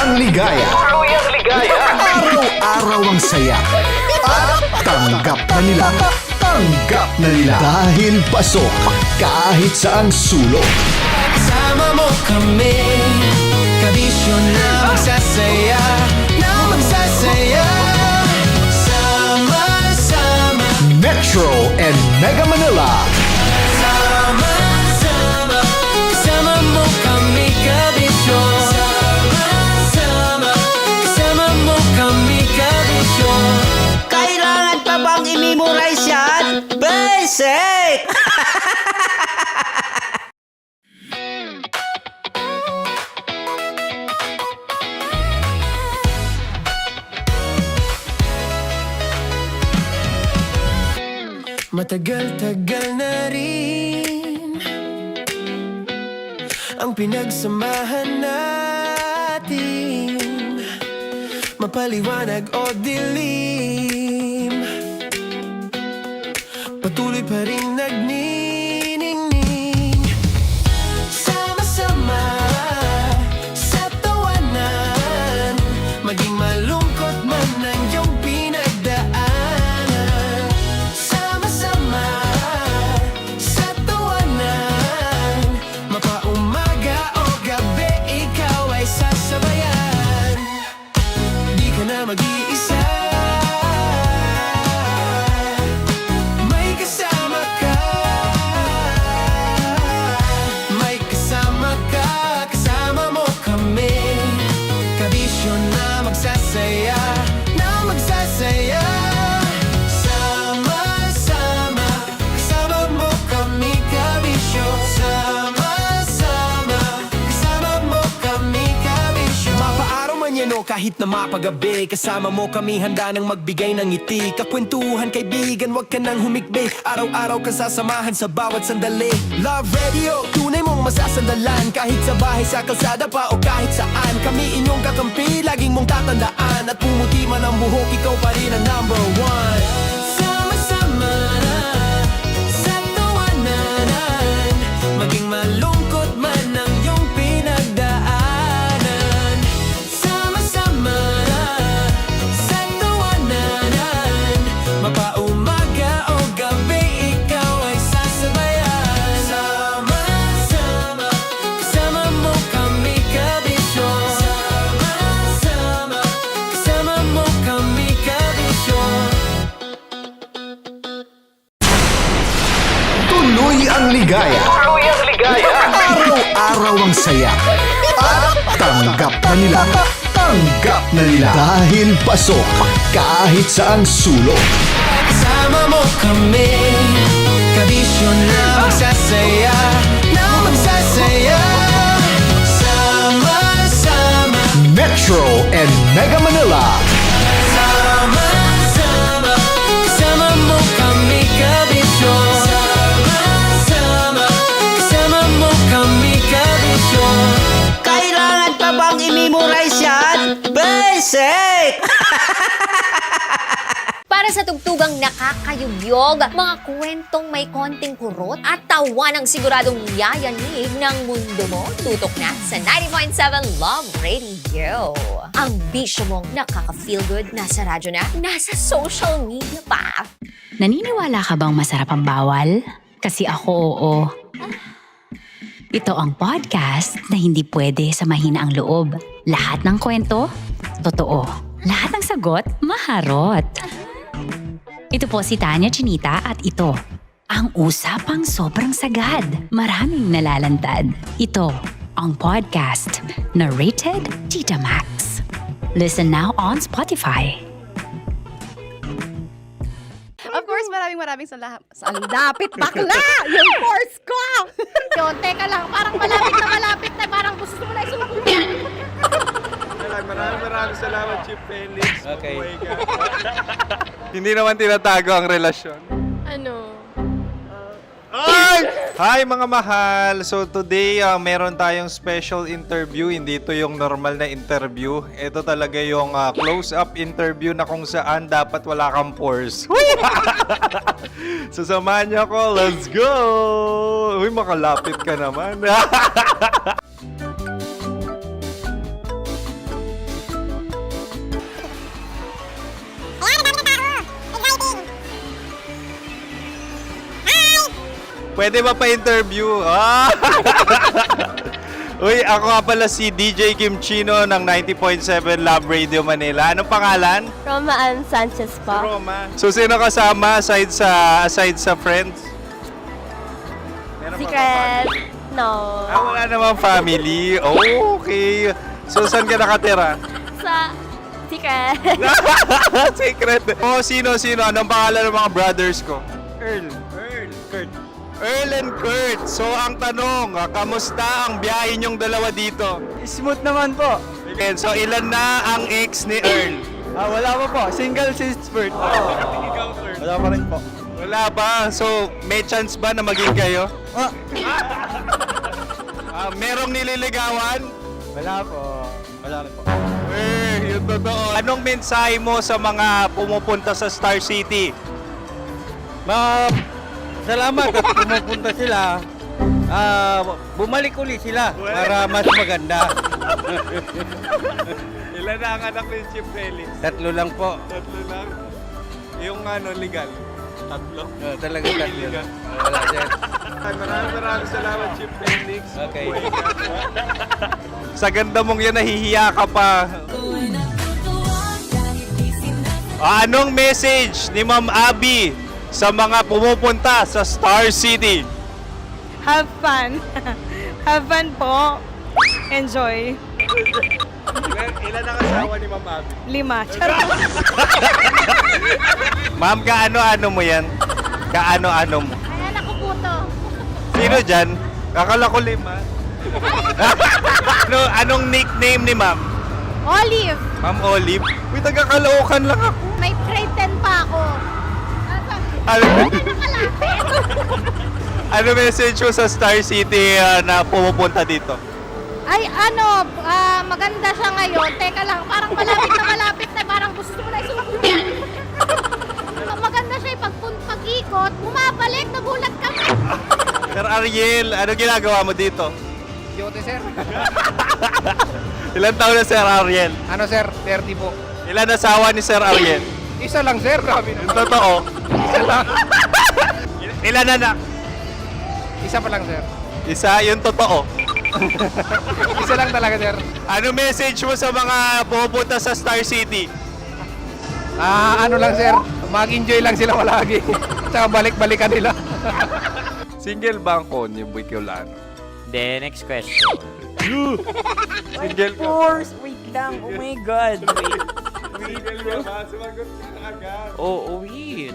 ang ligaya. Araw-araw ang saya. At tanggap na nila. Tanggap na nila. Dahil pasok kahit saang sulok. Kasama mo kami, kabisyo na magsasaya, sama-sama. Metro and Mega Manila. Sama-sama, kasama mo kami, kabisyo. Sama-sama, kasama mo kami, kabisyo. Kailangan pa bang i-memorize yan? Basic! Matagal-tagal na rin ang pinagsamahan natin, mapaliwanag o dilim, patuloy pa rin nagniningning. Sama-sama sa tawanan, maging malungkot man ang iyong pinagdaanan. Sama-sama sa tawanan, mapaumaga o gabi, ikaw ay sasabayan. Di ka na mag-iisa, may kasama ka. May kasama ka, kasama mo kami, kabisyo na magsasaya, sama-sama, kasama mo kami, kabisyo. Sama-sama, kasama mo kami, kabisyo. Mapaaraw man yan o kahit na mapagabi, kasama mo kami, handa nang magbigay ng ngiti. Kakwentuhan kaibigan, wag ka nang humikbi, araw-araw ka sasamahan sa bawat sandali. Love Radio, tunay mong masasandalan, kahit sa bahay, sa kalsada pa o kahit saan. Kami inyong kakampi, laging mong tatandaan, at pumuti man ang buhok, ikaw pa rin ang number one. Sama-sama na sa tawanan, maging malungkot man ang iyong pinagdaanan. Sama-sama na sa tawanan, mapaumaga o gabi, ikaw ay sasabayan. Sama-sama, kasama mo kami, kabisyo. Sama-sama, kasama mo kami, kabisyo. Tuloy ang ligaya. Araw-araw ang saya. At tanggap na nila. Tanggap na nila. Dahil pasok kahit saang sulok. Kasama mo kami, kabisyo na magsasaya, sama-sama. Metro and Mega Manila. Sama-sama, kasama mo kami, kabisyo. Sama-sama, kasama mo kami, kabisyo. Kailangan pa bang i-memorize yan? Basic! Para sa tugtugang nakakayubyog, mga kwentong may konting kurot at tawa ng siguradong yayanig ng mundo mo, tutok na sa 90.7 Love Radio. Ang bisyo mong nakaka-feel good, nasa radyo na, nasa social media pa. Naniniwala ka bang masarap ang bawal? Kasi ako, oo. Ito ang podcast na hindi pwede sa mahina ang loob. Lahat ng kwento, totoo. Lahat ng sagot, maharot. Ito po si Tanya Chinita at ito, ang usapang sobrang sagad. Maraming nalalantad. Ito, ang podcast na Rated Tita Max. Listen now on Spotify. Of course, maraming salamat. Lapit bakla! Yung course ko! Yun, teka lang, parang malapit na, parang gusto mo na isulat. Maraming salamat, Chief Felix. Okay. Oh my God. Hindi naman tinatago ang relasyon. Ano? Ay! Hi mga mahal! So today, meron tayong special interview. Hindi ito yung normal na interview. Ito talaga yung close-up interview na kung saan dapat wala kang pores. So samahan niyo ako. Let's go! Uy, makalapit ka naman. Pwede ba pa-interview? Ah! Uy, ako nga pala si DJ Kim Chino ng 90.7 Love Radio Manila. Anong pangalan? Roma Ann Sanchez po. Roma. So, sino kasama aside sa friends? Meron ba Secret. No. wala namang family. Oh, okay. So, saan ka nakatira? Sa Secret. Secret. Oh, sino? Anong pangalan ng mga brothers ko? Earl, Kurt. Earl and Kurt. So, ang tanong, kamusta ang biyahe niyong dalawa dito? Smooth naman po. Okay, so ilan na ang ex ni Earl? Wala pa po. Single since birth. Wala pa rin po. Wala ba? So, may chance ba na maging kayo? Merong nililigawan? Wala po. Wala rin po. Yung totoo. Anong mensahe mo sa mga pumupunta sa Star City? Salamat at pumupunta sila. Bumalik uli sila para mas maganda. Ilan na ang anak ni Chief Felix? 3 lang po. 3 lang. Yung legal? 3? Talaga 3 lang. Wala sir. Maraming salamat, Chief Felix. Okay. Sa ganda mong yan, nahihiya ka pa. Anong message ni Ma'am Abby sa mga pumupunta sa Star City? Have fun. Have fun po. Enjoy. Ilan ang asawa ni Ma'am Abby? 5. Charot. Ma'am, kaano-ano mo yan? Kaano-ano mo? Ay, anak ko po to. Sino dyan? Kakala ko 5. Anong nickname ni Ma'am? Olive, Ma'am Olive? Uy, taga-Caloocan lang ako. may grade 10 pa ako. Ano, Nakalapit. ano message mo sa Star City na pumupunta dito? Ay, maganda siya ngayon. Teka lang, parang malapit na, parang gusto mo na isumunod. Maganda siya pag-ikot, bumabalik, nagulat kami. Sir Ariel, ano ginagawa mo dito? Yote sir. Ilan taon na Sir Ariel? Ano sir? 30 po. Ilan asawa ni Sir Ariel? Isa lang sir. Grabe Yung totoo. Isa lang. Ilan anak? Isa pa lang sir. Isa, yung totoo. Isa lang talaga sir. Ano message mo sa mga pumupunta sa Star City? Ano lang sir. Mag-enjoy lang sila palagi. Tsaka balik-balikan nila. Single ba ang konyo, Boy Kiolano? Then, next question. Single ka? Wait lang. Oh my God. Single ka ba? Sumagot ka na agad. Oh, wait.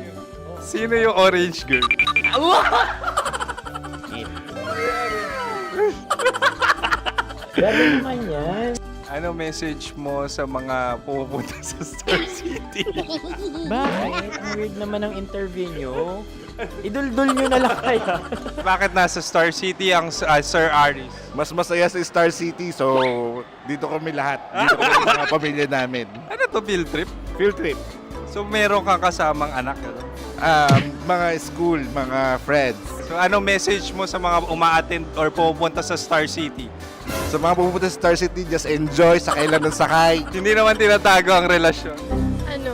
Sino yung orange girl? Gano'n naman yan. Ano message mo sa mga pumupunta sa Star City? Bakit? Ang weird naman ang interview nyo. Idul-dul nyo na lang kaya. Bakit nasa Star City ang Sir Aris? Mas masaya sa Star City, so dito kami lahat. Dito kami mga pamilya namin. Ano to, field trip? Field trip. So meron kang kasamang anak? Ano? Mga school, mga friends. So anong message mo sa mga uma-attend or pumupunta sa Star City? Sa mga pupunta sa Star City, just enjoy, sakay lang ng sakay. Hindi naman tinatago ang relasyon. Ano?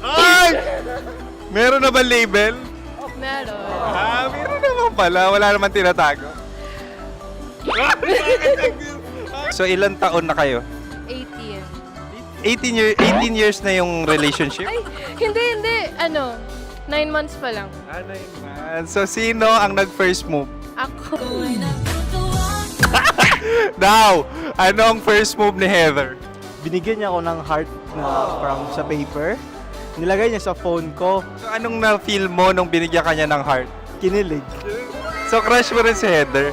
Ay! Meron na ba label? Meron. Meron naman pala. Wala naman tinatago. So ilan taon na kayo? 18. 18 years na yung relationship? Ay, hindi. 9 months pa lang. So sino ang nag-first move? Ako. Now, ano ang first move ni Heather? Binigyan niya ako ng heart na from sa paper. Nilagay niya sa phone ko. So anong na-feel mo nung binigyan ka niya ng heart? Kinilig. So crush mo rin si Heather?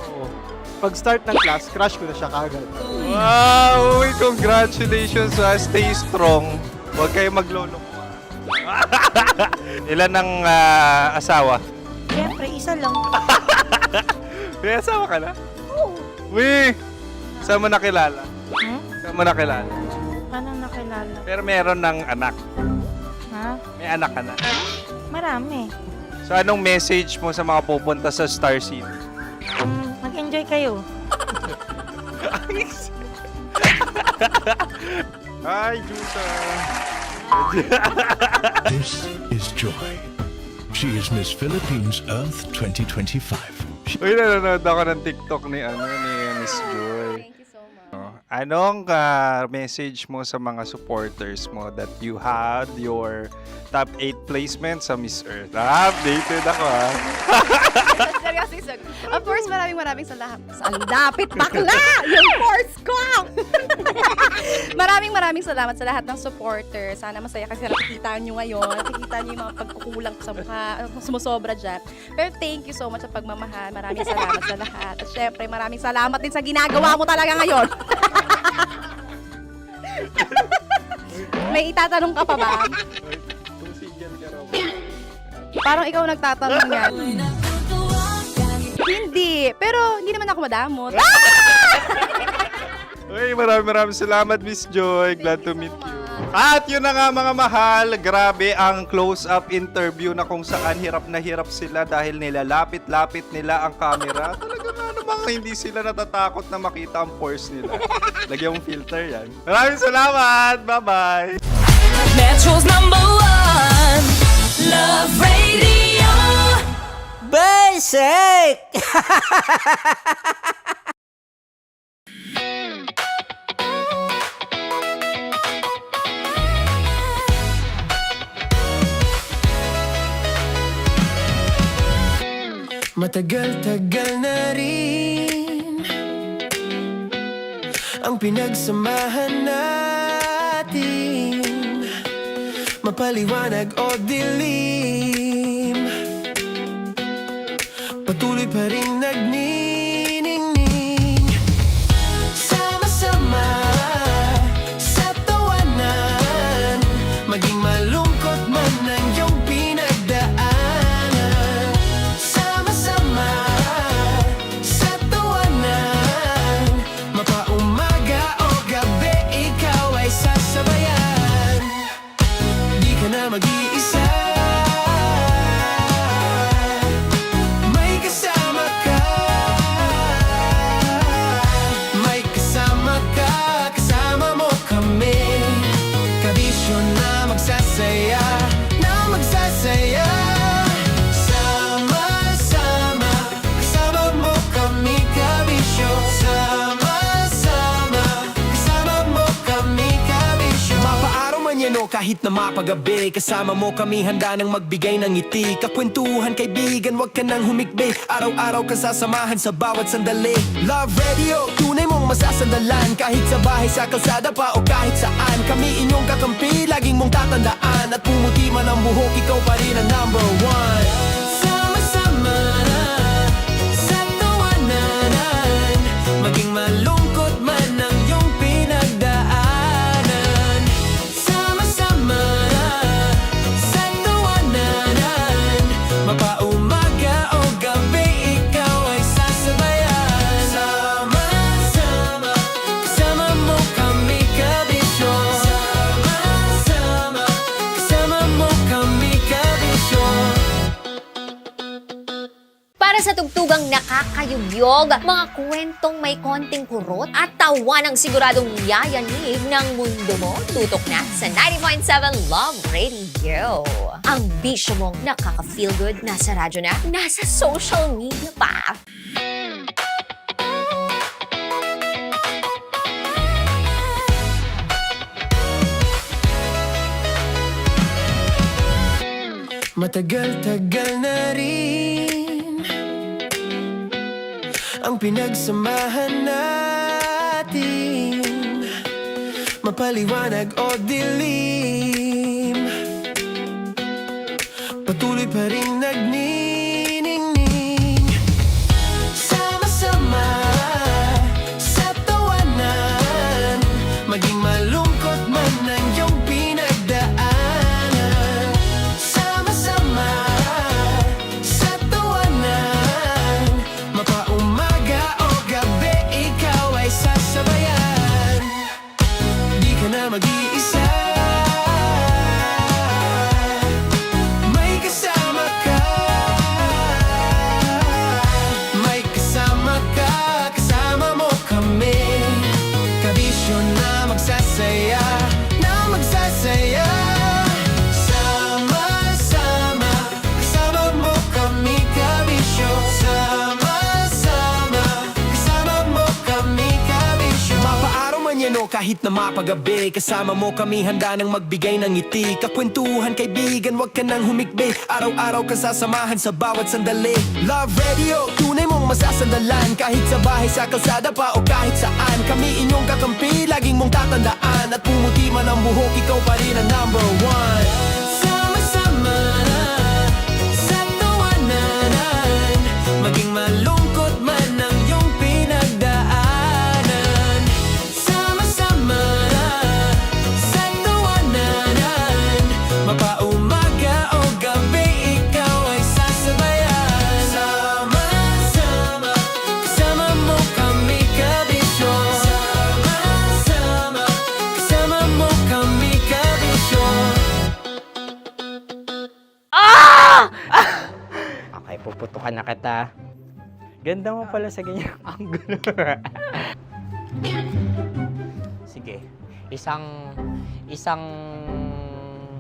Pag start ng class, crush ko na siya kagad. Wow! Uy, congratulations! Stay strong. Huwag kayo maglolo. Ilan ang asawa? Siyempre, isa lang. May asawa ka na? Oo. Uy! Saan mo nakilala? Saan mo nakilala? Paano nakilala? Pero meron ng anak. Ha? May anak ka na. Marami. So anong message mo sa mga pupunta sa Star City? Mag-enjoy kayo. Hi, Juta! This is Joy. She is Miss Philippines Earth 2025. Uy, nanonood ako ng TikTok ni Miss Joy. Thank you so much. Anong message mo sa mga supporters mo that you had your top 8 placement sa Miss Earth? Updated ako Seryoso. Of course, maraming salamat. Ang lapit bakla! Yung course ko! maraming salamat sa lahat ng supporters. Sana masaya kasi nakikita nyo ngayon. Nakikita nyo yung mga pagkukulang sa mukha. Sumusobra dyan. Pero thank you so much sa pagmamahal. Maraming salamat sa lahat. At syempre, maraming salamat din sa ginagawa mo talaga ngayon. May itatanong ka pa ba? Parang ikaw nagtatanong yan. Hindi. Pero hindi naman ako madamot. Uy, maraming salamat, Miss Joy. Glad to meet you. At yun na nga mga mahal, grabe ang close-up interview na kung saan hirap na hirap sila dahil nilalapit-lapit nila ang camera. Talaga nga namang hindi sila natatakot na makita ang pores nila. Lagyan mong filter yan. Maraming salamat! Bye-bye! Metro's #1 Love Radio. Basic! Matagal-tagal na rin ang pinagsamahan natin, mapaliwanag o dilim, patuloy pa rin nagniningning, sama-sama sa tawanan, maging malungkot man ang iyong pinagdaanan. Sama-sama sa tawanan, mapaumaga o gabi, ikaw ay sasabayan. Di ka na mag-iisa, may kasama ka. May kasama ka, kasama mo kami. Kabisyo na magsasaya, na magsasaya. Sama-sama, kasama mo kami, kabisyo. Sama-sama, kasama mo kami, kabisyo. Mapaaraw man yan o kahit na mapagabi, kasama mo kami, handa nang magbigay ng ngiti. Kakwentuhan, kaibigan, wag ka nang humikbi. Araw-araw ka sasamahan sa bawat sandali. Love Radio, tunay mong masasandalan. Kahit sa bahay, sa kalsada pa o kahit saan, kami inyong kakampi, laging mong tatandaan. At pumuti man ang buhok, ikaw pa rin ang #1. Sama-sama sa tawanan, maging malungkot man ang iyong pinagdaanan. Sama-sama sa tawanan, mapaumaga o gabi, ikaw ay sasabayan. Sama-sama, kasama mo kami, kabisyo. Sama-sama, kasama mo kami, kabisyo. Para sa tugtugang nakakayugyog, mga kwentong may konting kurot at tawa ng siguradong yayanig ng mundo mo, tutok na sa 90.7 Love Radio. Ang bisyo mong nakaka-feel good, nasa radyo na, nasa social media pa. Matagal-tagal na rin ang pinagsamahan natin, mapaliwanag o dilim, patuloy pa rin nagniningning. Sama-sama sa tawanan, maging malungkot man ang iyong pinagdaanan. Sama-sama sa tawanan, mapaumaga o gabi, ikaw ay sasabayan. Di ka na mag-iisa, may kasama ka. man yan o kahit na mapagabi, kasama mo kami handa nang magbigay ng ngiti. Kakwentuhan kaibigan, wag ka nang humikbi, araw-araw ka sasamahan sa bawat sandali. Love Radio, tunay mong masasandalan, kahit sa bahay, sa kalsada pa o kahit saan. Kami inyong kakampi, laging mong tatandaan, at pumuti man ang buhok, ikaw pa rin ang number one. Sama-sama na sa tawanan, maging malungkot man ang iyong pinagdaanan. Sama-sama na sa tawanan, mapaumaga o gabi, ikaw ay sasabayan. Sama-sama, kasama mo kami kabisyo. Sama-sama, kasama mo kami kabisyo. Okay, puputukan na kita. Ganda mo pala sa ganyang angulo. Sige, isang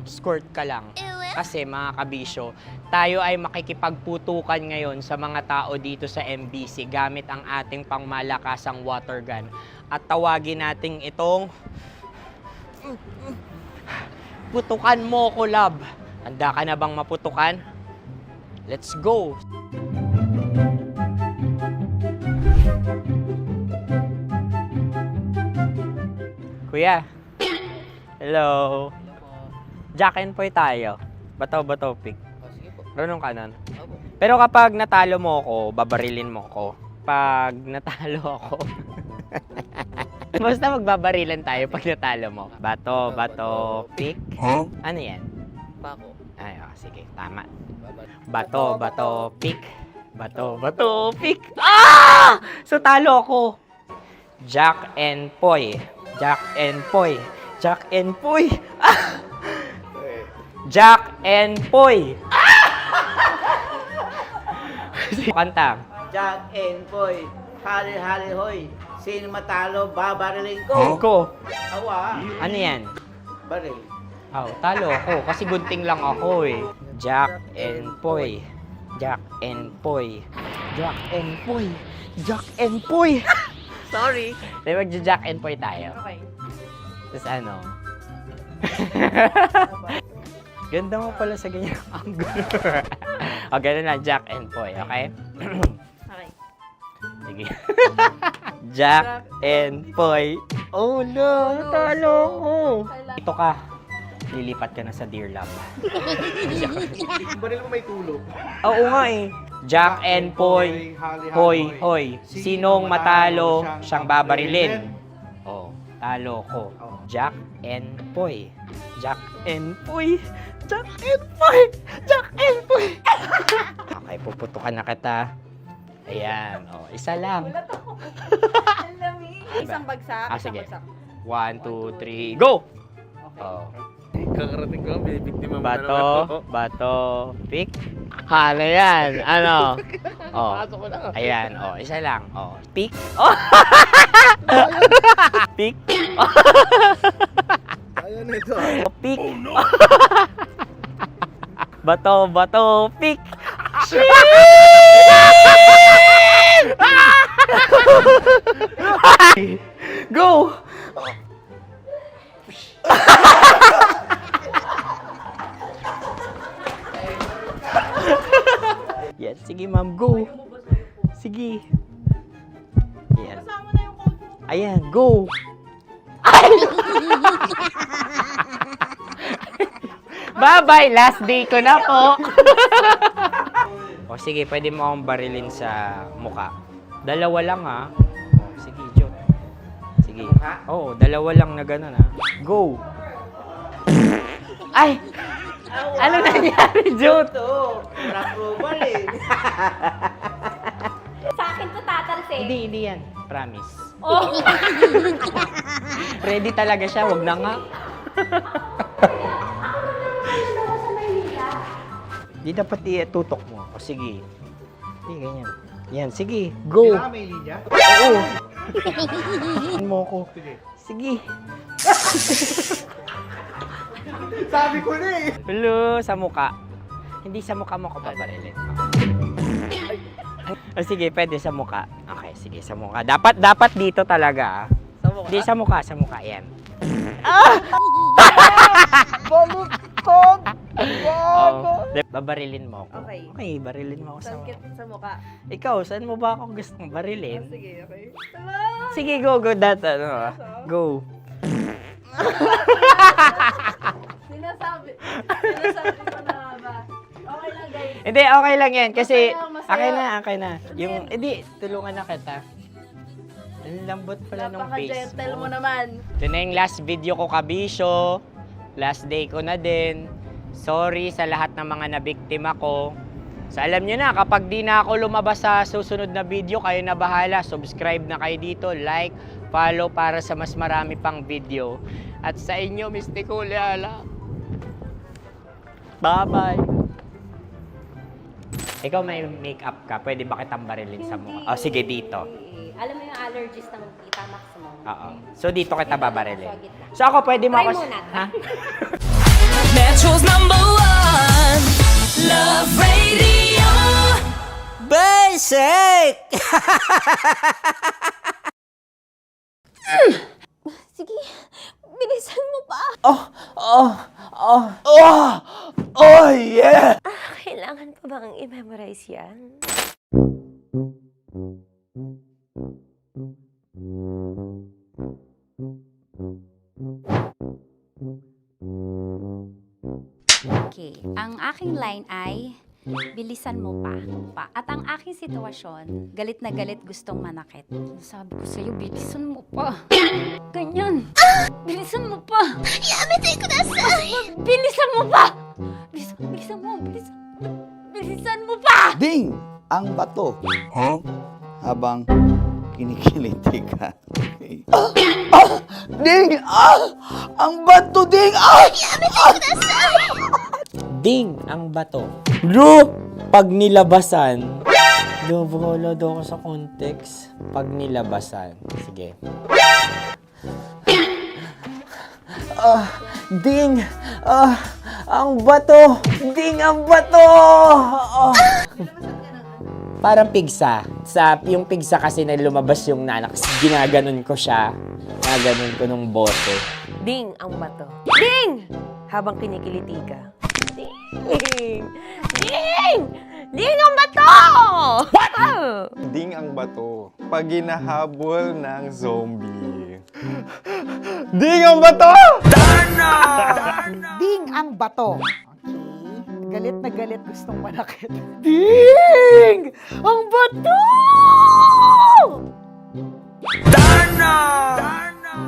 skirt ka lang. Kasi mga kabisyo, tayo ay makikipagputukan ngayon sa mga tao dito sa MBC gamit ang ating pangmalakasang water gun. At tawagin natin itong putukan mo ko, love. Handa ka na bang maputukan? Let's go! Kuya. Hello. Jack and Poy tayo. Bato-bato pick. Runong kanan. Pero kapag natalo mo ako, babarilin mo ako. Pag natalo ako, basta magbabarilan tayo pag natalo mo. Bato, pick. Ano yan? Bako. Ay, sige, tama. Bato, pick. Bato, pick. Ah! So, talo ako. Jack and Poy. Jack and Poy. Jack and Poy. Ah! Jack and Poy. Kanta. Jack and Poy, hali-hali hoy. Sino matalo, babariling ko. Ko. Awa. Ano yan? Baril. Oh, talo ako kasi gunting lang ako eh. Jack and Poy. Jack and Poy. Jack and Poy. Jack and Poy. Sorry. Di magja-Jack and Poy tayo. Okay. Tapos ano? Ganda mo pala sa ganyang angulo. O, ganun lang, Jack and Poy, okay? Okay. Sige. Jack and Poy. Oh no, natalo ko. Ito ka. Lilipat ka na sa Dear Love. Baril mo may tulog. Oo nga eh. Jack and Poy. Hoy, hoy. Sinong matalo, siyang babarilin. Oh, talo ko. Jack and Poy. Jack and Poy. Jack and Poy. Jack and Poy. Okay, puputukan na kita. Ayan. Oh, isa lang. Isang bagsak. Ah, isang sige. bagsak. 1, 2, 3, go! Oh. Kakarating ko, binibiktima mo Bato, pick. Ano yan? Ano? Oh. Ayan, oh, isa lang. Oh, pick. Oh. Pick. Ayan na ito. Oh, pick. Bato, pick. Go! Yan, sige ma'am, go. Sige. Yan. Ayan, go. Ay! Bye-bye, last day ko na po. O sige, pwede mo akong barilin sa muka. Dalawa lang ha. O, sige, Jot. Sige. Oo, dalawa lang na gano'n ha. Go. Ay! Ano nangyari, Jot? Approval eh. Sa akin to tatalsik. Hindi yan. Promise. Oh. Ready talaga siya, wag na nga. Di dapat itutok mo. O sige. Hindi, ganyan. Yan, sige. Go. Kailangan may linya? Oo. mo ko. Sige. Sabi ko na eh. Hello, sa muka. Hindi sa muka mo ko paparilin. O sige, pwede sa muka. Okay, sige, sa muka. Dapat dito talaga. Sa Di, sa mukha, yan. Baliktad! Babarilin mo ako. Okay. Okay, barilin mo ako sa mukha. Sa mukha. Ikaw, saan mo ba ako gustong barilin? Sige, okay. Sige, go, go. Sinasabi ko na ba? Okay lang, guys. Hindi, okay lang yan. Kasi, Masaya, masaya. okay na. Yung, hindi, tulungan na kita. Ang lambot pala ng face Napaka-gentle mo mo. naman. Ito na yung last video ko, kabisyo. Last day ko na din. Sorry sa lahat ng mga nabiktima ko. So alam nyo na, kapag di na ako lumabas sa susunod na video, kayo na bahala. Subscribe na kayo dito, like, follow para sa mas marami pang video. At sa inyo, Mistiko Leala. Bye-bye. Ikaw may makeup ka, pwede ba kitang barilin sa mukha? Oh, sige, dito. Alam mo yung allergies ng Tita Max mo? Oo. So dito kita babarilin. So ako, pwede mo Try ako... muna. Ha? Metro's #1 Love Radio Basic! Sige, bilisan mo pa. Oh yeah! Kailangan pa bang i-memorize yan? Okay, ang aking line ay, bilisan mo pa. At ang aking sitwasyon, galit na galit gustong manakit. Sabi ko sa'yo, bilisan mo pa. Ganyan. Bilisan mo pa. Yamitay ko na sa... Bilisan mo pa. Bilisan mo pa. Ding! Ang bato. Habang kinikiliti ka. Okay. Ding! Ang bato, Ding! Ding ang bato. Bro! Pag nilabasan. Wala daw ako sa context. Pag nilabasan. Sige. Ding! Ang bato! Ding ang bato! Parang pigsa. Yung pigsa kasi na lumabas yung nanak. Ginaganon ko siya. Ginaganon ko nung bote. Ding ang bato. Ding! Habang kinikiliti ka. Ding! Ding! Ding ang bato! What? Ding ang bato. Pag hinahabol ng zombie. Ding ang bato! Ding ang bato. Okay. Galit na galit gustong manakit. Ding! Ang bato!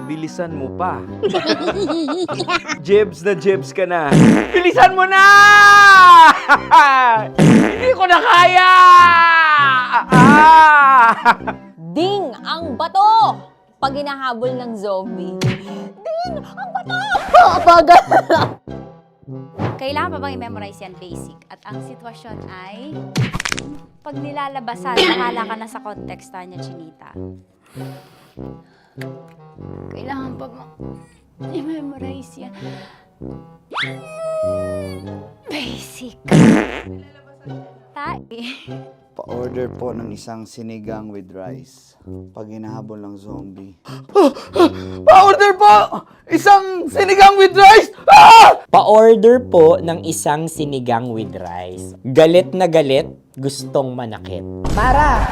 Bilisan mo pa. Jebs ka na. Bilisan mo na! Hindi ko na kaya! Ding ang bato! Pag hinahabol ng zombie. Ding ang bato! Bagal! Kailangan pa bang i-memorize yan basic? At ang sitwasyon ay, pag nilalabasan, nakala ka na sa konteksta niya, Chinita. Kailangan pa bang i-memorize yan? Basic. Pa-order po ng isang sinigang with rice. Pag hinahabol ng zombie. Pa-order po! Isang sinigang with rice! Pa-order po ng isang sinigang with rice. Galit na galit, gustong manakit. Para!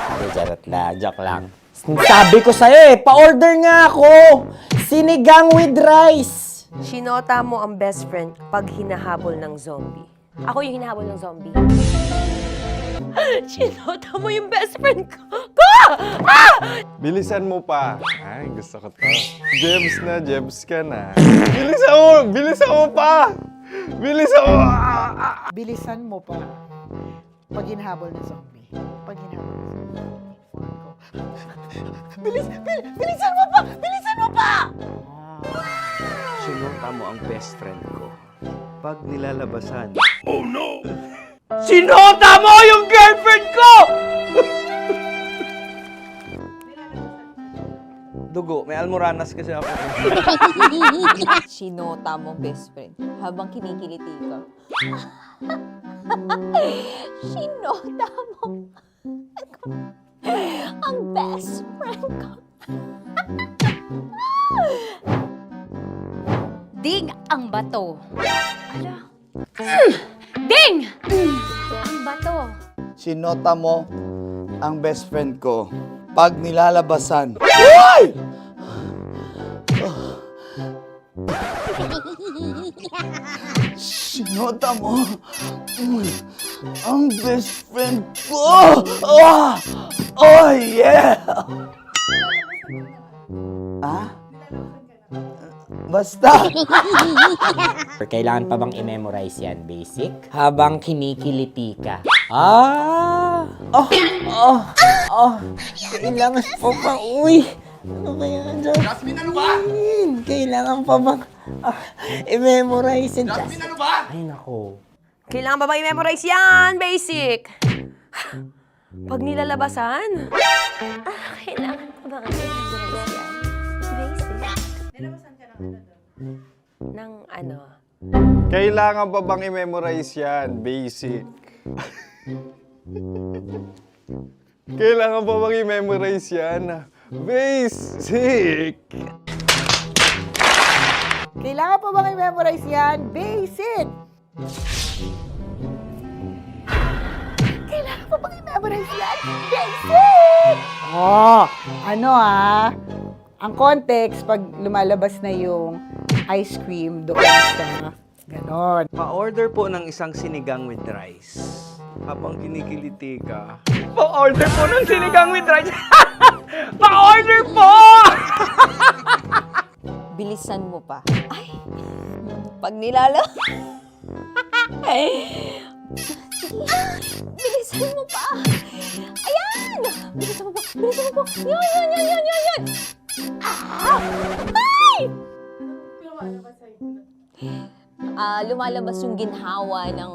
Joke lang. Sabi ko sa'yo pa-order nga ako! Sinigang with rice! Sinota mo ang best friend pag hinahabol ng zombie. Ako yung hinahabol ng zombie. Sinota mo yung best friend ko! Bilisan mo pa. Ay, gusto ko to. Jebs ka na. Bilisan mo pa! Bilisan mo pa. Pag hinahabol ng zombie. Pag hinahabol ng zombie. Bilisan mo pa! Bilisan mo pa! Sinota mo ang best friend ko. Pag nilalabasan. Oh no! Sinota mo yung girlfriend ko! Dugo, may almoranas kasi ako. Sinota mo best friend habang kinikiliti ka. Sinota mo ang best friend ko. Ding ang bato. Ala. Ding! Ang bato. Sinota mo ang best friend ko pag nilalabasan. Sinota mo ang best friend ko. Oh yeah! Basta. Kailangan pa bang i-memorize yan, basic? Habang kinikiliti ka. Kailangan pa ba? Uy! Ano ba yan, Jasmine, ano ba? Kailangan pa bang i-memorize yan, Jasmine, ano ba? Ay, nako. Kailangan ba i-memorize yan? Basic. Pag nilalabasan? Kailangan ba i-memorize yan? Basic. Nilalabasan ka ng ano? Kailangan pa bang i-memorize yan? Basic. Kailangan pa bang i-memorize yan? Basic. Kailangan pa bang i-memorize yan? Basic! Kailangan pa bang i-memorize yan? Basic! Ang context, pag lumalabas na yung ice cream doon sa ganon. Pa-order po ng isang sinigang with rice. Habang kinikiliti ka. Pa-order po ng sinigang with rice! Pa-order po! Bilisan mo pa. Ay! Pag nilala... Bilisan mo pa! Ayan! Bilisan mo pa! Bilisan mo pa! Yan! Ay! Lumalabas yung ginhawa ng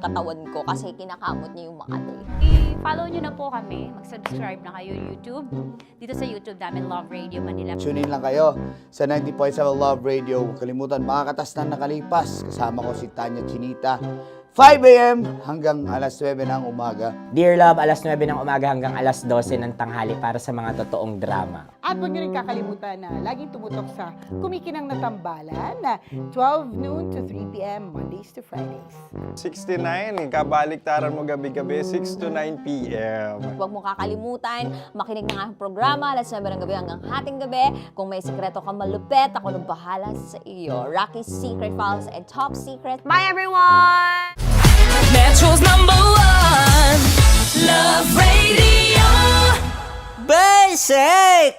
katawan ko kasi kinakamot niya yung Makati. I-follow nyo na po kami. Mag-subscribe na kayo YouTube. Dito sa YouTube namin, Love Radio Manila. Tune in lang kayo sa 90.7 Love Radio. Huwag kalimutan, makakatas na nakalipas. Kasama ko si Tanya Chinita. 5 a.m. hanggang alas 9 ng umaga. Dear Love, alas 9 ng umaga hanggang alas 12 ng tanghali para sa mga totoong drama. At huwag niyo rin kakalimutan na laging tumutok sa Kumikinang na Tambalan na 12 noon to 3 p.m. Mondays to Fridays. 69, kabaliktaran mo gabi-gabi, 6 to 9 p.m. Huwag mo kakalimutan, makinig ng aking programa, alas 9 ng gabi hanggang hating gabi. Kung may sekreto kang malupet, ako nang bahala sa iyo. Rocky's Secret Files and Top Secret. Bye, everyone! Metro's #1 Love Radio. Basic!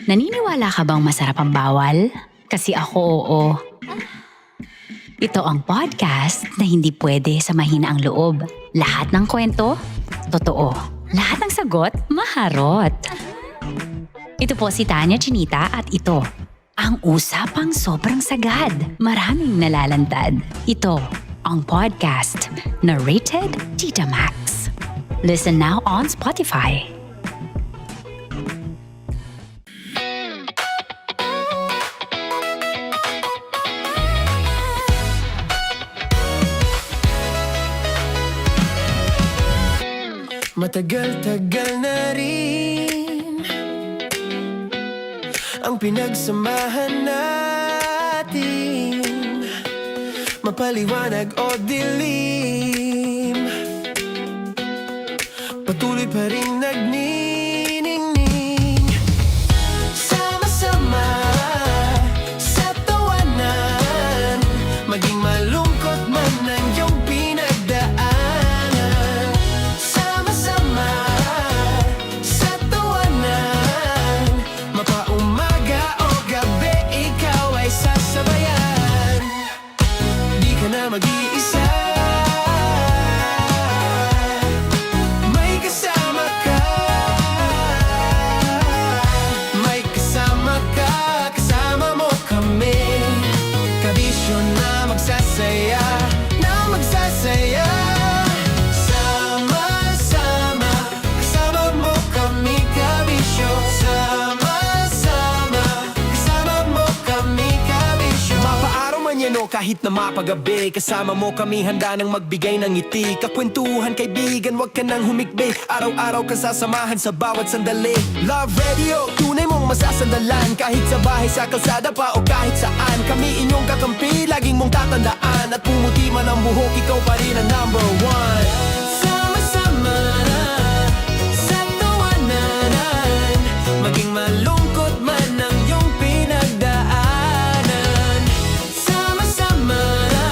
Naniniwala ka bang masarap ang bawal? Kasi ako, oo. Ito ang podcast na hindi pwede sa mahina ang loob. Lahat ng kwento, totoo. Lahat ng sagot, maharot. Ito po si Tanya Chinita at ito, ang usapang sobrang sagad. Maraming nalalantad. Ito, ang podcast na Rated Tita Max. Listen now on Spotify. Matagal-tagal na rin ang pinagsamahan natin, mapaliwanag o dilim, patuloy pa rin nagniningning. Sama-sama sa tawanan, maging malungkot man ang iyong pinagdaanan. Sama-sama sa tawanan, mapaumaga o gabi, ikaw ay sasabayan. Di ka na mag-iisa, may kasama ka. kahit na mapagabi. Kasama mo kami handa nang magbigay ng ngiti. Kakwentuhan kaibigan, wag ka nang humikbi. Araw-araw kasasamahan sa bawat sandali. Love Radio, tunay mong masasandalan. Kahit sa bahay, sa kalsada pa o kahit saan. Kami inyong kakampi, laging mong tatandaan. At pumuti man ang buhok, ikaw pa rin ang number one. Sama-sama na sa tawanan, maging malungkot man ang iyong pinagdaanan. Sama-sama na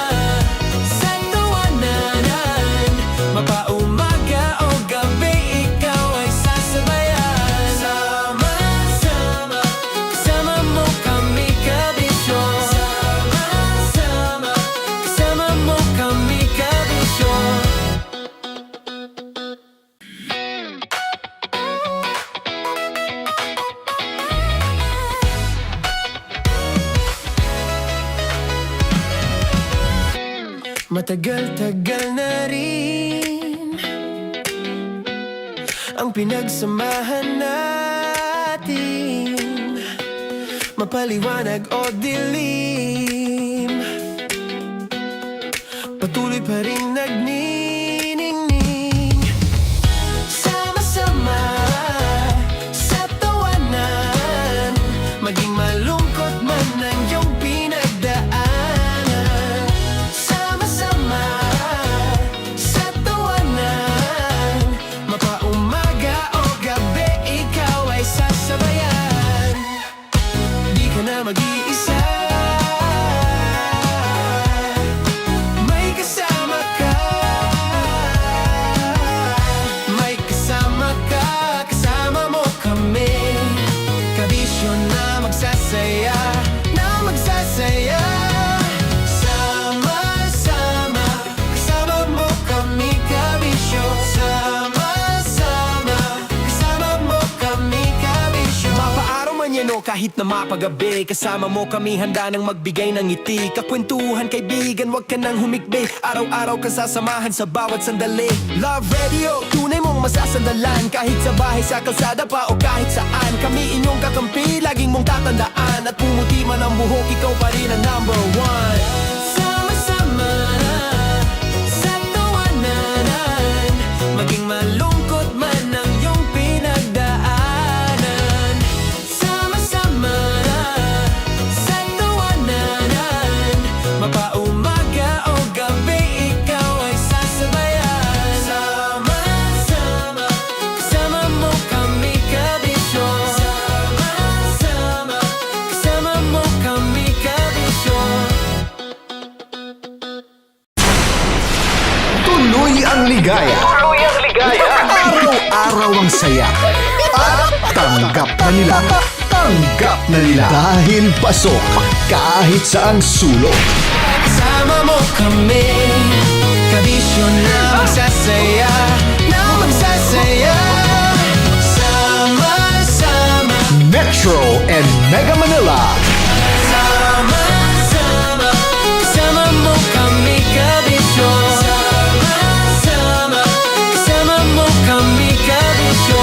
sa tawanan, mapaumaga o gabi, ikaw ay sasabayan. Sama-sama, kasama mo kami kabisyo. Sama-sama, kasama mo kami kabisyo. Matagal-tagal na rin ang pinagsamahan natin, mapaliwanag o dilim, patuloy pa rin nagniningning. Sama-sama sa tawanan, maging malungkot man ang iyong pinagdaanan. Sama-sama sa tawanan, mapaumaga o gabi, ikaw ay sasabayan. Di ka na mag-iisa, may kasama ka. May kasama ka, kasama mo kami. Kabisyo na magsasaya, na magsasaya. Sama-sama, kasama mo kami kabisyo. Sama-sama, kasama mo kami kabisyo. Mapaaraw man yan o kahit na mapagabi, kasama mo kami handa nang magbigay ng ngiti. Kakwentuhan kaibigan, wag ka nang humikbi. Araw-araw kasasamahan sa bawat sandali. Love Radio, tunay mong masasandalan. Kahit sa bahay, sa kalsada pa o kahit saan. Kami inyong kakampi, laging mong tatandaan. At pumuti man ang buhok, ikaw pa rin ang number one. Sama-sama na sa tawanan, maging malungkot man ang iyong pinagdaanan. Sama-sama na sa tawanan, mapaumaga o gabi, ikaw ay sasabayan. Sama-sama, kasama mo kami kabisyo. Sama-sama, kasama mo kami kabisyo. Tuloy ang ligaya. Araw-araw ang saya. At tanggap na nila. Tanggap na nila. Dahil pasok kahit saang sulok. Kasama mo kami, kabisyo na magsasaya, na magsasaya. Sama-sama, Metro and Mega Manila. sama-sama, kasama mo kami kabisyo. Sama-sama, kasama mo kami kabisyo.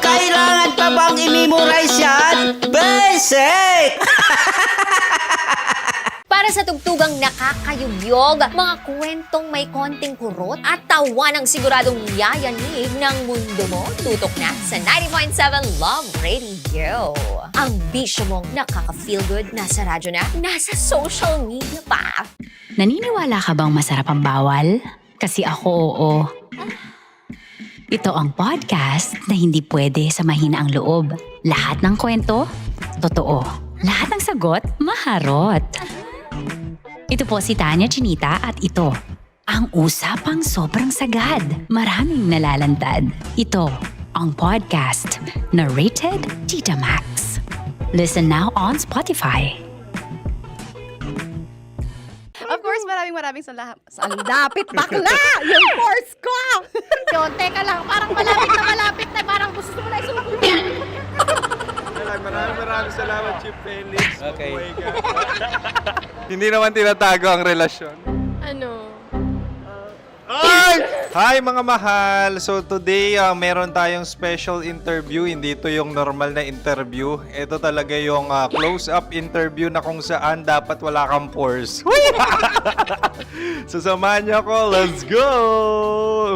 Kailangan pa bang i-memorize yan? Basic! Para sa tugtugang nakakayugyog, mga kwentong may konting kurot at tawa ng siguradong yayanig ng mundo mo, tutok na sa 90.7 Love Radio. Ang bisyo mong nakaka-feel good, nasa radyo na, nasa social media pa. Naniniwala ka bang masarap ang bawal? Kasi ako, oo. Ito ang podcast na hindi pwede sa mahina ang loob. Lahat ng kwento, totoo. Lahat ng sagot, maharot. Ito po si Tanya Chinita at ito, ang usapang sobrang sagad. Maraming nalalantad. Ito, ang podcast na rated Tita Max. Listen now on Spotify. Of course, maraming salamat. Ang lapit bakla! Yung force ko! Yun, teka lang, parang malapit na, parang gusto mo na isulat. Maraming salamat, Chief Felix. Okay. Hindi naman tinatago ang relasyon. Ano? Ay! Hi mga mahal! So today, meron tayong special interview. Hindi ito yung normal na interview. Ito talaga yung close-up interview na kung saan dapat wala kang pores. So samahan niyo ako. Let's go!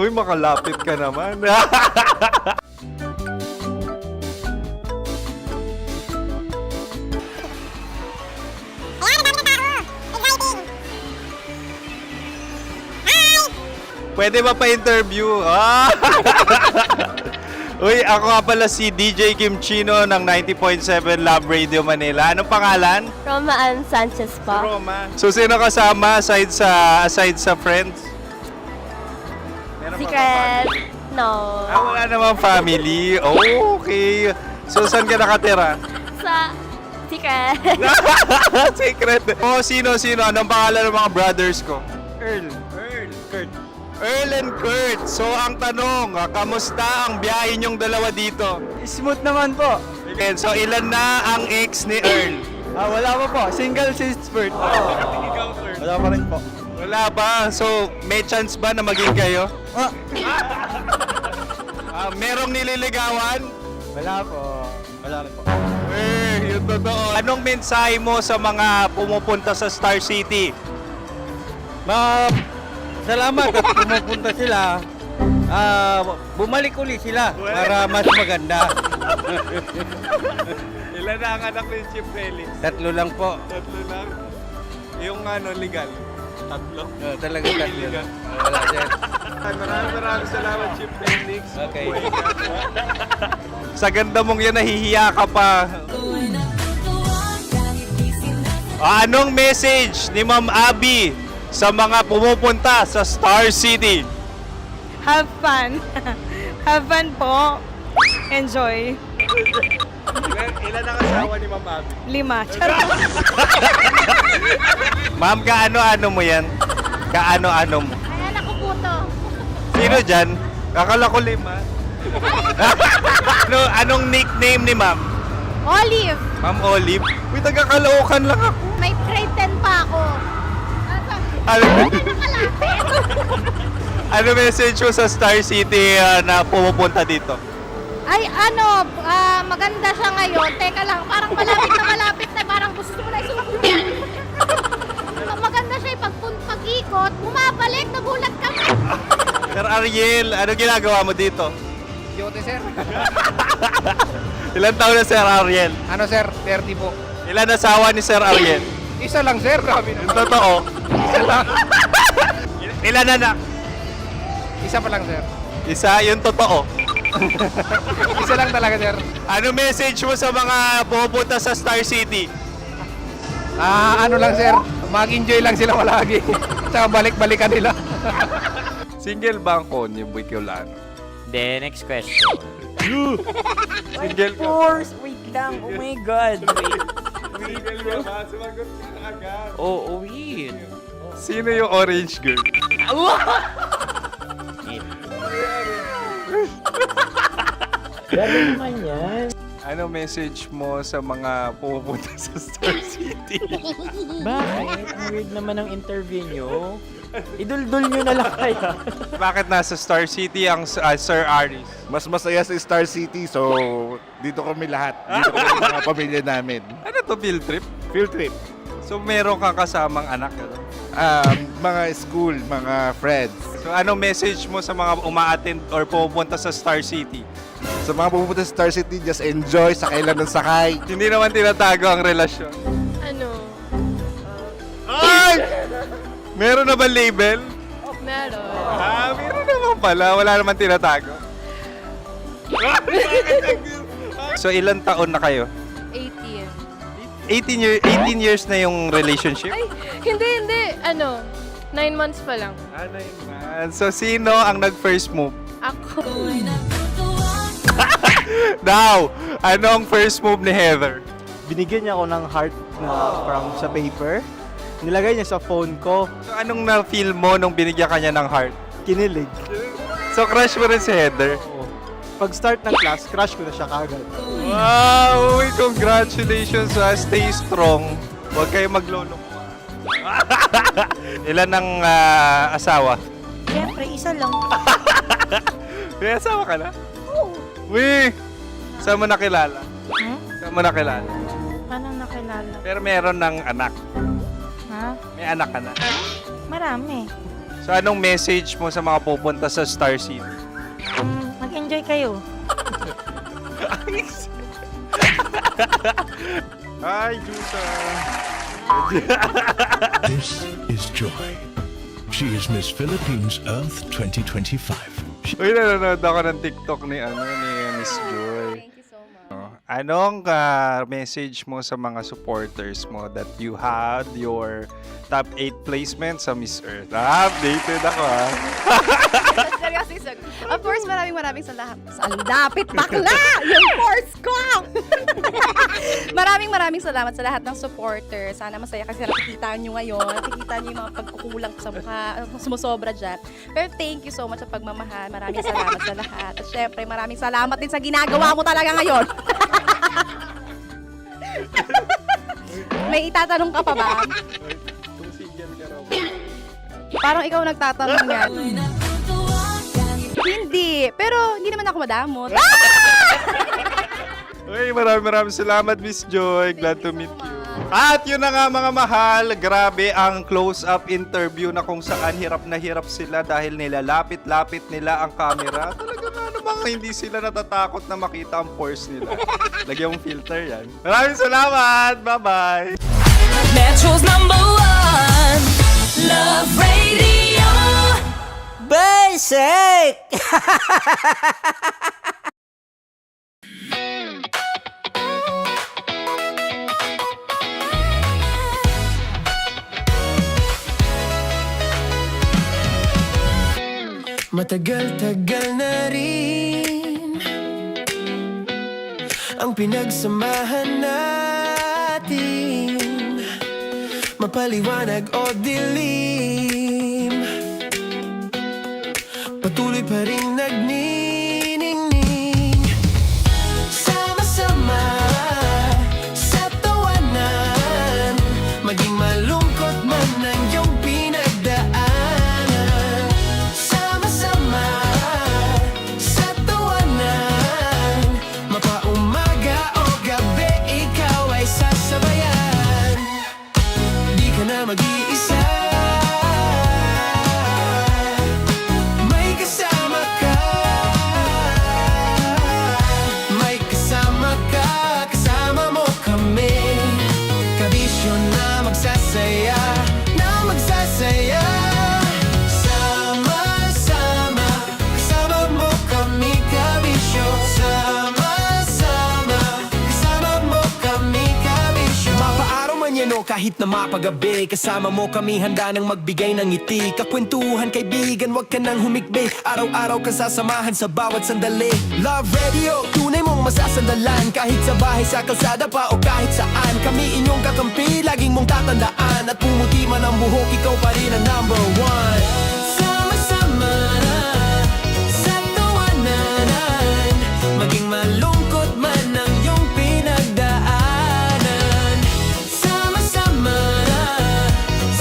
Uy, makalapit ka naman. Pwede ba pa-interview? Ah! Uy, ako nga pala si DJ Kim Chino ng 90.7 Love Radio Manila. Anong pangalan? Roma Ann Sanchez po. Roma. So, sino kasama aside sa friends? Meron pa ba family? No. Wala namang family. Oh, okay. So, saan ka nakatira? Sa secret. Secret. Oh, sino? Anong pangalan ng mga brothers ko? Earl, Kurt. Earl and Kurt. So, ang tanong, kamusta ang biyahe niyong dalawa dito? Smooth naman po. Okay, so, ilan na ang ex ni Earl? Wala pa po. Single since birth. Wala pa rin po. Wala ba? So, may chance ba na maging kayo? Merong nililigawan? Wala po. Wala rin po. Yung totoo. Anong mensahe mo sa mga pumupunta sa Star City? Salamat at pumupunta sila. Bumalik uli sila para mas maganda. Ilan na ang anak ni Chief Felix? 3 lang po. 3 lang. Yung legal? 3? Talaga 3. Wala sir. Maraming salamat, Chief Felix. Okay. Sa ganda mong yan, nahihiya ka pa. Anong message ni Ma'am Abby sa mga pumupunta sa Star City? Have fun. Have fun po. Enjoy. Ilan ang asawa ni Ma'am Abby? 5. Ma'am, kaano-ano mo yan? Kaano-ano mo? Ay, anak ko po to. Sino dyan? Akala ko 5. Anong nickname ni Ma'am? Olive. Ma'am Olive? Uy, taga-Caloocan lang ako. May grade 10 pa ako. Ano message mo sa Star City na pumupunta dito? Ay, maganda siya ngayon. Teka lang, parang malapit na. Parang gusto mo na isulat. Maganda siya pag-ikot, bumabalik, nagulat ka. Sir Ariel, ano ginagawa mo dito? Yote sir. Ilan taon na Sir Ariel? Ano sir? 30 po. Ilan asawa ni Sir Ariel? Isa lang sir. Grabe Yung totoo. Ilan anak? Isa pa lang sir. Isa, yung totoo. Isa lang talaga sir. Ano message mo sa mga pumupunta sa Star City? Ano lang sir. Mag-enjoy lang sila palagi. Tsaka balik-balikan nila. Single ba ang Konyo, Boy Kiolano? Then, next question. Single ka? Wait lang. Oh my God. Single ka ba? Sumagot ka agad. Oh, wait. Sino yung orange girl? Grabe naman yan. Ano message mo sa mga pumupunta sa Star City? Bakit? Ang weird naman ang interview nyo. Idul-dul nyo na lang kaya. Bakit nasa Star City ang Sir Aris? Mas masaya sa Star City, so dito kami lahat. Dito kami mga pamilya namin. Ano to, field trip? Field trip. So meron kang kasamang anak? Ano? Mga school, mga friends. So anong message mo sa mga uma-attend or pumupunta sa Star City? Sa mga pupunta sa Star City, just enjoy, sakay lang ng sakay. Hindi naman tinatago ang relasyon. Ano? Ay! Meron na ba label? Meron. Meron naman pala. Wala naman tinatago. So ilan taon na kayo? 18. 18 years na yung relationship? Ay, hindi. 9 months pa lang. 9 months. So sino ang nag-first move? Ako. Now, anong first move ni Heather? Binigyan niya ako ng heart na from sa paper. Nilagay niya sa phone ko. So anong na-feel mo nung binigyan ka niya ng heart? Kinilig. So crush mo rin si Heather? Pag-start ng class, crush ko na siya kagad. Wow! Uy, congratulations ha. Stay strong. Huwag kayo maglolo. Ilan ang asawa? Siyempre, isa lang. May asawa ka na? Oo. Uy! Saan mo nakilala? Hmm? Saan mo nakilala? Paano nakilala? Pero meron ng anak. Ha? May anak ka na. Marami. So anong message mo sa mga pupunta sa Star City? Mag-enjoy kayo. Hi, Jusa! This is Joy. She is Miss Philippines Earth 2025. Uy, nanonood ako ng TikTok ni Miss Joy. Thank you so much. Anong message mo sa mga supporters mo that you had your top 8 placement sa Miss Earth? Updated ako Seryoso. Of course, maraming salamat. Ang lapit bakla! Yung course ko! maraming salamat sa lahat ng supporter. Sana masaya kasi nakikita nyo ngayon. Nakikita nyo yung mga pagkukulang ko sa mukha. Sumusobra dyan. Pero thank you so much sa pagmamahal. Maraming salamat sa lahat. At syempre, maraming salamat din sa ginagawa mo talaga ngayon. May itatanong ka pa ba? Parang ikaw nagtatanong yan. Hindi. Pero hindi naman ako madamot. Uy, maraming salamat, Miss Joy. Glad to meet you. At yun na nga mga mahal, grabe ang close-up interview na kung saan hirap na hirap sila dahil nilalapit-lapit nila ang camera. Talaga nga namang hindi sila natatakot na makita ang pores nila. Lagyan mong filter yan. Maraming salamat! Bye-bye! Metro's #1 Love Radio. Basic! Matagal-tagal na rin ang pinagsamahan natin, mapaliwanag o dilim, patuloy pa rin nagniningning, sama-sama sa tawanan, maging malungkot man ang iyong pinagdaanan. Sama-sama sa tawanan, mapaumaga o gabi, ikaw ay sasabayan. Di ka na mag-iisa, may kasama ka. May kasama ka, kasama mo kami. Kabisyo na magsasaya, na magsasaya. Sama-sama, kasama mo kami, kabisyo. Sama-sama, kasama mo kami, kabisyo. Mapaaraw man yan o kahit na mapagabi, kasama mo kami, handa nang magbigay ng ngiti. Kakwentuhan, kaibigan, wag ka nang humikbi. Araw-araw ka sasamahan sa bawat sandali. Love Radio, tunay mong masasandalan. Kahit sa bahay, sa kalsada pa o kahit saan, kami inyong kakampi, laging mong tatandaan. At pumuti man ang buhok, ikaw pa rin ang #1. Sama-sama sa tawanan, maging malungkot man ang iyong pinagdaanan. Sama-sama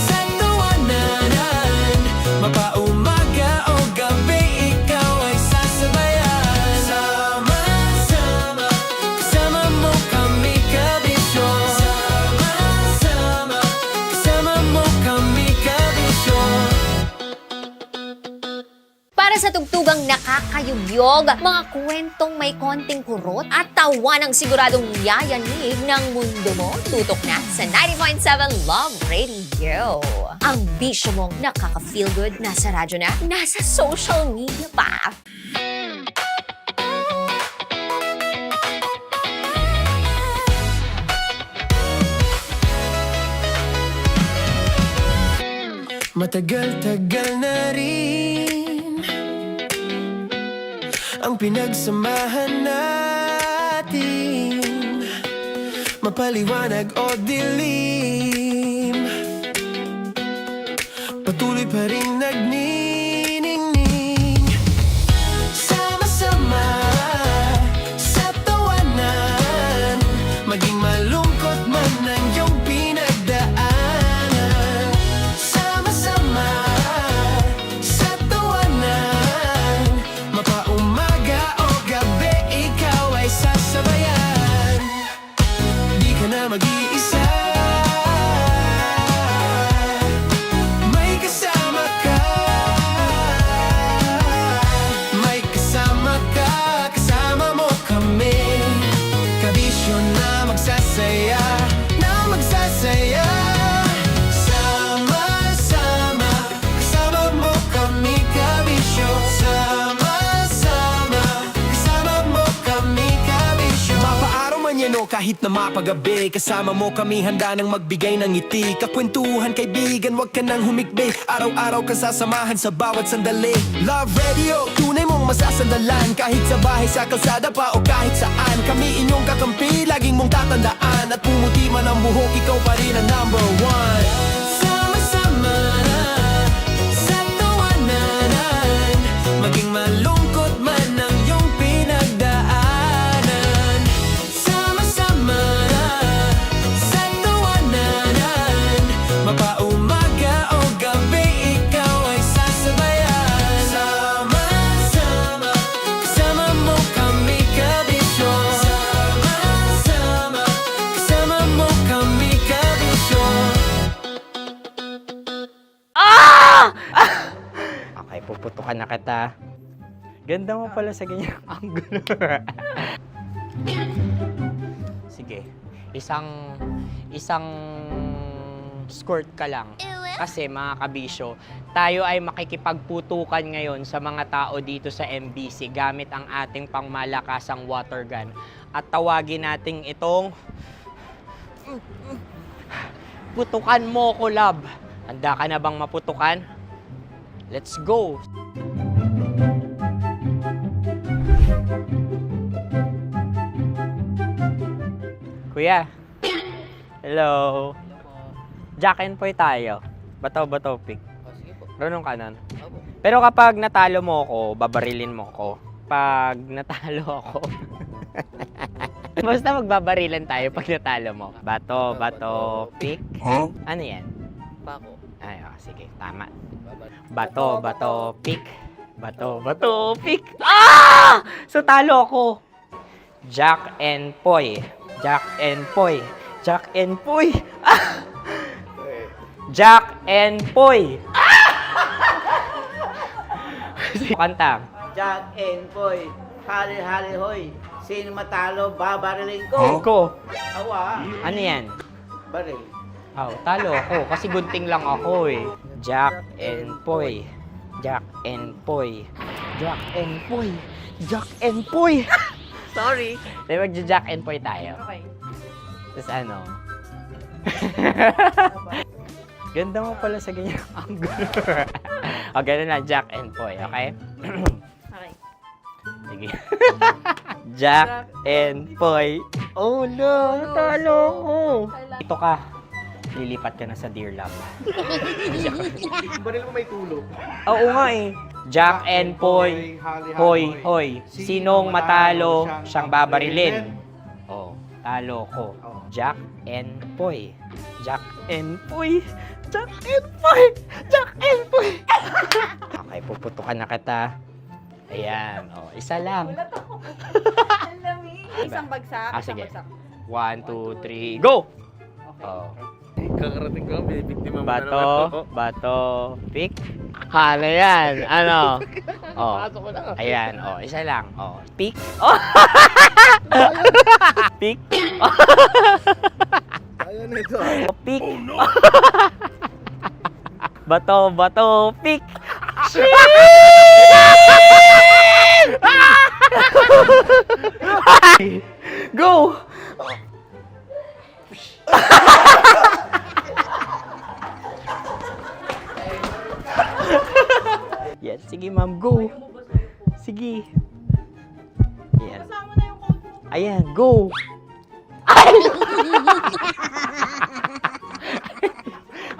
sa tawanan, mapaumaga o gabi, ikaw ay sasabayan. Sama-sama, kasama mo kami, kabisyo. Sama-sama, kasama mo kami, kabisyo. Para sa tugtugang nakakayugyog, mga kwentong may konting kurot at tawa ng siguradong yayanig ng mundo mo, tutok na sa 90.7 Love Radio. Ang bisyo mong nakaka-feel good, nasa radyo na, nasa social media pa. Matagal-tagal na rin ang pinagsamahan natin, mapaliwanag o dilim, patuloy pa rin nagniningning, sama-sama sa tawanan, maging malungkot man ang iyong pinagdaanan. Sama-sama sa tawanan, manyano kahit na mapagabi. Kasama mo kami handa nang magbigay ng ngiti. Kakwentuhan kaibigan, wag ka nang humikbi. Araw-araw ka sasamahan sa bawat sandali. Love Radio, tunay mong masasandalan. Kahit sa bahay, sa kalsada pa o kahit saan. Kami inyong kakampi, laging mong tatandaan. At pumuti man ang buhok, ikaw pa rin ang number one. Sama-sama na sa tawanan, maging malungkot man ang iyong pinagdaanan. Sama-sama na sa tawanan, mapaumaga o gabi, ikaw ay sasabayan. Sama-sama, kasama mo kami kabisyo. Sama-sama, kasama mo kami kabisyo. Okay, puputukan na kita. Ganda mo pala sa ganyang angulo. Sige, isang skirt ka lang. Kasi mga kabisyo, tayo ay makikipagputukan ngayon sa mga tao dito sa MBC gamit ang ating pangmalakasang water gun. At tawagin natin itong putukan mo ko, love. Handa ka na bang maputukan? Let's go! Kuya. Hello. Jack and Poy tayo. Bato-bato pick. Runong kanan. Pero kapag natalo mo ako, babarilin mo ako. Pag natalo ako, basta magbabarilan tayo pag natalo mo. Bato-bato pick. Ano yan? Bako. Ay, sige, tama. Bato-bato pick. Bato-bato pick. Ah! So talo ako. Jack and Poy. Jack and Poy. Jack and Poy. Ah! Jack and Poy. Kanta. Jack and Poy, hali-hali hoy. Sino matalo, babariling ko. Ko. Awa. Ano yan? Baril. Oh, talo ako kasi gunting lang ako eh. Jack and Poy. Jack and Poy. Jack and Poy. Jack and Poy. Sorry. Di ba Jack and Poy tayo? Okay. Tapos ano? Ganda mo pala sa ganyang angulo. O, ganun na, Jack and Poy, okay? Okay. Sige. Jack and Poy. Oh no, talo ko. Ito ka. Lilipat ka na sa Dear Love. Baril mo may tulog. Oo nga eh. Jack and Poy. Hoy, hoy. Sinong matalo, siyang babarilin. Oh, talo ko. Jack and Poy. Jack and Poy. Jack and Poy. Jack and Poy. Okay, puputukan na kita. Ayan. Oh, isa lang. Isang bagsak, isang Sige. bagsak. 1, 2, 3, go! Oh. Kakarating ko, binibiktima mo Bato, pick. Ano yan? Ano? Oh. Pasok ko lang. Ayan, oh, isa lang. Oh, pick. Oh. Pick. Ayaw na ito. Oh, pick. Bato, pick. Go! Yan, sige ma'am, go. Sige. Ayan. Ayan, go.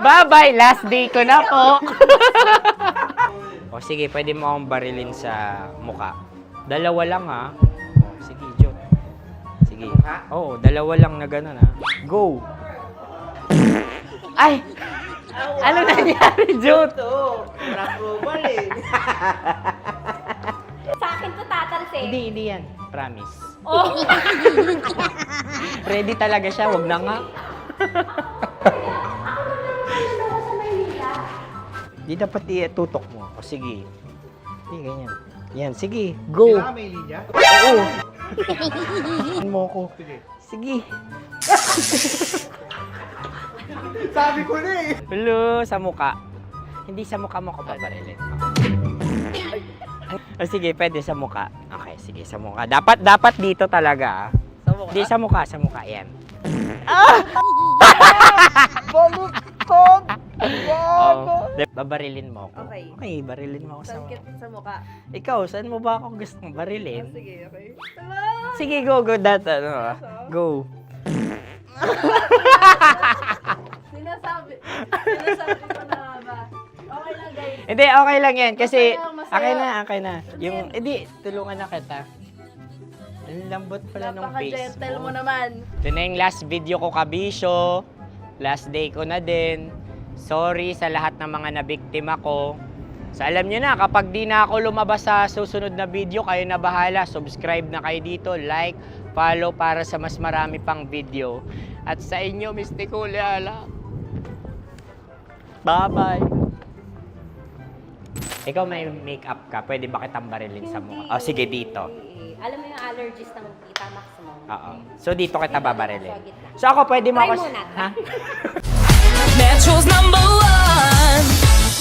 Bye-bye, last day ko na po. O sige, pwede mo akong barilin sa muka. Dalawa lang ha. O, sige, Jot. Sige. Oo, dalawa lang na gano'n ha. Go. Ay! Ano nangyari, Jot? Approval eh. Sa akin to tatalsik. Hindi yan. Promise. Oh. Ready talaga siya, wag na nga. Di dapat tutok mo. O sige. Hindi, ganyan. Yan, sige. Go. Kailangan may linya? Oo. Mo ko. Sige. Sabi ko na eh. Hello, sa muka. Hindi sa muka mo ko babarilin. O sige, pwede sa muka. Okay, sige, sa muka. Dapat dito talaga. Sa Hindi, sa mukha, yan. Baluktot! Babarilin mo ako. Okay. Barilin mo ako sa mukha. Sa mukha. Ikaw, saan mo ba ako gustong barilin? Sige, okay. Sige, go, go. Sinasabi ko na ba? Okay lang, guys. Hindi, okay lang yan. Kasi, Masaya. okay na. Yung, hindi, tulungan na kita. Ang lambot pala ng face Napaka-gentle mo. mo naman. Ito na yung last video ko, kabisyo. Last day ko na din. Sorry sa lahat ng mga nabiktima ko. So alam nyo na, kapag di na ako lumabas sa susunod na video, kayo na bahala. Subscribe na kayo dito, like, follow para sa mas marami pang video. At sa inyo, Mistiko Leala. Bye-bye. Ikaw may makeup ka, pwede ba kitang barilin sa mukha? O sige, dito. Alam mo yung allergies ng Tita Max mo? Oo. So dito kita babarilin. So ako pwede mo Try ako... muna. Ha? Metro's #1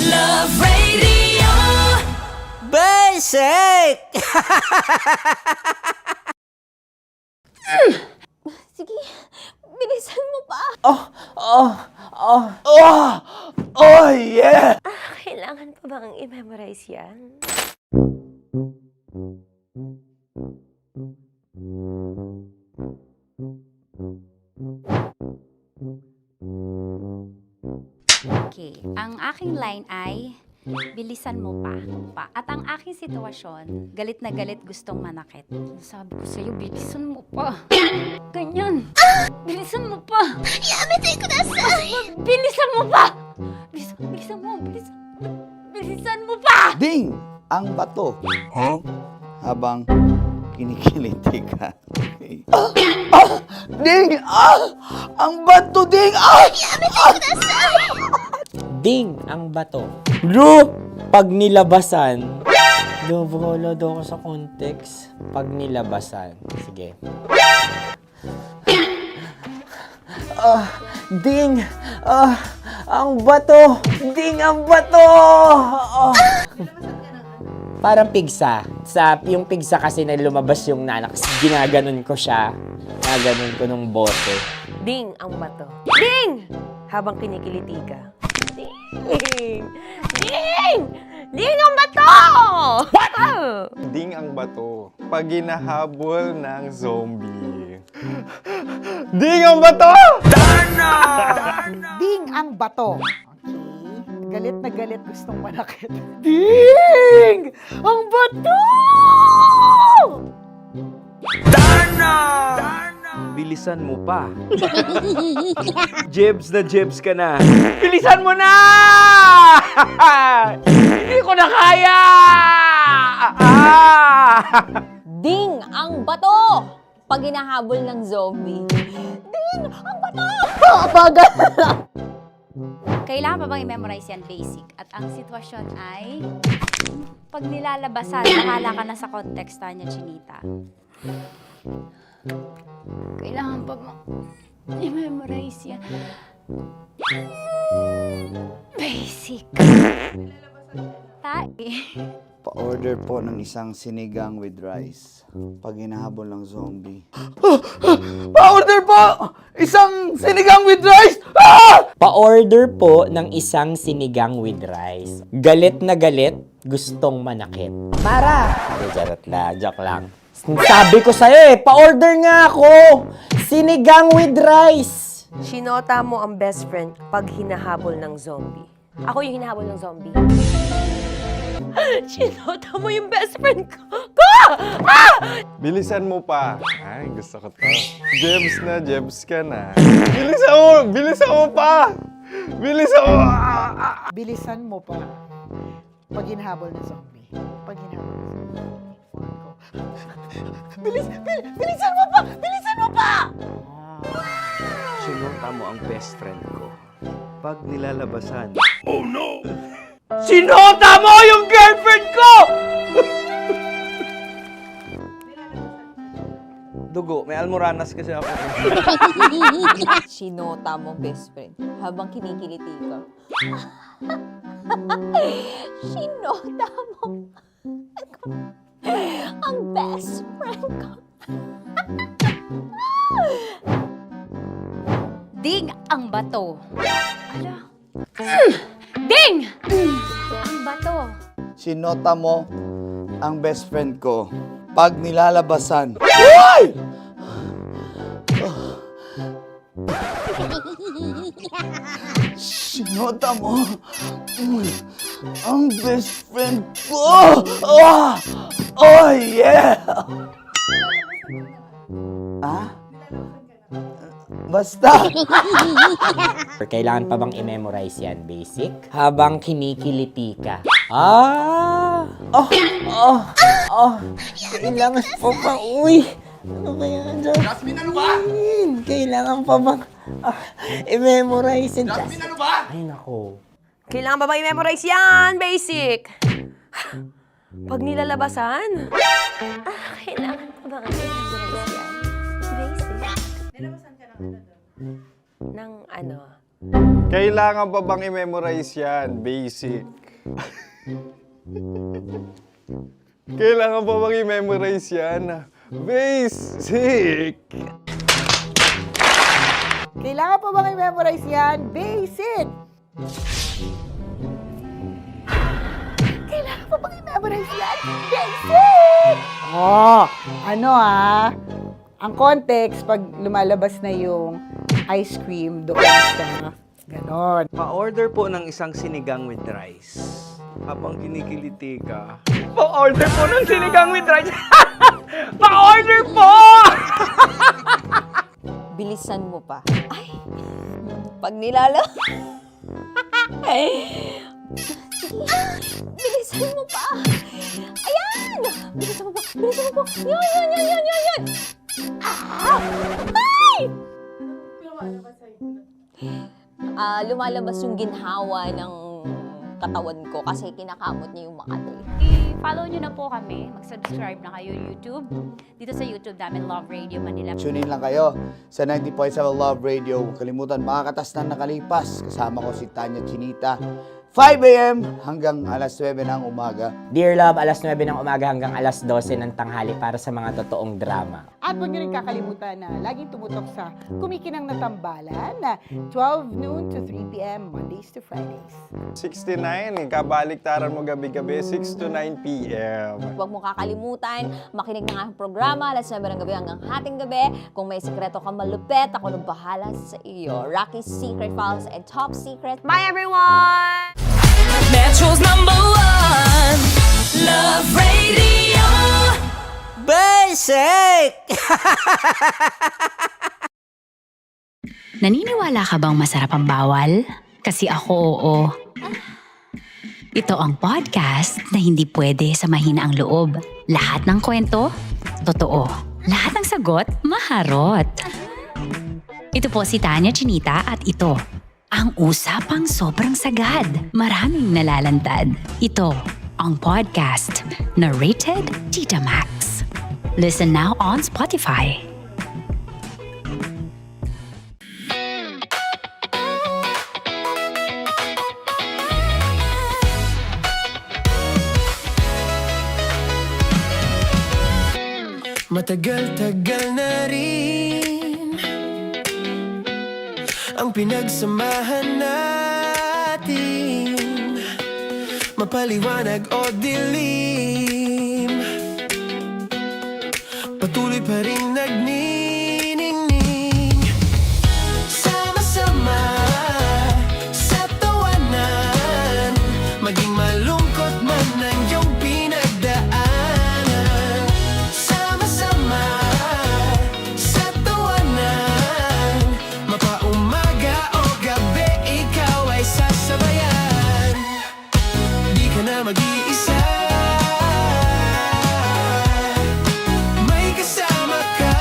Love Radio. Basic! Sige, bilisan mo pa. Oh, yeah! Kailangan pa bang i-memorize yan? Okay, ang aking line ay, bilisan mo pa. At ang aking sitwasyon, galit na galit gustong manakit. Sabi ko sa'yo, bilisan mo pa. Ganyan. Bilisan mo pa. Yamitay ko na sa... Bilisan mo pa! Bilisan mo pa! Ding! Ang bato. Habang kinikiliti ka. Okay. Ding! Ang bato, Ding! Ding ang bato. Bro! Pag nilabasan. Wala daw ako sa context. Pag nilabasan. Sige. Ding! Ang bato! Ding ang bato! Parang pigsa. Yung pigsa kasi na lumabas yung nanak. Ginaganon ko siya. Ginaganon ko nung bote. Ding ang bato. Ding! Habang kinikiliti ka. Ding! Ding! Ding ang bato! What? Ding ang bato. Pag hinahabol ng zombie. Ding ang bato! Ding ang bato. Okay. Galit na galit gustong manakit. Ding! Ang bato! Bilisan mo pa. Jebs ka na. Bilisan mo na! Hindi ko na kaya! Ding ang bato! Pag hinahabol ng zombie. Ding ang bato! Bagal! Kailangan pa bang i-memorize yan basic? At ang sitwasyon ay, pag nilalabasan, nakala ka na sa context niya, Chinita. Kailangan pa bang i-memorize yan? Basic. Pa-order po ng isang sinigang with rice. Pag hinahabol ng zombie. Pa-order po! Isang sinigang with rice! Pa-order po ng isang sinigang with rice. Galit na galit, gustong manakit. Mara! Joke lang. Sabi ko sa'yo pa-order nga ako! Sinigang with rice! Sinota mo ang best friend pag hinahabol ng zombie. Ako yung hinahabol ng zombie. Sinota mo yung best friend ko! Bilisan mo pa. Ay, gusto ko to. Jebs ka na. Bilisan mo pa! Bilisan mo pa. Pag hinahabol ng zombie. Pag hinahabol ng zombie. Bilisan mo pa! Bilisan mo pa! Sinota mo ang best friend ko. Pag nilalabasan. Sinota mo yung girlfriend ko! Dugo, may almoranas kasi ako. Sinota mo best friend habang kinikiliti ka. Sinota mo ang best friend ko. Ding ang bato. Ala. Ding! Ang bato. Sinota mo ang best friend ko pag nilalabasan. Uy! Sinota mo ang best friend ko. Oh yeah! Ah? Basta. Kailangan pa bang i-memorize yan, basic? Habang kinikiliti ka. Ah! Kailangan pa bang, uy! Ano ba yan, Jasmine, ano ba? Kailangan pa bang i-memorize yan, Jasmine, ano ba? Ay, nako. Kailangan ba i-memorize yan? Basic. Pag nilalabasan? Kailangan pa ba i-memorize yan? Basic. Nilalabasan ka ng ano doon? Ng ano? Kailangan pa bang i-memorize yan? Basic. Kailangan pa bang i-memorize yan? Basic. Kailangan pa bang i-memorize yan? Basic! Kailangan pa bang i-memorize yan? Basic! Oh, ano ang context pag lumalabas na yung ice cream doon sa ganon. Pa-order po ng isang sinigang with rice. Habang kinikiliti ka. Pa-order po ng sinigang with rice. Pa-order po! Bilisan mo pa. Ay! Pag nilala... Bilisan mo pa! Ayan! Bilisan mo pa! Bilisan mo pa! Yan! Ay! Lumalabas yung ginhawa ng katawan ko kasi kinakamot niya yung Makati. I-follow nyo na po kami. Mag-subscribe na kayo YouTube. Dito sa YouTube namin, Love Radio Manila. Tune in lang kayo sa 90.7 Love Radio. Huwag kalimutan, makakatas na nakalipas. Kasama ko si Tanya Chinita. 5 a.m. hanggang alas 9 ng umaga. Dear Love, alas 9 ng umaga hanggang alas 12 ng tanghali para sa mga totoong drama. At huwag nyo rin kakalimutan na laging tumutok sa Kumikinang na Tambalan na 12 noon to 3 p.m. Mondays to Fridays. 69, kabaliktaran mo gabi-gabi, 6 to 9 p.m. Huwag mo kakalimutan, makinig ng aking programa, alas 9 ng gabi hanggang hating gabi. Kung may sekreto kang malupet, ako nang bahala sa iyo. Rocky's Secret Files and Top Secret. Bye everyone! Metro's #1 Love Radio. Basic! Naniniwala ka bang masarap ang bawal? Kasi ako, oo. Ito ang podcast na hindi pwede sa mahina ang loob. Lahat ng kwento, totoo. Lahat ng sagot, maharot. Ito po si Tanya Chinita at ito, ang usapang sobrang sagad. Maraming nalalantad. Ito, ang podcast na Rated Tita Max. Listen now on Spotify. Matagal-tagal na rin ang pinagsamahan natin, mapaliwanag o dilim, patuloy pa rin nagniningning. Sama-sama sa tawanan, maging malungkot man ang iyong pinagdaanan. Sama-sama sa tawanan, mapaumaga o gabi, ikaw ay sasabayan. Di ka na mag-iisa, may kasama ka.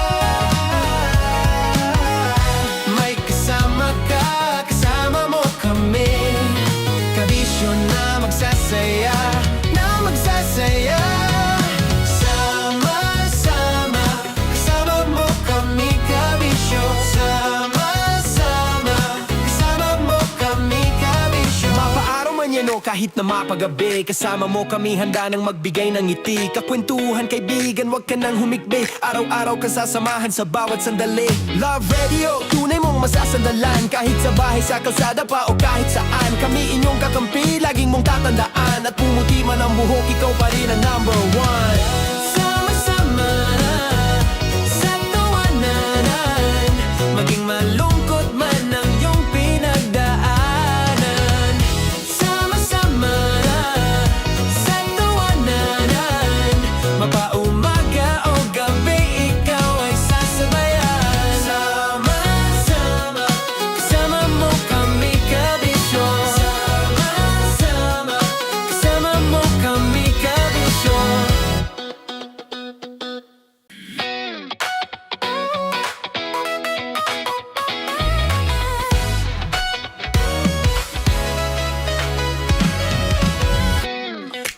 kahit na mapagabi. Kasama mo kami handa nang magbigay ng ngiti. Kakwentuhan kaibigan, wag ka nang humikbi. Araw-araw kasasamahan sa bawat sandali. Love Radio, tunay mong masasandalan. Kahit sa bahay, sa kalsada pa o kahit saan. Kami inyong kakampi, laging mong tatandaan. At pumuti man ang buhok, ikaw pa rin ang number one. Sama-sama sa tawanan, maging malungkot man ang iyong pinagdaanan. Sama-sama sa tawanan, mapaumaga o gabi, ikaw ay sasabayan. Sama-sama, kasama mo kami kabisyo. Sama-sama, kasama mo kami kabisyo.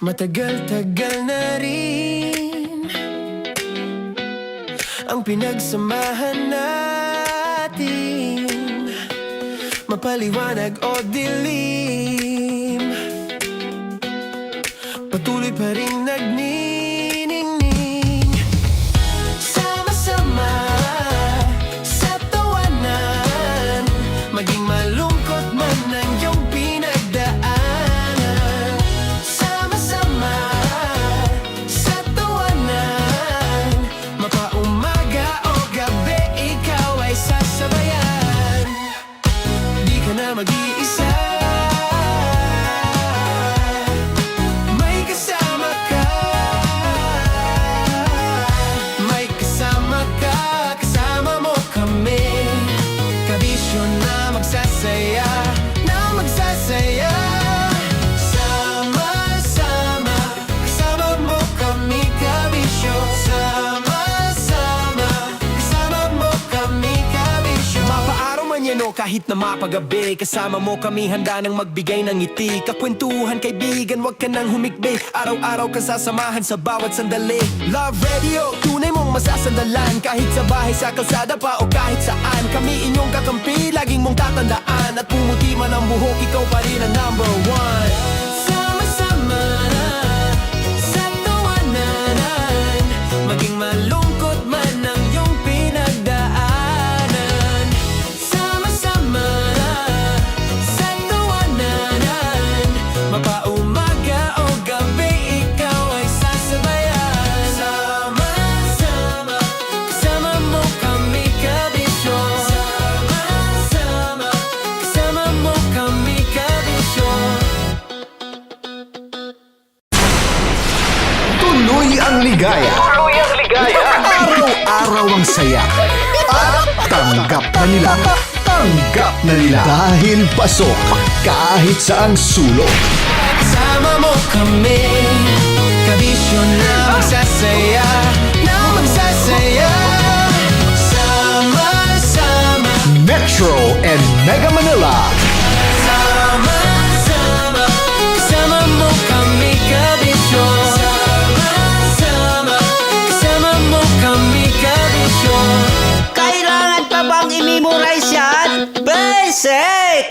Matagal-tagal na rin ang pinagsamahan natin, mapaliwanag o dilim, patuloy pa rin nagniningning. Sama-sama sa tawanan, maging malungkot man ang iyong pinagdaanan. Sama-sama sa tawanan, mapaumaga o gabi, ikaw ay sasabayan. Di ka na mag-iisa, may kasama ka. May kasama ka, kasama mo kami. Kabisyo na magsasaya, na magsasaya. Sama-sama, kasama mo kami kabisyo. Sama-sama, kasama mo kami kabisyo. Mapaaraw man yan o kahit na mapagabi, kasama mo kami handa nang magbigay ng ngiti. Kakwentuhan kaibigan, wag ka nang humikbi. Araw-araw kasasamahan sa bawat sandali. Love Radio, tunay mong masasandalan. Kahit sa bahay, sa kalsada pa o kahit saan. Kami inyong kakampi, laging mong tatandaan. At pumuti man ang buhok, ikaw pa rin ang number one. Sama-sama sa tawanan, maging malungkot man ang iyong pinagdaanan. Sama-sama sa tawanan, mapaumaga o gabi, ikaw ay sasabayan. Sama-sama, kasama mo kami kabisyo. Sama-sama, kasama mo kami kabisyo. Tuloy ang ligaya. Araw-araw ang saya. At tanggap na nila. Tanggap na nila. Dahil pasok kahit saang sulok. Kasama mo kami, kabisyo na magsasaya, na magsasaya. Sama-sama, Metro and Mega Manila. sama-sama, kasama mo kami kabisyo. Sama-sama, kasama mo kami kabisyo. Kailangan pa bang i-memorize yan? Basic!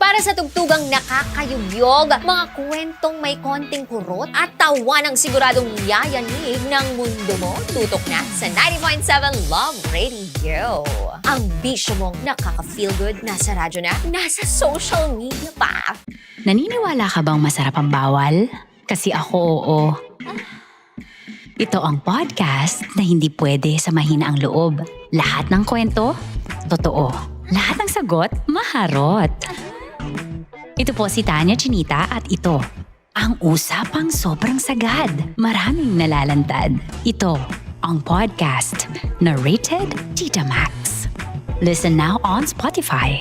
Para sa tugtugang nakakayugyog, mga kwentong may konting kurot at tawa ng siguradong yayanig ng mundo mo, tutok na sa 90.7 Love Radio. Ang bisyo mong nakaka-feel good, nasa radyo na, nasa social media pa. Naniniwala ka bang masarap ang bawal? Kasi ako, oo. Ito ang podcast na hindi pwede sa mahina ang loob. Lahat ng kwento, totoo. Lahat ng sagot, maharot. Ito po si Tanya Chinita at ito, ang usapang sobrang sagad. Maraming nalalantad. Ito, ang podcast na rated Tita Max. Listen now on Spotify.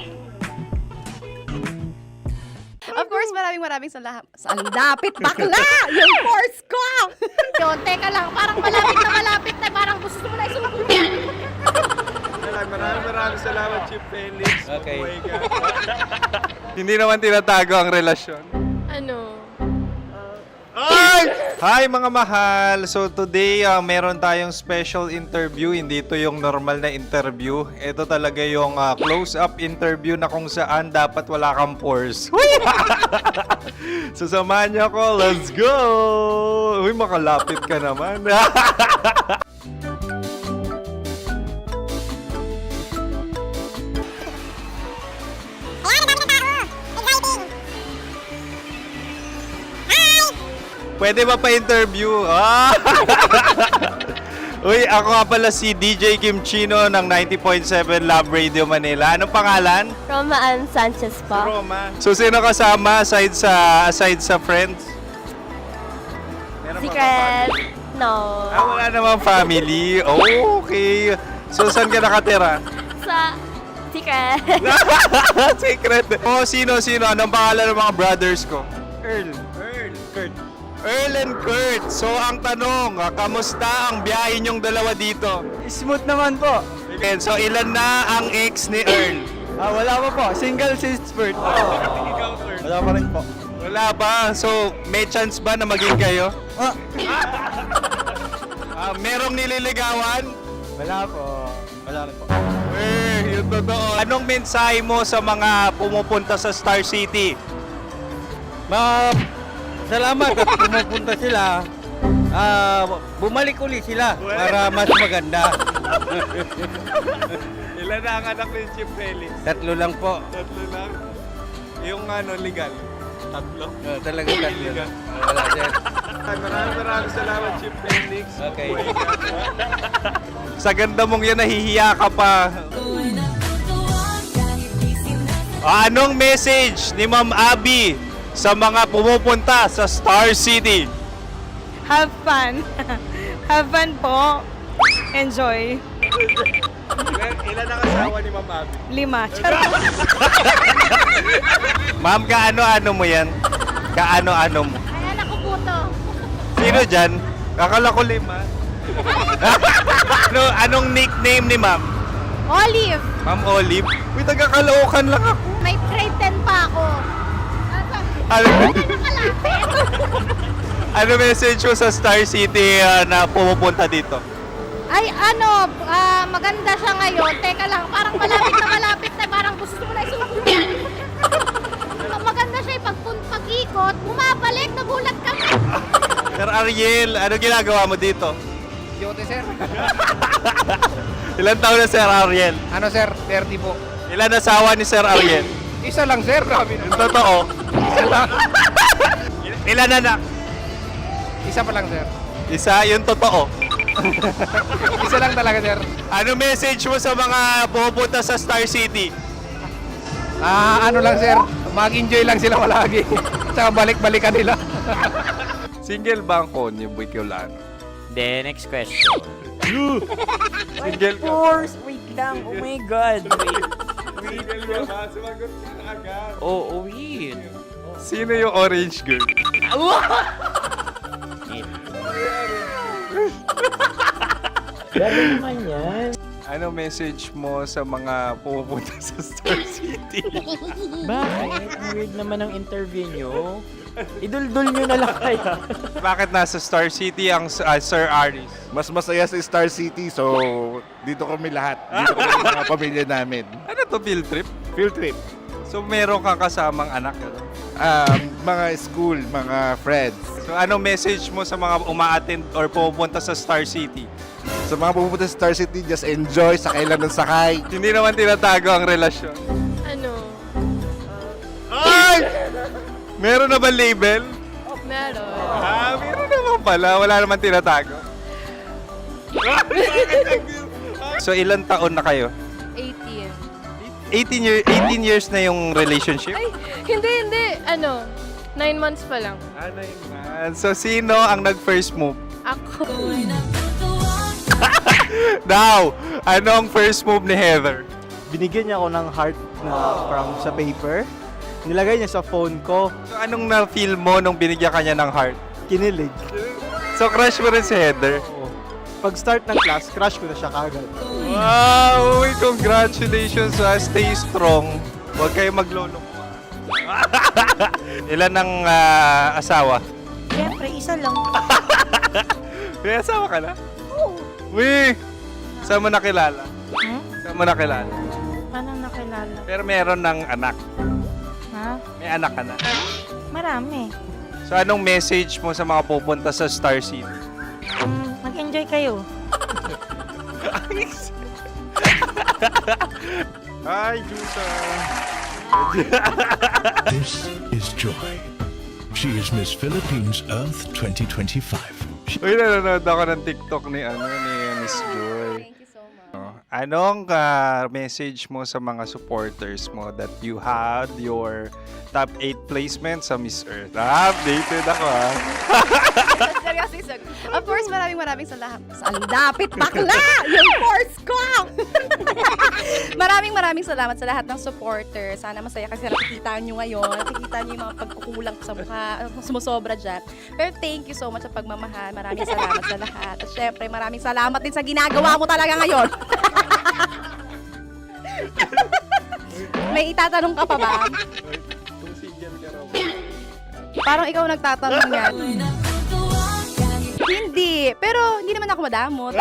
Of course, maraming salamat. Ang lapit bakla! Yung course ko! Yun, teka lang, parang malapit na, parang gusto mo na isumakutin. Maraming salamat, Chief Felix. Okay. Oh my God. Hindi naman tinatago ang relasyon. Ano? Ay! Hi mga mahal! So today, meron tayong special interview. Hindi ito yung normal na interview. Ito talaga yung close-up interview na kung saan dapat wala kang pores. So samahan niyo ako. Let's go! Uy, makalapit ka naman. Pwede ba pa-interview? Ah! Uy, ako nga pala si DJ Kim Chino ng 90.7 Love Radio Manila. Anong pangalan? Roma Ann Sanchez po. Roma. So, sino kasama aside sa friends? Meron ba Secret. No. wala namang family. Oh, okay. So, saan ka nakatira? Sa Secret. Secret. Oh, sino? Anong pangalan ng mga brothers ko? Earl, Kurt. Earl and Kurt. So, ang tanong, kamusta ang biyahe niyong dalawa dito? Smooth naman po. Okay, so, ilan na ang ex ni Earl? Wala pa po. Single since birth. Wala pa rin po. Wala pa. So, may chance ba na maging kayo? Merong nililigawan? Wala po. Wala rin po. Yung totoo. Anong mensahe mo sa mga pumupunta sa Star City? Salamat at pumupunta sila. Bumalik uli sila para mas maganda. Ilan na ang anak ni Chief Felix? 3 lang po. 3 lang. Yung legal? 3? Talagang 3 lang. Wala sir. Maraming salamat, Chief Felix. Okay. Sa ganda mong yan, nahihiya ka pa. Anong message ni Ma'am Abby sa mga pumupunta sa Star City? Have fun. Have fun po. Enjoy. Ilan ang asawa ni Ma'am Abby? 5. Charot. Ma'am, kaano-ano mo yan? Kaano-ano mo? Ay, anak ko po to. Sino dyan? Akala ko 5. Anong nickname ni Ma'am? Olive. Ma'am Olive? Uy, taga-Caloocan lang ako. May grade 10 pa ako. Ano message mo sa Star City na pumupunta dito? Ay, maganda siya ngayon. Teka lang, parang malapit na, parang gusto mo na isuot. Maganda siya, pag-ikot, bumabalik, nagulat ka. Sir Ariel, ano ginagawa mo dito? Yote sir. Ilan taon na Sir Ariel? Ano sir? 30 po. Ilan asawa ni Sir Ariel? Isa lang sir. Grabe Yung totoo. Isa lang. Ilan anak? Isa pa lang sir. Isa, yung totoo. Isa lang talaga sir. Ano message mo sa mga pumupunta sa Star City? Ano lang sir. Mag-enjoy lang sila palagi. Tsaka balik-balikan nila. Single ba ang konyo, Boy Kiolano? Then, next question. Single ka? Wait lang. Oh my God. Single ka ba? Sumagot ka na agad. Oh, wait. Sino yung orange girl? Grabe naman yan. Ano message mo sa mga pumupunta sa Star City? Bakit? Ang weird naman ang interview nyo. Iduldul nyo na lang kaya. Bakit nasa Star City ang Sir Aris? Mas masaya sa Star City, so dito kami lahat. Dito kami sa mga pamilya namin. Ano to, field trip? Field trip. So meron kang kasamang anak? Ano? Mga school, mga friends. So anong message mo sa mga uma-attend or pumupunta sa Star City? Sa mga pupunta sa Star City, just enjoy, sakay lang ng sakay. Hindi naman tinatago ang relasyon. Ano? Ay! Meron na ba label? Meron. Meron naman pala. Wala naman tinatago. So ilan taon na kayo? 18. 18 years na yung relationship? Ay, hindi. 9 months pa lang. Ano yun? So sino ang nag-first move? Ako. Now, anong first move ni Heather? Binigyan niya ako ng heart na from sa paper. Nilagay niya sa phone ko. So anong na-feel mo nung binigyan ka niya ng heart? Kinilig. So crush mo rin si Heather? Pag start ng class, crush ko na siya kagad. Wow! Uy, congratulations! Stay strong. Huwag kayo maglolo. Ilan ang asawa? Siyempre, isa lang. May asawa ka na? Oo. Uy! Saan mo nakilala? Saan mo nakilala? Paano nakilala? Pero meron ng anak. Ha? May anak ka na. Marami. So anong message mo sa mga pupunta sa Star City? Mag-enjoy kayo. Hi, Jusa! This is Joy. She is Miss Philippines Earth 2025. Uy, nanonood ako ng TikTok ni Miss Joy. Thank you so much. Anong message mo sa mga supporters mo that you had your top 8 placement sa Miss Earth? Updated ako Seryoso, of course, maraming salamat. Ang dapit bakla! Yung course ko! maraming salamat sa lahat ng supporter. Sana masaya kasi nakikita nyo ngayon. Nakikita nyo yung mga pagkukulang ko sa mukha. Sumusobra dyan. Pero thank you so much sa pagmamahal. Maraming salamat sa lahat. At syempre, maraming salamat din sa ginagawa mo talaga ngayon. May itatanong ka pa ba? Parang ikaw nagtatanong yan. Hindi. Pero hindi naman ako madamot.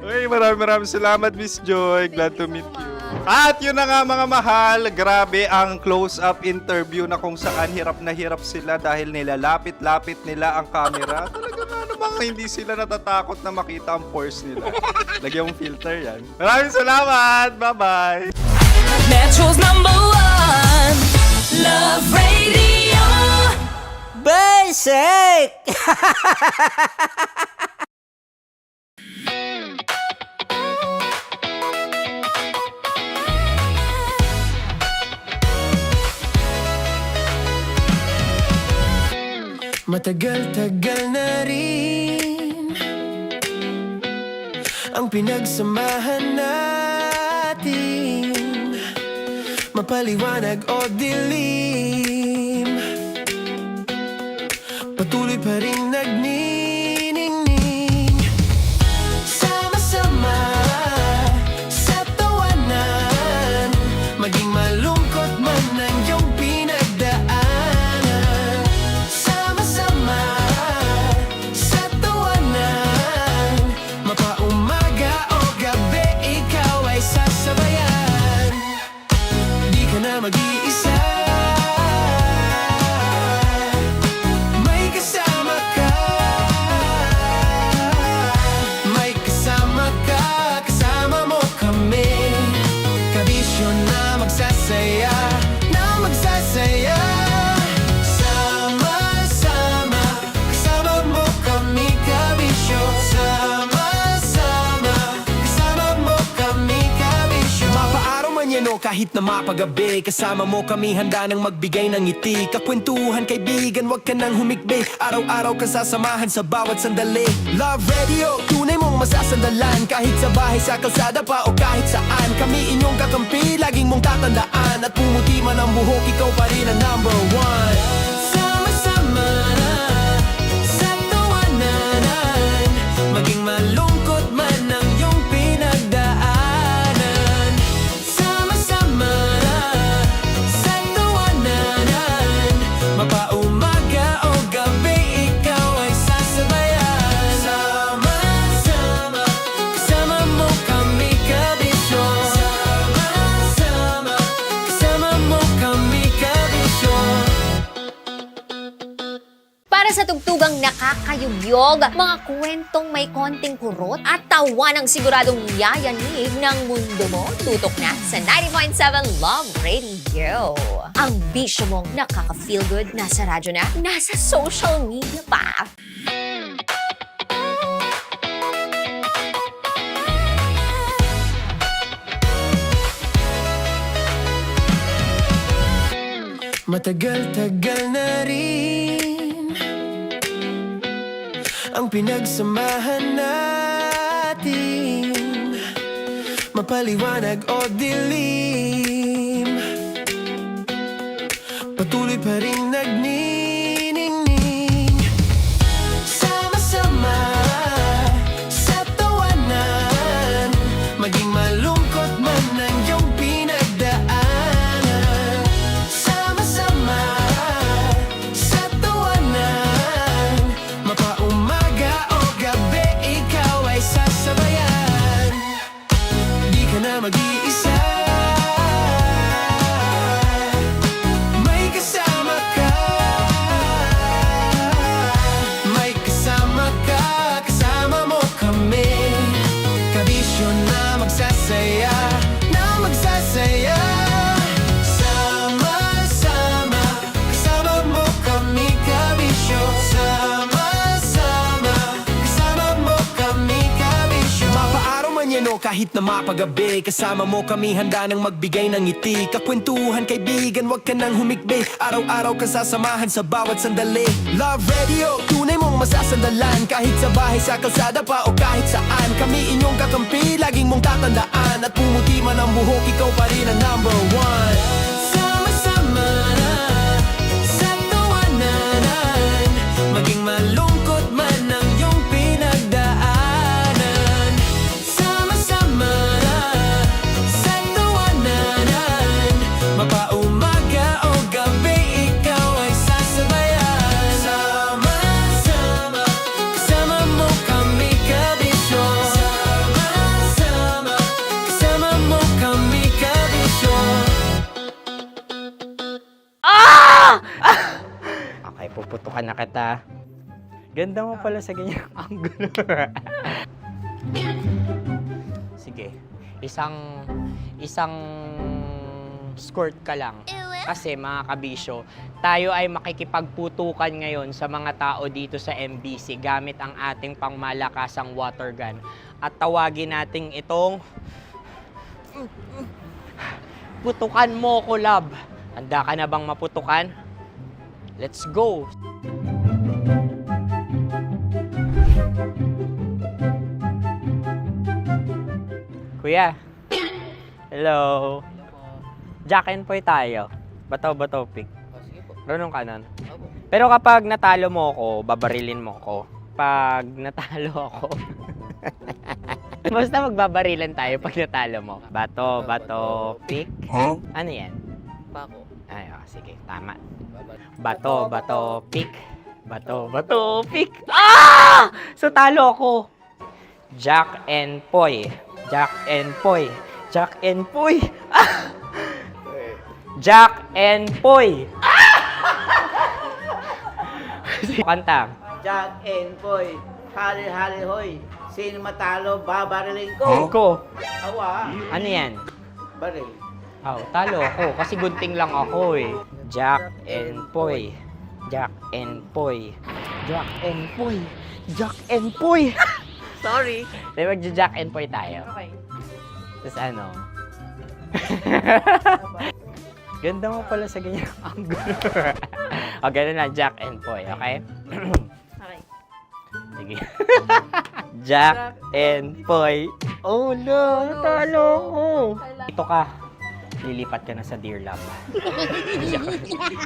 Uy, maraming salamat, Miss Joy. Glad to meet you. At yun na nga mga mahal, grabe ang close-up interview na kung saan hirap na hirap sila dahil nilalapit-lapit nila ang camera. Talaga nga namang hindi sila natatakot na makita ang pores nila. Lagyan mong filter yan. Maraming salamat! Bye-bye! Metro's #1 Love Radio Basic! Matagal-tagal na rin ang pinagsamahan natin, mapaliwanag o dilim, patuloy pa rin nagniningning, sama-sama sa tawanan, maging malungkot man ang iyong pinagdaanan. Sama-sama sa tawanan, mapaumaga o gabi, ikaw ay sasabayan. Di ka na mag-iisa, may kasama ka, may kasama ka, kasama mo kami, kabisyo na magsasaya, na magsasaya. Sama-sama, kasama mo kami, kabisyo. Sama-sama, kasama mo kami, kabisyo. Mapaaraw man yan o kahit na mapagabi, kasama mo kami, handa nang magbigay ng ngiti. Kakwentuhan, kaibigan, wag ka nang humikbi. Araw-araw ka sasamahan sa bawat sandali. Love Radio, tunay mong masasandalan, kahit sa bahay, sa kalsada pa o kahit saan. Kami inyong kakampi, laging mong tatandaan, at pumuti man ang buhok, ikaw pa rin ang #1. Sama-sama sa tawanan, maging malungkot man ang iyong pinagdaanan. Sama-sama sa tawanan, mapaumaga o gabi, ikaw ay sasabayan. Sama-sama, kasama mo kami, kabisyo. Sama-sama, kasama mo kami, kabisyo. Para sa tugtugang nakakayugyog, mga kwentong may konting kurot at tawa ng siguradong yayanig ng mundo mo, tutok na sa 90.7 Love Radio. Ang bisyo mong nakaka-feel good, nasa radyo na, nasa social media pa. Matagal-tagal na rin ang pinagsamahan natin, mapaliwanag o dilim, patuloy pa rin nagniningning, sama-sama sa tawanan, maging malungkot man ang iyong pinagdaanan. Sama-sama sa tawanan, mag-iisa. May kasama ka, may kasama ka, kasama mo kami. Kabisyo na magsasaya, na magsasaya. Sama-sama, kasama mo kami, kabisyo. Sama-sama, kasama mo kami, kabisyo. Mapaaraw man yan o kahit na mapagabi, kasama mo kami handa nang magbigay ng ngiti. Kakwentuhan kaibigan, wag ka nang humikbi. Araw-araw ka sasamahan sa bawat sandali. Love Radio, tunay mong masasandalan. Kahit sa bahay, sa kalsada pa o kahit saan. Kami inyong kakampi, laging mong tatandaan. At pumuti man ang buhok, ikaw pa rin ang number one. Sama-sama na sa tawanan, maging malungkot man ang iyong pinagdaanan. Sama-sama na sa tawanan, mapaumaga o gabi, ikaw ay sasabayan. Sama-sama, kasama mo kami, kabisyo. Sama-sama, kasama mo kami, kabisyo. Okay, puputukan na kita. Ganda mo pala sa ganyang angulo. Sige, isang skirt ka lang. Kasi mga kabisyo, tayo ay makikipagputukan ngayon sa mga tao dito sa MBC gamit ang ating pangmalakasang water gun. At tawagin natin itong putukan mo ko, love. Handa ka na bang maputukan? Let's go! Kuya. Hello. Jack and Poy tayo. Bato-bato pick. Runong ka nun. Pero kapag natalo mo ako, babarilin mo ako. Pag natalo ako, basta magbabarilan tayo pag natalo mo. Bato-bato pick. Ano yan? Bako. Ay, sige, tama. Bato-bato pick. Bato-bato pick. Ah! So talo ako. Jack and Poy. Jack and Poy. Jack and Poy. Ah! Jack and Poy. Kanta. Jack and Poy, hali-hali hoy. Sino matalo, babariling ko. Ko. Awa. Ano yan? Baril. Oh, talo ako kasi gunting lang ako eh. Jack and Poy. Jack and Poy. Jack and Poy. Jack and Poy. Sorry. Di magja-Jack and Poy tayo. Okay. Tapos ano? Ganda mo pala sa ganyang angulo. O, ganun na, Jack and Poy, okay? Okay. Sige. Jack and Poy. Oh no, natalo ko. Ito ka. Lilipat ka na sa Dear Love.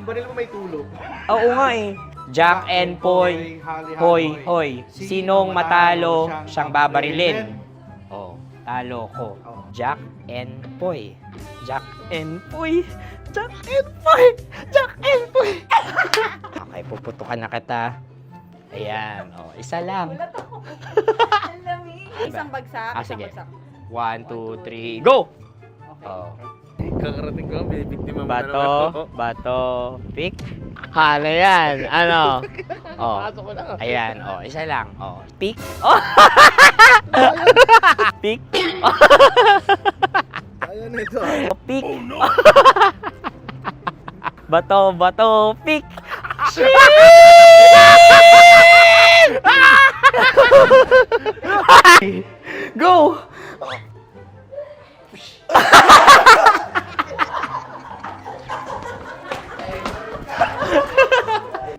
Baril mo may tulog. Oo nga eh. Jack and Poy. Hoy, hoy. Sinong matalo, siyang babarilin. Oh, talo ko. Jack and Poy. Jack and Poy. Jack and Poy. Jack and Poy. Okay, puputukan na kita. Ayan. Oh, isa lang. Isang bagsak. Sige. 1, 2, 3, go! Oh. Kakarating ko, binibiktima mo Bato, bato, pick. Ano yan? Ano? Oh. Ayan, oh, isa lang. Oh, pick. Oh. Pick. Ayaw na ito. Oh, pick. Bato, bato, pick. Go!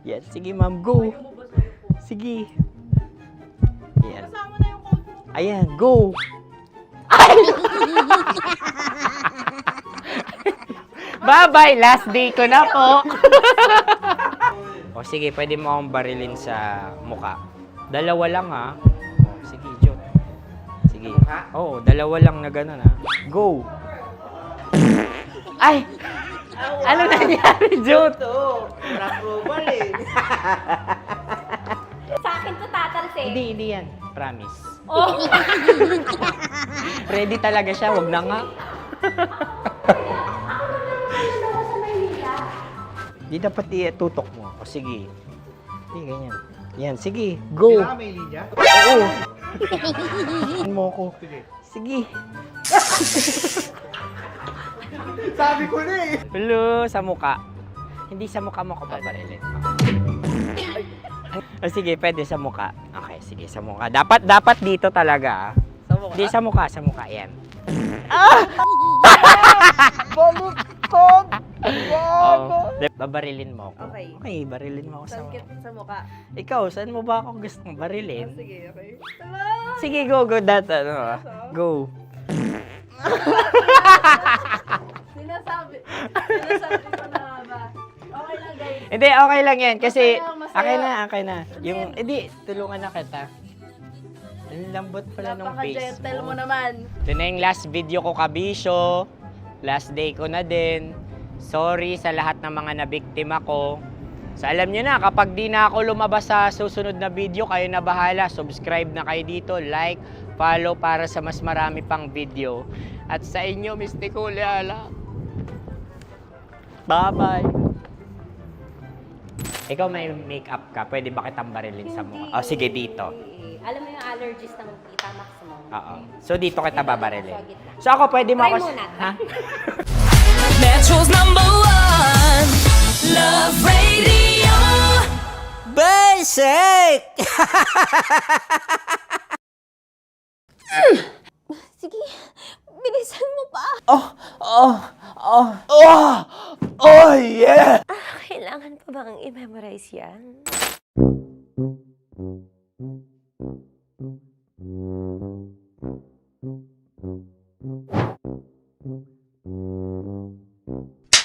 Yan, sige ma'am, go. Sige. Ayan. Ayan, go. Bye-bye, last day ko na po. O sige, pwede mo akong barilin sa muka. Dalawa lang ha. O, sige, Jot. Sige. Oo, dalawa lang na gano'n ha. Go. Ay! Ano nangyari, Jot? Ito, approval eh. Sa akin to tatalsik. Hindi yan. Promise. Oh. Ready talaga siya, wag na nga. Di dapat tutok mo. O sige. Sige, ganyan. Yan, sige. Go. Kailangan may linya? Oo. mo ko. Sige. Sabi ko na eh. Hello, sa muka. Hindi sa muka mo ko babarilin. O sige, pwede sa muka. Okay, sige, sa muka. Dapat dito talaga. Sa muka? Hindi, sa muka, yan. Baluktot! Oh, babarilin mo ako. Okay. Okay, barilin mo ako sa muka. Sa mukha. Ikaw, saan mo ba ako gustong barilin? Sige, okay. Sige, go. Go. Sinasabi ko na ba? Okay lang, guys. Hindi, okay lang yan. Kasi, Masaya. okay na. Yung, hindi, tulungan na kita. Ang lambot pala ng face Napaka-gentle mo. mo naman. Ito na yung last video ko, kabisyo. Last day ko na din. Sorry sa lahat ng mga nabiktima ko. So alam nyo na, kapag di na ako lumabas sa susunod na video, kayo na bahala. Subscribe na kayo dito, like, follow para sa mas marami pang video. At sa inyo, Mistiko Leala. Bye-bye. Ikaw may makeup ka, pwede ba kitang barilin sa mukha? O sige, dito. Alam mo yung allergies ng Tita Max mo? Oo. So dito kita babarilin. So ako pwede mo Try ako... muna. Ha? Metro's #1 Love Radio Basic! Sige, bilisan mo pa. Oh, yeah! Kailangan pa bang i-memorize yan?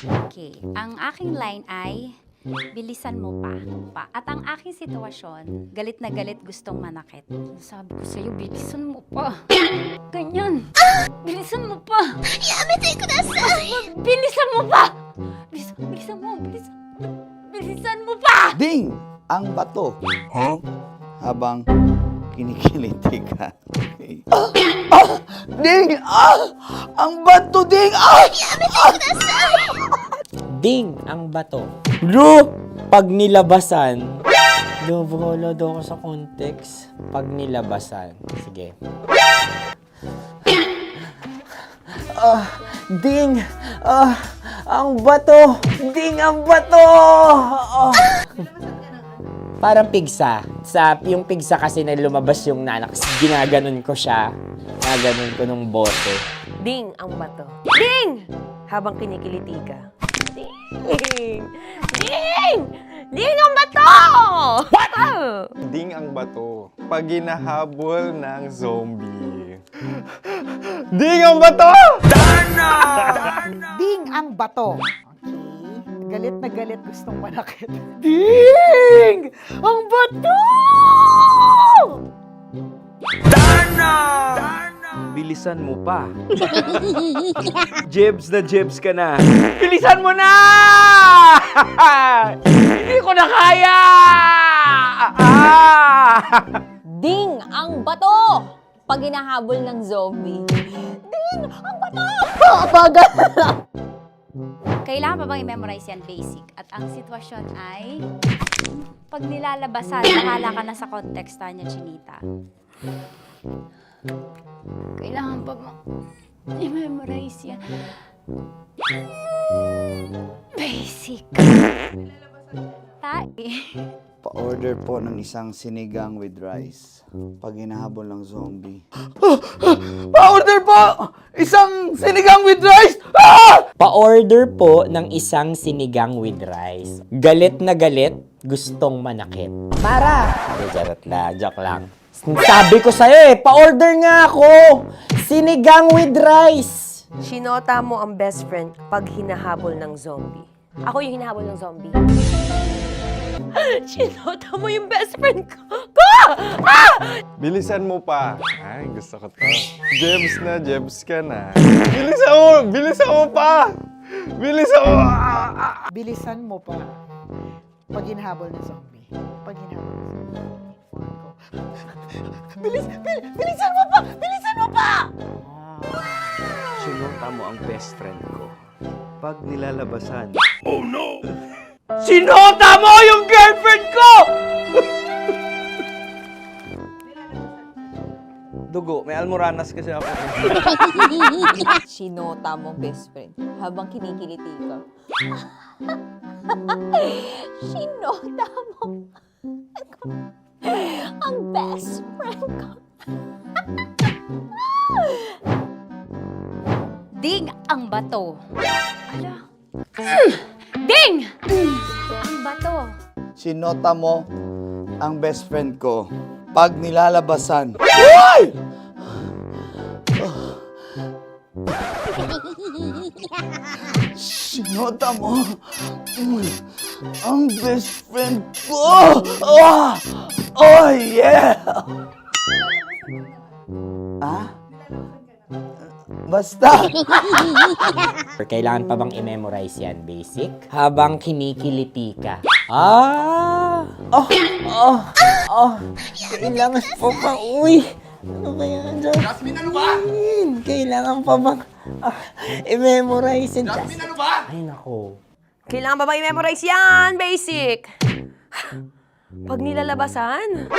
Okay, ang aking line ay, bilisan mo pa. At ang aking sitwasyon, galit na galit gustong manakit. Sabi ko sa'yo, bilisan mo pa. Ganyan. Bilisan mo pa. Yamitay ko na sa... Bilisan mo pa! Bilisan mo pa! Ding! Ang bato. Habang kinikiliti ka. Okay. Ding! Ang bato, Ding! Ding ang bato. Bro, pag nilabasan. Wala daw ako sa context. Pag nilabasan. Sige. Ding! Ang bato! Ding ang bato! Parang pigsa. Yung pigsa kasi na lumabas yung nanak. Ginaganon ko siya. Ginaganon ko nung bote. Ding ang bato. Ding! Habang kinikiliti ka. Ding! Ding! Ding ang bato! What? Ding ang bato. Pag hinahabol ng zombie. Ding ang bato! Ding ang bato. Okay. Galit na galit gustong manakit. Ding! Ang bato! Bilisan mo pa. Jebs ka na. Bilisan mo na! Hindi ko na kaya! Ding ang bato! Pag hinahabol ng zombie. Ding ang bato! Bagal! Kailangan pa bang i-memorize yan basic? At ang sitwasyon ay, pag nilalabasan, nakala ka na sa context niya, Chinita. Kailangan pa bang i-memorize yan? Basic. Pa-order po ng isang sinigang with rice. Pag hinahabol ng zombie. Pa-order po! Isang sinigang with rice! Pa-order po ng isang sinigang with rice. Galit na galit, gustong manakit. Para! Joke lang. Sabi ko sa'yo pa-order nga ako! Sinigang with rice! Sinota mo ang best friend pag hinahabol ng zombie. Ako yung hinahabol ng zombie. Sinota mo yung best friend ko! Bilisan mo pa. Ay, gusto ko to. Jebs ka na. Bilisan mo pa! Bilisan mo pa. Pag hinahabol ng zombie. Pag hinahabol ng zombie. Bilisan mo pa! Bilisan mo pa! Sinota mo ang best friend ko. Pag nilalabasan. Oh no! Sinota mo yung girlfriend ko! Dugo, may almoranas kasi ako. Sinota mo best friend habang kinikiliti ka. Sinota mo ang best friend ko. Ding ang bato. Ala. Ding! Ang bato. Sinota mo ang best friend ko pag nilalabasan. Uy! Sinota mo ang best friend ko. Oh yeah! Ah? Basta. Kailangan pa bang i-memorize yan, basic? Habang kinikiliti ka. Ah! Kailangan pa bang, uy! Ano ba yan, Jasmine, ano ba? Kailangan pa bang i-memorize yan, Jasmine, ano ba? Ay, nako. Kailangan ba i-memorize yan? Basic! Pag nilalabasan?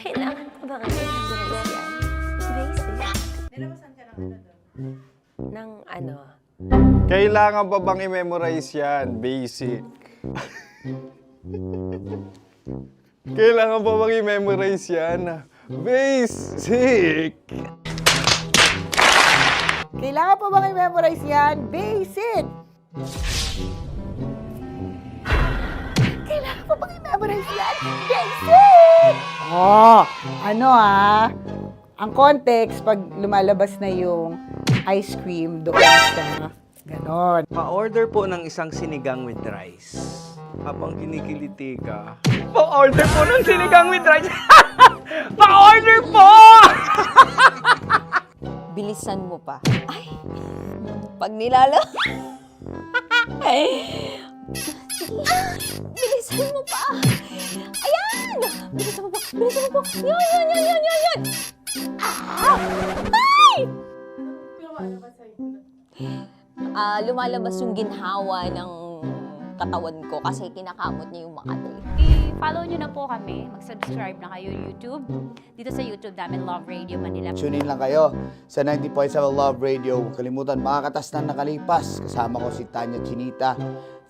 Kailangan ba i-memorize yan? Basic. Nilabasan ka ng ano? Kailangan pa bang i-memorize yan? Basic. Kailangan pa bang i-memorize yan? Basic. Kailangan pa bang i-memorize yan? Basic! Kailangan pa bang i-memorize yan? Basic! Oh, ano ang context pag lumalabas na yung ice cream doon sa ganon. Pa-order po ng isang sinigang with rice. Habang kinikiliti ka. Pa-order po ng sinigang with rice. Pa-order po! Bilisan mo pa. Ay! Pag nilala... Bilisan mo pa! Ayan! Bilisan mo pa! Bilisan mo pa! Yan! Ay! Lumalabas yung ginhawa ng katawan ko kasi kinakamot niya yung Makati. I-follow nyo na po kami. Mag-subscribe na kayo YouTube. Dito sa YouTube namin, Love Radio Manila. Tune in lang kayo sa 90.7 Love Radio. Huwag kalimutan, makakatas na nakalipas. Kasama ko si Tanya Chinita.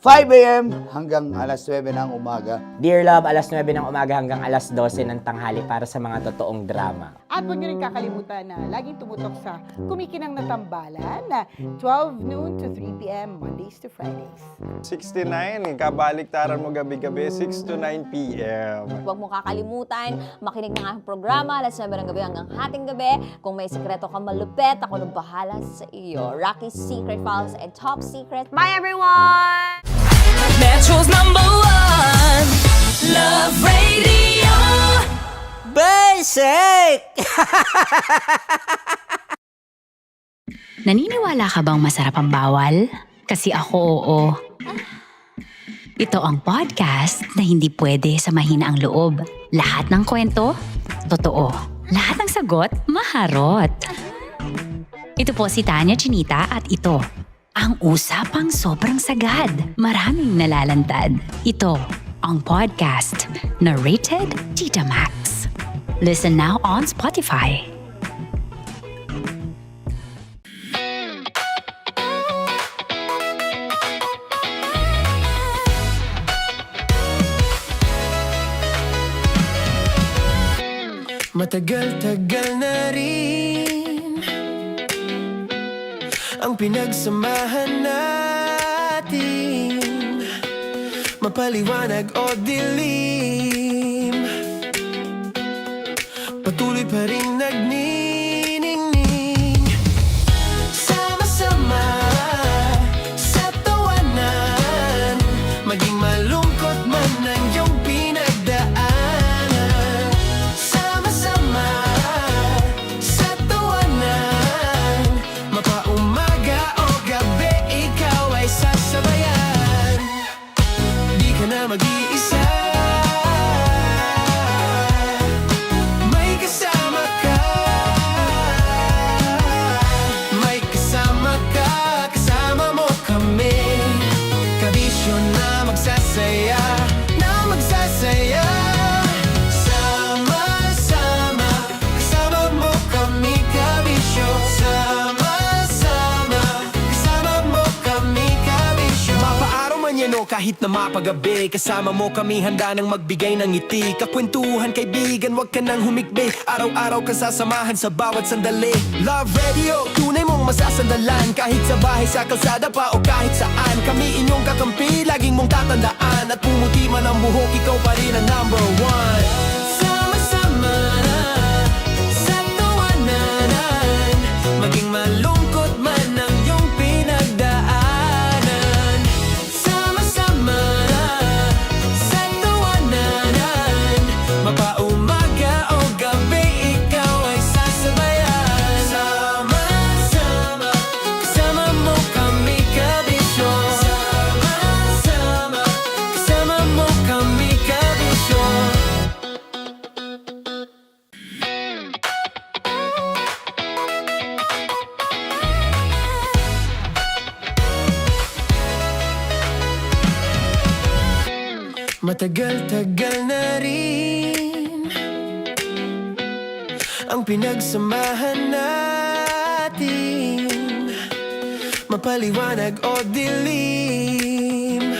5 a.m. hanggang alas 9 ng umaga. Dear Love, alas 9 ng umaga hanggang alas 12 ng tanghali para sa mga totoong drama. At huwag nyo rin kakalimutan na laging tumutok sa Kumikinang na Tambalan na 12 noon to 3 p.m. Mondays to Fridays. 69, kabaliktaran mo gabi-gabi, 6 to 9 p.m. Huwag mo kakalimutan, makinig ng aking programa, alas 9 ng gabi hanggang hating gabi. Kung may sekreto ka malupet, ako nang bahala sa iyo. Rocky's Secret Files and Top Secret. Bye everyone! Metro's #1 Love Radio. Basic! Naniniwala ka bang masarap ang bawal? Kasi ako, oo. Ito ang podcast na hindi pwede sa mahina ang loob. Lahat ng kwento, totoo. Lahat ng sagot, maharot. Ito po si Tanya Chinita at ito, ang usapang sobrang sagad. Maraming nalalantad. Ito, ang podcast na rated Tita Max. Listen now on Spotify. Matagal-tagal na rin ang pinagsamahan natin, mapaliwanag o dilim, patuloy pa rin nagniningning. Sama-sama sa tawanan, maging malungkot man ang iyong pinagdaanan. Sama-sama sa tawanan, mapaumaga o gabi, ikaw ay sasabayan. Di ka na mag-iisa, may kasama ka. kahit na mapagabi. Kasama mo kami handa nang magbigay ng ngiti. Kakwentuhan kaibigan, wag ka nang humikbi. Araw-araw ka sasamahan sa bawat sandali. Love Radio, tunay mong masasandalan. Kahit sa bahay, sa kalsada pa o kahit saan. Kami inyong kakampi, laging mong tatandaan. At pumuti man ang buhok, ikaw pa rin ang number one. Sama-sama na sa tawanan, maging malungkot man ang iyong pinagdaanan. Sama-sama na sa tawanan, mapaumaga o gabi, ikaw ay sasabayan. Sama-sama, kasama mo kami kabisyo. Sama-sama, kasama mo kami kabisyo. Matagal-tagal na rin ang pinagsamahan natin, mapaliwanag o dilim,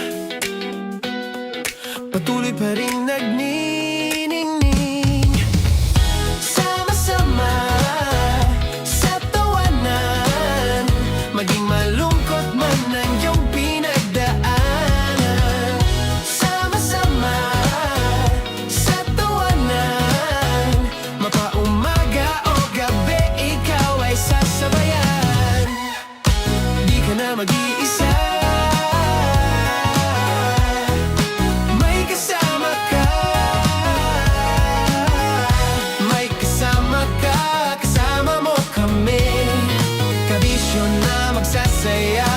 patuloy pa rin nagniningning. Sama-sama sa tawanan, maging malungkot man ang iyong pinagdaanan. Sama-sama sa tawanan, mapaumaga o gabi, ikaw ay sasabayan. Di ka na mag-iisa, may kasama ka. May kasama ka, kasama mo kami. Kabisyo na magsasaya,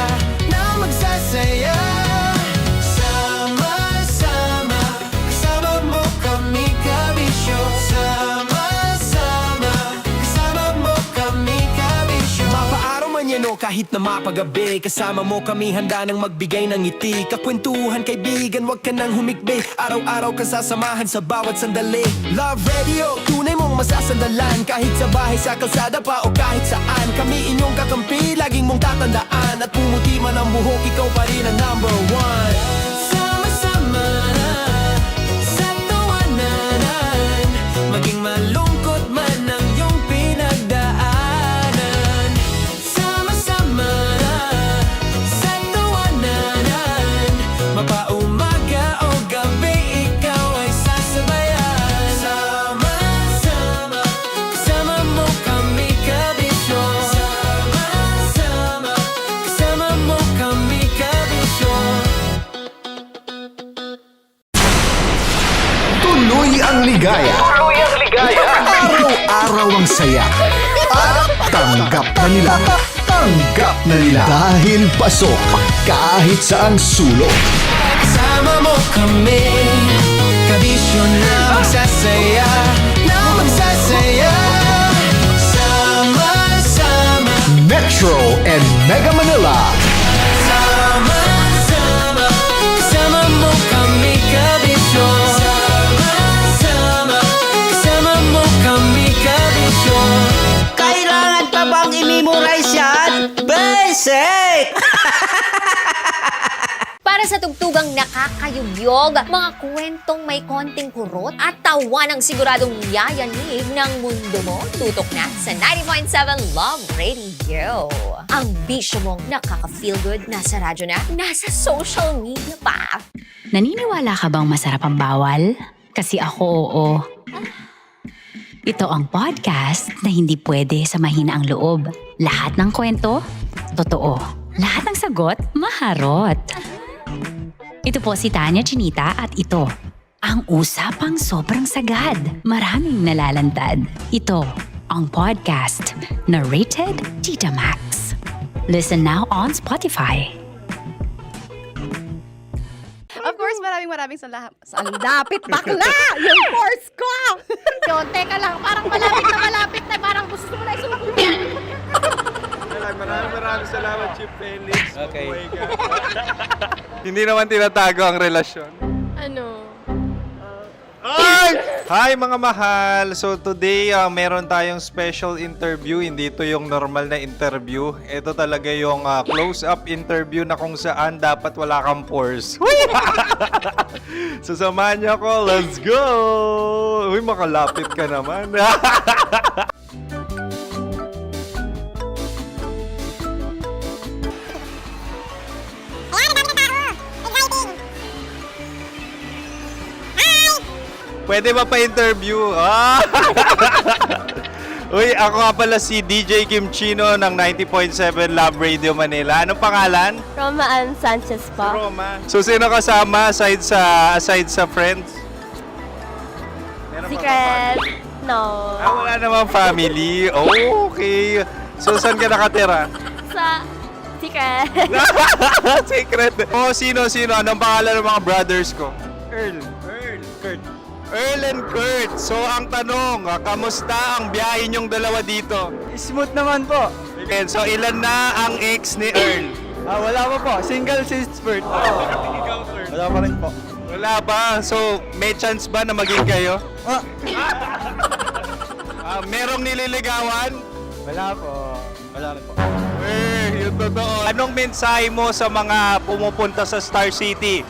na magsasaya. Sama-sama, kasama mo kami kabisyo. Sama-sama, kasama mo kami kabisyo. Mapaaraw man yan o kahit na mapagabi, kasama mo kami handa nang magbigay ng ngiti. Kakwentuhan kaibigan, wag ka nang humikbi. Araw-araw ka sasamahan sa bawat sandali. Love Radio, tunay mong masasandalan. Kahit sa bahay, sa kalsada pa o kahit saan. Kami inyong kakampi, laging mong tatandaan. At pumuti man ang buhok, ikaw pa rin ang number one. Sama-sama na sa tawanan, maging malungkot man ang iyong pinagdaanan. Sama-sama na sa tawanan, mapaumaga o gabi, ikaw ay sasabayan. Sama-sama, kasama mo kami kabisyo. Sama-sama, kasama mo kami kabisyo. Tuloy ang ligaya. Araw-araw ang saya. At tanggap na nila. Tanggap na nila. Dahil pasok kahit saang sulok. Kasama mo kami, kabisyo na magsasaya, na magsasaya. Sama-sama, Metro and Mega Manila. sama-sama, kasama mo kami kabisyo. Sama-sama, kasama mo kami kabisyo. Kailangan pa bang i-memorize yan? Basic! Para sa tugtugang nakakayugyog, mga kwentong may konting kurot at tawa ng siguradong yayanig ng mundo mo, tutok na sa 90.7 Love Radio. Ang bisyo mong nakaka-feel good, nasa radyo na, nasa social media pa. Naniniwala ka bang masarap ang bawal? Kasi ako, oo. Ito ang podcast na hindi pwede sa mahina ang loob. Lahat ng kwento, totoo. Lahat ng sagot, maharot. Ito po si Tanya Chinita at ito, ang usapang sobrang sagad. Maraming nalalantad. Ito, ang podcast na Rated Tita Max. Listen now on Spotify. Of course, maraming salamat. Ang lapit bakla! Yung force ko! Yun, teka lang, parang malapit na, parang gusto mo na isulat. Maraming salamat, Chief Felix. Okay. Oh my God. Hindi naman tinatago ang relasyon. Ano? Ay! Hi mga mahal! So today, meron tayong special interview. Hindi ito yung normal na interview. Ito talaga yung close-up interview na kung saan dapat wala kang pores. So samahan niyo ako. Let's go! Uy, makalapit ka naman. Pwede ba pa-interview? Uy, ako nga pala si DJ Kim Chino ng 90.7 Love Radio Manila. Anong pangalan? Roma Ann Sanchez po. Roma. So, sino kasama aside sa friends? Meron ba Secret. No. wala namang family. Oh, okay. So, saan ka nakatira? Sa Secret. Secret. Oh, sino? Anong pangalan ng mga brothers ko? Earl, Kurt. Earl and Kurt. So, ang tanong, kamusta ang biyahe niyong dalawa dito? Smooth naman po. Okay, so ilan na ang ex ni Earl? Wala pa po. Single since birth. Wala pa rin po. Wala ba? So, may chance ba na maging kayo? Merong nililigawan? Wala po. Wala rin po. Yung totoo. Anong mensahe mo sa mga pumupunta sa Star City?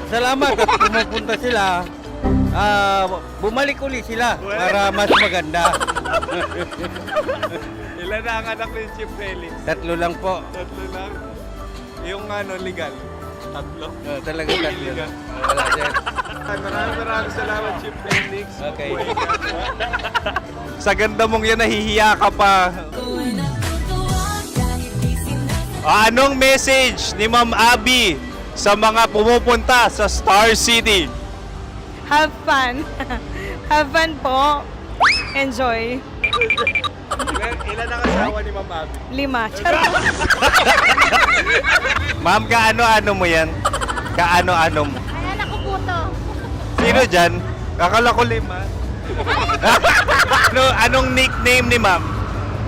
Salamat at pumupunta sila. Bumalik uli sila para mas maganda. Ilan na ang anak ni Chief Felix? 3 lang po. 3 lang. Yung legal? 3? Talaga 3 lang. Wala din. Maraming salamat, Chief Felix. Okay. Sa ganda mong yan, nahihiya ka pa. Anong message ni Ma'am Abby sa mga pumupunta sa Star City? Have fun. Have fun po. Enjoy. Ilan ang asawa ni Ma'am Abby? 5. Charot. Ma'am, kaano-ano mo yan? Kaano-ano mo? Ay, anak ko po to. Sino dyan? Kakala ko 5. Anong nickname ni Ma'am?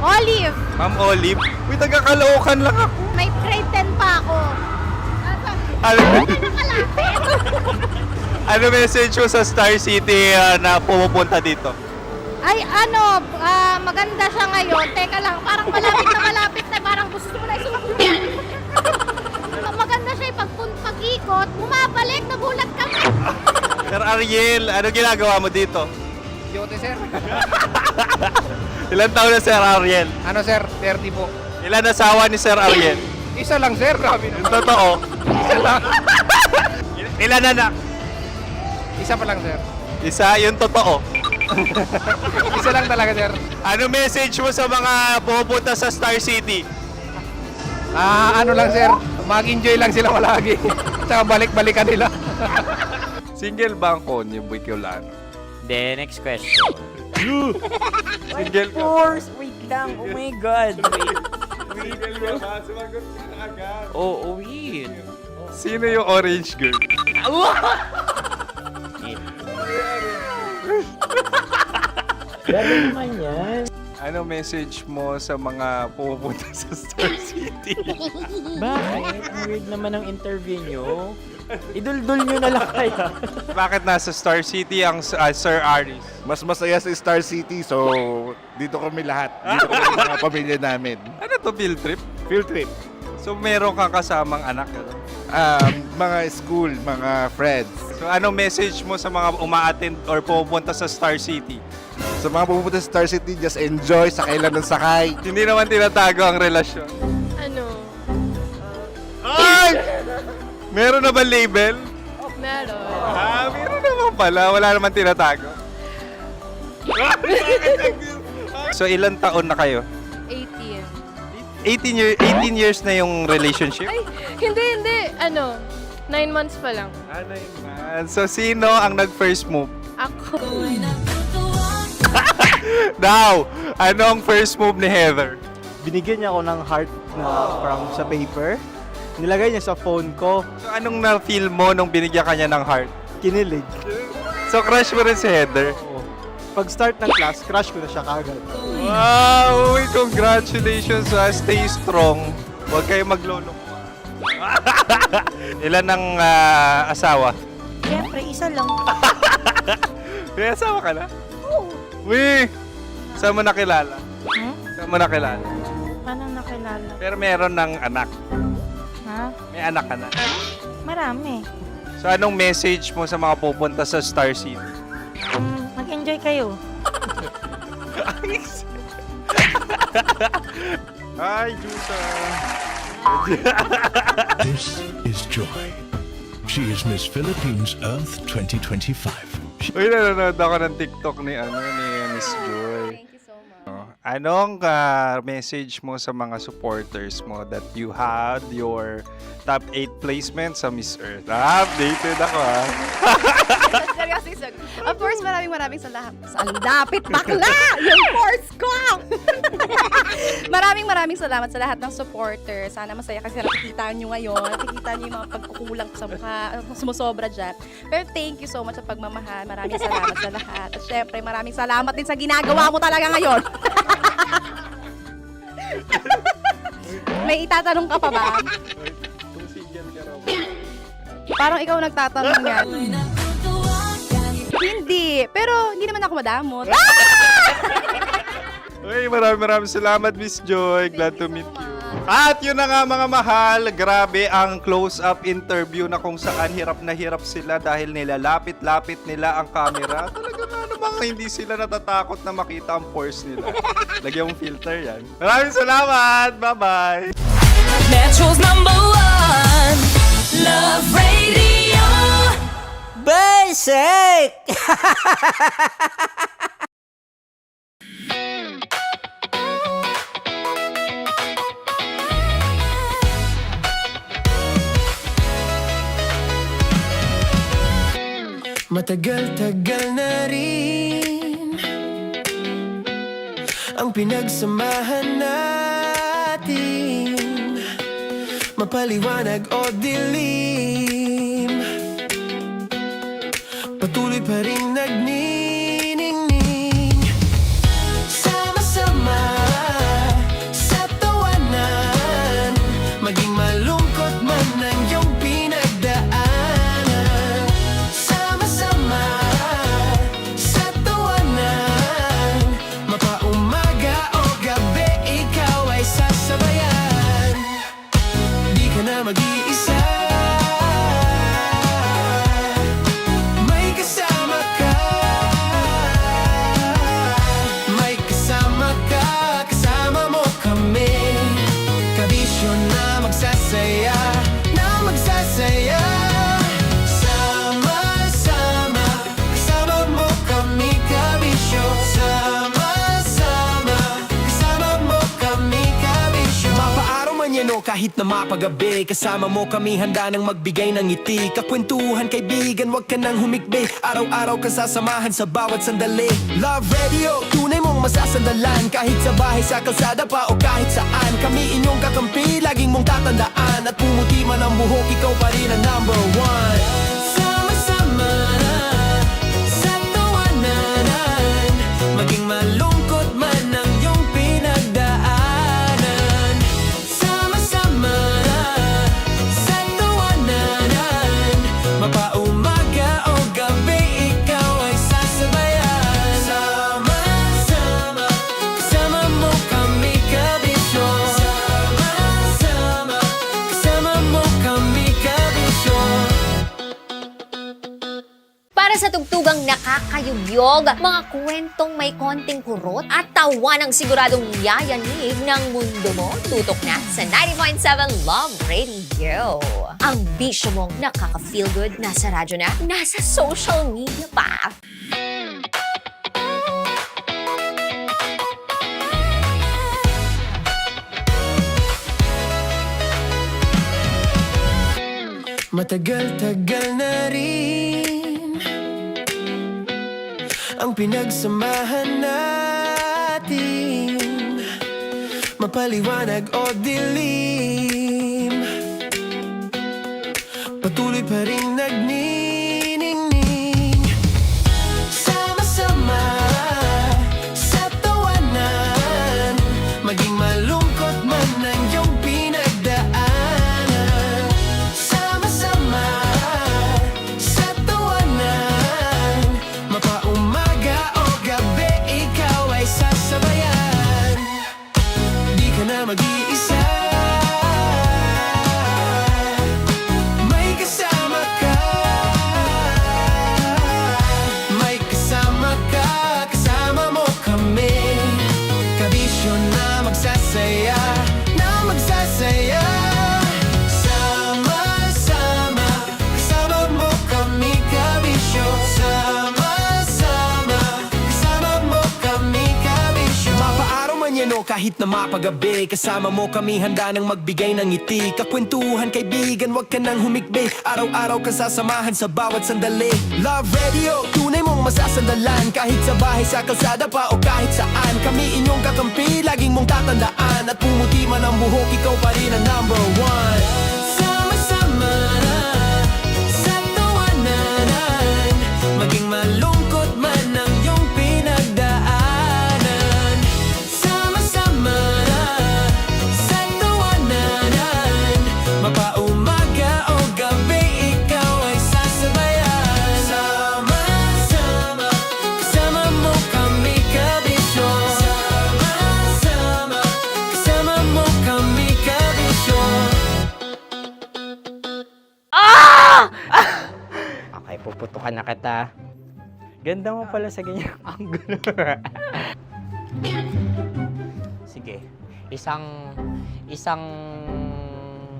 Olive. Ma'am Olive? Uy, taga-Caloocan lang ako. May grade 10 pa ako. Ano message mo sa Star City na pumupunta dito? Ay, maganda siya ngayon. Teka lang, parang malapit na, parang gusto mo na isumbong. Maganda siya pag-ikot, bumabalik, nagulat ka. Sir Ariel, ano ginagawa mo dito? Yote, sir. Ilan taon na Sir Ariel? Ano, sir? 30 po. Ilan asawa ni Sir Ariel? Isa lang, sir. Grabe Yung totoo. Isa lang. Ilan anak? Isa pa lang, sir. Isa, yung totoo. Isa lang talaga, sir. Ano message mo sa mga pumupunta sa Star City? Ano lang, sir. Mag-enjoy lang sila palagi. Tsaka balik-balikan nila. Single ba ang konyo, Boy Kiolano? Then, next question. Single ka? Wait lang. Oh my God. Single ka ba? Sumagot ka na agad. Wait. Sino yung orange girl? Gano'n naman yan. Ano message mo sa mga pumupunta sa Star City? Bakit? Ang weird naman ang interview nyo. Idul-dul nyo na lang kaya. Bakit nasa Star City ang Sir Aris? Mas masaya sa Star City, so dito kami lahat. Dito kami mga pamilya namin. Ano to, field trip? Field trip. So meron kang kasamang anak? Ano? Mga school, mga friends. So anong message mo sa mga uma-attend or pumupunta sa Star City? Sa mga pupunta sa Star City, just enjoy, sakay lang ng sakay. Hindi naman tinatago ang relasyon. Ano? Ay! Meron na ba label? Meron. Meron naman pala. Wala naman tinatago. So ilan taon na kayo? 18. 18 years na yung relationship? Ay, hindi. 9 months pa lang. So sino ang nag-first move? Ako. Now, ano ang first move ni Heather? Binigyan niya ako ng heart na from sa paper. Nilagay niya sa phone ko. So anong na-feel mo nung binigyan ka niya ng heart? Kinilig. So crush mo rin si Heather? Pag-start ng class, crush ko na siya kagad. Wow! Uy, congratulations! Stay strong. Huwag kayo maglolo. Ilan ang asawa? Siyempre, Siyempre, isa lang. May asawa ka na? Oo. Uy! Saan mo nakilala? Hmm? Saan mo nakilala? Paano nakilala? Pero meron ng anak. Ha? May anak ka na. Marami. So anong message mo sa mga pupunta sa Star City? Mag-enjoy kayo. Hi, Juta! This is Joy. She is Miss Philippines Earth 2025. Uy, nanonood ako ng TikTok ni Miss Joy. Thank you so much. Anong message mo sa mga supporters mo that you had your top 8 placement sa Miss Earth? Updated ako Seryoso, of course, maraming salamat. Sa lapit bakla! Yung course ko! maraming salamat sa lahat ng supporters. Sana masaya kasi nakikita nyo ngayon. Nakikita nyo yung mga pagkukulang ko sa mukha. Sumusobra dyan. Pero thank you so much sa pagmamahal. Maraming salamat sa lahat. At syempre, maraming salamat din sa ginagawa mo talaga ngayon. May itatanong ka pa ba? Parang ikaw nagtatanong yan. Hindi. Pero hindi naman ako madamot. Uy, maraming salamat, Miss Joy. Glad to meet you. At yun na nga mga mahal, grabe ang close-up interview na kung saan hirap na hirap sila dahil nilalapit-lapit nila ang camera. Talaga nga namang hindi sila natatakot na makita ang pores nila. Lagyan mong filter yan. Maraming salamat! Bye-bye! Metro's #1 Love Radio. Basic! Matagal-tagal na rin ang pinagsamahan natin, mapaliwanag o dilim, patuloy pa rin nagniningning, sama-sama sa tawanan, maging malungkot man ang iyong pinagdaanan. Sama-sama sa tawanan, mapaumaga o gabi, ikaw ay sasabayan. Di ka na mag-iisa, may kasama ka. May kasama ka, kasama mo kami. Kabisyo na magsasaya, na magsasaya. Sama-sama, kasama mo kami, kabisyo. Sama-sama, kasama mo kami, kabisyo. Mapaaraw man yan o kahit na mapagabi, kasama mo kami, handa nang magbigay ng ngiti. Kakwentuhan, kaibigan, wag ka nang humikbi. Araw-araw ka sasamahan sa bawat sandali. Love Radio, tunay mong masasandalan. Kahit sa bahay, sa kalsada pa o kahit saan, kami inyong kakampi, laging mong tatandaan. At pumuti man ang buhok, ikaw pa rin ang #1. Sama-sama sa tawanan, maging malungkot man ang iyong pinagdaanan. Sama-sama sa tawanan, mapaumaga o gabi, ikaw ay sasabayan. Sama-sama, kasama mo kami, kabisyo. Sama-sama, kasama mo kami, kabisyo. Para sa tugtugang nakakayugyog, mga kwentong may konting kurot at tawa ng siguradong yayanig ng mundo mo, tutok na sa 90.7 Love Radio. Ang bisyo mong nakaka-feel good, nasa radyo na, nasa social media pa. Matagal-tagal na rin ang pinagsamahan natin, mapaliwanag o dilim, patuloy pa rin nagniningning. Sama-sama sa tawanan, maging malungkot man ang iyong pinagdaanan. Sama-sama sa tawanan, mag-iisa. May kasama ka, may kasama ka, kasama mo kami. Kabisyo na magsasaya, na magsasaya. Sama-sama, kasama mo kami, kabisyo. Sama-sama, kasama mo kami, kabisyo. Mapaaraw man yan o kahit na mapagabi, kasama mo kami handa nang magbigay ng ngiti. Kakwentuhan kaibigan, wag ka nang humikbi. Araw-araw ka sasamahan sa bawat sandali. Love Radio, tunay mong masasandalan. Kahit sa bahay, sa kalsada pa o kahit saan. Kami inyong kakampi, laging mong tatandaan. At pumuti man ang buhok, ikaw pa rin ang number one. Sama-sama na sa tawanan, maging malungkot man ang iyong pinagdaanan. Sama-sama na sa tawanan, mapaumaga o gabi, ikaw ay sasabayan. Sama-sama, kasama mo kami, kabisyo. Sama-sama, kasama mo kami, kabisyo. Okay, puputukan na kita. Ganda mo pala sa ganyang angulo. Sige, isang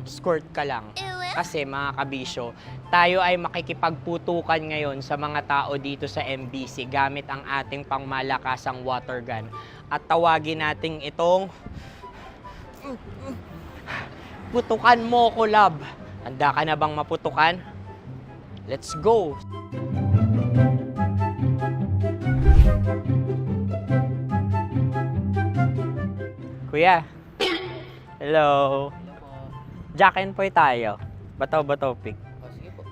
skirt ka lang. Kasi mga kabisyo, tayo ay makikipagputukan ngayon sa mga tao dito sa MBC gamit ang ating pangmalakasang water gun. At tawagin natin itong putukan mo ko, love. Handa ka na bang maputukan? Let's go! Kuya. Hello. Jack and Poy tayo. Bato-bato pick.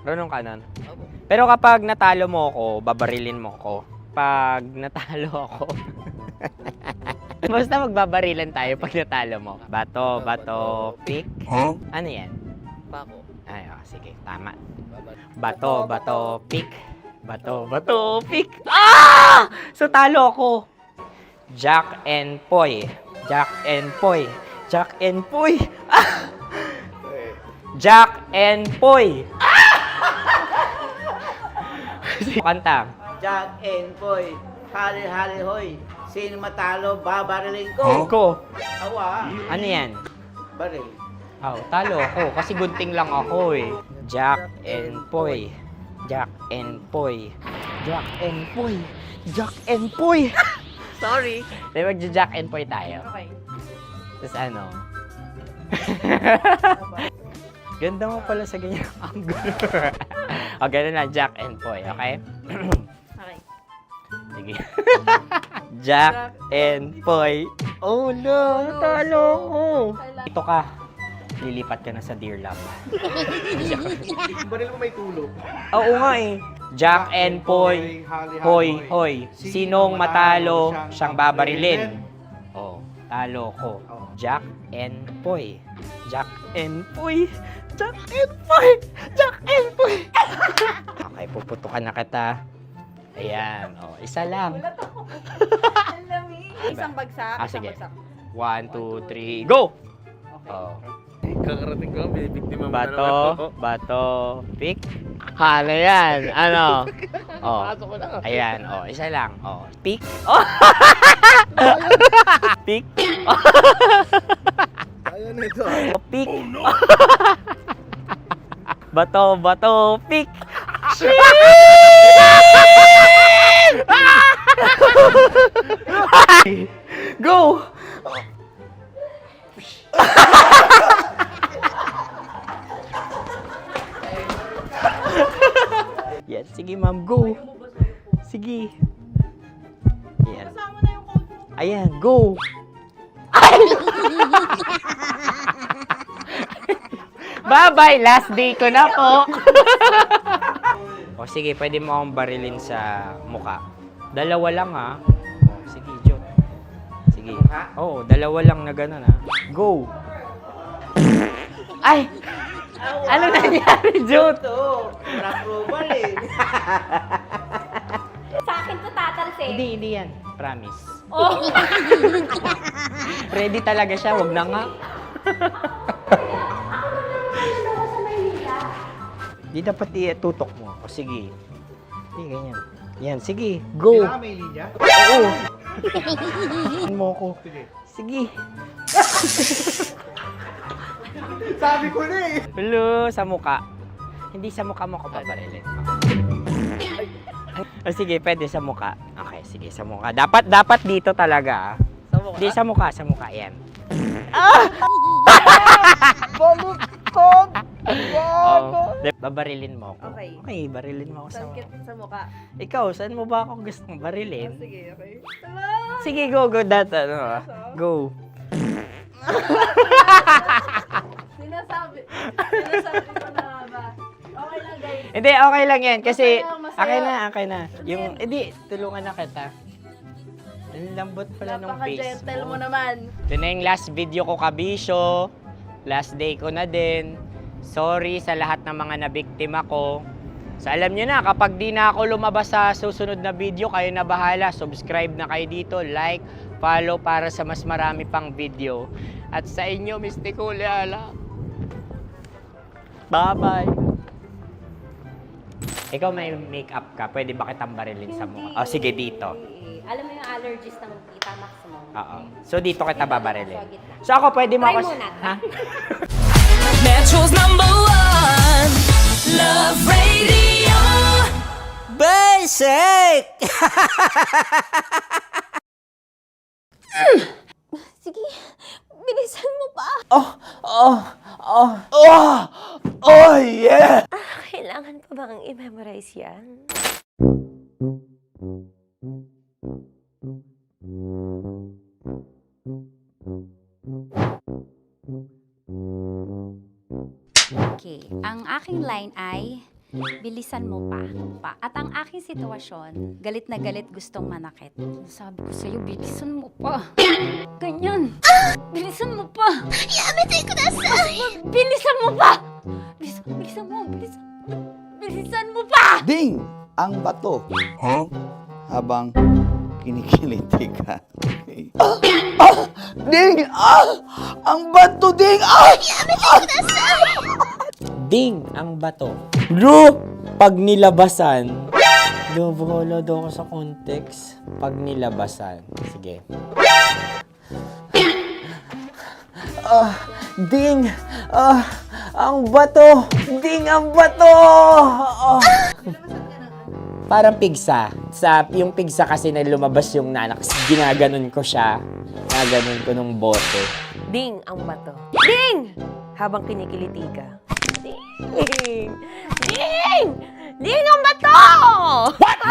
Runong ka nun. Pero kapag natalo mo ako, babarilin mo ako. Pag natalo ako, basta magbabarilan tayo pag natalo mo. Bato, pick. Huh? Ano yan? Bako. Ay, oh, sige, tama. Bato, pick. Bato, pick. Ah! So, talo ako. Jack and Poy. Jack and Poy. Jack and Poy. Ah! Jack and Poy. Kanta. Jack and Poy, hali-hali hoy. Sino matalo, babariling ko. Ko. Awa, Ano yan? baril. Oh, talo ako kasi gunting lang ako eh. Jack and Poy. Jack and Poy. Jack and Poy. Jack and Poy. Sorry. Di ba Jack and Poy tayo? Okay. Tapos ano? Ganda mo pala sa ganyang angulo. O, ganun na, Jack and Poy, okay? Okay. Sige. Jack and Poy. Oh, no, natalo ko. Ito ka. Lilipat ka na sa Dear Love. Baril mo may tulog. Oo nga eh. Jack and Poy. Hoy, hoy. Sinong matalo, siyang babarilin. Oh, talo ko. Jack and Poy. Jack and Poy. Jack and Poy. Jack and Poy. Okay, puputukan na kita. Ayan. Oh, isa lang. Isang bagsak. Sige. 1, 2, 3, go! Oh. Kakarating ko lang, binibiktima mo Bato, pick. Ano yan? Ano? Oh. Ayan, oh, isa lang. Oh, pick. Oh. Pick. Ayaw na ito. Oh, pick. Bato, pick. Go! Yan, sige ma'am, go. Sige. Yan. Ayan, go. Bye-bye, last day ko na po. O sige, pwede mo akong barilin sa mukha. Dalawa lang ha. O, sige, Jot. Sige. Oo, dalawa lang na gano'n ha. Go. Ay! Ano nangyari, Jot? Ito, approval eh. Sa akin to tatalsik. Hindi yan. Promise. Oh. Ready talaga siya, wag na nga. Di dapat tutok mo. O sige. Sige, ganyan. Yan, sige. Go. Kailangan may linya? Oo. mo ko. Sige. Sabi ko na eh. Hello, sa muka. Hindi sa muka mo ko paparilin. O sige, pwede sa muka. Okay, sige, sa muka. Dapat dito talaga. Sa mukha? Hindi, sa muka. Yan. Baluktot! Oh, babarilin mo ako. Okay. Okay, barilin mo ako sa muka. Sa mukha. Ikaw, saan mo ba ako gustong barilin? Sige, okay. Sige, go. Go. Sinasabi ko na ba? Okay lang, guys. Hindi, okay lang yan. Kasi, Masaya. okay na. Yung, hindi, tulungan na kita. Ang lambot pala nung face Napaka-gentle mo. mo naman. Ito na yung last video ko, kabisyo. Last day ko na din. Sorry sa lahat ng mga nabiktima ko. So alam nyo na, kapag di na ako lumabas sa susunod na video, kayo na bahala. Subscribe na kayo dito, like, follow para sa mas marami pang video. At sa inyo, Mistiko Leala. Bye-bye. Ikaw may makeup ka, pwede ba kitang barilin sa mukha? O sige, dito. Alam mo yung allergies ng Tita Max mo? Oo. So dito kita babarilin. So ako pwede mo Try ako... muna. Ha? Metro's #1 Love Radio Basic! Sige, bilisan mo pa. Oh, yeah! Kailangan pa bang i-memorize yan? Okay, ang aking line ay, bilisan mo pa. At ang aking sitwasyon, galit na galit gustong manakit. Sabi ko sa'yo, bilisan mo pa. Ganyan. Bilisan mo pa. Yamitay ko na sa... Bilisan mo pa. Bilisan mo pa. Ding! Ang bato. Habang kinikiliti ka. Okay. Ding! Ang bato, Ding! Ding ang bato. Bro! Pag nilabasan. Wala daw ako sa context. Pag nilabasan. Sige. Ding! Ang bato! Ding ang bato! Parang pigsa. Yung pigsa kasi na lumabas yung nanak. Ginaganon ko siya. Ginaganon ko nung bote. Ding ang bato. Ding! Habang kinikiliti ka. Ding! Ding! Ding ang bato! What?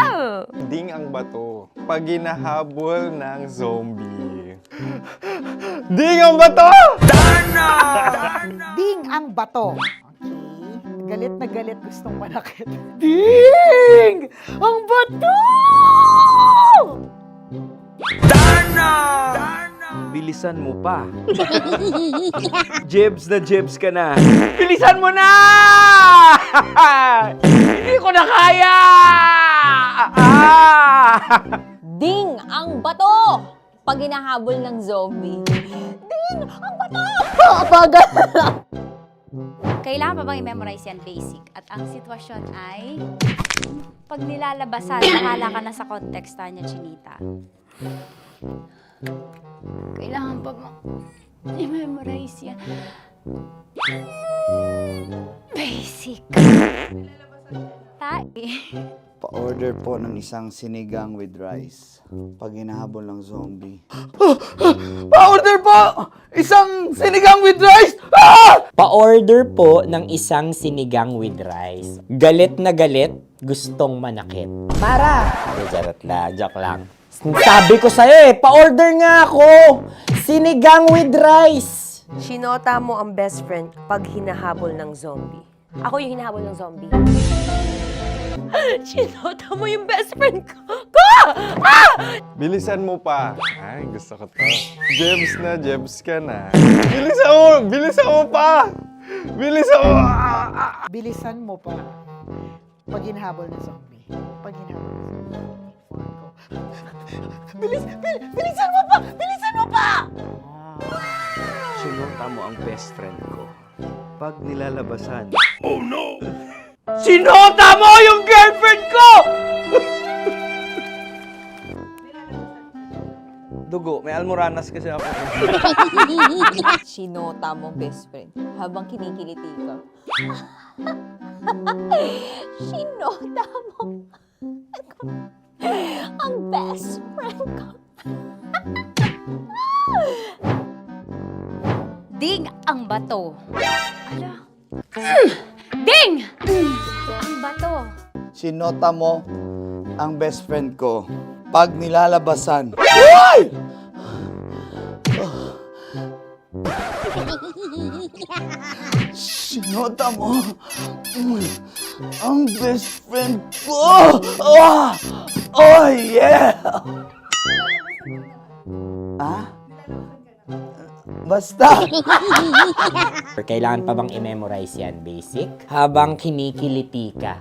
Ding ang bato. Pag hinahabol ng zombie. Ding ang bato! Ding ang bato. Okay. Galit na galit gustong manakit. Ding! Ang bato! Bilisan mo pa. Jebs ka na. Bilisan mo na! Hindi ko na kaya! Ding ang bato! Pag hinahabol ng zombie. Ding ang bato! Bagal! Kailangan pa bang i-memorize yan basic? At ang sitwasyon ay, pag nilalabasan, bahala ka na sa context, Tanya Chinita. Kailangan pa bang i-memorize yan? Basic. Pa-order po ng isang sinigang with rice. Pag hinahabol ng zombie. Pa-order po! Isang sinigang with rice! Pa-order po ng isang sinigang with rice. Galit na galit, gustong manakit. Mara! Joke lang. Sabi ko sa'yo pa-order nga ako! Sinigang with rice! Sinota mo ang best friend pag hinahabol ng zombie. Ako yung hinahabol ng zombie. Sinota mo yung best friend ko! Bilisan mo pa. Ay, gusto ko to. Jebs ka na. Bilisan mo pa! Bilisan mo pa. Pag hinahabol ng zombie. Pag hinahabol ng zombie. Bilisan mo pa! Bilisan mo pa! mo ang best friend ko pag nilalabasan. Oh no! Sinota mo yung girlfriend ko! Dugo, may almoranas kasi ako. Sinota mo best friend habang kinikiliti ka. Sinota mo ang best friend ko. Ding ang bato. Ala. Ding! Ang bato. Sinota mo ang best friend ko pag nilalabasan. Uy! Sinota mo ang best friend ko. Oh yeah! Ah? Basta. Kailangan pa bang i-memorize yan, basic? Habang kinikiliti ka.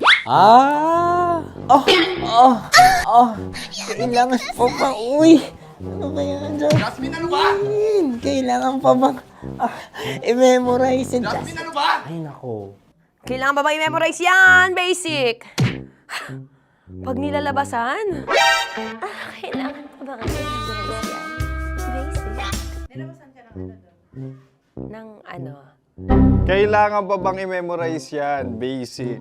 Kailangan pa ba? Uy! Ano ba yan, Jasmine, ano ba? Kailangan pa bang i-memorize yan, Jasmine, ano ba? Ay, nako. Kailangan ba bang i-memorize yan? Basic! Pag nilalabasan? Kailangan pa bang i-memorize yan? Basic. Nilabasan ka ng ano doon? Ng ano? Kailangan pa bang i-memorize yan? Basic.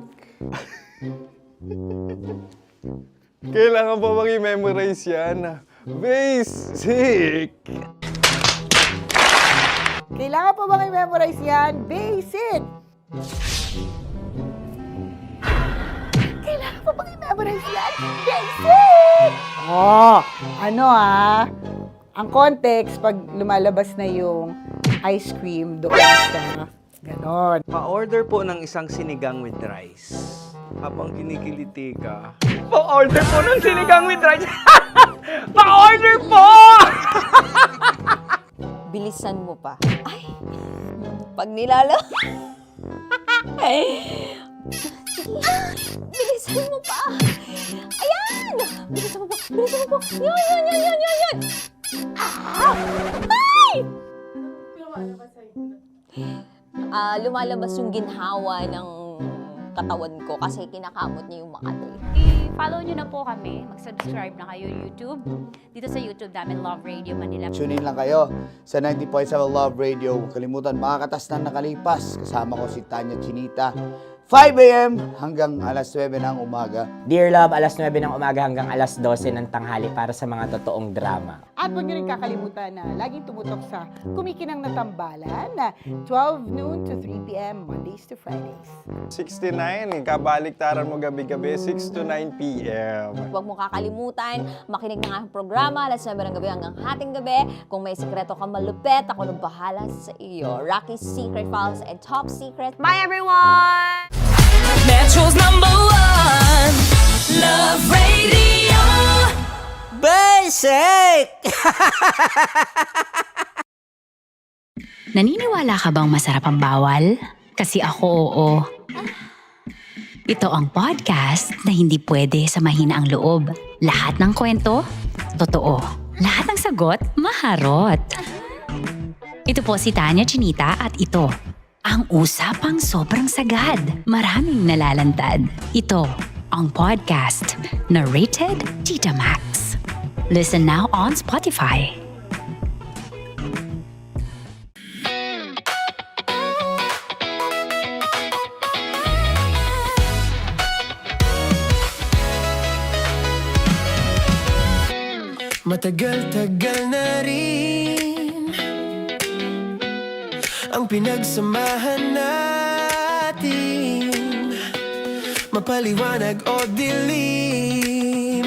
Kailangan pa bang i-memorize yan? Basic. Kailangan pa bang i-memorize yan? Basic! Kailangan pa bang i-memorize yan? Basic! Oh, ano ang context pag lumalabas na yung ice cream doon sa ganon. Pa-order po ng isang sinigang with rice. Habang kinikiliti ka. Pa-order po ng sinigang with rice! Pa-order po! Bilisan mo pa. Ay! Pag nilala... Bilisan mo pa! Ayan! Bilisan mo pa! Bilisan mo pa! Yan! Ay! Lumalabas yung ginhawa ng katawan ko kasi kinakamot niya yung Makati. I-follow nyo na po kami. Mag-subscribe na kayo YouTube. Dito sa YouTube namin, Love Radio Manila. Tune in lang kayo sa 90.7 Love Radio. Huwag kalimutan, makakatas na nakalipas. Kasama ko si Tanya Chinita. 5 a.m. hanggang alas 9 ng umaga. Dear Love, alas 9 ng umaga hanggang alas 12 ng tanghali para sa mga totoong drama. At huwag nyo rin kakalimutan na laging tumutok sa Kumikinang na Tambalan na 12 noon to 3 p.m. Mondays to Fridays. 69, kabaliktaran mo gabi-gabi, 6 to 9 p.m. Huwag mo kakalimutan, makinig ng aking programa, alas 9 ng gabi hanggang hating gabi. Kung may sikreto ka malupet, ako nang bahala sa iyo. Rocky's Secret Files and Top Secret. Bye, everyone! Metro's #1 Love Radio. Basic! Naniniwala ka bang masarap ang bawal? Kasi ako, oo. Ito ang podcast na hindi pwede sa mahina ang loob. Lahat ng kwento, totoo. Lahat ng sagot, maharot. Ito po si Tanya Chinita at ito, ang usapang sobrang sagad. Maraming nalalantad. Ito, ang podcast na Rated Tita Max. Listen now on Spotify. Matagal-tagal na rin ang pinagsamahan natin, mapaliwanag o dilim,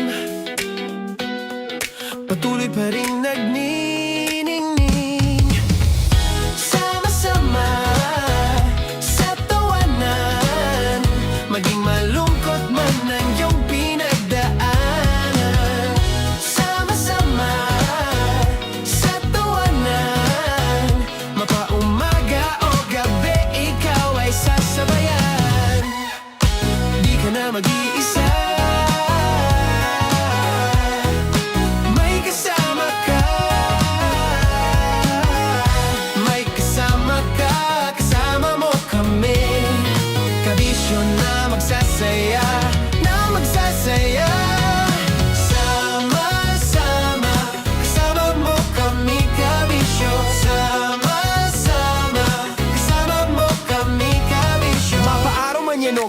patuloy pa rin nagniningning. Sama-sama sa tawanan, maging malungkot man ang iyong pinagdaanan. Sama-sama sa tawanan, mapaumaga o gabi, ikaw ay sasabayan. Di ka na mag-iisa, may kasama ka.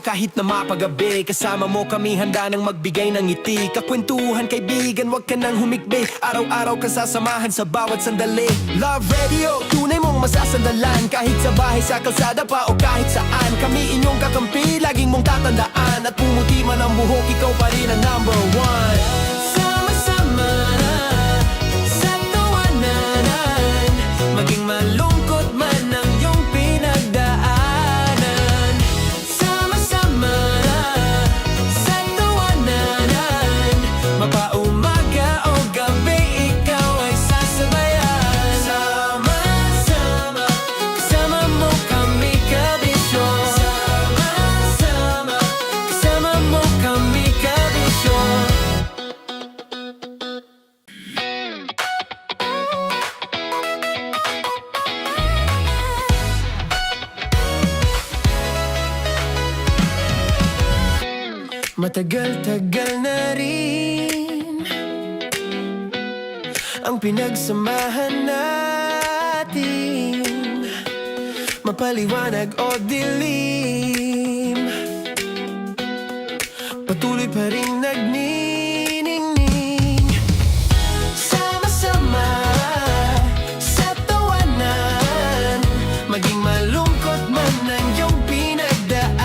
kahit na mapagabi. Kasama mo kami handa nang magbigay ng ngiti. Kakwentuhan kaibigan, wag ka nang humikbi. Araw-araw ka sasamahan sa bawat sandali. Love Radio, tunay mong masasandalan. Kahit sa bahay, sa kalsada pa o kahit saan. Kami inyong kakampi, laging mong tatandaan. At pumuti man ang buhok, ikaw pa rin ang number one. Sama-sama sa tawanan, maging malungkot man ang iyong pinagdaanan. Sama-sama sa tawanan, mapaumaga o gabi, ikaw ay sasabayan. Sama-sama, kasama mo kami kabisyo. Sama-sama, kasama mo kami kabisyo. Matagal-tagal na rin ang pinagsamahan natin, mapaliwanag o dilim, patuloy pa rin nagniningning. Sama-sama sa tawanan, maging malungkot man ang iyong pinagdaanan.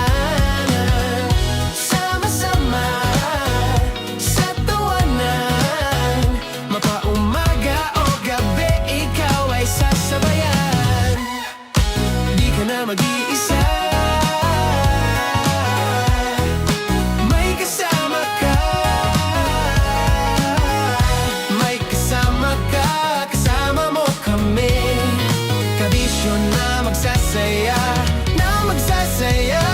Sama-sama sa tawanan, mapaumaga o gabi, ikaw ay sasabayan. Di ka na mag-iisa, may kasama ka. May kasama ka, kasama mo kami. Kabisyo na magsasaya, na magsasaya.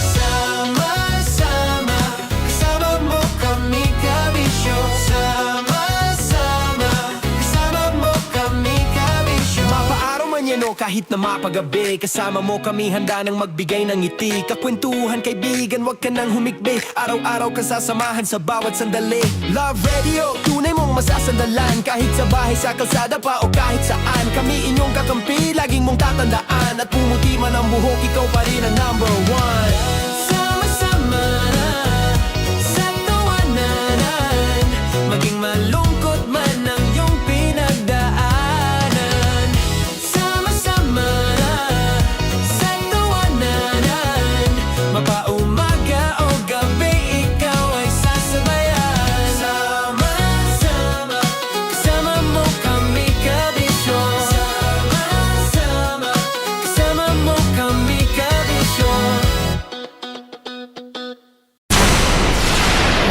Sama-sama, kasama mo kami kabisyo. Sama-sama, kasama mo kami kabisyo. Mapaaraw man yan o kahit na mapagabi, kasama mo kami handa nang magbigay ng ngiti. Kakwentuhan kaibigan, wag ka nang humikbi. Araw-araw ka sasamahan sa bawat sandali. Love Radio, tunay mong masasandalan. Kahit sa bahay, sa kalsada pa o kahit saan. Kami inyong kakampi, laging mong tatandaan. At pumuti man ang buhok, ikaw pa rin ang number one. Sama-sama sa tawanan, maging malungkot man ang iyong pinagdaanan. Sama-sama sa tawanan, mapaumaga o gabi, ikaw ay sasabayan. Sama-sama, kasama mo kami kabisyo. Sama-sama, kasama mo kami kabisyo.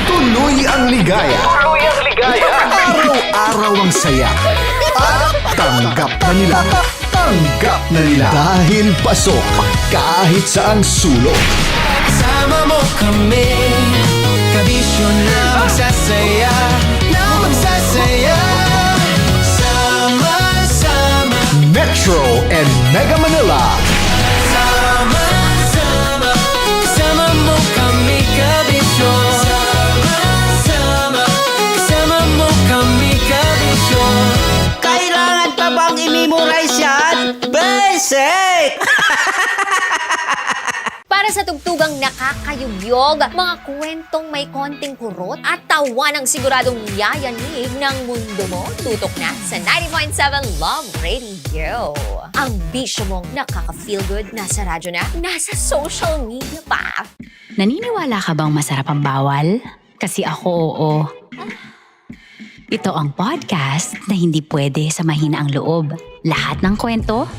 Tuloy ang ligaya. Araw-araw ang saya. At tanggap na nila. Tanggap na nila. Dahil pasok kahit saang sulok. Kasama mo kami, kabisyo na magsasaya, na magsasaya. Sama-sama, Metro and Mega Manila. sama-sama, kasama mo kami kabisyo. Sama-sama, kasama mo kami kabisyo. Kailangan pa bang i-memorize yan? Basic! Para sa tugtugang nakakayugyog, mga kwentong may konting kurot at tawa ng siguradong yayanig ng mundo mo, tutok na sa 90.7 Love Radio. Ang bisyo mong nakaka-feel good, nasa radyo na, nasa social media pa. Naniniwala ka bang masarap ang bawal? Kasi ako, oo. Ito ang podcast na hindi pwede samahin ang loob. Lahat ng kwento,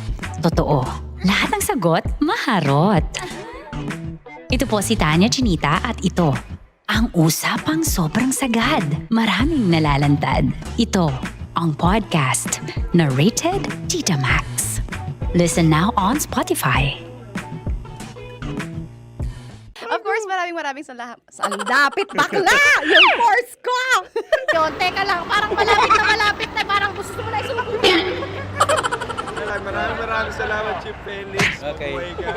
totoo. Lahat ng sagot, maharot. Ito po si Tanya Chinita at ito, ang usapang sobrang sagad. Maraming nalalantad. Ito, ang podcast na Rated Tita Max. Listen now on Spotify. Of course, maraming salamat. Ang dapit bakla! Yung course ko! Yun, teka lang, parang malapit na, parang gusto mo na isulat. Maraming salamat, Chief Felix. Okay. Oh my God.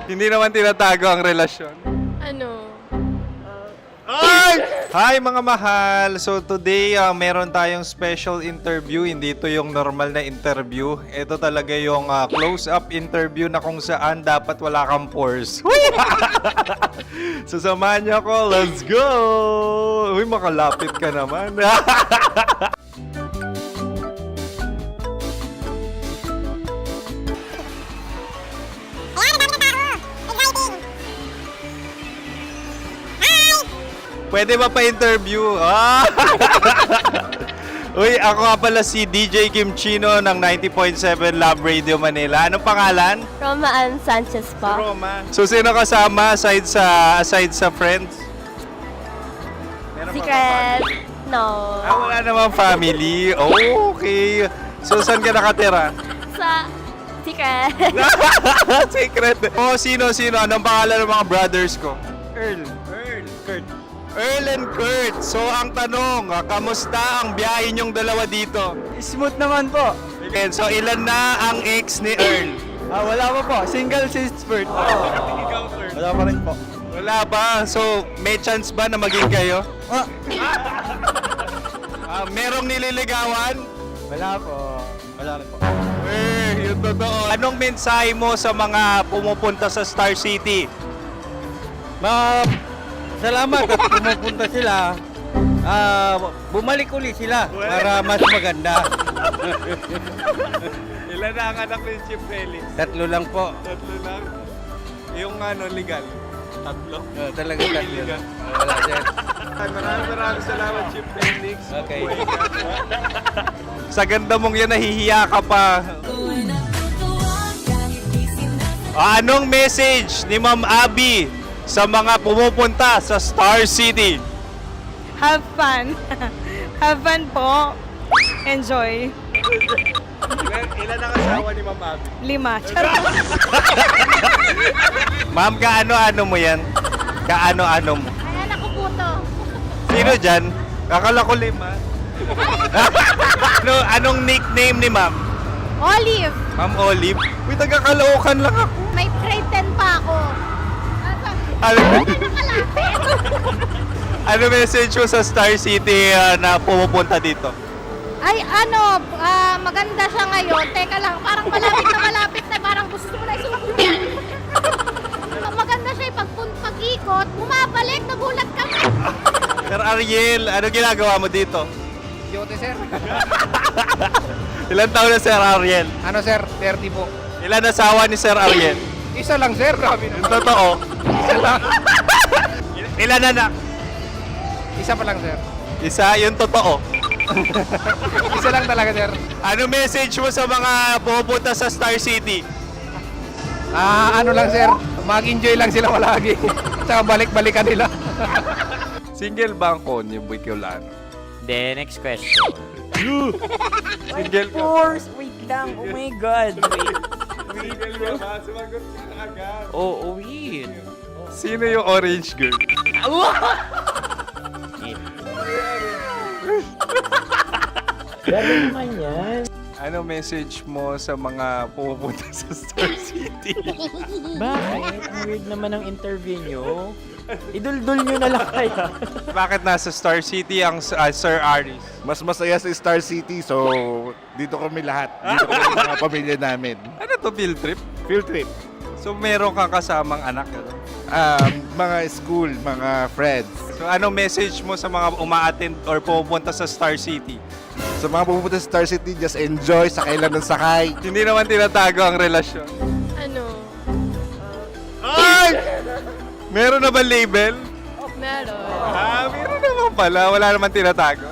Hindi naman tinatago ang relasyon. Ano? Ay! Hi mga mahal! So today, meron tayong special interview. Hindi ito yung normal na interview. Ito talaga yung close-up interview na kung saan dapat wala kang pores. So samahan niyo ako. Let's go! Uy, makalapit ka naman. Pwede ba pa-interview? Ah! Uy, ako nga pala si DJ Kim Chino ng 90.7 Love Radio Manila. Anong pangalan? Roma Ann Sanchez po. Roma. So, sino kasama aside sa friends? Meron ba Secret. No. wala namang family. Oh, okay. So, saan ka nakatira? Sa Secret. Secret. Oh, sino? Anong pangalan ng mga brothers ko? Earl, Kurt. Earl and Kurt. So, ang tanong, kamusta ang biyahe niyong dalawa dito? Smooth naman po. Okay, so, ilan na ang ex ni Earl? Wala pa po. Single since birth. Wala pa rin po. Wala pa. So, may chance ba na maging kayo? Merong nililigawan? Wala po. Wala rin po. Yung totoo. Anong mensahe mo sa mga pumupunta sa Star City? Salamat at pumupunta sila. Bumalik uli sila para mas maganda. Ilan na ang anak ni Chief Felix? 3 lang po. 3 lang? Yung legal? 3? Talaga 3 lang. Wala sir. Maraming salamat, Chief Felix. Okay. Sa ganda mong yan, nahihiya ka pa. Anong message ni Ma'am Abby sa mga pumupunta sa Star City? Have fun. Have fun po. Enjoy. Ilan ang asawa ni Ma'am Abby? 5. Charot. Ma'am, kaano-ano mo yan? Kaano-ano mo? Ay, anak ko po to. Sino dyan? Akala ko 5. Anong nickname ni Ma'am? Olive. Ma'am Olive? Uy, taga-Caloocan lang ako. May grade 10 pa ako. Ano message mo sa Star City na pumupunta dito? Ay, maganda siya ngayon. Teka lang, parang malapit na, parang gusto mo na isuot. Maganda siya pag-ikot, bumabalik, nagulat kami. Sir Ariel, ano ginagawa mo dito? Yote sir. Ilan taon na Sir Ariel? Ano sir? 30 po. Ilan asawa ni Sir Ariel? Isa lang sir. Grabe Yung totoo. Isa lang. Ilan anak? Isa pa lang sir. Isa, yung totoo. Isa lang talaga sir. Ano message mo sa mga pupunta sa Star City? Ano lang sir. Mag-enjoy lang sila palagi. Tsaka balik-balikan nila. Single ba ang Konyo Bicolano? Then, next question. Single ka? Wait lang. Oh my God. Single ka ba? Sumagot ka na agad. Oh, wait. Sino yung orange girl? Gano'n naman yan. Ano message mo sa mga pupunta sa Star City? Bakit? Ang weird naman ang interview nyo. Idul-dul nyo na lang kaya. Bakit nasa Star City ang Sir Aris? Mas masaya sa Star City, so dito kami lahat. Dito kami mga pamilya namin. Ano to, field trip? Field trip. So meron kang kasamang anak? Ano? Mga school, mga friends. So ano message mo sa mga uma-attend or pupunta sa Star City? Sa mga pupunta sa Star City, just enjoy, sakay lang ng sakay. Hindi naman tinatago ang relasyon. Ano? Ay! Meron na ba label? Meron. Meron naman pala. Wala naman tinatago.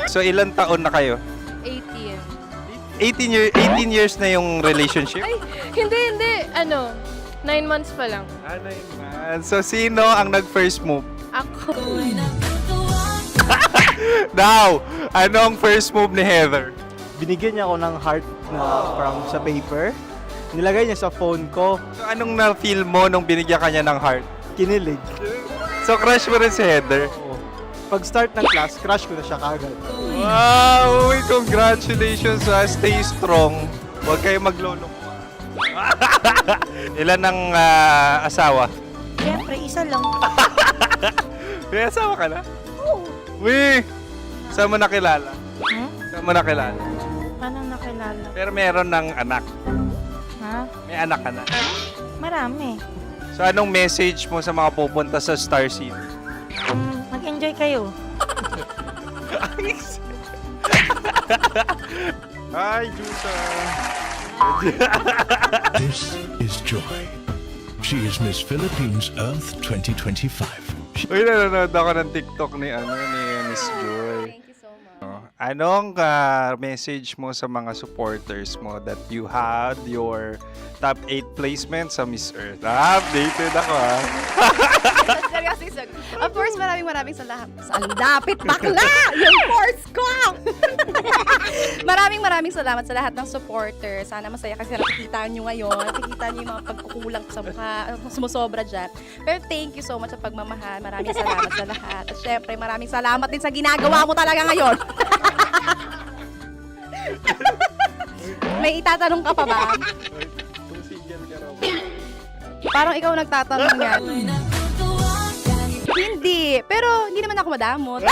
So ilan taon na kayo? 18. 18 years na yung relationship? Ay, hindi. 9 months pa lang. So sino ang nag-first move? Ako. Now, anong first move ni Heather? Binigyan niya ako ng heart na from sa paper. Nilagay niya sa phone ko. So anong na-feel mo nung binigyan kanya ng heart? Kinilig. So crush mo rin si Heather? Pag start ng class, crush ko na siya kagad. Wow! Uy, congratulations! Stay strong. Huwag kayo maglolong. Ilan ang asawa? Siyempre, isa lang. May asawa ka na? Oo. Uy! Saan mo nakilala? Saan mo nakilala? Paano nakilala? Pero meron ng anak. Ha? May anak ka na. Marami. So anong message mo sa mga pupunta sa Star City? Mag-enjoy kayo. Hi, Jusa! This is Joy. She is Miss Philippines Earth 2025. Uy, nanonood ako ng TikTok ni Miss Joy. Thank you so much. Anong message mo sa mga supporters mo that you had your top 8 placement sa Miss Earth? Updated ako Seryoso. Of course, maraming salamat. Ang lapit bakla! Yung course ko! maraming salamat sa lahat ng supporters. Sana masaya kasi nakikita nyo ngayon. Nakikita nyo yung mga pagkukulang ko sa mukha. Sumusobra dyan. Pero thank you so much sa pagmamahal. Maraming salamat sa lahat. At syempre, maraming salamat din sa ginagawa mo talaga ngayon. May itatanong ka pa ba? Parang ikaw nagtatanong yan. Hindi. Pero hindi naman ako madamot.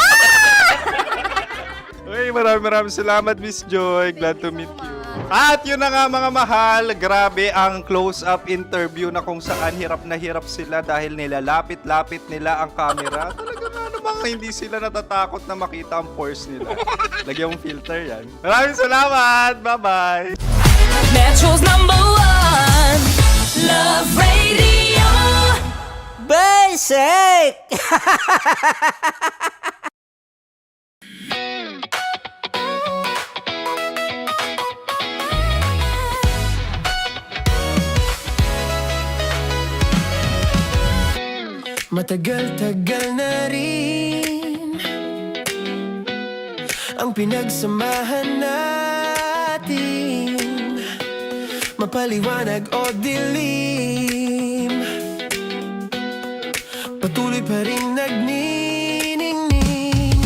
Uy, maraming salamat, Miss Joy. Glad to meet you. At yun na nga mga mahal, grabe ang close-up interview na kung saan hirap na hirap sila dahil nilalapit-lapit nila ang camera. Talaga nga namang hindi sila natatakot na makita ang pores nila. Lagyan mong filter yan. Maraming salamat! Bye-bye! Metro's #1 Love Radio Basic! Matagal-tagal na rin ang pinagsamahan natin, mapaliwanag o dilim, patuloy pa rin nagniningning,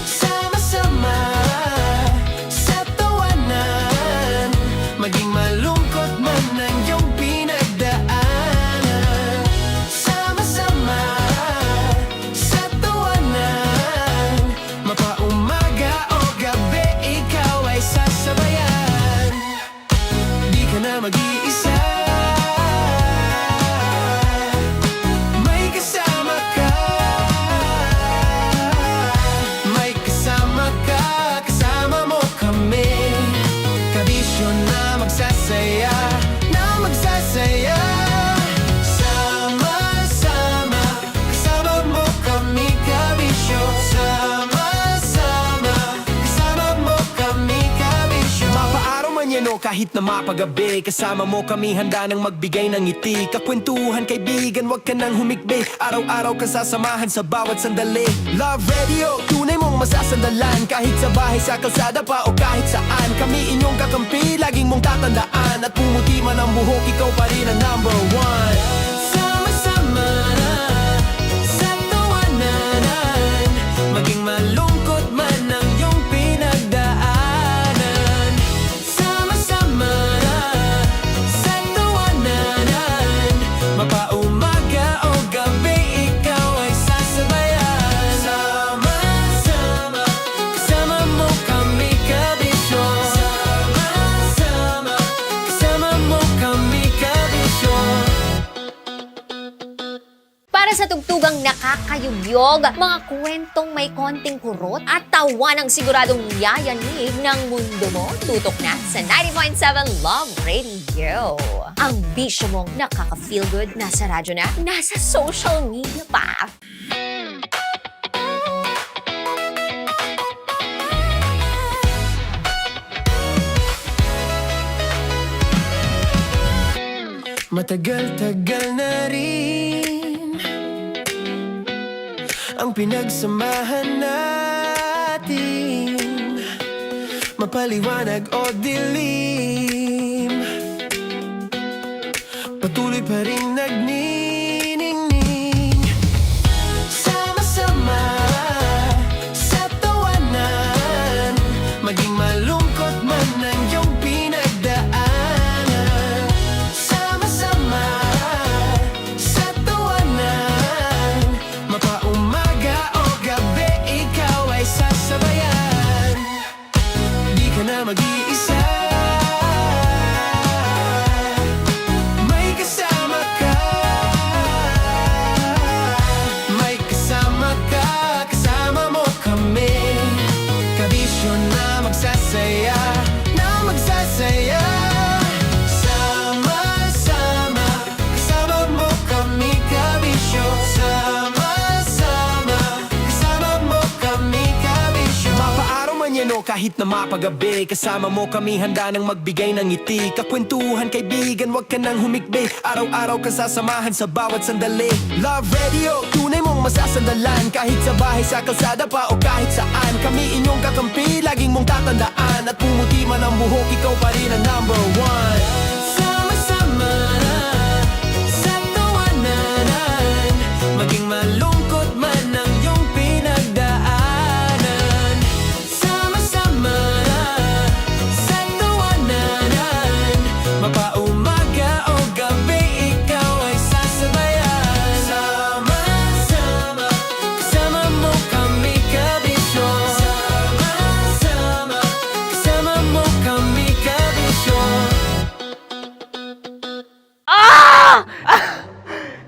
sama-sama sa tawanan, maging malungkot man ang iyong pinagdaanan, sama-sama sa tawanan, mapaumaga o gabi ikaw ay sasabayan, di ka na mag-iisa. May kasama ka, kasama mo kami, kabisyo na magsasaya, sama-sama, kasama mo kami, kabisyo, sama-sama, kasama mo kami, kabisyo. Mapaaraw man yan o kahit na mapagabi, kasama mo kami, handa nang magbigay ng ngiti, kakwentuhan kaibigan, wag ka nang humikbi, araw-araw ka sasamahan sa bawat sandali. Love Radio, tunay mong masasandalan, kahit sa bahay, sa kalsada pa o kahit saan, kami inyong kakampi, laging mong tatandaan, at pumuti man ang buhok, ikaw pa rin ang #1. Sama-sama sa tawanan, maging malungkot man ang iyong pinagdaanan, sama-sama sa tawanan, mapaumaga o gabi ikaw ay sasabayan, sama-sama, kasama mo kami, kabisyo, sama-sama, kasama mo kami, kabisyo. Para sa tugtugang nakakayugyog, mga kwentong may konting kurot at tawa ng siguradong yayanig ng mundo mo, tutok na sa 90.7 Love Radio. Ang bisyo mong nakaka-feel good, nasa radyo na, nasa social media pa. Matagal-tagal na rin ang pinagsamahan natin, mapaliwanag o dilim, patuloy pa rin nagniningning, sama-sama sa tawanan, maging malungkot man ang iyong pinagdaanan, sama-sama sa tawanan, mag-iisa. May kasama ka, may kasama ka, kasama mo kami. Kabisyo na magsasaya, na magsasaya. Sama-sama, kasama mo kami, kabisyo. Sama-sama, kasama mo kami, kabisyo. Mapaaraw man yan o kahit na mapagabi, kasama mo kami, handa nang magbigay ng ngiti. Kakwentuhan, kaibigan, wag ka nang humikbi. Araw-araw ka sasamahan sa bawat sandali. Love Radio, tunay mong masasandalan. Kahit sa bahay, sa kalsada pa o kahit saan, kami inyong kakampi, laging mong tatandaan. At pumuti man ang buhok, ikaw pa rin ang number one. Sama-sama sa tawanan, maging malungkot man ang iyong pinagdaanan. Sama-sama sa tawanan, mapaumaga o gabi, ikaw ay sasabayan. Sama-sama, kasama mo kami, kabisyo. Sama-sama, kasama mo kami, kabisyo.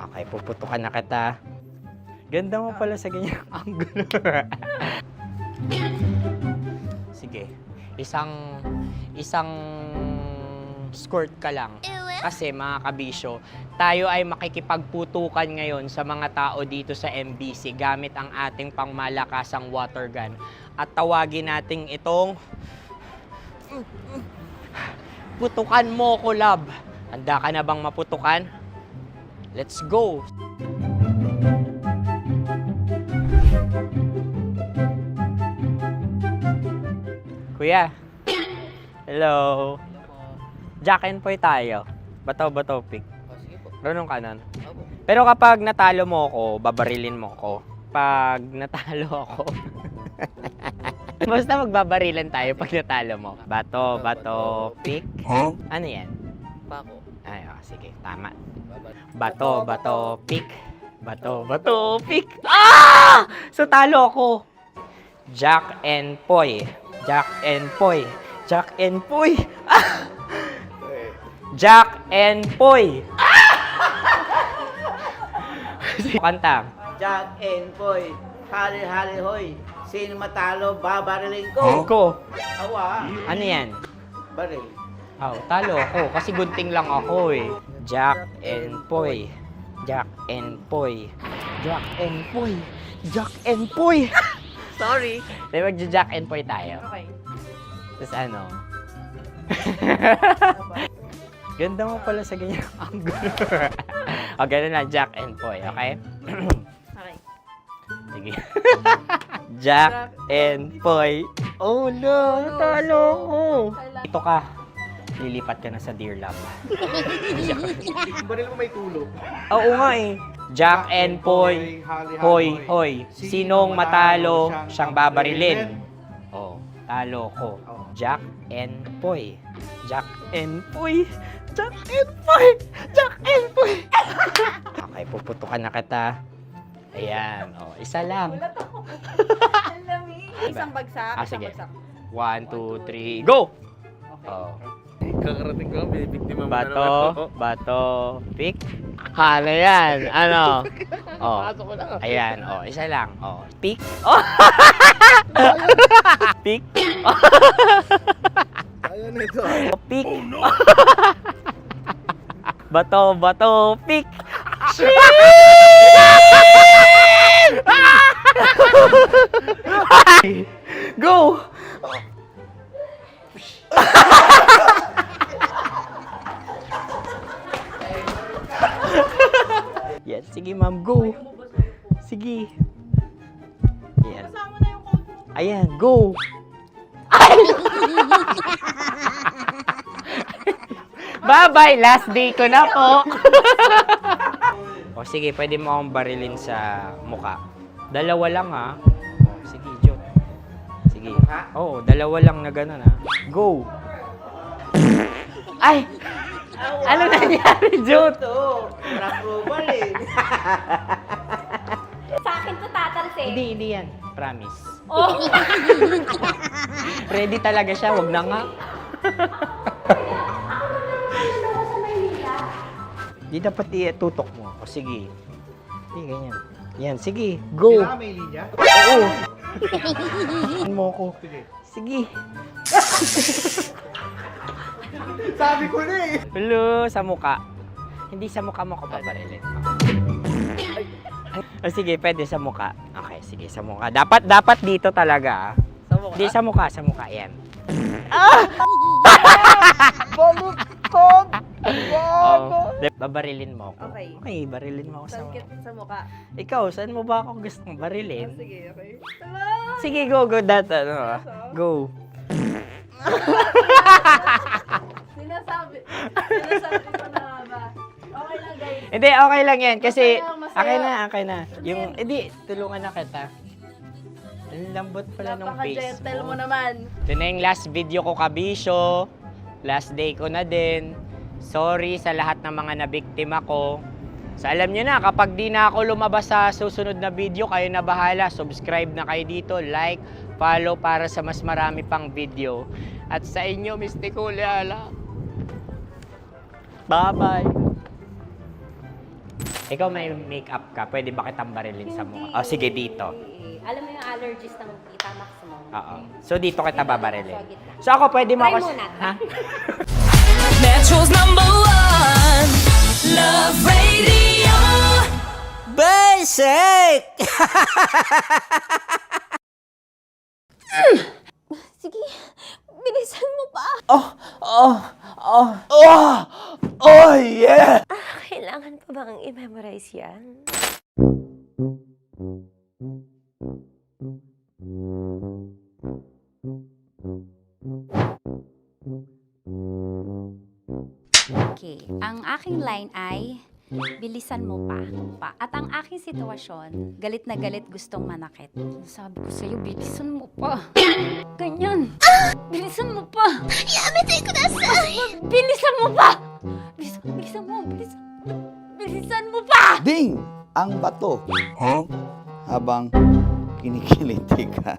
Okay, puputukan na kita. Ganda mo pala sa ganyang angulo. Sige, isang skirt ka lang. Kasi mga kabisyo, tayo ay makikipagputukan ngayon sa mga tao dito sa MBC gamit ang ating pangmalakasang water gun. At tawagin natin itong putukan mo ko, love. Handa ka na bang maputukan? Let's go! Kuya. Hello. Jack and Poy tayo. Bato-bato pick. Runong ka nun. Pero kapag natalo mo ako, babarilin mo ako. Pag natalo ako, basta magbabarilan tayo pag natalo mo. Bato, pick. Huh? Ano yan? Pako. Ay, oh, sige, tama. Bato, pick. Bato, pick. Ah! So, talo ako. Jack and Poy. Jack and Poy. Jack and Poy. Ah! Jack and Poy. Kanta. Jack and Poy, hali-hali hoy. Sino matalo, babariling ko. Ko. Awa. Ano yan? Baril. Oh, talo ako kasi gunting lang ako eh. Jack and Poy. Jack and Poy. Jack and Poy. Jack and Poy. Sorry. Di ba Jack and Poy tayo? Okay. Tapos ano? Ganda mo pala sa ganyang angulo. O, ganun lang, Jack and Poy, okay? Okay. Sige. Jack and Poy. Oh no, natalo ko. Ito ka. Lilipat ka na sa Dear Love. Baril mo may tulog. Oo nga eh. Jack and Poy. Hoy, hoy. Sinong matalo, siyang babarilin. Oh, talo ko. Jack and Poy. Jack and Poy. Jack and Poy. Jack and Poy. Okay, puputukan na kita. Ayan. Oh, isa lang. Isang bagsak. Sige. 1, 2, 3, go! Oh. Kakarating ko lang, binibiktima mo Bato, pick. Ano yan? Ano? Oh. Ayan, oh, isa lang. Oh, pick. Oh. Pick. Ayaw na ito. Oh, pick. Bato, pick. Go! Yan, sige ma'am, go. Sige. Yan. Ayan, go. Bye-bye, last day ko na po. O sige, pwede mo akong barilin sa mukha. Dalawa lang ha. O, sige, Jot. Sige. Oo, dalawa lang na gano'n ha. Go. Ay! Ano nangyari, Jot? Ito, approval eh. Sa akin to tatalsik kasi. Hindi yan. Promise. Oh. Ready talaga siya, wag na nga. Di dapat tutok mo. O sige. Hindi, ganyan. Yan, sige. Go. Kailangan may linya? Oo. Ano mo ko? Sige. Sabi ko na eh. Hello, sa muka. Hindi sa muka mo ko paparilin. O sige, pwede sa muka. Okay, sige, sa muka. Dapat dito talaga. Sa mukha? Hindi, sa muka, yan. Baluktot! Oh, babarilin mo ako. Okay. Okay, barilin mo ako sa muka. Sa mukha. Ikaw, saan mo ba ako gustong barilin? Sige, okay. Sige, go, go. Sinasabi ko na ba? Okay lang, guys. Hindi, okay lang yan. Kasi, Masaya. okay na. Yung, hindi, tulungan na kita. Ang lambot pala nung face Napaka-gentle mo. mo naman. Ito na yung last video ko, kabisyo. Last day ko na din. Sorry sa lahat ng mga nabiktima ko. So alam nyo na, kapag di na ako lumabas sa susunod na video, kayo na bahala. Subscribe na kayo dito, like, follow para sa mas marami pang video. At sa inyo, Mistiko Leala. Bye-bye. Ikaw may makeup ka, pwede ba kitang barilin sa mukha? O sige, dito. Alam mo yung allergies ng Tita Max mo? Oo. So dito kita babarilin. So ako pwede mo Try ako... muna. Ha? Metro's #1 Love Radio Basic! Sige, bilisan mo pa. Oh, yeah! Kailangan pa bang i-memorize yan? Okay, ang aking line ay, bilisan mo pa. At ang aking sitwasyon, galit na galit gustong manakit. Sabi ko sa'yo, bilisan mo pa. Ganyan. Bilisan mo pa. Yamitay ko na sa... Bilisan mo pa. Bilisan mo pa. Ding! Ang bato. Habang kinikiliti ka.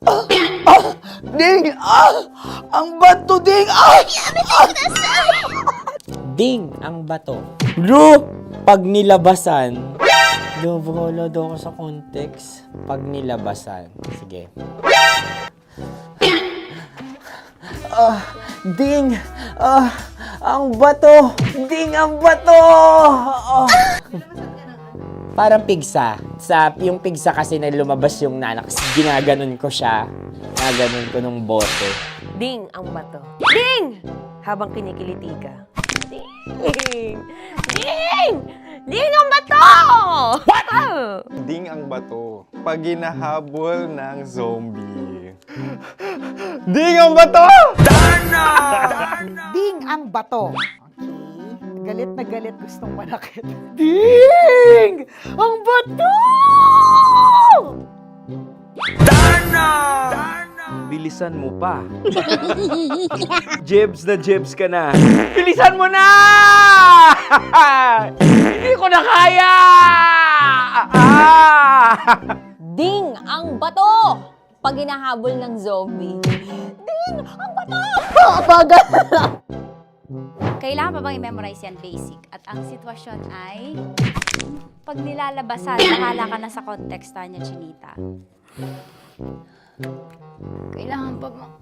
Okay. Ding! Ang bato, Ding! Ding ang bato. Bro, pag nilabasan. Wala daw ako sa context. Pag nilabasan. Sige. Ding! Ang bato! Ding ang bato! Parang pigsa. Yung pigsa kasi na lumabas yung nanak. Ginaganon ko siya. Ginaganon ko nung bote. Ding ang bato. Ding! Habang kinikiliti ka. Ding! Ding! Ding ang bato! What? Ding ang bato. Pag hinahabol ng zombie. Ding ang bato! Ding ang bato. Okay. Galit na galit gustong manakit. Ding! Ang bato! Bilisan mo pa. Jebs ka na. Bilisan mo na! Hindi ko na kaya! Ding ang bato! Pag hinahabol ng zombie. Ding ang bato! Bagal! Kailangan pa bang i-memorize yan basic? At ang sitwasyon ay, pag nilalabasan, bahala ka na sa context, Tanya Chinita. Kailangan pa bang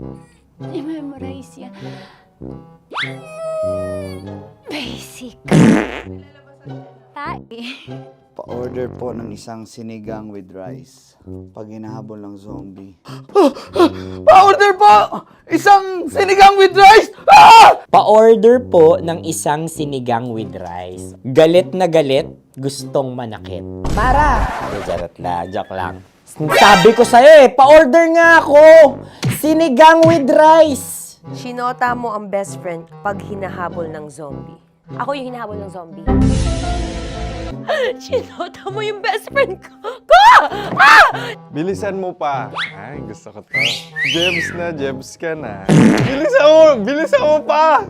i-memorize yan? Basic. Pa-order po ng isang sinigang with rice. Pag hinahabol ng zombie. Pa-order po! Isang sinigang with rice! Pa-order po ng isang sinigang with rice. Galit na galit, gustong manakit. Para! Joke lang. Sabi ko sa'yo pa-order nga ako! Sinigang with rice! Sinota mo ang best friend pag hinahabol ng zombie. Ako yung hinahabol ng zombie. Sinota mo yung best friend ko! Bilisan mo pa. Ay, gusto ko to. Jebs ka na. Bilisan mo pa!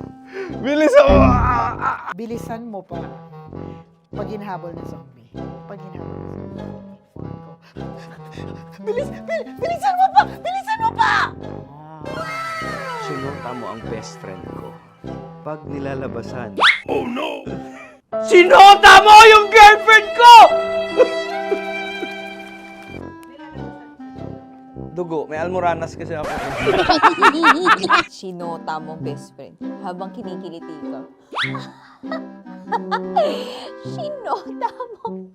Bilisan mo pa. Pag hinahabol ng zombie. Pag hinahabol ng zombie. Bilisan mo pa! Bilisan mo pa! Sinota mo ang best friend ko. Pag nilalabasan. Oh no! Sinota mo yung girlfriend ko! Dugo, may almoranas kasi ako. Sinota mo best friend habang kinikiliti ka. Sinota mo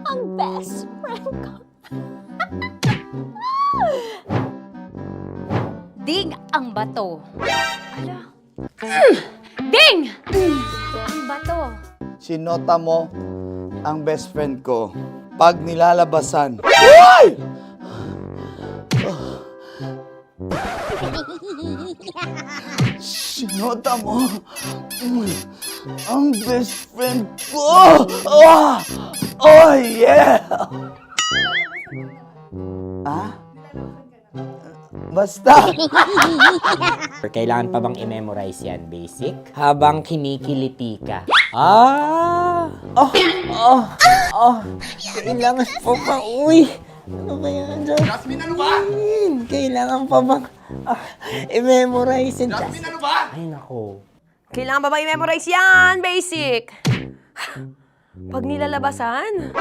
ang best friend ko. Ding ang bato. Ala. Ding! Ang bato. Sinota mo ang best friend ko pag nilalabasan. Uy! Sinota mo ang best friend ko. Oh yeah! Ah? Basta. Kailangan pa bang i-memorize yan, basic? Habang kinikiliti ka. Kailangan pa ba? Uy! Ano ba yan, Jasmine, ano ba? Kailangan pa bang i-memorize yan, Jasmine, ano ba? Ay, nako. Kailangan ba bang i-memorize yan? Basic! Pag nilalabasan?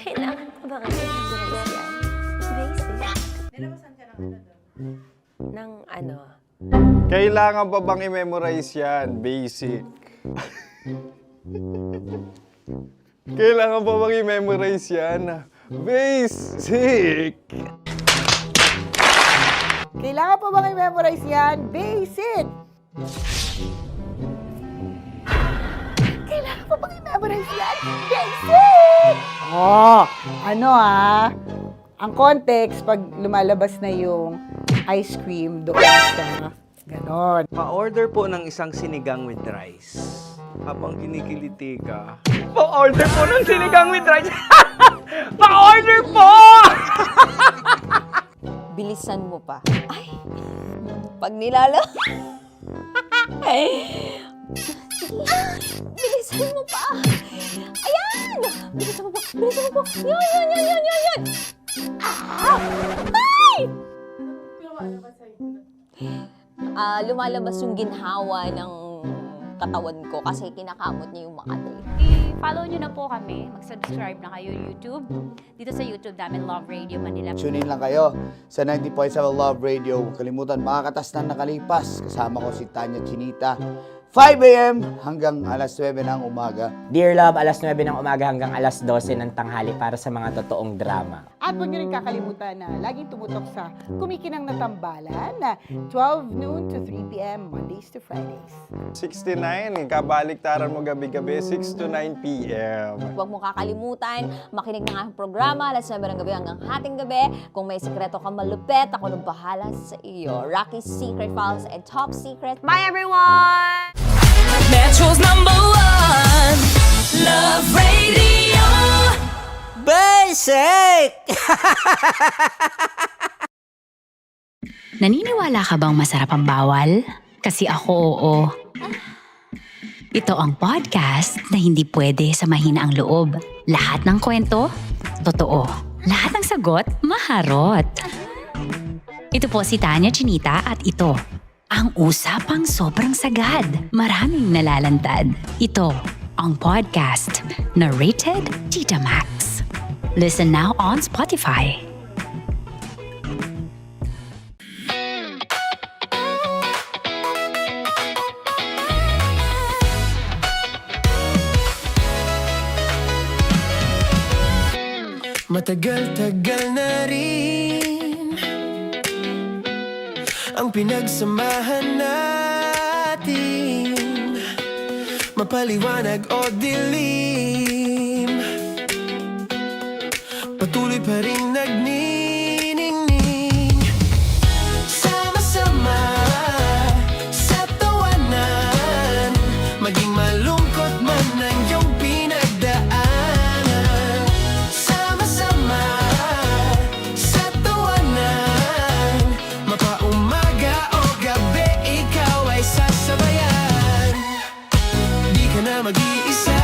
Kailangan ba bang i-memorize yan? Basic. Nilabasan ka ng ano doon? Ng ano? Kailangan pa bang i-memorize yan? Basic. Kailangan pa bang i-memorize yan? Basic! Kailangan pa bang i-memorize yan? Basic! Kailangan pa bang i-memorize yan? Basic! Oh, ano ang context pag lumalabas na yung ice cream doon sa ganon. Pa-order po ng isang sinigang with rice. Habang kinikiliti ka. Pa-order po ng sinigang with rice! Pa-order po! Bilisan mo pa. Ay! Pag bilisan mo pa! Ayan! Bilisan mo pa! Bilisan mo pa! Yan! Ay! Lumalabas yung ginhawa ng katawan ko kasi kinakamot niya yung Makati. I-follow nyo na po kami. Mag-subscribe na kayo YouTube. Dito sa YouTube namin, Love Radio Manila. Tune in lang kayo sa 90.7 Love Radio. Huwag kalimutan, makakatas na nakalipas. Kasama ko si Tanya Chinita. 5 a.m. hanggang alas 9 ng umaga. Dear Love, alas 9 ng umaga hanggang alas 12 ng tanghali para sa mga totoong drama. At huwag nyo rin kakalimutan na laging tumutok sa Kumikinang na Tambalan na 12 noon to 3 p.m. Mondays to Fridays. 69, kabaliktaran mo gabi-gabi, 6 to 9 p.m. Huwag mo kakalimutan, makinig ng aking programa, alas 9 ng gabi hanggang hating gabi. Kung may sikreto kang malupet, ako nang bahala sa iyo. Rocky's Secret Files and Top Secret. Bye, everyone! Metro's #1 Love Radio. Basic! Naniniwala ka bang masarap ang bawal? Kasi ako, oo. Ito ang podcast na hindi pwede sa mahina ang loob. Lahat ng kwento, totoo. Lahat ng sagot, maharot. Ito po si Tanya Chinita at ito, ang usapang sobrang sagad. Maraming nalalantad. Ito, ang podcast na Rated Tita Max. Listen now on Spotify. Matagal-tagal na rin ang pinagsamahan natin, mapaliwanag o dilim, patuloy pa rin nagniningning. Sama-sama sa tawanan, maging malungkot man ang iyong pinagdaanan. Sama-sama sa tawanan, mapaumaga o gabi, ikaw ay sasabayan. Di ka na mag-iisa.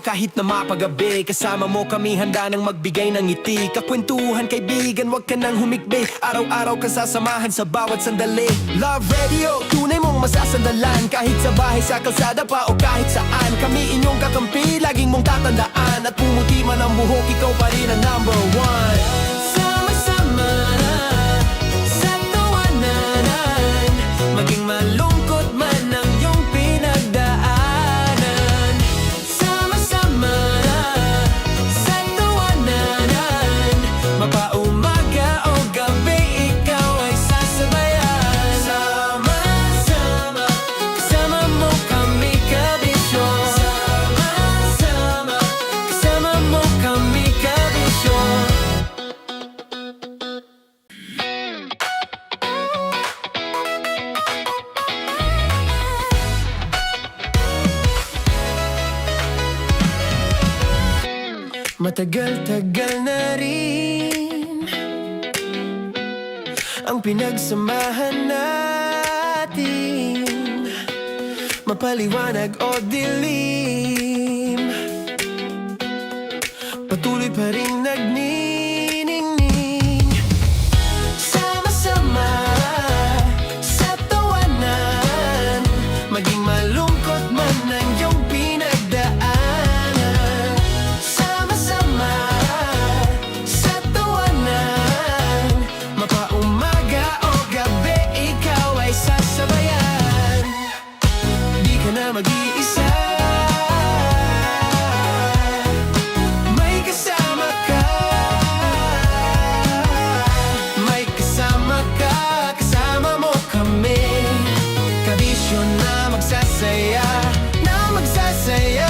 kahit na mapagabi. Kasama mo kami handa nang magbigay ng ngiti. Kakwentuhan kaibigan, wag ka nang humikbi. Araw-araw kasasamahan sa bawat sandali. Love Radio, tunay mong masasandalan. Kahit sa bahay, sa kalsada pa o kahit saan. Kami inyong kakampi, laging mong tatandaan. At pumuti man ang buhok, ikaw pa rin ang number one. Sama-sama na sa tawanan, maging malungkot man ang iyong pinagdaanan. Sama-sama na sa tawanan, mapaumaga o gabi, ikaw ay sasabayan. Sama-sama, kasama mo kami kabisyo. Sama-sama, kasama mo kami kabisyo. Matagal-tagal na rin ang pinagsamahan natin, mapaliwanag o dilim, patuloy pa rin nagniningning. Sama-sama sa tawanan, maging malungkot man ang iyong pinagdaanan. Sama-sama sa tawanan, mapaumaga o gabi, ikaw ay sasabayan. Di ka na mag-iisa, may kasama ka. May kasama ka, kasama mo kami. Kabisyo na magsasaya, na magsasaya.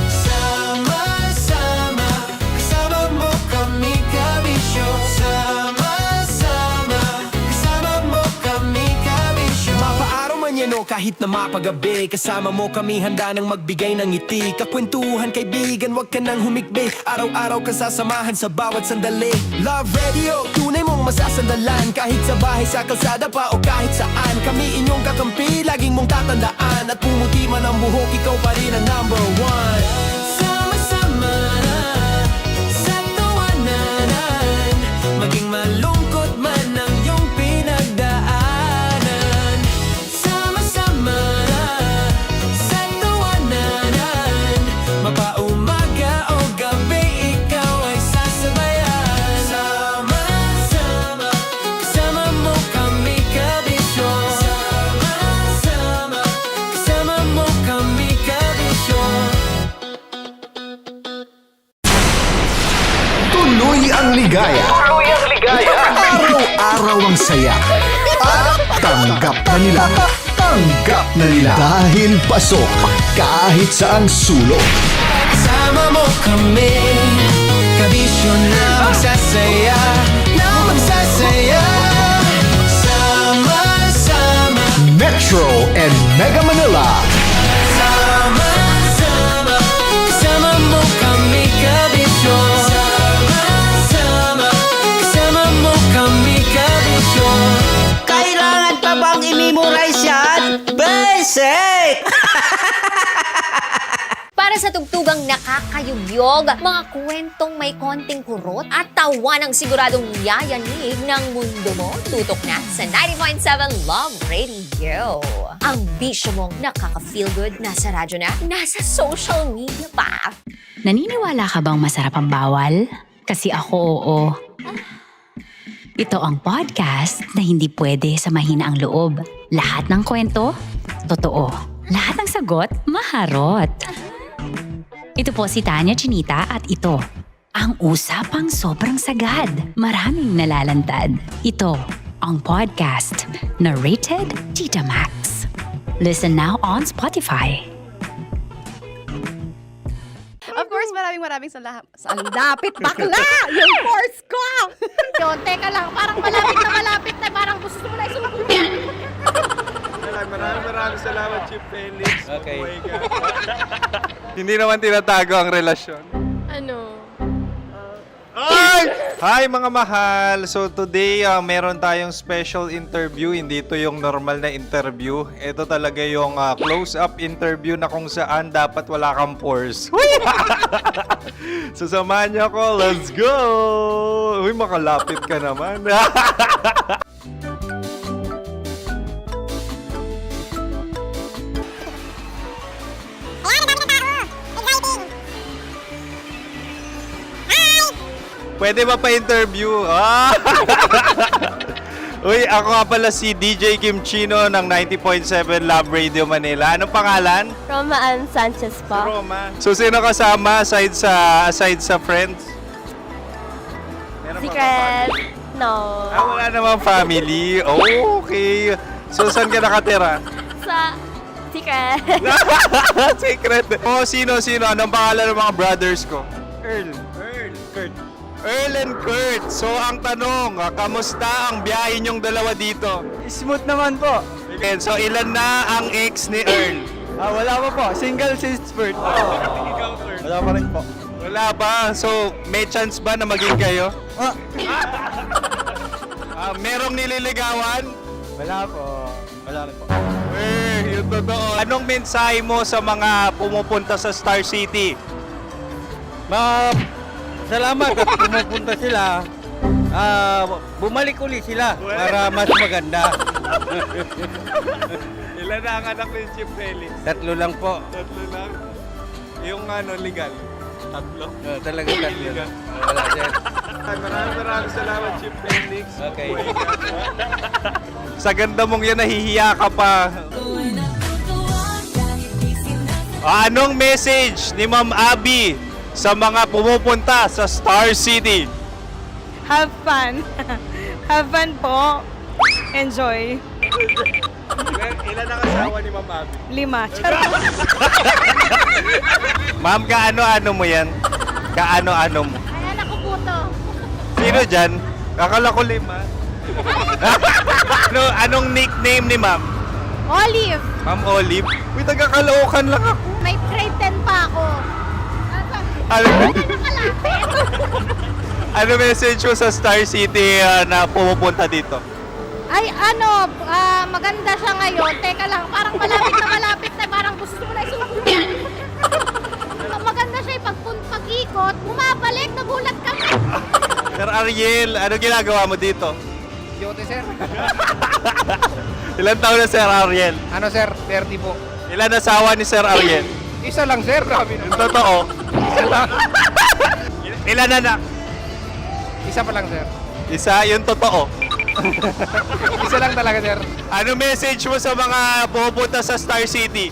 Sama-sama, kasama mo kami kabisyo. Sama-sama, kasama mo kami kabisyo. Mapaaraw man yan o kahit na mapagabi, kasama mo kami handa nang magbigay ng ngiti. Kakwentuhan kaibigan, wag ka nang humikbi. Araw-araw kasasamahan sa bawat sandali. Love Radio, tunay mong masasandalan. Kahit sa bahay, sa kalsada pa o kahit saan. Kami inyong kakampi, laging mong tatandaan. At pumuti man ang buhok, ikaw pa rin ang number one. Sama-sama na sa tawanan, maging malungkot man ang iyong pinagdaanan. Sama-sama na sa tawanan, mapaumaga o gabi, ikaw ay sasabayan. Sama-sama, kasama mo kami kabisyo. Sama-sama, kasama mo kami kabisyo. Tuloy ang ligaya. Araw-araw ang saya. At tanggap na nila. Tanggap na nila. Dahil pasok kahit saang sulok. Kasama mo kami, kabisyo na magsasaya, na magsasaya. Sama-sama, Metro and Mega Manila. sama-sama, kasama mo kami kabisyo. Sama-sama, kasama mo kami kabisyo. Kailangan pa bang i-memorize yan? Basic! Para sa tugtugang nakakayugyog, mga kwentong may konting kurot at tawa ng siguradong yayanig ng mundo mo, tutok na sa 90.7 Love Radio. Ang bisyo mong nakaka-feel good, nasa radyo na, nasa social media pa. Naniniwala ka bang masarap ang bawal? Kasi ako, oo. Ito ang podcast na hindi pwede sa mahina ang loob. Lahat ng kwento, totoo. Lahat ng sagot, maharot. Ito po si Tanya Chinita at ito, ang usapang sobrang sagad. Maraming nalalantad. Ito, ang podcast na Rated Tita Max. Listen now on Spotify. Of course, maraming salamat. Ang dapit bakla! Yung course ko! Yun, teka lang, parang malapit na, parang gusto mo na isulat. Maraming salamat, Chief Felix. Okay. Oh my God. Hindi naman tinatago ang relasyon. Ano? Ay! Hi mga mahal! So today, meron tayong special interview. Hindi ito yung normal na interview. Ito talaga yung close-up interview na kung saan dapat wala kang pores. So samahan niyo ako. Let's go! Uy, makalapit ka naman. Pwede ba pa-interview? Uy, ako nga pala si DJ Kim Chino ng 90.7 Love Radio Manila. Anong pangalan? Roma Ann Sanchez po. Roma. So, sino kasama aside sa friends? Meron ba Secret. No. wala namang family. Oh, okay. So, saan ka nakatira? Sa Secret. Secret. Oh, sino? Anong pangalan ng mga brothers ko? Earl, Kurt. Earl and Kurt. So, ang tanong, kamusta ang biyahe niyong dalawa dito? Smooth naman po. Okay, so, ilan na ang ex ni Earl? Wala pa po. Single since birth. Wala pa rin po. Wala pa. So, may chance ba na maging kayo? Merong nililigawan? Wala po. Wala rin po. Yung totoo. Anong mensahe mo sa mga pumupunta sa Star City? Salamat at pumupunta sila. Bumalik ulit sila para mas maganda. Ilan na ang anak ni Chief Felix? 3 lang po. 3 lang. Yung legal? 3? Talaga 3 lang. Wala dyan. Maraming salamat, Chief Felix. Okay. Sa ganda mong yan, nahihiya ka pa. Anong message ni Ma'am Abby sa mga pumupunta sa Star City? Have fun. Have fun po. Enjoy. Ilan ang asawa ni Ma'am Abby? 5. Charot. Ma'am, kaano-ano mo yan? Kaano-ano mo? Ay, anak ko po to. Sino dyan? Akala ko 5. Anong nickname ni Ma'am? Olive. Ma'am Olive? Uy, taga-Caloocan lang ako. May grade 10 pa ako. Ano message mo sa Star City na pumupunta dito? Ay, maganda siya ngayon. Teka lang, parang malapit na, parang gusto mo na isulat. Maganda siya pag-ikot, bumabalik, nagulat ka. Sir Ariel, ano ginagawa mo dito? Yote, sir. Ilan taon na Sir Ariel? Ano, sir? 30 po. Ilan asawa ni Sir Ariel? Isa lang, sir. Grabe Yung totoo. Isa lang. Ilan anak? Isa pa lang, sir. Isa, yung totoo. Isa lang talaga, sir. Ano message mo sa mga pumupunta sa Star City?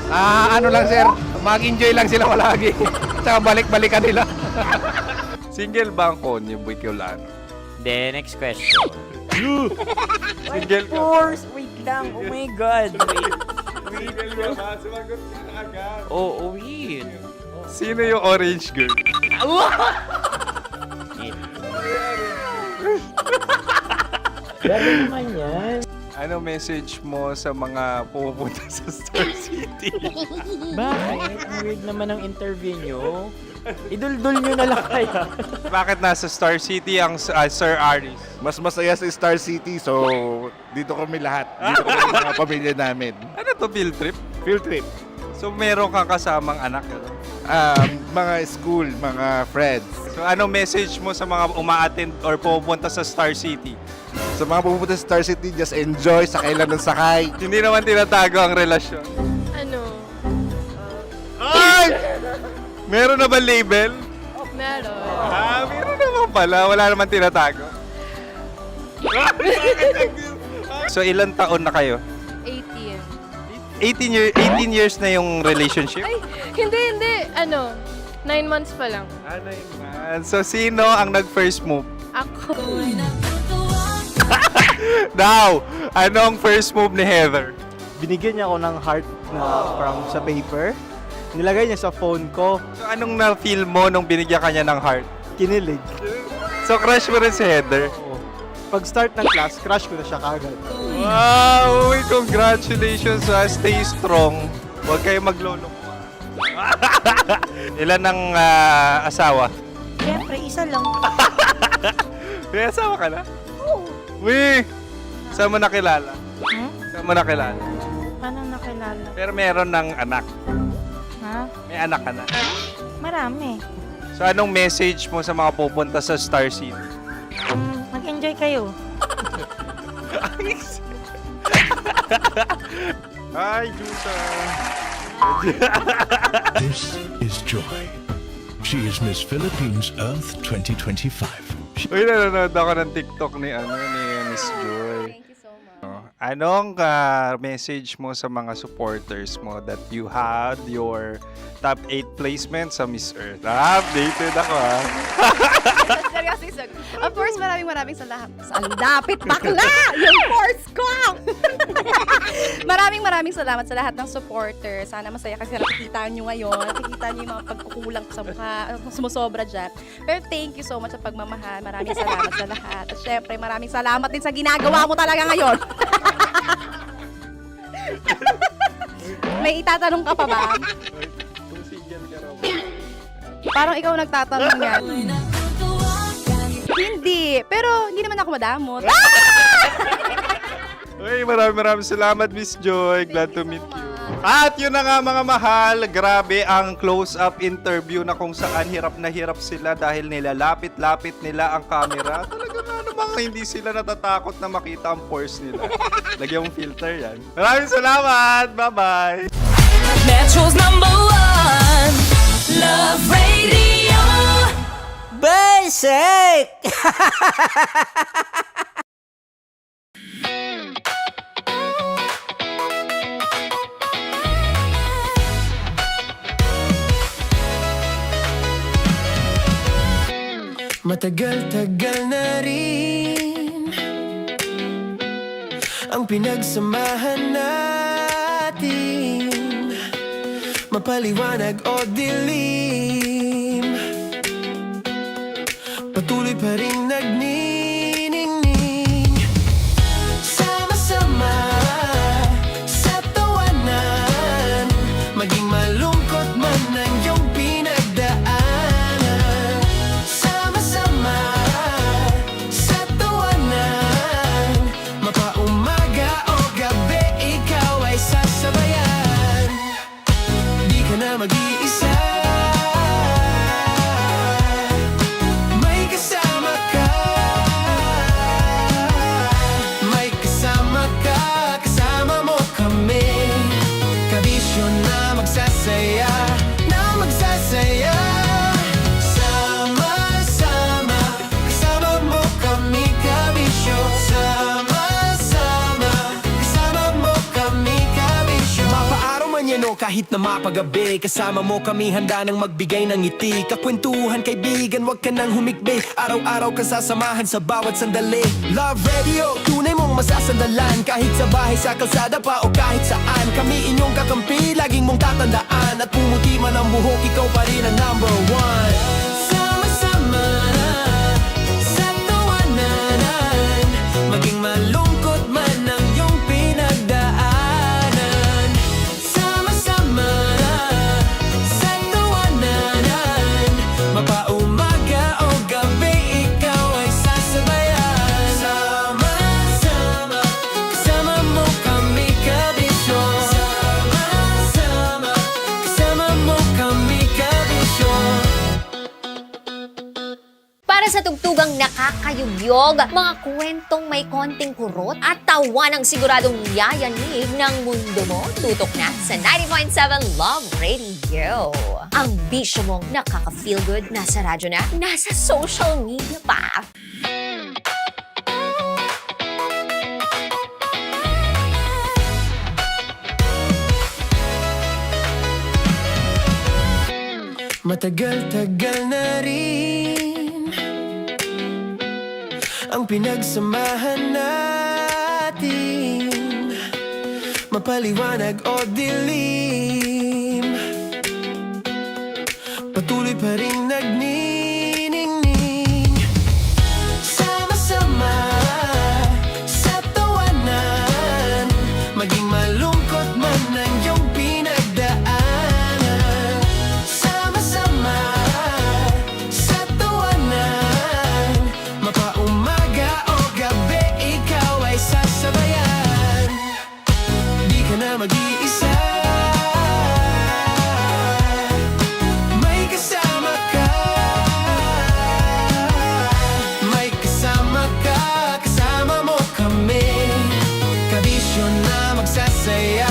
Ano lang, sir. Mag-enjoy lang sila palagi. Tsaka balik-balikan nila. Single ba ang konyo, Boy Kiolano? Then, next question. Single ka? Wait lang. Oh my God. Single ka ba? Sumagot ka na agad. Oh, wait. Sino yung orange girl? Gano'n naman yan. Ano message mo sa mga pumupunta sa Star City? Bakit? Ang weird naman ang interview nyo. Idul-dul nyo na lang kaya. Bakit nasa Star City ang Sir Aris? Mas masaya sa Star City, so dito kami lahat. Dito kami mga pamilya namin. Ano to, field trip? Field trip. So meron kang kasamang anak? Ano? Mga school, mga friends. So anong message mo sa mga uma-attend or pumupunta sa Star City? Sa mga pupunta sa Star City, just enjoy, sakay lang ng sakay. Hindi naman tinatago ang relasyon. Ano? Ay! Meron na ba label? Meron. Meron naman pala. Wala naman tinatago. So ilan taon na kayo? 18. 18 years na yung relationship? Ay, hindi. 9 months pa lang. Ano yun, man? So sino ang nag-first move? Ako. Now, anong first move ni Heather? Binigyan niya ako ng heart na from sa paper. Nilagay niya sa phone ko. So anong na-feel mo nung binigyan ka niya ng heart? Kinilig. So crush mo rin si Heather? Pag start ng class, crush ko na siya kagad. Wow! Uy, congratulations! Stay strong. Huwag kayo magloloko. Ilan ang asawa? Siyempre, Siyempre, isa lang. May asawa ka na? Oo. Uy! Saan mo nakilala? Hmm? Saan mo nakilala? Paano nakilala? Pero meron ng anak. Ha? May anak ka na. Marami. So anong message mo sa mga pupunta sa Star City? Mag-enjoy kayo. Hi, Jusa! This is Joy. She is Miss Philippines Earth 2025. Uy, nanonood ako ng TikTok ni Miss Joy. Thank you so much. Anong message mo sa mga supporters mo that you had your top 8 placement sa Miss Earth? Updated ako Seryoso. Of course, maraming salamat. Ang dapit bakla! Yung force ko! Maraming salamat sa lahat ng supporters. Sana masaya kasi nakikita nyo ngayon. Nakikita nyo yung mga pagkukulang ko sa mukha. Sumusobra dyan. Pero thank you so much sa pagmamahal. Maraming salamat sa lahat. At syempre, maraming salamat din sa ginagawa mo talaga ngayon. May itatanong ka pa ba? Parang ikaw nagtatanong yan. Hindi. Pero hindi naman ako madamot. Uy, maraming salamat, Miss Joy. Glad to meet you. At yun na nga mga mahal, grabe ang close-up interview na kung saan hirap na hirap sila dahil nilalapit-lapit nila ang camera. Talaga ano bang hindi sila natatakot na makita ang pores nila. Lagyan mong filter yan. Maraming salamat! Bye-bye! Metro's #1 Love Radio. Basic! Matagal-tagal na rin ang pinagsamahan natin, mapaliwanag o dilim, patuloy pa rin nagniningning, sama-sama sa tawanan, maging malungkot man ang iyong pinagdaanan. Sama-sama sa tawanan, mapaumaga o gabi, ikaw ay sasabayan. Di ka na mag-iisa, may kasama ka. May kasama ka, kasama mo kami. Kabisyo na magsasaya, na magsasaya. Sama-sama, kasama mo kami, kabisyo. Sama-sama, kasama mo kami, kabisyo. Mapaaraw man yan o kahit na mapagabi, kasama mo kami, handa nang magbigay ng ngiti. Kakwentuhan, kaibigan, wag ka nang humikbi. Araw-araw ka sasamahan sa bawat sandali. Love Radio, tunay mong masasandalan. Kahit sa bahay, sa kalsada pa o kahit saan, kami inyong kakampi, laging mong tatandaan. At pumuti man ang buhok, ikaw pa rin ang #1. Sama-sama sa tawanan, maging malungkot man ang iyong pinagdaanan. Sama-sama sa tawanan, mapaumaga o gabi, ikaw ay sasabayan. Sama-sama, kasama mo kami, kabisyo. Sama-sama, kasama mo kami, kabisyo. Para sa tugtugang nakakayugyog, mga kwentong may konting kurot at tawa ng siguradong yayanig ng mundo mo, tutok na sa 90.7 Love Radio. Ang bisyo mong nakaka-feel good, nasa radyo na, nasa social media pa. Matagal-tagal na rin ang pinagsamahan natin, mapaliwanag o dilim, patuloy pa rin nagniningning, sama-sama sa tawanan, maging malungkot man ang iyong pinagdaanan. Sama-sama sa tawanan, mag-iisa. May kasama ka, may kasama ka, kasama mo kami. Kabisyo na magsasaya,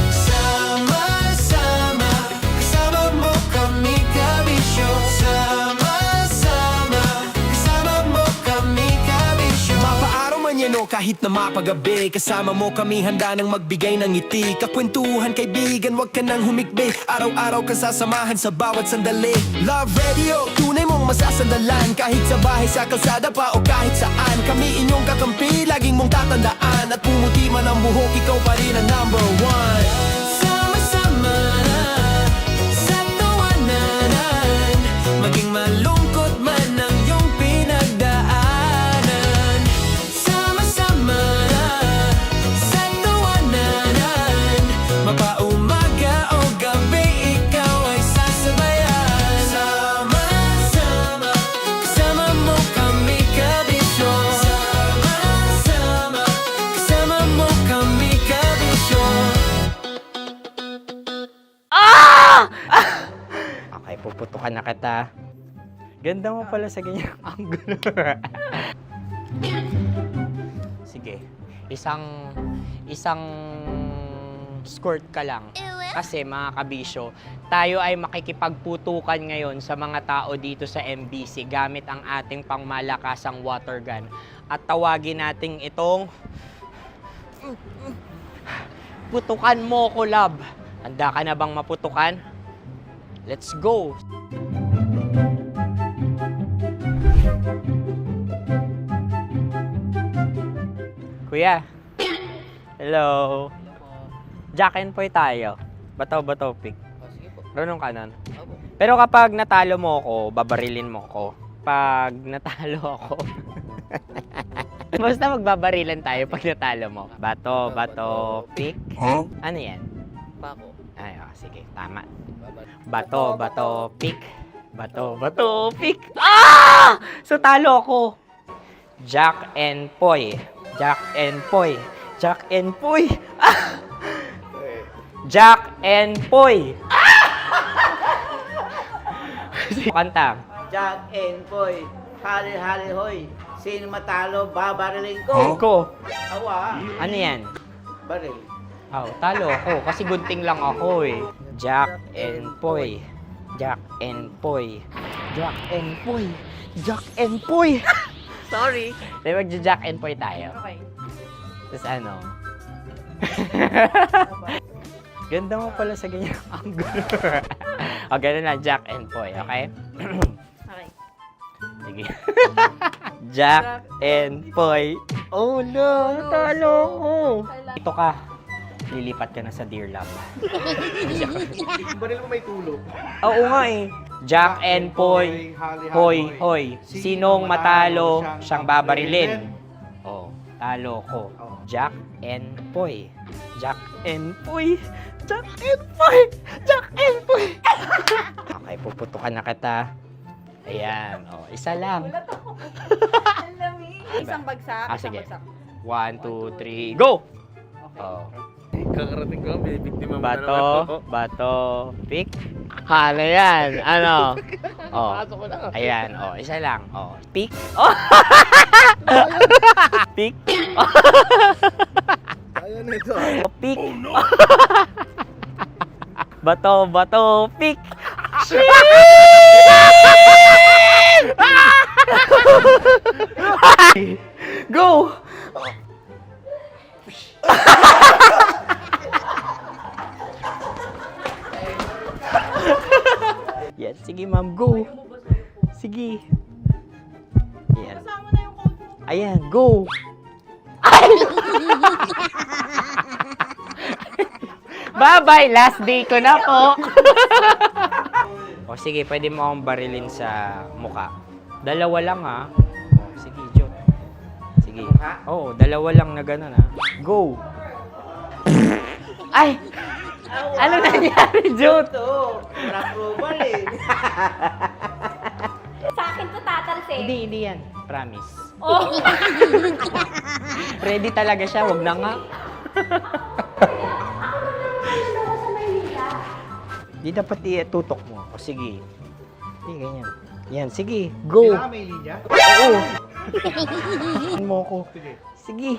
sama-sama, kasama mo kami, kabisyo. Sama-sama, kasama mo kami, kabisyo. Mapaaraw man yan o kahit na mapagabi, kasama mo kami handa nang magbigay ng ngiti. Kakwentuhan kaibigan, wag ka nang humikbi. Araw-araw ka sasamahan sa bawat sandali. Love Radio, tunay mong masasandalan. Kahit sa bahay, sa kalsada pa o kahit saan, kami inyong kakampi, laging mong tatandaan. At pumuti man ang buhok, ikaw pa rin ang number one. Sama-sama na sa tawanan, maging malungkot man ang iyong pinagdaanan. Sama-sama na sa tawanan, mapaumaga o gabi, ikaw ay sasabayan. Sama-sama, kasama mo kami, kabisyo. Sama-sama, kasama mo kami, kabisyo. Okay, puputukan na kita. Ganda mo pala sa ganyang angulo. Sige, isang skirt ka lang. Kasi mga kabisyo, tayo ay makikipagputukan ngayon sa mga tao dito sa MBC gamit ang ating pangmalakasang water gun. At tawagin natin itong putukan mo ko, love. Handa ka na bang maputukan? Let's go! Kuya. Hello. Jack and Poy tayo. Bato-bato pick. Runong kanan. Pero kapag natalo mo ako, babarilin mo ako. Pag natalo ako, basta magbabarilan tayo pag natalo mo. Bato, pick. Ano yan? Bako. Ay, sige, tama. Bato, pick. Bato, pick. Ah! So, talo ako. Jack and Poy. Jack and Poy. Jack and Poy. Ah! Jack and Poy. Kanta. Jack and Poy, hali-hali hoy. Sino matalo, babariling ko. Ko. Awa. Ano yan? Baril. Oh, talo ako kasi gunting lang ako eh. Jack and Poy. Jack and Poy. Jack and Poy. Jack and Poy. Sorry. Di magja-Jack and Poy tayo. Okay. Tapos ano? Ganda mo pala sa ganyang angulo. O, ganun lang, Jack and Poy, okay? Okay. Sige. Jack and Poy. Oh no, natalo ko. Ito ka. Lilipat ka na sa Dear Love. Baril mo may tulog. Oo nga eh. Jack and Poy. Hoy, hoy. Sinong matalo, siyang babarilin. Oh, talo ko. Jack and Poy. Jack and Poy. Jack and Poy. Jack and Poy. Okay, puputukan na kita. Ayan. Oh, isa lang. Isang bagsak. Ah, sige. 1, 2, 3, go! Oh. Kakarating ko, may biktima mo na Bato, naman. bato, pick. Ano yan? Ano? Oh. Ayan, oh, isa lang. Oh, pick. Oh. Pick. Ayan na ito. Oh, pick. Bato, bato, pick. Go! Yan, sige ma'am, go. Sige. Yan. Ayan, go. Ay! Bye-bye, last day ko na po. O sige, pwede mo akong barilin sa muka. Dalawa lang ha. O, sige, Jot. Sige. Oo, dalawa lang na gano'n ha. Go. Ay! Ano nangyari, Jot? Ito, approval eh. Sa akin akin to tatalsik. Hindi yan. Promise. Oh. Ready talaga siya, wag na nga. Di dapat i-tutok mo. O sige. Hindi, ganyan. Yan, sige. Go. Kailangan may linya? Oo. mo ko. Sige.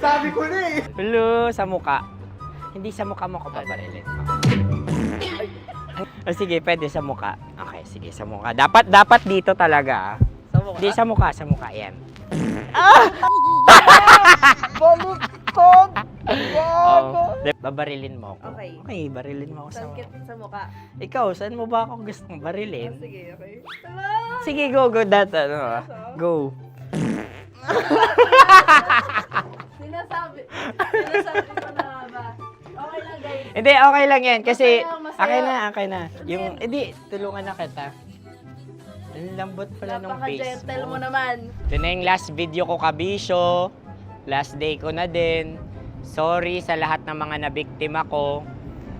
Sabi ko na eh. Hello, sa muka. Hindi sa muka mo ko babarilin. O sige, pwede sa muka. Okay, sige, sa muka. Dapat dito talaga. Sa mukha? Hindi, sa muka. Yan. Baluktot! Oh, babarilin mo ako. Okay. Okay, barilin mo ako sa Sakit sa mukha. Ikaw, saan mo ba ako gustong barilin? Sige, okay. Sige, go. Go. Sinasabi ko na ba? Okay lang, guys. Hindi, okay lang yan. Kasi, Masaya, masaya. okay na. Yung, hindi, tulungan na kita. Ang lambot pala ng face Napaka-gentle mo mo. naman. Ito na yung last video ko, kabisyo. Last day ko na din. Sorry sa lahat ng mga nabiktima ko.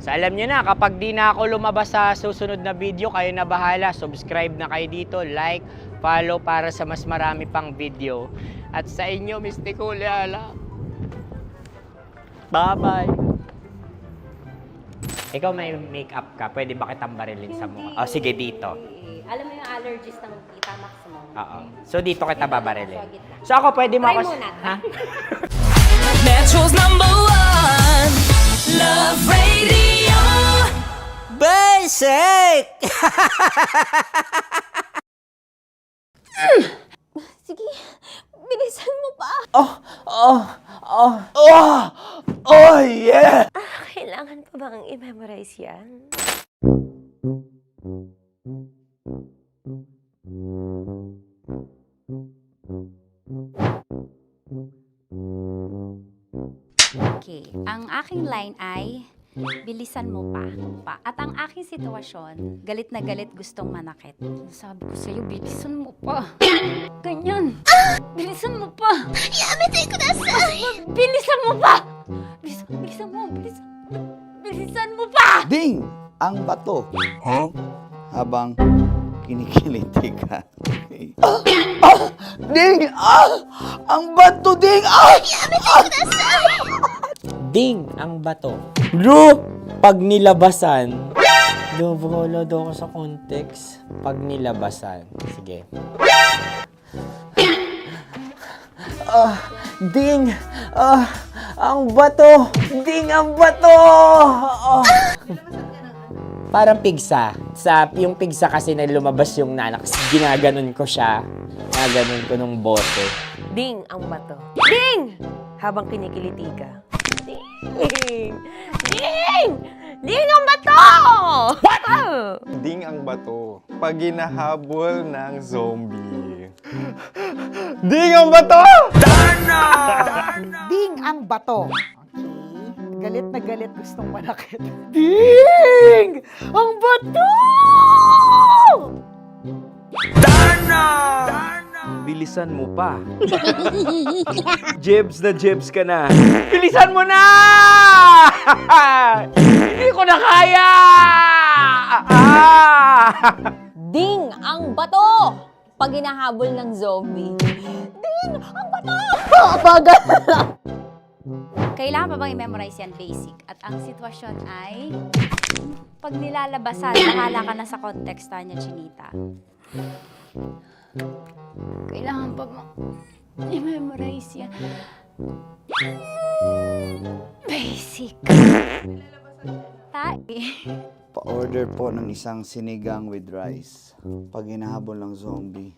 So alam nyo na, kapag di na ako lumabas sa susunod na video, kayo na bahala. Subscribe na kayo dito, like, follow para sa mas marami pang video. At sa inyo, Mistiko Leala. Bye-bye. Ikaw may makeup ka, pwede ba kitang barilin sa mukha? O sige, dito. Alam mo yung allergies ng Tita Max mo? Oo. So dito kita babarilin. So ako, pwede mo Try ako... muna. Ha? Metro's #1 Love Radio Basic! Sige, bilisan mo pa. Oh, yeah! Kailangan pa bang i-memorize yan? Okay, ang aking line ay, bilisan mo pa. At ang aking sitwasyon, galit na galit gustong manakit. Sabi ko sa'yo, bilisan mo pa. Ganyan. Bilisan mo pa. Yamitay ko na sa... Bilisan mo pa! Bilisan mo pa! Ding! Ang bato. Habang kinikiliti ka. Okay. Ding! Ang bato, Ding! Ding ang bato. Bro! Pag nilabasan. Wala daw ako sa context. Pag nilabasan. Sige. Ding! Ang bato! Ding ang bato! Parang pigsa. Yung pigsa kasi na lumabas yung nanak. Ginaganon ko siya. Ginaganon ko nung bote. Ding ang bato. Ding! Habang kinikiliti ka. Ding! Ding! Ding ang bato! What? Ding ang bato. Pag hinahabol ng zombie. Ding ang bato! Ding ang bato. Okay. Galit na galit gustong manakit. Ding! Ang bato! Bilisan mo pa. Jebs ka na. Bilisan mo na! Hindi ko na kaya! Ding ang bato! Pag hinahabol ng zombie. Ding ang bato! Bagal! Kailangan pa bang i-memorize yan basic? At ang sitwasyon ay, pag nilalabasan, bahala ka na sa context niya, Chinita. Kailangan pa bang i-memorize yan? Basic. Pa-order po ng isang sinigang with rice. Pag hinahabol ng zombie.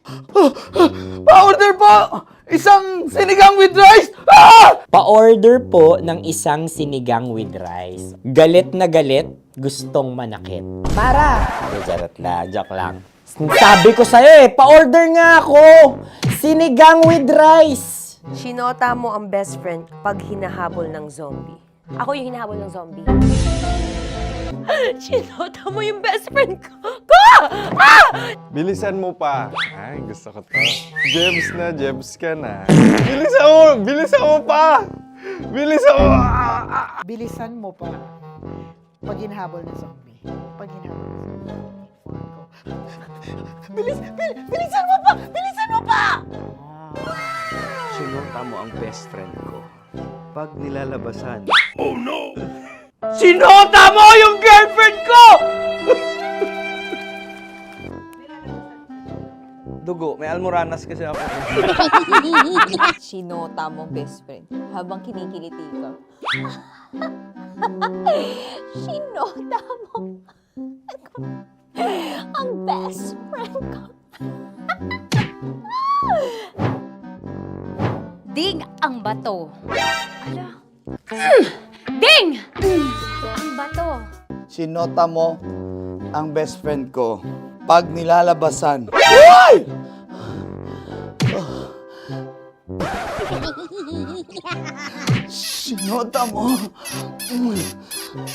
Pa-order po! Isang sinigang with rice! Pa-order po ng isang sinigang with rice. Galit na galit, gustong manakit. Para! Joke lang. Sabi ko sa'yo pa-order nga ako! Sinigang with rice! Sinota mo ang best friend pag hinahabol ng zombie. Ako yung hinahabol ng zombie. Sinota mo yung best friend ko! Bilisan mo pa. Ay, gusto ko to. Jebs ka na. Bilisan mo pa! Bilisan mo pa. Pag hinahabol ng zombie. Pag hinahabol ng zombie. Bilisan mo pa! Bilisan mo pa! Sinota mo ang best friend ko pag nilalabasan. Oh no! Sinota mo yung girlfriend ko! Dugo, may almoranas kasi ako. Sinota mo, best friend, habang kinikiliti ka. Sinota mo ang best friend ko. Ding ang bato. Ala. Ding! Ang bato. Sinota mo ang best friend ko pag nilalabasan. Uy! Sinota mo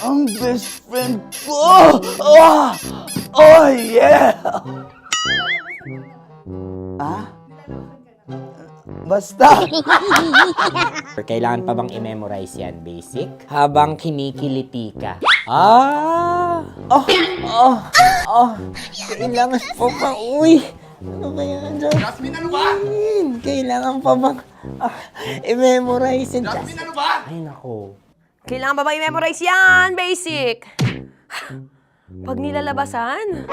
ang best friend ko. Oh yeah! Ah? Basta. Kailangan pa bang i-memorize yan, basic? Habang kinikiliti ka. Ah! Kailangan pa bang, uy! Ano ba yan, Jasmine, ano ba? Kailangan pa bang i-memorize yan, Jasmine, ano ba? Ay, nako. Kailangan ba i-memorize yan? Basic! Pag nilalabasan?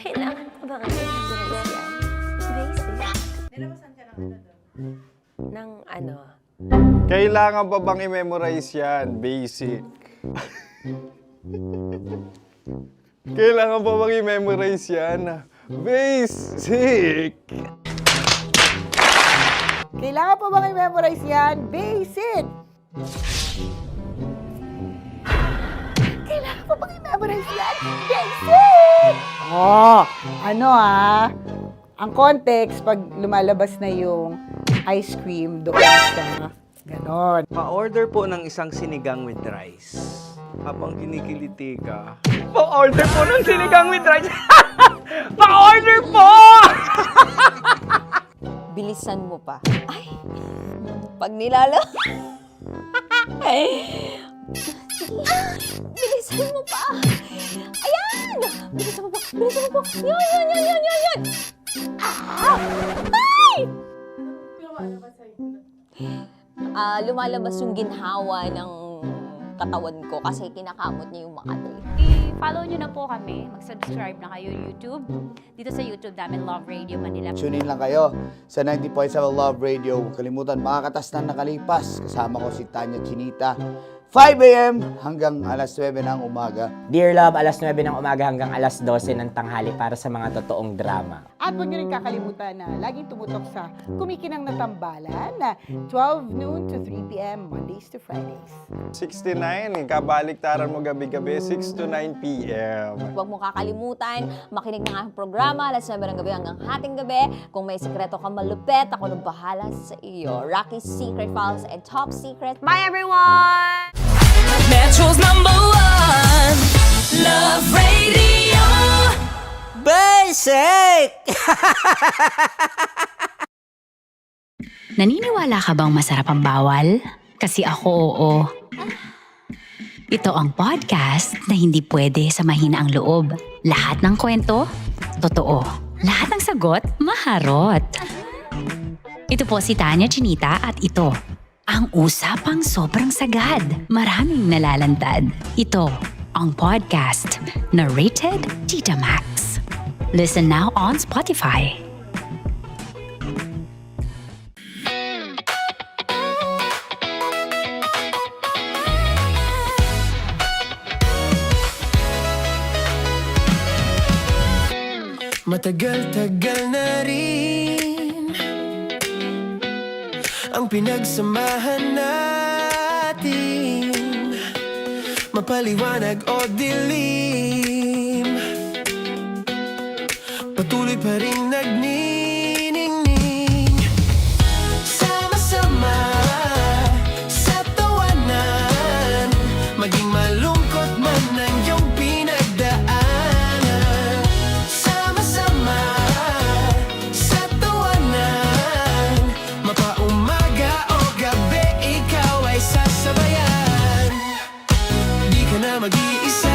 Kailangan ba i-memorize yan? Basic? Nilabasan ka ng ano? Kailangan pa bang i-memorize yan? Basic. Kailangan pa bang i-memorize yan? Basic. Kailangan pa bang i-memorize yan? Basic! Kailangan pa bang i-memorize yan? Basic! Oh, ano ang context pag lumalabas na yung ice cream doon sa ganon. Pa-order po ng isang sinigang with rice. Habang kinikiliti ka, pa-order po ng sinigang with rice. Pa-order po! Bilisan mo pa. Ay! Pag nilala... Bilisan mo pa! Ayan! Bilisan mo pa! Bilisan mo pa! Yan! Ah! Ay! Lumalabas yung ginhawa ng katawan ko kasi kinakamot niya yung Makati. I-follow nyo na po kami. Mag-subscribe na kayo YouTube. Dito sa YouTube namin, Love Radio Manila. Tune in lang kayo sa 90.7 Love Radio. Huwag kalimutan, makakatas na nakalipas. Kasama ko si Tanya Chinita. 5 a.m. hanggang alas 9 ng umaga. Dear Love, alas 9 ng umaga hanggang alas 12 ng tanghali para sa mga totoong drama. At huwag nyo rin kakalimutan na laging tumutok sa Kumikinang na Tambalan na 12 noon to 3 p.m. Mondays to Fridays. 69, kabaliktaran mo gabi-gabi, 6 to 9 p.m. Huwag mo kakalimutan, makinig ng aking programa, alas 9 ng gabi hanggang hating gabi. Kung may sekreto kang malupet, ako nang bahala sa iyo. Rocky's Secret Files and Top Secret. Bye everyone! Metro's #1 Love Radio. Basic! Naniniwala ka bang masarap ang bawal? Kasi ako, oo. Ito ang podcast na hindi pwede sa mahina ang loob. Lahat ng kwento, totoo. Lahat ng sagot, maharot. Ito po si Tanya Chinita at ito, ang usapang sobrang sagad. Maraming nalalantad. Ito, ang podcast na rated Tita Max. Listen now on Spotify. Matagal-tagal na rin ang pinagsamahan natin, mapaliwanag o dilim, patuloy pa rin nagniningning. Sama-sama sa tawanan, maging malungkot man ang iyong pinagdaanan. Sama-sama sa tawanan, mapaumaga o gabi, ikaw ay sasabayan. Di ka na mag-iisa.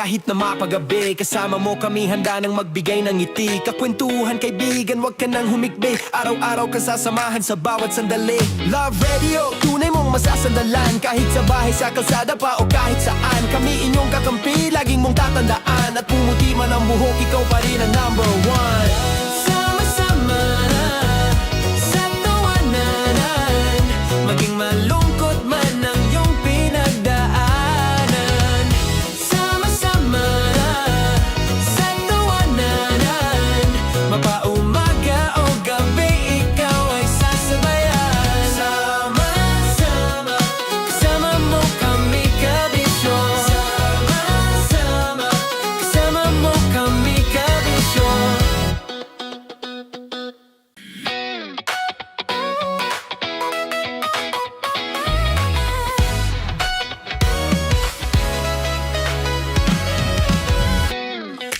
kahit na mapagabi. Kasama mo kami handa nang magbigay ng ngiti. Kakwentuhan kaibigan, wag ka nang humikbi. Araw-araw ka sasamahan sa bawat sandali. Love Radio, tunay mong masasandalan. Kahit sa bahay, sa kalsada pa o kahit saan. Kami inyong kakampi, laging mong tatandaan. At pumuti man ang buhok, ikaw pa rin ang number one. Sama-sama na sa tawanan, maging malungkot man ang iyong pinagdaanan. Sama-sama na sa tawanan, mapaumaga o gabi, ikaw ay sasabayan. Sama-sama, kasama mo kami kabisyo. Sama-sama, kasama mo kami kabisyo.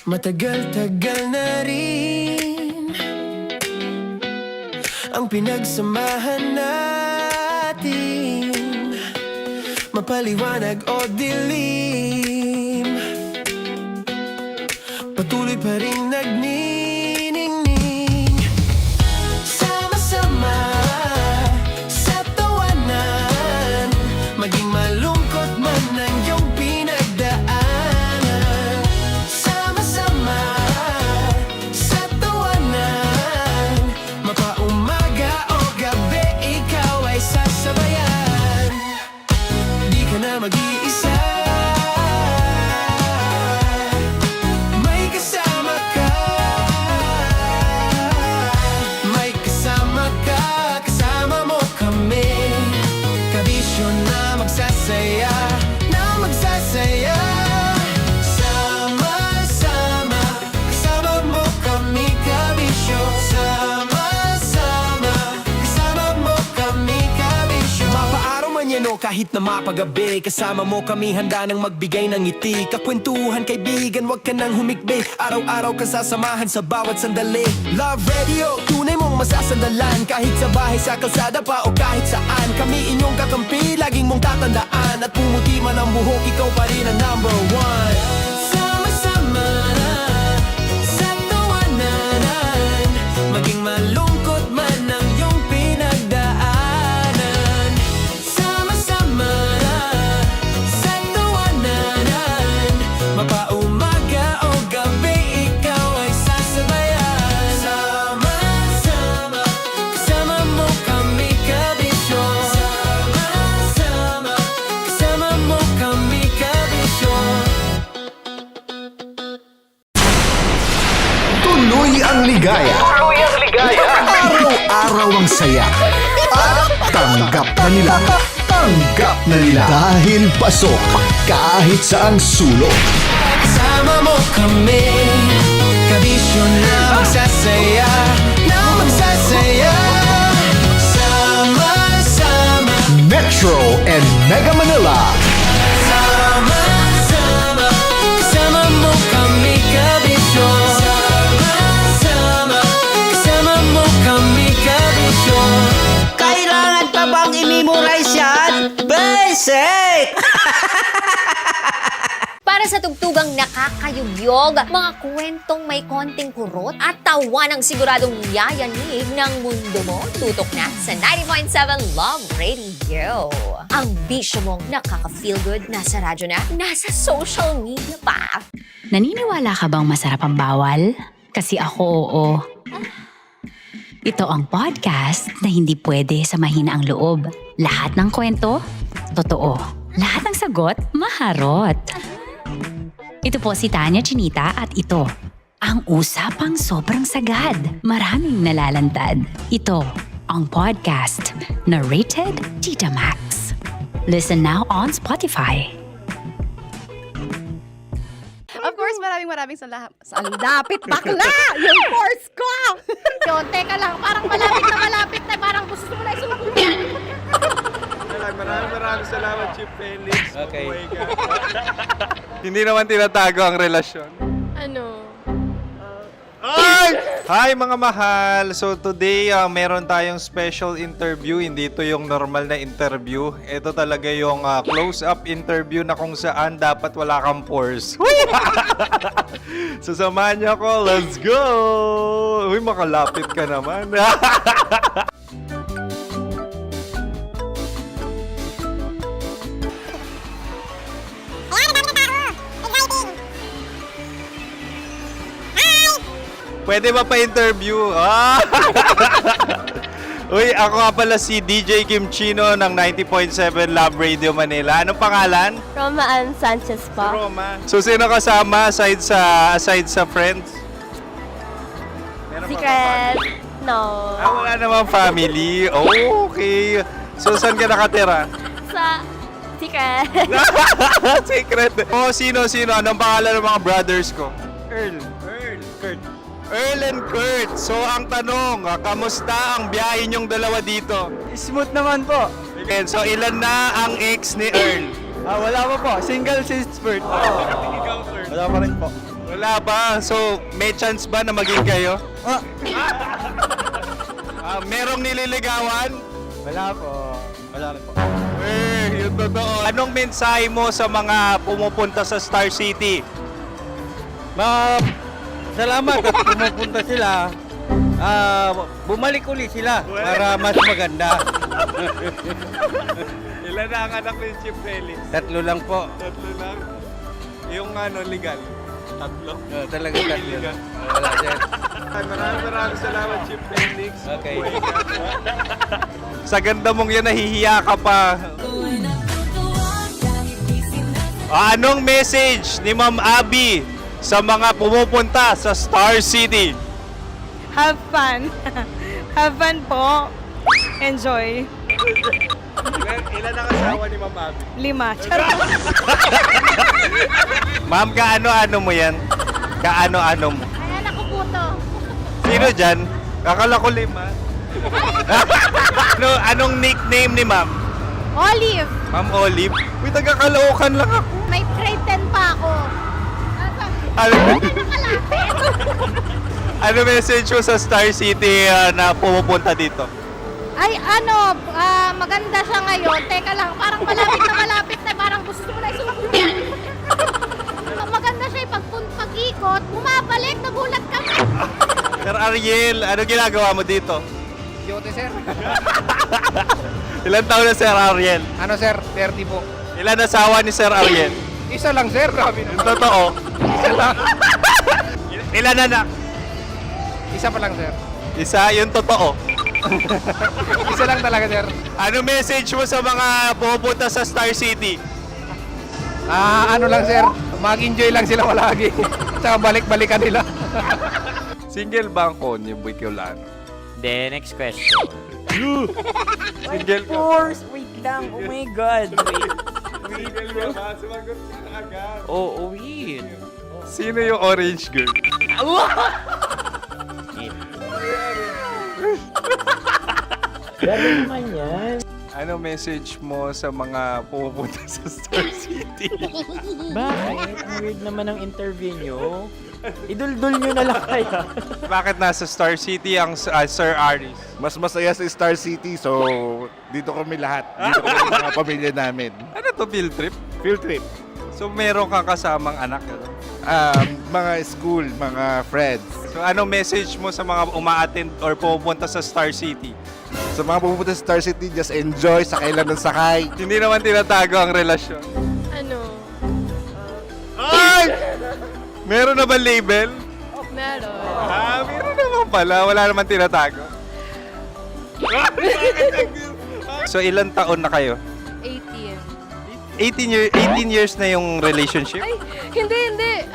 Matagal-tagal na rin ang pinagsamahan natin, mapaliwanag o dilim, patuloy pa rin nagniningning. Sama-sama sa tawanan, maging malungkot man ang iyong pinagdaanan. Sama-sama sa tawanan, mapaumaga o gabi, ikaw ay sasabayan. Di ka na mag-iisa, may kasama ka. May kasama ka, kasama mo kami. Kabisyo na magsasaya, na magsasaya. Sama-sama, kasama mo kami kabisyo. Sama-sama, kasama mo kami kabisyo. Mapaaraw man yan o kahit na mapagabi, kasama mo kami handa nang magbigay ng ngiti. Kakwentuhan kaibigan, wag ka nang humikbi. Araw-araw ka sasamahan sa bawat sandali. Love Radio, tunay mong masasandalan. Kahit sa bahay, sa kalsada pa o kahit saan. Kami inyong kakampi, laging mong tatandaan. At pumuti man ang buhok, ikaw pa rin ang number one. Sama-sama na sa tawanan, maging malungkot man ang iyong pinagdaanan. Sama-sama na sa tawanan, mapaumaga o gabi, ikaw ay sasabayan. Sama-sama, kasama mo kami kabisyo. Sama-sama, kasama mo kami kabisyo. Tuloy ang ligaya. Araw-araw ang saya. At tanggap na nila. Tanggap na nila. Dahil pasok kahit saang sulok. Kasama mo kami, kabisyo na magsasaya, na magsasaya. Sama-sama, Metro and Mega Manila. sama-sama, kasama mo kami kabisyo. Sama-sama, kasama mo kami kabisyo. Kailangan pa bang i-memorize yan? Basic! Para sa tugtugang nakakayugyog, mga kwentong may konting kurot at tawa ng siguradong yayanig ng mundo mo, tutok na sa 90.7 Love Radio. Ang bisyo mong nakaka-feel good, nasa radyo na, nasa social media pa. Naniniwala ka bang masarap ang bawal? Kasi ako, oo. Ito ang podcast na hindi pwede sa mahina ang loob. Lahat ng kwento, totoo. Lahat ng sagot, maharot. Ito po si Tanya Chinita at ito, ang usapang sobrang sagad. Maraming nalalantad. Ito, ang podcast na rated Tita Max. Listen now on Spotify. Of course, maraming salamat. Ang lapit bakla! Yung course ko! Yun, teka lang, parang malapit na, parang gusto mo na isumpin. Maraming salamat, Chief Felix. Okay. Oh my God. Hindi naman tinatago ang relasyon. Ano? Ay! Hi mga mahal! So today, meron tayong special interview. Hindi ito yung normal na interview. Ito talaga yung close-up interview na kung saan dapat wala kang pores. So samahan niyo ako. Let's go! Uy, makalapit ka naman. Pwede ba pa-interview? Ah! Uy, ako nga pala si DJ Kim Chino ng 90.7 Love Radio Manila. Anong pangalan? Roma Ann Sanchez po. Roma. So, sino kasama aside sa friends? Meron ba Secret. No. wala namang family. Oh, okay. So, saan ka nakatira? Sa Secret. Secret. Oh, sino? Anong pangalan ng mga brothers ko? Earl, Kurt. Earl and Kurt. So, ang tanong, kamusta ang biyahe niyong dalawa dito? Smooth naman po. Okay, so, ilan na ang ex ni Earl? Wala pa po. Single since birth. Wala pa rin po. Wala pa. So, may chance ba na maging kayo? Merong nililigawan? Wala po. Wala rin po. Yung totoo. Anong mensahe mo sa mga pumupunta sa Star City? Salamat at pumupunta sila. Bumalik uli sila para mas maganda. Ilan na ang anak ni Chief Felix? 3 lang po. 3 lang? Yung legal? 3? Talagang 3. Wala sir. Maraming salamat, Chief Felix. Okay. Sa ganda mong yan, nahihiya ka pa. Anong message ni Ma'am Abby sa mga pumupunta sa Star City? Have fun. Have fun po. Enjoy. Ilan ang asawa ni Ma'am Abby? 5. Charot. Ma'am, kaano-ano mo yan? Kaano-ano mo? Ayan ako po to. Sino dyan? Akala ko 5. Anong nickname ni Ma'am? Olive. Ma'am Olive? Uy, taga-Caloocan lang ako. May grade 10 pa ako. Ano message mo sa Star City na pumupunta dito? Ay, maganda siya ngayon. Teka lang, parang malapit na, parang gusto mo na isulat. Maganda siya pag-ikot, bumabalik, nagulat kami. Sir Ariel, ano ginagawa mo dito? Yote sir. Ilan taon na Sir Ariel? Ano sir? 30 po. Ilan asawa ni Sir Ariel? Isa lang sir. Grabe Yung totoo. Isa lang. Ilan anak? Isa pa lang sir. Isa, yung totoo. Isa lang talaga sir. Ano message mo sa mga pumupunta sa Star City? Ano lang sir. Mag-enjoy lang sila palagi. Tsaka balik-balikan nila. Single ba ang konyo, Boy Kiolano? Then, next question. Single ka? Wait lang. Oh my God. Single ka ba? Sumagot ka na agad. Oh, wait. Sino yung orange girl? Grabe naman yan. Ano message mo sa mga pumupunta sa Star City? Bakit? Ang weird naman ang interview nyo. Idul-dul nyo na lang kaya. Bakit nasa Star City ang Sir Aris? Mas masaya sa Star City, so dito kami lahat. Dito kami mga pamilya namin. Ano to, field trip? Field trip. So meron kang kasamang anak? Ano? Mga school, mga friends. So ano message mo sa mga uma-attend or pumupunta sa Star City? Sa mga pupunta sa Star City, just enjoy, sakay lang ng sakay. Hindi naman tinatago ang relasyon. Ano? Ay! Meron na ba label? Meron. Meron naman pala. Wala naman tinatago. So ilan taon na kayo? 18. 18 years na yung relationship? Ay, hindi.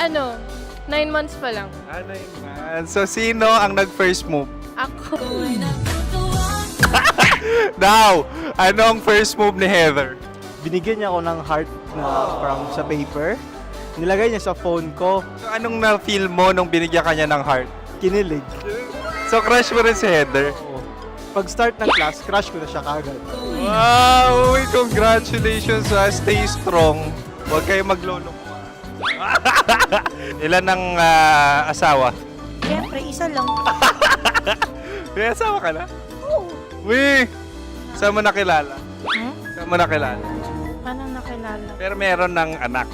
9 months pa lang. Ano yun? So sino ang nag-first move? Ako. Now, anong first move ni Heather? Binigyan niya ako ng heart na from sa paper. Nilagay niya sa phone ko. So anong na-feel mo nung binigyan ka niya ng heart? Kinilig. So crush mo rin si Heather? Pag start ng class, crush ko na siya kagad. Wow! Uy, congratulations! Stay strong. Huwag kayo maglolo. Ilan ang asawa? Siyempre, isa lang. May asawa ka na? Oo. Uy! Saan mo nakilala? Saan mo nakilala? Paano nakilala? Pero meron ng anak.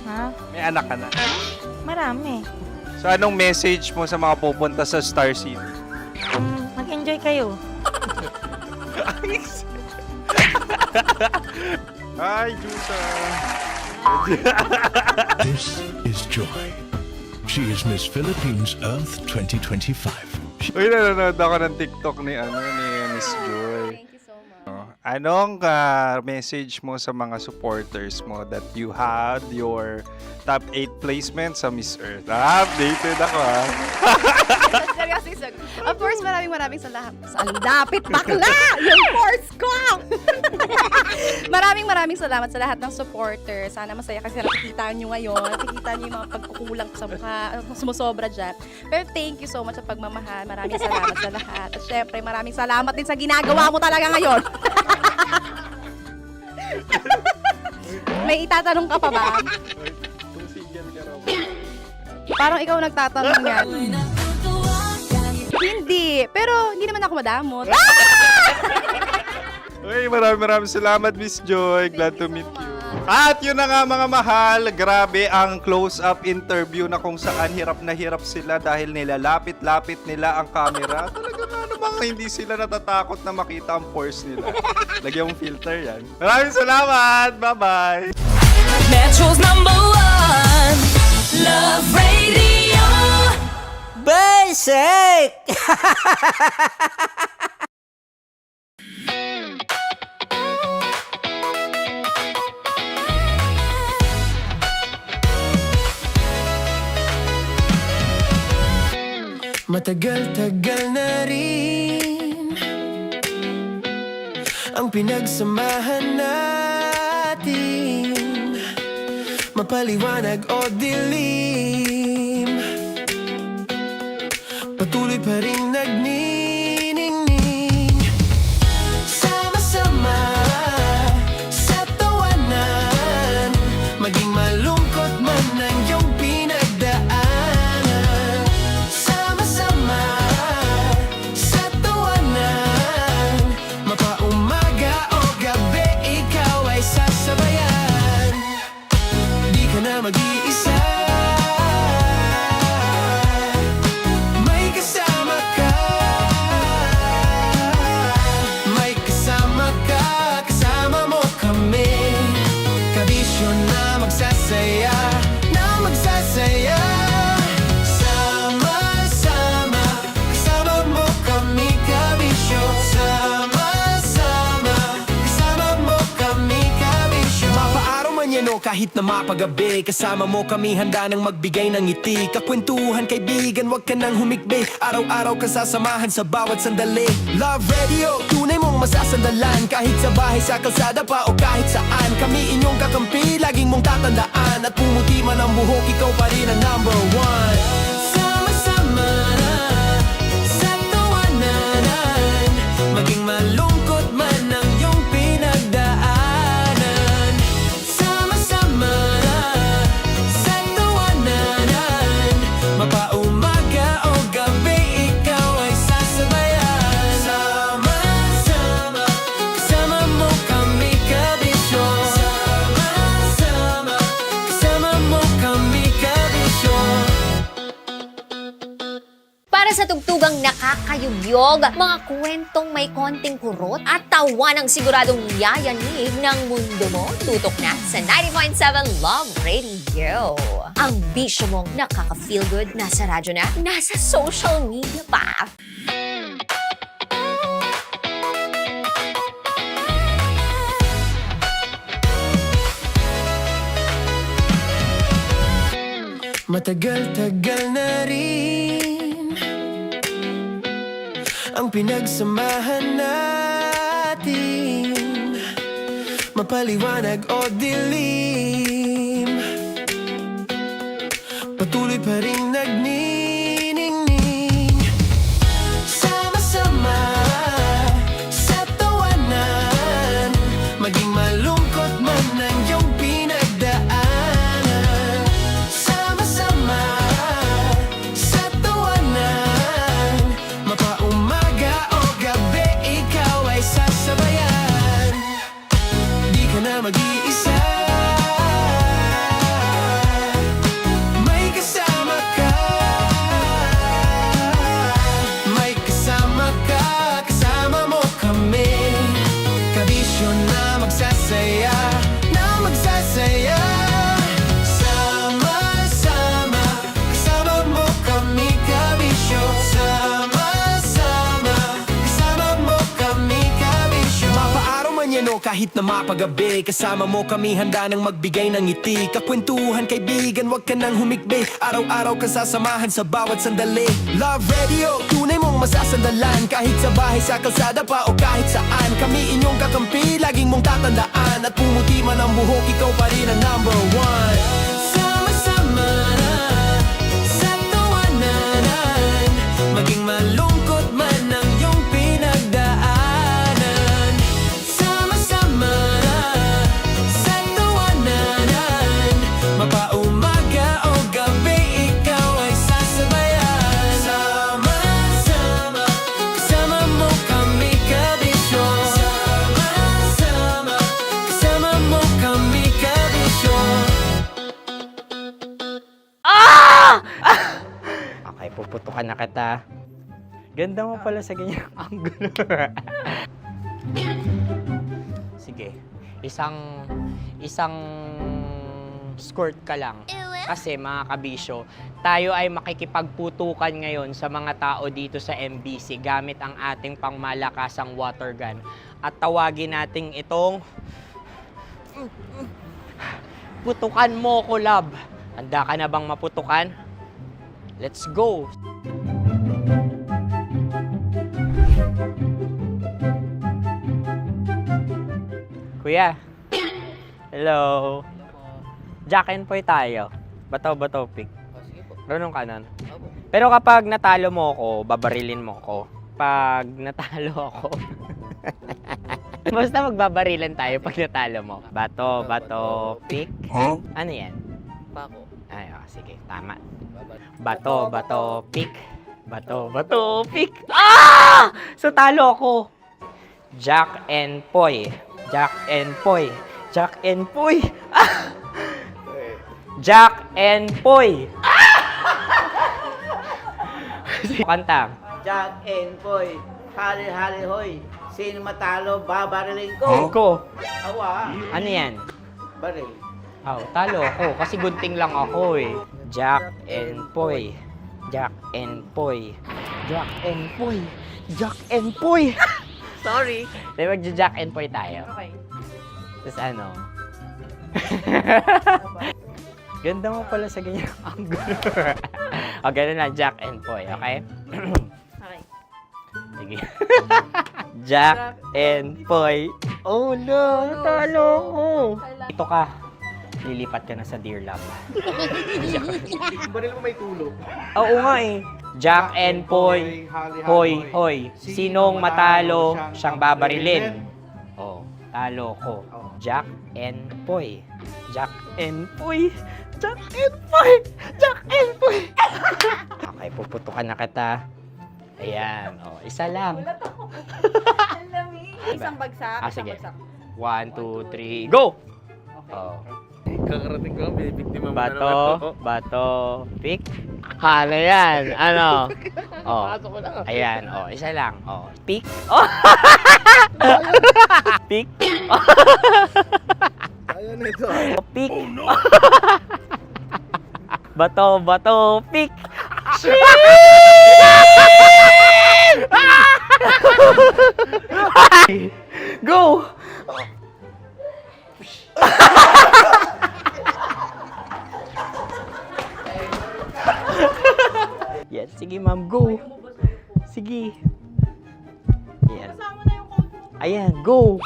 Ha? May anak ka na. Marami. So anong message mo sa mga pupunta sa Star City? Mag-enjoy kayo. Hi, Juta! This is Joy. She is Miss Philippines Earth 2025. Uy, nanonood ako ng TikTok ni Miss Joy. Thank you so much. Anong message mo sa mga supporters mo that you had your top 8 placement sa Miss Earth? Updated ako Seryoso, of course, maraming salamat. Ang dapit bakla! Yung course ko! maraming salamat sa lahat ng supporter. Sana masaya kasi nakikita nyo ngayon. Nakikita nyo yung mga pagkukulang ko sa mukha. Sumusobra dyan. Pero thank you so much sa pagmamahal. Maraming salamat sa lahat. At syempre, maraming salamat din sa ginagawa mo talaga ngayon. May itatanong ka pa ba? Parang ikaw nagtatanong yan. Hindi. Pero hindi naman ako madamot. Uy, maraming salamat, Miss Joy. Glad to meet you. At yun na nga mga mahal, grabe ang close-up interview na kung saan hirap na hirap sila dahil nilalapit-lapit nila ang camera. Talaga nga namang hindi sila natatakot na makita ang pores nila. Lagyan mong filter yan. Maraming salamat! Bye-bye! Metro's #1 Love Radio Basic! Matagal-tagal na rin ang pinagsamahan natin, mapaliwanag o dilim, patuloy pa rin nagniningning. Sama-sama sa tawanan, maging malungkot man ang iyong pinagdaanan. Sama-sama sa tawanan, mapaumaga o gabi, ikaw ay sasabayan. Di ka na mag-iisa, may kasama ka. May kasama ka, kasama mo kami. Kabisyo na magsasaya, na magsasaya. Sama-sama, kasama mo kami, kabisyo. Sama-sama, kasama mo kami, kabisyo. Mapaaraw man yan o kahit na mapagabi, kasama mo kami, handa nang magbigay ng ngiti. Kakwentuhan, kaibigan, wag ka nang humikbi. Araw-araw kasasamahan sa bawat sandali. Love Radio, tunay mong masasandalan. Kahit sa bahay, sa kalsada pa o kahit saan, kami inyong kakampi, laging mong tatandaan. At pumuti man ang buhok, ikaw pa rin ang #1. Sama-sama sa tawanan, maging malungkot man ang iyong pinagdaanan. Sama-sama sa tawanan, mapaumaga o gabi, ikaw ay sasabayan. Sama-sama, kasama mo kami, kabisyo. Sama-sama, kasama mo kami, kabisyo. Para sa tugtugang nakakayugyog, mga kwentong may konting kurot at tawa ng siguradong yayanig ng mundo mo, tutok na sa 90.7 Love Radio. Ang bisyo mong nakaka-feel good, nasa radyo na, nasa social media pa. Matagal-tagal na rin ang pinagsamahan natin, mapaliwanag o dilim, patuloy pa rin nagniningning. Sama-sama sa tawanan, maging malungkot man ang iyong pinagdaanan. Sama-sama sa tawanan, mag-iisa. May kasama ka, may kasama ka, kasama mo kami. Kabisyo na magsasaya, na magsasaya. Sama-sama, kasama mo kami, kabisyo. Sama-sama, kasama mo kami, kabisyo. Mapaaraw man yan o kahit na mapagabi, kasama mo kami handa nang magbigay ng ngiti. Kakwentuhan kaibigan, wag ka nang humikbi. Araw-araw ka sasamahan sa bawat sandali. Love Radio, tunay mong masasandalan. Kahit sa bahay, sa kalsada pa o kahit saan. Kami inyong kakampi, laging mong tatandaan. At pumuti man ang buhok, ikaw pa rin ang number one. Sama-sama na sa tawanan, maging malungkot man ang iyong pinagdaanan. Sama-sama na sa tawanan, mapaumaga o gabi, ikaw ay sasabayan. Sama-sama, kasama mo kami, kabisyo. Sama-sama, kasama mo kami, kabisyo. Okay, puputukan na kita. Ganda mo pala sa ganyang angulo. Sige, isang skirt ka lang. Kasi mga kabisyo, tayo ay makikipagputukan ngayon sa mga tao dito sa MBC gamit ang ating pangmalakasang water gun. At tawagin natin itong putukan mo ko, love. Handa ka na bang maputukan? Let's go! Kuya. Hello. Jack and Poy tayo. Bato-bato pick. Runong ka nun. Pero kapag natalo mo ako, babarilin mo ako. Pag natalo ako, basta magbabarilan tayo pag natalo mo. Bato, pick. Huh? Ano yan? Bako. Ay, sige, tama. Bato, pick. Bato, pick. Ah! So, talo ako. Jack and Poy. Jack and Poy. Jack and Poy. Ah! Jack and Poy. Ah! Kanta. Jack and Poy, hali-hali hoy. Sino matalo, babariling ko. Ko. Awa. Ano yan? Baril. Oh, talo ako kasi gunting lang ako eh. Jack and Poy. Jack and Poy. Jack and Poy. Jack and Poy. Sorry. Di ba Jack and Poy tayo? Okay. Tapos ano? Ganda mo pala sa ganyang angulo. O, ganun na, Jack and Poy, okay? Okay. Sige. Jack and Poy. Oh no, talo ko. Ito ka. Lilipat ka na sa Dear Love. Baril mo may tulog. Oo nga eh. Jack and Poy. Hoy, hoy. Sinong matalo, siyang babarilin. Oh, talo ko. Jack and Poy. Jack and Poy. Jack and Poy. Jack and Poy. Okay, puputukan na kita. Ayan. Oh, isa lang. Isang bagsak. Sige. 1, 2, 3, go! Oh. Kakarating ko, binibiktima mo Bato, pick. Ano yan? Ano? Oh. Ayan, oh, isa lang. Oh, pick. Oh. Pick. Ayaw na ito. Oh, pick. Bato, pick. Go! Yan, sige ma'am, go. Sige. Ayan. Ayan, go.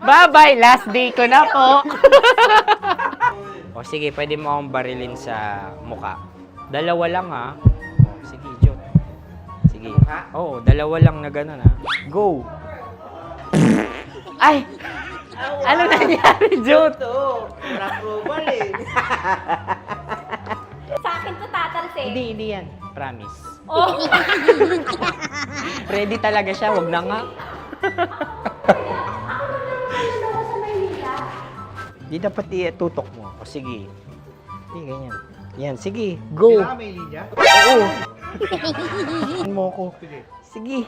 Bye-bye, last day ko na po. O sige, pwede mo akong barilin sa muka. Dalawa lang ha. O, sige, Jot. Sige. Oo, dalawa lang na gano'n ha. Go. Ay! Ano nangyari, Jot? Ito, approval eh. Sa akin to tatalsik. Hindi yan. Promise. Oh! Ready talaga siya, wag na nga. Di dapat tutok mo. O sige. Sige, ganyan. Yan, sige. Go. Kailangan may linya? Oo. mo ko. Sige.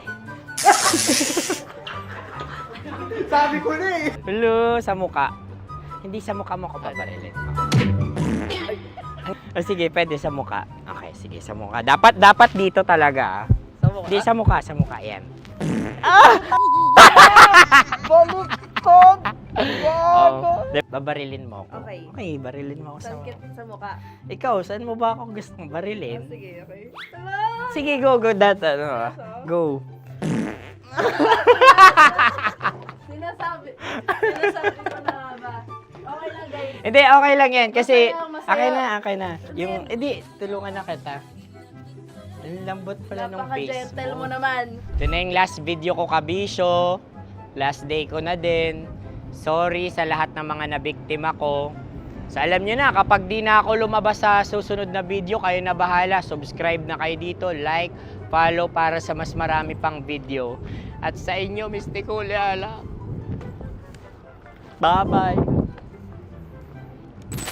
Sabi ko na eh. Hello, sa muka. Hindi sa muka mo ko babarilin. O sige, pwede sa muka. Okay, sige, sa muka. Dapat dito talaga. Sa mukha? Hindi, sa muka, yan. Baluktot! Oh, babarilin mo ako. Okay. Okay, barilin mo ako sa muka. Sa mukha. Ikaw, saan mo ba ako gustong barilin? Sige, okay. Sige, go. Go. Sinasabi ko na ba? Okay lang, guys. Hindi, okay lang yan. Kasi, Masaya. okay na. Yung, hindi, tulungan na kita. Ang lambot pala ng face Napaka-gentle mo. mo naman. Ito na yung last video ko, kabisyo. Last day ko na din. Sorry sa lahat ng mga nabiktima ko. So alam nyo na, kapag di na ako lumabas sa susunod na video, kayo na bahala. Subscribe na kayo dito, like, follow para sa mas marami pang video. At sa inyo, Mistiko Leala. Bye-bye.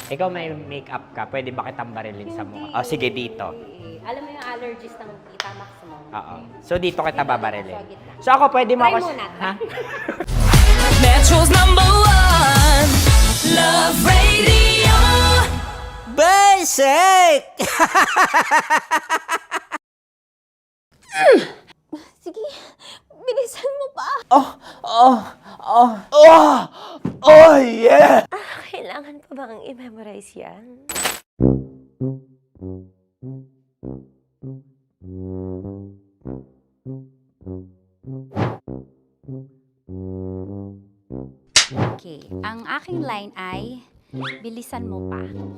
Ikaw may makeup ka, pwede ba kitang barilin sa mukha? O sige, dito. Alam mo yung allergies ng Tita Max mo? Oo. So dito kita babarilin. So ako pwede mo Try ako... muna. Ha? Metro's #1 Love Radio Basic! Sige, bilisan mo pa. Oh, yeah! Kailangan pa bang i-memorize yan? Okay, ang aking line ay, bilisan mo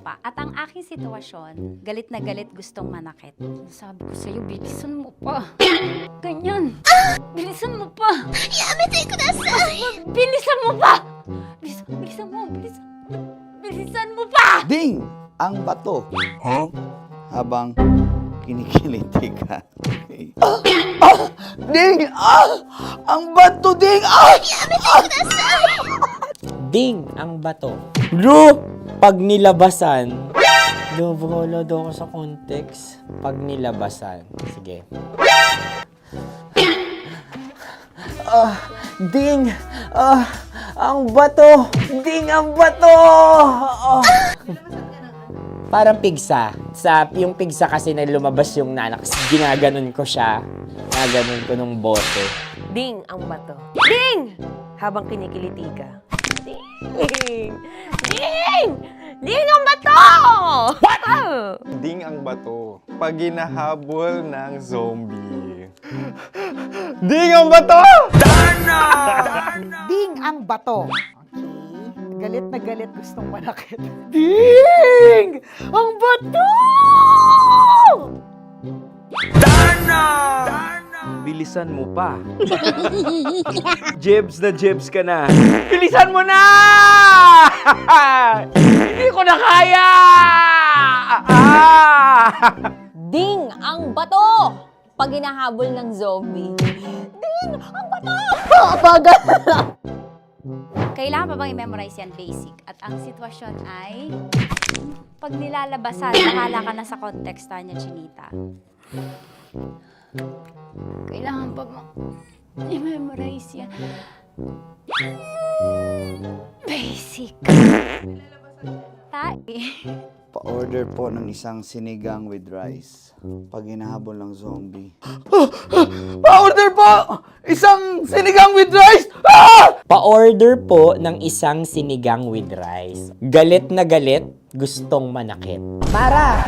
pa. At ang aking sitwasyon, galit na galit gustong manakit. Sabi ko sa'yo, bilisan mo pa. Ganyan. Bilisan mo pa. Yamitay ko na sa... Bilisan mo pa. Bilisan mo pa. Ding! Ang bato. Habang kinikiliti ka. Okay. Ding! Ang bato, Ding! Ding ang bato. Bro, pag nilabasan. Wala daw ako sa context. Pag nilabasan. Sige. Ding! Ang bato! Ding ang bato! Parang pigsa. Yung pigsa kasi na lumabas yung nanak. Ginaganon ko siya. Ginaganon ko nung bote. Ding ang bato. Ding! Habang kinikiliti ka. Ding! Ding! Ding ang bato! What? Ding ang bato. Pag hinahabol ng zombie. Ding ang bato! Ding ang bato. Okay. Galit na galit gustong manakit. Ding! Ang bato! Bilisan mo pa. Jebs ka na. Bilisan mo na! Hindi ko na kaya! Ding ang bato! Pag hinahabol ng zombie. Ding ang bato! Bagal! Kailangan pa bang i-memorize yan basic? At ang sitwasyon ay, pag nilalabasan, bahala ka na sa context, Tanya Chinita. Kailangan pa bang i-memorize yan? Basic. Pa-order po ng isang sinigang with rice. Pag hinahabol ng zombie. Pa-order po! Isang sinigang with rice! Pa-order po ng isang sinigang with rice. Galit na galit, gustong manakit. Para!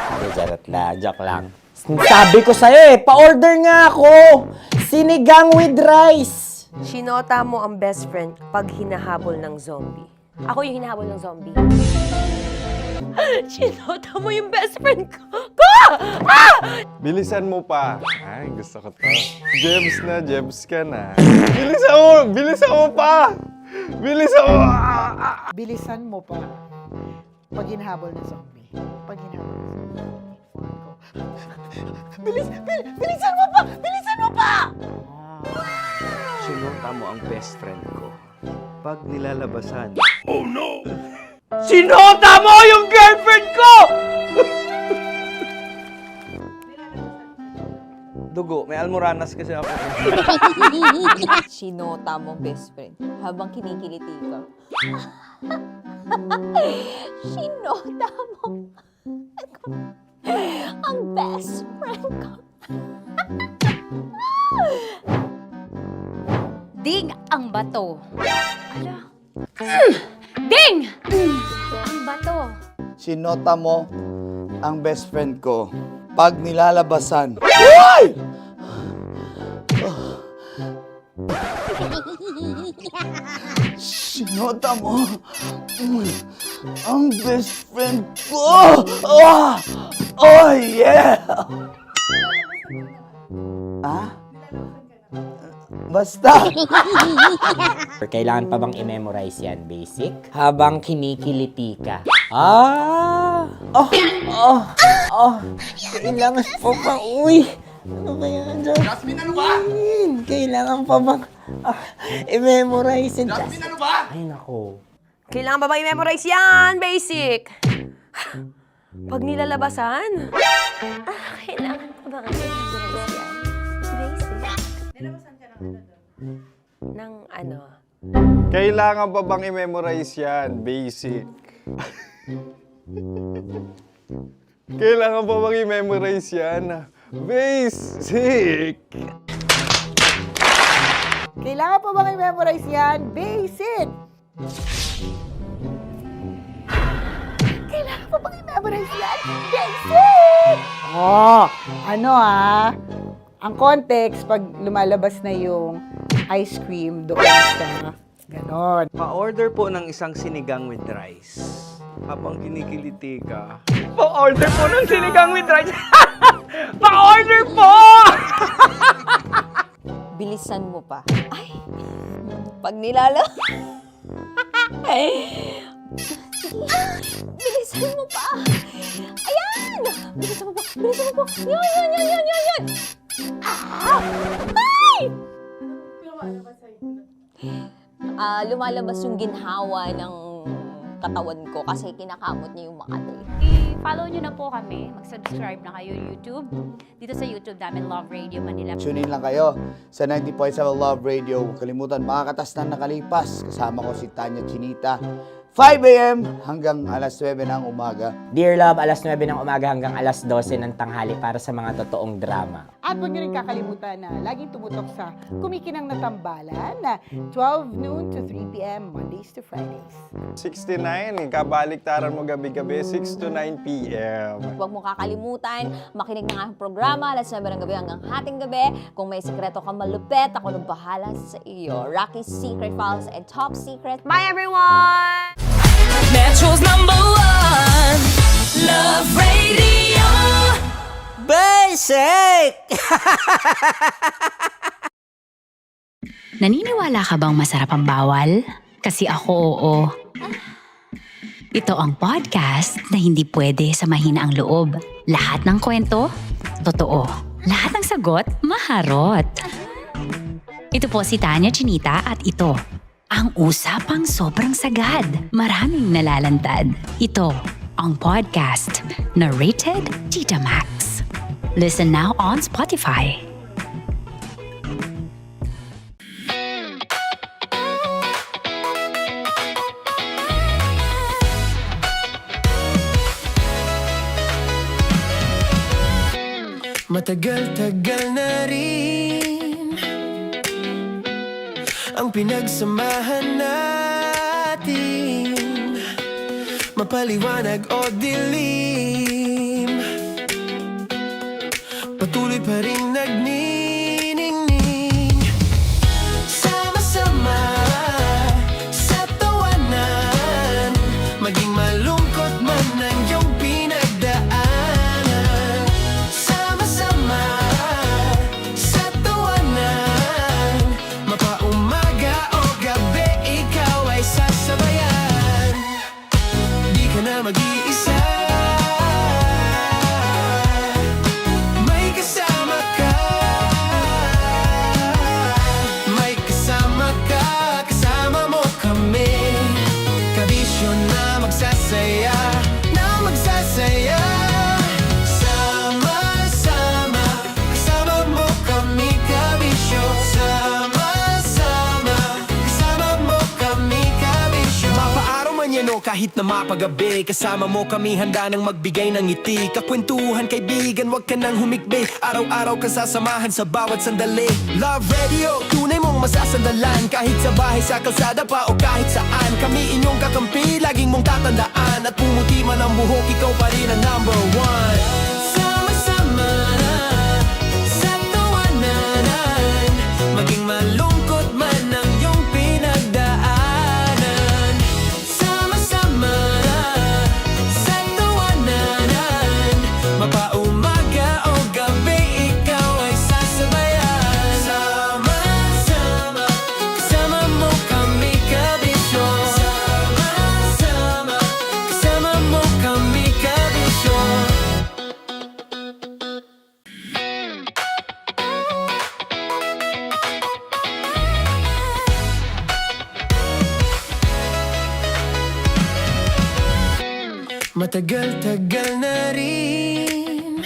Joke lang. Sabi ko sa'yo pa-order nga ako! Sinigang with rice! Sinota mo ang best friend pag hinahabol ng zombie. Ako yung hinahabol ng zombie. Sinota mo yung best friend ko! Bilisan mo pa. Ay, gusto ko to. Jebs ka na. Bilisan mo pa! Bilisan mo pa. Pag hinahabol ng zombie. Pag hinahabol ng zombie. Bilisan mo pa! Bilisan mo pa! Sinota mo ang best friend ko. Pag nilalabasan. Oh no! Sinota mo yung girlfriend ko! Dugo, may almoranas kasi ako. Sinota mo best friend habang kinikiliti ka. Sinota mo ang best friend ko. Ding ang bato. Ala. Ding! Ang bato. Sinota mo ang best friend ko pag nilalabasan. Uy! Sinota mo ang best friend ko. Oh yeah! Ah? Basta. Kailangan pa bang i-memorize yan, basic? Habang kinikiliti ka. Kailangan pa ba? Uy! Ano kaya dyan? Jasmine, ano ba? Kailangan pa bang i-memorize yan? Jasmine, ano ba? Ay, nako. Kailangan ba bang i-memorize yan? Basic! Pag nilalabasan? Kailangan ba bang i-memorize yan? Basic. Nilabasan ka ng ano doon? Ng ano? Kailangan pa bang i-memorize yan? Basic. Kailangan pa bang i-memorize yan? Basic. Kailangan pa bang i-memorize yan? Basic! Kailangan pa bang i-memorize yan? Basic! Oh, ano ang context pag lumalabas na yung ice cream doon sa ganon. Pa-order po ng isang sinigang with rice. Habang kinikiliti ka. Pa-order po ng sinigang with rice! Pa-order po! Bilisan mo pa. Ay! Pag nilala... Bilisan mo pa! Ayan! Bilisan mo pa! Bilisan mo pa! Yan! Ay! Lumalabas yung ginhawa ng katawan ko kasi kinakamot niya yung Makati. I-follow nyo na po kami. Mag-subscribe na kayo YouTube. Dito sa YouTube namin, Love Radio Manila. Tune in lang kayo sa 90.7 Love Radio. Huwag kalimutan, makakatas na nakalipas. Kasama ko si Tanya Chinita. 5 a.m. hanggang alas 9 ng umaga. Dear Love, alas 9 ng umaga hanggang alas 12 ng tanghali para sa mga totoong drama. At huwag niyo rin kakalimutan na laging tumutok sa Kumikinang na Tambalan na 12 noon to 3 p.m. Mondays to Fridays. 69, kabaliktaran mo gabi-gabi, 6 to 9 p.m. Huwag mo kakalimutan, makinig ng aking programa, alas 9 ng gabi hanggang hating gabi. Kung may sikreto kang malupet, ako nang bahala sa iyo. Rocky's Secret Files and Top Secret. Bye everyone! Metro's #1 Love Radio. Basic! Naniniwala ka bang masarap ang bawal? Kasi ako, oo. Ito ang podcast na hindi pwede sa mahina ang loob. Lahat ng kwento, totoo. Lahat ng sagot, maharot. Ito po si Tanya Chinita at ito, ang usapang sobrang sagad. Maraming nalalantad. Ito, ang podcast na Rated Tita Max. Listen now on Spotify. Matagal-tagal na rin ang pinagsamahan natin, mapaliwanag o dilim, patuloy pa rin nagniningning. Sama-sama sa tawanan, maging malungkot man ang iyong pinagdaanan. Sama-sama sa tawanan, mapaumaga o gabi, ikaw ay sasabayan. Di ka na mag-iisa. kahit na mapagabi. Kasama mo kami handa nang magbigay ng ngiti. Kakwentuhan kaibigan, wag ka nang humikbi. Araw-araw kasasamahan sa bawat sandali. Love Radio, tunay mong masasandalan. Kahit sa bahay, sa kalsada pa o kahit saan. Kami inyong kakampi, laging mong tatandaan. At pumuti man ang buhok, ikaw pa rin ang number one. Sama-sama sa tawanan, maging malungkot man ang iyong pinagdaanan. Sama-sama sa tawanan, mapaumaga o gabi, ikaw ay sasabayan. Sama-sama, kasama mo kami kabisyo. Sama-sama, kasama mo kami kabisyo. Matagal-tagal na rin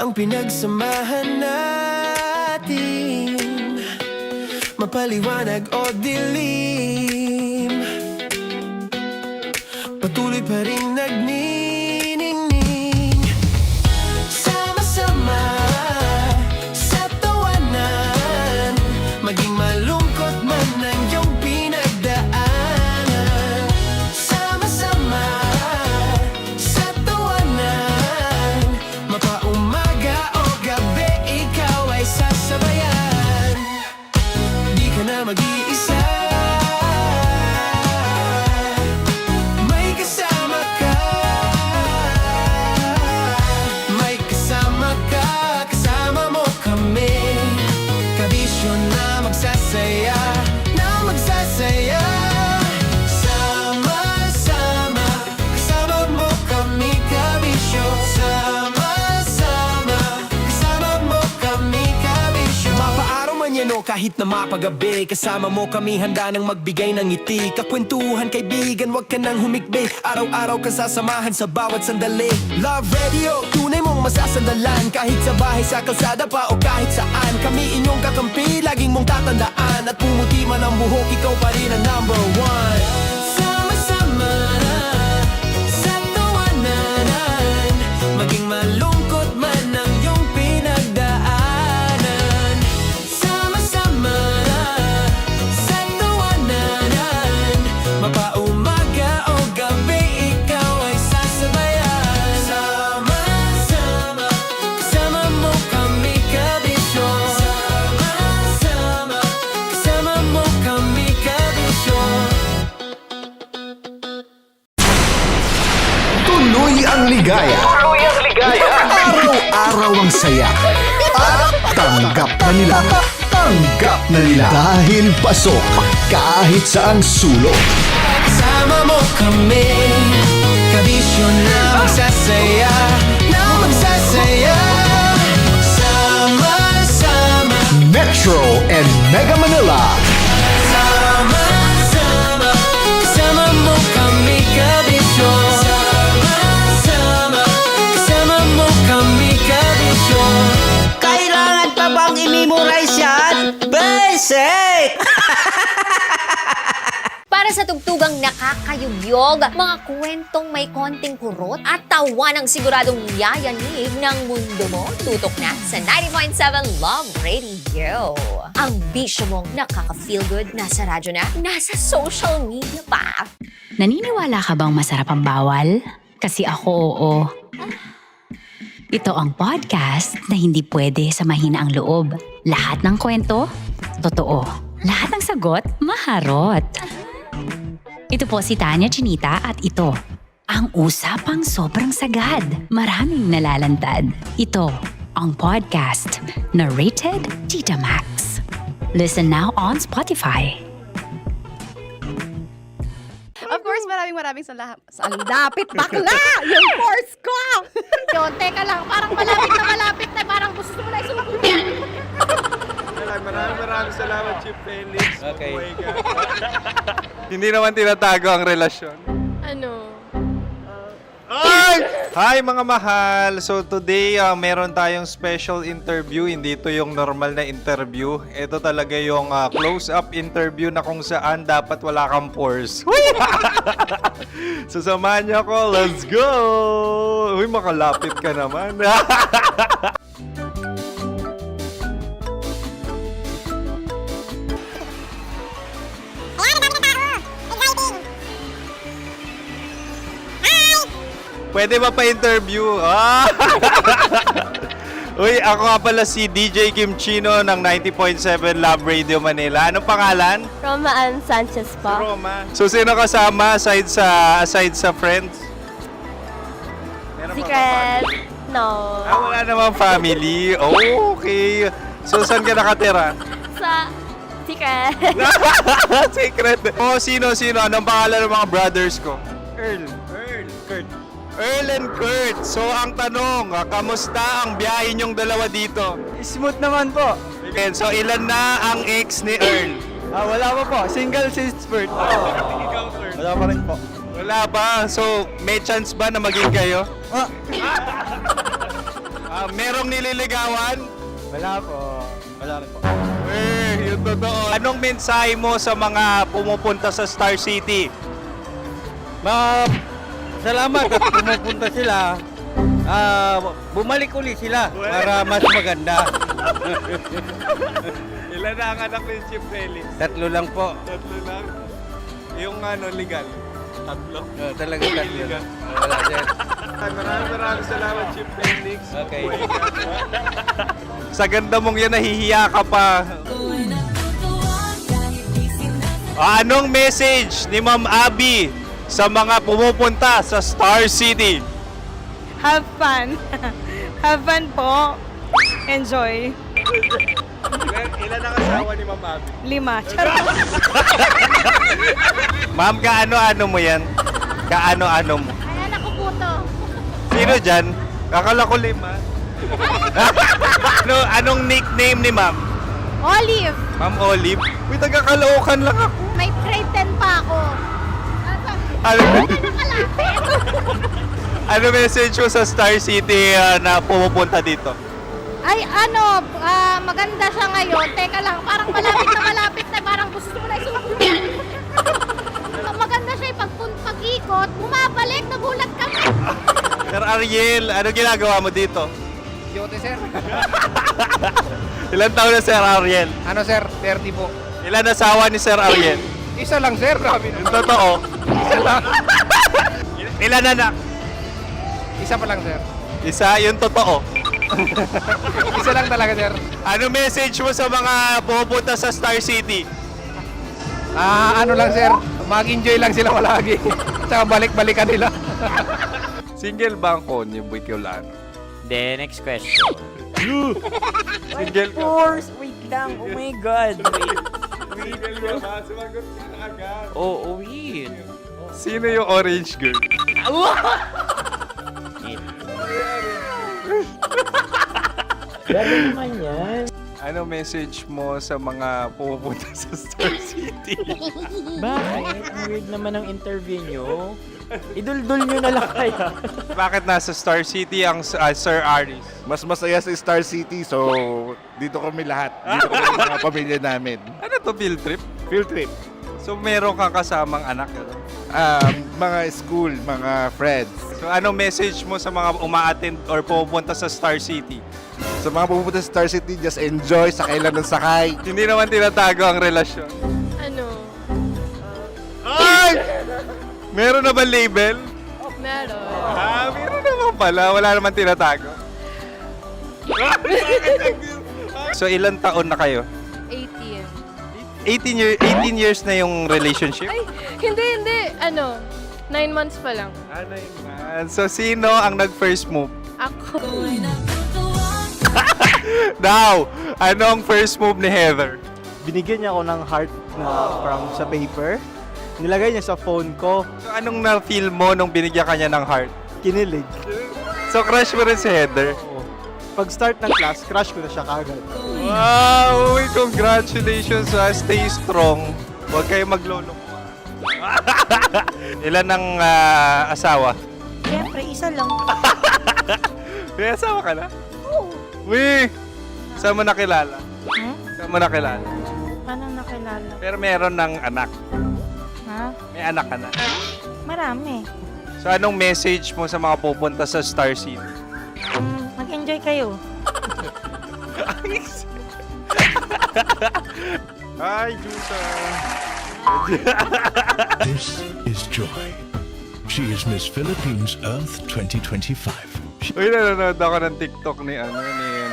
ang pinagsamahan natin, mapaliwanag o dilim, patuloy pa rin nagniningning. Sama-sama sa tawanan, maging malungkot man ang iyong pinagdaanan. Sama-sama sa tawanan, mapaumaga o gabi, ikaw ay sasabayan. Di ka na mag-iisa, may kasama ka. May kasama ka, kasama mo kami. Kabisyo na magsasaya, na magsasaya. Sama-sama, kasama mo kami kabisyo. Sama-sama, kasama mo kami kabisyo. Mapaaraw man yan o kahit na mapagabi, kasama mo kami handa nang magbigay ng ngiti. Kakwentuhan kaibigan, wag ka nang humikbi. Araw-araw kasasamahan sa bawat sandali. Love Radio, tunay mong masasandalan. Kahit sa bahay, sa kalsada pa o kahit saan. Kami inyong kakampi, laging mong tatandaan. At pumuti man ang buhok, ikaw pa rin ang number one. Sama-sama sa tawanan, maging malungkot man ang iyong pinagdaanan. Sama-sama sa tawanan, mapaumaga o gabi, ikaw ay sasabayan. Sama-sama, kasama mo kami kabisyo. Sama-sama, kasama mo kami kabisyo. Tuloy ang ligaya. Araw-araw ang saya. At tanggap na nila. Tanggap na nila. Dahil pasok kahit saang sulok. Kasama mo kami, kabisyo na magsasaya, na magsasaya. Sama-sama, Metro and Mega Manila. sama-sama, kasama mo kami kabisyo. Sama-sama, kasama mo kami kabisyo. Kailangan pa bang i-memorize yan? Basic! Para sa tugtugang nakakayugyog, mga kwentong may konting kurot at tawa ng siguradong yayanig ng mundo mo, tutok na sa 90.7 Love Radio. Ang bisyo mong nakaka-feel good, nasa radyo na, nasa social media pa. Naniniwala ka bang masarap ang bawal? Kasi ako, oo. Ito ang podcast na hindi pwede sa mahina ang loob. Lahat ng kwento, totoo. Lahat ng sagot, maharot. Ito po si Tanya Chinita at ito, ang usapang sobrang sagad. Maraming nalalantad. Ito, ang podcast na Rated Tita Max. Listen now on Spotify. Of course, maraming salamat. Ang dapit bakla! Yung course ko! Yun, teka lang, parang malapit na, parang gusto mo na isulat. Maraming salamat, Chief Felix. Okay. Oh my God. Hindi naman tinatago ang relasyon. Ano? Ay! Hi mga mahal! So today, meron tayong special interview. Hindi ito yung normal na interview. Ito talaga yung close-up interview na kung saan dapat wala kang pores. So samahan niyo ako. Let's go! Uy, makalapit ka naman. Pwede ba pa-interview? Uy, ako nga pala si DJ Kim Chino ng 90.7 Love Radio Manila. Anong pangalan? Roma Ann Sanchez po. Roma. So, sino kasama aside sa friends? Meron ba Secret. No. wala namang family. Oh, okay. So, saan ka nakatira? Sa Secret. Secret. Oh, sino? Anong pangalan ng mga brothers ko? Earl, Kurt. Earl and Kurt. So, ang tanong, kamusta ang biyahe niyong dalawa dito? Smooth naman po. Okay, so, ilan na ang ex ni Earl? Wala pa po. Single since birth. Wala pa rin po. Wala pa. So, may chance ba na maging kayo? Merong nililigawan? Wala po. Wala rin po. Yung totoo. Anong mensahe mo sa mga pumupunta sa Star City? Salamat at pumupunta sila. Bumalik ulit sila para mas maganda. Ilan na ang anak ni Chief Felix? 3 lang po. 3 lang. Yung legal? 3? Talaga 3 lang. Wala sir. Maraming salamat, Chief Felix. Okay. Sa ganda mong yan, nahihiya ka pa. Anong message ni Ma'am Abby sa mga pumupunta sa Star City? Have fun. Have fun po. Enjoy. Ilan ang asawa ni Ma'am Abby? 5. Charot. Ma'am, kaano-ano mo yan? Kaano-ano mo? Ay, anak ko po to. Sino dyan? Kakala ko 5. Anong nickname ni Ma'am? Olive. Ma'am Olive? Uy, taga-Caloocan lang ako. May grade 10 pa ako. Ano message mo sa Star City na pumupunta dito? Ay, maganda siya ngayon. Teka lang, parang malapit na, parang gusto mo na isulat. Maganda siya pag-ikot, bumabalik, nagulat ka. Sir Ariel, ano ginagawa mo dito? Yote sir. Ilan taon na Sir Ariel? Ano sir? 30 po. Ilan asawa ni Sir Ariel? Isa lang sir. Grabe Yung totoo. Isa lang. Ilan anak? Isa pa lang sir. Isa, yung totoo. Isa lang talaga sir. Ano message mo sa mga pumupunta sa Star City? Ano lang sir. Mag-enjoy lang sila palagi. Tsaka balik-balikan nila. Single ba ang konyo, Boy Kiolano? Then, next question. Single ka? Wait lang. Oh my God. Single ka ba? Sumagot ka na agad. Oh, wait. Sino yung orange girl? Gano'n naman yan. Ano message mo sa mga pumupunta sa Star City? Bakit? Ang weird naman ang interview nyo. Idul-dul nyo na lang kaya. Bakit nasa Star City ang Sir Aris? Mas masaya sa Star City, so dito kami lahat. Dito kami mga pamilya namin. Ano to, field trip? Field trip. So meron kang kasamang anak? Ano? Mga school, mga friends. So anong message mo sa mga uma-attend or pumupunta sa Star City? Sa mga pupunta sa Star City, just enjoy, sakay lang ng sakay. Hindi naman tinatago ang relasyon. Ano? Ay! Meron na ba label? Meron. Meron naman pala. Wala naman tinatago. So ilan taon na kayo? 18. 18 years na yung relationship? Ay, hindi. 9 months pa lang. Ano yun? So sino ang nag-first move? Ako. Now, anong first move ni Heather? Binigyan niya ako ng heart na from sa paper. Nilagay niya sa phone ko. So anong na-feel mo nung binigyan kanya ng heart? Kinilig. So crush mo rin si Heather? Pag start ng class, crush ko na siya kagad. Wow! Uy, congratulations! Stay strong. Huwag kayo magloloko. Ilan ang asawa? Siyempre, isa lang. May asawa ka na? Oo. Uy! Saan mo nakilala? Hmm? Saan mo nakilala? Paano nakilala? Pero meron ng anak. Ha? May anak ka na. Marami. So anong message mo sa mga pupunta sa Star City? Mag-enjoy kayo. Hi, Jusa! This is Joy. She is Miss Philippines Earth 2025. Uy, nanonood ako ng TikTok ni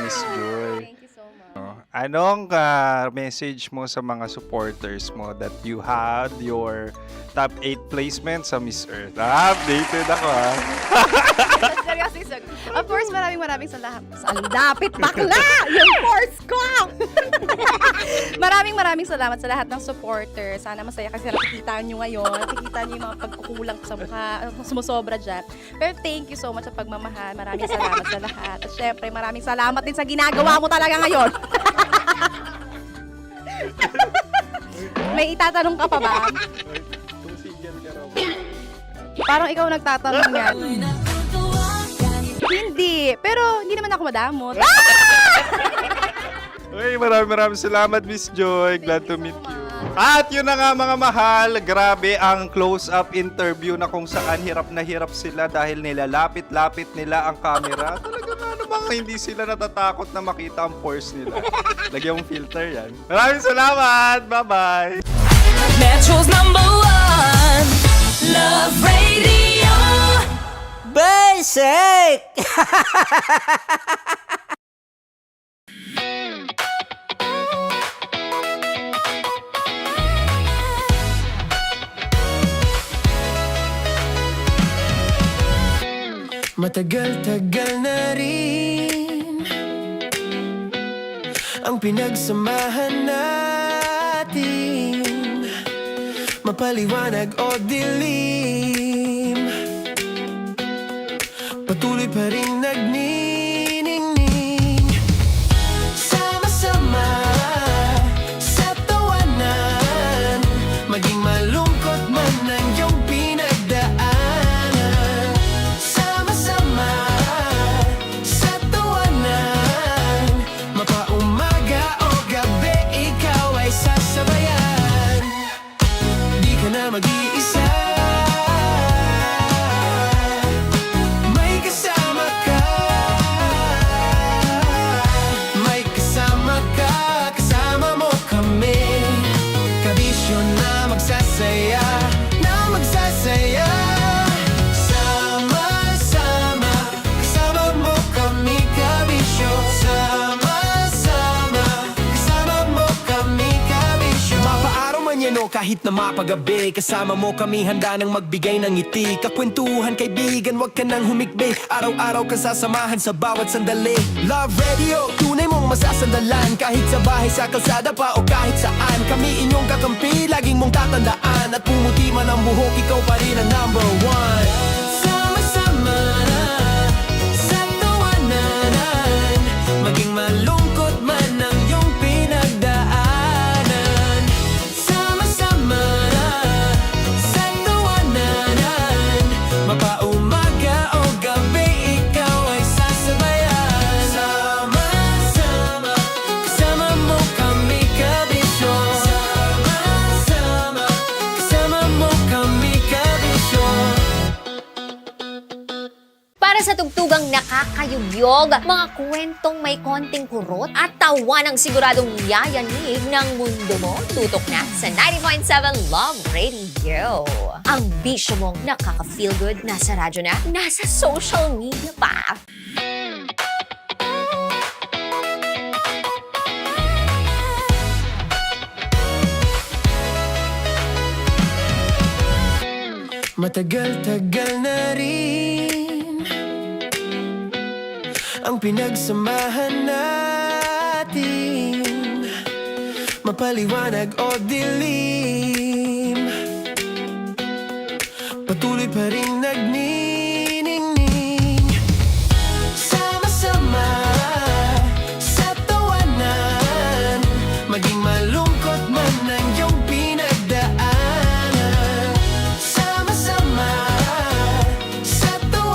Miss Joy. Thank you so much. Anong message mo sa mga supporters mo that you had your top 8 placement sa Miss Earth? Updated ako Seryoso. Of course, maraming salamat. Ang lapit bakla! Yung force ko! maraming salamat sa lahat ng supporters. Sana masaya kasi nakikita nyo ngayon. Nakikita nyo yung mga pagkukulang ko sa mukha. Sumusobra dyan. Pero thank you so much sa pagmamahal. Maraming salamat sa lahat. At syempre, maraming salamat din sa ginagawa mo talaga ngayon. May itatanong ka pa ba? Parang ikaw nagtatanong yan. Hindi. Pero hindi naman ako madamot. Uy, maraming salamat, Miss Joy. Glad to meet you. At yun na nga mga mahal, grabe ang close-up interview na kung saan hirap na hirap sila dahil nilalapit-lapit nila ang camera. Talaga ano bang hindi sila natatakot na makita ang pores nila. Lagyan mong filter yan. Maraming salamat! Bye-bye! Metro's #1 Love Radio Basic! Matagal-tagal na rin ang pinagsamahan natin, mapaliwanag o dilim, patuloy pa rin nagniningning, sama-sama sa tawanan, maging malungkot man ang iyong pinagdaanan. Sama-sama sa tawanan, mapaumaga o gabi, ikaw ay sasabayan. Di ka na mag-iisa, may kasama ka. May kasama ka, kasama mo kami. Kabisyo na magsasaya, na magsasaya. Sama-sama, kasama mo kami, kabisyo. Sama-sama, kasama mo kami, kabisyo. Mapaaraw man yan o kahit na mapagabi, kasama mo kami, handa nang magbigay ng ngiti. Kakwentuhan, kaibigan, wag ka nang humikbi. Araw-araw ka sasamahan sa bawat sandali. Love Radio, tunay mong masasandalan. Kahit sa bahay, sa kalsada pa o kahit saan, kami inyong kakampi, laging mong tatandaan. At pumuti man ang buhok, ikaw pa rin ang #1. Sama-sama sa tawanan, maging malungkot man ang iyong pinagdaanan. Sama-sama sa tawanan, mapaumaga o gabi, ikaw ay sasabayan. Sama-sama, kasama mo kami, kabisyo. Sama-sama, kasama mo kami, kabisyo. Para sa tugtugang nakakayubyog, mga kwentong may konting kurot at tawa ng siguradong yayanig ng mundo mo, tutok na sa 90.7 Love Radio. Ang bisyo mong nakaka-feel good, nasa radyo na, nasa social media pa. Matagal-tagal na rin ang pinagsamahan natin, mapaliwanag o dilim, patuloy pa rin nagniningning, sama-sama sa tawanan, maging malungkot man ang iyong pinagdaanan. Sama-sama sa tawanan,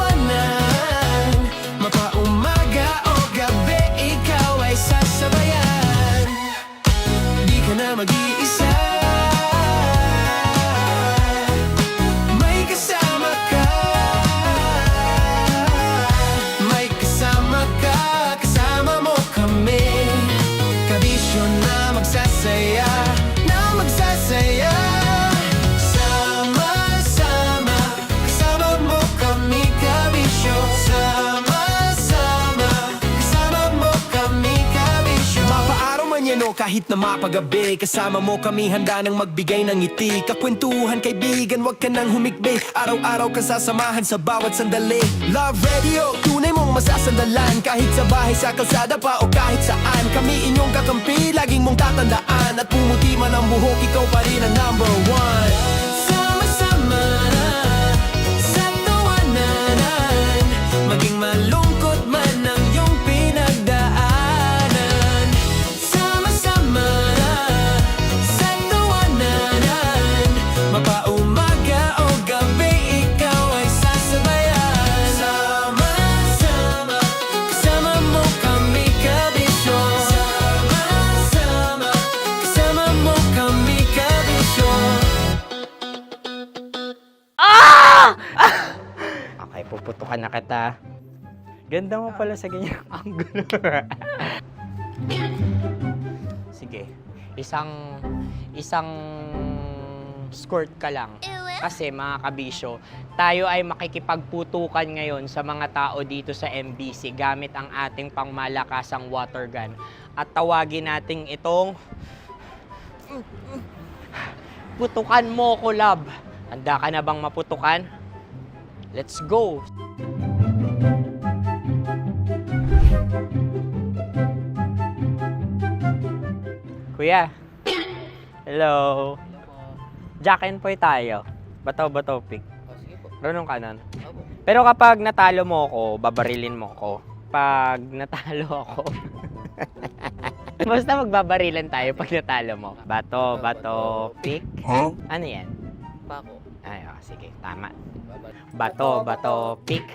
mag-iisa. May kasama ka, may kasama ka, kasama mo kami. Kabisyo na magsasaya, na magsasaya. Sama-sama, kasama mo kami, kabisyo. Sama-sama, kasama mo kami, kabisyo. Mapaaraw man yan o kahit na mapagabi, kasama mo kami handa nang magbigay ng ngiti. Kakwentuhan kaibigan, wag ka nang humikbi. Araw-araw ka sasamahan sa bawat sandali. Love Radio, tunay mong masasandalan. Kahit sa bahay, sa kalsada pa o kahit saan. Kami inyong kakampi, laging mong tatandaan. At pumuti man ang buhok, ikaw pa rin ang number one. Sama-sama na sa tawanan, maging malungkot man ang iyong pinagdaanan. Sama-sama na sa tawanan, mapaumaga o gabi, ikaw ay sasabayan. Sama-sama, kasama mo kami, kabisyo. Sama-sama, kasama mo kami, kabisyo. Okay, puputukan na kita. Ganda mo pala sa ganyang angulo. Sige, isang skirt ka lang. Kasi mga kabisyo, tayo ay makikipagputukan ngayon sa mga tao dito sa MBC gamit ang ating pangmalakasang water gun. At tawagin natin itong putukan mo ko, love. Handa ka na bang maputukan? Let's go! Kuya. Hello. Jack and Poy tayo. Bato-bato pick. Runong kanan. Pero kapag natalo mo ako, babarilin mo ako. Pag natalo ako, basta magbabarilan tayo pag natalo mo. Bato, pick. Ano yan? Bako. Ay, sige, tama. Bato, pick.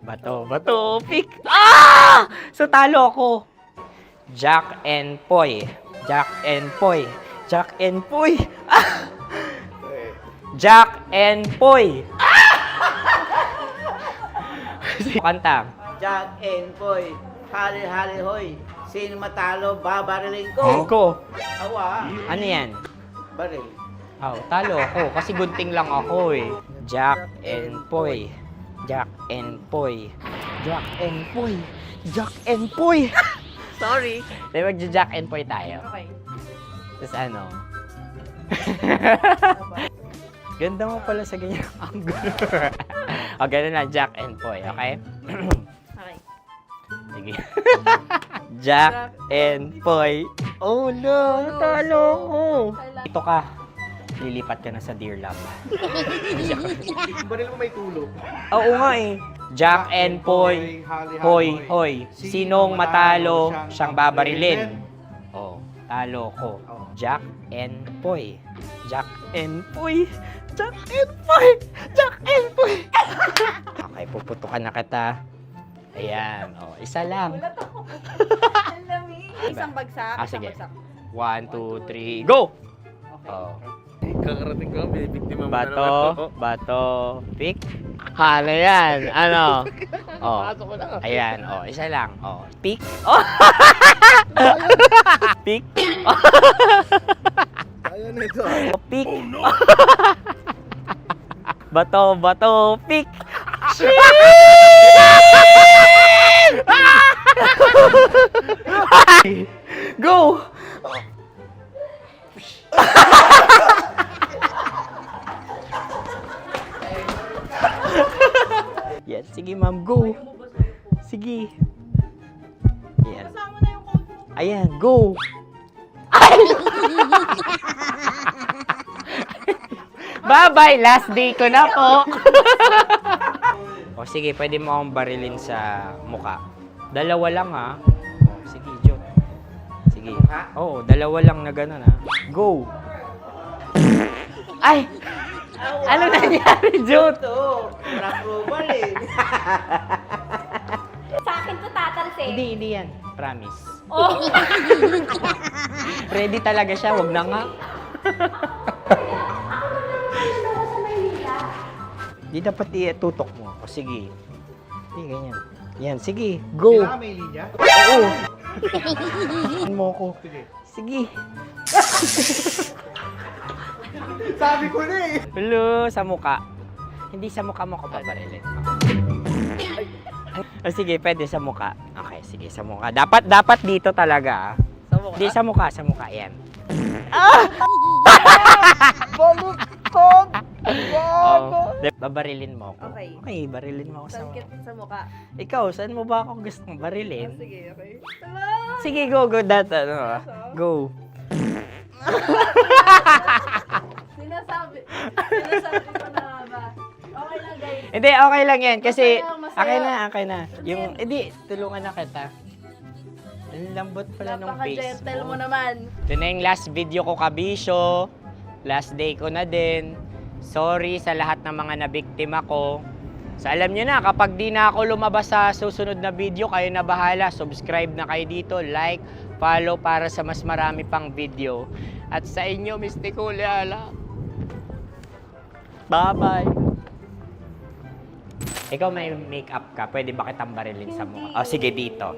Bato, pick. Ah! So, talo ako. Jack and Poy. Jack and Poy. Jack and Poy. Ah! Jack and Poy. Kanta. Jack and Poy, hali-hali hoy. Sino matalo, babariling ko. Ko. Awa. Ano yan? Baril. Oh, talo ako kasi gunting lang ako eh. Jack and Poy. Jack and Poy. Jack and Poy. Jack and Poy. Sorry. Di magja-Jack and Poy tayo. Okay. Tapos ano? Ganda mo pala sa ganyang angulo. O, ganun lang, Jack and Poy, okay? Okay. Sige. Jack and Poy. Oh no, natalo ko. Ito ka. Lilipat ka na sa Dear Love. Baril mo may tulog. Oo nga eh. Jack and Poy. Hoy, hoy. Sinong matalo, siyang babarilin. Oh, talo ko. Jack and Poy. Jack and Poy. Jack and Poy. Jack and Poy. Okay, puputukan na kita. Ayan. Oh, isa lang. Isang bagsak. Ah, sige. 1, 2, 3, go! Oh. Kakarating ko, may biktima mo na naman to. Bato, pick. Ano yan? Ano? Oh. Ayan, oh, isa lang. Oh, pick. Oh. Pick. Ayan na ito. Oh, pick. Bato, pick. Go! Yan, sige ma'am, go. Sige. Yan. Ayan, go. Bye-bye, last day ko na po. O sige, pwede mo akong barilin sa muka. Dalawa lang ha. O, sige, Jot. Sige. Oo, dalawa lang na gano'n ha. Go. Ay! Ano nangyari, Jot? Approval eh. Sa akin to tatalsin. Hindi yan. Promise. Ready talaga siya, wag na nga. Di dapat i-tutok mo. O sige. Hindi, ganyan. Yan, sige. Go. Kailangan may linya? Oo. mo ko. Sige. Sabi ko na eh. Hello, sa muka. Hindi sa muka mo ko babarilin. O sige, pwede sa muka. Okay, sige, sa muka. Dapat dito talaga. Sa mukha? Hindi, sa muka. Yan. Baluktot! Oh, babarilin mo ako. Okay. Okay, barilin mo ako sa Sangkit sa mukha. Ikaw, saan mo ba ako gustong barilin? Sige, okay. Sige, go. Go. Sinasabi ko na ba? Okay lang, guys. Hindi, okay lang yan. Kasi, Masaya, masaya. okay na. Yung, hindi, tulungan na kita. Ang lambot pala ng face Napaka-gentle mo mo. naman. Ito na yung last video ko, kabisyo. Last day ko na din. Sorry sa lahat ng mga nabiktima ko. So, alam nyo na, kapag di na ako lumabas sa susunod na video, kayo na bahala. Subscribe na kayo dito, like, follow para sa mas marami pang video. At sa inyo, Mistiko Leala. Bye-bye. Ikaw may makeup ka, pwede ba kitang barilin sa mukha? Oh, sige, dito.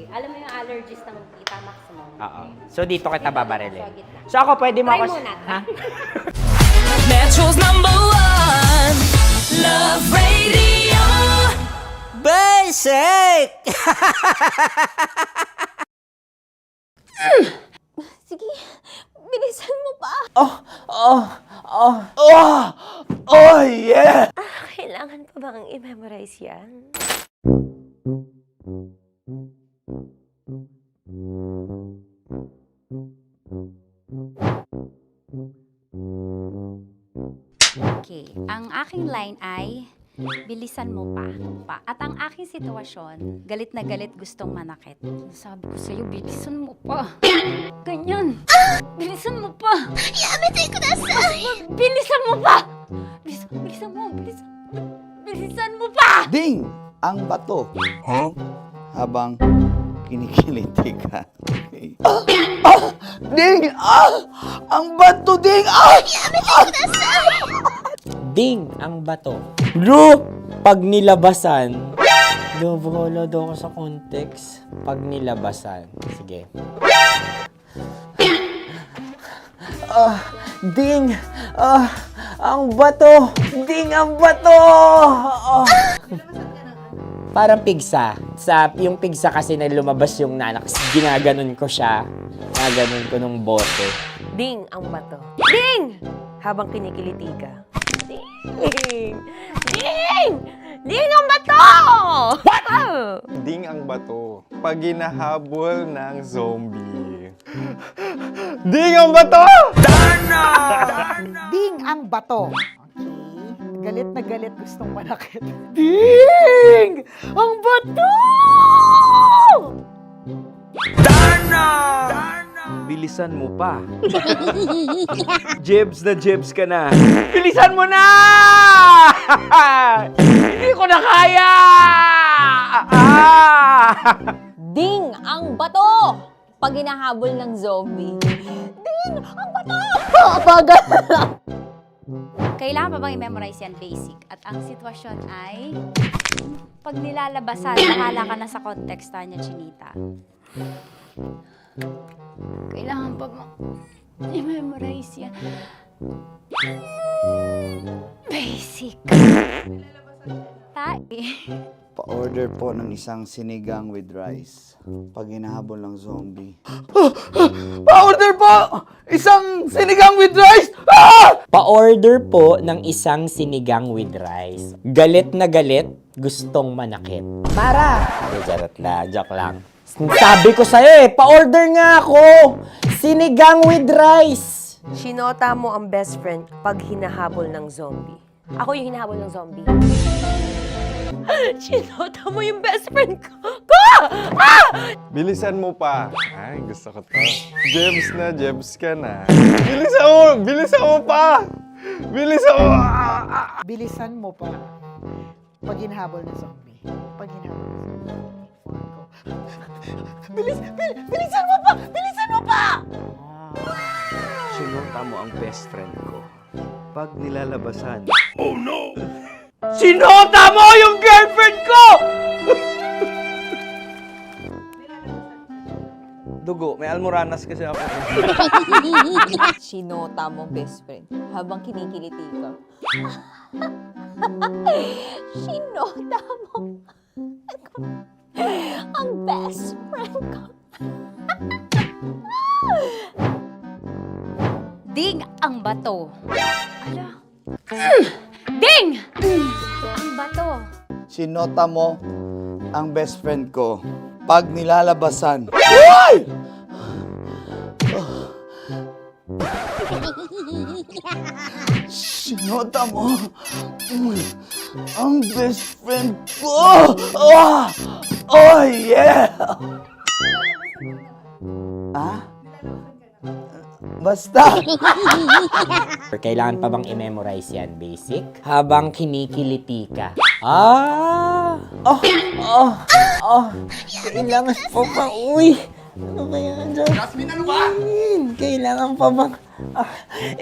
Alam mo yung allergies ng Tita Maximum? Oo. So, dito kita babarilin. So, ako pwede mo Try ako... muna. Ha? Metro's #1 Love Radio Basic! Sige, bilisan mo pa. Oh, yeah! Kailangan pa bang i-memorize yan? Okay. Ang aking line ay, bilisan mo pa. At ang aking sitwasyon, galit na galit gustong manakit. Sabi ko sa'yo, bilisan mo pa. Ganyan. Bilisan mo pa. Yamitay ko na sa... Bilisan mo pa! Bilisan mo pa! Ding! Ang bato. Habang kinikiliti ka. Okay. Ding! Ang bato, Ding! Ding ang bato. Bro, pag nilabasan. Bahala daw ako sa context. Pag nilabasan. Sige. Ding! Ang bato! Ding ang bato! Parang pigsa. Yung pigsa kasi na lumabas yung nanak. Ginaganon ko siya. Ginaganon ko nung bote. Ding ang bato. Ding! Habang kinikiliti ka. Ding! Ding! Ding ang bato! What? Ding ang bato. Pag hinahabol ng zombie. Ding ang bato! Ding ang bato. Okay. Galit na galit gustong manakit. Ding! Ang bato! Bilisan mo pa. Jebs ka na. Bilisan mo na! Hindi ko na kaya! Ding ang bato! Pag hinahabol ng zombie. Ding ang bato! Bagal! Kailangan pa bang i-memorize yan basic? At ang sitwasyon ay, pag nilalabasan, bahala ka na sa context, Tanya Chinita. Kailangan pa bang i-memorize yan? Basic. Pa-order po ng isang sinigang with rice. Pag hinahabol ng zombie. Pa-order po! Isang sinigang with rice! Pa-order po ng isang sinigang with rice. Galit na galit, gustong manakit. Para! Joke lang. Sabi ko sa'yo pa-order nga ako! Sinigang with rice! Sinota mo ang best friend pag hinahabol ng zombie. Ako yung hinahabol ng zombie. Sinota mo yung best friend ko. Bilisan mo pa. Ay, gusto ko to. Jebs ka na. Bilisan mo pa! Bilisan mo pa. Pag hinahabol ng zombie. Pag hinahabol ng zombie. Bilisan mo pa! Bilisan mo pa! Sinota mo ang best friend ko pag nilalabasan. Oh no! Sinota mo yung girlfriend ko! Dugo, may almoranas kasi ako. Sinota mo, best friend, habang kinikiliti ka. Sinota mo ang best friend ko. Ding ang bato. Ala. Ding! Ang bato. Sinota mo ang best friend ko pag nilalabasan. Uy! Sinota mo ang best friend ko. Oh yeah! Ah? Basta. Kailangan pa bang i-memorize yan, basic? Habang kinikiliti ka. Ah! Kailangan pa ba? Uy! Ano ba yan, Jasmine, ano ba? Kailangan pa bang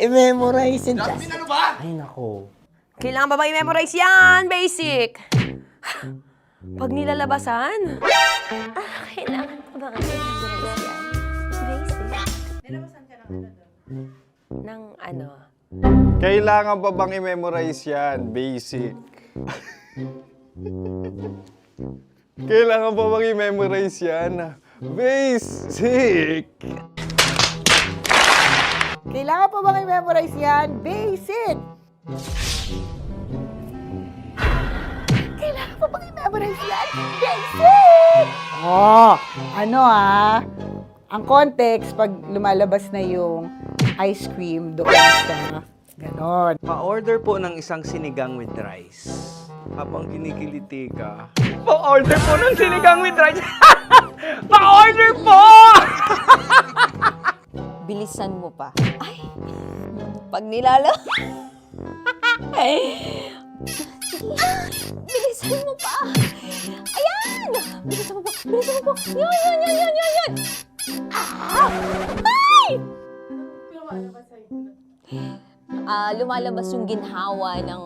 i-memorize yan? Jasmine, ano ba? Ay, nako. Kailangan ba i-memorize yan? Basic! Pag nilalabasan? Kailangan ba i-memorize yan? Basic? Nilabasan ka ng ano? Kailangan pa bang i-memorize yan? Basic. Kailangan pa bang i-memorize yan? Basic! Kailangan pa bang i-memorize yan? Basic! Kailangan pa bang i-memorize yan? Basic! Oh, ano ang context pag lumalabas na yung ice cream doon sa ganon. Pa-order po ng isang sinigang with rice. Habang kinikiliti ka, pa-order po ng sinigang with rice. Pa-order po! Bilisan mo pa. Ay! Pag nilala... Bilisan mo pa! Ayan! Bilisan mo pa! Bilisan mo pa! Yan! Ah! Ay! Lumalabas yung ginhawa ng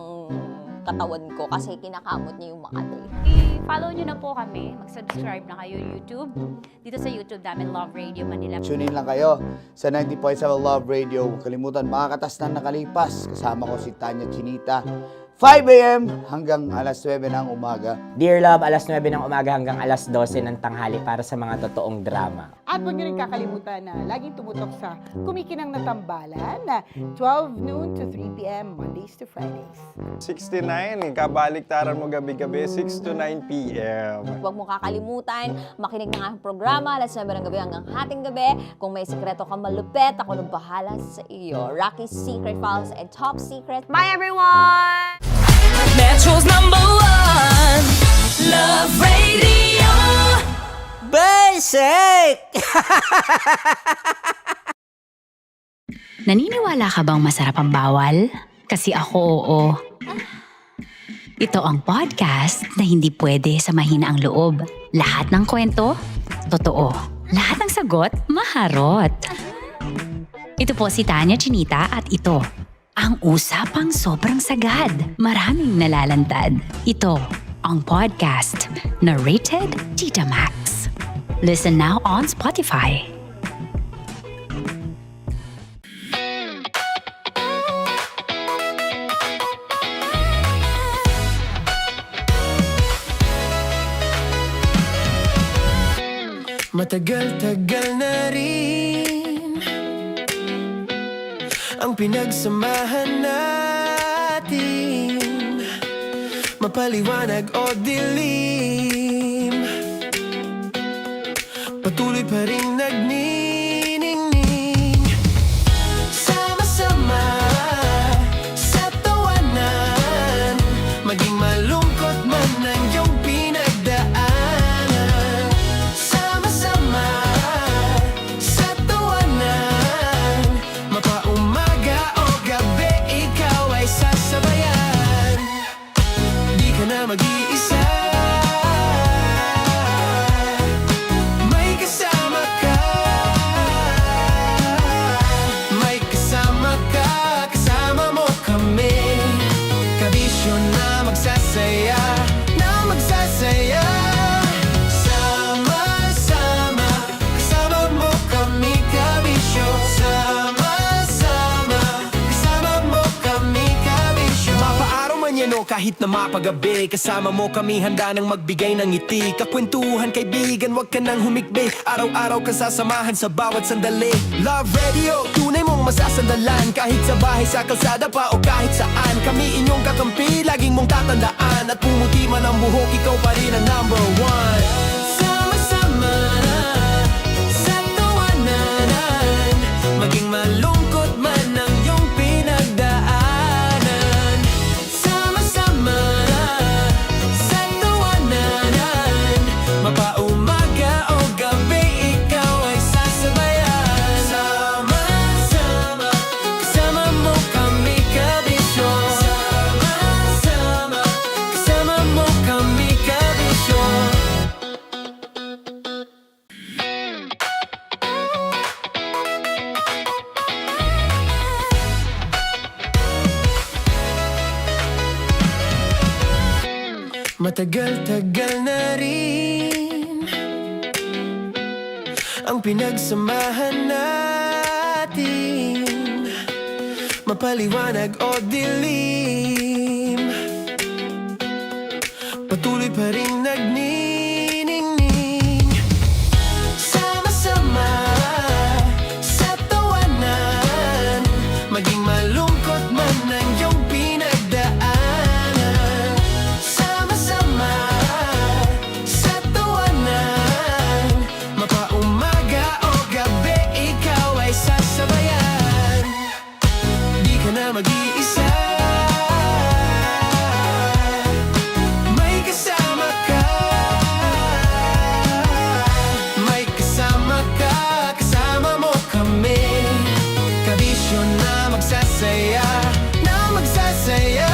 katawan ko kasi kinakamot niya yung Makati. I-follow nyo na po kami. Mag-subscribe na kayo YouTube. Dito sa YouTube namin, Love Radio Manila. Tune in lang kayo sa 90.7 Love Radio. Huwag kalimutan, makakatas na nakalipas. Kasama ko si Tanya Chinita. 5 a.m. hanggang alas 9 ng umaga. Dear Love, alas 9 ng umaga hanggang alas 12 ng tanghali para sa mga totoong drama. At huwag nyo rin kakalimutan na laging tumutok sa Kumikinang na Tambalan na 12 noon to 3 p.m. Mondays to Fridays. 69, kabaliktaran mo gabi-gabi, 6 to 9 p.m. Huwag mo kakalimutan, makinig ng aking programa, alas 9 ng gabi hanggang hating gabi. Kung may sekreto ka malupet, ako nang bahala sa iyo. Rocky's Secret Files and Top Secret. Bye everyone! Metro's #1 Love Radio. Basic! Naniniwala ka bang masarap ang bawal? Kasi ako, oo. Ito ang podcast na hindi pwede sa mahina ang loob. Lahat ng kwento, totoo. Lahat ng sagot, maharot. Ito po si Tanya Chinita at ito, ang usapang sobrang sagad. Maraming nalalantad. Ito, ang podcast na rated Tita Max. Listen now on Spotify. Matagal-tagal na rin ang pinagsamahan natin, mapaliwanag o dilim, patuloy pa rin nagniningning. Sama-sama sa tawanan, maging malungkot man ang iyong pinagdaanan. Sama-sama sa tawanan, mapaumaga o gabi, ikaw ay sasabayan. Di ka na mag-iisa. nyo kahit na mapagabi. Kasama mo kami handa nang magbigay ng ngiti. Kakwentuhan kaibigan, wag ka nang humikbi. Araw-araw ka sasamahan sa bawat sandali. Love Radio, tunay mong masasandalan. Kahit sa bahay, sa kalsada pa o kahit saan. Kami inyong kakampi, laging mong tatandaan. At pumuti man ang buhok, ikaw pa rin ang number one. Sama-sama na sa tawanan, maging malungkot man ang iyong pinagdaanan. Sama-sama na sa tawanan, mapaumaga o gabi, ikaw ay sasabayan. Sama-sama, kasama mo kami kabisyo. Sama-sama, kasama mo kami kabisyo. Matagal-tagal na rin ang pinagsamahan natin, mapaliwanag o dilim, patuloy pa rin nagniningning. Sama-sama sa tawanan, maging malungkot man ang iyong pinagdaanan. Sama-sama sa tawanan, mapaumaga o gabi, ikaw ay sasabayan. Di ka na mag-iisa, may kasama ka. May kasama ka, kasama mo kami. Kabisyo na magsasaya, na magsasaya.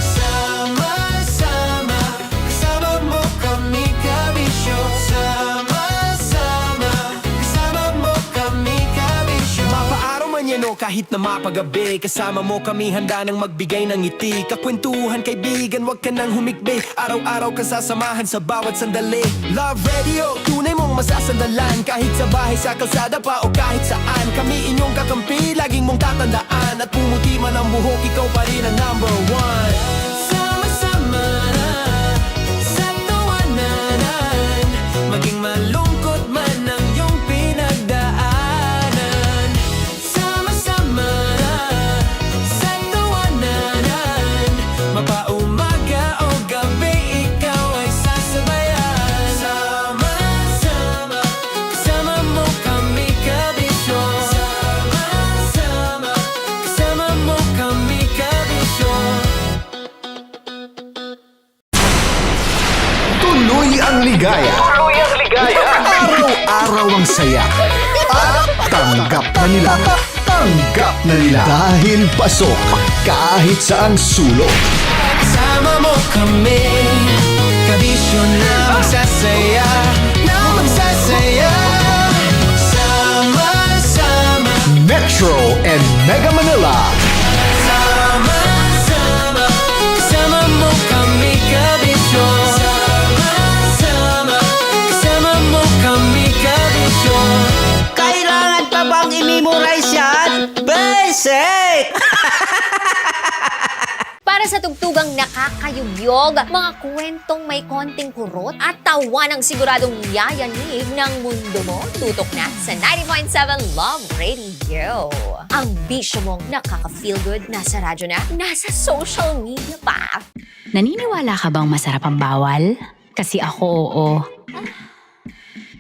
Sama-sama, kasama mo kami kabisyo. Sama-sama, kasama mo kami kabisyo. Mapaaraw man yan o kahit na mapagabi, kasama mo kami handa nang magbigay ng ngiti. Kakwentuhan kaibigan, wag ka nang humikbi. Araw-araw ka sasamahan sa bawat sandali. Love Radio, tunay mong masasandalan. Kahit sa bahay, sa kalsada pa o kahit saan. Kami inyong kakampi, laging mong tatandaan. At pumuti man ang buhok, ikaw pa rin ang number one. Sama-sama na sa tawanan, maging malungkot man ang iyong pinagdaanan. Sama-sama na sa tawanan, mapaumaga o gabi, ikaw ay sasabayan. Sama-sama, kasama mo kami kabisyo. Sama-sama, kasama mo kami kabisyo. Tuloy ang ligaya. Araw-araw ang saya. At tanggap na nila. Tanggap na nila. Dahil pasok kahit saang sulok. Kasama mo kami, kabisyo na magsasaya, na magsasaya. Sama-sama, Metro and Mega Manila. sama-sama, kasama mo kami kabisyo. Sama-sama, kasama mo kami kabisyo. Kailangan pa bang i-memorize yan? Basic! Para sa tugtugang nakakayugyog, mga kwentong may konting kurot at tawa ng siguradong yayanig ng mundo mo, tutok na sa 90.7 Love Radio. Ang bisyo mong nakaka-feel good, nasa radyo na, nasa social media pa. Naniniwala ka bang masarap ang bawal? Kasi ako, oo.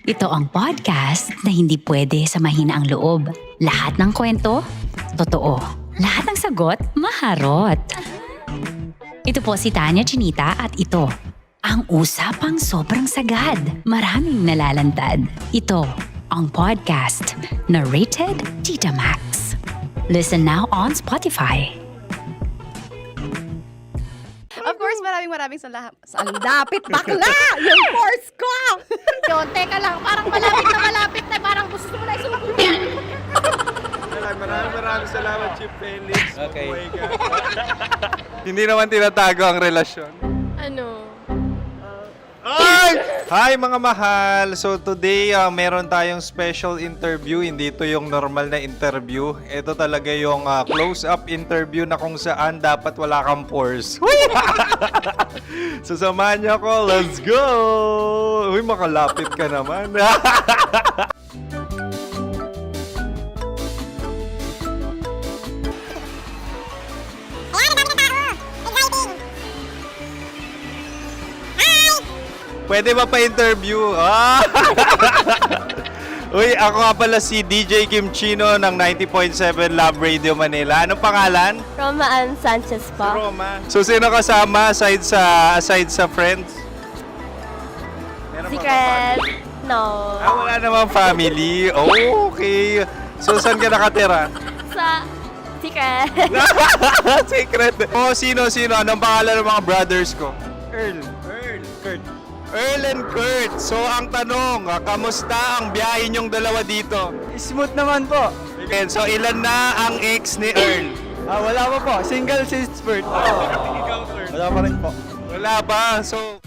Ito ang podcast na hindi pwede sa mahina ang loob. Lahat ng kwento, totoo. Lahat ng sagot, maharot. Ito po si Tanya Chinita at ito, ang usapang sobrang sagad. Maraming nalalantad. Ito, ang podcast na Rated Tita Max. Listen now on Spotify. Of course, maraming salamat. Ang dapit bakla! Yung force ko! Yun, teka lang, parang malapit na, parang gusto mo na isulat. Maraming salamat, Chief Felix. Okay. Mabuhay ka. Hindi naman tinatago ang relasyon. Ano? Ay! Hi mga mahal! So today, meron tayong special interview. Hindi ito yung normal na interview. Ito talaga yung close-up interview na kung saan dapat wala kang pores. So samahan niyo ako. Let's go! Uy, makalapit ka naman. Pwede ba pa-interview? Ah! Uy, ako nga pala si DJ Kim Chino ng 90.7 Love Radio Manila. Anong pangalan? Roma Ann Sanchez po. Roma. So, sino kasama aside sa friends? Meron ba Secret. No. wala namang family. Oh, okay. So, saan ka nakatira? Sa Secret. Secret. Oh, sino? Anong pangalan ng mga brothers ko? Earl, Kurt. Earl and Kurt. So, ang tanong, kamusta ang biyahe niyong dalawa dito? Smooth naman po. Okay, so ilan na ang ex ni Earl? Wala pa po. Single since birth. Wala pa rin po. Wala ba? So,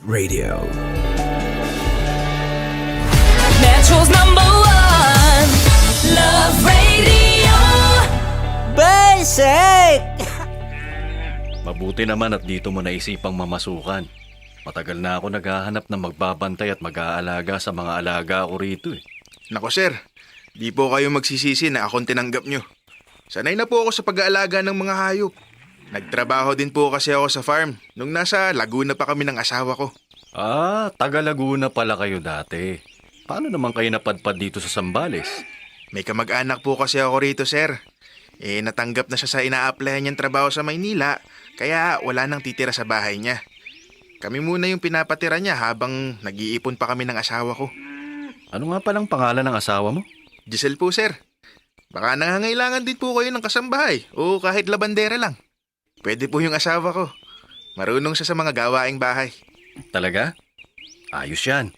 Radio. Metro's #1 Love Radio. Basic! Mabuti naman at dito mo naisipang mamasukan. Matagal na ako naghahanap ng magbabantay at mag-aalaga sa mga alaga ko rito eh. Nako sir, di po kayo magsisisi na akong tinanggap nyo. Sanay na po ako sa pag-aalaga ng mga hayop. Nagtrabaho din po kasi ako sa farm nung nasa Laguna pa kami ng asawa ko. Ah, taga Laguna pala kayo dati. Paano naman kayo napadpad dito sa Zambales? May kamag-anak po kasi ako rito sir. Natanggap na siya sa ina-applyan niyang trabaho sa Maynila, kaya wala nang titira sa bahay niya. Kami muna yung pinapatira niya habang nag-iipon pa kami ng asawa ko. Ano nga palang pangalan ng asawa mo? Giselle po sir. Baka nangangailangan din po kayo ng kasambahay o kahit labandera lang. Pwede po yung asawa ko. Marunong siya sa mga gawaing bahay. Talaga? Ayos yan.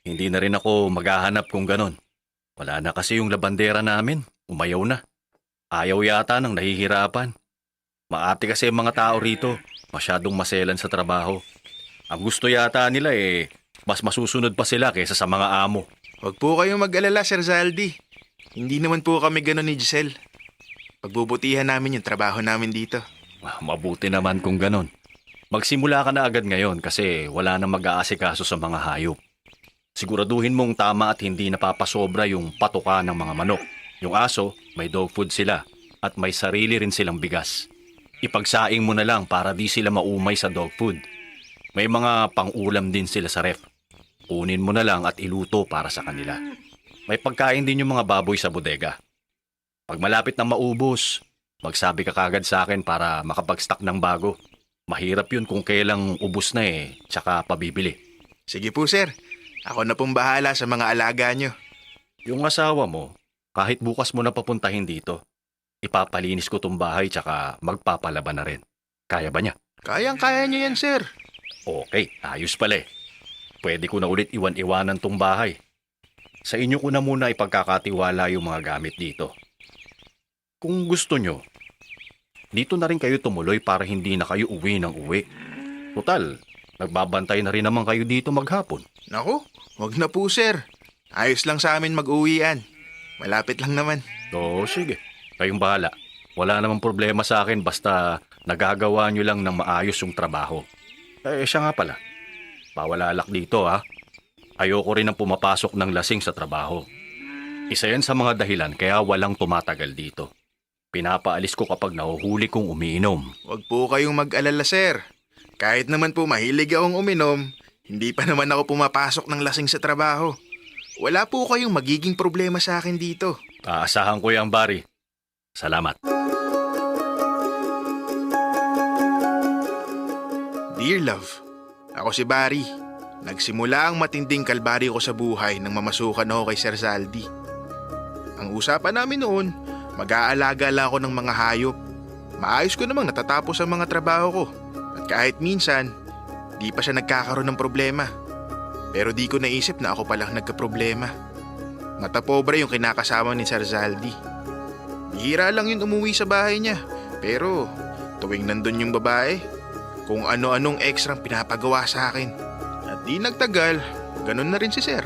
Hindi na rin ako maghahanap kung ganon. Wala na kasi yung labandera namin. Umayaw na. Ayaw yata ng nahihirapan. Maarte kasi ang mga tao rito. Masyadong maselan sa trabaho. Ang gusto yata nila mas masusunod pa sila kaysa sa mga amo. Huwag po kayong mag-alala, Sir Zaldi. Hindi naman po kami ganon ni Giselle. Pagbubutihan namin yung trabaho namin dito. Mabuti naman kung ganon. Magsimula ka na agad ngayon kasi wala nang mag-aasikaso sa mga hayop. Siguraduhin mong tama at hindi napapasobra yung patuka ng mga manok. Yung aso, may dog food sila at may sarili rin silang bigas. Ipagsaing mo na lang para di sila maumay sa dog food. May mga pang-ulam din sila sa ref. Kunin mo na lang at iluto para sa kanila. May pagkain din yung mga baboy sa bodega. Pag malapit na maubos, magsabi ka kagad sa akin para makapag-stock ng bago. Mahirap yun kung kailang ubos na tsaka pabibili. Sige po sir, ako na pong bahala sa mga alaga nyo. Yung asawa mo, kahit bukas mo na papuntahin dito, ipapalinis ko tong bahay tsaka magpapalaba na rin. Kaya ba niya? Kayang-kaya nyo yan sir. Okay, ayos pala Pwede ko na ulit iwan-iwanan tong bahay. Sa inyo ko na muna ipagkakatiwala yung mga gamit dito. Kung gusto nyo, dito na rin kayo tumuloy para hindi na kayo uwi ng uwi. Total, nagbabantay na rin naman kayo dito maghapon. Naku, wag na po sir. Ayos lang sa amin mag-uwian. Malapit lang naman. Oo, sige. Kayong bahala. Wala namang problema sa akin basta nagagawa nyo lang ng maayos yung trabaho. Siya nga pala. Bawal alak dito ha. Ayoko rin ang pumapasok ng lasing sa trabaho. Isa yan sa mga dahilan kaya walang tumatagal dito. Pinapaalis ko kapag nahuhuli kong umiinom. Wag po kayong mag-alala sir. Kahit naman po mahilig akong uminom, hindi pa naman ako pumapasok ng lasing sa trabaho. Wala po kayong magiging problema sa akin dito. Aasahan ko yan, Barry. Salamat. Dear love, ako si Barry. Nagsimula ang matinding kalbaryo ko sa buhay nang mamasukan ako kay Sir Zaldi. Ang usapan namin noon, mag-aalaga lang ako ng mga hayop. Maayos ko namang natatapos ang mga trabaho ko. At kahit minsan, di pa siya nagkakaroon ng problema. Pero di ko naisip na ako palang nagkaproblema. Matapobre yung kinakasama ni Sir Zaldi. Bihira lang yun umuwi sa bahay niya. Pero tuwing nandun yung babae, kung ano-anong ekstrang pinapagawa sa akin. At di nagtagal, ganun na rin si Sir.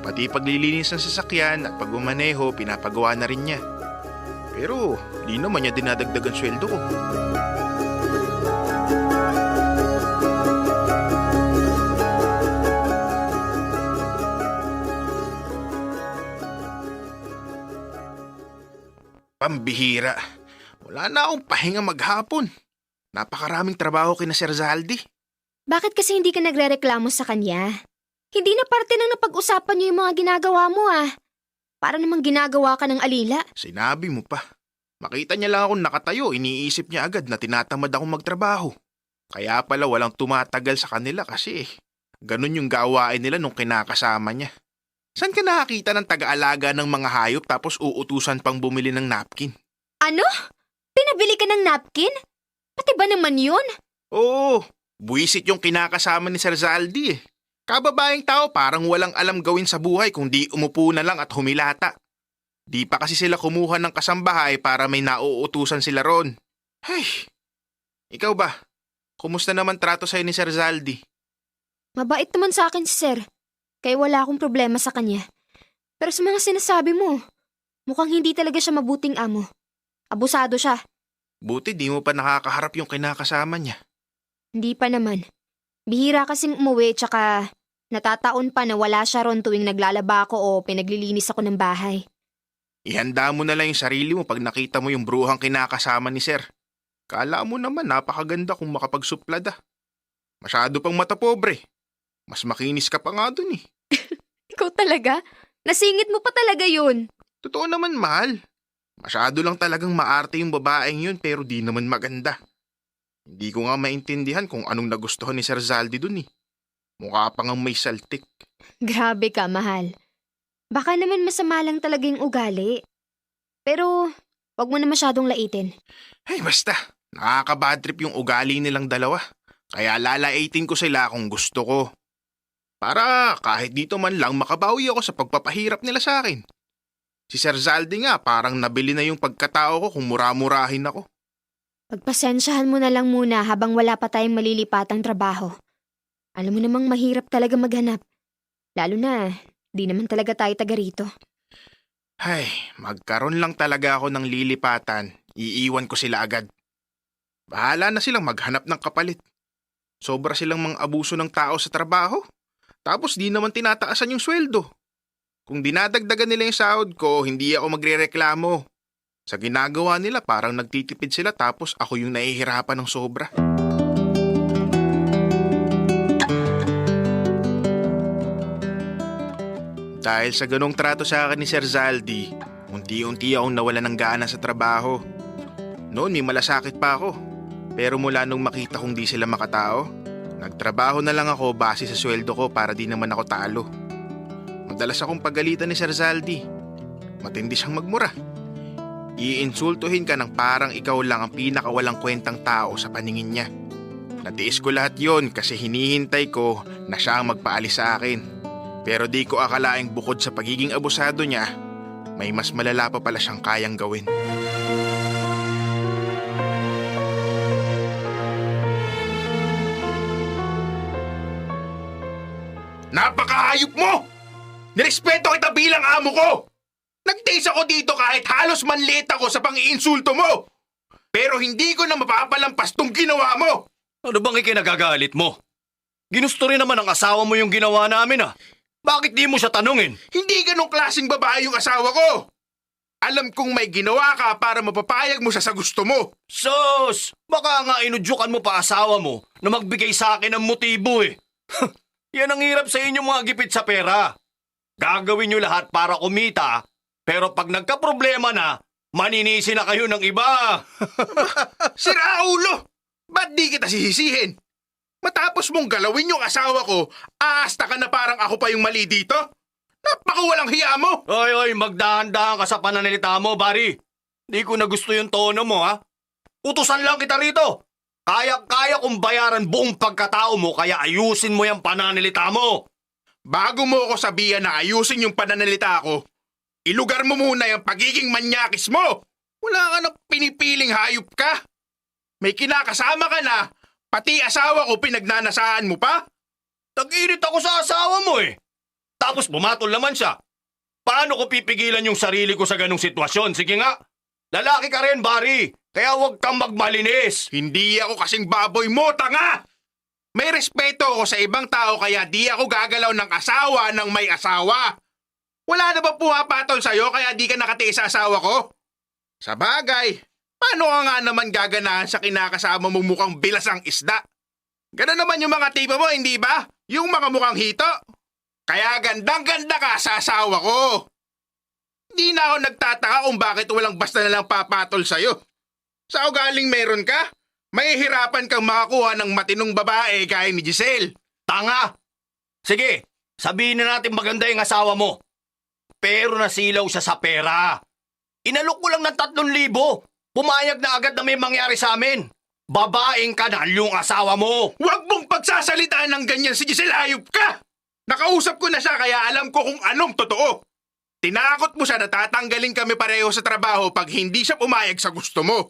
Pati paglilinis ng sasakyan at pagmamaneho, pinapagawa na rin niya. Pero di naman niya dinadagdagan sweldo ko. Pambihira. Wala na akong pahinga maghapon. Napakaraming trabaho kina Sir Zaldi. Bakit kasi hindi ka nagrereklamo sa kanya? Hindi na parte ng napag-usapan niyo yung mga ginagawa mo Para namang ginagawa ka ng alila. Sinabi mo pa. Makita niya lang akong nakatayo, iniisip niya agad na tinatamad akong magtrabaho. Kaya pala walang tumatagal sa kanila kasi ganun yung gawain nila nung kinakasama niya. Saan ka nakakita ng taga-alaga ng mga hayop tapos uutusan pang bumili ng napkin? Ano? Pinabili ka ng napkin? Pati ba naman yun? Oo, buwisit yung kinakasama ni Sir Zaldi Kababaeng tao parang walang alam gawin sa buhay kung di umupo na lang at humilata. Di pa kasi sila kumuha ng kasambahay para may nauutusan sila ron. Hey, ikaw ba? Kumusta naman trato sa'yo ni Sir Zaldi? Mabait naman sa akin si Sir. Kaya wala akong problema sa kanya. Pero sa mga sinasabi mo, mukhang hindi talaga siya mabuting amo. Abusado siya. Buti di mo pa nakakaharap yung kinakasama niya. Hindi pa naman. Bihira kasing umuwi tsaka natataon pa na wala siya ron tuwing naglalaba ako o pinaglilinis ako ng bahay. Ihanda mo na lang yung sarili mo pag nakita mo yung bruhang kinakasama ni Sir. Kala mo naman napakaganda kung makapagsuplada. Masyado pang mata pobre. Mas makinis ka pa nga dun eh. Ikaw talaga? Nasingit mo pa talaga yun. Totoo naman, mahal. Masyado lang talagang maarte yung babaeng yun pero di naman maganda. Hindi ko nga maintindihan kung anong nagustuhan ni Sir Zaldi dun eh. Mukha pa ngang may saltik. Grabe ka, mahal. Baka naman masama lang talaga yung ugali. Pero, wag mo na masyadong laitin. Ay basta, nakaka-bad trip yung ugali nilang dalawa. Kaya lalaitin ko sila kung gusto ko. Para kahit dito man lang makabawi ako sa pagpapahirap nila sa akin. Si Sir Zaldi nga parang nabili na yung pagkatao ko kung mura-murahin ako. Pagpasensyahan mo na lang muna habang wala pa tayong malilipatang trabaho. Alam mo namang mahirap talaga maghanap. Lalo na, di naman talaga tayo taga rito. Ay, magkaroon lang talaga ako ng lilipatan. Iiwan ko sila agad. Bahala na silang maghanap ng kapalit. Sobra silang mga abuso ng tao sa trabaho. Tapos di naman tinataasan yung sweldo. Kung dinadagdagan nila yung sahod ko, hindi ako magrereklamo. Sa ginagawa nila parang nagtitipid sila tapos ako yung nahihirapan ng sobra. Dahil sa ganong trato sa akin ni Sir Zaldi, unti-unti akong nawala ng gana sa trabaho. Noon may malasakit pa ako. Pero mula nung makita kong di sila makatao, nagtrabaho na lang ako base sa sweldo ko para di naman ako talo. Madalas akong pagalitan ni Sir Zaldi. Matindi siyang magmura. Iinsultuhin ka ng parang ikaw lang ang pinakawalang kwentang tao sa paningin niya. Natiis ko lahat yon kasi hinihintay ko na siya ang magpaalis sa akin. Pero di ko akalaing bukod sa pagiging abusado niya, may mas malala pa pala siyang kayang gawin. Napakahayop mo! Nirespeto kita bilang amo ko! Nag-taste ako dito kahit halos manlit ako sa pang-iinsulto mo! Pero hindi ko na mapapalampas tong ginawa mo! Ano bang ikinagagalit mo? Ginusto rin naman ang asawa mo yung ginawa namin ah. Bakit di mo siya tanungin? Hindi ganong klaseng babae yung asawa ko! Alam kong may ginawa ka para mapapayag mo siya sa gusto mo. Sus! Baka nga inudyukan mo pa asawa mo na magbigay sa akin ng motibo eh. Yan ang hirap sa inyong mga gipit sa pera. Gagawin nyo lahat para kumita, pero pag nagka-problema na, maninisi na kayo ng iba. Sira ulo! Ba't di kita sisisihin? Matapos mong galawin yung asawa ko, aasta ka na parang ako pa yung mali dito? Napakawalang hiya mo! Oy, magdahan-dahan ka sa pananalita mo, Barry. Di ko na gusto yung tono mo, ha? Utusan lang kita rito. Kaya-kaya kong bayaran buong pagkatao mo, kaya ayusin mo yung pananalita mo. Bago mo ako sabihan na ayusin yung pananalita ko, ilugar mo muna yung pagiging manyakis mo. Wala ka na pinipiling hayop ka. May kinakasama ka na, pati asawa ko pinagnanasaan mo pa? Tag-init ako sa asawa mo eh. Tapos bumatol naman siya. Paano ko pipigilan yung sarili ko sa ganong sitwasyon? Sige nga, lalaki ka rin, Barry. Kaya huwag kang magmalinis. Hindi ako kasing baboy mo, tanga! May respeto ako sa ibang tao kaya di ako gagalaw ng asawa ng may asawa. Wala na ba pumapatol sa'yo kaya di ka nakatiis sa asawa ko? Sa bagay, paano ka nga naman gaganahan sa kinakasama mong mukhang bilas ang isda? Ganon naman yung mga tipo mo, hindi ba? Yung mga mukhang hito. Kaya gandang-ganda ka sa asawa ko. Di na ako nagtataka kung bakit walang basta na lang papatol sa'yo. Sa ugaling meron ka, mahihirapan kang makakuha ng matinong babae gaya ni Giselle. Tanga! Sige, sabihin na natin maganda yung asawa mo. Pero nasilaw siya sa pera. Inalok ko lang ng 3,000. Pumayag na agad na may mangyari sa amin. Babaeng kanal yung asawa mo. Huwag mong pagsasalitaan ng ganyan si Giselle, hayop ka! Nakausap ko na siya kaya alam ko kung anong totoo. Tinakot mo siya na tatanggalin kami pareho sa trabaho pag hindi siya pumayag sa gusto mo.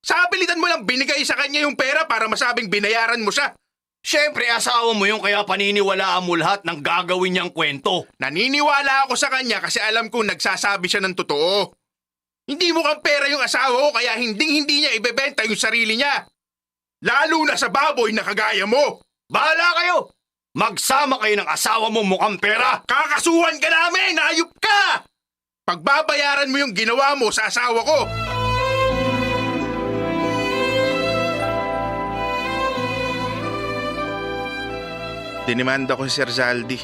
Sa abilitan mo lang binigay sa kanya yung pera para masabing binayaran mo siya. Siyempre, asawa mo yung kaya paniniwalaan mo lahat ng gagawin niyang kwento. Naniniwala ako sa kanya kasi alam kong nagsasabi siya ng totoo. Hindi mukhang pera yung asawa ko kaya hindi niya ibebenta yung sarili niya. Lalo na sa baboy na kagaya mo. Bahala kayo! Magsama kayo ng asawa mo mukhang pera! Kakasuhan ka namin! Hayop ka! Pagbabayaran mo yung ginawa mo sa asawa ko. Dinimanda ko si Sir Zaldi.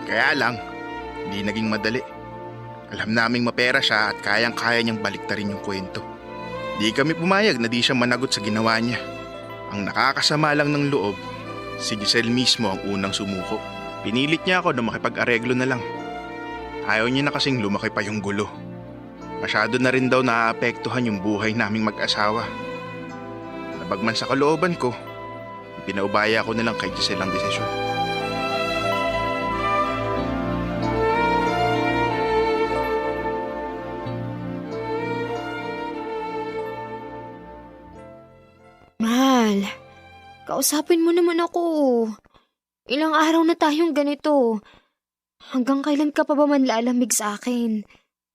Kaya lang, hindi naging madali. Alam naming mapera siya at kayang-kaya niyang baliktarin yung kwento. Di kami pumayag na di siya managot sa ginawa niya. Ang nakakasama lang ng loob, si Giselle mismo ang unang sumuko. Pinilit niya ako na makipag-areglo na lang. Ayaw niya na kasing lumaki pa yung gulo. Masyado na rin daw naaapektuhan yung buhay naming mag-asawa. Nabagman sa kalooban ko, pinaubaya ko na lang kay Giselle ang desisyon. Mahal, kausapin mo naman ako. Ilang araw na tayong ganito. Hanggang kailan ka pa ba man lalamig sa akin?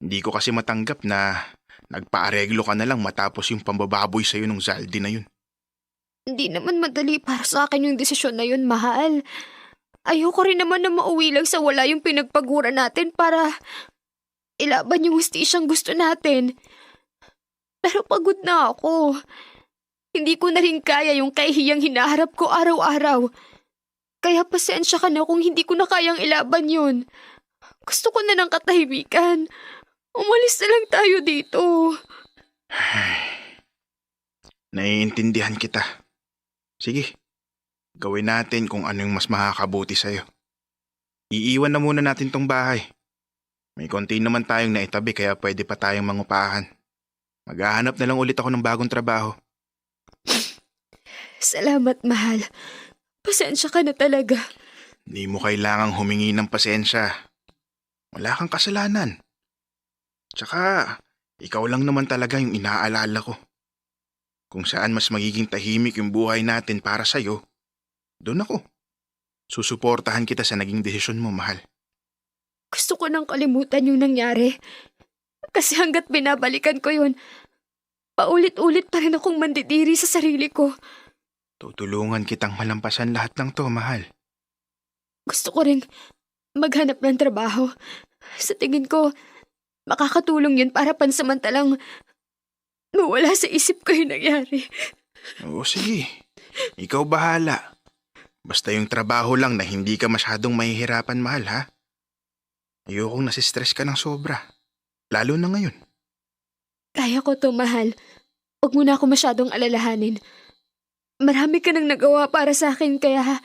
Hindi ko kasi matanggap na nagpaareglo ka na lang matapos yung pambababoy sa'yo nung Zaldi na yun. Hindi naman madali para sa akin yung desisyon na yun, mahal. Ayoko rin naman na mauwi lang sa wala yung pinagpagura natin para ilaban yung hustisyang gusto natin. Pero pagod na ako. Hindi ko na rin kaya yung kahihiyang hinaharap ko araw-araw. Kaya pasensya ka na kung hindi ko na kayang ilaban yun. Gusto ko na ng katahimikan. Umalis na lang tayo dito. Naiintindihan kita. Sige, gawin natin kung ano yung mas makakabuti sa'yo. Iiwan na muna natin tong bahay. May konti naman tayong naitabi kaya pwede pa tayong mangupahan. Maghahanap na lang ulit ako ng bagong trabaho. Salamat, mahal. Pasensya ka na talaga. Hindi mo kailangang humingi ng pasensya. Wala kang kasalanan. Tsaka, ikaw lang naman talaga yung inaalala ko. Kung saan mas magiging tahimik yung buhay natin para sa'yo, doon ako. Susuportahan kita sa naging desisyon mo, mahal. Gusto ko nang kalimutan yung nangyari. Kasi hanggat binabalikan ko yun, paulit-ulit pa rin akong mandidiri sa sarili ko. Tutulungan kitang malampasan lahat ng to, mahal. Gusto ko rin maghanap ng trabaho. Sa tingin ko, makakatulong yun para pansamantalang mawala sa isip ko yung nangyari. Oo, sige. Ikaw bahala. Basta yung trabaho lang na hindi ka masyadong mahihirapan, mahal, ha? Ayokong nasistress ka ng sobra. Lalo na ngayon. Kaya ko to, mahal. Huwag mo na ako masyadong alalahanin. Marami ka nang nagawa para sa akin kaya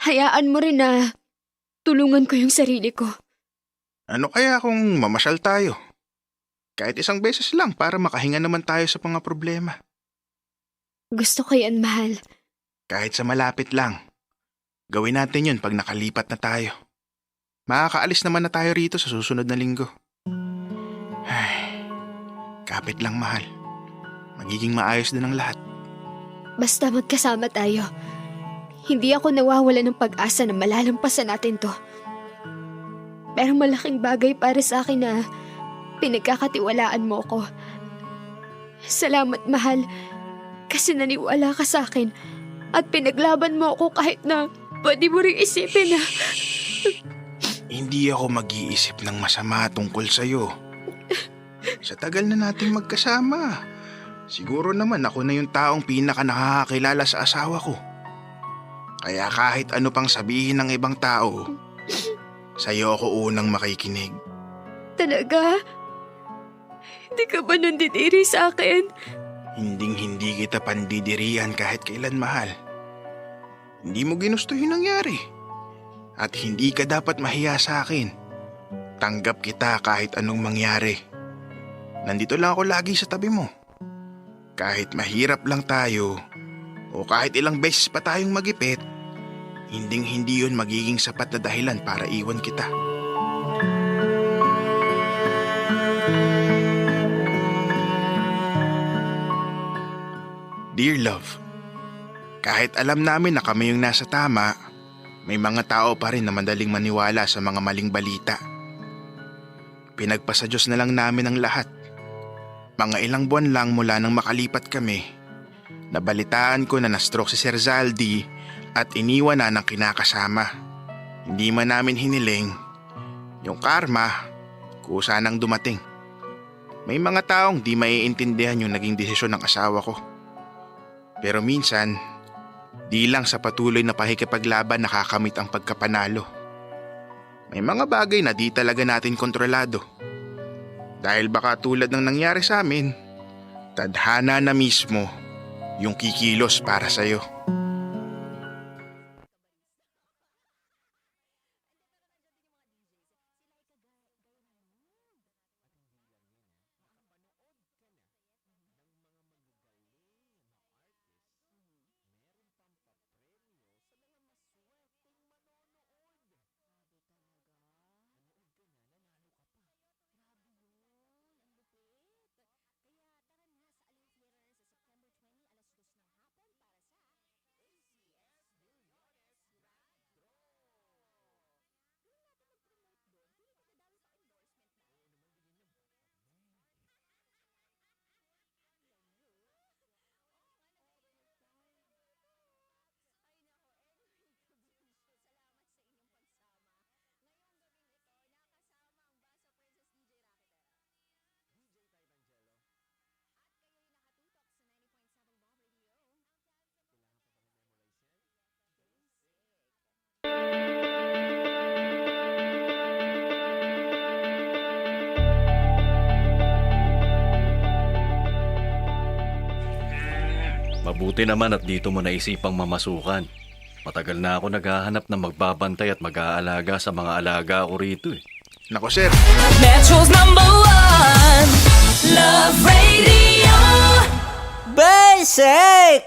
hayaan mo rin na tulungan ko yung sarili ko. Ano kaya kung mamasyal tayo? Kahit isang beses lang para makahinga naman tayo sa mga problema. Gusto ko yan, mahal. Kahit sa malapit lang. Gawin natin yun pag nakalipat na tayo. Makakaalis naman na tayo rito sa susunod na linggo. Ay, kapit lang, mahal. Magiging maayos din ang lahat. Basta magkasama tayo. Hindi ako nawawala ng pag-asa na malalampasan natin to. Pero malaking bagay para sa akin na pinagkakatiwalaan mo ko. Salamat, mahal. Kasi naniwala ka sa akin at pinaglaban mo ako kahit na pwede mo rin isipin na... Hindi ako mag-iisip ng masama tungkol sa'yo. Sa tagal na nating magkasama, siguro naman ako na yung taong pinaka nakakakilala sa asawa ko. Kaya kahit ano pang sabihin ng ibang tao, sa'yo ako unang makikinig. Talaga? Hindi ka ba nandidiri sa akin? Hinding-hindi kita pandidirian kahit kailan, mahal. Hindi mo ginusto yung nangyari. At hindi ka dapat mahiya sa akin. Tanggap kita kahit anong mangyari. Nandito lang ako lagi sa tabi mo. Kahit mahirap lang tayo, o kahit ilang beses pa tayong magipit, hinding-hindi yun magiging sapat na dahilan para iwan kita. Dear love, Kahit alam namin na kami yung nasa tama, may mga tao pa rin na madaling maniwala sa mga maling balita. Pinagpasa Diyos na lang namin ang lahat. Mga ilang buwan lang mula nang makalipat kami, nabalitaan ko na na-stroke si Sir Zaldi at iniwan na ng kinakasama. Hindi man namin hiniling, yung karma, kusa nang dumating. May mga taong di maiintindihan yung naging desisyon ng asawa ko. Pero minsan, di lang sa patuloy na pakikipaglaban nakakamit ang pagkapanalo. May mga bagay na di talaga natin kontrolado. Dahil baka tulad ng nangyari sa amin, tadhana na mismo yung kikilos para sa'yo. Mabuti naman at dito mo naisipang mamasukan. Matagal na ako naghahanap ng magbabantay at mag-aalaga sa mga alaga ko rito eh. Nako sir. Metro's #1 Love Radio. Basic!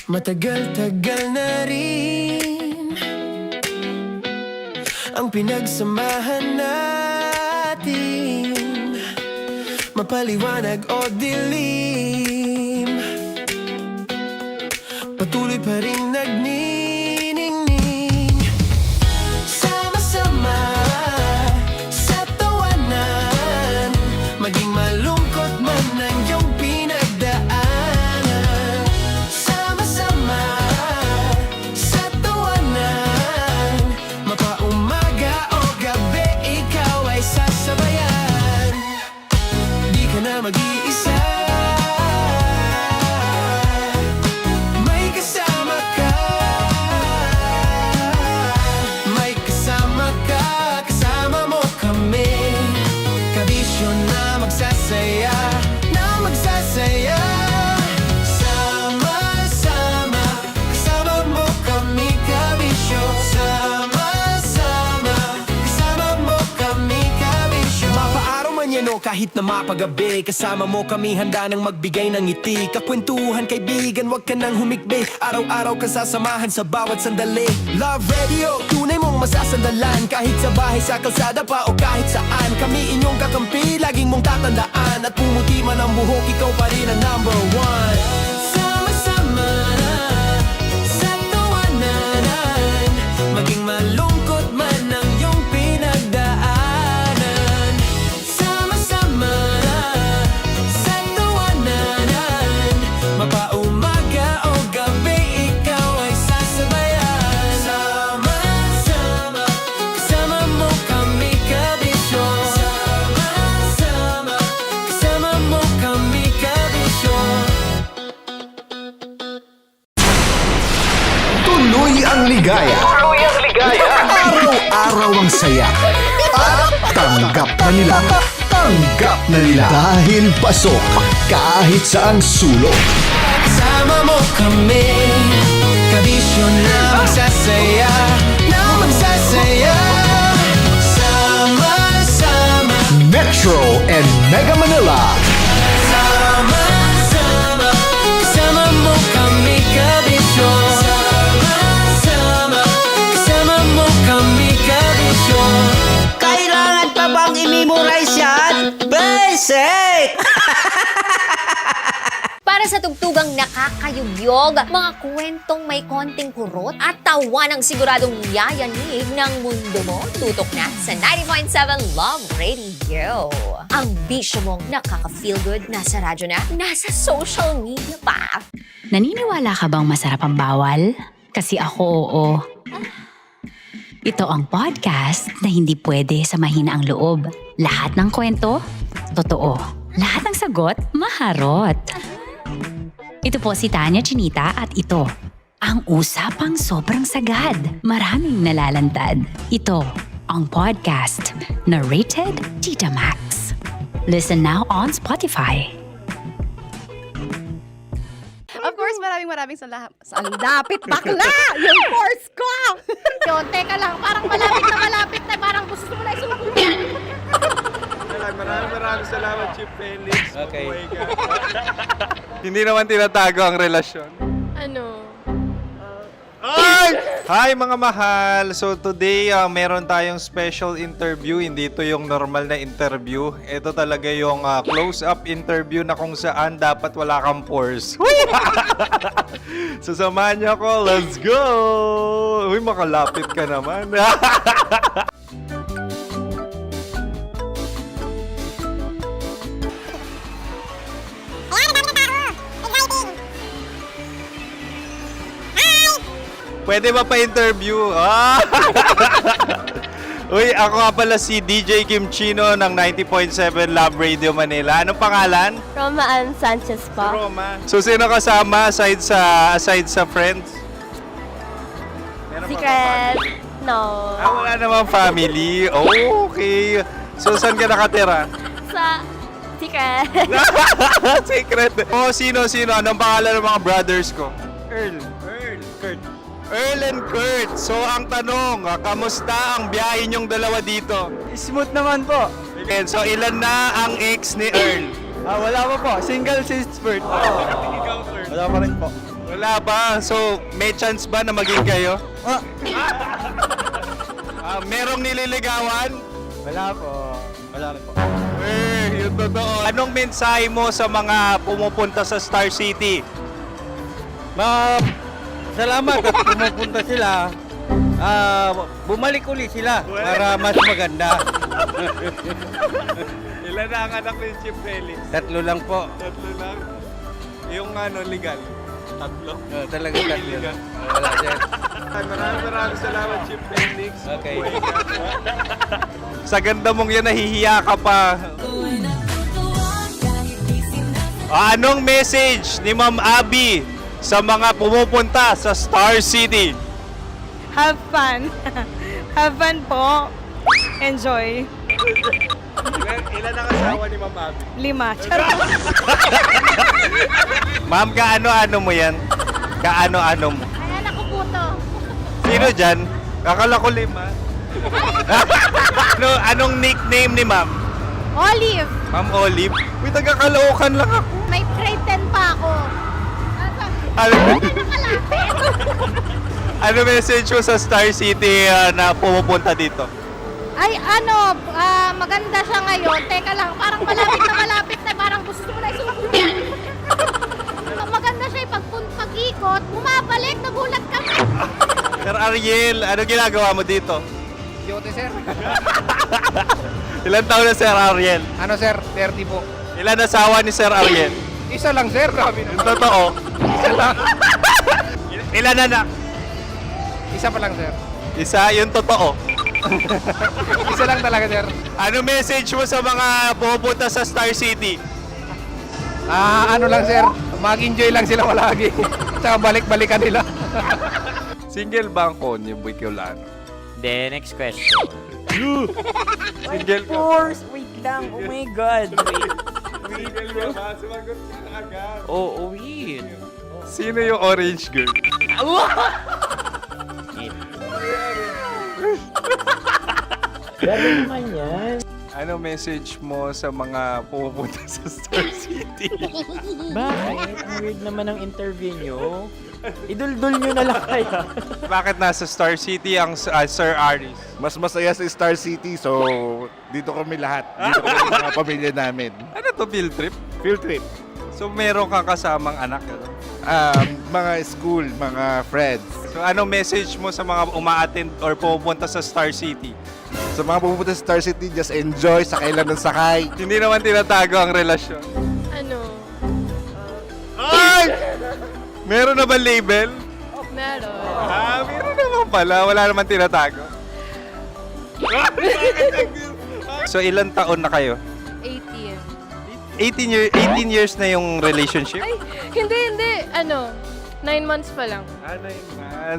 Matagal-tagal na rin ang pinagsamahan natin, mapaliwanag o dilim, patuloy pa rin nagniningning. Sama-sama sa tawanan, maging malungkot man ang iyong pinagdaanan. Sama-sama sa tawanan, mapaumaga o gabi, ikaw ay sasabayan. Di ka na mag-iisa, may kasama ka. May kasama ka, kasama mo kami. Kabisyo na magsasaya, na magsasaya. Sama-sama, kasama mo kami, kabisyo. Sama-sama, kasama mo kami, kabisyo. Mapaaraw man yan o kahit na mapagabi, kasama mo kami, handa nang magbigay ng ngiti. Kakwentuhan kaibigan, wag ka nang humikbi. Araw-araw ka sasamahan sa bawat sandali. Love Radio, tunay mong masasandalan. Kahit sa bahay, sa kalsada pa o kahit saan, kami inyong kakampi, laging mong tatandaan. At pumuti man ang buhok, ikaw pa rin ang #1. Sama-sama sa tawanan, maging malungkot man ang iyong pinagdaanan. Sama-sama sa tawanan, mapaumaga o gabi, ikaw ay sasabayan. Tuluyang ligaya. Araw-araw ang saya. At tanggap na nila. Tanggap na nila. Dahil pasok kahit saang sulok. Kasama mo kami, kabisyo na magsasaya, na magsasaya. Sama-sama, Metro and Mega Manila. sama-sama, kasama mo kami, kabisyo. Sama-sama, kasama mo kami, kabisyo. Kailangan pa bang i-memorize yan? Basic! Para sa tugtugang nakakayugyog, mga kwentong may konting kurot at tawa ng siguradong yayanig ng mundo mo, tutok na sa 90.7 Love Radio. Ang bisyo mong nakaka-feel good, nasa radyo na, nasa social media pa. Naniniwala ka bang masarap ang bawal? Kasi ako, oo. Ito ang podcast na hindi pwede samahin ang loob. Lahat ng kwento, totoo. Lahat ng sagot, maharot. Ito po si Tanya Chinita at ito, ang usapang sobrang sagad. Maraming nalalantad. Ito, ang podcast na Rated Tita Max. Listen now on Spotify. Of course, maraming salamat. Lapit bakla! Yung course ko! Yun, teka lang, parang malapit na, parang gusto mo na isulat. Maraming salamat, Chief Felix. Okay. Oh my God. Hindi naman tinatago ang relasyon. Ano? Ay! Hi mga mahal! So today, meron tayong special interview. Hindi ito yung normal na interview. Ito talaga yung close-up interview na kung saan dapat wala kang pores. So samahan niyo ako. Let's go! Uy, makalapit ka naman. Pwede ba pa-interview? Uy, ako nga pala si DJ Kim Chino ng 90.7 Love Radio Manila. Anong pangalan? Roma Ann Sanchez po. Roma. So, sino kasama aside sa friends? Meron ba Secret. No. wala namang family. Oh, okay. So, saan ka nakatira? Sa Secret. Secret. Oh, sino? Anong pangalan ng mga brothers ko? Earl, Kurt. Earl and Kurt. So, ang tanong, kamusta ang biyahe niyong dalawa dito? Smooth naman po. Okay, so, ilan na ang ex ni Earl? Wala pa po. Single since birth. Ikaw, Kurt? Wala pa rin po. Wala pa. So, may chance ba na maging kayo? Merong nililigawan? Wala po. Wala rin po. Yung totoo. Anong mensahe mo sa mga pumupunta sa Star City? Salamat at pumupunta sila. Bumalik uli sila para mas maganda. Ilan na ang anak ni Chief Felix? 3 lang po. 3 lang? Yung legal? 3? Talaga 3 lang. Wala sir. Maraming salamat, Chief Felix. Okay. Sa ganda mong yan, nahihiya ka pa. Anong message ni Ma'am Abby sa mga pumupunta sa Star City? Have fun. Have fun po. Enjoy. Ilan ang asawa ni Ma'am Abby? 5. Charot. Ma'am, kaano-ano mo yan? Kaano-ano mo? Ay, anak ko po to. Sino dyan? Kakala ko 5. Anong nickname ni Ma'am? Olive. Ma'am Olive? Uy, taga-Caloocan lang ako. May grade 10 pa ako. Ano message mo sa Star City na pumupunta dito? Ay, maganda siya ngayon. Teka lang, parang malapit na, parang gusto mo na isulat. Maganda siya pag-ikot, bumabalik, nagulat kami. Sir Ariel, ano ginagawa mo dito? Yote sir. Ilan taon na Sir Ariel? Ano sir? 30 po. Ilan asawa ni Sir Ariel? Isa lang sir. Yung totoo. Isa lang. Ilan anak? Isa pa lang sir. Isa, yung totoo. Isa lang talaga sir. Ano message mo sa mga pupunta sa Star City? Ano lang sir. Mag-enjoy lang sila palagi. Tsaka balik-balikan nila. Single ba ang Konyo Bicolano? Then, next question. Single ka? course! Wait lang. Oh my God. Wait. Single ka ba? Sumagot ka na agad. Oo, wait. Sino yung orange girl? Grabe naman yan. Ano message mo sa mga pupunta sa Star City? Bakit? Ang weird naman ang interview nyo. Idul-dul nyo na lang kaya. Bakit nasa Star City ang Sir Aris? Mas masaya sa Star City, so dito kami lahat. Dito kami mga pamilya namin. Ano to, field trip? Field trip. So meron kang kasamang anak? Ano? Mga school, mga friends. So ano message mo sa mga uma-attend or pupunta sa Star City? Sa mga pupunta sa Star City, just enjoy, sakay lang ng sakay. Hindi naman tinatago ang relasyon. Ano? Ay! Meron na ba label? Meron. Meron naman pala. Wala naman tinatago. So ilan taon na kayo? 18. 18 years na yung relationship? Ay, hindi. 9 months pa lang.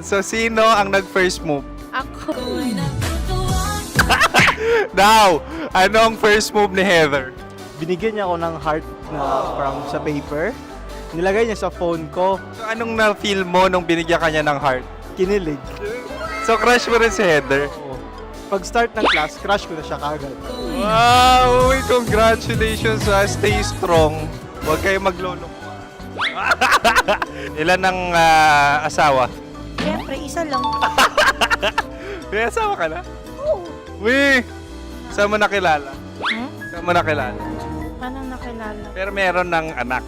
So sino ang nag-first move? Ako. Now, ano ang first move ni Heather? Binigyan niya ako ng heart na from sa paper. Nilagay niya sa phone ko. So anong na-feel mo nung binigyan kanya ng heart? Kinilig. So crush mo rin si Heather? Pag start ng class, crush ko na siya kagad. Wow! Uy, congratulations! Stay strong. Huwag kayo magloloko. Ilan ang asawa? Siyempre, isa lang. May asawa ka na? Oo. Uy! Saan mo nakilala? Saan mo nakilala? Paano nakilala? Pero meron ng anak.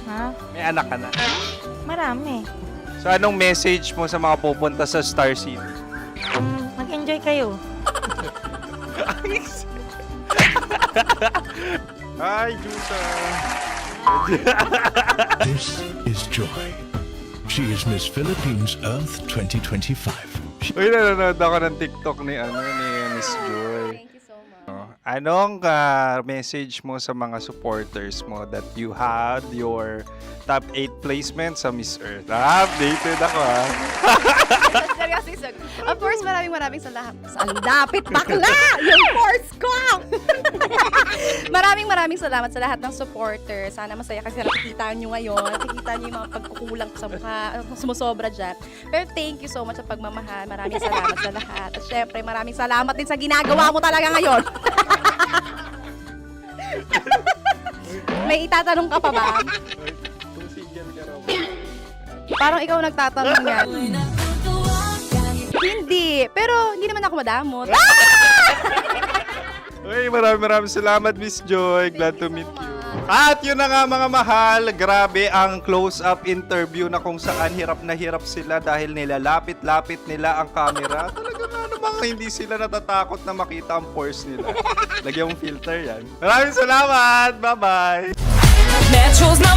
Ha? May anak ka na. Marami. So anong message mo sa mga pupunta sa Star City? Mag-enjoy kayo. Hi, Jusa! This is Joy. She is Miss Philippines Earth 2025. Uy, nanonood ako ng TikTok ni Miss Joy. Thank you so much. Anong message mo sa mga supporters mo that you had your top 8 placement sa Miss Earth? Updated ako Of course, maraming salamat. Ang dapit bakla! Yung course ko! Maraming salamat sa lahat ng supporter. Sana masaya kasi nakikita nyo ngayon. Nakikita nyo yung mga pagkukulang ko sa mukha, sumusobra dyan. Pero thank you so much sa pagmamahal. Maraming salamat sa lahat. At syempre, maraming salamat din sa ginagawa mo talaga ngayon. May itatanong ka pa ba? Parang ikaw nagtatanong yan. Hindi. Pero hindi naman ako madamot. Uy, maraming salamat, Miss Joy. Glad to meet you. At yun na nga mga mahal, grabe ang close-up interview na kung saan hirap na hirap sila dahil nilalapit-lapit nila ang camera. Talaga nga namang hindi sila natatakot na makita ang pores nila. Lagyan mong filter yan. Maraming salamat! Bye-bye! Metro's #1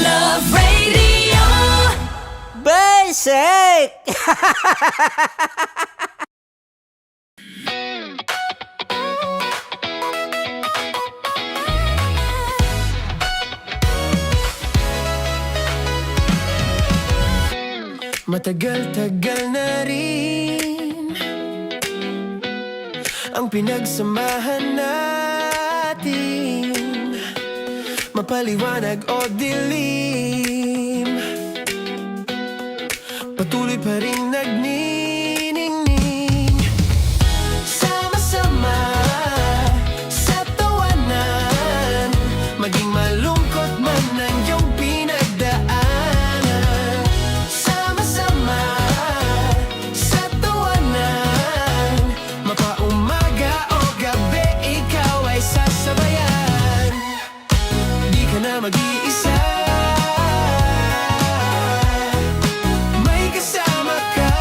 Love Radio. Basic! Matagal-tagal na rin ang pinagsamahan natin, mapaliwanag o dilim, patuloy pa rin nagniningning. Sama-sama sa tawanan, maging malungkot man ang iyong pinagdaanan. Sama-sama sa tawanan, mapaumaga o gabi, ikaw ay sasabayan. Di ka na mag-iisa, may kasama ka.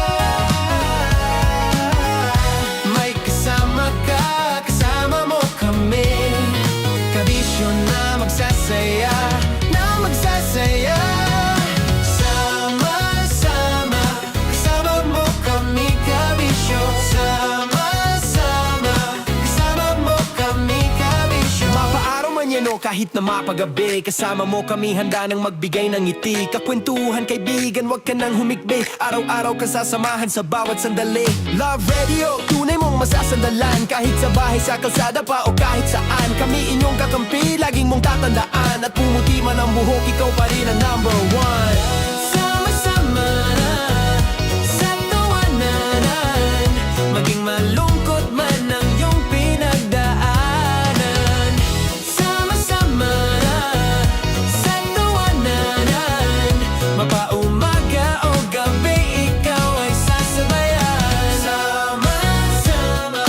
kahit na mapagabi. Kasama mo kami handa nang magbigay ng ngiti. Kakwentuhan kaibigan, wag ka nang humikbi. Araw-araw ka sasamahan sa bawat sandali. Love Radio, tunay mong masasandalan. Kahit sa bahay, sa kalsada pa o kahit saan. Kami inyong kakampi, laging mong tatandaan. At pumuti man ang buhok, ikaw pa rin ang number one. Sama-sama na sa tawanan, maging malungkot man ang iyong pinagdaanan. Sama-sama na sa tawanan, mapaumaga o gabi, ikaw ay sasabayan. Sama-sama,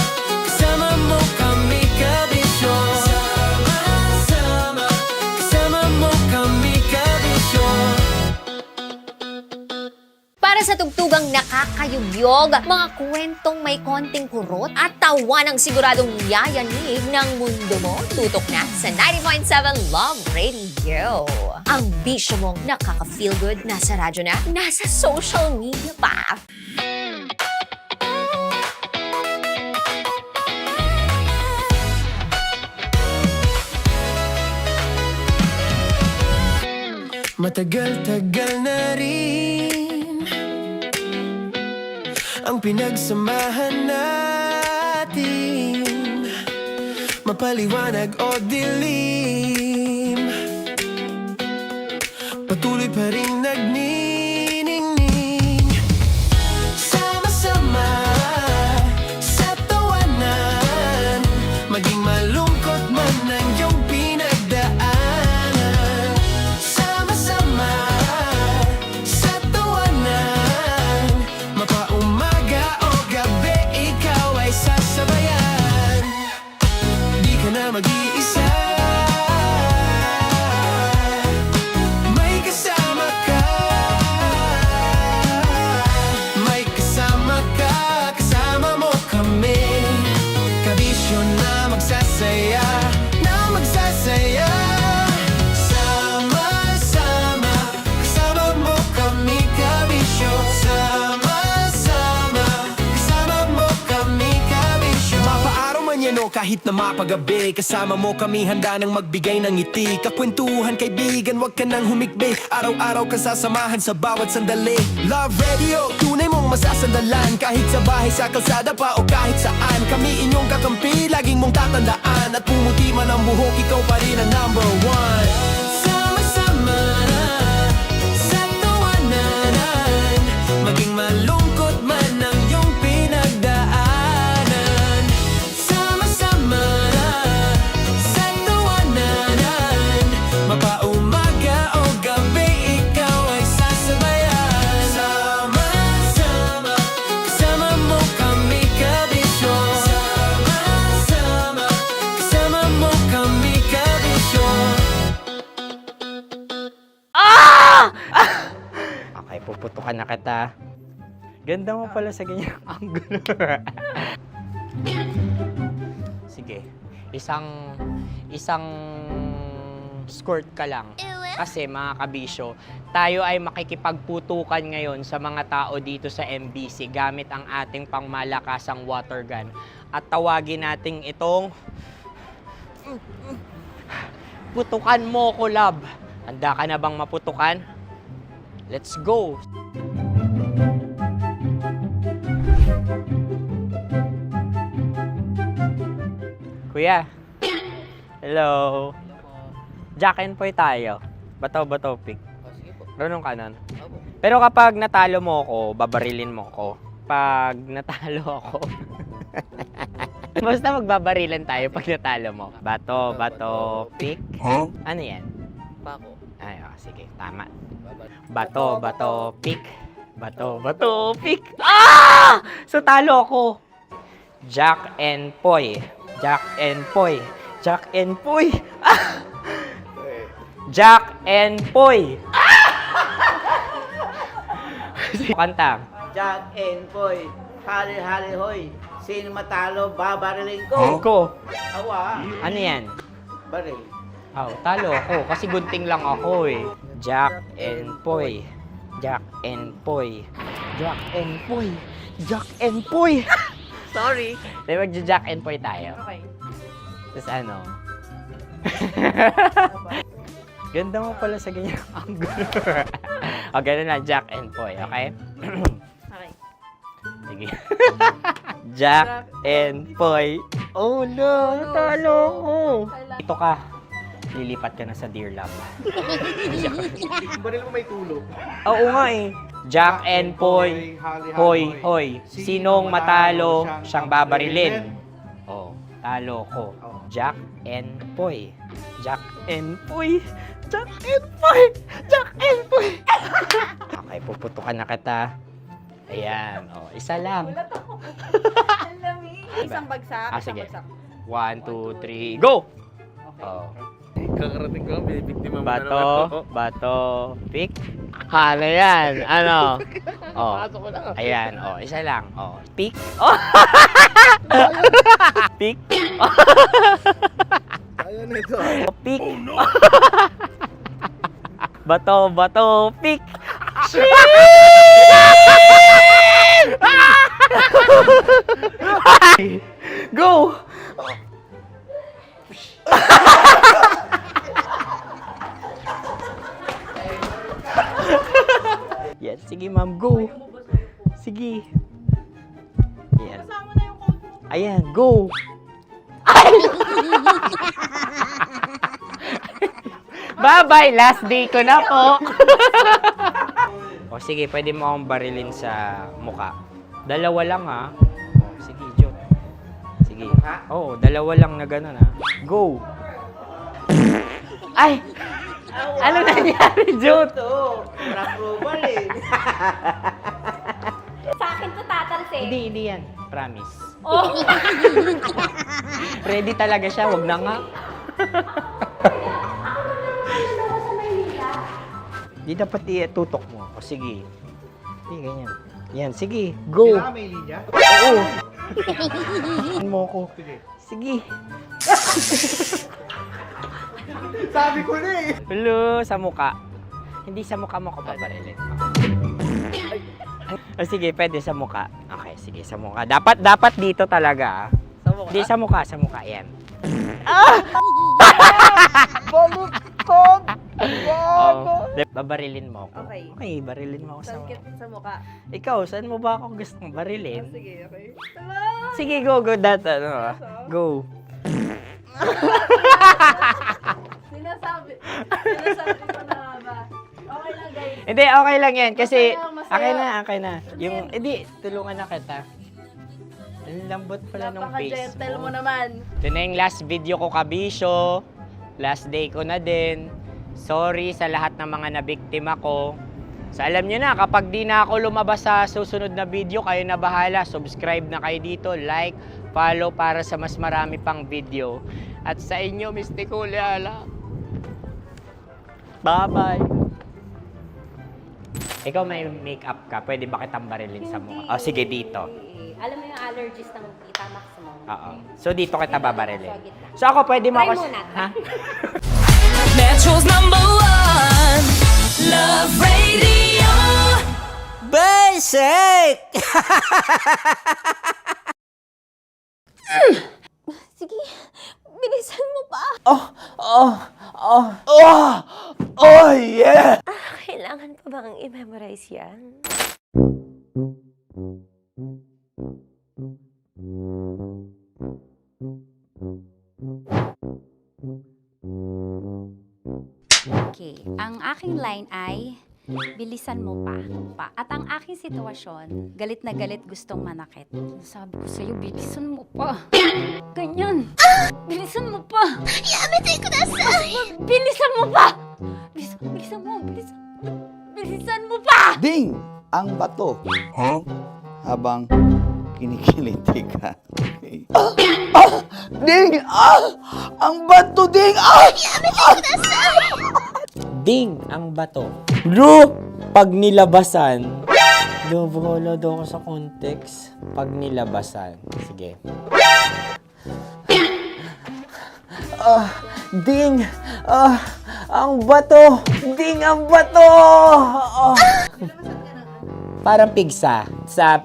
kasama mo kami kabisyo. Sama-sama, kasama mo kami kabisyo. Para sa tugtugang nakakayubyog, mga kwentong may konting kurot at tawa ng siguradong yayanig ng mundo mo, tutok na sa 90.7 Love Radio. Ang bisyo mong nakaka-feel good, nasa radyo na, nasa social media pa. Matagal-tagal na rin ang pinagsamahan natin, mapaliwanag o dilim, patuloy pa rin nagniningning. Sama-sama sa tawanan, maging malungkot man ang iyong pinagdaanan. Sama-sama sa tawanan, mapaumaga o gabi, ikaw ay sasabayan. Di ka na mag-iisa, may kasama ka. May kasama ka, kasama mo kami. Kabisyo na magsasaya, na magsasaya. Sama-sama, kasama mo kami kabisyo. Sama-sama, kasama mo kami kabisyo. Mapaaraw man yan o kahit na mapagabi, kasama mo kami handa nang magbigay ng ngiti. Kakwentuhan kaibigan, wag ka nang humikbi. Araw-araw ka sasamahan sa bawat sandali. Love Radio, tunay mong masasandalan. Kahit sa bahay, sa kalsada pa o kahit saan. Kami inyong kakampi, laging mong tatandaan. At pumuti man ang buhok, ikaw pa rin ang number one. Sama-sama na sa tawanan, maging malungkot man ang iyong pinagdaanan. Sama-sama na sa tawanan, mapaumaga o gabi, ikaw ay sasabayan. Sama-sama, kasama mo kami kabisyo. Sama-sama, kasama mo kami kabisyo. Okay, puputukan na kita. Ganda mo pala sa ganyang angulo. Sige, isang skirt ka lang. Kasi mga kabisyo, tayo ay makikipagputukan ngayon sa mga tao dito sa MBC gamit ang ating pangmalakasang water gun. At tawagin natin itong putukan mo ko, love. Handa ka na bang maputukan? Let's go! Kuya. Hello. Jack and Poy tayo. Bato-bato pick. Runong kanan. Pero kapag natalo mo ako, babarilin mo ako. Pag natalo ako, basta magbabarilan tayo pag natalo mo. Bato, pick. Huh? Ano yan? Pako. Ay, sige, tama. Bato, pick. Bato, pick. Ah! So, talo ako. Jack and Poy. Jack and Poy. Jack and Poy. Ah! Jack and Poy. Kanta. Jack and Poy, hali-hali hoy. Sino matalo, babariling ko. Ko. Awa. Ano yan? Baril. Oh, talo ako kasi gunting lang ako eh. Jack and Poy. Jack and Poy. Jack and Poy. Jack and Poy. Sorry. Dahil magja-Jack and Poy tayo. Okay. Tapos ano? Ganda mo pala sa ganyan angle. O, ganun na, Jack and Poy, okay? Okay. Sige. Jack and Poy. Oh no, natalo ko. Ito ka. Lilipat ka na sa Dear Lab. Baril mo may tulo. Oo nga eh. Jack and Poy. Hoy, hoy. Sinong matalo, siyang babarilin. Oh, talo ko. Jack and Poy. Jack and Poy. Jack and Poy. Jack and Poy. Okay, puputukan na kita. Ayan. Oh, isa lang. Isang bagsak. Ah, sige. 1, 2, 3, go! Oh. Kakarating ko, binibiktima mo Bato, pick. Ano yan? Ano? Oh. Pasok ko lang. Ayan, oh, isa lang. Oh, pick. Oh. Pick. Ayan na ito. Oh, pick. Bato, pick. Go! Yan, sige ma'am, go. Sige. Ayan. Ayan, go. Ay! Bye-bye, last day ko na po. O sige, pwede mo akong barilin sa muka. Dalawa lang ha. O, sige, Jot. Sige. Oo, dalawa lang na gano'n ha. Go. Ay! Ano nangyari, Jot? Approval eh. Sa akin to tatalsik. Hindi yan. Promise. Oh. Ready talaga siya, wag na nga. Di dapat itutok mo. O sige. Sige, ganyan. Yan, sige. Go. Kailangan may linya? Oo. Mo ko. Sige. Sabi ko na eh. Hello, sa muka. Hindi sa muka mo ko babarilin. O sige, pwede sa muka. Okay, sige, sa muka. Dapat dito talaga. Hindi sa muka, yan. Baluktot! Oh, babarilin mo ako. Okay. Okay, barilin mo ako sa Sakit sa mukha. Ikaw, saan mo ba ako gustong barilin? Sige, okay. Sige, go. Go. Sinasabi ko na ba? Okay lang, guys. Hindi, okay lang yan. Kasi, Masaya. okay na. Yung, hindi, tulungan na kita. Ang lambot pala ng face Napaka-gentle mo mo. naman. Ito na yung last video ko, kabisyo. Last day ko na din. Sorry sa lahat ng mga nabiktima ko. So alam nyo na, kapag di na ako lumabas sa susunod na video, kayo na bahala. Subscribe na kayo dito, like, follow para sa mas marami pang video. At sa inyo, Mistiko Leala. Bye-bye. Ikaw may makeup ka, pwede ba kitang barilin sa mukha? O sige, dito. Alam mo yung allergies ng Tita Max mo? Oo. So dito kita babarilin. So ako, pwede mo Try ako... muna. Ha? Metro's #1 Love Radio. Basic! Sige, bilisan mo pa. Oh, yeah! Kailangan pa bang i-memorize yan? Okay, ang aking line ay, bilisan mo pa. At ang aking sitwasyon, galit na galit gustong manakit. Sabi ko sa'yo, bilisan mo pa. Ganyan. Bilisan mo pa. Yamitay ko na sa... Bilisan mo pa! Bilisan mo pa! Ding! Ang bato. Habang kinikiliti ka. Okay. Ding! Ang bato, Ding! Ding ang bato. Bro, pag nilabasan. Wala daw ako sa context. Pag nilabasan. Sige. Ding! Ang bato! Ding ang bato! Parang pigsa.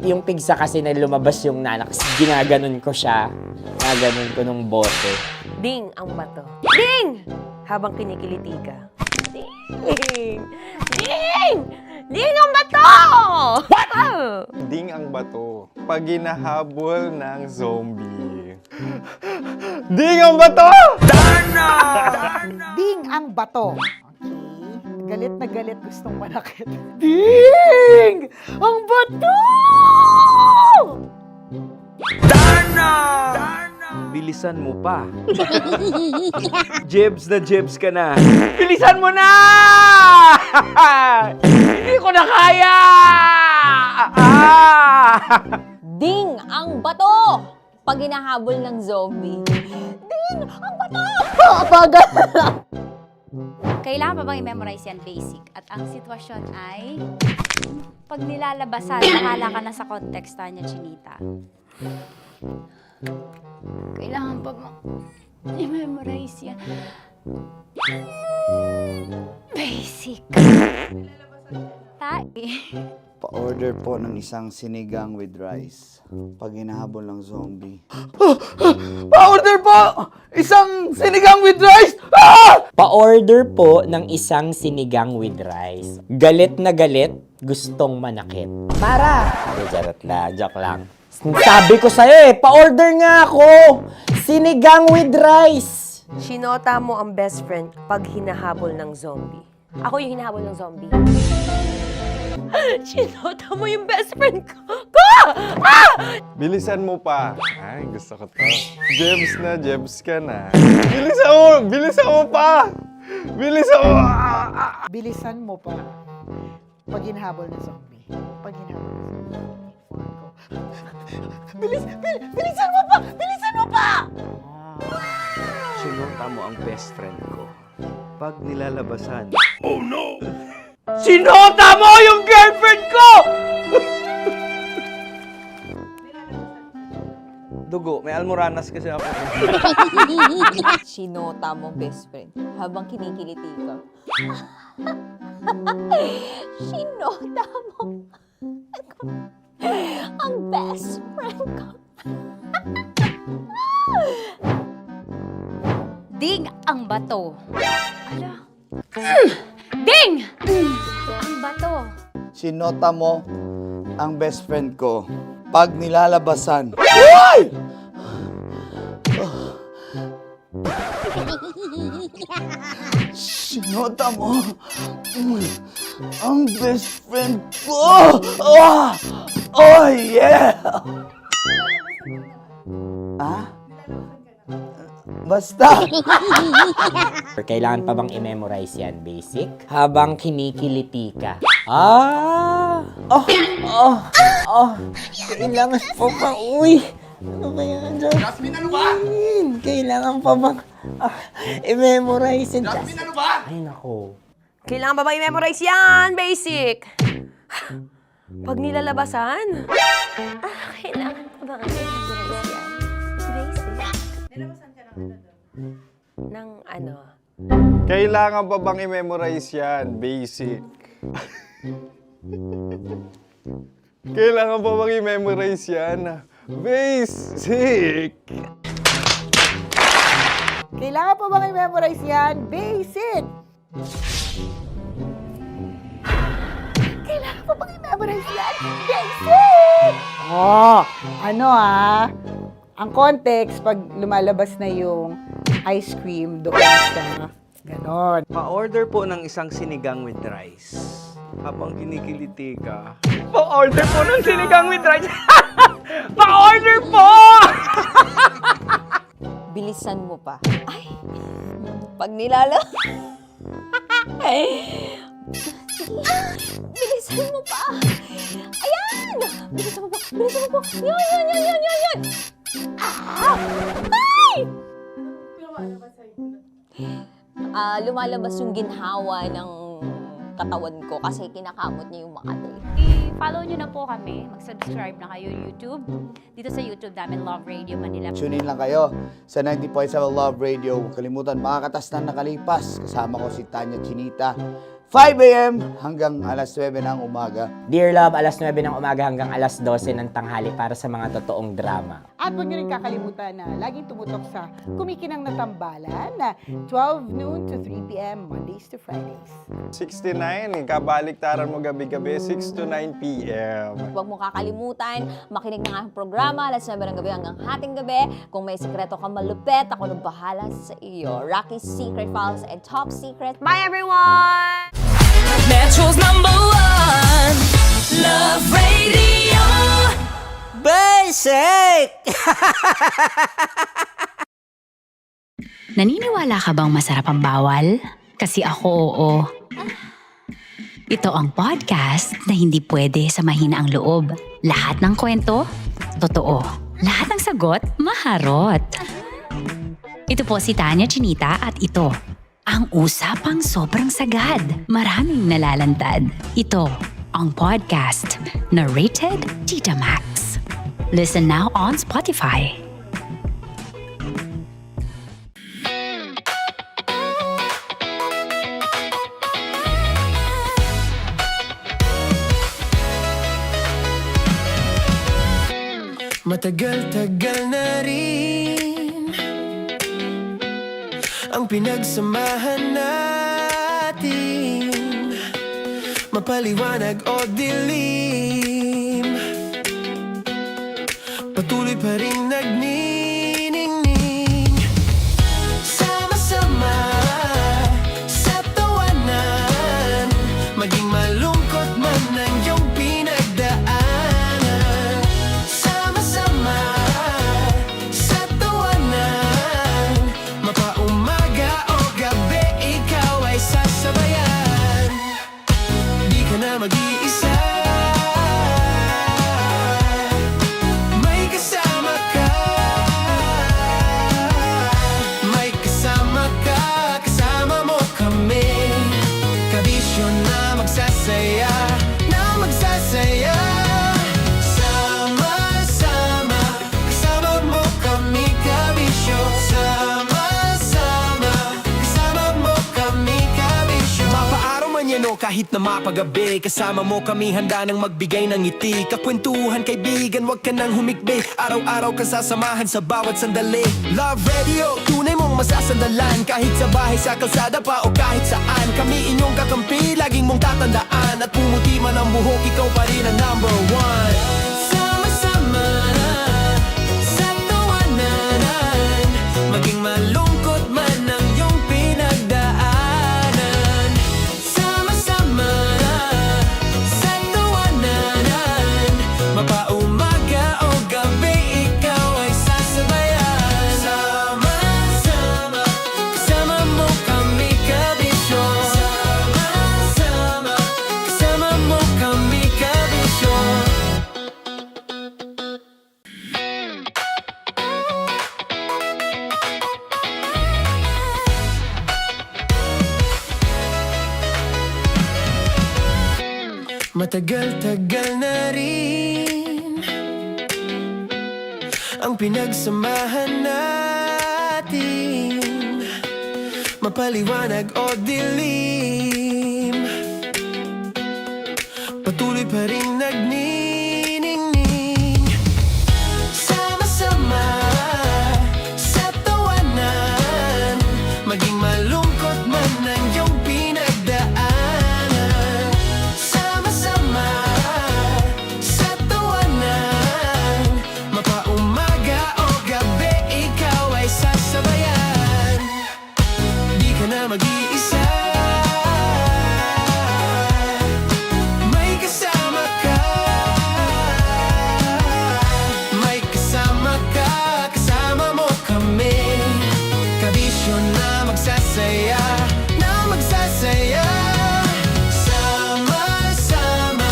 Yung pigsa kasi na lumabas yung nanak, ginaganon ko siya. Ginaganon ko nung bote. Ding ang bato. Ding! Habang kinikiliti ka. Ding! Ding! Ding ang bato! What? Ding ang bato. Pag hinahabol ng zombie. Ding ang bato! Ding ang bato. Okay. Galit na galit, gustong manakit. Ding! Ang bato! Bilisan mo pa. Jebs ka na. Bilisan mo na! Hindi ko na kaya! Ding ang bato! Pag hinahabol ng zombie. Ding ang bato! Bagal! Kailangan pa bang i-memorize yan basic? At ang sitwasyon ay, pag nilalabasan, nakala ka na sa context niya, Chinita. Kailangan pa bang i-memorize yan? Basic. Pa-order po ng isang sinigang with rice. Pag hinahabol ng zombie. Pa-order po! Isang sinigang with rice! Pa-order po ng isang sinigang with rice. Galit na galit, gustong manakit. Para! Charot lang, joke lang. Sabi ko sa'yo pa-order nga ako! Sinigang with rice! Sinota mo ang best friend pag hinahabol ng zombie. Ako yung hinahabol ng zombie. Sinota mo yung best friend ko! Bilisan mo pa. Ay, gusto ko to. Jebs ka na. Bilisan mo pa! Bilisan mo pa. Pag hinahabol ng zombie. Pag hinahabol ng zombie. Bilisan mo pa! Bilisan mo pa! Sinota mo ang best friend ko. Pag nilalabasan. Oh no! Sinota mo yung girlfriend ko! Dugo, may almoranas kasi ako. Sinota mo best friend habang kinikiliti ka. Sinota mo ang best friend ko. Ding ang bato. Ala. Ding! Ang bato. Sinota mo ang best friend ko. Pag nilalabasan. Uy! Sinota mo ang best friend ko. Oh yeah! Basta! Kailangan pa bang i-memorize yan, basic? Habang kinikiliti ka. Kailangan pa bang, uy! Ano ba yan, Jasmine, ano ba? Kailangan pa bang i-memorize yan, Jasmine, ano ba? Ay, nako. Kailangan ba i-memorize yan? Basic! Pag nilalabasan? Kailangan pa ba i-memorize yan? Basic. Nilalabasan ka ng ano? Kailangan pa bang i-memorize yan? Basic. Kailangan pa bang i-memorize yan? Basic. Kailangan pa bang i-memorize yan? Basic! Kailangan pa bang i-memorize yan? Basic! Ang context, pag lumalabas na yung ice cream doon sa ganon. Pa-order po ng isang sinigang with rice. Habang kinikiliti ka. Pa-order po ng sinigang with rice! Pa-order po! Bilisan mo pa. Ay! Pag nilala... Bilisan mo pa! Ayan! Bilisan mo pa! Bilisan mo pa! Yan! Ay! Lumalabas yung ginhawa ng katawan ko kasi kinakamot niya yung makati. I-follow nyo na po kami. Mag-subscribe na kayo YouTube. Dito sa YouTube namin, Love Radio Manila. Tune in lang kayo sa 90.7 Love Radio. Huwag kalimutan, makakatas na nakalipas. Kasama ko si Tanya Chinita. 5 a.m. hanggang alas 9 ng umaga. Dear Love, alas 9 ng umaga hanggang alas 12 ng tanghali para sa mga totoong drama. At huwag niyo rin kakalimutan na laging tumutok sa Kumikinang na Tambalan na 12 noon to 3 p.m. Mondays to Fridays. 69, kabaliktaran mo gabi-gabi, 6 to 9 p.m. Huwag mo kakalimutan, makinig ng aking programa, alas 9 ng gabi hanggang hating gabi. Kung may sikreto ka malupet, ako nang bahala sa iyo. Rocky's Secret Files and Top Secret. Bye everyone! Metro's #1 Love Radio. Basic! Naniniwala ka bang masarap ang bawal? Kasi ako, oo. Ito ang podcast na hindi pwede sa mahina ang loob. Lahat ng kwento, totoo. Lahat ng sagot, maharot. Ito po si Tanya Chinita at ito, ang usapang sobrang sagad. Maraming nalalantad. Ito, ang podcast na Rated Tita Max. Listen now on Spotify. Matagal-tagal na rin ang pinagsamahan natin, mapaliwanag o dilim, patuloy pa rin nagniningning. Sama-sama sa tawanan, maging malungkot man ang iyong pinagdaanan. Sama-sama sa tawanan, mapaumaga o gabi, ikaw ay sasabayan. Di ka na mag-iisa, may kasama ka. May kasama ka, kasama mo kami. Kabisyo na magsasaya, na magsasaya. Sama-sama, kasama mo kami, kabisyo. Sama-sama, kasama mo kami, kabisyo. Mapaaraw man yan o kahit na mapagabi, kasama mo kami, handa nang magbigay ng ngiti. Kakwentuhan, kaibigan, wag ka nang humikbi. Araw-araw ka sasamahan sa bawat sandali. Love Radio, tunay mong masasandalan. Kahit sa bahay, sa kalsada pa o kahit saan, kami inyong kakampi, laging mong tatandaan. At pumuti man ang buhok, ikaw pa rin ang #1. Sama-sama sa tawanan, maging malungkot man ang iyong pinagdaanan. Sama-sama sa tawanan, mapaumaga o gabi, ikaw ay sasabayan. Sama-sama, kasama mo kami, kabisyo. Sama-sama, kasama mo kami, kabisyo. Matagal-tagal na rin ang pinagsamahan natin, mapaliwanag o dilim, patuloy pa rin nagniningning. Sama-sama sa tawanan, maging malungkot man ang iyong pinagdaanan. Sama-sama sa tawanan, mapaumaga o gabi, ikaw ay sasabayan. Di ka na mag-iisa, may kasama ka. May kasama ka, kasama mo kami. Kabisyo na magsasaya, na magsasaya. Sama-sama,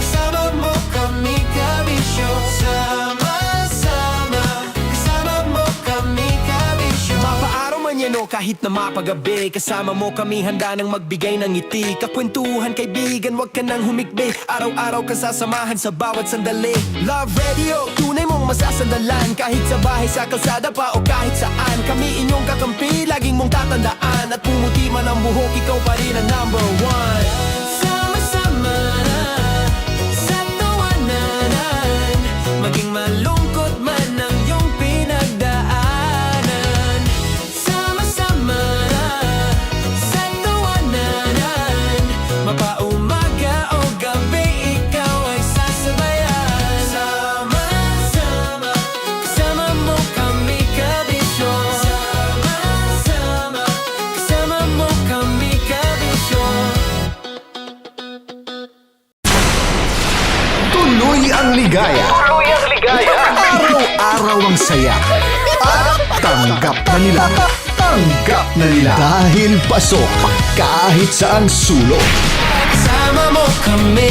kasama mo kami, kabisyo. Sama-sama, kasama mo kami, kabisyo. Mapaaraw man yan o kahit na mapagabi, kasama mo kami, handa nang magbigay ng ngiti. Kakwentuhan, kaibigan, wag ka nang humikbi. Araw-araw ka sasamahan sa bawat sandali. Love Radio, tunay mong inyong masasandalan. Kahit sa bahay, sa kalsada pa o kahit saan, kami inyong kakampi, laging mong tatandaan. At pumuti man ang buhok, ikaw pa rin ang number one. Sama-sama na sa tawanan, maging malungkot man ang iyong pinagdaanan. Sama-sama na sa tawanan, mapaumaga o gabi, ikaw ay sasabayan. Sama-sama, kasama mo kami kabisyo. Sama-sama, kasama mo kami kabisyo. Tuloy ang ligaya. Araw-araw ang saya. At tanggap na nila. Tanggap na nila. Dahil pasok kahit saang sulok. Kasama mo kami,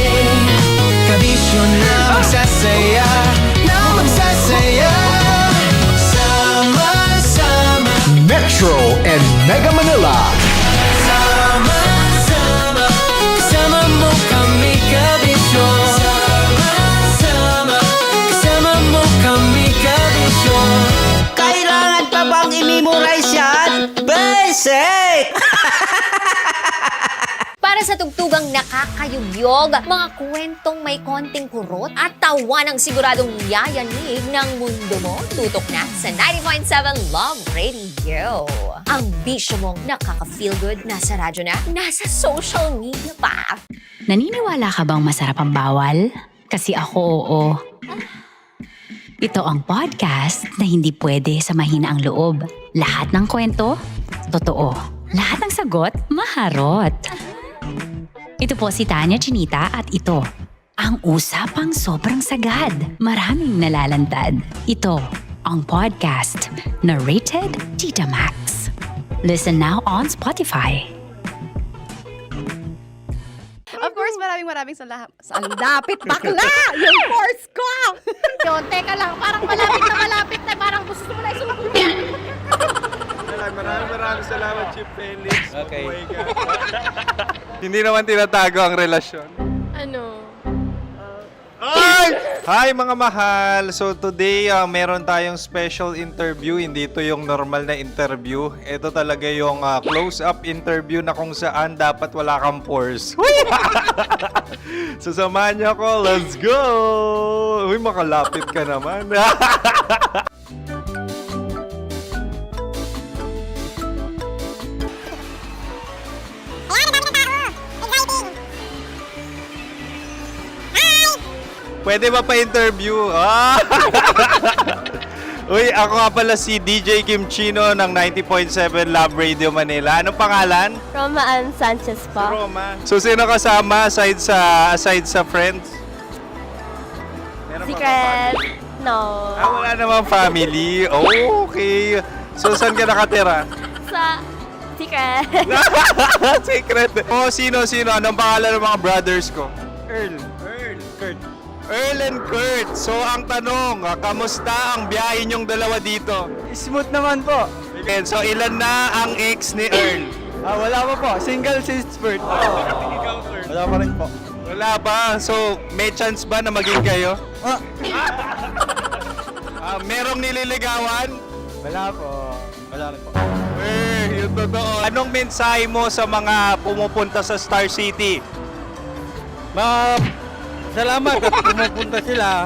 kabisyo na magsasaya, na magsasaya. Sama-sama, Metro and Mega Manila. sama-sama, kasama mo kami kabisyo. Sama-sama, kasama mo kami kabisyo. Kailangan pa bang i-memorize yan? Basic! Para sa tugtugang nakakayugyog, mga kwentong may konting kurot at tawa ng siguradong yayanig ng mundo mo, tutok na sa 90.7 Love Radio. Ang bisyo mong nakaka-feel good, nasa radyo na, nasa social media pa. Naniniwala ka bang masarap ang bawal? Kasi ako, oo. Ito ang podcast na hindi pwede sa mahina ang loob. Lahat ng kwento, totoo. Lahat ng sagot, maharot. Ito po si Tanya Chinita at ito, ang usapang sobrang sagad. Maraming nalalantad. Ito, ang podcast na Rated Tita Max. Listen now on Spotify. Of course, maraming salamat. Ang dapit bakla! Yung course ko! Yun, teka lang, parang malapit na, parang gusto mo na isumbong. Maraming salamat, Chief Felix. Okay. Oh my God. Hindi naman tinatago ang relasyon. Ano? Ay! Hi mga mahal! So today, meron tayong special interview. Hindi ito yung normal na interview. Ito talaga yung close-up interview na kung saan dapat wala kang pores. So samahan niyo ako. Let's go! Uy, makalapit ka naman. Pwede ba pa-interview? Uy, ako nga pala si DJ Kim Chino ng 90.7 Love Radio Manila. Anong pangalan? Roma Ann Sanchez po. Roma. So, sino kasama aside sa friends? Meron ba Secret. No. wala namang family. Oh, okay. So, saan ka nakatira? Sa Secret. Secret. Oh, sino? Anong pangalan ng mga brothers ko? Earl, Kurt. Earl and Kurt. So, ang tanong, kamusta ang biyahe niyong dalawa dito? Smooth naman po. Okay, so ilan na ang ex ni Earl? Wala pa po. Single since birth. Wala pa rin po. Wala ba? So, may chance ba na maging kayo? Merong nililigawan? Wala po. Wala rin po. Yung totoo. Anong mensahe mo sa mga pumupunta sa Star City? Salamat at pumupunta sila.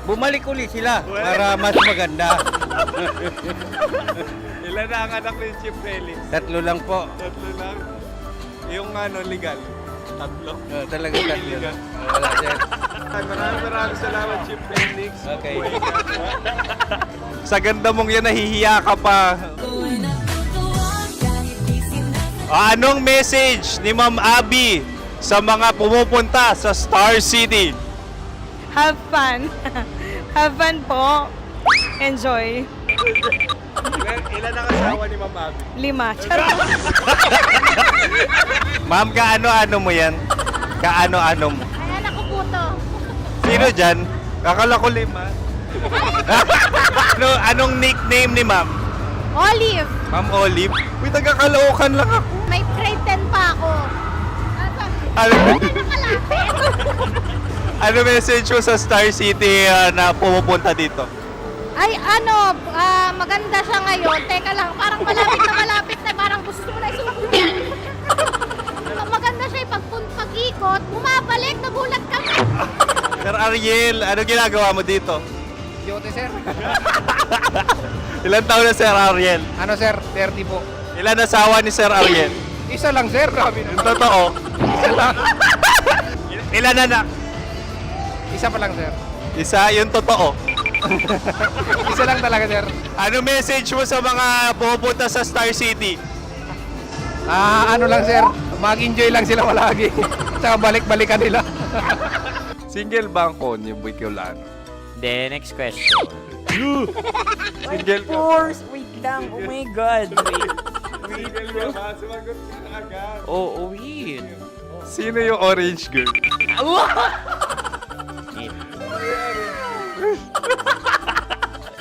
Bumalik ulit sila para mas maganda. Ilan na ang anak ni Chief Felix? 3 lang po. 3 lang? Yung legal? 3? Talaga 3 lang. Wala din. Maraming salamat, Chief Felix. Okay. Sa ganda mong yan, nahihiya ka pa. Anong message ni Ma'am Abby sa mga pumupunta sa Star City? Have fun. Have fun po. Enjoy. Ilan ang asawa ni Ma'am Abby? 5. Charot. Ma'am, kaano-ano mo yan? Kaano-ano mo? Ay, anak ko po to. Sino dyan? Kakala ko 5. Anong nickname ni Ma'am? Olive. Ma'am Olive? Uy, taga-Caloocan lang ako. May grade 10 pa ako. Ano? Nakalapit. Ano message mo sa Star City na pumupunta dito? Ay, ano, maganda siya ngayon. Teka lang, parang malapit na, parang gusto mo na isumbong. Maganda siya pag-ikot, bumabalik, nagulat kami. Sir Ariel, ano ginagawa mo dito? Yote, sir. Ilan taon na Sir Ariel? Ano, sir? 30 po. Ilan asawa ni Sir Ariel? Isa lang, sir. Grabe Yung totoo. Isa lang. Ilan anak? Isa pa lang, sir. Isa, yung totoo. Isa lang talaga, sir. Ano message mo sa mga pupunta sa Star City? Ano lang, sir. Mag-enjoy lang sila palagi. Tsaka balik-balikan nila. Single ba ang konyo, Boy Kiolano? Then, next question. Single ka? Wait lang. Oh my God. Wait. Sumagot ka na agad. Oo, wait. Sino yung orange girl?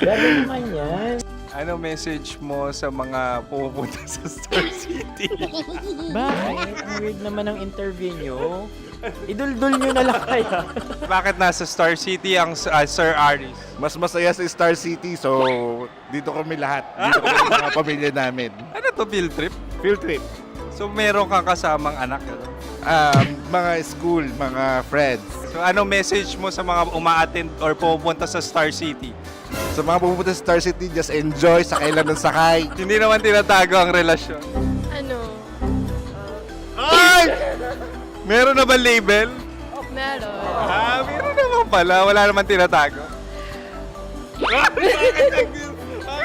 Gano'n naman yan. Ano message mo sa mga pupunta sa Star City? Bakit? Ang weird naman ang interview nyo. Idul-dul nyo na lang kaya. Bakit nasa Star City ang Sir Aris? Mas masaya sa Star City, so dito kami lahat. Dito kami mga pamilya namin. Ano to, field trip? Field trip. So meron kang kasamang anak? Ano? Mga school, mga friends. So ano message mo sa mga uma-attend or pupunta sa Star City? Sa mga pupunta sa Star City, just enjoy, sakay lang ng sakay. Hindi naman tinatago ang relasyon. Ano? Ay! Meron na ba label? Meron. Meron naman pala. Wala naman tinatago.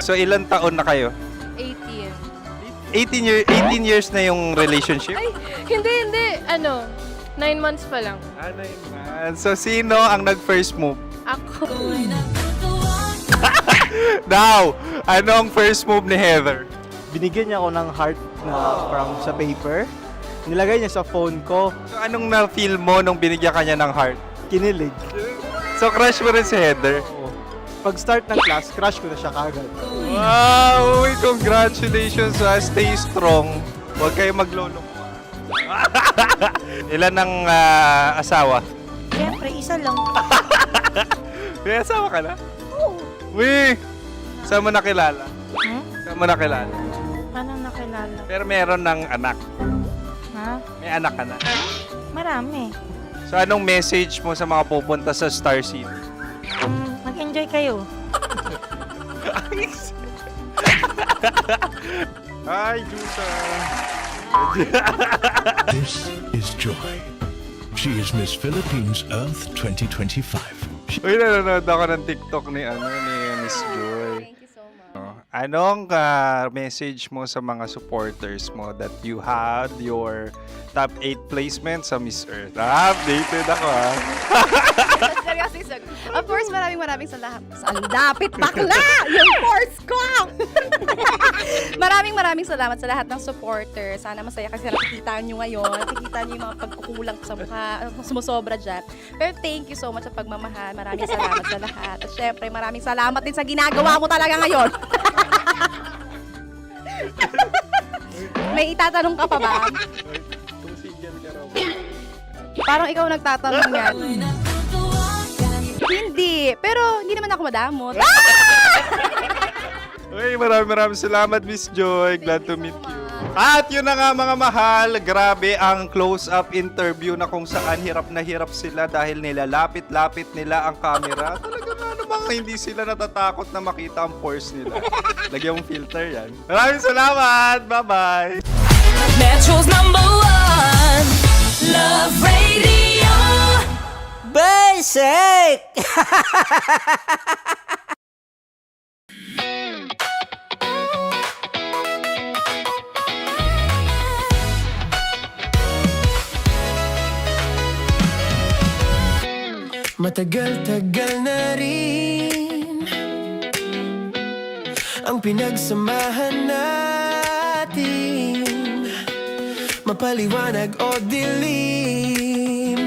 So ilan taon na kayo? 18. 18 years na yung relationship? Ay, hindi. Ano? 9 months pa lang. Ano yun? So sino ang nag-first move? Ako. Now, ano ang first move ni Heather? Binigyan niya ako ng heart na from sa paper. Nilagay niya sa phone ko. So anong na-feel mo nung binigyan ka niya ng heart? Kinilig. So crush mo rin si Heather? Pag start ng class, crush ko na siya kagad. Wow! Uy, congratulations! Stay strong. Huwag kayo maglolo. Ilan ang asawa? Siyempre, isa lang. May asawa ka na? Oo. Uy! Saan mo nakilala? Saan mo nakilala? Paano nakilala? Pero meron ng anak. Ha? May anak ka na. Marami. So anong message mo sa mga pupunta sa Star City? Mag-enjoy kayo. Hi, Jusa! This is Joy. She is Miss Philippines Earth 2025. Uy, nanonood ako ng TikTok ni Miss Joy. Thank you so much. Anong message mo sa mga supporters mo that you had your top 8 placement sa Miss Earth? Updated ako Seryoso. Of course, maraming salamat. Ang lapit bakla! Yung force ko! maraming salamat sa lahat ng supporters. Sana masaya kasi nakikita nyo ngayon. Nakikita nyo yung mga pagkukulang sa mukha. Sumusobra dyan. Pero thank you so much sa pagmamahal. Maraming salamat sa lahat. At syempre, maraming salamat din sa ginagawa mo talaga ngayon. May itatanong ka pa ba? Parang ikaw nagtatanong yan. Hindi. Pero hindi naman ako madamot. Uy, maraming salamat, Miss Joy. Glad to meet you. At yun na nga mga mahal, grabe ang close-up interview na kung saan hirap na hirap sila dahil nilalapit-lapit nila ang camera. Talaga na namang hindi sila natatakot na makita ang pores nila. Lagyan mong filter yan. Maraming salamat! Bye-bye! Metro's #1 Love Radio. Basic! Matagal-tagal na rin ang pinagsamahan natin, mapaliwanag o dilim,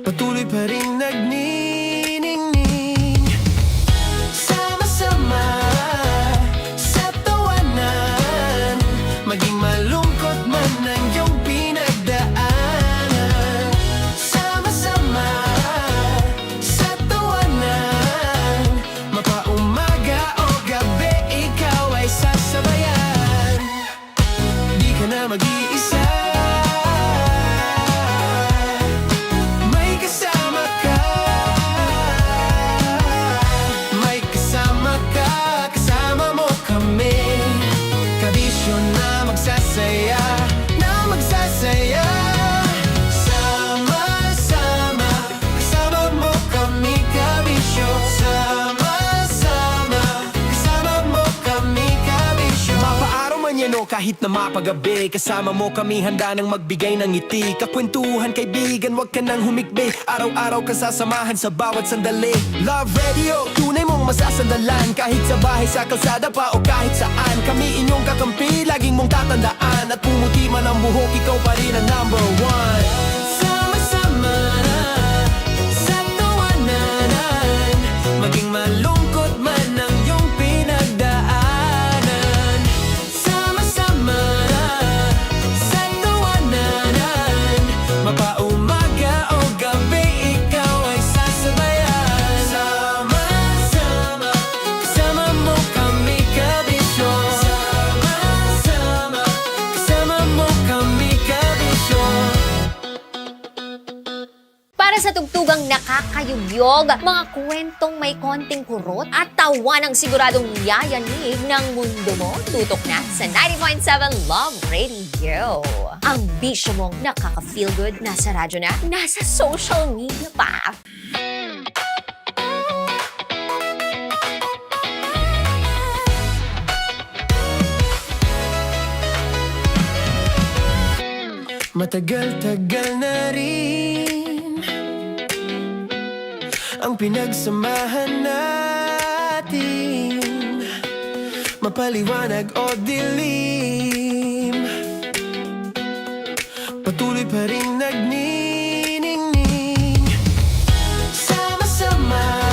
patuloy pa rin nagniningning. Sama-sama sa tawanan, maging malungkot man ang iyong pinagdaanan. Sama kahit na mapagabi. Kasama mo kami handa nang magbigay ng ngiti. Kakwentuhan kaibigan, wag ka nang humikbi. Araw-araw ka sasamahan sa bawat sandali. Love Radio, tunay mong masasandalan. Kahit sa bahay, sa kalsada pa o kahit saan. Kami inyong kakampi, laging mong tatandaan. At pumuti man ang buhok, ikaw pa rin ang number one. Sama-sama na sa tawanan, maging malungkot man ang iyong pinagdaanan. Sama-sama na sa tawanan, mapaumaga o gabi, ikaw ay sasabayan. Sama-sama, kasama mo kami kabisyo. Sama-sama, kasama mo kami kabisyo. Para sa tugtugang nakakayugyog, mga kwentong may konting kurot at tawa ng siguradong yayanig ng mundo mo, tutok na sa 90.7 Love Radio. Ang bisyo mong nakaka-feel good, nasa radyo na, nasa social media pa. Matagal-tagal na rin ang pinagsamahan natin, mapaliwanag o dilim, patuloy pa rin nagniningning. Sama-sama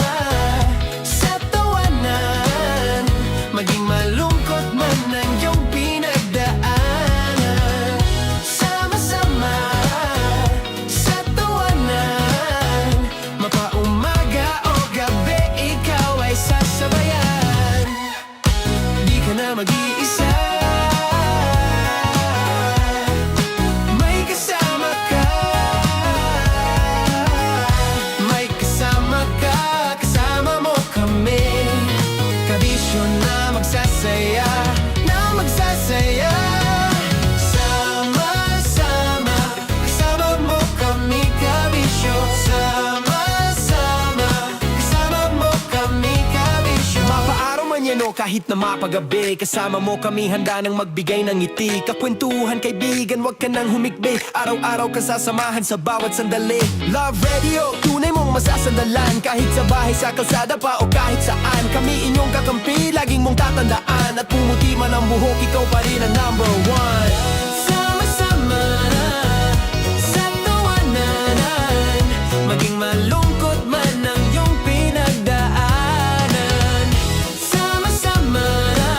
sa tawanan, maging malungkot man ang iyong pinagdaanan. Sama-sama sa tawanan, mapaumaga o gabi, ikaw ay sasabayan. Di ka na mag-iisa, may kasama ka. May kasama ka, kasama mo kami. Kabisyo na magsasaya, na magsasaya. Sama-sama, kasama mo kami kabisyo. Sama-sama, kasama mo kami kabisyo. Mapaaraw man yan o kahit na mapagabi, kasama mo kami handa nang magbigay ng ngiti. Kakwentuhan kaibigan, wag ka nang humikbi. Araw-araw ka sasamahan sa bawat sandali. Love Radio, tunay mong masasandalan. Kahit sa bahay, sa kalsada pa o kahit saan. Kami inyong kakampi, laging mong tatandaan. At pumuti man ang buhok, ikaw pa rin ang number one. Sama-sama na sa tawanan, maging malungkot man ang iyong pinagdaanan. Sama-sama na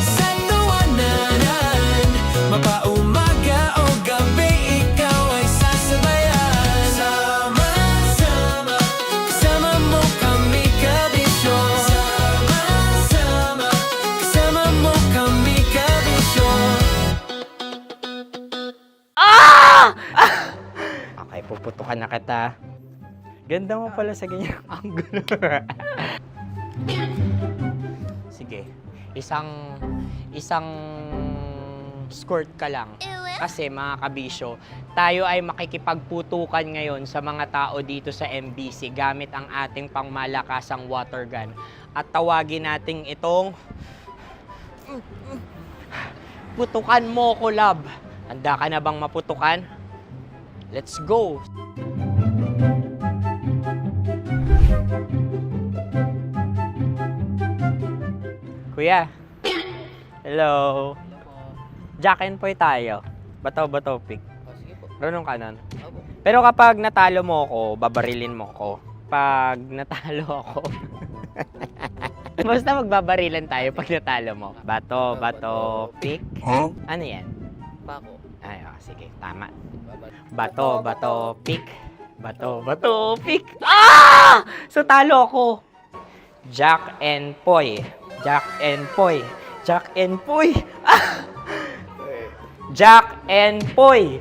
sa tawanan, mapaumaga o gabi, ikaw ay sasabayan. Sama-sama, kasama mo kami kabisyo. Sama-sama, kasama mo kami kabisyo. Okay, puputukan na kita. Ganda mo pala sa ganyang angulo. Sige, isang skirt ka lang. Kasi mga kabisyo, tayo ay makikipagputukan ngayon sa mga tao dito sa MBC gamit ang ating pangmalakasang water gun. At tawagin natin itong putukan mo ko, love. Handa ka na bang maputukan? Let's go! Kuya. Hello. Jack and Poy tayo. Bato-bato pick. Runong kanan. Pero kapag natalo mo ako, babarilin mo ako. Pag natalo ako, basta magbabarilan tayo pag natalo mo. Bato, pick. Huh? Ano yan? Bako. Ay, oh, sige, tama. Bato, pick. Bato, pick. Ah! So, talo ako. Jack and Poy. Jack and Poy. Jack and Poy. Ah! Jack and Poy.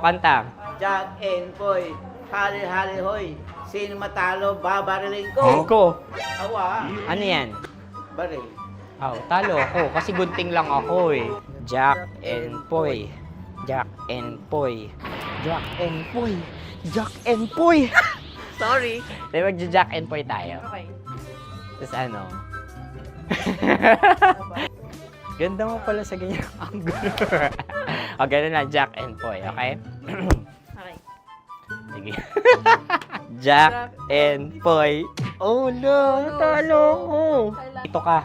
Kanta. Jack and Poy, hali-hali hoy. Sino matalo, babariling ko. Ko. Awa. Ano yan? Baril. Oh, talo ako kasi gunting lang ako eh. Jack and Poy. Jack and Poy. Jack and Poy. Jack and Poy. Sorry. Dahil magja-Jack and Poy tayo. Okay. Tapos ano? Ganda mo pala sa ganyan angulo. O, ganun lang, Jack and Poy, okay? Okay. Sige. Jack and Poy. Oh no, natalo ko. Ito ka.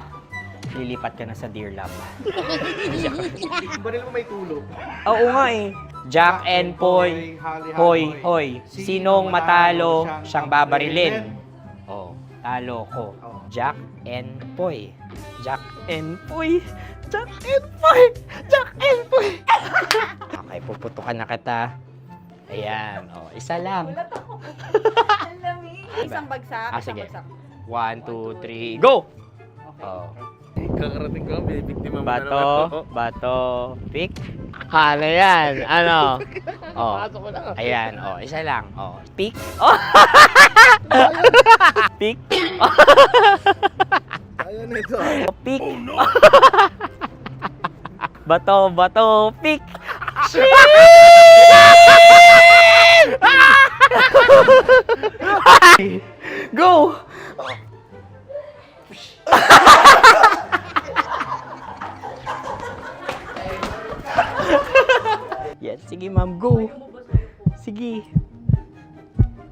Lilipat ka na sa Dear Lab. Baril mo may tulog. Oo nga eh. Jack and Poy. Hoy, hoy. Sinong matalo, siyang babarilin. Oh, talo ko. Jack and Poy. Jack and Poy. Jack and Poy. Jack and Poy. Okay, puputukan na kita. Ayan. Oh, isa lang. Isang bagsak. Ah, sige. 1, 2, 3, go! Oh. Kakarating ko, bibiktima mo na Bato, naman. bato, pick. Ano yan? Ano? Oh. Pasok ko na. Ayan, oh, isa lang. Oh, pick. Oh. Pick. Ayan na ito. Oh, pick. Bato, bato, pick. Go! Yan, sige ma'am, go. Sige.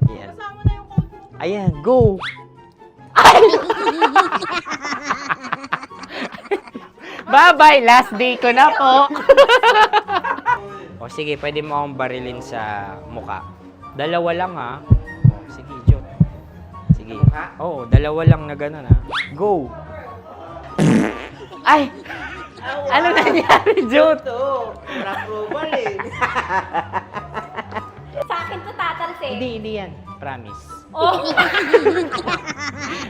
Ayan. Ayan, go. Bye-bye, last day ko na po. O sige, pwede mo akong barilin sa muka. Dalawa lang ha. O, sige, Jot. Sige. Oo, dalawa lang na gano'n ha. Go. Ay! Ano nangyari, Jot? Approval eh. Sa akin to tatalsik. Hindi yan. Promise. Oh.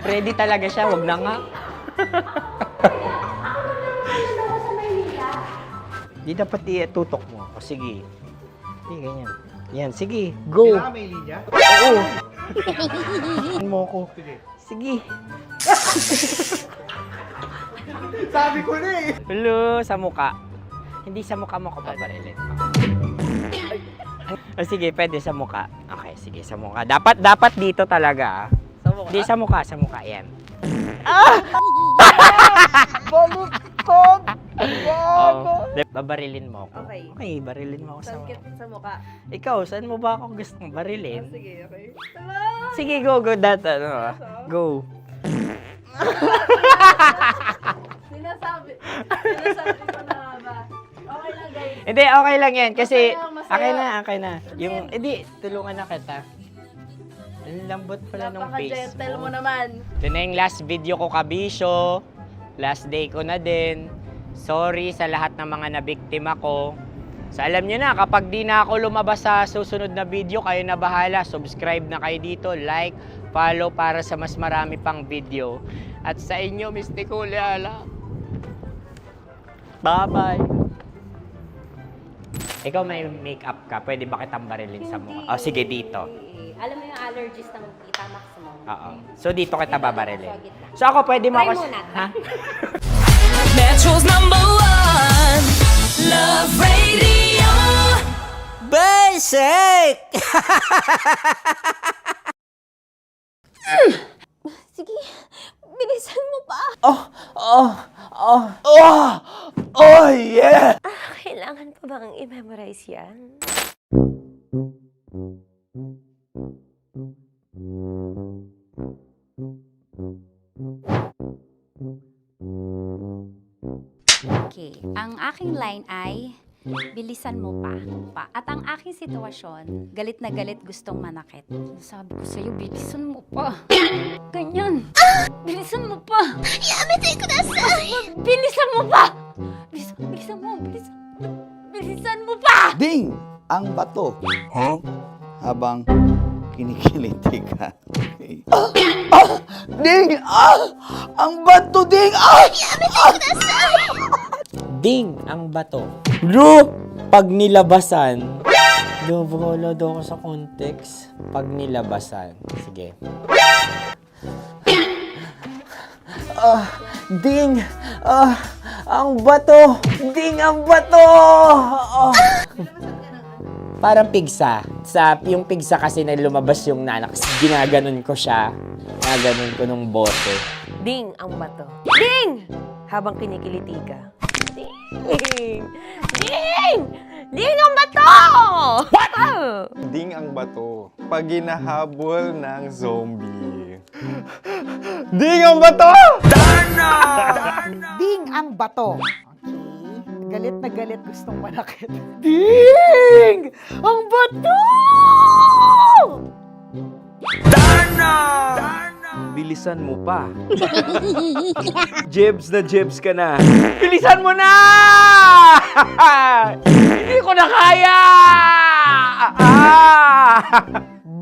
Ready talaga siya, wag na nga. Di dapat itutok mo. O sige. Sige, ganyan. Yan, sige. Go. Kailangan may linya? Oo. Mo ko. Sige. Sabi ko na eh. Hello, sa muka. Hindi sa muka mo ko paparilin. O sige, pwede sa muka. Okay, sige, sa muka. Dapat dito talaga. Sa mukha? Hindi sa muka, sa muka. Yan. Baluktot! Oh, babarilin mo ako. Okay. Okay, barilin mo ako sa muka. Sa mukha. Ikaw, saan mo ba ako gustong barilin? Sige, okay. Sige, go, go. Go. Sinasabi ko na ba? Okay lang, guys. Hindi, okay lang yan. Kasi, Masaya. okay na. Yung, hindi, tulungan na kita. Ang lambot pala nung face Napaka-gentle mo mo. naman. Ito na yung last video ko, kabisyo. Last day ko na din. Sorry sa lahat ng mga nabiktima ko. So alam nyo na, kapag di na ako lumabas sa susunod na video, kayo na bahala. Subscribe na kayo dito, like, follow para sa mas marami pang video. At sa inyo, Mistiko Leala. Bye-bye. Ikaw may makeup ka, pwede ba kitang barilin sa mukha? Oh, sige, dito. Alam mo yung allergies ng Tita Max mo? Oo. So dito kita babarilin. So ako, pwede mo Try ako... muna. Ha? Metro's number one, Love Radio. Basic! Sige, bilisan mo pa. Oh, yeah! Kailangan pa bang i-memorize yan? Okay, ang aking line ay bilisan mo pa. At ang aking sitwasyon, galit na galit gustong manakit. Sabi ko sa'yo, bilisan mo pa. Ganyan. Bilisan mo pa. Yamitay ko na sa... Bilisan mo pa! Bilisan mo pa! Ding! Ang bato. Huh? Habang kinikiliti ka. Ding! Ang bato, Ding! Yamitay ko na sa... Ding ang bato. Bro, pag nilabasan. Wala daw ako sa context. Pag nilabasan. Sige. Ding! Ang bato! Ding ang bato! Parang pigsa. Yung pigsa kasi na lumabas yung nanak, ginaganon ko siya. Ginaganon ko nung bote. Ding ang bato. Ding! Habang kinikiliti ka. Ding! Ding! Ding ang bato! What? Ding ang bato. Pag hinahabol ng zombie. Ding ang bato! Ding ang bato. Okay. Galit na galit, gustong manakit. Ding! Ang bato! Bilisan mo pa. Jebs ka na. Bilisan mo na! Hindi ko na kaya!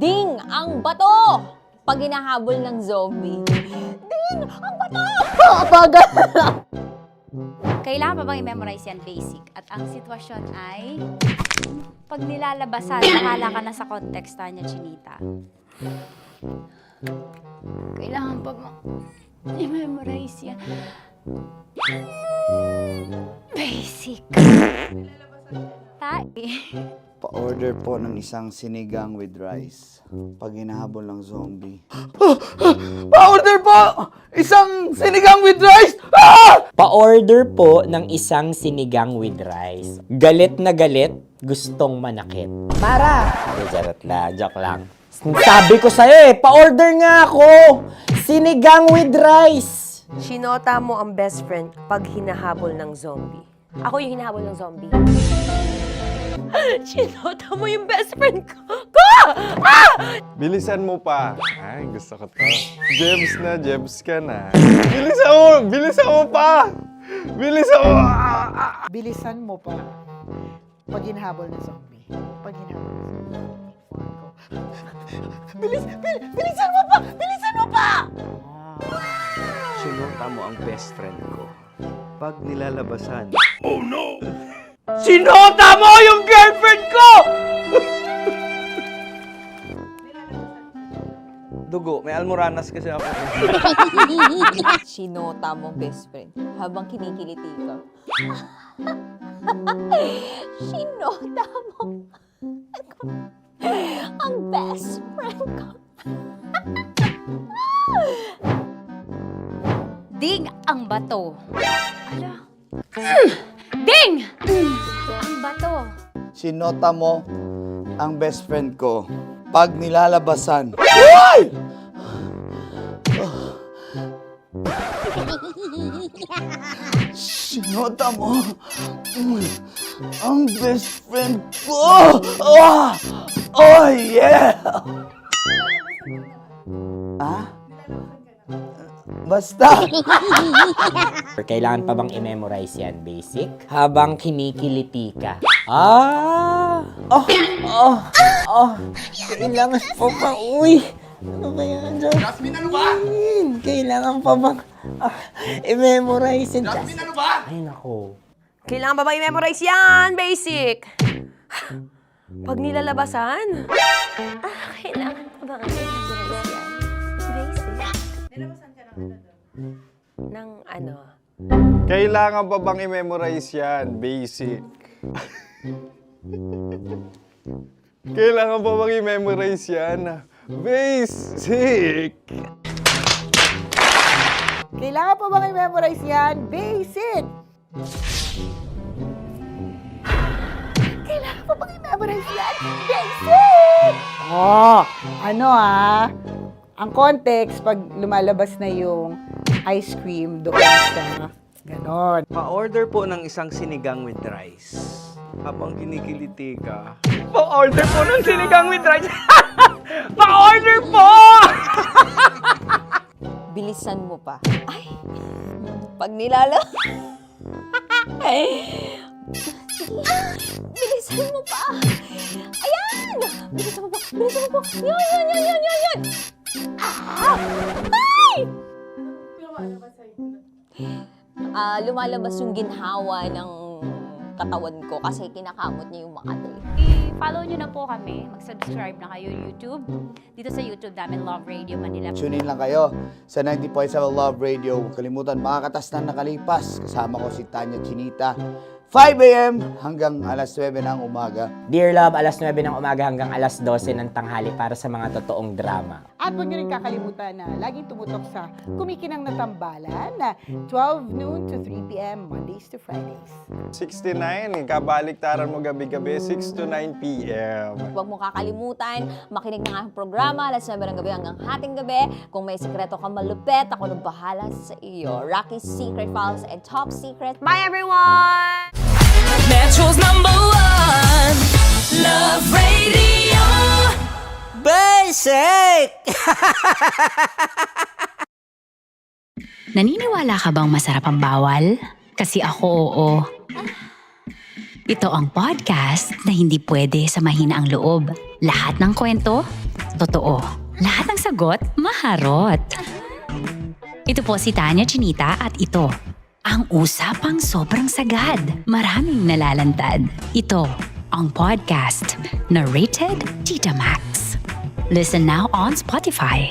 Ding ang bato! Pag hinahabol ng zombie. Ding ang bato! Bagal! Kailangan pa bang i-memorize yan basic? At ang sitwasyon ay pag nilalabasan, nakala ka na sa context niya, Chinita. Kailangan pa bang i-memorize yan? Basic. Pa-order po ng isang sinigang with rice. Pag hinahabol ng zombie. Pa-order po! Isang sinigang with rice! Pa-order po ng isang sinigang with rice. Galit na galit, gustong manakit. Para! Joke lang. Sabi ko sa'yo pa-order nga ako! Sinigang with rice! Sinota mo ang best friend pag hinahabol ng zombie. Ako yung hinahabol ng zombie. Sinota mo yung best friend ko! Bilisan mo pa. Ay, gusto ko to. Jebs ka na. Bilisan mo pa! Bilisan mo pa. Pag hinahabol ng zombie. Pag hinahabol ng zombie. Bilisan mo pa! Bilisan mo pa! Sinota mo ang best friend ko. Pag nilalabasan. Oh no! Sinota mo yung girlfriend ko! Dugo, may almoranas kasi ako. Sinota mo best friend habang kinikiliti ka. Sinota mo ang best friend ko. Ding ang bato. Ala. Ding! Ang bato. Sinota mo ang best friend ko. Pag nilalabasan. Hoy! Sinota mo ang best friend ko. Oh yeah! Basta! Kailangan pa bang i-memorize yan, basic? Habang kinikiliti ka. Kailangan pa bang, ano ba yan, Jasmine, ano ba? Kailangan pa bang i-memorize yan, Jasmine, ano ba? Ay, nako. Kailangan ba i-memorize yan? Basic! Pag nilalabasan? Kailangan pa ba i-memorize yan? Basic. Nilalabasan ka ng ano? Kailangan pa bang i-memorize yan? Basic. Kailangan pa bang i-memorize yan? Basic. Kailangan pa bang i-memorize yan? Basic! Kailangan pa bang i-memorize yan? Basic! Ang context, pag lumalabas na yung ice cream doon sa ganon. Pa-order po ng isang sinigang with rice. Habang kinikiliti ka. Pa-order po ng sinigang with rice! Pa-order po! Bilisan mo pa. Ay! Pag nilala... Bilisan mo pa! Ayan! Bilisan mo pa! Bilisan mo pa! Yan! Ay! Lumalabas yung ginhawa ng katawan ko kasi kinakamot niya yung makati. I-follow nyo na po kami. Mag-subscribe na kayo YouTube. Dito sa YouTube namin, Love Radio Manila. Tune in lang kayo sa 90.7 Love Radio. Huwag kalimutan, makakatas na nakalipas. Kasama ko si Tanya Chinita. 5 a.m. hanggang alas 9 ng umaga. Dear Love, alas 9 ng umaga hanggang alas 12 ng tanghali para sa mga totoong drama. At huwag niyo rin kakalimutan na laging tumutok sa Kumikinang na Tambalan na 12 noon to 3 p.m. Mondays to Fridays. 69, kabaliktaran mo gabi-gabi, 6 to 9 p.m. Huwag mo kakalimutan, makinig ng aking programa, alas 9 ng gabi hanggang hating gabi. Kung may sikreto kang malupet, ako nang bahala sa iyo. Rocky's Secret Files and Top Secret. Bye everyone! Metro's #1 Love Radio. Basic! Naniniwala ka bang masarap ang bawal? Kasi ako oo. Ito ang podcast na hindi pwede sa mahina ang loob. Lahat ng kwento, totoo. Lahat ng sagot, maharot. Ito po si Tanya Chinita at ito, ang usapang sobrang sagad. Maraming nalalantad. Ito, ang podcast na Rated Tita Max. Listen now on Spotify.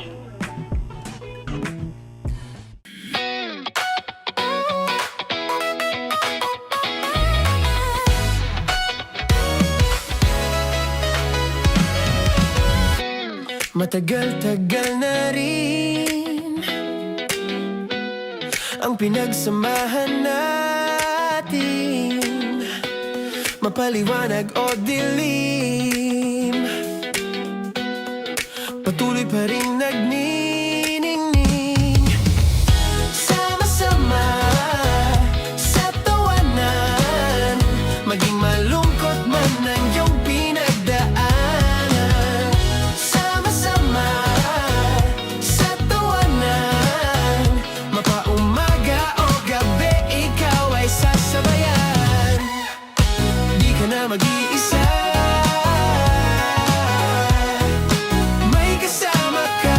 Matagal-tagal na rin ang pinagsamahan natin, mapaliwanag o dilim, patuloy pa rin nagniningning. Sama-sama sa tawanan, maging malungkot man ang iyong pinagdaanan. Sama-sama sa tawanan, mapaumaga o gabi, ikaw ay sasabayan. Di ka na mag-iisa, may kasama ka.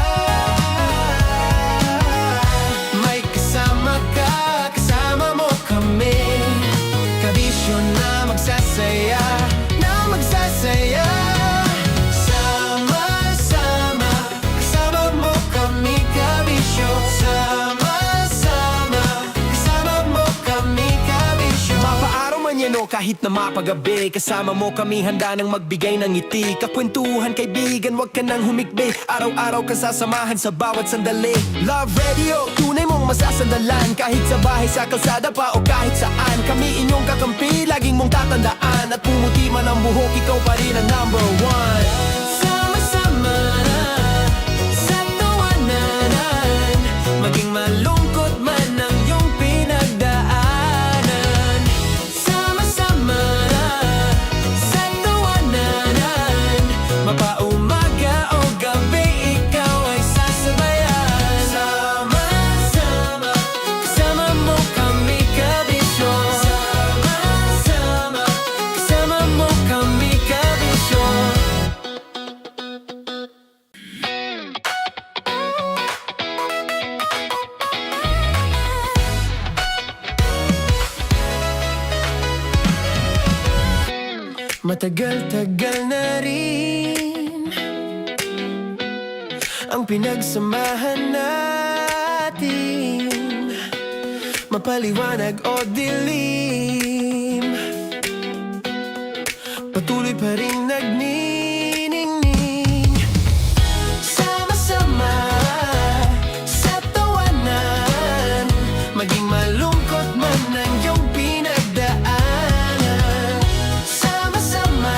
May kasama ka, kasama mo kami. Kabisyo na magsasaya, na magsasaya. Sama-sama, kasama mo kami, kabisyo. Sama-sama, kasama mo kami, kabisyo. Mapaaraw man yan o kahit na mapagabi, kasama mo kami, handa nang magbigay ng ngiti. Kakwentuhan, kaibigan, wag ka nang humikbi. Araw-araw ka sasamahan sa bawat sandali. Love Radio, tunay mong masasandalan. Kahit sa bahay, sa kalsada pa o kahit saan, kami inyong kakampi, laging mong tatandaan. At pumuti man ang buhok, ikaw pa rin ang #1. Sama-sama sa tawanan, maging malungkot man ang iyong pinagdaanan. Sama-sama sa tawanan, mapaumaga o gabi, ikaw ay sasabayan. Sama-sama, kasama mo kami, kabisyo. Sama-sama, kasama mo kami, kabisyo. Matagal-tagal na rin ang pinagsamahan natin, mapaliwanag o dilim, patuloy pa rin nagniningning. Sama-sama sa tawanan, maging malungkot man ang iyong pinagdaanan. Sama-sama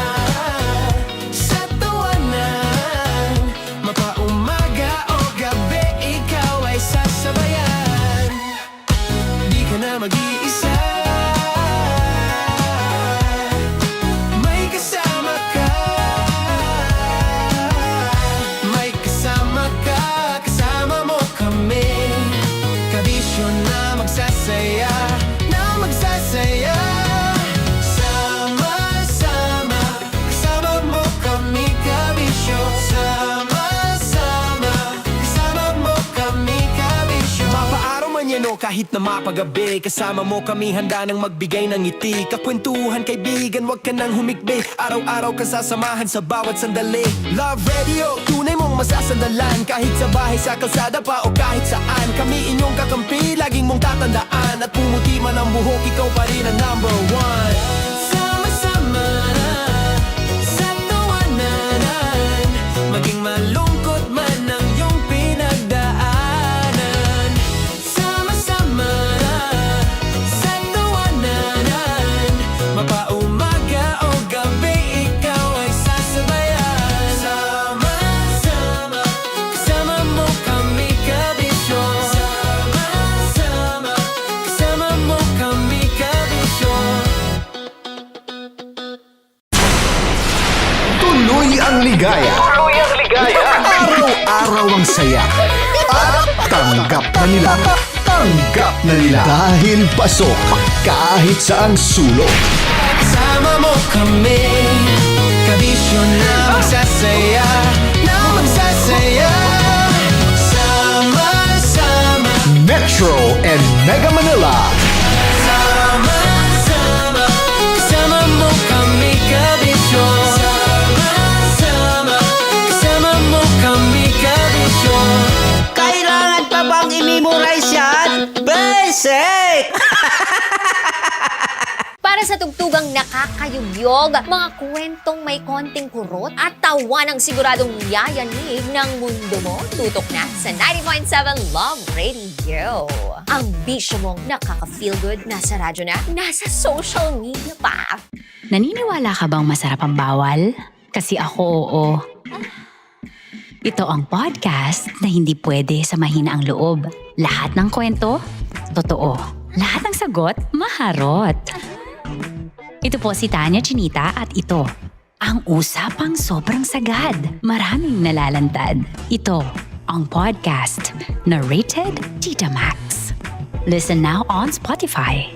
sa tawanan, mapaumaga o gabi, ikaw ay sasabayan. Di ka na mag-iisa, may kasama ka. May kasama ka, kasama mo kami. Kabisyo na magsasaya, na magsasaya. Sama-sama, kasama mo kami, kabisyo. Sama-sama, kasama mo kami, kabisyo. Mapaaraw man yan o kahit na mapagabi, kasama mo kami, handa nang magbigay ng ngiti. Kakwentuhan, kaibigan, wag ka nang humikbi. Araw-araw ka sasamahan sa bawat sandali. Love Radio, tunay mong inyong masasandalan. Kahit sa bahay, sa kalsada pa o kahit saan, kami inyong kakampi, laging mong tatandaan. At pumuti man ang buhok, ikaw pa rin ang number one. Sama-sama na sa tawanan, maging malungkot man ang iyong pinagdaanan. Sama-sama na sa tawanan, mapaumaga o gabi, ikaw ay sasabayan. Sama-sama, kasama mo kami kabisyon. Sama-sama, kasama mo kami kabisyon. Tuloy ang ligaya. Araw-araw ang saya. At tanggap na nila. Tanggap na nila. Dahil pasok kahit saang sulok. Kasama mo kami, kabisyon na magsasaya, na magsasaya. Sama-sama, Metro and Mega Manila. sama-sama, kasama mo kami kabisyon. Sama-sama, kasama mo kami kabisyon. Kailangan pa bang i-memorize yan? Basic! Para sa tugtugang nakakayugyog, mga kwentong may konting kurot at tawa ng siguradong yayanig ng mundo mo, tutok na sa 90.7 Love Radio. Ang bisyo mong nakaka-feel good, nasa radyo na, nasa social media pa. Naniniwala ka bang masarap ang bawal? Kasi ako, oo. Ito ang podcast na hindi pwede sa mahina ang loob. Lahat ng kwento, totoo. Lahat ng sagot, maharot. Ito po si Tanya Chinita at ito, ang usapang sobrang sagad. Maraming nalalantad. Ito, ang podcast na rated Tita Max. Listen now on Spotify.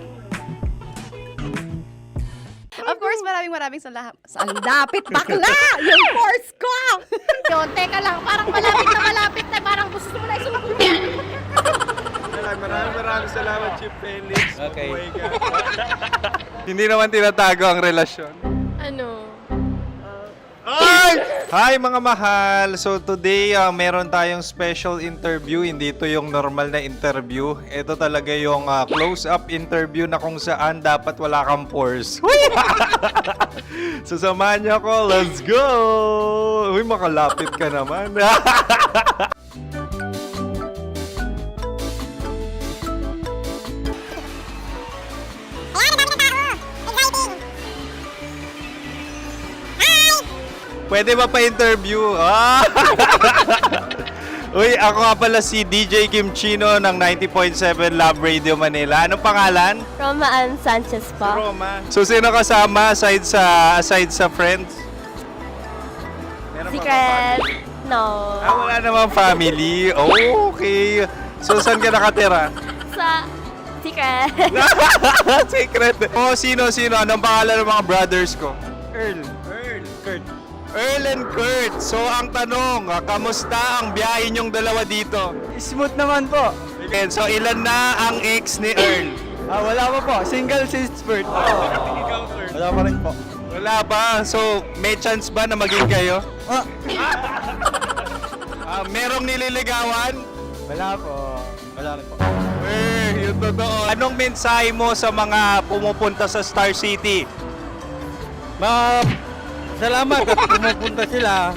Of course, maraming salamat. Ang lapit bakla! Yung force ko! Yun, teka lang, parang malapit na, parang gusto mo na isumpin. Maraming salamat, Chief Felix. Okay. Buhay ka. Hindi naman tinatago ang relasyon. Ano? Ay! Hi mga mahal! So today, meron tayong special interview. Hindi ito yung normal na interview. Ito talaga yung close-up interview na kung saan dapat wala kang pores. So samahan niyo ako. Let's go! Uy, makalapit ka naman. Pwede ba pa-interview? Ah! Uy, ako nga pala si DJ Kim Chino ng 90.7 Love Radio Manila. Anong pangalan? Roma Ann Sanchez po. Roma. So, sino kasama aside sa friends? Meron ba Secret. No. wala namang family. Oh, okay. So, saan ka nakatira? Sa secret. Secret. Oh, sino? Anong pangalan ng mga brothers ko? Earl, Kurt. Earl and Kurt. So, ang tanong, kamusta ang biyahe niyong dalawa dito? Smooth naman po. Okay, so, ilan na ang ex ni Earl? Wala pa po. Single since birth. Wala pa rin po. Wala ba? So, may chance ba na maging kayo? Merong nililigawan? Wala po. Wala rin po. Yung totoo. Anong mensahe mo sa mga pumupunta sa Star City? Salamat at pumupunta sila.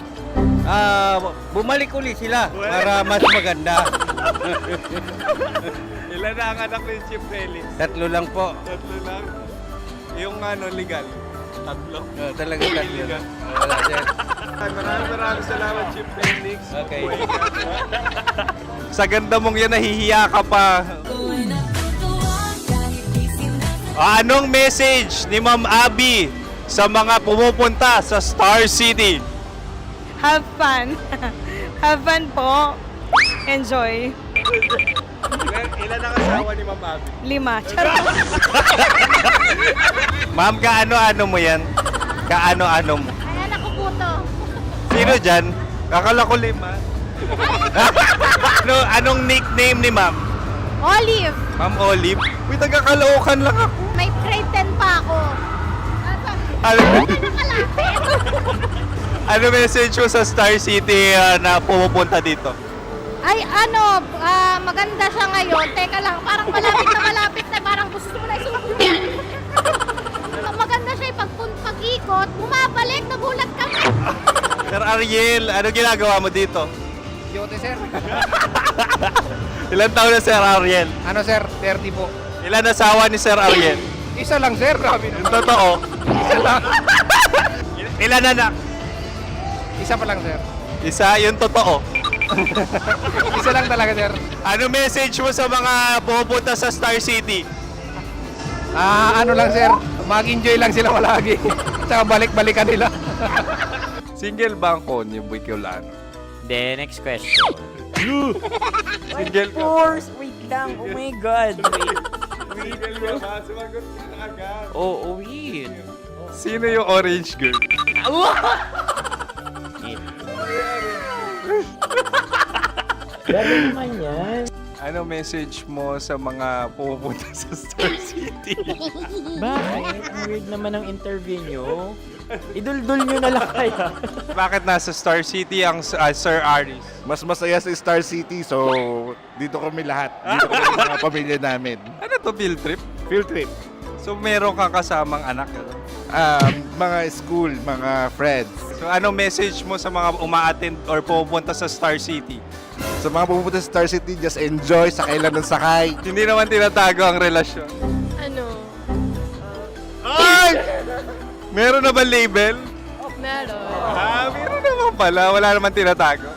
Bumalik uli sila para mas maganda. Ilan na ang anak ni Chief Felix? 3 lang po. 3 lang? Yung legal? 3? Talaga 3 lang. Wala din. Maraming salamat, Chief Felix. Okay. Buhay ka. Sa ganda mong yan, nahihiya ka pa. Anong message ni Ma'am Abby sa mga pumupunta sa Star City? Have fun. Have fun po. Enjoy. Ilan ang asawa ni Ma'am Abby? 5. Charot. Ma'am, kaano-ano mo yan? Kaano-ano mo? Ayan ako po to. Sino dyan? Akala ko 5. Anong nickname ni Ma'am? Olive. Ma'am Olive? Uy, taga-Caloocan lang ako. May grade 10 pa ako. Ano message mo sa Star City na pumupunta dito? Ay, maganda siya ngayon. Teka lang, parang malapit na, parang gusto mo na isulat. Maganda siya pag-ikot, bumabalik, nagulat ka. Sir Ariel, ano ginagawa mo dito? Yote, sir. Ilan taon na Sir Ariel? Ano, sir? 30 po. Ilan asawa ni Sir Ariel? Isa lang, sir. Grabe na. Yung totoo? Isa lang. Ilan anak? Isa pa lang, sir. Isa, yung totoo. Isa lang talaga, sir. Ano message mo sa mga pumupunta sa Star City? Ano lang, sir. Mag-enjoy lang sila palagi. Tsaka balik-balikan nila. Single ba ang Konyo, Boy Kiolano? Then, next question. Single ka? course! Wait lang. Oh my God. Single ka ba? Sumagot ka na agad. Oo, wait. Sino yung orange girl? Grabe naman yan. Ano message mo sa mga pumupunta sa Star City? Bakit? Ang weird naman ang interview nyo. Idul-dul nyo na lang kaya. Bakit nasa Star City ang Sir Aris? Mas masaya sa Star City, so dito kami lahat. Dito kami mga pamilya namin. Ano to, field trip? Field trip. So meron kang kasamang anak? Ano? Mga school, mga friends. So ano message mo sa mga uma-attend or pupunta sa Star City? Sa mga pupunta sa Star City, just enjoy, sakay lang ng sakay. Hindi naman tinatago ang relasyon. Ano? Ay! Meron na ba label? Meron. Meron naman pala. Wala naman tinatago.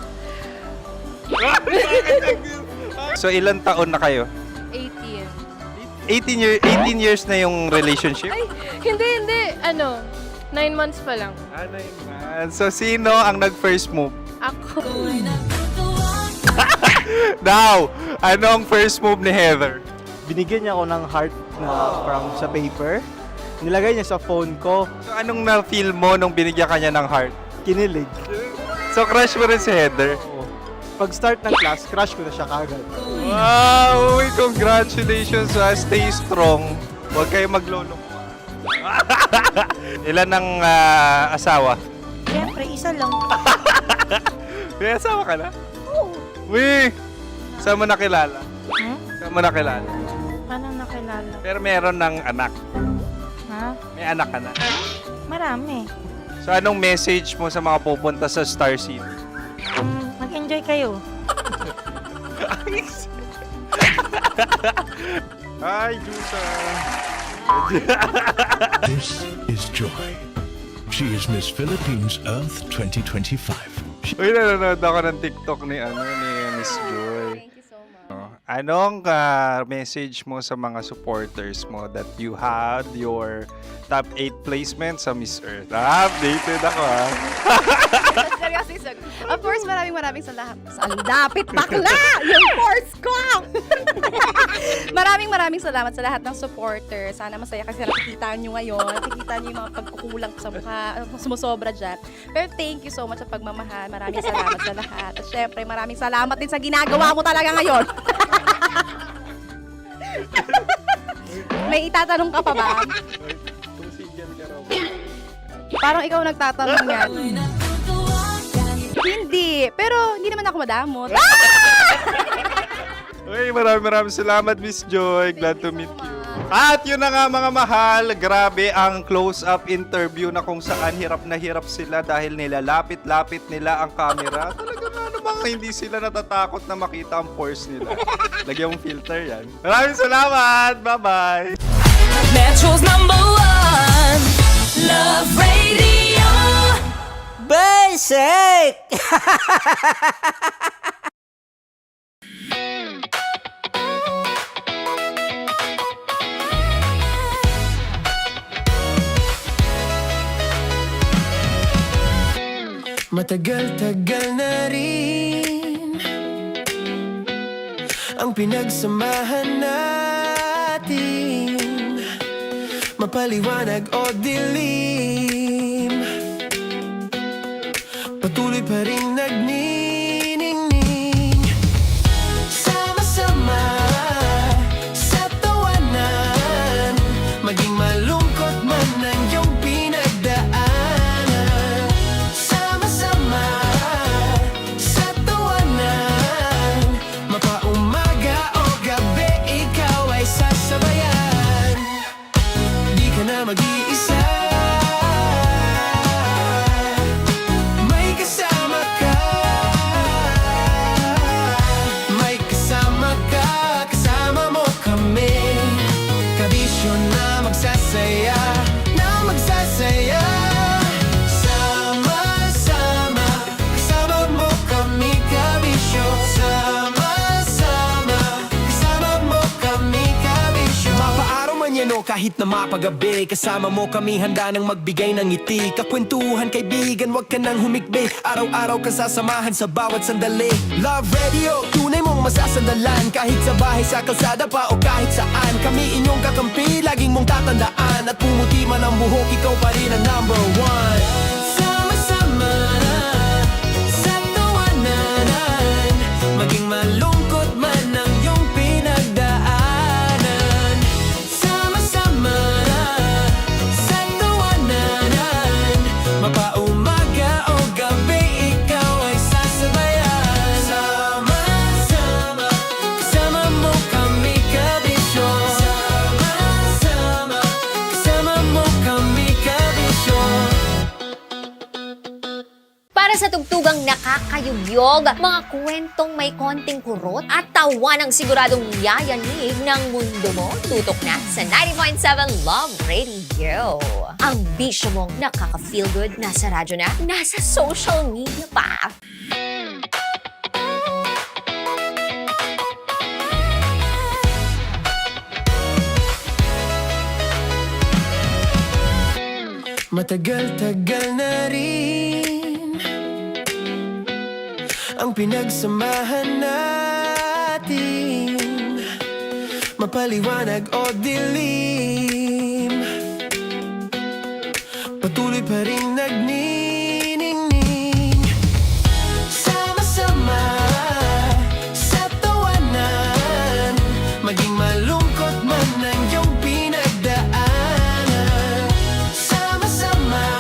So ilan taon na kayo? 18. 18 years na yung relationship? Ay, hindi. 9 months pa lang. 9 months. So sino ang nag-first move? Ako. Now, anong first move ni Heather? Binigyan niya ako ng heart na from sa paper. Nilagay niya sa phone ko. So anong na-feel mo nung binigyan ka niya ng heart? Kinilig. So crush mo rin si Heather? Pag-start ng class, crush ko na siya kagad. Wow! Uy, congratulations! Stay strong. Huwag kayo maglolo. Ilan ang asawa? Siyempre, isa lang. May asawa ka na? Oo. Uy! Saan mo nakilala? Saan mo nakilala? Paano nakilala? Pero meron ng anak. Ha? May anak ka na. Marami. So anong message mo sa mga pupunta sa Star City? Mag-enjoy kayo. Hi, Juta! This is Joy. She is Miss Philippines Earth 2025. Uy, nanonood ako ng TikTok ni Miss Joy. Thank you so much. Anong message mo sa mga supporters mo that you had your top 8 placement sa Miss Earth? Updated ako Seryoso, of course, maraming salamat. Ang dapit bakla! Yung course ko! maraming salamat sa lahat ng supporter. Sana masaya kasi nakikita nyo ngayon. Nakikita nyo yung mga pagkukulang sa mukha, sumusobra dyan. Pero thank you so much sa pagmamahal. Maraming salamat sa lahat. At syempre, maraming salamat din sa ginagawa mo talaga ngayon. May itatanong ka pa ba? Parang ikaw nagtatanong yan. Hindi. Pero hindi naman ako madamot. Uy, maraming salamat, Miss Joy. Glad to meet you. At yun na nga mga mahal, grabe ang close-up interview na kung saan hirap na hirap sila dahil nilalapit-lapit nila ang camera. Talaga nga namang hindi sila natatakot na makita ang pores nila. Lagyan mong filter yan. Maraming salamat! Bye-bye! Metro's #1 Love Radio. Basic! Matagal-tagal na rin ang pinagsamahan natin, mapaliwanag o dilim, patuloy pa rin nagniningning. Sama-sama sa tawanan, maging malungkot man ang iyong pinagdaanan. Sama kahit na mapagabi. Kasama mo kami handa nang magbigay ng ngiti. Kakwentuhan kaibigan, wag ka nang humikbi. Araw-araw kasasamahan sa bawat sandali. Love Radio, tunay mong masasandalan. Kahit sa bahay, sa kalsada pa o kahit saan. Kami inyong kakampi, laging mong tatandaan. At pumuti man ang buhok, ikaw pa rin ang number one. Sama-sama sa tawanan, maging malungkot man ang iyong pinagdaanan. Sama-sama sa tawanan, mapaumaga o gabi, ikaw ay sasabayan. Sama-sama, kasama mo kami kabisyo. Sama-sama, kasama mo kami kabisyo. Para sa tugtugang nakakayugyog, mga kwentong may konting kurot at tawa ng siguradong yayanig ng mundo mo, tutok na sa 90.7 Love Radio. Ang bisyo mong nakaka-feel good, nasa radyo na, nasa social media pa. Matagal-tagal na rin ang pinagsamahan natin, mapaliwanag o dilim, patuloy pa rin nagniningning. Sama-sama sa tawanan, maging malungkot man ang iyong pinagdaanan. Sama-sama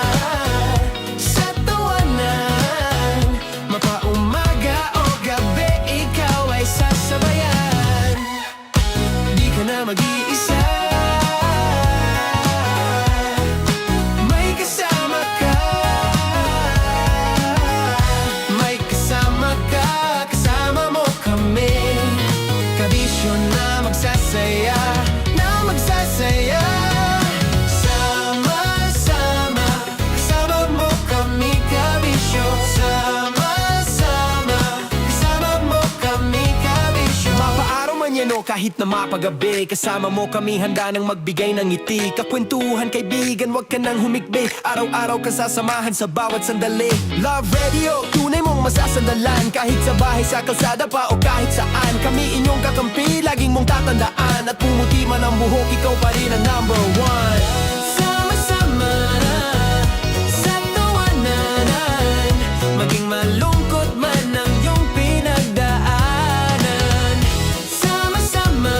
sa tawanan, mapaumaga o gabi, ikaw ay sasabayan. Di ka na mag-iisa, may kasama ka. May kasama ka, kasama mo kami. Kabisyo na magsasaya, na magsasaya. Sama-sama, kasama mo kami kabisyo. Sama-sama, kasama mo kami kabisyo. Mapaaraw man yan o kahit na mapagabi, kasama mo kami handa nang magbigay ng ngiti. Kakwentuhan kaibigan, wag ka nang humikbi. Araw-araw kasasamahan sa bawat sandali. Love Radio, tunay mong masasandalan. Kahit sa bahay, sa kalsada pa o kahit saan. Kami inyong kakampi, laging mong tatandaan. At pumuti man ang buhok, ikaw pa rin ang number one. Sama-sama sa tawanan, maging malungkot man ang iyong pinagdaanan. Sama-sama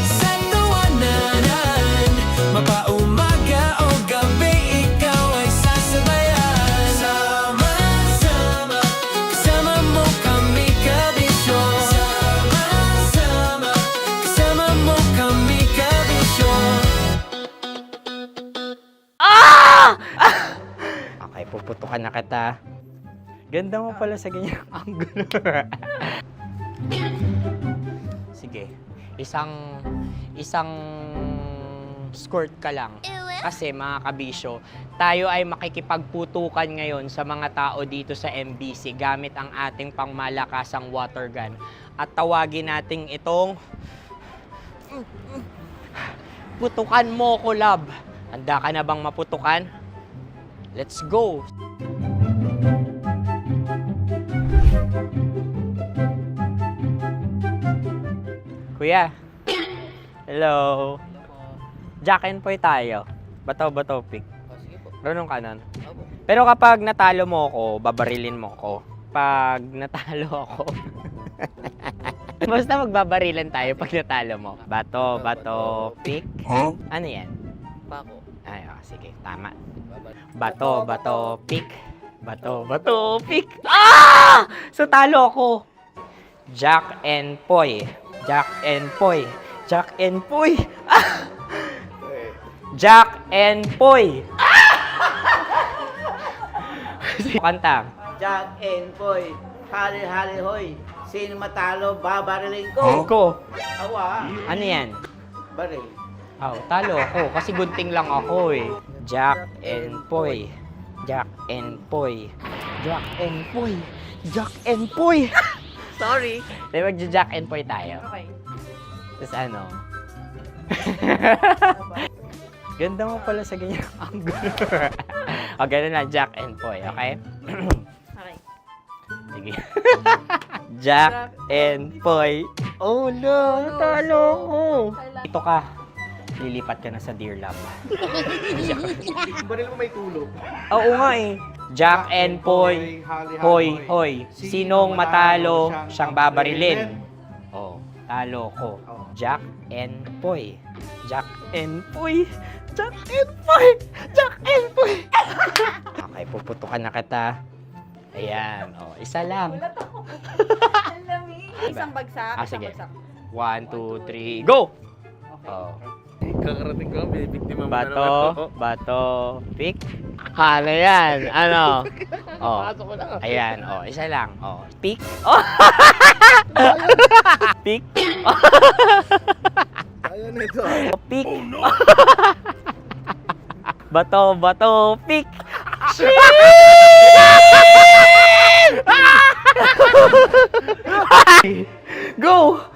sa tawanan, mapaumaga o gabi, ikaw ay sasabayan. Sama-sama, kasama mo kami kabisyo. Sama-sama, kasama mo kami kabisyo. Okay, puputukan na kita. Ganda mo pala sa ganyang angulo. Sige, isang skirt ka lang. Kasi mga kabisyo, tayo ay makikipagputukan ngayon sa mga tao dito sa MBC gamit ang ating pangmalakasang water gun. At tawagin natin itong putukan mo ko, love. Handa ka na bang maputukan? Let's go! Kuya. Hello. Jack and Poy tayo. Bato-bato pick. Runong ka nun. Pero kapag natalo mo ako, babarilin mo ako. Pag natalo ako, basta magbabarilan tayo pag natalo mo. Bato, pick. Huh? Ano yan? Pako. Ay, oh, sige, tama. Bato, pick. Bato, pick. Ah! So, talo ako. Jack and Poy. Jack and Poy. Jack and Poy. Ah! Jack and Poy. Ah! Kanta. Jack and Poy, hali-hali hoy. Sino matalo, babariling ko. Ko. Awa. Ano yan? Baril. Oh, talo ako kasi gunting lang ako eh. Jack and Poy. Jack and Poy. Jack and Poy. Jack and Poy. Sorry. Di magja-Jack and Poy tayo. Okay. Tapos ano? Ganda mo pala sa ganyan angle. O, ganun na, Jack and Poy, okay? Okay. Sige. Jack and Poy. Oh, no, talo ko. Ito ka. Lilipat ka na sa Dear Love. Baril mo may tulog. Oo nga eh. Jack and Poy. Hoy, hoy. Sinong matalo, siyang babarilin. Oh, talo ko. Jack and Poy. Jack and Poy. Jack and Poy. Jack and Poy. Okay, puputukan na kita. Ayan. Oh, isa lang. Isang bagsak. Sige. 1, 2, 3, go! Oh. Kakarating ko, binibiktima mo na naman Bato, to. bato, pick. Ano yan? Ano? Oh. Pasok ko na. Ayan, oh, isa lang. Oh, pick. Oh. Pick. Ayaw na ito. Oh, pick. Bato, bato, pick. Go!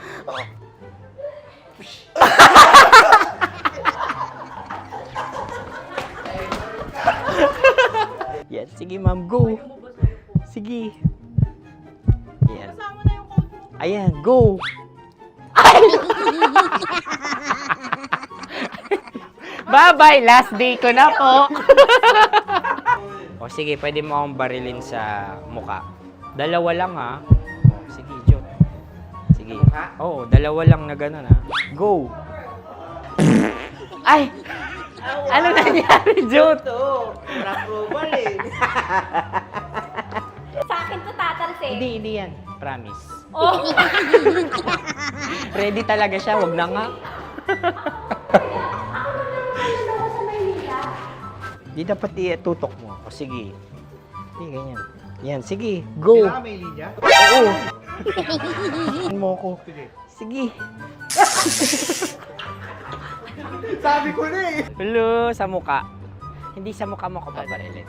Yan, sige ma'am, go. Sige. Yan. Ayan, go. Bye-bye, last day ko na po. O sige, pwede mo akong barilin sa muka. Dalawa lang ha. O, sige, Jot. Sige. Oo, dalawa lang na gano'n ha. Go. Ay! Ano nangyari, Jot? Approval eh. Sa akin to tatalsik. Hindi yan. Promise. Oh. Ready talaga siya, wag na nga. Di dapat i-tutok mo. O sige. Sige, ganyan. Yan, sige. Go. Kailangan may linya? Oo. Mo ko. Sige. Sabi ko na eh. Hello, sa muka. Hindi sa muka mo ko paparilin.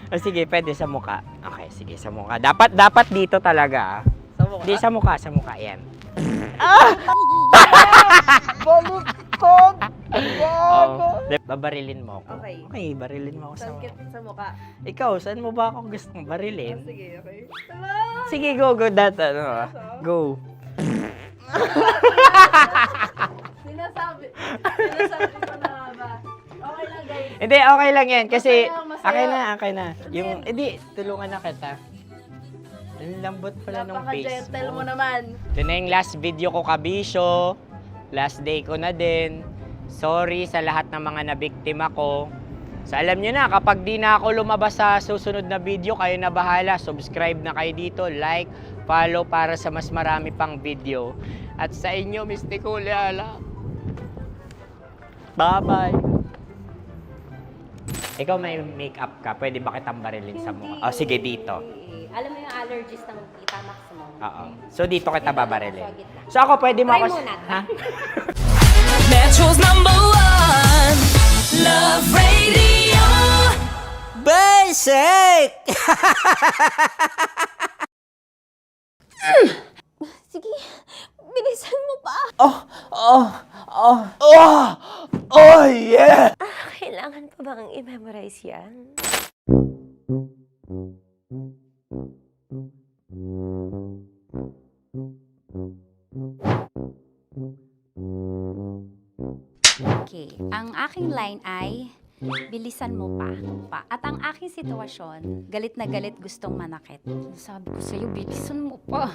O sige, pwede sa muka. Okay, sige, sa muka. Dapat dito talaga. Sa mukha? Hindi, sa muka, yan. Baluktot! Oh, babarilin mo ako. Okay. Okay, barilin mo ako sa muka. Sa mukha. Ikaw, saan mo ba ako gustong barilin? Sige, okay. Sige, go, go. Sinasabi ko na ba? Okay lang, guys. Hindi, okay lang yan. Kasi, Masaya. okay na. Yung, hindi, tulungan na kita. Ang lambot pala ng face Napaka-gentle mo. mo naman. Ito na yung last video ko, kabisyo. Last day ko na din. Sorry sa lahat ng mga nabiktima ko. So alam nyo na, kapag di na ako lumabas sa susunod na video, kayo na bahala. Subscribe na kayo dito, like, follow para sa mas marami pang video. At sa inyo, Mistiko Leala. Bye-bye. Ikaw may makeup ka, pwede ba kitang barilin sa mukha? O sige, dito. Alam mo yung allergies ng Tita Maximo? Oo. So dito kita babarilin. So ako pwede mo Try ako... muna. Ha? Metro's #1 Love Radio. Basic! Sige, bilisan mo pa. Oh, yeah! Kailangan pa bang i-memorize yan? Okay, ang aking line ay, bilisan mo pa. At ang aking sitwasyon, galit na galit gustong manakit. Sabi ko sa'yo, bilisan mo pa.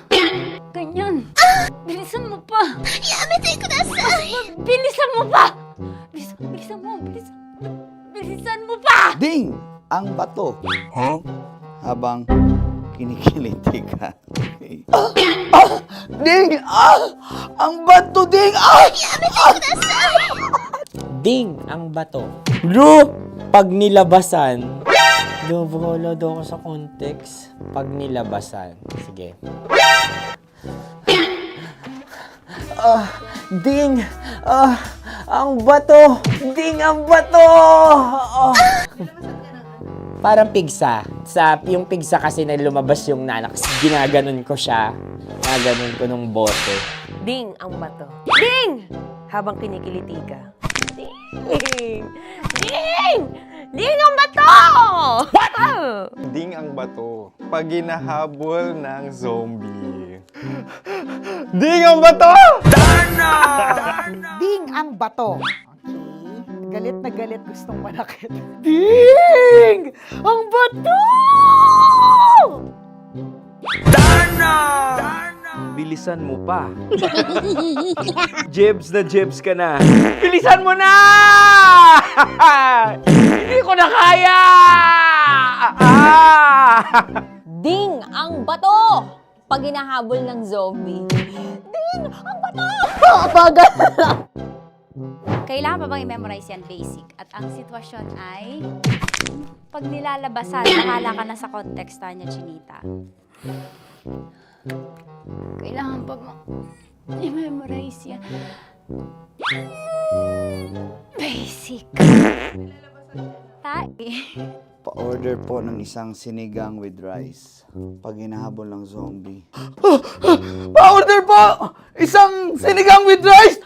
Ganyan. Bilisan mo pa. Yamitay ko na sa... Bilisan mo pa. Bilisan mo pa. Ding! Ang bato. Habang kinikiliti ka. Okay. Ding! Ang bato, Ding! Ding ang bato. Bro, pag nilabasan. Wala daw ako sa context. Pag nilabasan. Sige. Ding! Ang bato! Ding ang bato! Parang pigsa. Yung pigsa kasi na lumabas yung nanak, ginaganon ko siya. Ginaganon ko nung bote. Ding ang bato. Ding! Habang kinikiliti ka. Ding! Ding! Ding ang bato! What? Ding ang bato. Pag hinahabol ng zombie. Ding ang bato! Darna! Ding ang bato. Okay. Galit na galit, gustong manakit. Ding! Ang bato! Bilisan mo pa. Jebs ka na. Bilisan mo na! Hindi ko na kaya! Ding ang bato! Pag hinahabol ng zombie. Ding ang bato! Bagal! Kailangan pa bang i-memorize yan basic? At ang sitwasyon ay pag nilalabasan, nakala ka na sa context niya, Chinita. Kailangan pa bang i-memorize yan? Basic. Pa-order po ng isang sinigang with rice. Pag hinahabol ng zombie. Pa-order po! Isang sinigang with rice!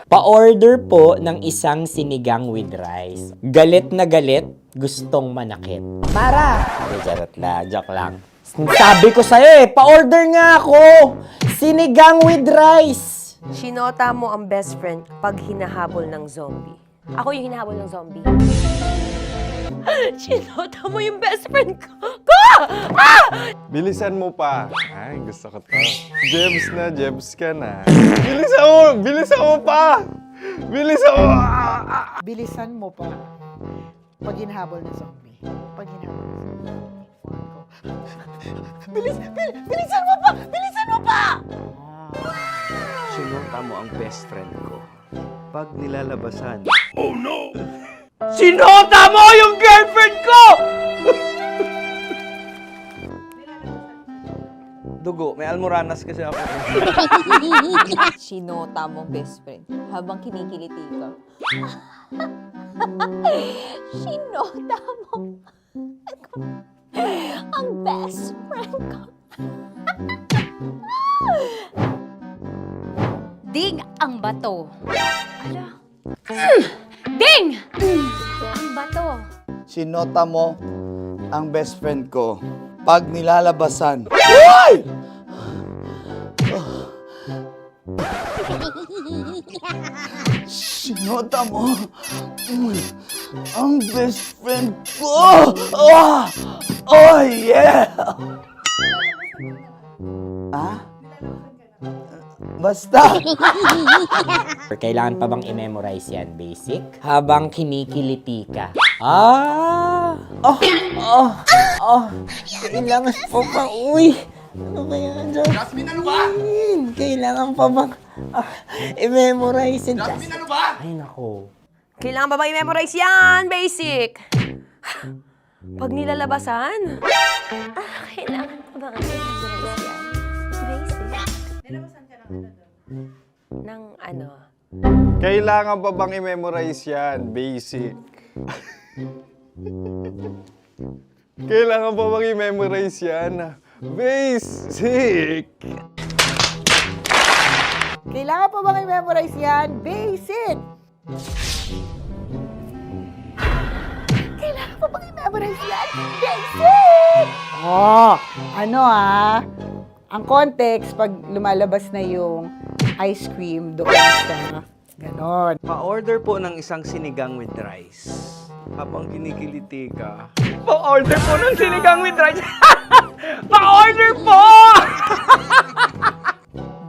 Pa-order po ng isang sinigang with rice. Galit na galit, gustong manakit. Mara! Charot na, joke lang. Sabi ko sa'yo pa-order nga ako! Sinigang with rice! Sinota mo ang best friend pag hinahabol ng zombie. Ako yung hinahabol ng zombie. Sinota mo yung best friend ko! Bilisan mo pa. Ay, gusto ko to. Jebs ka na. Bilisan mo pa! Bilisan mo pa. Pag hinahabol ng zombie. Pag hinahabol ng zombie. Bilisan mo pa! Bilisan mo pa! Sinota mo ang best friend ko. Pag nilalabasan. Oh no! Sinota mo yung girlfriend ko! Dugo, may almoranas kasi ako. Sinota mo best friend habang kinikiliti ka. Sinota mo ang best friend ko. Ding ang bato. Ala. Ding! Ang bato. Sinota mo ang best friend ko. Pag nilalabasan. Uy! Sinota mo ang best friend ko. Oh yeah! Basta! Kailangan pa bang i-memorize yan, basic? Habang kinikiliti ka. Kailangan pa ba? Uy! Ano ba yan, Jasmine? Jasmine, ano ba? Kailangan pa bang i-memorize yan? Jasmine, ano ba? Ay, nako. Kailangan ba bang i-memorize yan? Basic. Pag nilalabasan? Kailangan pa bang i-memorize yan? Basic. Nilabasan ka ng ano? Kailangan pa bang i-memorize yan? Basic. Kailangan pa bang i-memorize yan? Basic. Kailangan pa bang i-memorize yan? Basic! Kailangan pa bang i-memorize yan? Basic! Ang context, pag lumalabas na yung ice cream doon sa ganon. Pa-order po ng isang sinigang with rice. Habang kinikiliti ka. Pa-order po ng sinigang with rice! Pa-order po!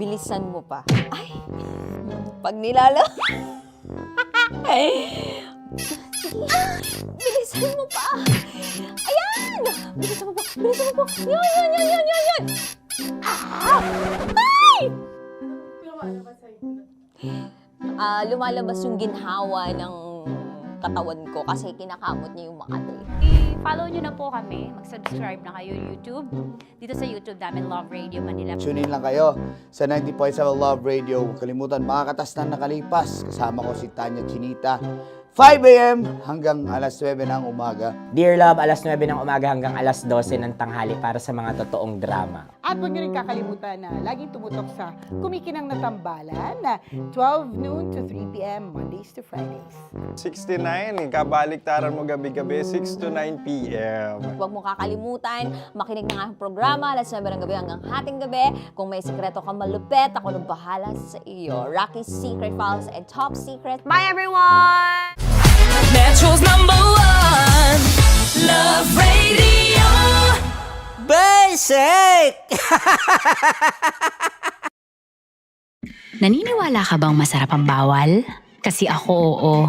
Bilisan mo pa. Ay! Pag bilisan mo pa! Ayan! Bilisan mo pa! Bilisan mo pa! Yan! Ay! Lumalabas yung ginhawa ng katawan ko kasi kinakamot niya yung Makati. I-follow nyo na po kami. Mag-subscribe na kayo YouTube. Dito sa YouTube namin, Love Radio Manila. Tune in lang kayo sa 90.7 Love Radio. Huwag kalimutan, makakatas na nakalipas. Kasama ko si Tanya Chinita. 5 a.m. hanggang alas 9 ng umaga. Dear Love, alas 9 ng umaga hanggang alas 12 ng tanghali para sa mga totoong drama. At huwag niyo rin kakalimutan na laging tumutok sa Kumikinang na Tambalan na 12 noon to 3 p.m. Mondays to Fridays. 69, kabaliktaran mo gabi-gabi, 6 to 9 p.m. Huwag mo kakalimutan, makinig ng aking programa, alas 9 ng gabi hanggang hating gabi. Kung may sikreto kang malupet, ako nang bahala sa iyo. Rocky's Secret Files and Top Secret. Bye everyone! Metro's #1 Love Radio. Basic! Naniniwala ka bang masarap ang bawal? Kasi ako, oo.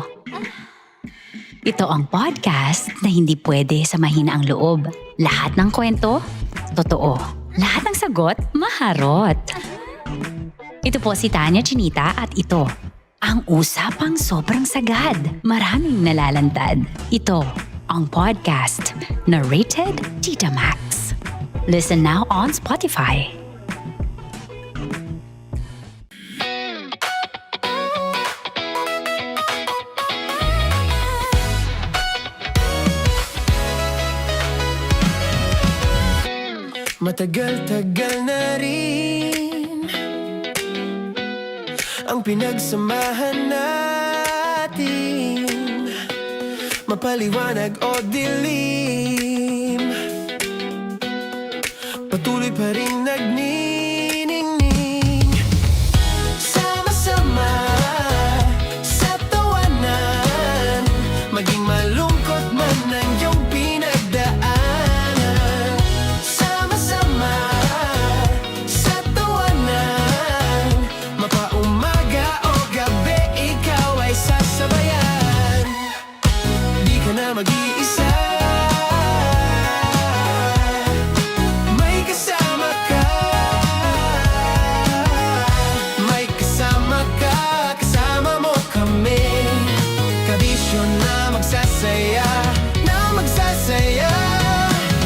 Ito ang podcast na hindi pwede sa mahina ang loob. Lahat ng kwento, totoo. Lahat ng sagot, maharot. Ito po si Tanya Chinita at ito, ang usapang sobrang sagad. Maraming nalalantad. Ito, ang podcast na Rated Tita Max. Listen now on Spotify. Matagal-tagal na rin ang pinagsamahan natin, mapaliwanag o dilim, patuloy pa rin nagniningning. Sama-sama sa tawanan, maging malungkot man ang iyong pinagdaanan. Sama-sama sa tawanan, mapaumaga o gabi, ikaw ay sasabayan. Di ka na mag-iisa, may kasama ka. May kasama ka, kasama mo kami. Kabisyo na magsasaya, na magsasaya.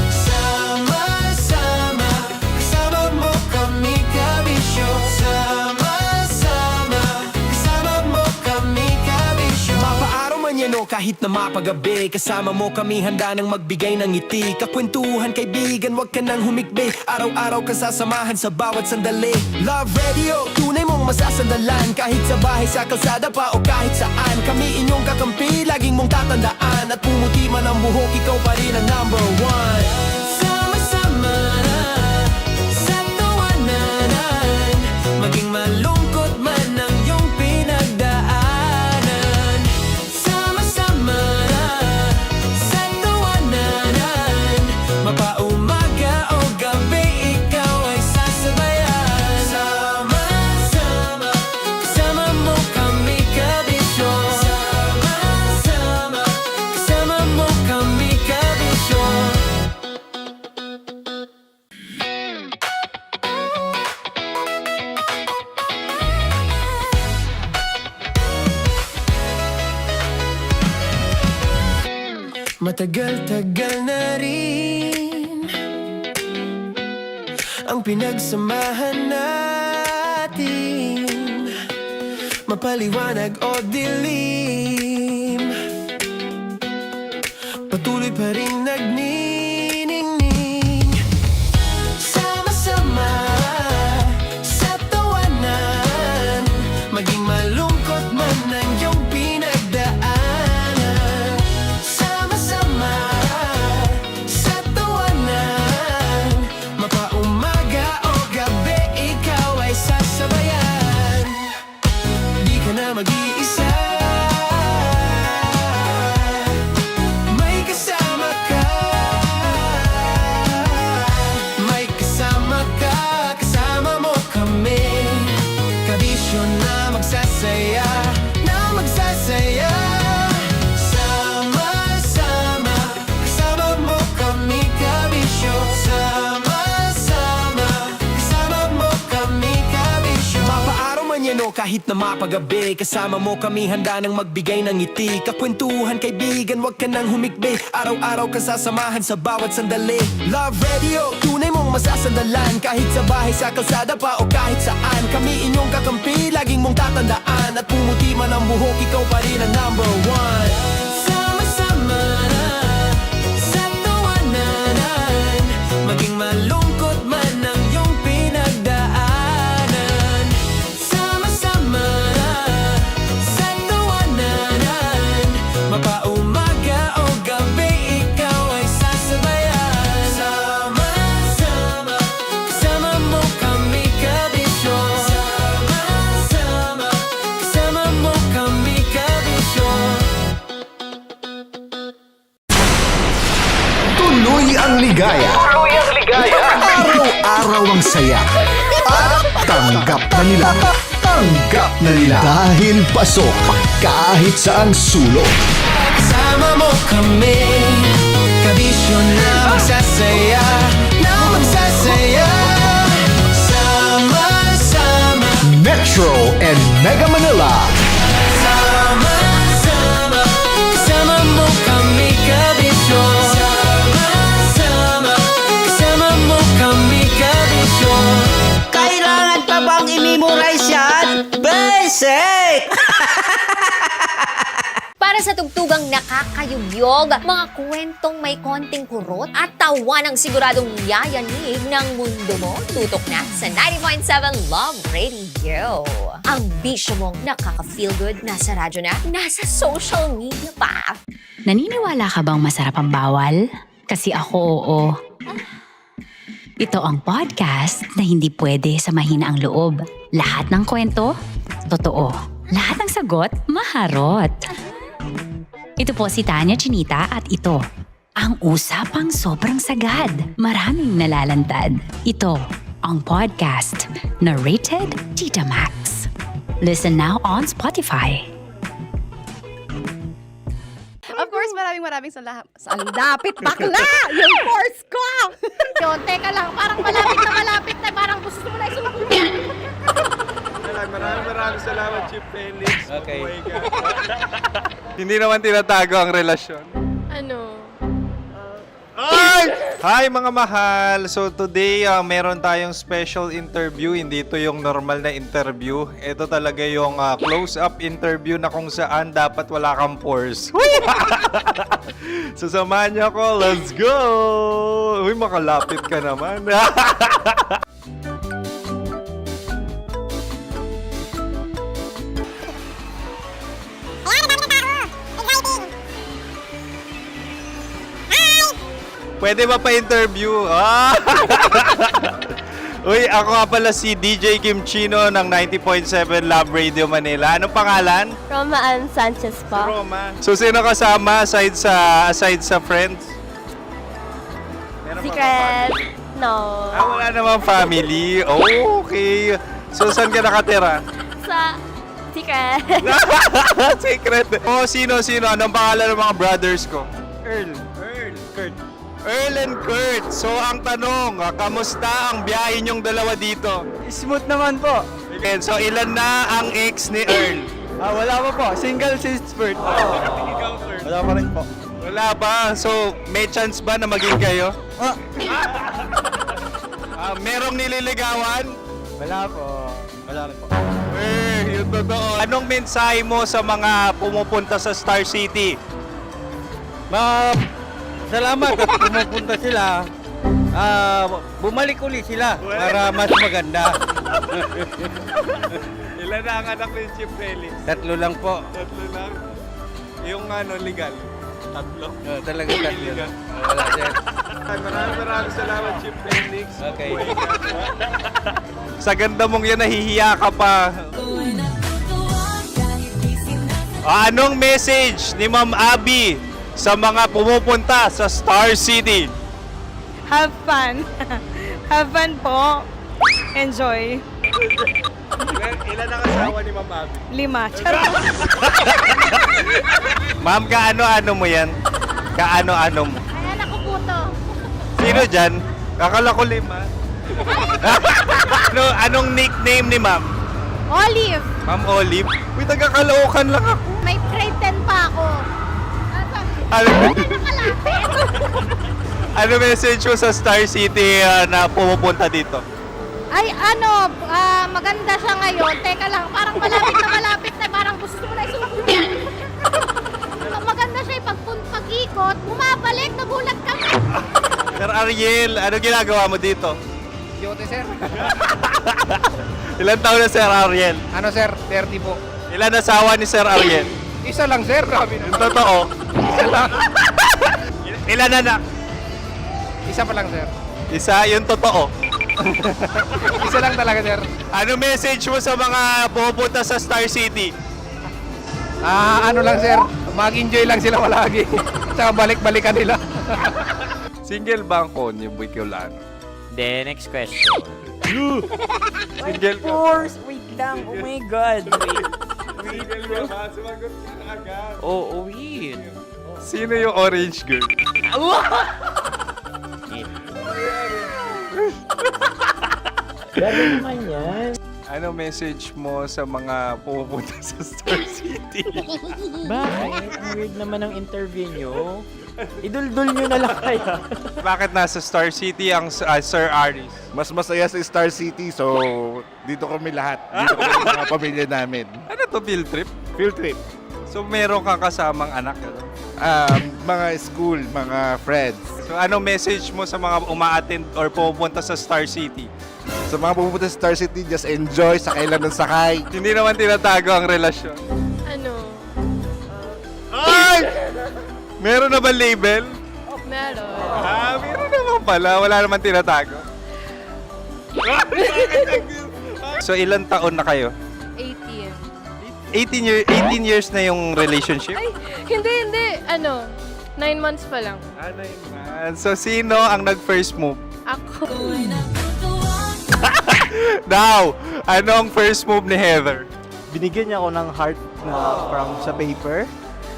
Sama-sama, kasama mo kami, kabisyo. Sama-sama, kasama mo kami, kabisyo. Mapaaraw man yan o kahit na mapagabi, kasama mo kami, handa nang magbigay ng ngiti. Kakwentuhan, kaibigan, wag ka nang humikbi. Araw-araw ka sasamahan sa bawat sandali. Love Radio, tunay mong masasandalan. Kahit sa bahay, sa kalsada pa o kahit saan, kami inyong kakampi, laging mong tatandaan. At pumuti man ang buhok, ikaw pa rin ang #1. Sama-sama sa tawanan, maging malungkot man ang iyong pinagdaanan. Sama-sama sa tawanan, mapaumaga o gabi, ikaw ay sasabayan. Sama-sama, kasama mo kami, kabisyo. Sama-sama, kasama mo kami, kabisyo. Matagal-tagal na rin ang pinagsamahan natin, mapaliwanag o dilim, patuloy pa rin nagniningning. Sama-sama sa tawanan, maging malungkot man ang iyong pinagdaanan. Sama-sama sa tawanan, mapaumaga o gabi, ikaw ay sasabayan. Di ka na mag-iisa, may kasama ka. kahit na mapagabi. Kasama mo kami handa nang magbigay ng ngiti. Kakwentuhan kaibigan, wag ka nang humikbi. Araw-araw ka sasamahan sa bawat sandali. Love Radio, tunay mong masasandalan. Kahit sa bahay, sa kalsada pa o kahit saan. Kami inyong kakampi, laging mong tatandaan. At pumuti man ang buhok, ikaw pa rin ang number one. Sama-sama na sa tawanan, maging malungkot man ang iyong pinagdaanan. Sama-sama na sa tawanan, mapaumaga o gabi, ikaw ay sasabayan. Sama-sama, kasama mo kami kabisyon. Sama-sama, kasama mo kami kabisyon. Tuloy ang ligaya. Araw-araw ang saya. At tanggap na nila. Tanggap na nila. Dahil pasok kahit saang sulok. Kasama mo kami, kabisyon na magsasaya, na magsasaya. Sama-sama, Metro and Mega Manila. sama-sama, kasama mo kami kabisyon. Sama-sama, kasama mo kami kabisyon. Kailangan pa bang i-memorize yan? Basic! Para sa tugtugang nakakayugyog, mga kwentong may konting kurot at tawa ng siguradong yayanig ng mundo mo, tutok na sa 90.7 Love Radio. Ang bisyo mong nakaka-feel good, nasa radyo na, nasa social media pa. Naniniwala ka bang masarap ang bawal? Kasi ako, oo. Ito ang podcast na hindi pwede samahin ang loob. Lahat ng kwento, totoo. Lahat ng sagot, maharot. Ito po si Tanya Chinita at ito, ang usapang sobrang sagad. Maraming nalalantad. Ito, ang podcast na Rated Tita Max. Listen now on Spotify. Of course, maraming salamat. Ang lapit bakla! Yung course ko! Yun, teka lang, parang malapit na, parang gusto mo na isulat. Maraming salamat, Chief Felix. Okay. Oh my God. Hindi naman tinatago ang relasyon. Ano? Ay! Hi mga mahal! So today, meron tayong special interview. Hindi ito yung normal na interview. Ito talaga yung close-up interview na kung saan dapat wala kang pores. So samahan niyo ako. Let's go! Uy, makalapit ka naman. Pwede ba pa-interview? Uy, ako nga pala si DJ Kim Chino ng 90.7 Love Radio Manila. Anong pangalan? Roma Ann Sanchez po. Roma. So, sino kasama aside sa friends? Meron ba Secret. No. wala namang family. Oh, okay. So, saan ka nakatira? Sa Secret. Secret. Oh, sino? Anong pangalan ng mga brothers ko? Earl, Kurt. Earl and Kurt. So, ang tanong, kamusta ang biyahe niyong dalawa dito? Smooth naman po. Okay, so ilan na ang ex ni Earl? Wala pa po. Single since birth. Wala pa rin po. Wala pa. So, may chance ba na maging kayo? Merong nililigawan? Wala po. Wala rin po. Yung totoo. Anong mensahe mo sa mga pumupunta sa Star City? Salamat at pumupunta sila. Bumalik ulit sila para mas maganda. Ilan na ang anak ni Chief Felix? 3 lang po. 3 lang. Yung legal? 3? Talaga 3 lang. Wala din. Maraming salamat, Chief Felix. Okay. Sa ganda mong yan, nahihiya ka pa. Anong message ni Ma'am Abby sa mga pumupunta sa Star City? Have fun. Have fun po. Enjoy. Ilan ang asawa ni Ma'am Abby? 5. Charot. Ma'am, kaano-ano mo yan? Kaano-ano mo? Ay, anak ko po to. Sino dyan? Kakala ko 5. Anong nickname ni Ma'am? Olive. Ma'am Olive. Uy, taga-Caloocan lang ako. May grade 10 pa ako. Ano, ano message mo sa Star City na pumupunta dito? Ay, maganda siya ngayon. Teka lang, parang malapit na, parang gusto mo na isumakyan. Maganda siya pag-ikot, bumabalik, nagulat ka. Sir Ariel, ano ginagawa mo dito? Yote, sir. Ilan taon na Sir Ariel? Ano, sir? 30 po. Ilan asawa ni Sir Ariel? Isa lang, sir. Grabe Yung totoo? Isa lang. Ilan anak? Isa pa lang, sir. Isa, yung totoo. Isa lang talaga, sir. Ano message mo sa mga pupunta sa Star City? Ano lang, sir. Mag-enjoy lang sila palagi. Tsaka balik-balikan nila. Single ba ang konyo, Boy Kiolano? Then, next question. Single ka? Wait lang. Oh my God. Wait. Sumagot ka na agad. Oo, wait. Sino yung orange girl? Gano'n naman yan. Ano message mo sa mga pupunta sa Star City? Bakit? Ang weird naman ng interview nyo. Idul-dul nyo na lang kaya. Bakit nasa Star City ang Sir Aris? Mas masaya sa Star City, so dito kami lahat. Dito kami mga pamilya namin. Ano to, field trip? Field trip. So meron kang kasamang anak? Ano? Mga school, mga friends. So ano message mo sa mga uma-attend or pupunta sa Star City? Sa mga pupunta sa Star City, just enjoy, sakay lang ng sakay. Hindi naman tinatago ang relasyon. Ano? Ay! Meron na ba label? Meron. Meron naman pala. Wala naman tinatago. So ilan taon na kayo? 18. 18 years na yung relationship? Ay, hindi. 9 months pa lang. So sino ang nag-first move? Ako. Now, ano ang first move ni Heather? Binigyan niya ako ng heart na from sa paper.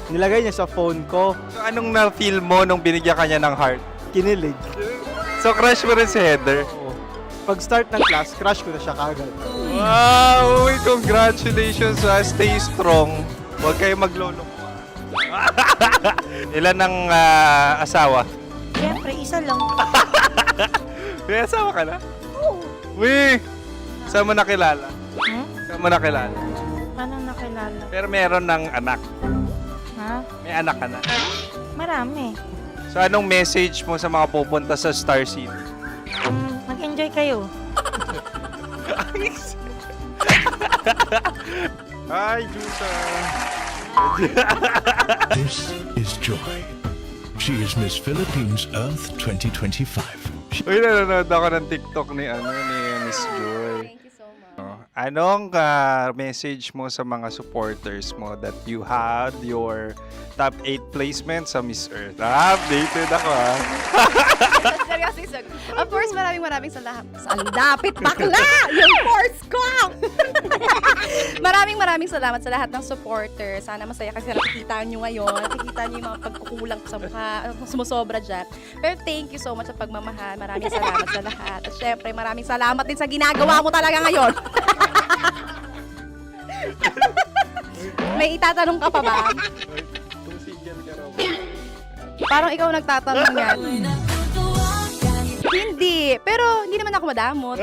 Nilagay niya sa phone ko. So anong na-feel mo nung binigyan ka niya ng heart? Kinilig. So crush mo rin si Heather? Pag start ng class, crush ko na siya kagad. Wow! Uy, congratulations! Stay strong. Huwag kayo maglolo. Ilan ang asawa? Siyempre, isa lang. May asawa ka na? Oo. Uy! Saan mo nakilala? Saan mo nakilala? Paano nakilala? Pero meron ng anak. Ha? May anak ka na. Marami. So anong message mo sa mga pupunta sa Star City? Mag-enjoy kayo. Hi, Jusa! This is Joy. She is Miss Philippines Earth 2025. Uy, nanonood ako ng TikTok ni Miss Joy. Thank you so much. Anong message mo sa mga supporters mo that you had your top 8 placement sa Miss Earth? Updated ako Seryoso. Of course, maraming salamat. Ang dapit bakla! Yung force ko! maraming salamat sa lahat ng supporters. Sana masaya kasi nakikita nyo ngayon. Nakikita nyo yung mga pagkukulang sa mukha. Sumusobra dyan. Pero thank you so much sa pagmamahal. Maraming salamat sa lahat. At syempre, maraming salamat din sa ginagawa mo talaga ngayon. May itatanong ka pa ba? Parang ikaw nagtatanong yan. Hindi. Pero hindi naman ako madamot.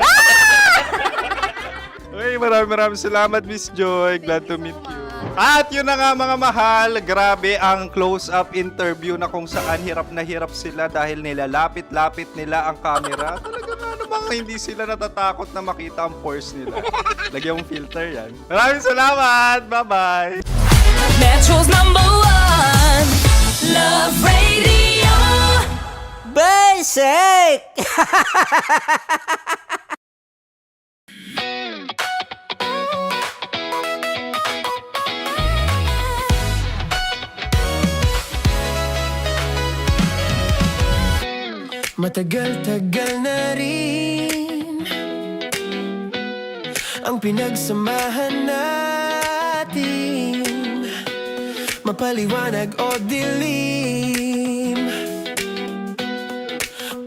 Uy, maraming salamat, Miss Joy. Glad to meet you. At yun na nga mga mahal, grabe ang close-up interview na kung saan hirap na hirap sila dahil nilalapit-lapit nila ang camera. Talaga na namang hindi sila natatakot na makita ang pores nila. Lagyan mong filter yan. Maraming salamat! Bye-bye! Metro's #1 Love Radio. Basic! Matagal-tagal na rin ang pinagsamahan natin, mapaliwanag o dilim,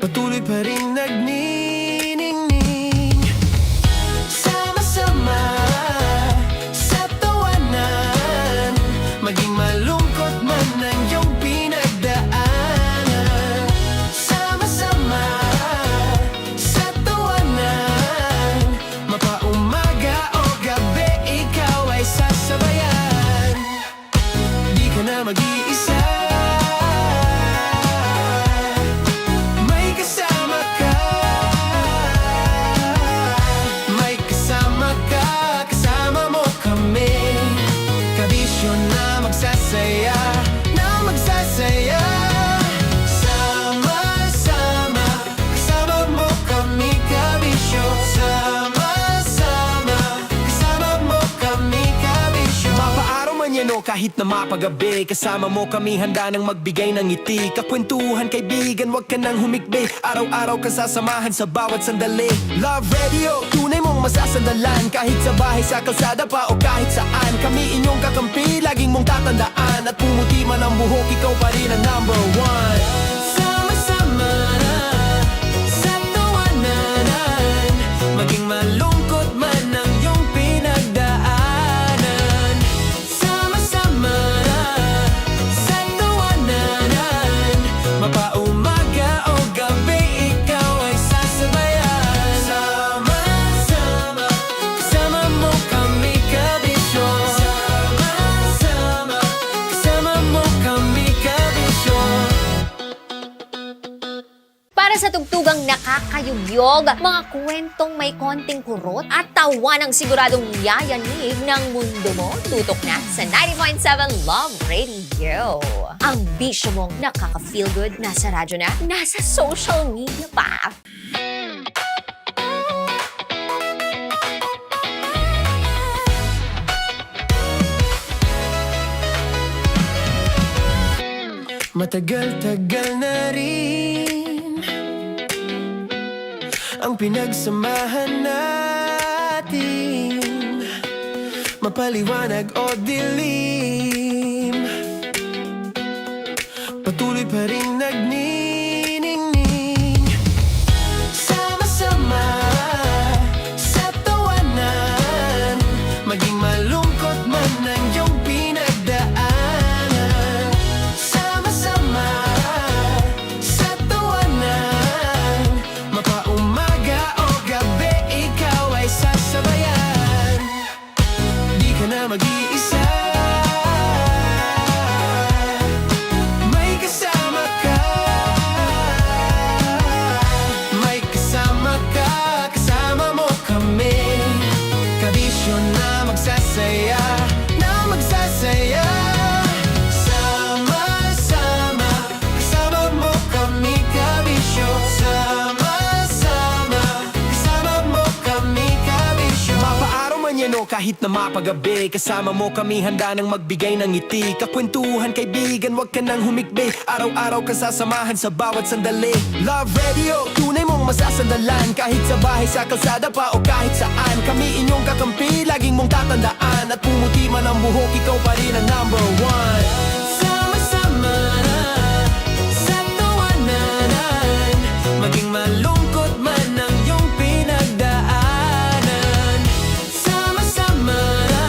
patuloy pa rin nagniningning. Sama-sama kahit na mapagabi. Kasama mo kami handa nang magbigay ng ngiti. Kakwentuhan kaibigan, wag ka nang humikbi. Araw-araw ka sasamahan sa bawat sandali. Love Radio, tunay mong masasandalan. Kahit sa bahay, sa kalsada pa o kahit saan. Kami inyong kakampi, laging mong tatandaan. At pumuti man ang buhok, ikaw pa rin ang number one. Sama-sama na sa tawanan, maging malungkot man ang iyong pinagdaanan. Sama-sama na sa tawanan, mapaumaga o gabi, ikaw ay sasabayan. Sama-sama, kasama mo kami kabisyo. Sama-sama, kasama mo kami kabisyo. Para sa tugtugang nakakayugyog, mga kwentong may konting kurot at tawa ng siguradong yayanig ng mundo mo, tutok na sa 90.7 Love Radio. Ang bisyo mong nakaka-feel good, nasa radyo na, nasa social media pa. Matagal-tagal na rin ang pinagsamahan natin, mapaliwanag o dilim, patuloy pa rin nagniningning. Sama-sama sa tawanan, maging malungkot man ang iyong pinagdaanan. Sama-sama sa tawanan, mapaumaga o gabi, ikaw ay sasabayan. Di ka na mag-iisa, may kasama ka. May kasama ka, kasama mo kami. Kabisyo na magsasaya, na magsasaya. Sama-sama, kasama mo kami kabisyo. Sama-sama, kasama mo kami kabisyo. Mapaaraw man yan o kahit na mapagabi, kasama mo kami handa nang magbigay ng ngiti. Kakwentuhan kaibigan, wag ka nang humikbi. Araw-araw ka sasamahan sa bawat sandali. Love Radio, tunay mong masasandalan. Kahit sa bahay, sa kalsada pa o kahit saan. Kami inyong kakampi, laging mong tatandaan. At pumuti man ang buhok, ikaw pa rin ang number one. Sama-sama na sa tawanan, maging malungkot man ang iyong pinagdaanan. Sama-sama na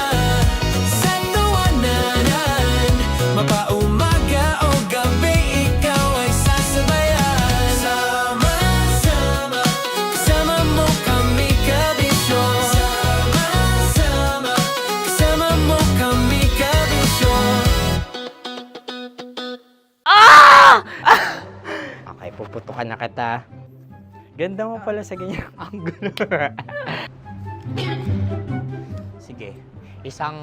sa tawanan, mapaumaga o gabi, ikaw ay sasabayan. Sama-sama, kasama mo kami kabisyo. Sama-sama, kasama mo kami kabisyo. Okay, puputukan na kita. Ganda mo pala sa ganyang angulo. Sige, isang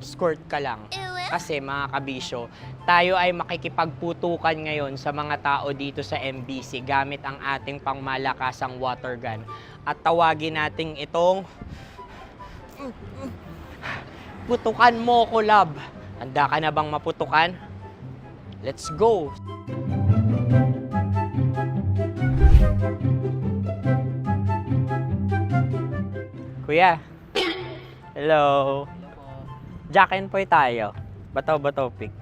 skirt ka lang. Kasi mga kabisyo, tayo ay makikipagputukan ngayon sa mga tao dito sa MBC gamit ang ating pangmalakasang water gun. At tawagin natin itong putukan mo ko, love. Handa ka na bang maputukan? Let's go! Kuya. Hello. Jack and Poy tayo. Bato-bato pick.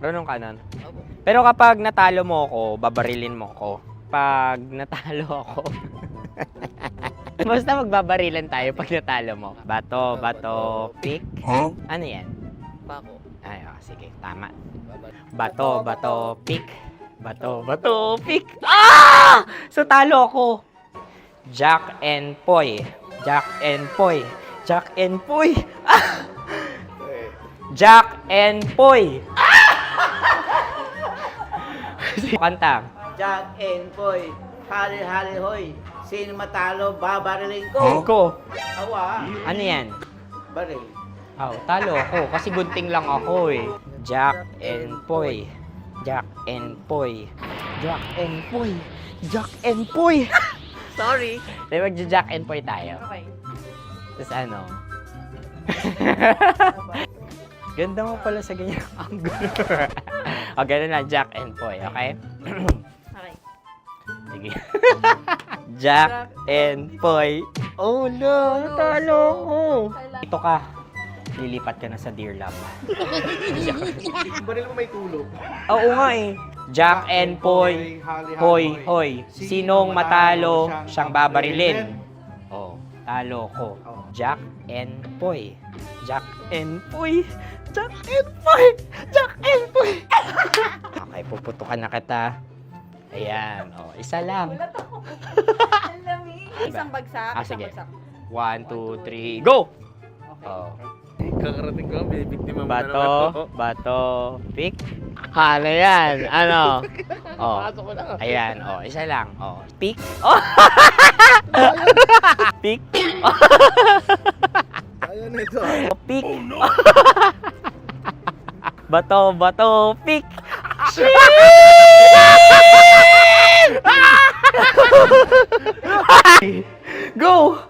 Runong kanan. Pero kapag natalo mo ako, babarilin mo ako. Pag natalo ako, basta magbabarilan tayo pag natalo mo. Bato, pick. Huh? Ano yan? Pako. Ay, oh, sige, tama. Bato, pick. Bato, pick. Ah! So, talo ako. Jack and Poy. Jack and Poy. Jack and Poy. Ah! Jack and Poy. Kanta. Jack and Poy, hali-hali hoy. Sino matalo, babariling ko. Ko. Awa. Ano yan? Baril. Oh, talo ako kasi gunting lang ako eh. Jack and Poy. Jack and Poy. Jack and Poy. Jack and Poy. Sorry. Di ba Jack and Poy tayo? Okay. Tapos ano? Ganda mo pala sa ganyan angulo. O, ganun lang, Jack and Poy, okay? Okay. Sige. Jack and Poy. Oh no, natalo ko. Ito ka. Lilipat ka na sa Dear Love. Baril mo may tulog. Oo nga eh. Jack and Poy. Hoy, hoy. Sinong matalo, siyang babarilin. Oh, talo ko. Jack and Poy. Jack and Poy. Jack and Poy. Jack and Poy. Okay, puputukan na kita. Ayan. Oh, isa lang. Isang bagsak. Sige. 1, 2, 3, go! Oh. Kakarating ko, bibiktima mo Bato, pick. Ano yan? Ano? Oh. Ayan, oh, isa lang. Oh, pick. Oh. Pick. Ayaw na ito. Pick. Oh, no. Bato, pick. Go!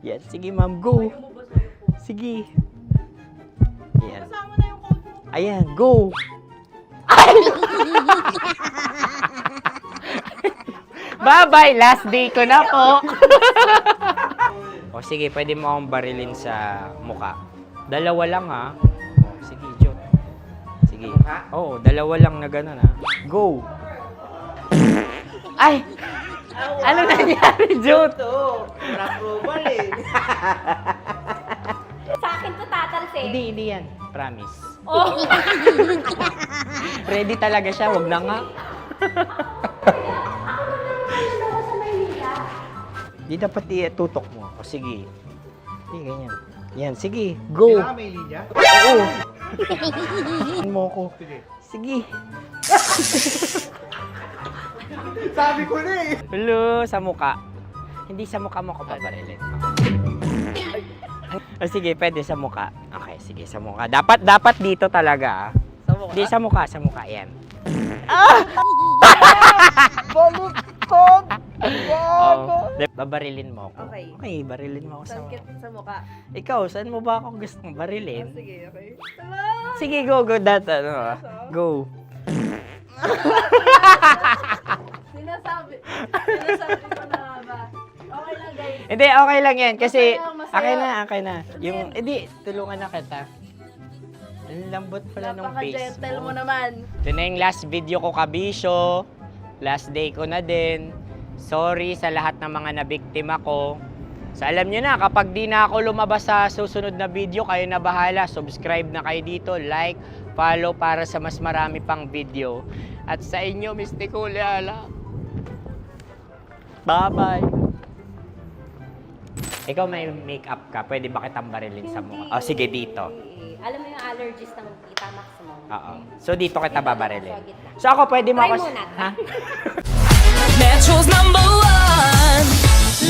Yan, sige ma'am, go. Sige. Ayan. Ayan, go. Bye-bye, last day ko na po. O sige, pwede mo akong barilin sa muka. Dalawa lang ha. O, sige, Jot. Sige. Oo, dalawa lang na gano'n ha. Go. Ay! Ano nangyari, Jot? Approval eh. Sa akin to tatalsik. Hindi yan. Promise. Oh. Ready talaga siya, wag na nga. Di dapat itutok mo. O sige. Sige, ganyan. Yan, sige. Go. Kailangan may linya? Oo. Mo ko. Sige. Sabi ko na eh. Hello, sa muka. Hindi sa muka mo ko paparilin. O sige, pwede sa muka. Okay, sige, sa muka. Dapat dito talaga. Sa mukha? Hindi, sa muka. Yan. Baluktot! Oh, babarilin mo ako. Okay. Okay, barilin mo ako sa muka. Sa mukha. Ikaw, saan mo ba ako gustong barilin? Sige, okay. Sige, go. Go. Sinasabi ko na ba? Okay lang, guys. Hindi, okay lang yan. Kasi, Masaya. okay na. Yung, hindi, tulungan na kita. Ang lambot pala ng face Napaka-gentle mo. mo naman. Ito na yung last video ko, kabisyo. Last day ko na din. Sorry sa lahat ng mga nabiktima ko. So alam nyo na, kapag di na ako lumabas sa susunod na video, kayo na bahala. Subscribe na kayo dito, like, follow para sa mas marami pang video. At sa inyo, Mistiko Leala. Bye-bye. Ikaw may makeup ka, pwede ba kitang barilin sa mukha? Oh, sige, dito. Alam mo yung allergies ng Tita Max mo. Oo. So dito kita babarilin. So ako pwede mo Try ako... muna. Ha? Metro's #1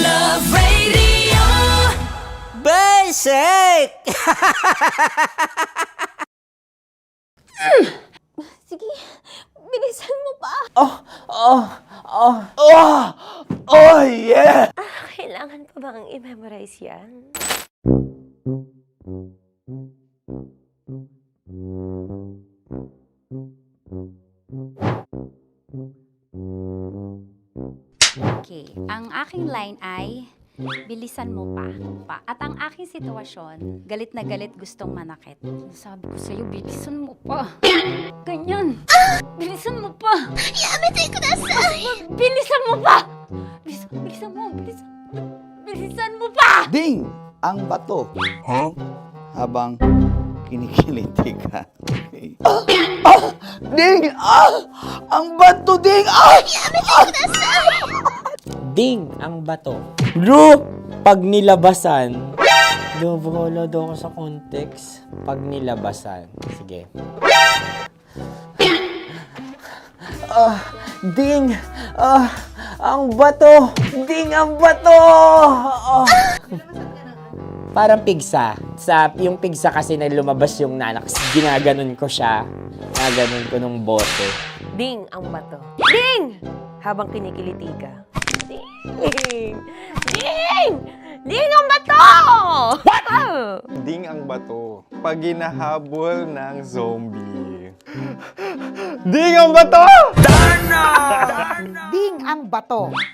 Love Radio. Basic! Sige, bilisan mo pa. Oh, yeah! Kailangan pa bang i-memorize yan? Okay, ang aking line ay bilisan mo pa. At ang aking sitwasyon, galit na galit gustong manakit. Sabi ko sa'yo, bilisan mo pa. Ganyan. Bilisan mo pa. Yamitay ko na sa... Bilisan mo pa. Bilisan mo pa. Ding! Ang bato. Habang kinikiliti ka. Okay. Ding! Ang bato, Ding! Ding ang bato. Bro, pag nilabasan. Wala daw ako sa context. Pag nilabasan. Sige. Ding! Ang bato! Ding ang bato! Parang pigsa. Yung pigsa kasi na lumabas yung nanak. Ginaganon ko siya. Ginaganon ko nung bote. Ding ang bato. Ding! Habang kinikiliti ka. Ding! Ding! Ding ang bato! What? Ding ang bato. Pag hinahabol ng zombie. Ding ang bato! Ding ang bato. Okay.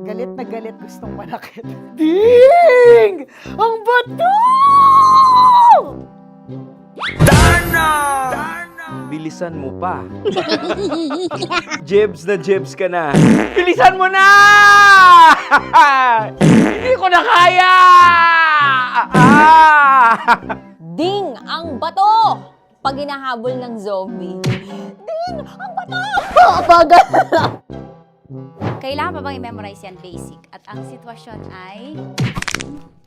Galit na galit, gustong manakit. Ding! Ang bato! Bilisan mo pa. Jebs na jebs ka na. Bilisan mo na! Hindi ko na kaya! Ding ang bato! Pag hinahabol ng zombie. Ding ang bato! Bagal! Kailangan pa bang i-memorize yan basic? At ang sitwasyon ay,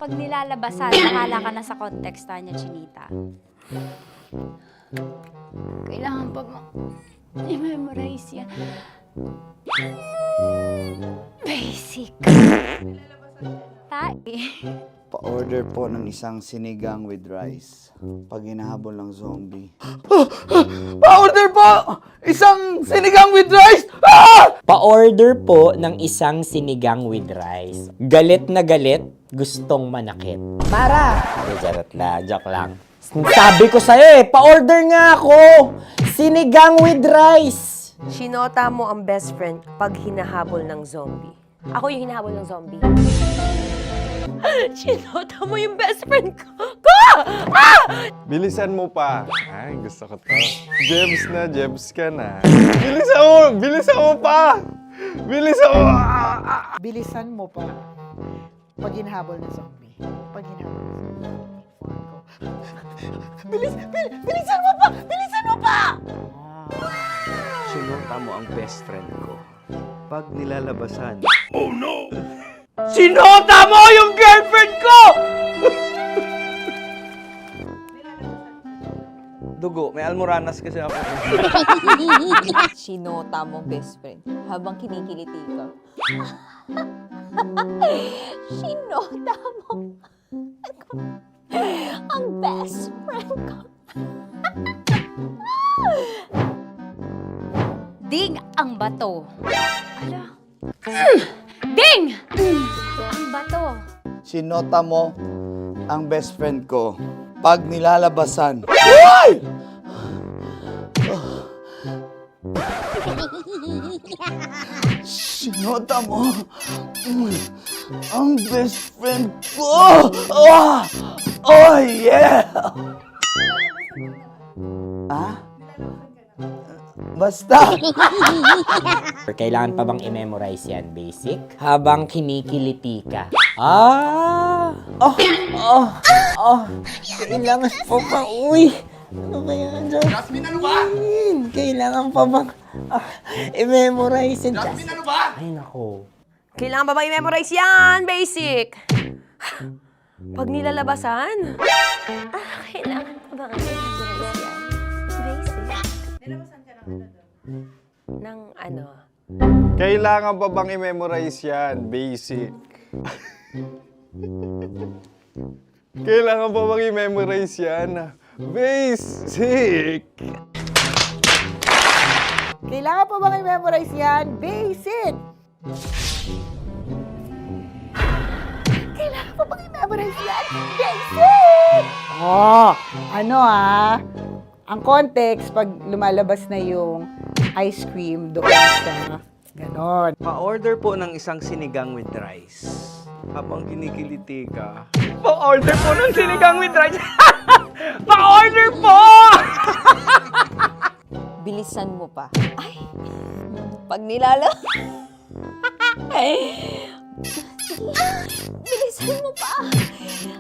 pag nilalabasan, nakala ka na sa context, Tanya Chinita. Kailangan pa bang i-memorize yan? Basic. Pa-order po ng isang sinigang with rice. Pag hinahabol ng zombie. Pa-order po! Isang sinigang with rice! Pa-order po ng isang sinigang with rice. Galit na galit, gustong manakit. Para! Charot na, joke lang. Sabi ko sa'yo pa-order nga ako! Sinigang with rice! Sinota mo ang best friend pag hinahabol ng zombie. Ako yung hinahabol ng zombie. Sinota mo yung best friend ko! Bilisan mo pa. Ay, gusto ko to. Jebs na jebs ka na. Bilisan mo! Bilisan mo pa! Bilisan mo! Bilisan mo pa. Pag hinahabol ng zombie. Pag hinahabol ng zombie. Bilisan mo pa! Bilisan mo pa! Sinota mo ang best friend ko. Pag nilalabasan. Oh no! Sinota mo yung girlfriend ko! Dugo, may almoranas kasi ako. Sinota mo best friend habang kinikiliti ka. Sinota mo ang best friend ko. Ding ang bato. Ala. Ding! Ang bato. Sinota mo ang best friend ko. Pag nilalabasan. Uy! Sinota mo ang best friend ko. Oh yeah! Basta! Kailangan pa bang i-memorize yan, basic? Habang kinikiliti ka. Kailangan pa ba? Uy! Ano ba yan, Jasmine? Jasmine, ano ba? Kailangan pa bang i-memorize yan, Jasmine, ano ba? Ay, nako. Kailangan ba bang i-memorize yan? Basic. Pag nilalabasan? Kailangan pa bang i-memorize yan? Basic. Nilabasan ka ng ano? Kailangan pa bang i-memorize yan? Basic. Kailangan pa bang i-memorize yan? Basic. Kailangan pa bang i-memorize yan? Basic! Kailangan pa bang i-memorize yan? Basic! Ang context, pag lumalabas na yung ice cream doon sa ganon. Pa-order po ng isang sinigang with rice. Habang kinikiliti ka. Pa-order po ng sinigang with rice! Pa-order po! Bilisan mo pa. Ay! Pag bilisan mo pa!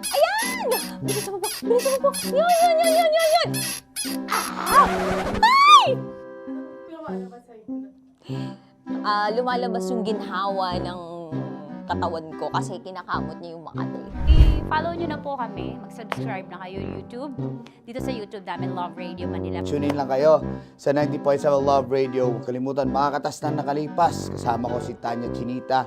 Ayan! Bilisan mo pa! Bilisan mo pa! Yan! Ay! Lumalabas yung ginhawa ng katawan ko kasi kinakamot niya yung Makati. I-follow nyo na po kami. Mag-subscribe na kayo YouTube. Dito sa YouTube namin, Love Radio Manila. Tune in lang kayo sa 90.7 Love Radio. Huwag kalimutan, makakatas na nakalipas. Kasama ko si Tanya Chinita.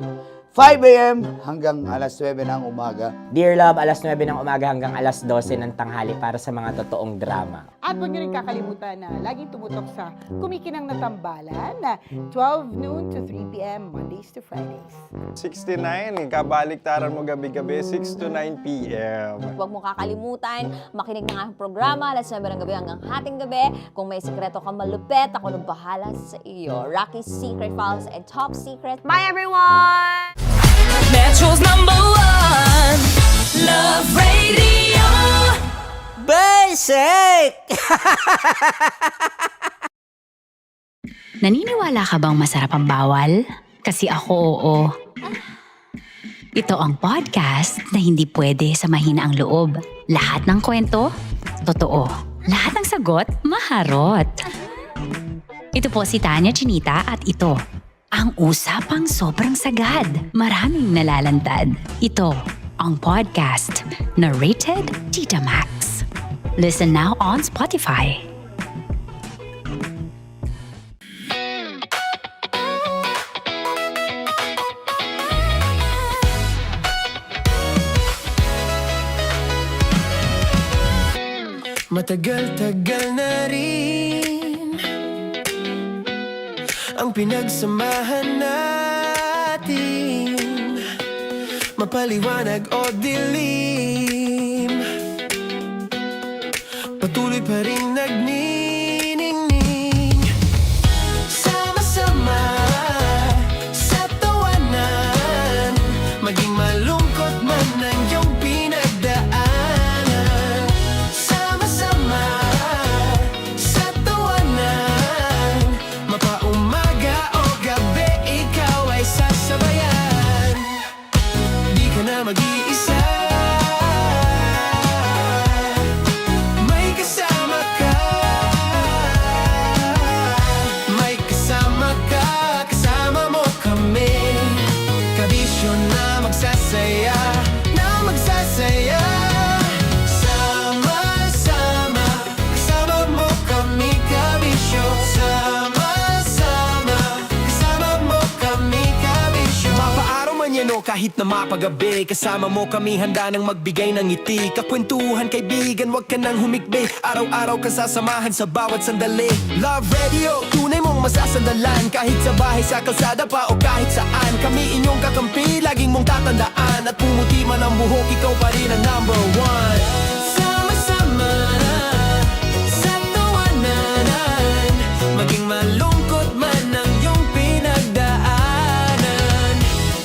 5 a.m. hanggang alas 9 ng umaga. Dear Love, alas 9 ng umaga hanggang alas 12 ng tanghali para sa mga totoong drama. At huwag niyo rin kakalimutan na laging tumutok sa Kumikinang na Tambalan na 12 noon to 3 p.m. Mondays to Fridays. 69, kabaliktaran mo gabi-gabi, 6 to 9 p.m. Huwag mo kakalimutan, makinig ng aking programa, alas 9 ng gabi hanggang hating gabi. Kung may sikreto kang malupet, ako nang bahala sa iyo. Rocky's Secret Files and Top Secret. Bye everyone! Metro's #1 Love Radio. Basic! Naniniwala ka bang masarap ang bawal? Kasi ako, oo. Ito ang podcast na hindi pwede samahin ang loob. Lahat ng kwento, totoo. Lahat ng sagot, maharot. Ito po si Tanya Chinita at ito, ang usapang sobrang sagad. Maraming nalalantad. Ito, ang podcast na Rated Tita Max. Listen now on Spotify. Matagal-tagal na rin ang pinagsamahan natin, mapaliwanag o dilim, patuloy pa rin nagniningning. Sama-sama sa tawanan, maging malungkot man ang iyong pinagdaanan. Sama-sama sa tawanan, mapaumaga o gabi, ikaw ay sasabayan. Di ka na mag-iisa, may kasama ka. May kasama ka, kasama mo kami. Kabisyo na magsasaya, na magsasaya. Sama-sama, kasama mo kami, kabisyo. Sama-sama, kasama mo kami, kabisyo. Mapaaraw man yan o kahit na mapagabi, kasama mo kami, handa nang magbigay ng ngiti. Kakwentuhan, kaibigan, wag ka nang humikbi. Araw-araw ka sasamahan sa bawat sandali. Love Radio, tunay mong masasandalan. Kahit sa bahay, sa kalsada pa o kahit saan, kami inyong kakampi, laging mong tatandaan. At pumuti man ang buhok, ikaw pa rin ang #1. Sama-sama sa tawanan, maging malungkot man ang iyong pinagdaanan.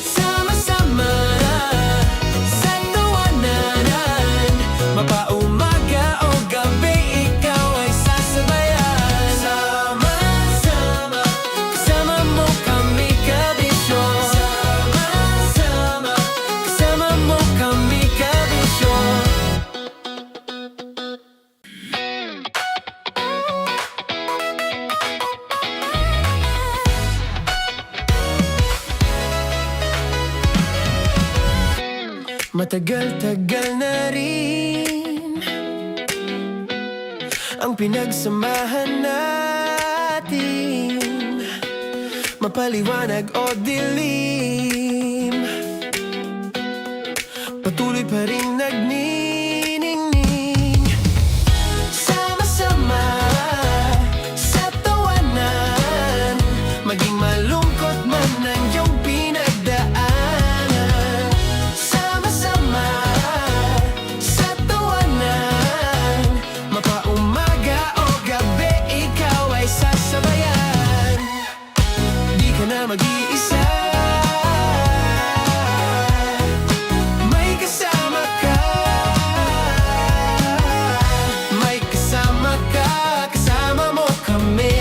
Sama-sama sa tawanan, mapaumaga o gabi, ikaw ay sasabayan. Sama-sama, kasama mo kami, kabisyo. Sama-sama, kasama mo kami, kabisyo. Matagal-tagal na rin ang pinagsamahan natin, mapaliwanag o dilim, patuloy pa rin nagniningning. Sama-sama sa tawanan, maging malungkot man ang iyong pinagdaanan. Sama-sama sa tawanan, mapaumaga o gabi, ikaw ay sasabayan. Di ka na mag-iisa, may kasama ka. May kasama ka, kasama mo kami.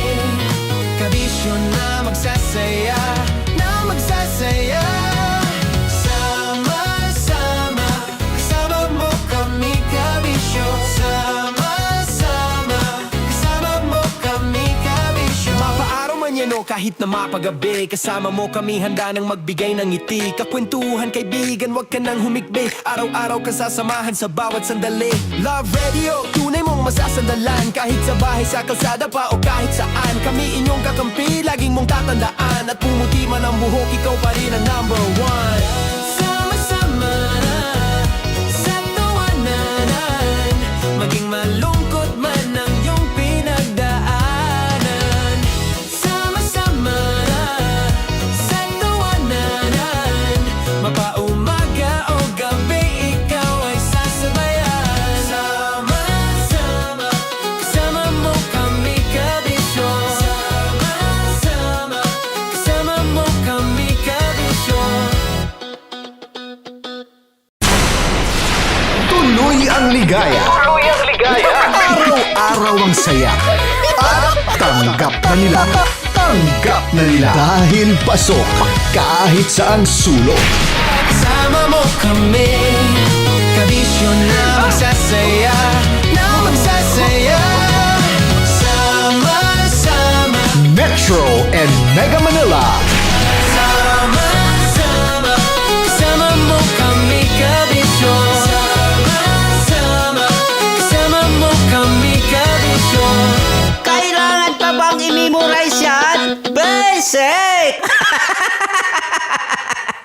Kabisyo na magsasaya, na magsasaya. Sama-sama, kasama mo kami, kabisyo. Sama-sama, kasama mo kami, kabisyo. Mapaaraw man yan o kahit na mapagabi, kasama mo kami, handa nang magbigay ng ngiti. Kakwentuhan, kaibigan, wag ka nang humikbi. Araw-araw ka sasamahan sa bawat sandali. Love Radio, tunay mong mong masasandalan. Kahit sa bahay, sa kalsada pa o kahit saan, kami inyong kakampi, laging mong tatandaan. At pumuti man ang buhok, ikaw pa rin ang number one. Sama-sama sa tawanan, maging malungkot man ang iyong pinagdaanan. Sama-sama sa tawanan, mapaumaga o gabi, ikaw ay sasabayan. Sama-sama, kasama mo kami kabisyo. Sama-sama, kasama mo kami kabisyo. Tuloy ang ligaya. Araw-araw ang saya. At tanggap na nila. Tanggap na nila. Dahil pasok kahit saang sulok. Kasama mo kami, kabisyo na magsasaya, na magsasaya. Sama-sama, Metro and Mega Manila. sama-sama, kasama mo kami kabisyo. Sama-sama, kasama mo kami kabisyo. Kailangan pa bang i-memorize yan? Basic!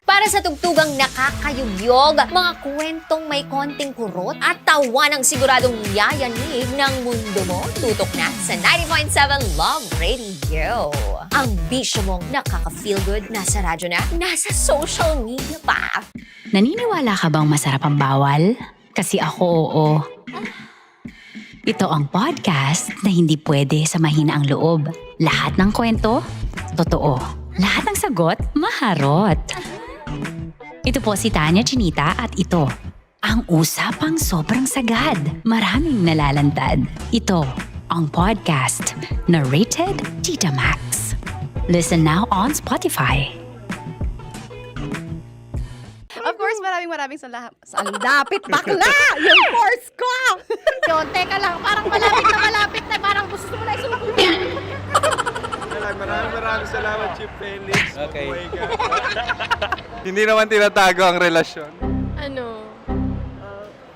Para sa tugtugang nakakayugyog, mga kwentong may konting kurot at tawa ng siguradong yayanig ng mundo mo, tutok na sa 90.7 Love Radio. Ang bisyo mong nakaka-feel good, nasa radyo na, nasa social media pa. Naniniwala ka bang masarap ang bawal? Kasi ako oo. Ito ang podcast na hindi pwede sa mahina ang loob. Lahat ng kwento, totoo. Lahat ng sagot, maharot. Ito po si Tanya Chinita at ito, ang usapang sobrang sagad. Maraming nalalantad. Ito, ang podcast na rated Tita Max. Listen now on Spotify. Of course, maraming salamat. Ang lapit bakla! Yung course ko! Yun, teka lang, parang malapit na, parang gusto mo na isumpin. Maraming salamat, Chief Felix. Okay. Oh my God. Hindi naman tinatago ang relasyon. Ano?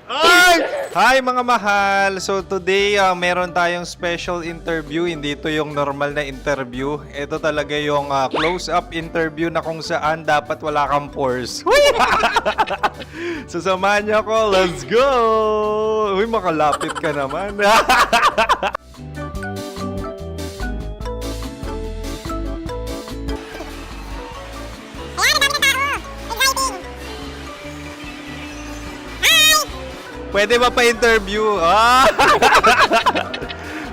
Ay! Hi mga mahal! So today, meron tayong special interview. Hindi ito yung normal na interview. Ito talaga yung close-up interview na kung saan dapat wala kang pores. So samahan niyo ako. Let's go! Uy, makalapit ka naman. Pwede ba pa-interview? Ah!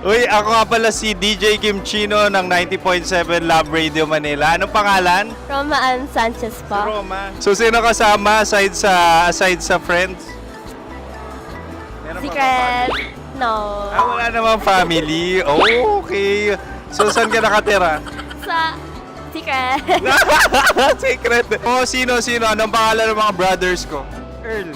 Uy, ako nga pala si DJ Kim Chino ng 90.7 Love Radio Manila. Anong pangalan? Roma Ann Sanchez po. Roma. So, sino kasama aside sa friends? Meron ba Secret. No. wala namang family. Oh, okay. So, saan ka nakatira? Sa Secret. Secret. Oh, sino? Anong pangalan ng mga brothers ko? Earl,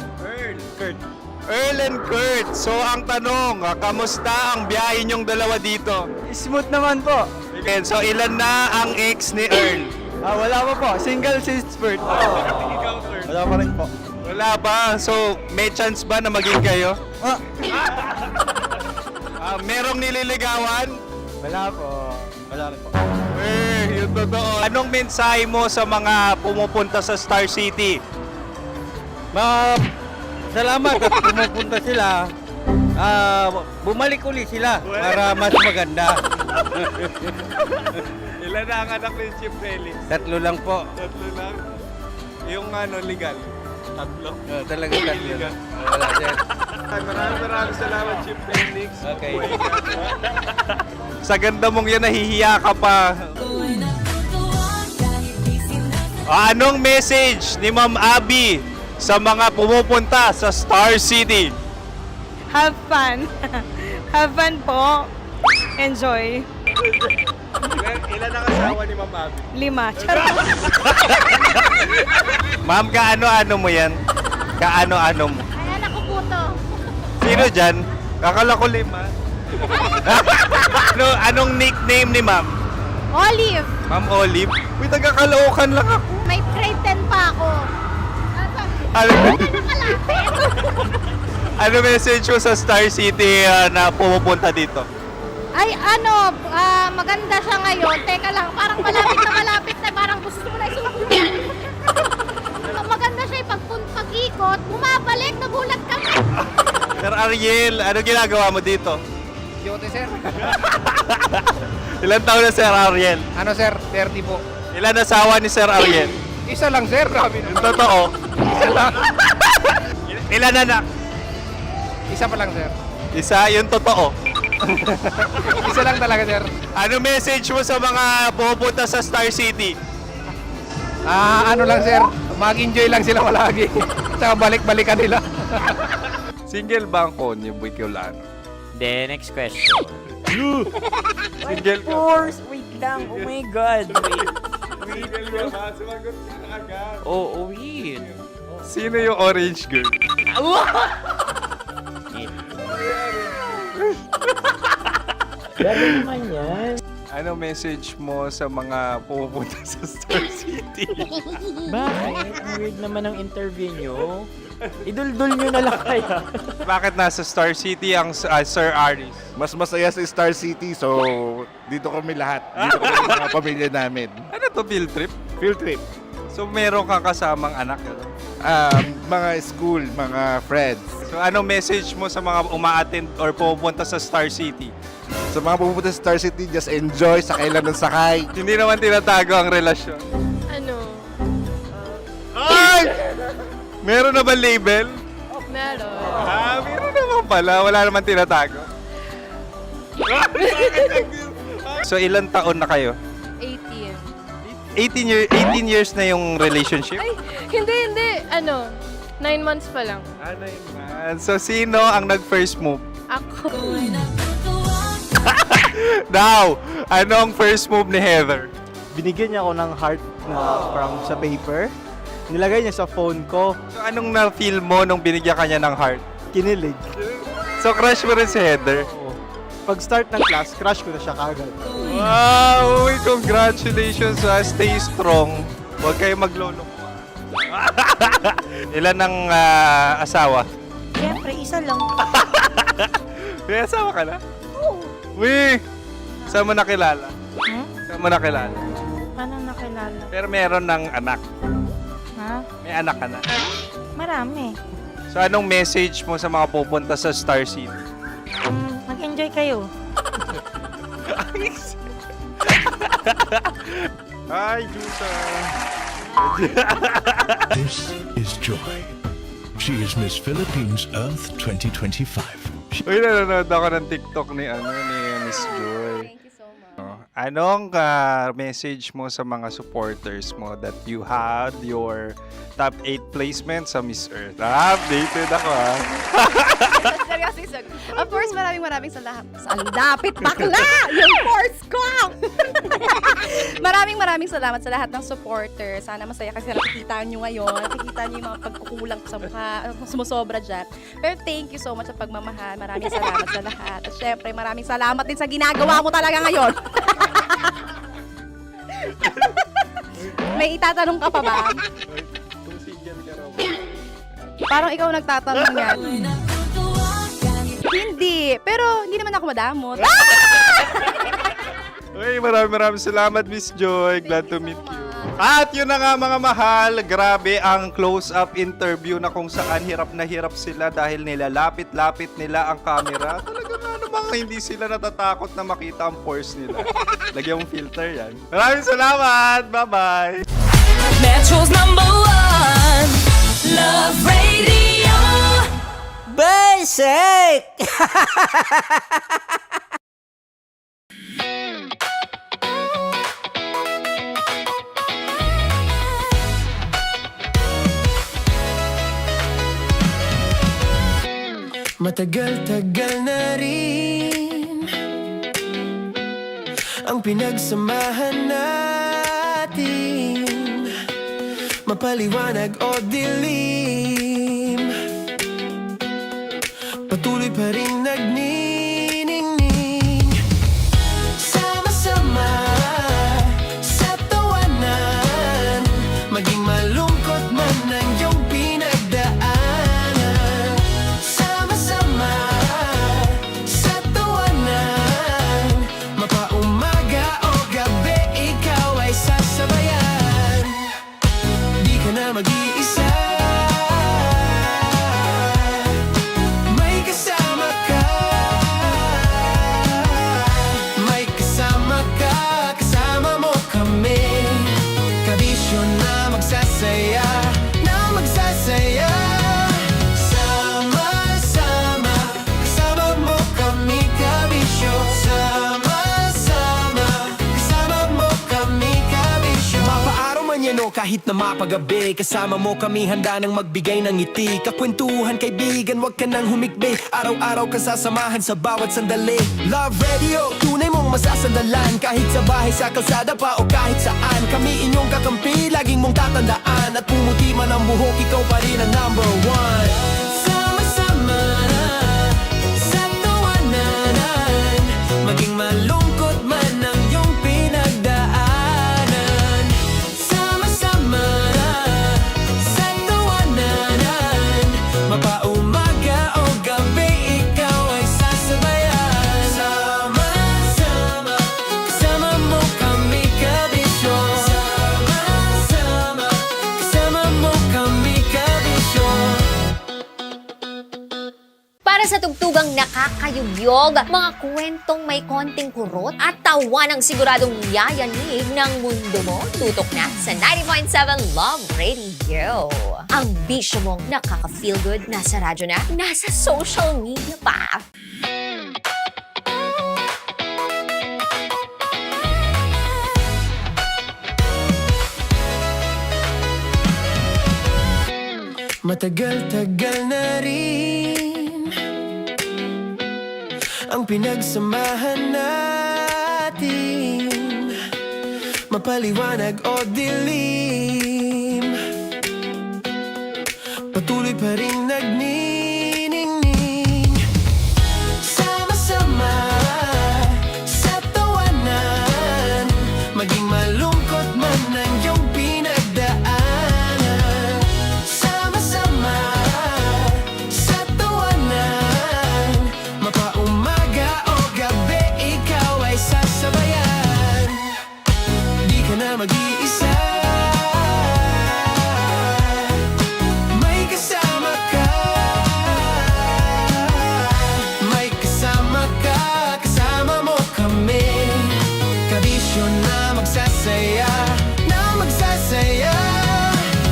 Kurt. Earl and Kurt. So, ang tanong, kamusta ang biyahe niyong dalawa dito? Smooth naman po. Okay, so, ilan na ang ex ni Earl? Wala pa po. Single since birth. Ikaw, Kurt? Wala pa rin po. Wala pa. So, may chance ba na maging kayo? Merong nililigawan? Wala po. Wala rin po. Yung totoo. Anong mensahe mo sa mga pumupunta sa Star City? Salamat at pumupunta sila. Bumalik uli sila para mas maganda. Ilan na ang anak ni Chief Felix? 3 lang po. 3 lang? Yung legal? 3? Talaga 3 lang. Wala sir. Maraming salamat, Chief Felix. Okay. Sa ganda mong yan, nahihiya ka pa. Anong message ni Ma'am Abby sa mga pumupunta sa Star City? Have fun. Have fun po. Enjoy. Ilan ang asawa ni Ma'am Abby? 5. Charot. Ma'am, kaano-ano mo yan? Kaano-ano mo? Ayan ako po to. Sino dyan? Kakala ko 5. Anong nickname ni Ma'am? Olive. Ma'am Olive? Uy, taga-Caloocan lang ako. May grade 10 pa ako. Ano? Nakalapit. Ano message mo sa Star City na pumupunta dito? Ay, ano, maganda siya ngayon. Teka lang, parang malapit na, parang gusto mo na isulat. Maganda siya pag-ikot, bumabalik, nagulat ka. Sir Ariel, ano ginagawa mo dito? Yote, sir. Ilan taon na Sir Ariel? Ano, sir? 30 po. Ilan asawa ni Sir Ariel? Isa lang, sir. Grabe Yung totoo. Isa lang. Ilan anak? Isa pa lang, sir. Isa, yung totoo. Isa lang talaga, sir. Ano message mo sa mga pupunta sa Star City? Ano lang, sir. Mag-enjoy lang sila palagi. Tsaka balik-balikan nila. Single ba ang Konyo Bicolano? Then, next question. Single ka? course! Wait lang. Oh my God. Wait. Single ka ba? Sumagot ka na agad. Oo, wait. Sino yung orange girl? Grabe naman yan. Ano message mo sa mga pupunta sa Star City? Bakit? Ang weird naman ng interview nyo. Idul-dul nyo na lang kaya. Bakit nasa Star City ang Sir Aris? Mas masaya sa Star City, so dito kami lahat. Dito kami mga pamilya namin. Ano to, field trip? Field trip. So meron kang kasamang anak? Ano? Mga school, mga friends. So ano message mo sa mga uma-attend or pupunta sa Star City? Sa mga pupunta sa Star City, just enjoy, sakay lang ng sakay. Hindi naman tinatago ang relasyon. Ano? Ay! Meron na ba label? Meron. Meron naman pala. Wala naman tinatago. So ilan taon na kayo? 18. 18 years na yung relationship? Ay, hindi. Ano, 9 months pa lang. Ano yun? So sino ang nag-first move? Ako. Now, anong first move ni Heather? Binigyan niya ako ng heart na from sa paper. Nilagay niya sa phone ko. So anong na-feel mo nung binigyan ka niya ng heart? Kinilig. So crush mo rin si Heather? Pag start ng class, crush ko na siya kagad. Wow! Uy, congratulations! Stay strong. Huwag kayo maglolo. Ilan ang asawa? Siyempre, isa lang. May asawa ka na? Uy! Saan mo nakilala? Saan mo nakilala? Paano nakilala? Pero meron ng anak. Ha? May anak ka na. Marami. So anong message mo sa mga pupunta sa Star City? Mag-enjoy kayo. Hi, Jusa! This is Joy. She is Miss Philippines Earth 2025. Uy, nanonood ako ng TikTok ni Miss Joy. Thank you so much. Anong message mo sa mga supporters mo that you had your top 8 placement sa Miss Earth? Updated ako Seryoso, of course, maraming salamat. Ang lapit bakla! Yung course ko! maraming salamat sa lahat ng supporter. Sana masaya kasi nakikita nyo ngayon. Nakikita nyo yung mga pagkukulang ko sa mukha. Sumusobra dyan. Pero thank you so much sa pagmamahal. Maraming salamat sa lahat. At syempre, maraming salamat din sa ginagawa mo talaga ngayon. May itatanong ka pa ba? Parang ikaw nagtatanong yan. Hindi. Pero hindi naman ako madamot. Uy, maraming salamat, Miss Joy. Glad to meet you. At yun na nga mga mahal, grabe ang close-up interview na kung saan hirap na hirap sila dahil nilalapit-lapit nila ang camera. Talaga nga namang hindi sila natatakot na makita ang pores nila. Lagyan mong filter yan. Maraming salamat! Bye-bye! Metro's #1 Love Radio. Basic! Matagal-tagal na rin ang pinagsamahan natin, mapaliwanag o dilim, patuloy pa rin nagniningning. Sama-sama sa tawanan, maging malungkot man ang iyong pinagdaanan. Sama-sama kahit na mapagabi. Kasama mo kami handa nang magbigay ng ngiti. Kakwentuhan kaibigan, wag ka nang humikbi. Araw-araw ka sasamahan sa bawat sandali. Love Radio, tunay mong masasandalan. Kahit sa bahay, sa kalsada pa o kahit saan. Kami inyong kakampi, laging mong tatandaan. At pumuti man ang buhok, ikaw pa rin ang number one. Sama-sama na sa tawanan, maging malungkot man ang iyong pinagdaanan. Sama-sama na sa tawanan, mapaumaga o gabi, ikaw ay sasabayan. Sama-sama, kasama mo kami kabisyo. Sama-sama, kasama mo kami kabisyo. Para sa tugtugang nakakayugyog, mga kwentong may konting kurot at tawa ng siguradong yayanig ng mundo mo, tutok na sa 90.7 Love Radio. Ang bisyo mong nakaka-feel good, nasa radyo na, nasa social media pa. Matagal-tagal na rin ang pinagsamahan natin, mapaliwanag o dilim, patuloy pa rin nagniningning. Sama-sama sa tawanan, maging malungkot man ang iyong pinagdaanan. Sama-sama sa tawanan, mapaumaga o gabi, ikaw ay sasabayan. Di ka na mag-iisa, may kasama ka. May kasama ka, kasama mo kami. Kabisyo na magsasaya, na magsasaya.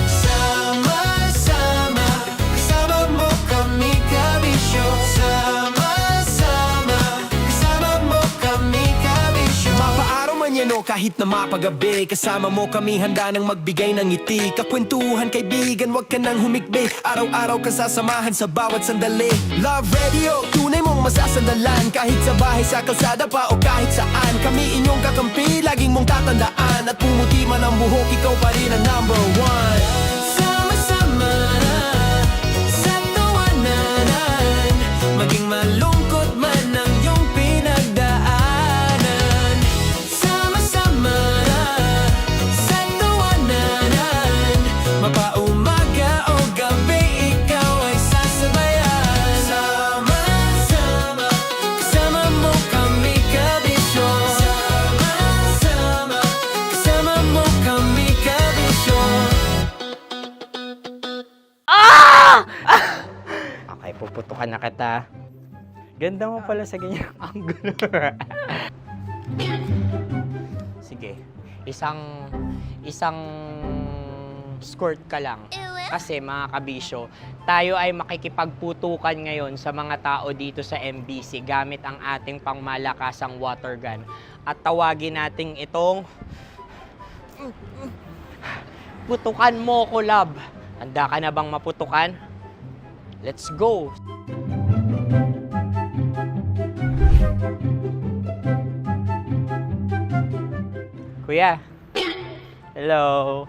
Sama-sama, kasama mo kami kabisyo. Sama-sama, kasama mo kami kabisyo. Mapaaraw man yan o kahit na mapagabi, kasama mo kami handa nang magbigay ng ngiti. Kakwentuhan kaibigan, wag ka nang humikbi. Araw-araw ka sasamahan sa bawat sandali. Love Radio, tunay mong masasandalan. Kahit sa bahay, sa kalsada pa o kahit saan. Kami inyong kakampi, laging mong tatandaan. At pumuti man ang buhok, ikaw pa rin ang number one. Sama-sama na sa tawanan, maging malungkot man ang iyong pinagdaanan. Sama-sama na sa tawanan, mapaumaga o gabi, ikaw ay sasabayan. Sama-sama, kasama mo kami kabisyo. Sama-sama, kasama mo kami kabisyo. Okay, puputukan na kita. Ganda mo pala sa ganyang angulo. Sige, isang skirt ka lang. Kasi mga kabisyo, tayo ay makikipagputukan ngayon sa mga tao dito sa MBC gamit ang ating pangmalakasang water gun. At tawagin natin itong putukan mo ko, love. Handa ka na bang maputukan? Let's go! Kuya. Hello.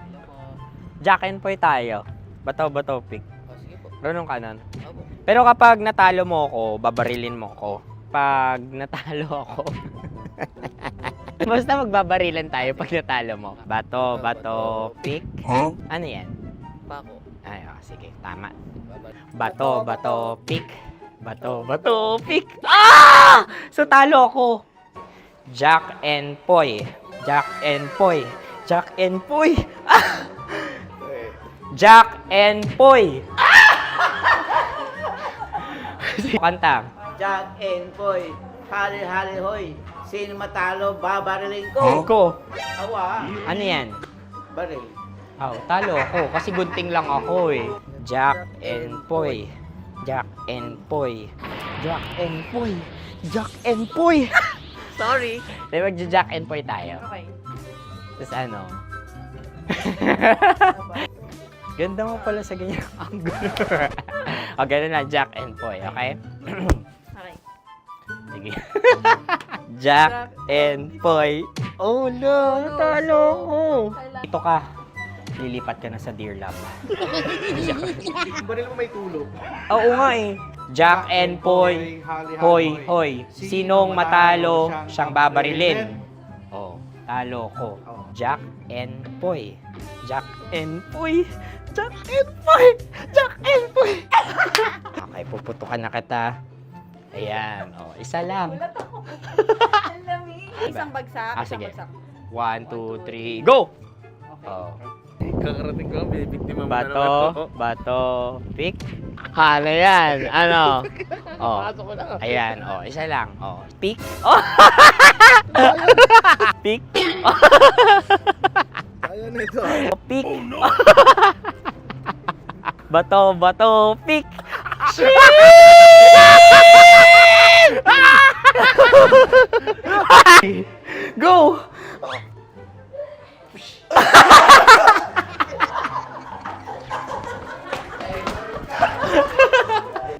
Jack and Poy tayo. Bato-bato pick. Runong kanan. Pero kapag natalo mo ako, babarilin mo ako. Pag natalo ako, basta magbabarilan tayo pag natalo mo. Bato, pick. Huh? Ano yan? Pako. Ay, oh, sige, tama. Bato, pick. Bato, pick. Ah! So, talo ako. Jack and Poy. Jack and Poy. Jack and Poy. Ah! Jack and Poy. Kanta. Jack and Poy, hali-hali hoy. Sino matalo, babariling ko. Ko. Awa. Ano yan? Baril. Oh, talo ako kasi gunting lang ako eh. Jack and Poy. Jack and Poy. Jack and Poy. Jack and Poy. Sorry. Di ba Jack and Poy tayo? Okay. Tapos ano? Ganda mo pala sa ganyan angle. O, ganun lang, Jack and Poy, okay? Okay. Sige. Jack and Poy. Oh, no, natalo ko. Ito ka. Lilipat ka na sa Dear Love. Baril mo may tulog. Oo nga eh. Jack and Poy. Hoy, hoy. Sinong matalo, siyang babarilin. Oh, talo ko. Jack and Poy. Jack and Poy. Jack and Poy. Jack and Poy. Okay, puputukan na kita. Ayan. Oh, isa lang. Isang bagsak. Sige. 1, 2, 3, go! Oh. Kakarating ko, bibiktima mo Bato, pick. Ano yan? Ano? Oh. Ayan, oh, isa lang. Oh, pick. Oh. Pick. Ayaw na ito. Pick. Oh, no. Bato, pick. Go!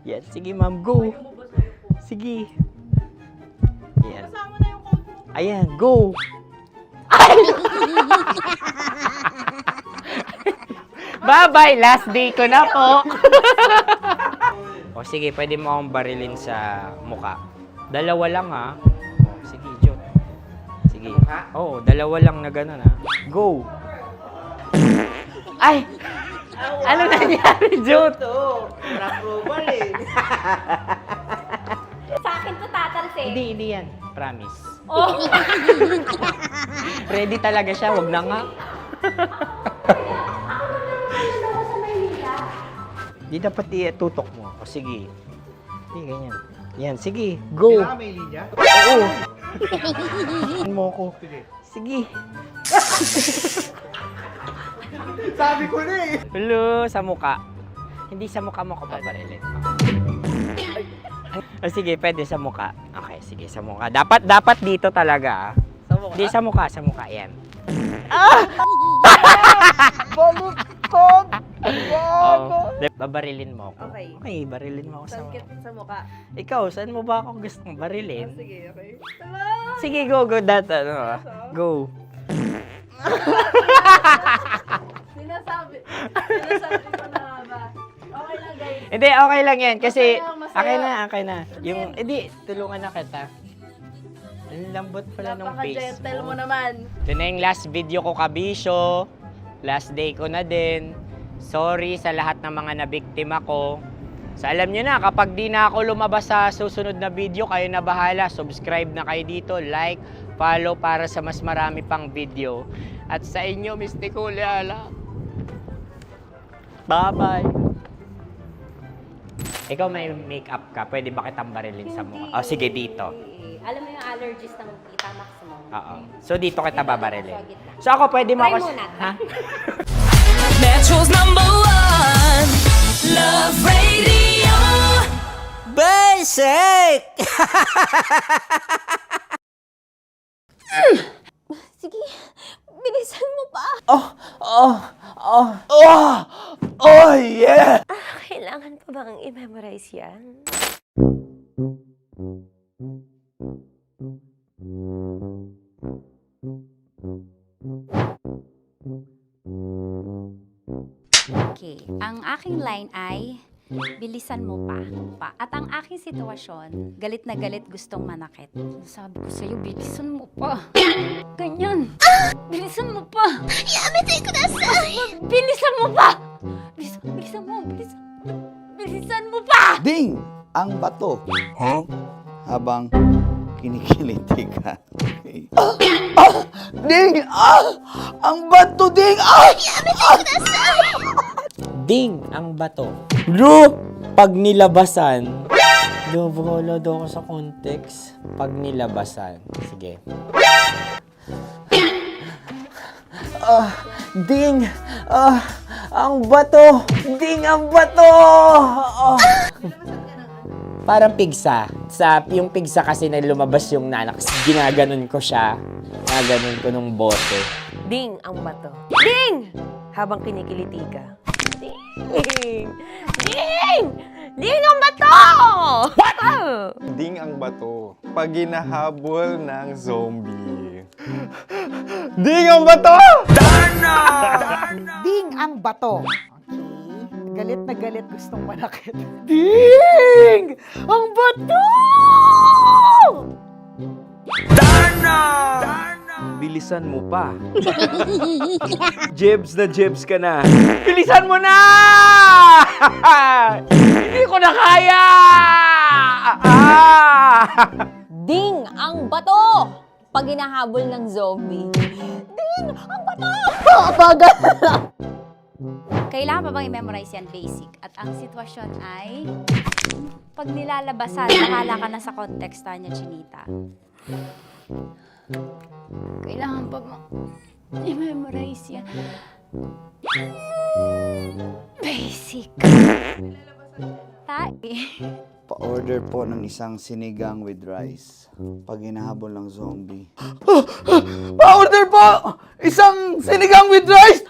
Yan, sige ma'am, go. Sige. Yan. Ayan, go. Bye-bye, last day ko na po. O sige, pwede mo akong barilin sa muka. Dalawa lang ha. O, sige, Jot. Sige. Oo, dalawa lang na gano'n ha. Go. Ay! Ano nangyari, Jot? Approval eh. Sa akin to tatalsik. Hindi yan. Promise. Oh. Ready talaga siya, wag na nga. Di dapat itutok mo. O sige. Hindi, ganyan. Yan, sige. Go. Kailangan may linya? Oo. Mo ko. Sige. Sabi ko na eh. Hello, sa muka. Hindi sa muka mo ko paparilin. O sige, pwede sa muka. Okay, sige, sa muka. Dapat dito talaga. Sa mukha? Hindi, sa muka. Yan. Baluktot! Oh, babarilin mo ako. Okay. Okay, barilin mo ako sa muka. Sa mukha. Ikaw, saan mo ba ako gustong barilin? Sige, okay. Sige, go. Go. Sinasabi ko na ba? Okay lang, guys. Hindi, okay lang yan. Kasi, Masaya. okay na. Yung, hindi, tulungan na kita. Ang lambot pala ng face Napaka-gentle mo. mo naman. Ito na yung last video ko, kabisyo. Last day ko na din. Sorry sa lahat ng mga nabiktima ko. So alam nyo na, kapag di na ako lumabas sa susunod na video, kayo na bahala. Subscribe na kayo dito, like, follow para sa mas marami pang video. At sa inyo, Mistiko Leala. Bye-bye. Ikaw may makeup ka, pwede ba kitang barilin sa mukha? Oh, sige, dito. Alam mo yung allergies ng Tita Max mo? Oo. So dito kita babarilin. So ako pwede mo Try ako... muna. Ha? Metro's #1 Love Radio. Basic! Sige, bilisan mo pa. Oh, yeah! Kailangan pa bang i-memorize yan? Okay. Ang aking line ay, bilisan mo pa. At ang aking sitwasyon, galit na galit gustong manakit. Sabi ko sa'yo, bilisan mo pa. Ganyan. Bilisan mo pa. Yamitay ko na sa... Bilisan mo pa. Bilisan mo pa. Ding! Ang bato. Habang kinikiliti ka. Okay. Ding! Ang bato, Ding! Ding ang bato. Bro! Pag nilabasan. Wala daw ako sa context. Pag nilabasan. Sige. Ding! Ang bato! Ding ang bato! Parang pigsa. Yung pigsa kasi na lumabas yung nanak. Ginaganon ko siya. Ginaganon ko nung bote. Ding ang bato. Ding! habang kinikiliti ka. Ding! Ding! Ding ang bato! What? Ding ang bato. Pag hinahabol ng zombie. Ding ang bato! Darna! Ding ang bato. Okay. Galit na galit, gustong manakit. Ding! Ang bato! Bilisan mo pa. Jebs ka na. Bilisan mo na! Hindi ko na kaya! Ding ang bato! Pag hinahabol ng zombie. Ding ang bato! Bagal! Kailangan pa bang i-memorize yan basic? At ang sitwasyon ay, pag nilalabasan, nakala ka na sa context, Tanya Chinita. Kailangan pa bang i-memorize yan? Basic. Pa-order po ng isang sinigang with rice. Pag hinahabol ng zombie. Pa-order po! Isang sinigang with rice!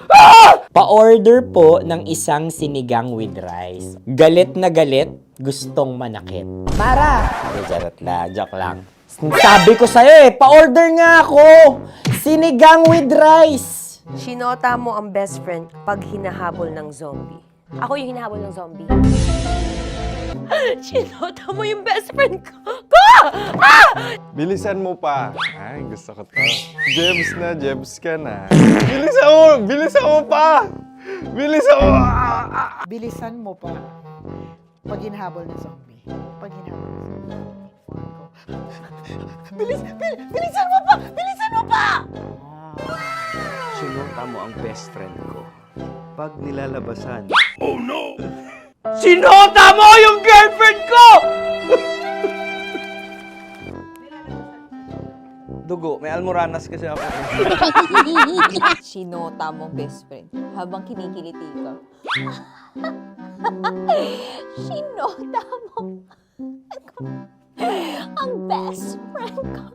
Pa-order po ng isang sinigang with rice. Galit na galit, gustong manakit. Mara! Charot na, joke lang. Sabi ko sa'yo pa-order nga ako! Sinigang with rice! Sinota mo ang best friend pag hinahabol ng zombie. Ako yung hinahabol ng zombie. Sinota mo yung best friend ko! Bilisan mo pa. Ay, gusto ko to. Jebs ka na. Bilisan mo pa! Bilisan mo pa. Pag hinahabol ng zombie. Pag hinahabol ng zombie. Bilisan mo pa! Bilisan mo pa! Sinota mo ang best friend ko. Pag nilalabasan. Oh no! Sinota mo yung girlfriend ko! Dugo, may almoranas kasi ako. Sinota mo best friend habang kinikiliti ka. Sinota mo ang best friend ko.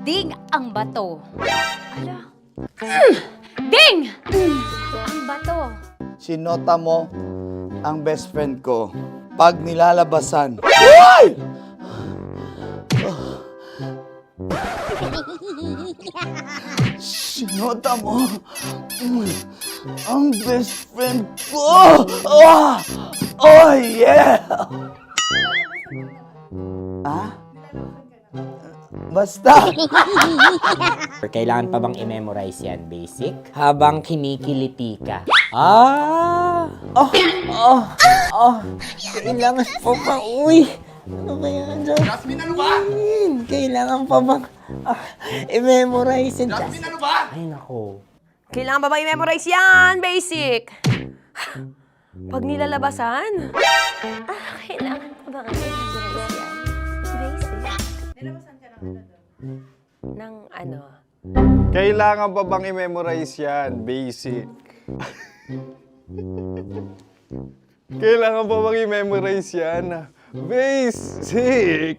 Ding ang bato. Ala. Ding! Ang bato. Sinota mo ang best friend ko. Pag nilalabasan. Uy! Sinota mo ang best friend ko. Oh yeah! Basta! Kailangan pa bang i-memorize yan, basic? Habang kinikiliti ka. Kailangan pa ba? Uy! Ano ba yan, Jasmine? Jasmine, ano ba? Kailangan pa bang i-memorize yan, Jasmine, ano ba? Ay, nako. Kailangan ba bang i-memorize yan? Basic. Pag nilalabasan? Kailangan pa bang i-memorize yan? Basic. Nilabasan ka ng ano? Kailangan pa bang i-memorize yan? Basic. Kailangan pa bang i-memorize yan? Basic.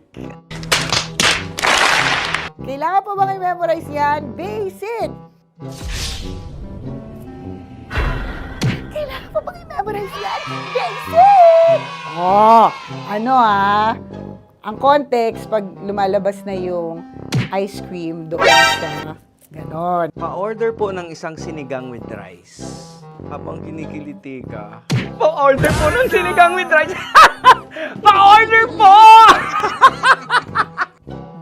Kailangan pa bang i-memorize yan? Basic! Kailangan pa bang i-memorize yan? Basic! Ang context, pag lumalabas na yung ice cream doon sa ganon. Pa-order po ng isang sinigang with rice. Habang kinikiliti ka. Pa-order po ng sinigang with rice! Pa-order po!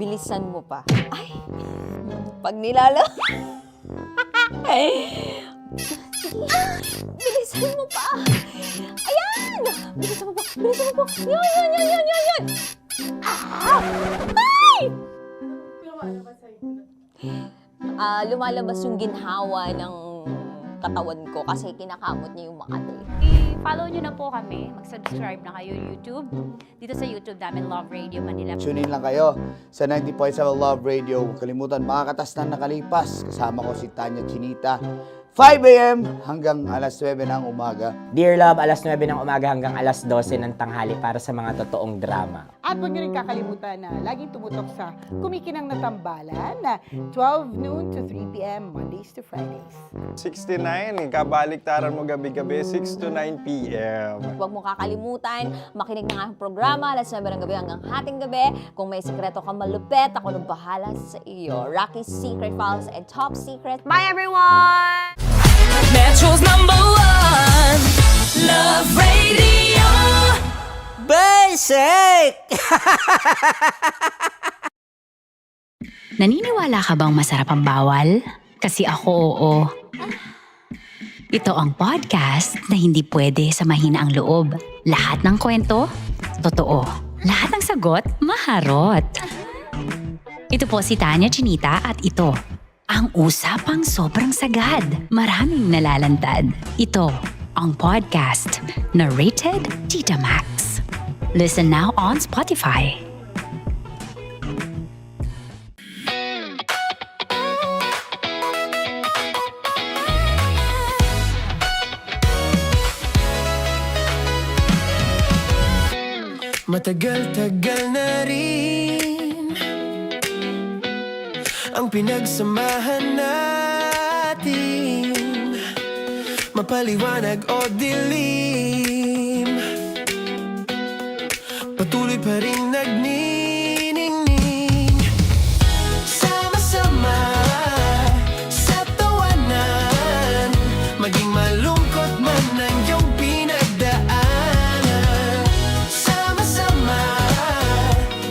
Bilisan mo pa. Ay! Pag bilisan mo pa! Ayan! Bilisan mo pa! Bilisan mo pa! Yan! Ay! Lumalabas yung ginhawa ng katawan ko kasi kinakamot niya yung Makati. I-follow nyo na po kami. Mag-subscribe na kayo YouTube. Dito sa YouTube namin, Love Radio Manila. Tune in lang kayo sa 90.7 Love Radio. Huwag kalimutan, makakatas na nakalipas. Kasama ko si Tanya Chinita. 5 a.m. hanggang alas 9 ng umaga. Dear Love, alas 9 ng umaga hanggang alas 12 ng tanghali para sa mga totoong drama. At huwag niyo rin kakalimutan na laging tumutok sa Kumikinang na Tambalan na 12 noon to 3 p.m. Mondays to Fridays. 69, kabaliktaran mo gabi-gabi, 6 to 9 p.m. Huwag mo kakalimutan, makinig ng aking programa, alas 9 ng gabi hanggang hating gabi. Kung may sikreto kang malupet, ako nang bahala sa iyo. Rocky's Secret Files and Top Secret. Bye everyone! Metro's #1 Love Radio. Basic! Naniniwala ka bang masarap ang bawal? Kasi ako oo. Ito ang podcast na hindi pwede sa mahina ang loob. Lahat ng kwento, totoo. Lahat ng sagot, maharot. Ito po si Tanya Chinita at ito, ang usapang sobrang sagad. Maraming nalalantad. Ito, ang podcast na Rated Tita Max. Listen now on Spotify. Matagal-tagal na rin ang pinagsamahan natin, mapaliwanag o dilim, patuloy pa rin nagniningning. Sama-sama sa tawanan, maging malungkot man ang iyong pinagdaanan. Sama-sama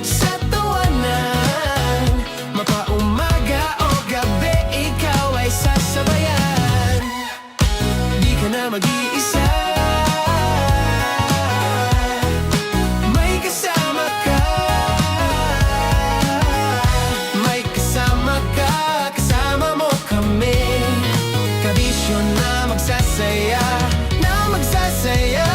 sa tawanan, mapaumaga o gabi, ikaw ay sasabayan. Di ka na mag-iisa, may kasama ka. May kasama ka, kasama mo kami. Kabisyo na magsasaya, na magsasaya.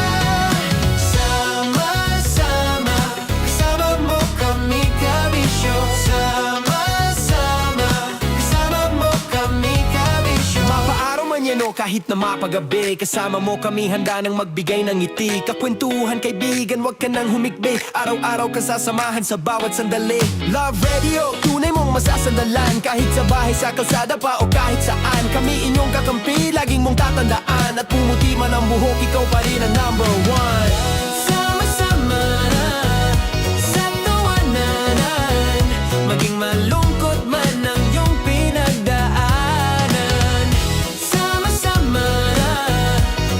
Sama-sama, kasama mo kami, kabisyo. Sama-sama, kasama mo kami, kabisyo. Mapaaraw man yan o kahit na mapagabi, kasama mo kami, handa nang magbigay ng ngiti. Kakwentuhan, kaibigan, wag ka nang humikbi. Araw-araw kasasamahan sa bawat sandali. Love Radio, tunay mong masasandalan. Kahit sa bahay, sa kalsada pa o kahit saan, kami inyong kakampi, laging mong tatandaan. At pumuti man ang buhok, ikaw pa rin ang #1. Sama-sama sa tawanan, maging malungkot man ang iyong pinagdaanan. Sama-sama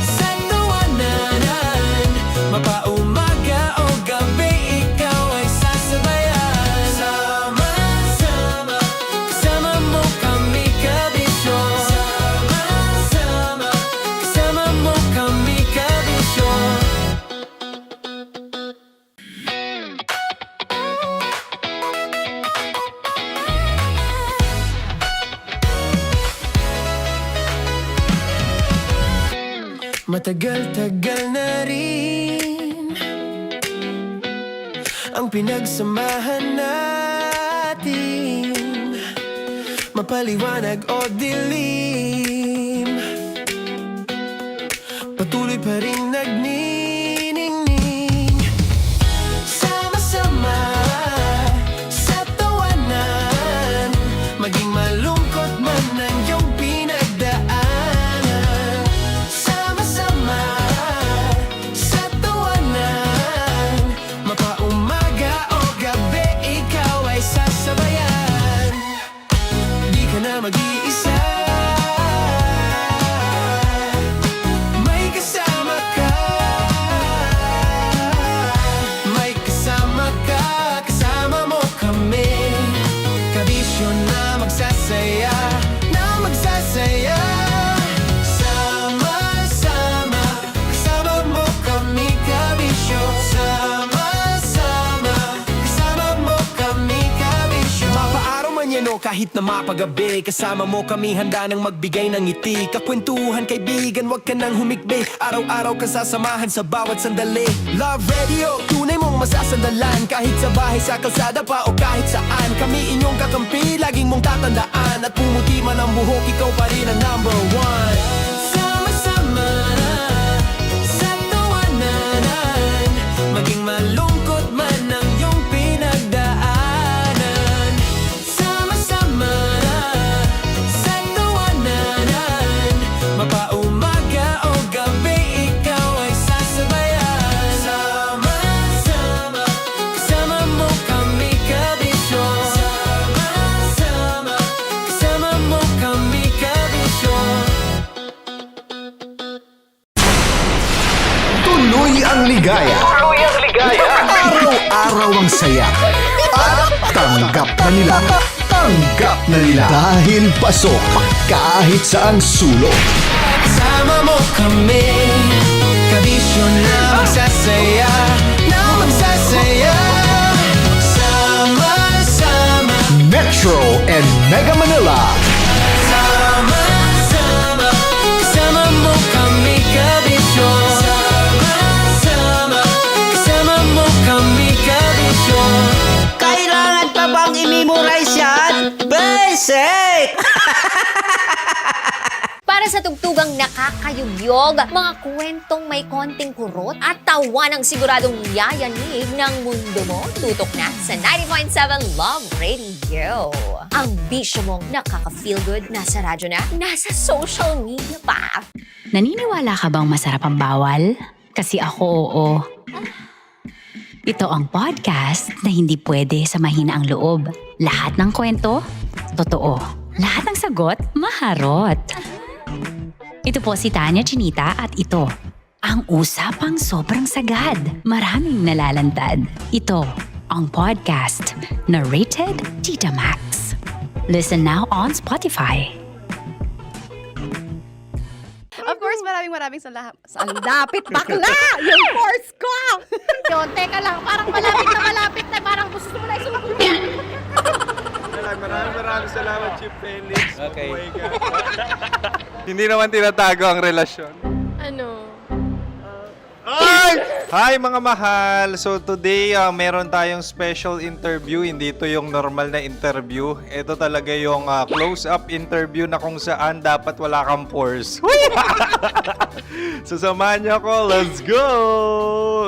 sa tawanan, mapaumaga o gabi, ikaw ay sasabayan. Sama-sama, kasama mo kami, kabisyo. Sama-sama, kasama mo kami, kabisyo. Matagal-tagal na rin ang pinagsamahan natin, mapaliwanag o dilim, patuloy pa rin nagniningning. Sama-sama sa tawanan, maging malungkot man ang iyong pinagdaanan. Sama-sama sa tawanan, mapaumaga o gabi, ikaw ay sasabayan. Di ka na mag-iisa, may kasama ka. kahit na mapagabi. Kasama mo kami handa nang magbigay ng ngiti. Kakwentuhan kaibigan, wag ka nang humikbi. Araw-araw ka sasamahan sa bawat sandali. Love Radio, tunay mong masasandalan. Kahit sa bahay, sa kalsada pa o kahit saan. Kami inyong kakampi, laging mong tatandaan. At pumuti man ang buhok, ikaw pa rin ang number one. Sama-sama sa tawanan, maging malungkot man ang iyong pinagdaanan. Sama-sama sa tawanan, mapaumaga o gabi, ikaw ay sasabayan. Sama-sama, kasama mo kami kabisyon. Sama-sama, kasama mo kami kabisyon. Tuloy ang ligaya. Araw-araw ang saya. At tanggap na nila. Tanggap na nila. Dahil pasok kahit saang sulok. Sama mo kami, kabisyon na magsasaya, na magsasaya. Sama-sama, Metro and Mega Manila. sama-sama, kasama mo kami kabisyon. Sama-sama, kasama mo kami kabisyon. Kailangan pa bang i-memorize yan? Basic! Para sa tugtugang nakakayugyog, mga kwentong may konting kurot at tawa ng siguradong yayanig ng mundo mo, tutok na sa 90.7 Love Radio. Ang bisyo mong nakaka-feel good, nasa radyo na, nasa social media pa. Naniniwala ka bang masarap ang bawal? Kasi ako, oo. Ito ang podcast na hindi pwede sa mahina ang loob. Lahat ng kwento, totoo. Lahat ng sagot, maharot. Ito po si Tanya Chinita at ito, ang usapang sobrang sagad. Maraming nalalantad. Ito, ang podcast na Rated Tita Max. Listen now on Spotify. Of course, maraming salamat. Ang lapit bakla! Yung course ko! Yun, teka lang, parang malapit na, parang gusto mo na isulat. Maraming salamat, Chief Felix. Okay. Oh my God. Hindi naman tinatago ang relasyon. Ano? Hi mga mahal! So today, meron tayong special interview. Hindi ito yung normal na interview. Ito talaga yung close-up interview na kung saan dapat wala kang pores. So samahan niyo ako. Let's go!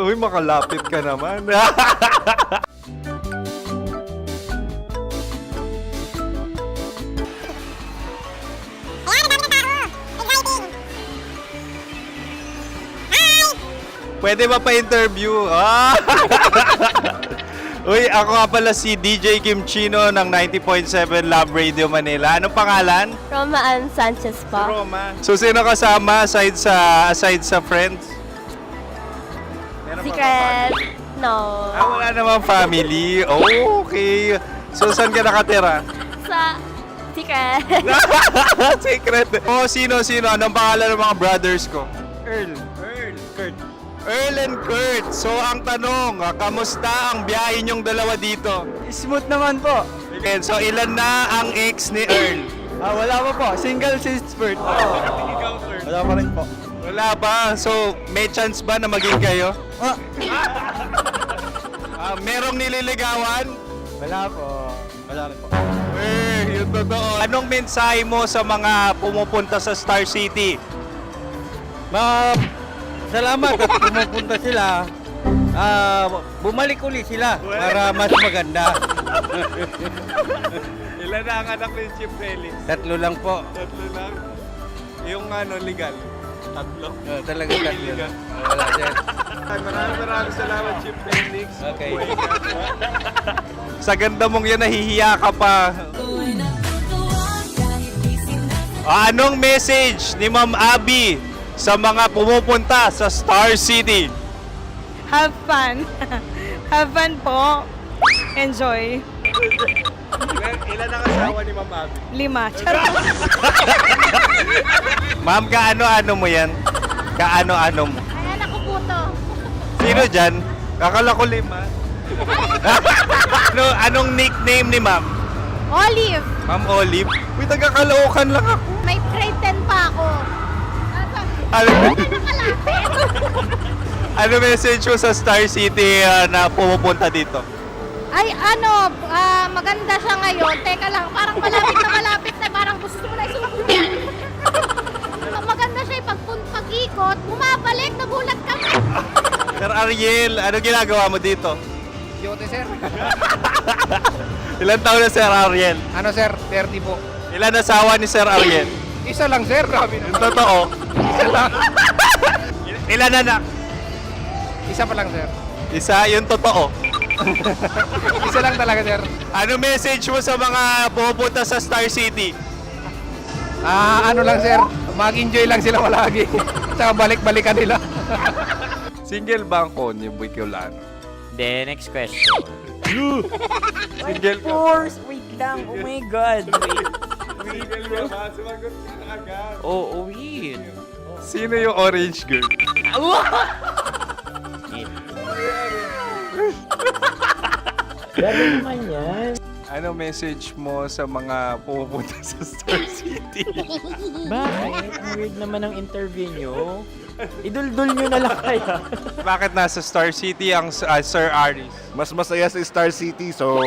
Uy, makalapit ka naman. Pwede ba pa-interview? Uy, ako nga pala si DJ Kim Chino ng 90.7 Love Radio Manila. Anong pangalan? Roma Ann Sanchez po. Roma. So, sino kasama aside sa friends? Meron ba Secret. No. wala namang family. Oh, okay. So, saan ka nakatira? Sa Secret. Secret. Oh, sino? Anong pangalan ng mga brothers ko? Earl, Kurt. Earl and Kurt. So, ang tanong, kamusta ang biyahe niyong dalawa dito? Smooth naman po. Okay, so ilan na ang ex ni Earl? Wala pa po. Single since birth. Wala pa rin po. Wala ba? So, may chance ba na maging kayo? Merong nililigawan? Wala po. Wala rin po. Yung totoo. Anong mensahe mo sa mga pumupunta sa Star City? Salamat at pumupunta sila. Bumalik ulit sila para mas maganda. Ilan na ang anak ni Chief Felix? 3 lang po. 3 lang? Yung legal? 3? Talaga 3 lang. Wala din. Maraming salamat, Chief Felix. Okay. Sa ganda mong yan, nahihiya ka pa. Anong message ni Ma'am Abby sa mga pumupunta sa Star City? Have fun. Have fun po. Enjoy. Ilan ang asawa ni Ma'am Abby? 5. Charot. Ma'am, kaano-ano mo yan? Kaano-ano mo? Ay, anak ko po to. Sino dyan? Kakala ko 5. Anong nickname ni Ma'am? Olive. Ma'am Olive? Uy, taga-Caloocan lang ako. May grade 10 pa ako. Ano, ano message mo sa Star City na pumupunta dito? Ay, ano, maganda siya ngayon. Teka lang, parang malapit na, parang gusto mo na isumakyan. Maganda siya pag-ikot, bumabalik, nagulat kami. Sir Ariel, ano ginagawa mo dito? Yote, sir. Ilan taon na Sir Ariel? Ano, sir? 30 po. Ilan asawa ni Sir Ariel? Isa lang, sir. Grabe Yung totoo? Isa lang. Ilan anak? Isa pa lang, sir. Isa, yung totoo. Isa lang talaga, sir. Ano message mo sa mga pupunta sa Star City? Ano lang, sir. Mag-enjoy lang sila palagi. Tsaka balik-balikan nila. Single ba ang konyo, Boy Kiolano? Then, next question. Single ka? Wait lang. Oh my God. Single ka ba? Sumagot ka na agad. Oo, wait. Sino yung orange girl? Gano'n naman yan. Ano message mo sa mga pupunta sa Star City? Bakit? Ang weird naman ng interview nyo. Idul-dul nyo na lang kaya. Bakit nasa Star City ang Sir Aris? Mas masaya sa Star City, so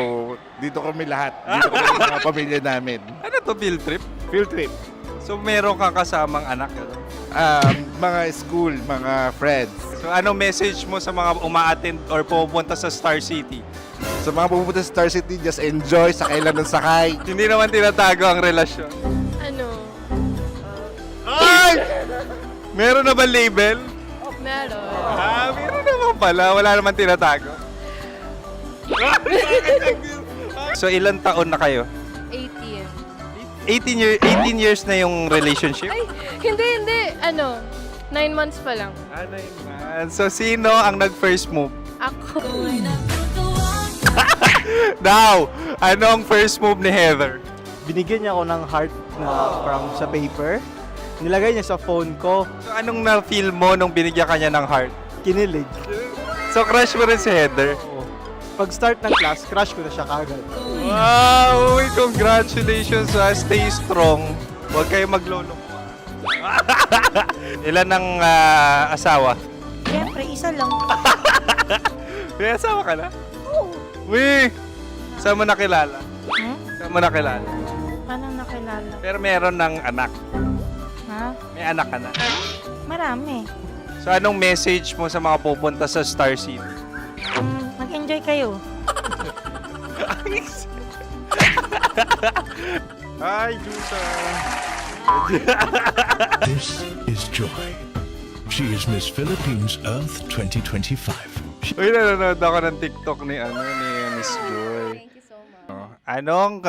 dito kami lahat. Dito kami mga pamilya namin. Ano to, field trip? Field trip. So meron kang kasamang anak? Ano? Mga school, mga friends. So ano message mo sa mga uma-attend or pupunta sa Star City? Sa mga pupunta sa Star City, just enjoy, sakay lang ng sakay. Hindi naman tinatago ang relasyon. Ano? Ay! Meron na ba label? Meron. Meron naman pala. Wala naman tinatago. So ilan taon na kayo? 18. 18 years na yung relationship? Ay, hindi. 9 months pa lang. 9 months. So sino ang nag-first move? Ako. Now, ano ang first move ni Heather? Binigyan niya ako ng heart na from sa paper. Nilagay niya sa phone ko. So anong na-feel mo nung binigyan ka niya ng heart? Kinilig. So crush mo rin si Heather? Oo. Pag start ng class, crush ko na siya kagad. Wow! Uy, congratulations! Stay strong. Huwag kayo maglolo. Ilan ang asawa? Siyempre, isa lang. May asawa ka na? Oo. Uy! Saan mo nakilala? Saan mo nakilala? Paano nakilala? Pero meron ng anak. Ha? May anak ka na. Marami. So anong message mo sa mga pupunta sa Star City? Mag-enjoy kayo. Hi, Jusa! This is Joy. She is Miss Philippines Earth 2025. Uy, nanonood ako ng TikTok ni Miss Joy. Thank you so much. Anong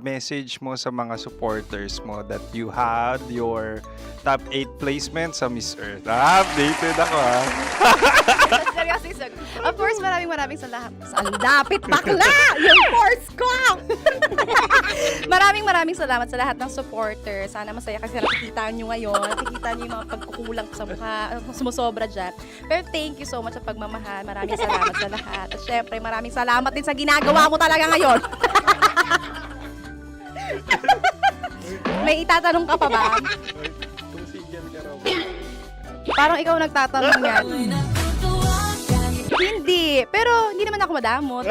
message mo sa mga supporters mo that you had your top 8 placement sa Miss Earth? Updated ako Seryoso. Of course, maraming salamat. Ang lapit bakla! Yung force ko! maraming salamat sa lahat ng supporters. Sana masaya kasi nakikita nyo ngayon. Nakikita nyo yung mga pagkukulang sa mukha. Sumusobra dyan. Pero thank you so much sa pagmamahal. Maraming salamat sa lahat. At syempre, maraming salamat din sa ginagawa mo talaga ngayon. May itatanong ka pa ba? Parang ikaw nagtatanong yan. Hindi. Pero hindi naman ako madamot.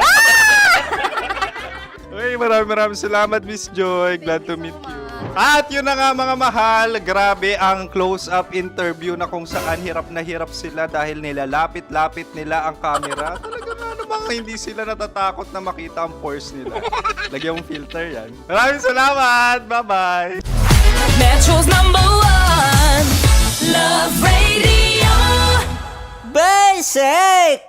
Uy, maraming salamat, Miss Joy. Glad to meet you. At yun na nga mga mahal, grabe ang close-up interview na kung saan hirap na hirap sila dahil nilalapit-lapit nila ang camera. Talaga na namang hindi sila natatakot na makita ang pores nila. Lagyan mong filter yan. Maraming salamat! Bye-bye! Metro's #1 Love Radio. Basic!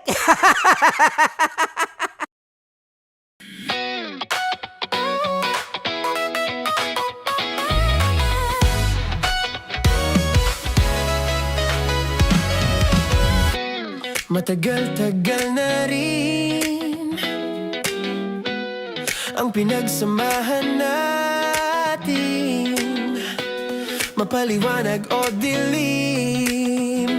Matagal-tagal na rin ang pinagsamahan natin, mapaliwanag o dilim,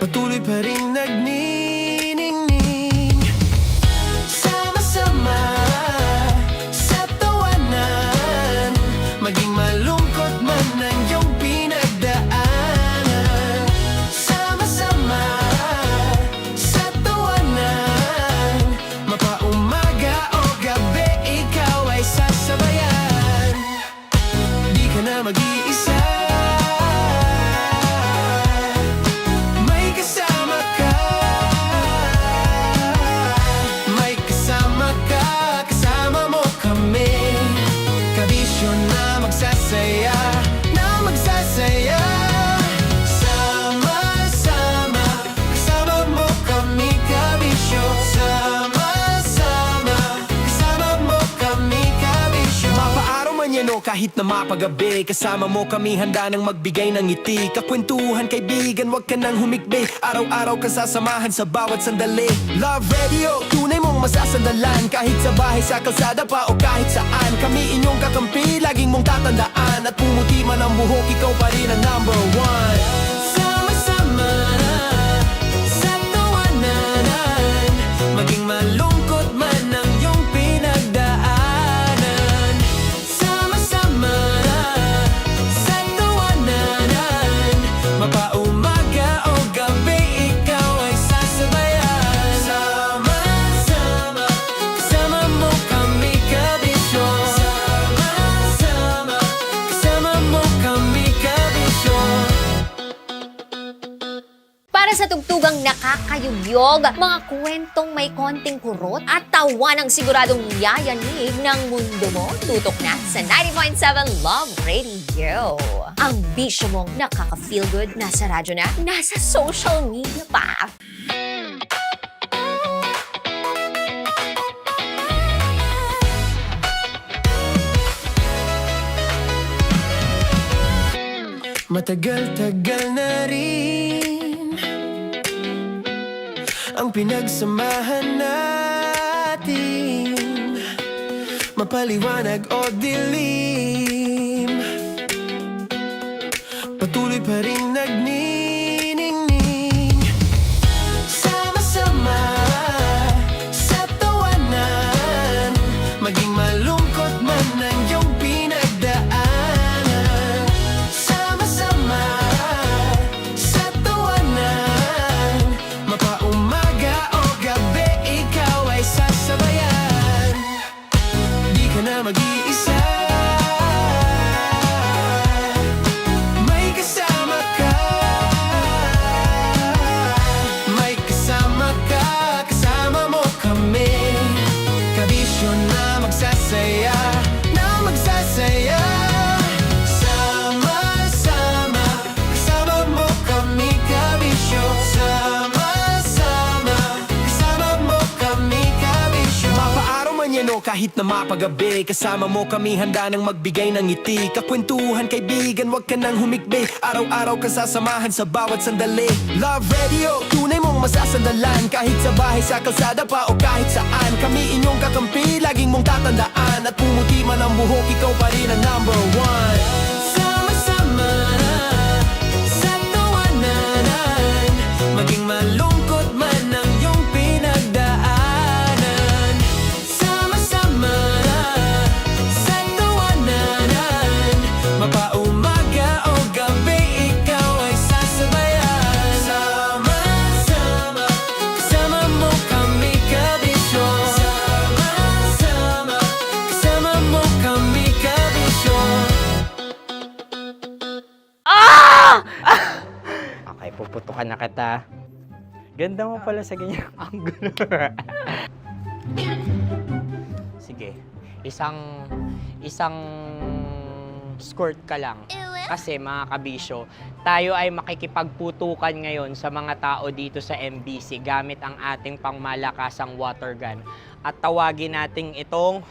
patuloy pa rin nagniningning. Sama-sama sa kahit na mapagabi. Kasama mo kami handa nang magbigay ng ngiti. Kakwentuhan kaibigan, wag ka nang humikbi. Araw-araw ka sasamahan sa bawat sandali. Love Radio, tunay mong masasandalan. Kahit sa bahay, sa kalsada pa o kahit saan. Kami inyong kakampi, laging mong tatandaan. At pumuti man ang buhok, ikaw pa rin ang number one. Sama-sama sa tawanan, maging malungkot man ang iyong pinagdaanan. Sama-sama sa tawanan, mapaumaga o gabi, ikaw ay sasabayan. Sama-sama, kasama mo kami kabisyo. Sama-sama, kasama mo kami kabisyo. Para sa tugtugang nakakayugyog, mga kwentong may konting kurot at tawa ng siguradong yayanig ng mundo mo, tutok na sa 90.7 Love Radio. Ang bisyo mong nakaka-feel good, nasa radyo na, nasa social media pa. Matagal-tagal na rin ang pinagsamahan natin, mapaliwanag o dilim, patuloy pa rin nagniningning. Sama-sama sa tawanan, maging malungkot man ang iyong pinagdaanan. Sama-sama sa tawanan, mapaumaga o gabi, ikaw ay sasabayan. Di ka na mag-iisa, may kasama ka. May kasama ka, kasama mo kami. Kabisyo na magsasaya, na magsasaya. Sama-sama, kasama mo kami kabisyo. Sama-sama, kasama mo kami kabisyo. Mapaaraw man yan o kahit na mapagabi, kasama mo kami handa nang magbigay ng ngiti. Kakwentuhan kaibigan, wag ka nang humikbi. Araw-araw ka sasamahan sa bawat sandali. Love Radio, tunay mong masasandalan. Kahit sa bahay, sa kalsada pa o kahit saan. Kami inyong kakampi, laging mong tatandaan. At pumuti man ang buhok, ikaw pa rin ang number one. Sama-sama sa tawanan, maging malungkot man ang iyong pinagdaanan. Sama-sama sa tawanan, mapaumaga o gabi, ikaw ay sasabayan. Sama-sama, kasama mo kami kabisyo. Sama-sama, kasama mo kami kabisyo. Okay, puputukan na kita. Ganda mo pala sa ganyang angulo. Sige, isang skirt ka lang. Kasi mga kabisyo, tayo ay makikipagputukan ngayon sa mga tao dito sa MBC gamit ang ating pangmalakasang water gun. At tawagin natin itong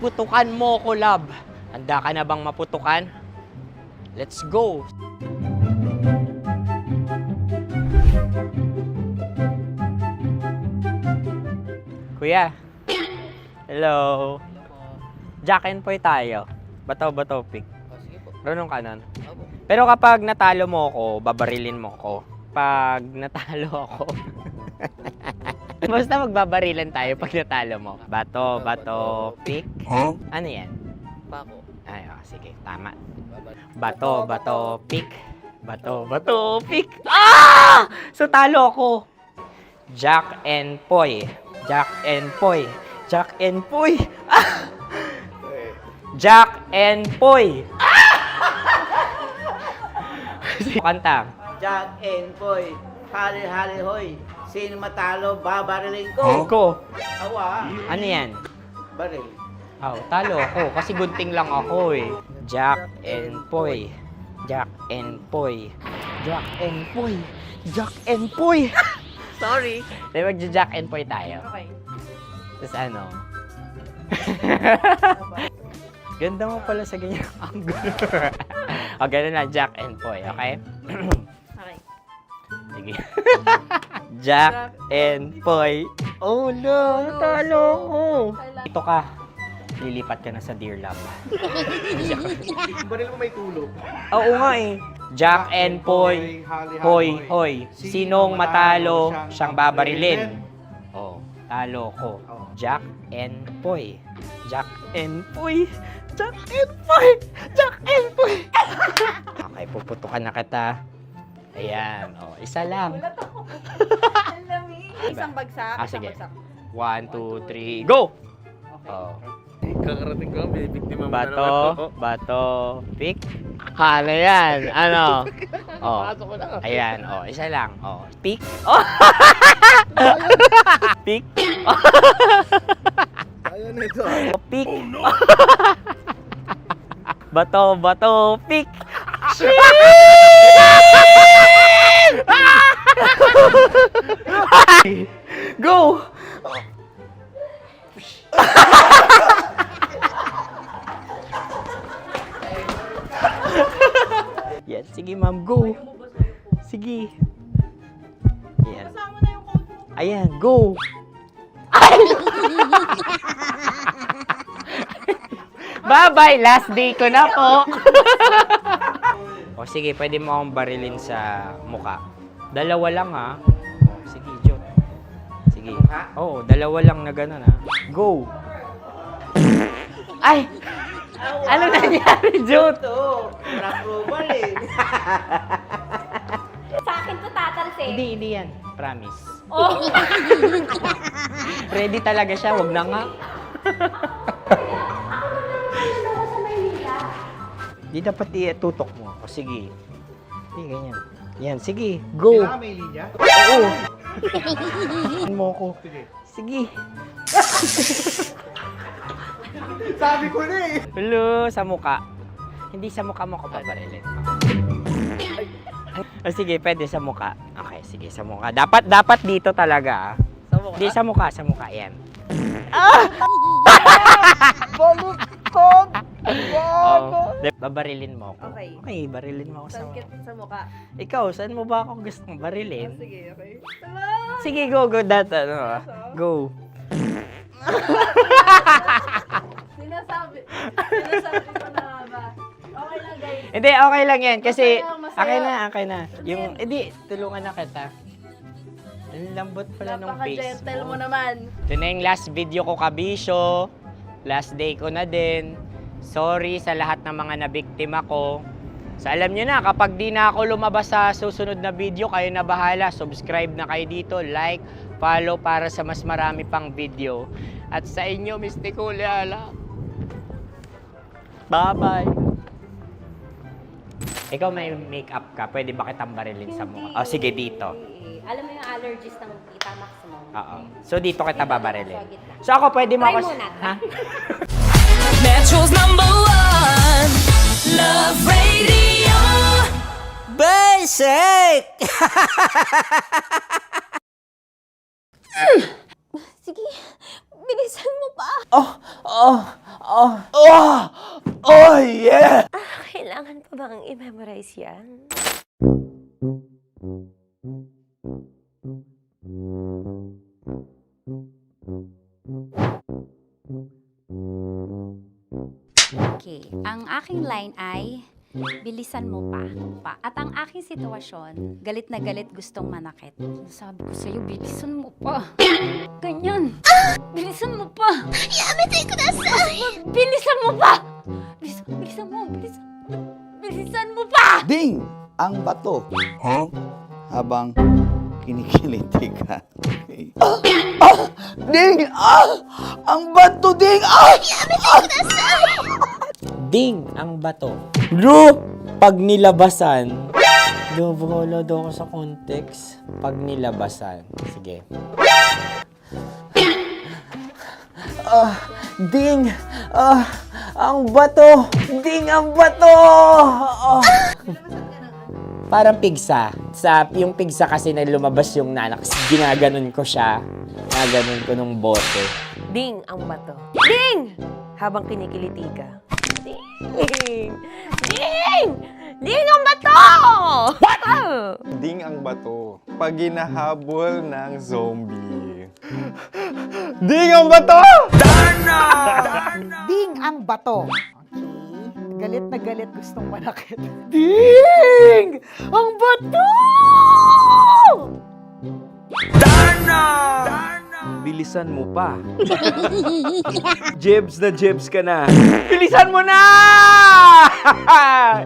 putukan mo ko, love. Handa ka na bang maputukan? Let's go! Kuya. Hello. Jack and Poy tayo. Bato-bato pick. Runong kanan. Pero kapag natalo mo ako, babarilin mo ako. Pag natalo ako, basta magbabarilan tayo pag natalo mo. Bato-bato pick. Huh? Ano yan? Bako. Ay, sige, tama. Bato-bato pick. Bato-bato pick. Ah! So talo ako. Jack and Poy. Jack and Poy. Jack and Poy. Ah! Jack and Poy. Kanta. Jack and Poy, hali-hali hoy. Sino matalo, babariling ko. Ko. Awa. Ano yan? Baril. Oh, talo ako kasi gunting lang ako eh. Jack and Poy. Jack and Poy. Jack and Poy. Jack and Poy. Sorry. Dahil magja-Jack and Poy tayo. Okay. Tapos ano? Ganda mo pala sa ganyan angle. O, ganun lang, Jack and Poy, okay? Okay. Sige. Jack and Poy. Oh no, natalo ko. Ito ka. Lilipat ka na sa Dear Love. Baril mo may tulog. Oo nga eh. Jack and Poy. Hoy, hoy. Sinong matalo, siyang babarilin. Oh, talo ko. Jack and Poy. Jack and Poy. Jack and Poy. Jack and Poy. Okay, puputukan na kita. Ayan. Oh, isa lang. Isang bagsak. Ah, sige. 1, 2, 3, go! Oh. Kakarating ko, bibiktima mo na Bato, naman ako. bato, pick. Ano yan? Ano? Oh. Pasok ko na. Ayan, oh, isa lang. Oh, pick. Oh. Pick. Ayan na ito. Oh, pick. Bato, bato, pick. Go! Yan, sige ma'am, go. Sige. Ayan. Ayan, go. Bye-bye, last day ko na po. O sige, pwede mo akong barilin sa muka. Dalawa lang ha. O, sige, Jot. Sige. Oo, dalawa lang na gano'n ha. Go. Ay! Ano nangyari, Jot? Approval eh. Sa akin to tatalsik. Hindi yan. Promise. Oh. Ready talaga siya, wag na nga. Di dapat itutok mo. O sige. Hindi, ganyan. Yan, sige. Go. Kailangan may linya? Oo. Mo ko. Sige. Sabi ko na eh. Hello, sa muka. Hindi sa muka mo ko paparilin. O sige, pwede sa muka. Okay, sige, sa muka. Dapat dito talaga. Sa mukha? Hindi sa muka, yan. Baluktot! Oh, babarilin mo ako. Okay. Okay, barilin mo ako sa Saan sa mukha? Ikaw, saan mo ba ako gustong barilin? Sige, okay. Sige, go, Go. Sinasabi ko na ba? Okay lang, guys. Hindi, okay lang yan. Kasi, Masaya, masaya. okay na. Yung, hindi, tulungan na kita. Ang lambot pala nung face Napaka-gentle mo mo. naman. Ito na yung last video ko, kabisyo. Last day ko na din. Sorry sa lahat ng mga nabiktima ko. So alam nyo na, kapag di na ako lumabas sa susunod na video, kayo na bahala. Subscribe na kayo dito, like, follow para sa mas marami pang video. At sa inyo, Mistiko Leala. Bye-bye. Ikaw may makeup ka, pwede ba kitang barilin sa mukha? Oh, sige, dito. Alam mo yung allergies ng Tita Max mo? Oo. So dito kita babarilin. So ako, pwede mo Try ako... muna. Ha? Metro's #1 Love Radio. Basic! Sige, bilisan mo pa. Oh, yeah! Kailangan pa bang i-memorize yan? Okay, ang aking line ay bilisan mo pa. At ang aking sitwasyon, galit na galit gustong manakit. Sabi ko sa'yo, bilisan mo pa. Ganyan. Bilisan mo pa. Yamitay ko na sa... Bilisan mo pa. Bilisan mo pa. Ding! Ang bato. Habang kinikiliti ka. Ding! Ang bato, Ding! Ding ang bato. Bro, pag nilabasan. Wala daw ako sa context. Pag nilabasan. Sige. Ding! Ang bato! Ding ang bato! Parang pigsa. Yung pigsa kasi na lumabas yung nanak. Ginaganon ko siya. Ginaganon ko nung bote. Ding ang bato. Ding! Habang kinikiliti ka. Ding! Ding! Ding ang bato! What? Ding ang bato. Pag hinahabol ng zombie. Ding ang bato! Ding ang bato. Okay. Galit na galit, gustong manakit. Ding! Ang bato! Bilisan mo pa. Jebs ka na. Bilisan mo na!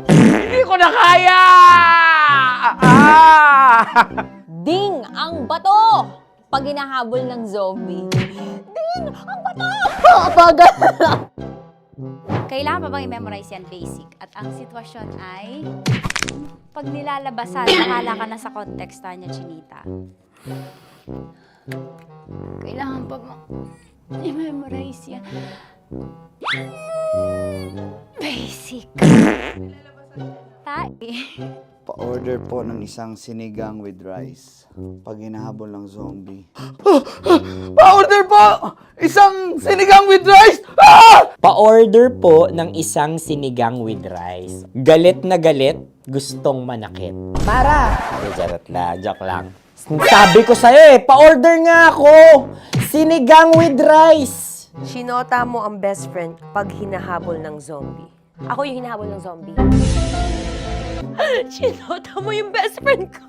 Hindi ko na kaya! Ding ang bato! Pag hinahabol ng zombie. Ding ang bato! Bagal! Kailangan pa bang i-memorize yan, basic? At ang sitwasyon ay, pag nilalabasan, nakala ka na sa context niya, Chinita. Kailangan pa bang i-memorize yan? Basic. Tae. Pa-order po ng isang sinigang with rice. Pag hinahabol ng zombie. Pa-order po! Isang sinigang with rice! Pa-order po ng isang sinigang with rice. Galit na galit, gustong manakit. Para! Charot na, joke lang. Sabi ko sa'yo pa-order nga ako! Sinigang with rice! Sinota mo ang best friend pag hinahabol ng zombie. Ako yung hinahabol ng zombie. Sinota mo yung best friend ko!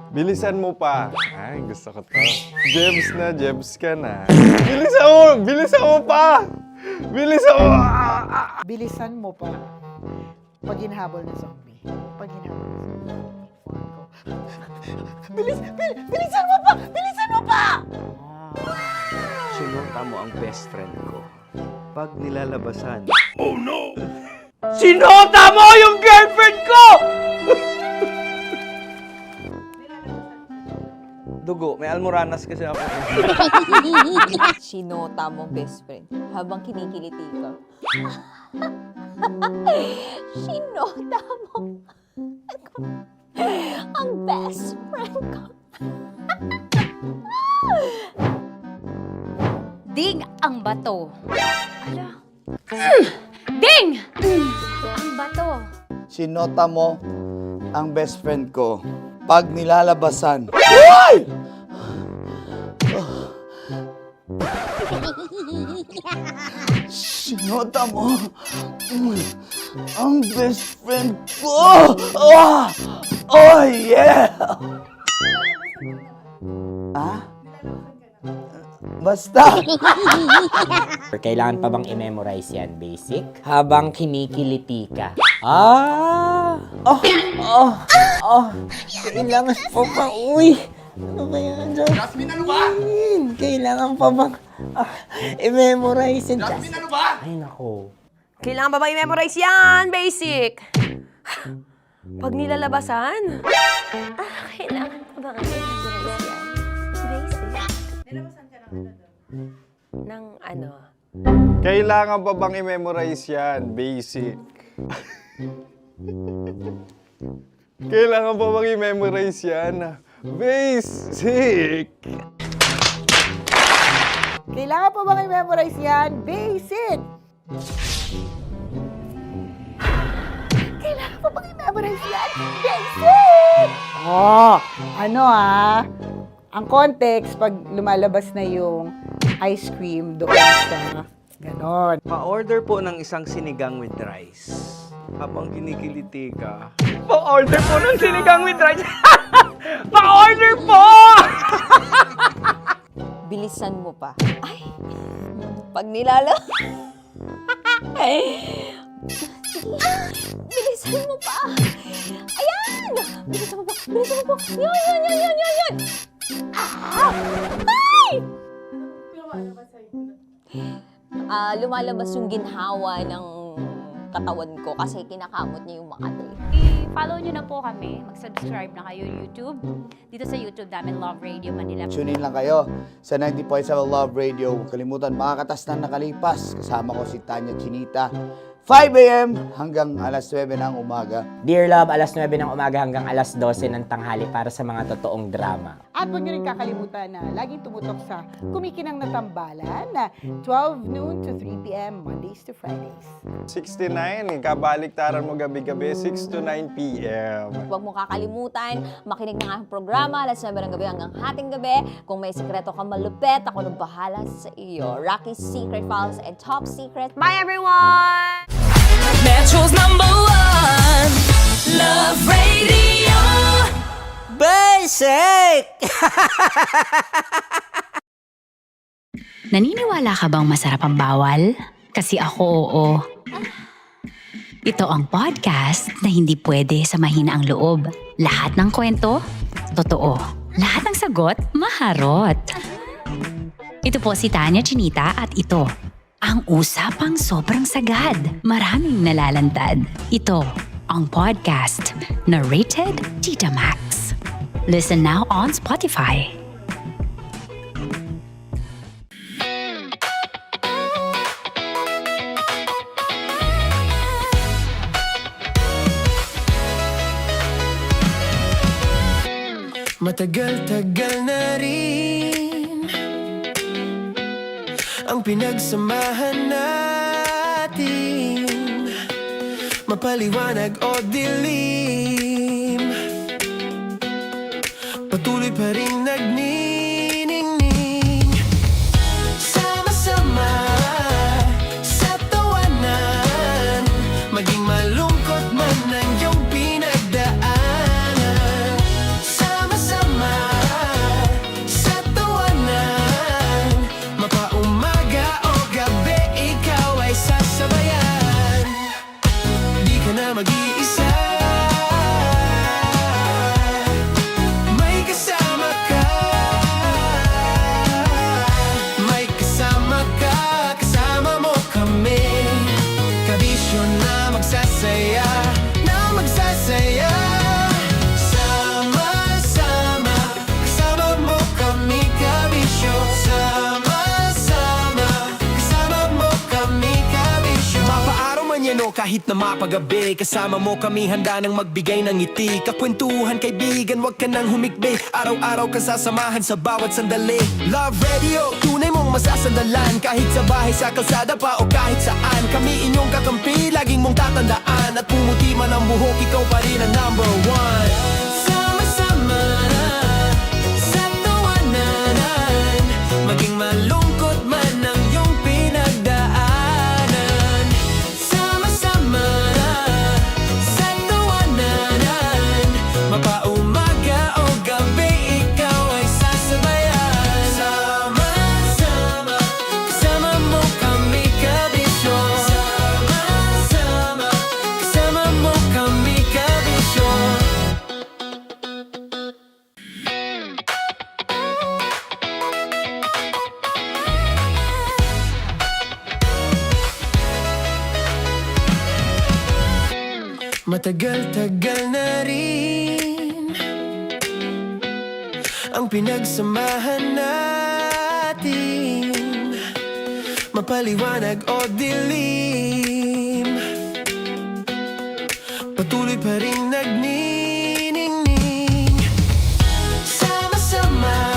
Bilisan mo pa. Ay, gusto ko to. Jebs ka na. Bilisan mo pa! Bilisan mo pa. Pag hinahabol ng zombie. Pag hinahabol ng zombie. Bilisan mo pa! Bilisan mo pa! Sinota mo ang best friend ko. Pag nilalabasan. Oh no! Sinota mo yung girlfriend ko! Dugo, may almoranas kasi ako. Sinota mo best friend habang kinikiliti ka. Sinota mo ang best friend ko. Ding ang bato. Ala. Ding! Ang bato. Sinota mo ang best friend ko pag nilalabasan. Hoy! Sinota mo ang best friend ko. Oh yeah! Basta! Kailangan pa bang i-memorize yan, basic? Habang kinikiliti ka. Kailangan pa bang, ano ba yan, Jasmine, ano ba? Kailangan pa bang i-memorize yan, Jasmine, ano ba? Ay, nako. Kailangan ba i-memorize yan? Basic! Pag nilalabasan? Kailangan pa ba i-memorize yan? Basic. Nilabasan ka ng ano? Kailangan pa bang i-memorize yan? Basic. Kailangan pa bang i-memorize yan? Basic. Kailangan pa bang i-memorize yan? Basic! Kailangan pa bang i-memorize yan? Basic! Ang context, pag lumalabas na yung ice cream doon sa ganon. Pa-order po ng isang sinigang with rice. Habang kinikiliti ka. Pa-order po ng sinigang with rice! Pa-order po! Bilisan mo pa. Ay! Pag nilala... Bilisan mo pa! Ayan! Bilisan mo pa! Bilisan mo pa! Yan! Ay! Lumalabas yung ginhawa ng katawan ko kasi kinakamot niya yung makati. I-follow nyo na po kami. Mag-subscribe na kayo YouTube. Dito sa YouTube namin, Love Radio Manila. Tune in lang kayo sa 90.7 Love Radio. Huwag kalimutan, makakatas na nakalipas. Kasama ko si Tanya Chinita. 5 a.m. hanggang alas 9 ng umaga. Dear Love, alas 9 ng umaga hanggang alas 12 ng tanghali para sa mga totoong drama. At huwag niyo rin kakalimutan na laging tumutok sa Kumikinang na Tambalan na 12 noon to 3 p.m. Mondays to Fridays. 69, kabaliktaran mo gabi-gabi, 6 to 9 p.m. Huwag mo kakalimutan, makinig ng aking programa, alas 9 ng gabi hanggang hating gabi. Kung may sikreto kang malupet, ako nang bahala sa iyo. Rocky's Secret Files and Top Secret. Bye everyone! Metro's #1 Love Radio. Basic! Naniniwala ka bang masarap ang bawal? Kasi ako, oo. Ito ang podcast na hindi pwede sa mahina ang loob. Lahat ng kwento, totoo. Lahat ng sagot, maharot. Ito po si Tanya Chinita at ito, ang usapang sobrang sagad. Maraming nalalantad. Ito, ang podcast na rated Tita Max. Listen now on Spotify. Matagal-tagal na rin ang pinagsamahan natin, mapaliwanag o dilim, patuloy pa rin nagniningning. Sama-sama sa tawanan, maging malungkot man ang iyong pinagdaanan. Sama-sama sa tawanan, mapaumaga o gabi, ikaw ay sasabayan. Di ka na mag-iisa, may kasama ka. May kasama ka, kasama mo kami. Kabisyo na magsasaya, na magsasaya. Sama-sama, kasama mo kami, kabisyo. Sama-sama, kasama mo kami, kabisyo. Mapaaraw man yan o kahit na mapagabi, kasama mo kami, handa nang magbigay ng ngiti. Kakwentuhan, kaibigan, wag ka nang humikbi. Araw-araw ka sasamahan sa bawat sandali. Love Radio, tunay mong masasandalan. Kahit sa bahay, sa kalsada pa o kahit saan, kami inyong kakampi, laging mong tatandaan. At pumuti man ang buhok, ikaw pa rin ang #1. Sama-sama sa tawanan, maging malungkot man ang iyong pinagdaanan. Sama-sama sa tawanan, mapaumaga o gabi, ikaw ay sasabayan. Sama-sama, kasama mo kami, kabisyo. Sama-sama, kasama mo kami, kabisyo. Matagal-tagal na rin ang pinagsamahan natin, mapaliwanag o dilim, patuloy pa rin nagniningning. Sama-sama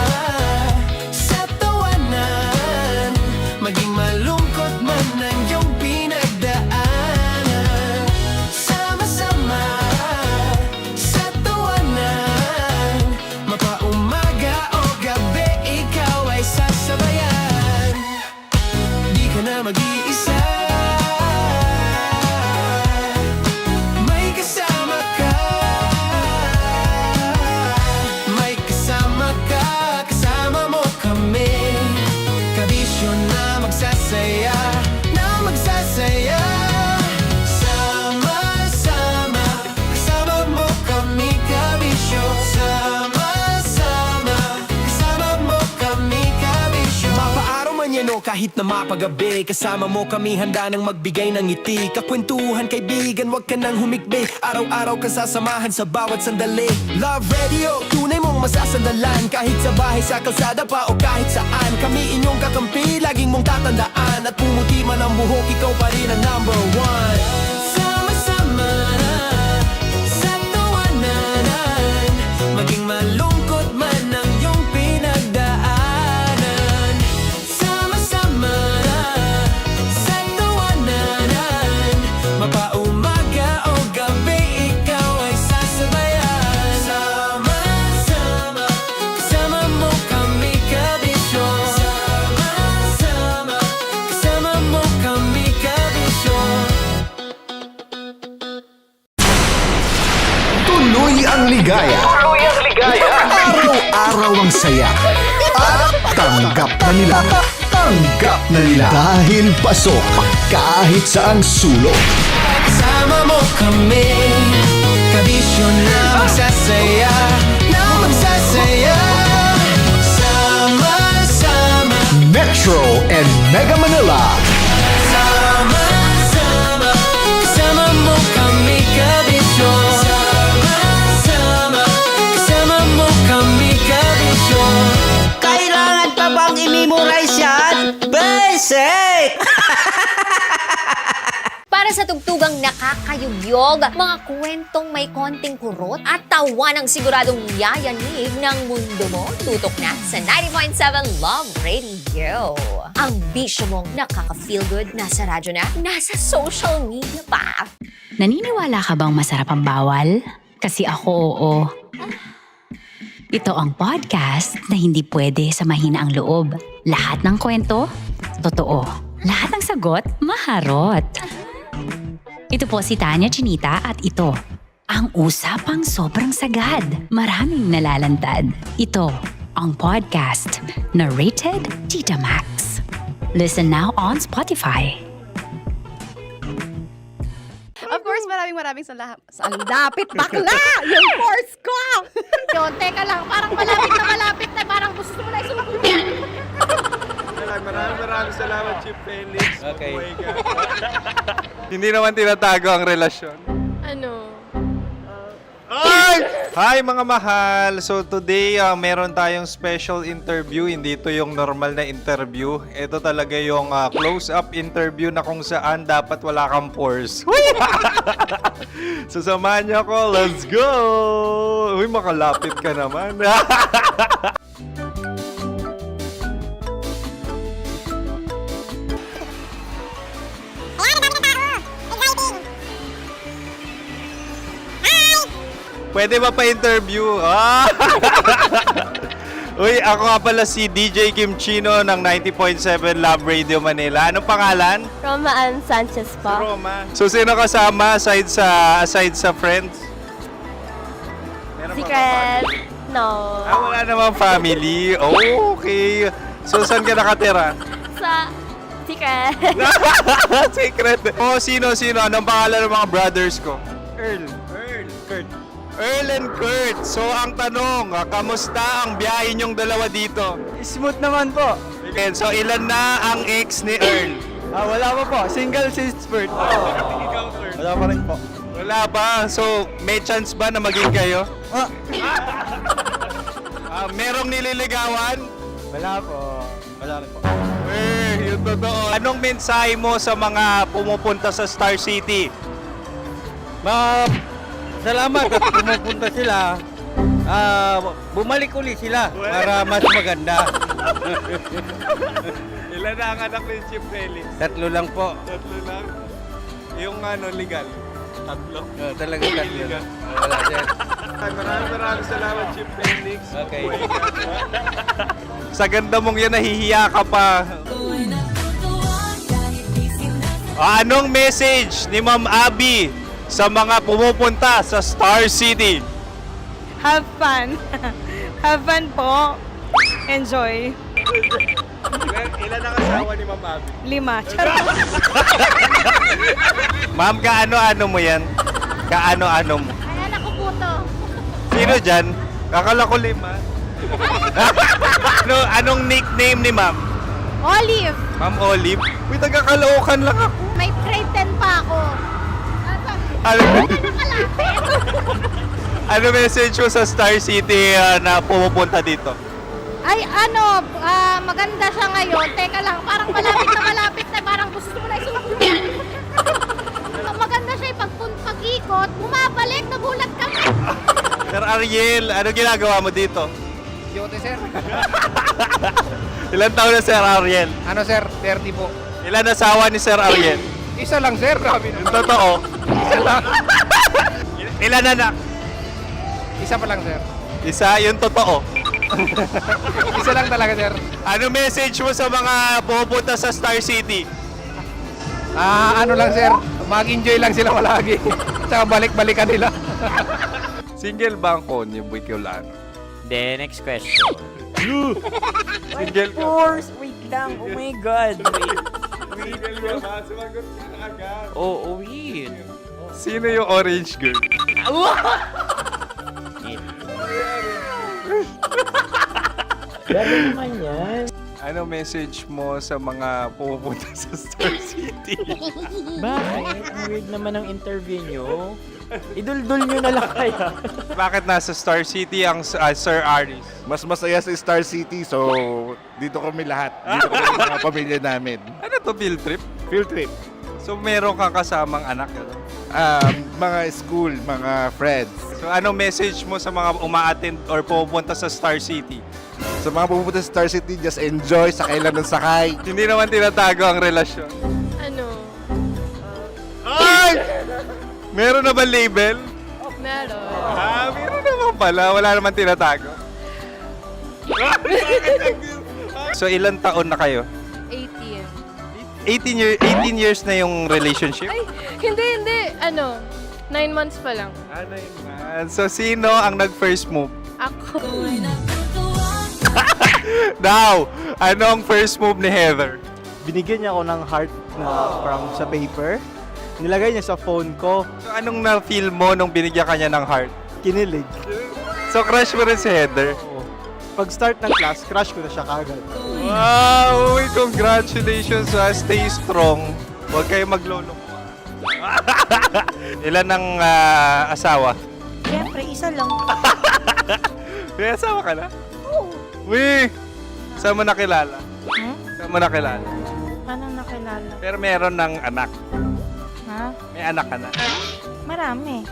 sa tawanan, maging malungkot man ang iyong pinagdaanan. Sama-sama sa tawanan, mapaumaga o gabi, ikaw ay sasabayan. Di ka na mag-iisa, may kasama ka. May kasama ka, kasama mo kami. Kabisyo na magsasaya, na magsasaya. Sama-sama, kasama mo kami, kabisyo. Sama-sama, kasama mo kami, kabisyo. Mapaaraw man yan o kahit na mapagabi, kasama mo kami, handa nang magbigay ng ngiti. Kakwentuhan, kaibigan, wag ka nang humikbi. Araw-araw ka sasamahan sa bawat sandali. Love Radio, tunay mong inyong masasandalan. Kahit sa bahay, sa kalsada pa o kahit saan, kami inyong kakampi, laging mong tatandaan. At pumuti man ang buhok, ikaw pa rin ang number one. Sama-sama na sa tawanan, maging malungkot man ang iyong pinagdaanan. Sama-sama na sa tawanan, mapaumaga o gabi, ikaw ay sasabayan. Sama-sama, kasama mo kami kabisyon. Sama-sama, kasama mo kami kabisyon. Tuloy ang ligaya. Araw-araw ang saya. At tanggap na nila. Tanggap na nila. Dahil pasok kahit saang sulok. Kasama mo kami, kabisyon na magsasaya, na magsasaya. Sama-sama, Metro and Mega Manila. sama-sama, kasama mo kami kabisyon. Sama-sama, kasama mo kami kabisyon. Kailangan pa bang i-memorize yan? Basic! Para sa tugtugang nakakayugyog, mga kwentong may konting kurot at tawa ng siguradong yayanig ng mundo mo, tutok na sa 90.7 Love Radio. Ang bisyo mong nakaka-feel good, nasa radyo na, nasa social media pa. Naniniwala ka bang masarap ang bawal? Kasi ako, oo. Ito ang podcast na hindi pwede sa mahina ang loob. Lahat ng kwento, totoo. Lahat ng sagot, maharot. Ito po si Tanya Chinita at ito, ang usapang sobrang sagad. Maraming nalalantad. Ito, ang podcast na Rated Tita Max. Listen now on Spotify. Of course, maraming salamat. Ang dapit bakla! Yung course ko! Yun, teka lang, parang malapit na, parang gusto mo na isulat. Maraming salamat, Chief Felix. Okay. Oh my God. Hindi naman tinatago ang relasyon. Ano? Ay! Hi mga mahal! So today, meron tayong special interview. Hindi ito yung normal na interview. Ito talaga yung close-up interview na kung saan dapat wala kang pores. So samahan niyo ako. Let's go! Uy, makalapit ka naman. Pwede ba pa-interview? Uy, ako nga pala si DJ Kim Chino ng 90.7 Love Radio Manila. Anong pangalan? Roma Ann Sanchez po. Roma. So, sino kasama aside sa friends? Meron ba Secret. No. wala namang family. Oh, okay. So, saan ka nakatira? Sa Secret. Secret. Oh, sino? Anong pangalan ng mga brothers ko? Earl, Kurt. Earl and Kurt. So, ang tanong, kamusta ang biyahe niyong dalawa dito? Smooth naman po. Okay, so ilan na ang ex ni Earl? Wala pa po. Single since birth. Wala pa rin po. Wala pa. So, may chance ba na maging kayo? Merong nililigawan? Wala po. Wala rin po. Yung totoo. Anong mensahe mo sa mga pumupunta sa Star City? Salamat at pumupunta sila. Bumalik ulit sila para mas maganda. Ilan na ang anak ni Chief Felix? 3 lang po. 3 lang? Yung legal? 3? Talaga 3 lang. Wala din. Maraming salamat, Chief Felix. Okay. Sa ganda mong yan, nahihiya ka pa. Anong message ni Ma'am Abby sa mga pumupunta sa Star City? Have fun. Have fun po. Enjoy. Ilan ang asawa ni Ma'am Abby? 5. Charot. Ma'am, kaano-ano mo yan? Kaano-ano mo? Ay, anak ko po to. Sino dyan? Kakala ko 5. Anong nickname ni Ma'am? Olive. Ma'am Olive? Uy, taga-Caloocan lang ako. May grade 10 pa ako. Ano? Nakalapit. Ano message mo sa Star City na pumupunta dito? Ay, ano, maganda siya ngayon. Teka lang, parang malapit na, parang gusto mo na isulat. Maganda siya pag-ikot, bumabalik, nagulat ka. Sir Ariel, ano ginagawa mo dito? Yote, sir. Ilan taon na Sir Ariel? Ano, sir? 30 po. Ilan asawa ni Sir Ariel? Isa lang, sir. Grabe Yung totoo? Isa lang. Ilan anak? Isa pa lang, sir. Isa, yung totoo. Isa lang talaga, sir. Ano message mo sa mga pumupunta sa Star City? Ano lang, sir. Mag-enjoy lang sila palagi. Tsaka balik-balikan nila. Single ba ang konyo, Boy Kiolano? Then, next question. Single ka? Wait lang. Oh my God. Single ka ba? Sumagot ka na agad. Oo, wait. Sino yung orange girl? Gano'n naman yan. Ano message mo sa mga pumupunta sa Star City? Bakit? Ang weird naman ng interview nyo. Idul-dul nyo na lang kaya. Bakit nasa Star City ang Sir Aris? Mas masaya sa Star City, so dito kami lahat. Dito kami mga pamilya namin. Ano to, field trip? Field trip. So meron kang kasamang anak? Ano? Mga school, mga friends. So ano message mo sa mga uma-attend or pupunta sa Star City? Sa mga pupunta sa Star City, just enjoy, sakay lang ng sakay. Hindi naman tinatago ang relasyon. Ano? Ay! Meron na ba label? Meron. Meron naman pala. Wala naman tinatago. So ilan taon na kayo? 18. 18 years na yung relationship? Ay, hindi. Ano, 9 months pa lang. Ano yun? So sino ang nag-first move? Ako. Now, ano ang first move ni Heather? Binigyan niya ako ng heart na from sa paper. Nilagay niya sa phone ko. So anong na-feel mo nung binigyan ka niya ng heart? Kinilig. So crush mo rin si Heather? Pag start ng class, crush ko na siya kagad. Wow! Uy, congratulations ha! Stay strong. Huwag kayo maglolo. Ilan ang asawa? Siyempre, isa lang. May asawa ka na? Oo. Uy! Saan mo nakilala? Saan mo nakilala? Paano nakilala? Pero meron ng anak. Ha? May anak ka na. Marami.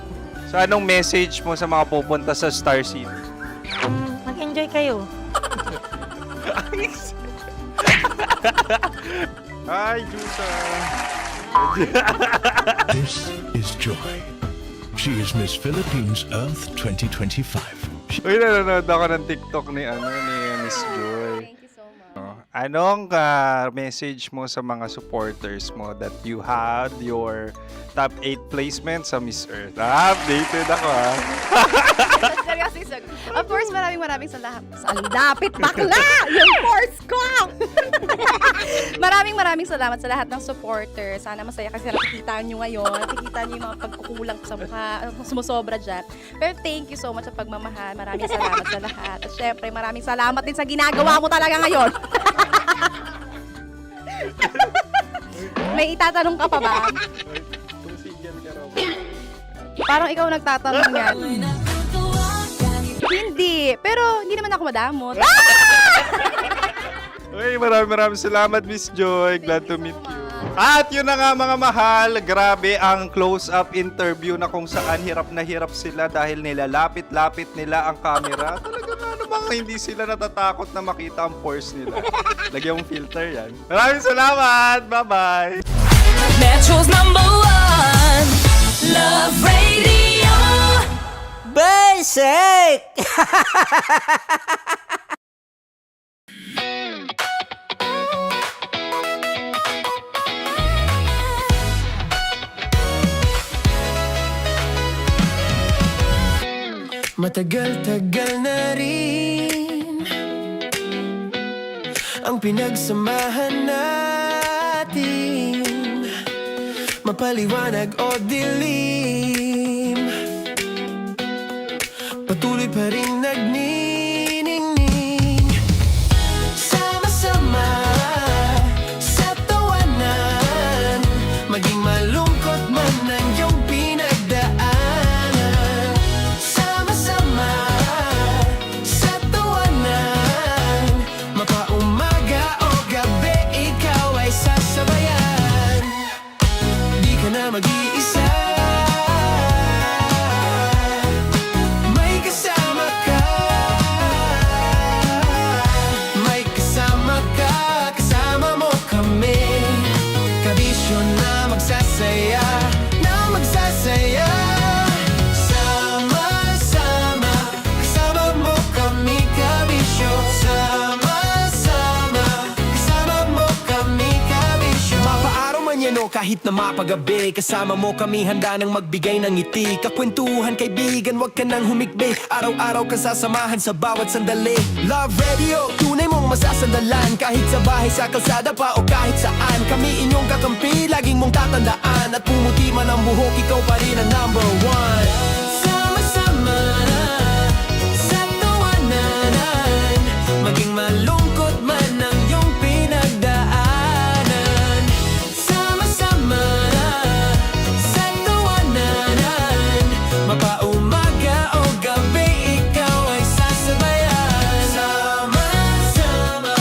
So anong message mo sa mga pupunta sa Star City? Mag-enjoy kayo. Hi, Jusa! This is Joy. She is Miss Philippines Earth 2025. Uy, nanonood ako ng TikTok ni Miss Joy. Thank you so much. Anong message mo sa mga supporters mo that you had your top 8 placement sa Miss Earth? Updated ako Seryoso. Of course, maraming salamat. Sa lapit bakla! Yung force ko! maraming salamat sa lahat ng supporters. Sana masaya kasi nakikita nyo ngayon. Nakikita nyo yung mga pagkukulang sa mukha. Sumusobra dyan. Pero thank you so much sa pagmamahal. Maraming salamat sa lahat. At syempre, maraming salamat din sa ginagawa mo talaga ngayon. May itatanong ka pa ba? Parang ikaw nagtatanong yan. Hindi. Pero hindi naman ako madamot. Uy, maraming salamat, Miss Joy. Glad to meet you. At yun na nga mga mahal, grabe ang close-up interview na kung saan hirap na hirap sila dahil nilalapit-lapit nila ang camera. Talaga na namang hindi sila natatakot na makita ang pores nila. Lagyan mong filter yan. Maraming salamat! Bye-bye! Metro's #1 Love Radio. Basic! Matagal-tagal na rin ang pinagsamahan natin, mapaliwanag o dilim, patuloy pa rin nagniningning. Sama-sama sa tawanan, maging malungkot man ang iyong pinagdaanan. Sama kahit na mapagabi. Kasama mo kami handa nang magbigay ng ngiti. Kakwentuhan kaibigan, wag ka nang humikbi. Araw-araw ka sasamahan sa bawat sandali. Love Radio, tunay mong masasandalan. Kahit sa bahay, sa kalsada pa o kahit saan. Kami inyong kakampi, laging mong tatandaan. At pumuti man ang buhok, ikaw pa rin ang number one. Sama-sama na sa tawanan, maging malungkot man ang iyong pinagdaanan. Sama-sama na sa tawanan, mapaumaga o gabi, ikaw ay sasabayan. Sama-sama,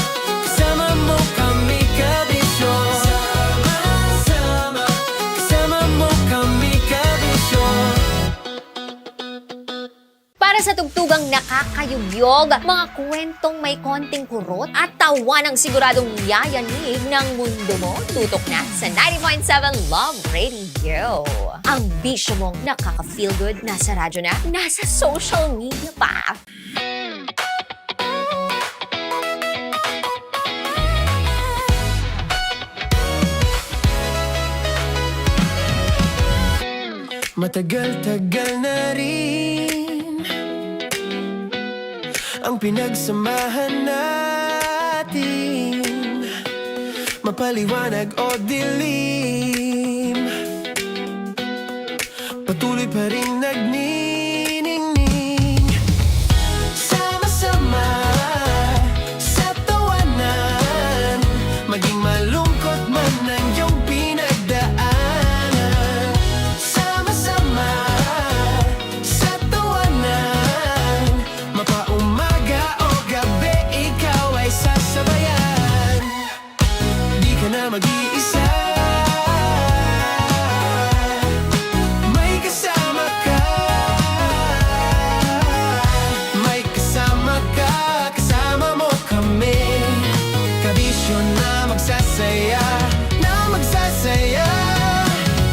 kasama mo kami kabisyo. Sama-sama, kasama mo kami kabisyo. Para sa tugtugang nakakayugyog, mga kwentong may konting kurot at tawa ng siguradong yayanig ng mundo mo, tutok na sa 90.7 Love Radio. Ang bisyo mong nakaka-feel good, nasa radyo na, nasa social media pa. Matagal-tagal na rin ang pinagsamahan natin, mapaliwanag o dilim, patuloy pa rin nagniningning. Sama-sama sa tawanan, maging malungkot man ang iyong pinagdaanan. Sama-sama sa tawanan, mapaumaga o gabi, ikaw ay sasabayan. Di ka na mag-iisa, may kasama ka. May kasama ka, kasama mo kami. Kabisyo na magsasaya, na magsasaya.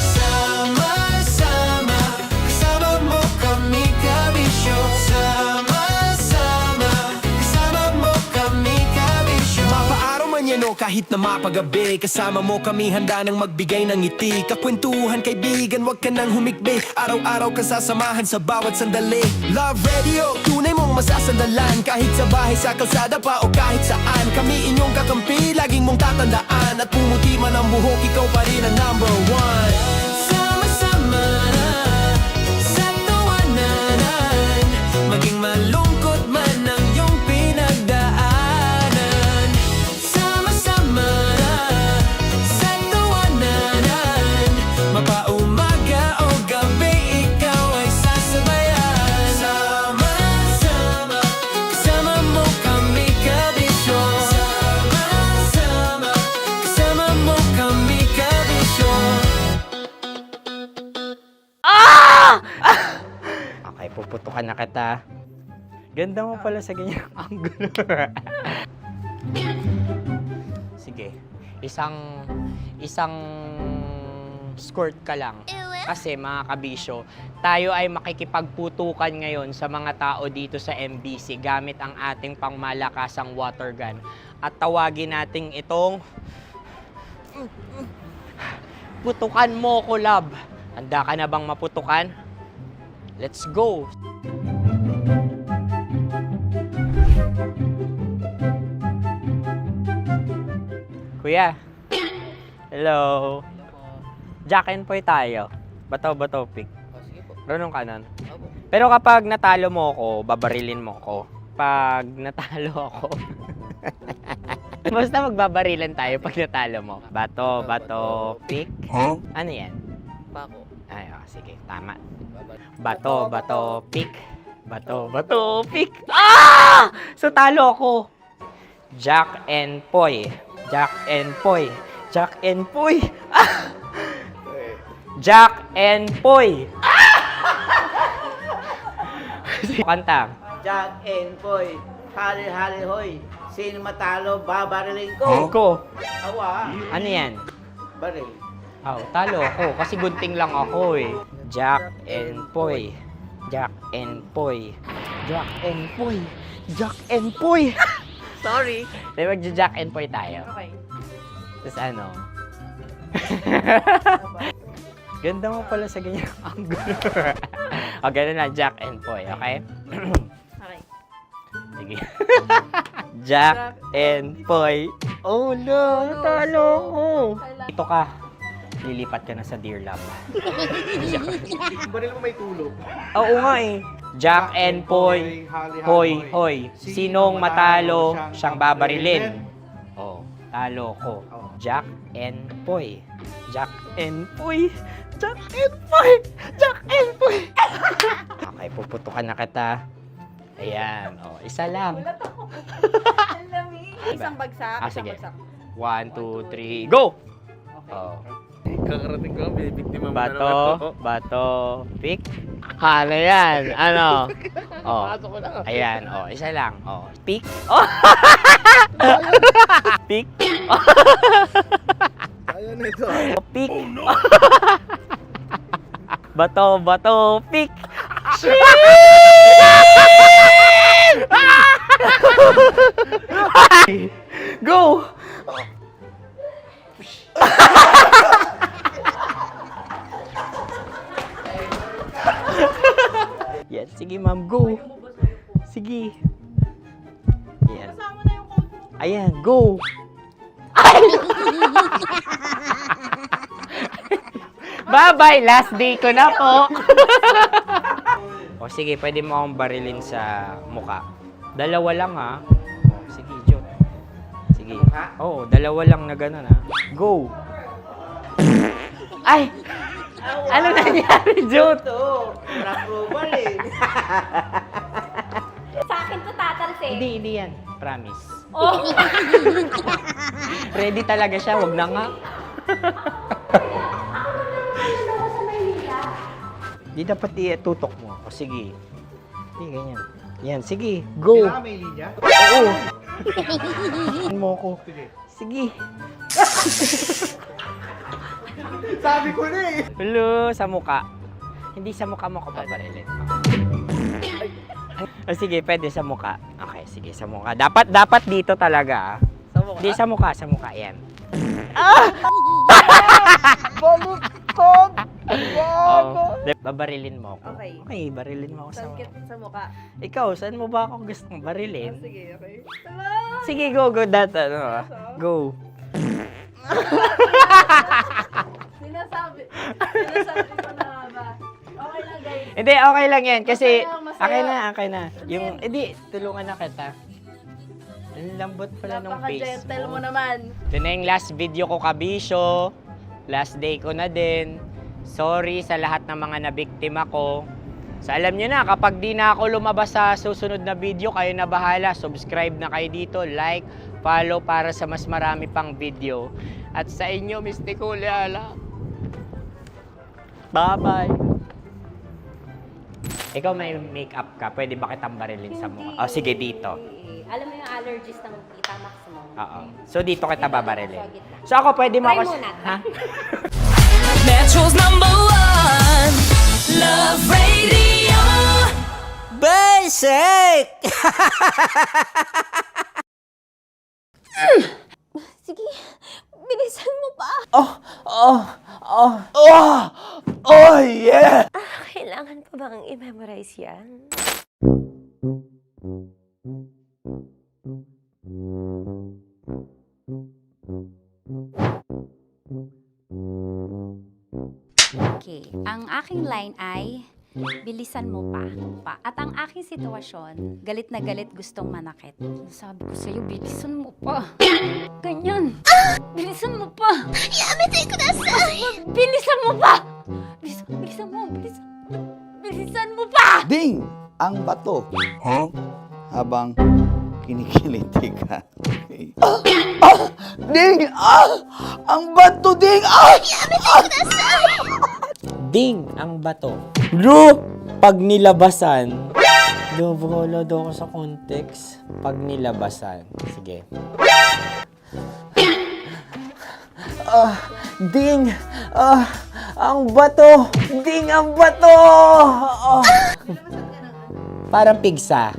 Sama-sama, kasama mo kami kabisyo. Sama-sama, kasama mo kami kabisyo. Mapaaraw man yan o kahit na mapagabi, kasama mo kami handa nang magbigay ng ngiti. Kakwentuhan kaibigan, wag ka nang humikbi. Araw-araw ka sasamahan sa bawat sandali. Love Radio, tunay mong masasandalan. Kahit sa bahay, sa kalsada pa o kahit saan. Kami inyong kakampi, laging mong tatandaan. At pumuti man ang buhok, ikaw pa rin ang number one. Sama-sama na sa tawanan, maging malungkot man ang iyong pinagdaanan. Sama-sama na sa tawanan, mapaumaga o gabi, ikaw ay sasabayan. Sama-sama, kasama mo kami kabisyo. Sama-sama, kasama mo kami kabisyo. Okay, puputukan na kita. Ganda mo pala sa ganyang angulo. Sige, isang skirt ka lang. Kasi mga kabisyo, tayo ay makikipagputukan ngayon sa mga tao dito sa MBC gamit ang ating pangmalakasang water gun. At tawagin natin itong putukan mo ko, love. Handa ka na bang maputukan? Let's go! Kuya. Hello. Jack and Poy tayo. Bato-bato pick. Runong kanan. Pero kapag natalo mo ako, babarilin mo ako. Pag natalo ako, basta magbabarilan tayo pag natalo mo. Bato, pick. Huh? Ano yan? Bako. Ay, oh, sige, tama. Bato, pick. Bato, pick. Ah! So, talo ako. Jack and Poy. Jack and Poy. Jack and Poy. Ah! Jack and Poy. Ah! Kanta. Jack and Poy, hali-hali hoy. Sino matalo, babariling ko. Ko. Awa. Ano yan? Baril. Oh, talo ako kasi gunting lang ako eh. Jack and Poy. Jack and Poy. Jack and Poy. Jack and Poy. Sorry. Di magja-Jack and Poy tayo. Okay. Tapos ano? Ganda mo pala sa ganyan angulo. O, ganun na, Jack and Poy, okay? Okay. Sige. Jack and Poy. Oh no, natalo ko. Dito ka. Lilipat ka na sa Deer Lab. Baril mo may tulog. Oo nga eh. Jack and Poy. Hoy, hoy. Sinong matalo, siyang babarilin. Oh, talo ko. Jack and Poy. Jack and Poy. Jack and Poy. Jack and Poy. Okay, puputukan na kita. Ayan. Oh, isa lang. Isang bagsak. Sige. 1, 2, 3, go! Oh. Kakarating ko, binibiktima mo Bato, pick. Ano yan? Ano? Oh. Ayan, oh, isa lang. Oh, pick. Oh. Pick. Ayaw na ito. Oh, pick. Bato, pick. Go! Yan, sige ma'am, go. Sige. Ayan. Ayan, go. Bye-bye, last day ko na po. O sige, pwede mo akong barilin sa muka. Dalawa lang ha. O, sige, Jot. Sige. Oo, dalawa lang na gano'n ha. Go. Ay! Ano nangyari, Jot? Approval eh. Sa akin to tatalsik. Hindi yan. Promise. Oh. Ready talaga siya, wag na nga. Di dapat itutok mo. O sige. Hindi, ganyan. Yan, sige. Go. Kailangan may linya? Oo. Mo ko. Sige. Sabi ko na eh. Hello, sa muka. Hindi sa muka mo ko babarilin. O sige, pwede sa muka. Okay, sige, sa muka. Dapat dito talaga. Sa mukha? Hindi, sa muka, yan. Baluktot! Oh, babarilin mo ako. Okay. Okay, barilin mo ako sa muka. Sa mukha. Ikaw, saan mo ba ako gustong barilin? Sige, okay. Sige, go. Go. Sinasabi ko na ba? Okay lang, guys. Hindi, okay lang yan. Kasi, Masaya. okay na. Yung, hindi, tulungan na kita. Ang lambot pala nung face Napaka-gentle mo mo. naman. Ito na yung last video ko, kabisyo. Last day ko na din. Sorry sa lahat ng mga nabiktima ko. So alam nyo na, kapag di na ako lumabas sa susunod na video, kayo na bahala. Subscribe na kayo dito, like, follow para sa mas marami pang video. At sa inyo, Mistiko Leala. Bye-bye. Ikaw may makeup ka, pwede ba kitang barilin sa mukha? O sige, dito. Alam mo yung allergies ng Tita Max mo? Oo. So dito kita babarilin. So ako, pwede mo ako... Try muna. Ha? Metro's #1 Love Radio. Basic! Sige, bilisan mo pa. Oh, yeah! Kailangan pa bang i-memorize yan? Okay, ang aking line ay bilisan mo pa. At ang aking sitwasyon, galit na galit gustong manakit. Sabi ko sa'yo, bilisan mo pa. Ganyan. Bilisan mo pa. Yamitay ko na sa... Bilisan mo pa. Bilisan mo pa. Ding! Ang bato. Habang kinikiliti ka. Ding! Ang bato, Ding! Ding ang bato. Bro, pag nilabasan. Wala daw ako sa context. Pag nilabasan. Sige. Ding! Ang bato! Ding ang bato! Parang pigsa.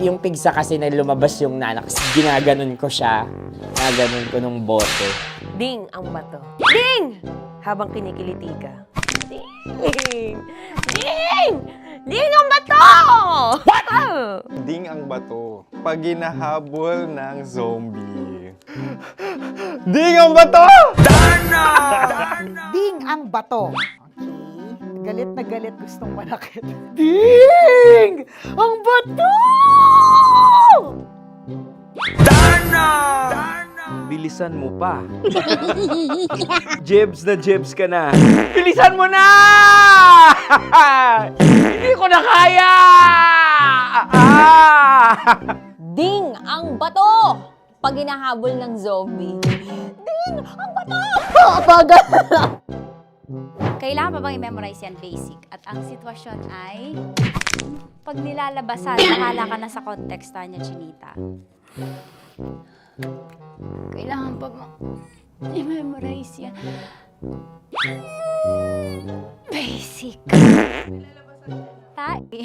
Yung pigsa kasi na lumabas yung nanak. Ginaganon ko siya. Ginaganon ko nung bote. Ding ang bato. Ding! Habang kinikiliti ka. Ding! Ding! Ding ang bato! What? Ding ang bato. Pag hinahabol ng zombie. Ding ang bato! Ding ang bato. Okay. Galit na galit, gustong manakit. Ding! Ang bato! Bilisan mo pa. Jebs ka na. Bilisan mo na! Hindi ko na kaya! Ding ang bato! Pag hinahabol ng zombie. Ding ang bato! Bagal! Kailangan pa bang i-memorize yan basic? At ang sitwasyon ay, pag nilalabasan, nakala ka na sa context niya, Chinita. Kailangan pa bang i-memorize yan? Basic. Tae.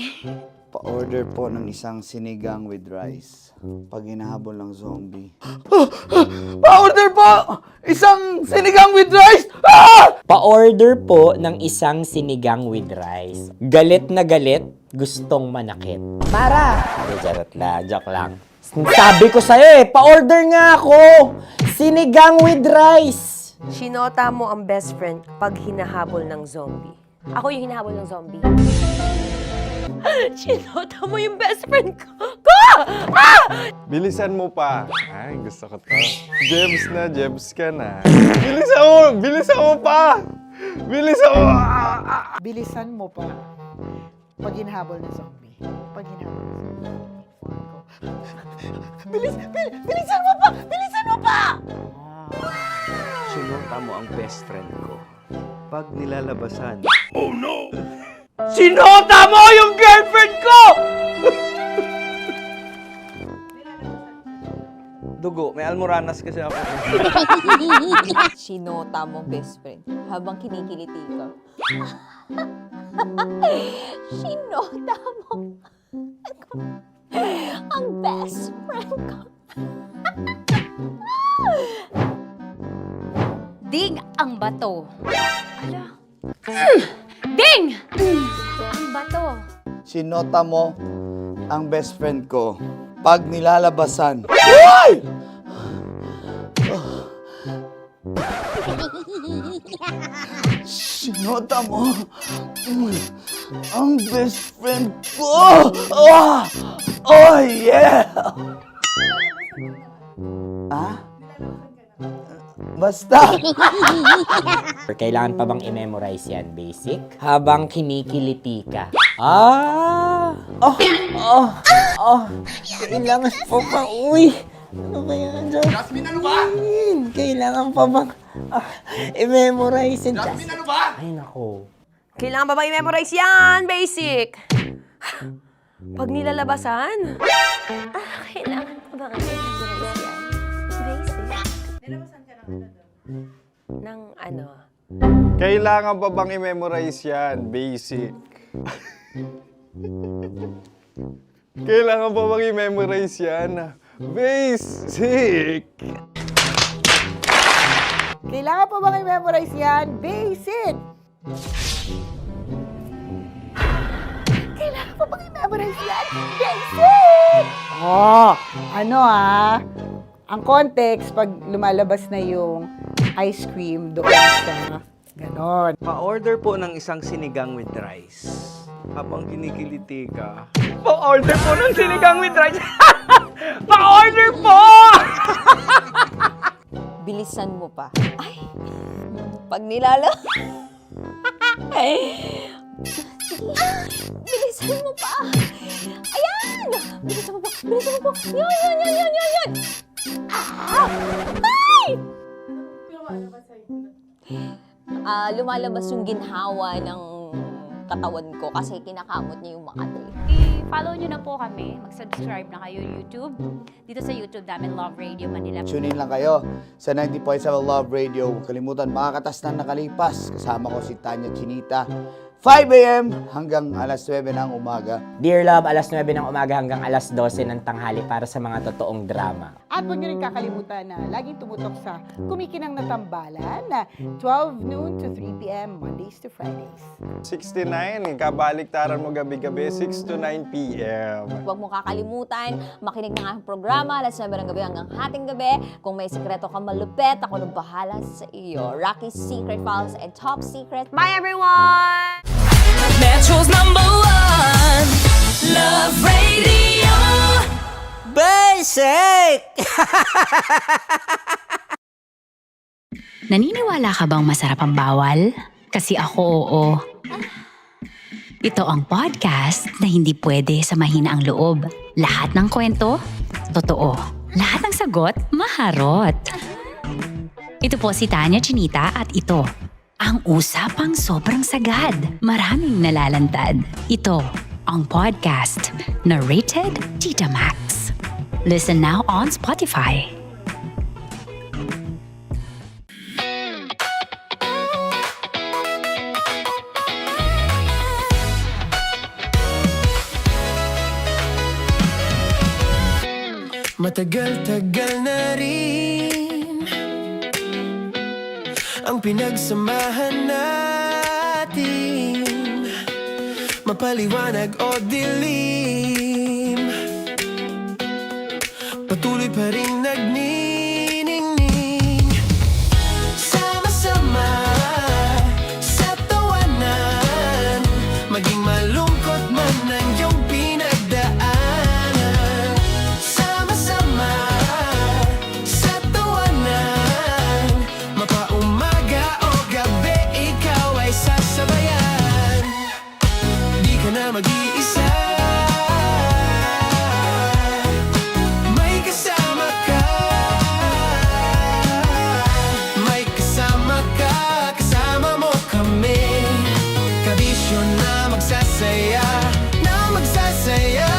Pa-order po ng isang sinigang with rice. Pag hinahabol ng zombie. Pa-order po! Isang sinigang with rice! Pa-order po ng isang sinigang with rice. Galit na galit, gustong manakit. Para! Charot na, joke lang. Sabi ko sa'yo pa-order nga ako! Sinigang with rice! Sinota mo ang best friend pag hinahabol ng zombie. Ako yung hinahabol ng zombie. Sinota mo yung best friend ko! Bilisan mo pa. Ay, gusto ko to. Jebs ka na. Bilisan mo pa! Bilisan mo pa. Pag hinahabol ng zombie. Pag hinahabol ng zombie. Bilisan mo pa! Bilisan mo pa! Sinota mo ang best friend ko. Pag nilalabasan. Oh no! Sinota mo yung girlfriend ko! Dugo, may almoranas kasi ako. Sinota mo best friend habang kinikiliti ka. Sinota mo ang best friend ko. Ding ang bato. Ala. Ding! Ang bato. Sinota mo ang best friend ko pag nilalabasan. Uy! Sinota mo ang best friend ko. Oh yeah! Basta! Kailangan pa bang i-memorize yan, basic? Habang kinikiliti ka. Kailangan pa bang, ano ba yan, Jasmine, ano ba? Kailangan pa bang i-memorize yan, Jasmine, ano ba? Ay, nako. Kailangan ba i-memorize yan? Basic! Pag nilalabasan? Kailangan pa ba i-memorize yan? Basic. Nilalabasan ka ng ano? Kailangan pa bang i-memorize yan? Basic. Kailangan pa bang i-memorize yan? Basic. Kailangan pa bang i-memorize yan? Basic! Kailangan pa bang i-memorize yan? Basic! Ang context, pag lumalabas na yung ice cream doon sa ganon. Pa-order po ng isang sinigang with rice. Habang kinikiliti ka. Pa-order po ng sinigang with rice! Pa-order po! Bilisan mo pa. Ay! Pag nilala... Bilisan mo pa! Ayan! Bilisan mo pa! Bilisan mo pa! Yan! Ay! Lumalabas yung ginhawa ng katawan ko kasi kinakamot niya yung Makati. I-follow nyo na po kami. Mag-subscribe na kayo YouTube. Dito sa YouTube namin, Love Radio Manila. Tune in lang kayo sa 90.7 Love Radio. Huwag kalimutan, makakatas na nakalipas. Kasama ko si Tanya Chinita. 5 a.m. hanggang alas 9 ng umaga. Dear Love, alas 9 ng umaga hanggang alas 12 ng tanghali para sa mga totoong drama. At huwag niyo rin kakalimutan na laging tumutok sa Kumikinang na Tambalan na 12 noon to 3 p.m. Mondays to Fridays. 69, kabaliktaran mo gabi-gabi, 6 to 9 p.m. Huwag mo kakalimutan, makinig ng aking programa, alas 9 ng gabi hanggang hating gabi. Kung may sikreto kang malupet, ako nang bahala sa iyo. Rocky's Secret Files and Top Secret. Bye everyone! Metro's #1 Love Radio. Basic! Naniniwala ka bang masarap ang bawal? Kasi ako oo. Ito ang podcast na hindi pwede sa mahina ang loob. Lahat ng kwento, totoo. Lahat ng sagot, maharot. Ito po si Tanya Chinita at ito, ang usapang sobrang sagad. Maraming nalalantad. Ito, ang podcast na Rated Tita Max. Listen now on Spotify. Matagal-tagal na rin ang pinagsamahan natin, mapaliwanag o dilim, patuloy pa rin nagniningning. Sama-sama sa tawanan, maging malungkot man ang iyong pinagdaanan. Sama-sama sa tawanan, mapaumaga o gabi, ikaw ay sasabayan. Di ka na mag-iisa, may kasama ka. May kasama ka, kasama mo kami. Kabisyo na magsasaya, na magsasaya.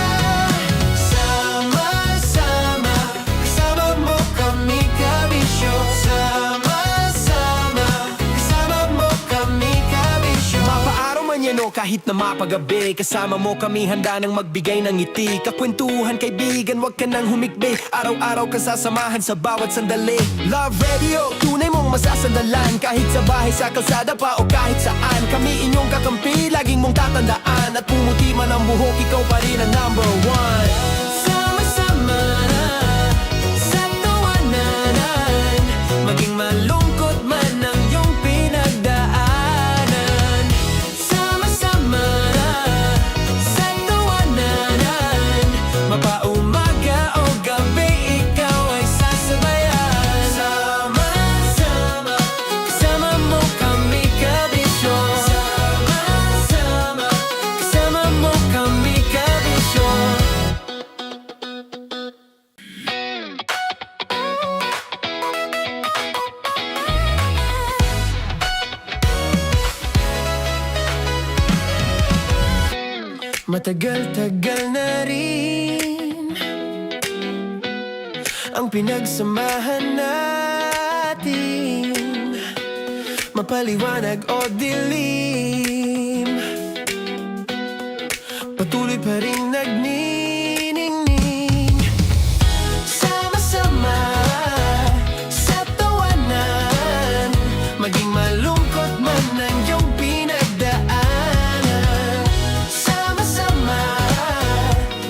Sama-sama, kasama mo kami, kabisyo. Sama-sama, kasama mo kami, kabisyo. Mapaaraw man yan o kahit na mapagabi, kasama mo kami, handa nang magbigay ng ngiti. Kakwentuhan, kaibigan, wag ka nang humikbi. Araw-araw kasasamahan sa bawat sandali. Love Radio, tunay mong masasandalan. Kahit sa bahay, sa kalsada pa o kahit saan, kami inyong kakampi, laging mong tatandaan. At pumuti man ang buhok, ikaw pa rin ang #1. Sama-sama sa tawanan, maging malungkot man ang iyong pinagdaanan. Sama-sama sa tawanan, mapaumaga o gabi, ikaw ay sasabayan. Sama-sama, kasama mo kami, kabisyo. Sama-sama, kasama mo kami, kabisyo. Matagal-tagal na rin ang pinagsamahan natin, mapaliwanag o dilim, patuloy pa rin nagniningning. Sama-sama sa tawanan, maging malungkot man ang iyong pinagdaanan. Sama-sama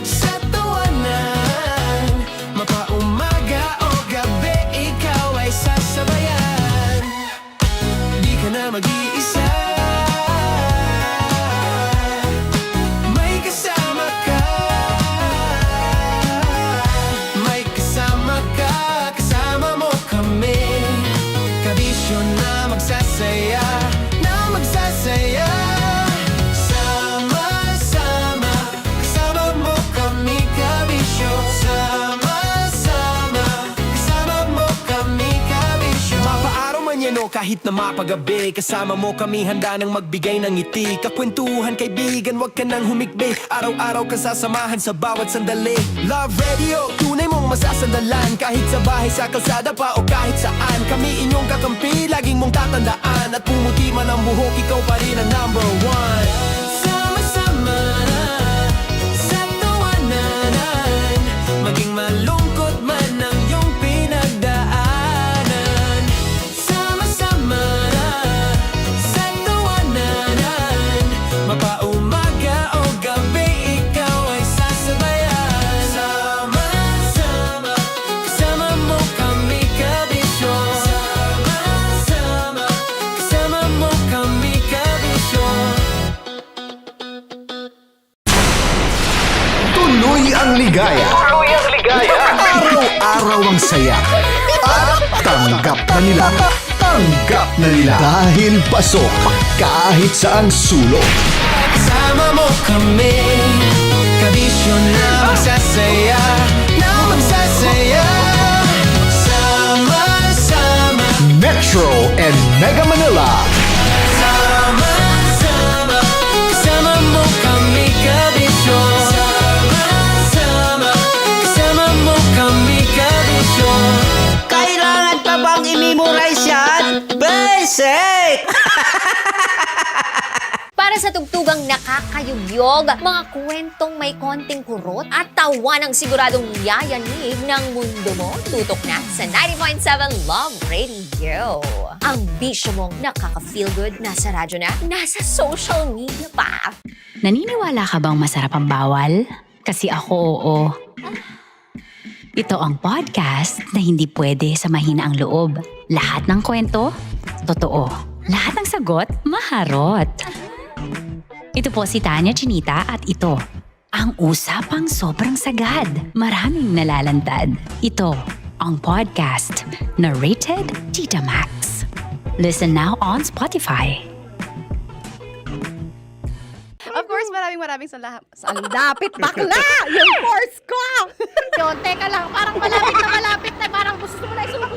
sa tawanan, mapaumaga o gabi, ikaw ay sasabayan. Di ka na mag-iisa, may kasama ka. kahit na mapagabi. Kasama mo kami handa nang magbigay ng ngiti. Kakwentuhan kaibigan, wag ka nang humikbi. Araw-araw ka sasamahan sa bawat sandali. Love Radio, tunay mong masasandalan. Kahit sa bahay, sa kalsada pa o kahit saan. Kami inyong kakampi, laging mong tatandaan. At pumuti man ang buhok, ikaw pa rin ang number one. Sama-sama sa tawanan, maging malungkot man ang iyong pinagdaanan. Sama-sama sa tawanan, mapaumaga o gabi, ikaw ay sasabayan. Sama-sama, kasama mo kami kabisyo. Sama-sama, kasama mo kami kabisyo. Tuloy ang ligaya. Araw-araw ang saya. At tanggap na nila. Tanggap na nila. Dahil pasok kahit saang sulok. Kasama mo kami, kabisyo na magsasaya, na magsasaya. Sama-sama, Metro and Mega Manila. sama-sama, kasama mo kami kabisyo. Sama-sama, kasama mo kami kabisyo. Kailangan pa bang i-memorize yan? Basic! Para sa tugtugang nakakayugyog, mga kwentong may konting kurot at tawa ng siguradong yayanig ng mundo mo, tutok na sa 90.7 Love Radio. Ang bisyo mong nakaka-feel good, nasa radyo na, nasa social media pa. Naniniwala ka bang masarap ang bawal? Kasi ako, oo. Ito ang podcast na hindi pwede samahin ang loob. Lahat ng kwento, totoo. Lahat ng sagot, maharot. Ito po si Tanya Chinita at ito, ang usapang sobrang sagad. Maraming nalalantad. Ito, ang podcast na Rated Tita Max. Listen now on Spotify. Of course, maraming salamat. Ang lapit bakla! Yung course ko! Yun, teka lang, parang malapit na, parang gusto mo na isulat.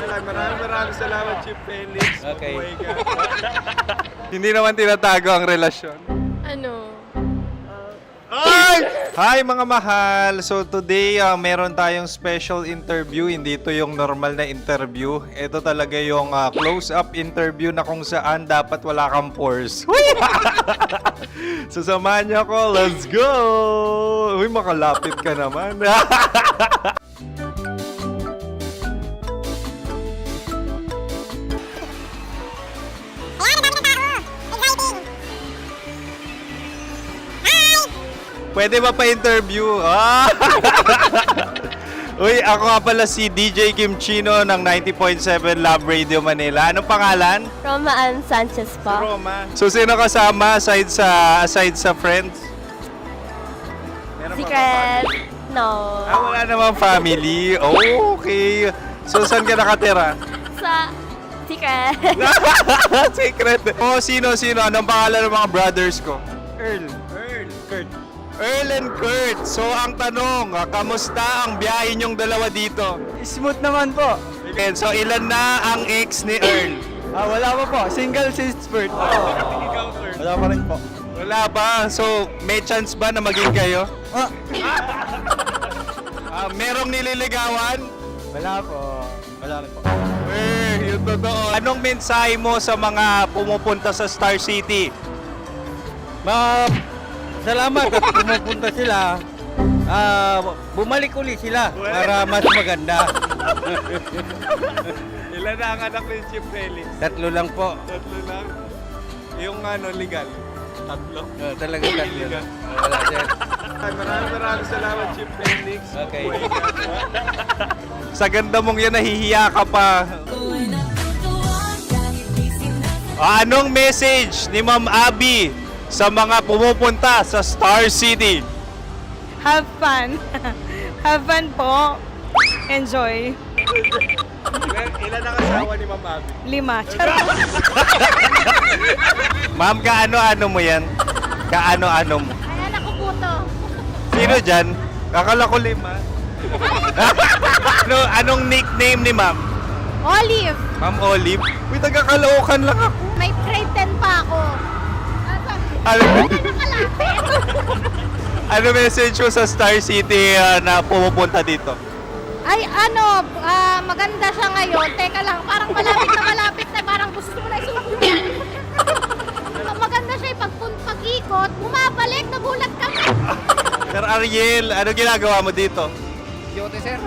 Maraming salamat, Chief Felix. Okay. Oh my God. Hindi naman tinatago ang relasyon. Ano? Hi mga mahal! So today, meron tayong special interview. Hindi ito yung normal na interview. Ito talaga yung close-up interview na kung saan dapat wala kang pores. So samahan niyo ako. Let's go! Uy, makalapit ka naman. Pwede ba pa-interview? Uy, ako nga pala si DJ Kim Chino ng 90.7 Love Radio Manila. Anong pangalan? Roma Ann Sanchez po. Roma. So, sino kasama aside sa friends? Meron ba Secret. No. wala namang family. Oh, okay. So, saan ka nakatira? Sa secret. Secret. Oh, sino? Anong pangalan ng mga brothers ko? Earl, Kurt. Earl and Kurt. So, ang tanong, kamusta ang biyahe niyong dalawa dito? Smooth naman po. Okay, so ilan na ang ex ni Earl? Wala pa po. Single since birth. Wala pa rin po. Wala ba? So, may chance ba na maging kayo? Merong nililigawan? Wala po. Wala rin po. Yung totoo. Anong mensahe mo sa mga pumupunta sa Star City? Salamat at pumupunta sila. Bumalik uli sila para mas maganda. Ilan na ang anak ni Chief Felix? 3 lang po. 3 lang? Yung legal? 3? Talaga 3 lang. Wala dyan. Maraming salamat, Chief Felix. Okay. Sa ganda mong yan, nahihiya ka pa. Anong message ni Ma'am Abby sa mga pumupunta sa Star City? Have fun. Have fun po. Enjoy. Ilan ang asawa ni Ma'am Abby? 5. Charot. Ma'am, kaano-ano mo yan? Kaano-ano mo? Ay, anak ko po to. Sino dyan? Kakala ko 5. Anong nickname ni Ma'am? Olive. Ma'am Olive. Uy, taga-Caloocan lang ako. May grade 10 pa ako. Ano, ano message mo sa Star City na pumupunta dito? Ay, ano, maganda siya ngayon. Teka lang, parang malapit na, parang gusto mo na isulat. Maganda siya pag-ikot, bumabalik, nagulat ka. Sir Ariel, ano ginagawa mo dito? Yote, sir.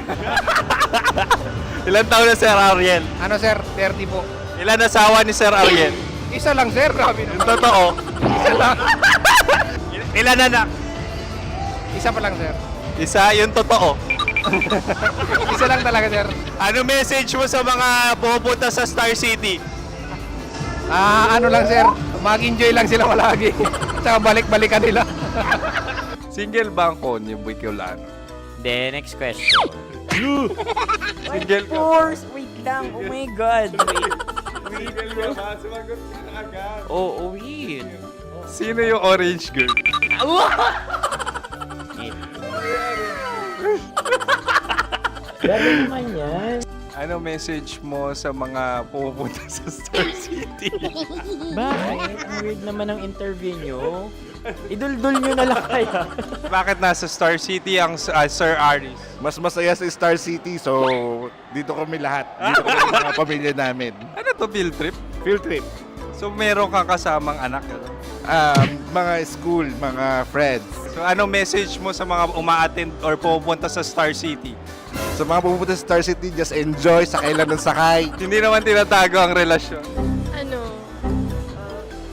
Ilan taon na Sir Ariel? Ano, sir? 30 po. Ilan asawa ni Sir Ariel? Isa lang, sir. Grabe Yung totoo? Isa lang. Ilan anak? Isa pa lang, sir. Isa, yung totoo. Isa lang talaga, sir. Ano message mo sa mga pupunta sa Star City? Ano lang, sir. Mag-enjoy lang sila palagi. Tsaka balik-balikan nila. Single ba ang konyo, Boy Kiolano? Then, next question. Single ka? Of course! Wait lang. Oh my God. Single ka ba? Sumagot ka na agad. Oo, wait. Sino yung orange girl? Gano'n naman yan. Ano message mo sa mga pupunta sa Star City? Bakit? Ang weird naman ng interview nyo. Idul-dul nyo na lang kaya. Bakit nasa Star City ang Sir Aris? Mas masaya sa Star City, so dito kami lahat. Dito kami mga pamilya namin. Ano to, field trip? Field trip. So meron kang kasamang anak? Ano? Mga school, mga friends. So ano message mo sa mga uma-attend or pupunta sa Star City? Sa mga pupunta sa Star City, just enjoy, sakay lang ng sakay. Hindi naman tinatago ang relasyon. Ano?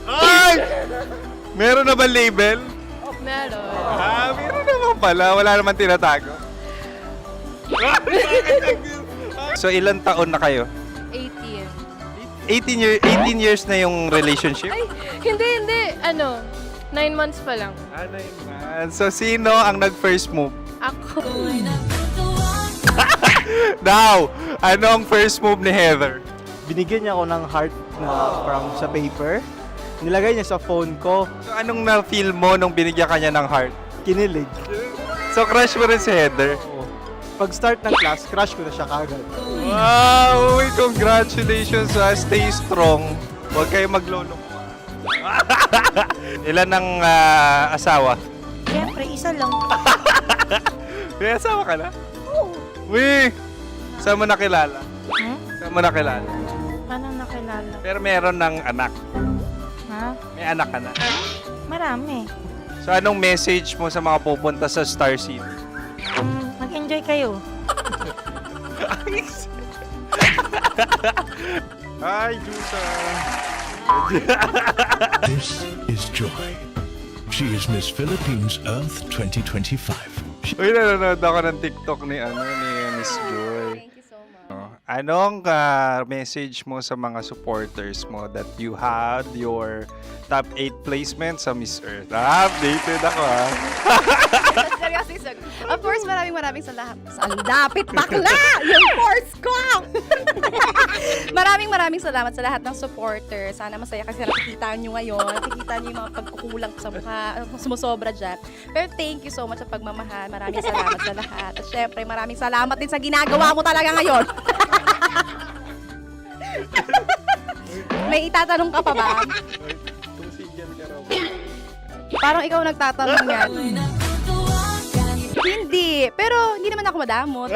Ay! Meron na ba label? Meron. Meron naman pala. Wala naman tinatago. So ilan taon na kayo? 18. 18 years na yung relationship? Ay, hindi. Ano, 9 months pa lang. Ano yun? So sino ang nag-first move? Ako. Now, ano ang first move ni Heather? Binigyan niya ako ng heart na from sa paper. Nilagay niya sa phone ko. So anong na-feel mo nung binigyan ka niya ng heart? Kinilig. So crush mo rin si Heather? Pag start ng class, crush ko na siya kagad. Wow! Uy, congratulations! Stay strong. Huwag kayo maglolo. Ilan ang asawa? Siyempre, isa lang. May asawa ka na? Oo. Uy! Saan mo nakilala? Saan mo nakilala? Paano nakilala? Pero meron ng anak. Ha? May anak ka na. Marami. So anong message mo sa mga pupunta sa Star City? Mag-enjoy kayo. Hi, Jusa! This is Joy. She is Miss Philippines Earth 2025. Uy, nanonood ako ng TikTok ni Miss Joy. Thank you so much. Anong message mo sa mga supporters mo that you had your top 8 placement sa Miss Earth? Updated ako Seryoso. Of course, maraming salamat. Ang lapit bakla! Yung force ko! maraming salamat sa lahat ng supporters. Sana masaya kasi nakikita nyo ngayon. Nakikita nyo yung mga pagkukulang sa mukha. Sumusobra dyan. Pero thank you so much sa pagmamahal. Maraming salamat sa lahat. At syempre, maraming salamat din sa ginagawa mo talaga ngayon. May itatanong ka pa ba? Parang ikaw nagtatanong yan. Hindi. Pero hindi naman ako madamot.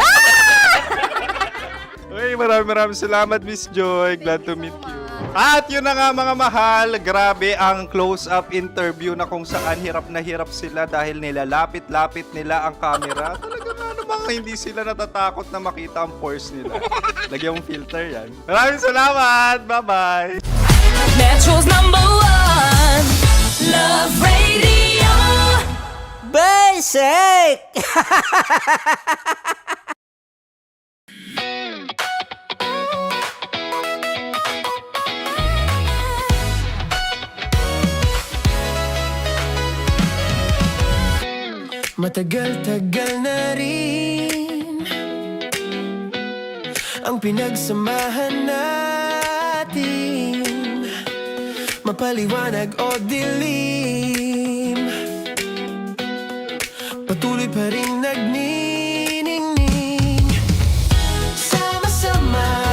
Uy, maraming salamat, Miss Joy. Glad to meet you. At yun na nga mga mahal, grabe ang close-up interview na kung saan hirap na hirap sila dahil nilalapit-lapit nila ang camera. Talaga ano bang hindi sila natatakot na makita ang pores nila. Lagyan mong filter yan. Maraming salamat! Bye-bye! Metro's #1 Love Radio. Basic! Matagal-tagal na rin ang pinagsamahan natin, mapaliwanag o dilim, patuloy pa rin nagniningning. Sama-sama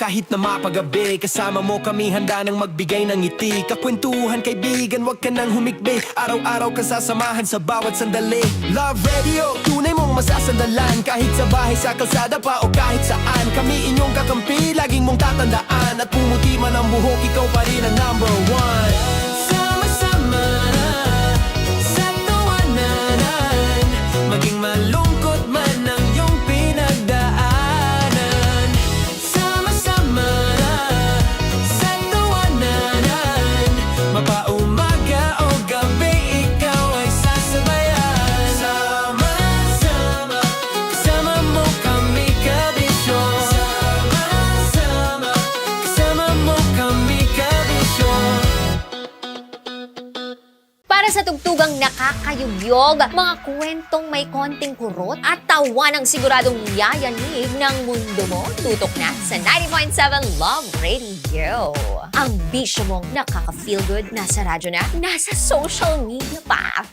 kahit na mapagabi. Kasama mo kami handa nang magbigay ng ngiti. Kakwentuhan kaibigan, wag ka nang humikbi. Araw-araw ka sasamahan sa bawat sandali. Love Radio, tunay mong masasandalan. Kahit sa bahay, sa kalsada pa o kahit saan. Kami inyong kakampi, laging mong tatandaan. At pumuti man ang buhok, ikaw pa rin ang number one. Sama-sama sa tawanan, maging malungkot man ang iyong pinagdaanan. Sama-sama sa tawanan, mapaumaga o gabi, ikaw ay sasabayan. Sama-sama, kasama mo kami kabisyo. Sama-sama, kasama mo kami kabisyo. Para sa tugtugang nakakayugyog, mga kwentong may konting kurot at tawa ng siguradong yayanig ng mundo mo, tutok na sa 90.7 Love Radio. Ang bisyo mong nakaka-feel good, nasa radyo na, nasa social media pa.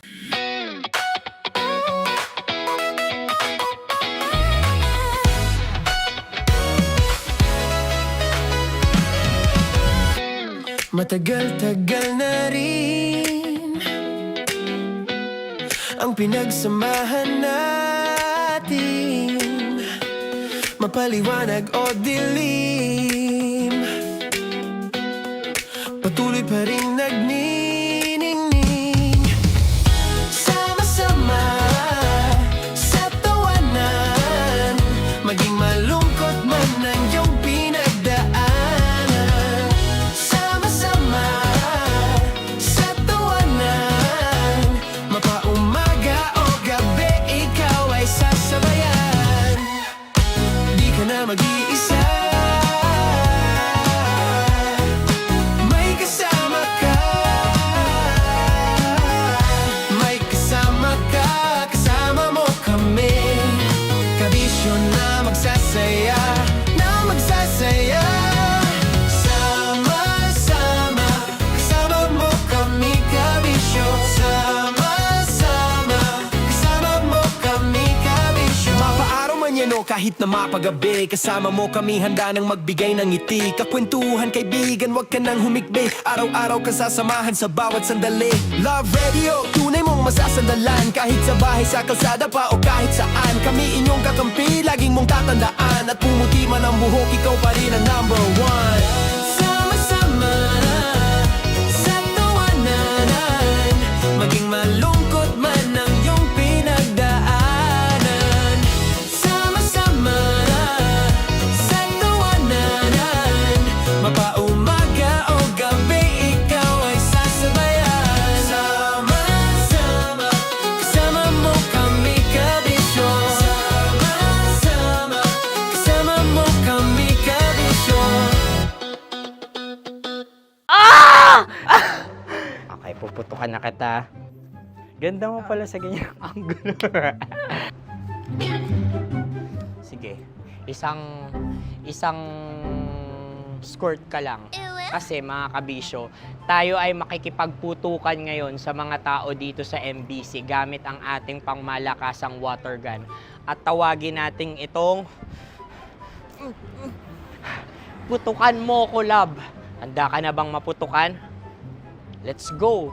Matagal-tagal na rin ang pinagsamahan natin, mapaliwanag o dilim, patuloy pa rin nagniningning. Sama-sama sa tawanan, maging malungkot man ang iyong pinagdaanan. Sama-sama sa tawanan, mapaumaga o gabi, ikaw ay sasabayan. Di ka na mag-iisa, may kasama ka. May kasama ka, kasama mo kami. Kabisyo na magsasaya, na magsasaya. Sama-sama, kasama mo kami kabisyo. Sama-sama, kasama mo kami kabisyo. Mapaaraw man yan o kahit na mapagabi, kasama mo kami handa nang magbigay ng ngiti. Kakwentuhan kaibigan, wag ka nang humikbi. Araw-araw ka sasamahan sa bawat sandali. Love Radio, tunay mong masasandalan. Kahit sa bahay, sa kalsada pa o kahit saan. Kami inyong kakampi, laging mong tatandaan. At pumuti man ang buhok, ikaw pa rin ang number one. Sama-sama sa tawanan, maging malungkot man ang iyong pinagdaanan. Sama-sama sa tawanan, mapaumaga o gabi, ikaw ay sasabayan. Sama-sama, kasama mo kami kabisyo. Sama-sama, kasama mo kami kabisyo. Okay, puputukan na kita. Ganda mo pala sa ganyang angulo. Sige, isang skirt ka lang. Kasi mga kabisyo, tayo ay makikipagputukan ngayon sa mga tao dito sa MBC gamit ang ating pangmalakasang water gun. At tawagin natin itong putukan mo ko, love. Handa ka na bang maputukan? Let's go!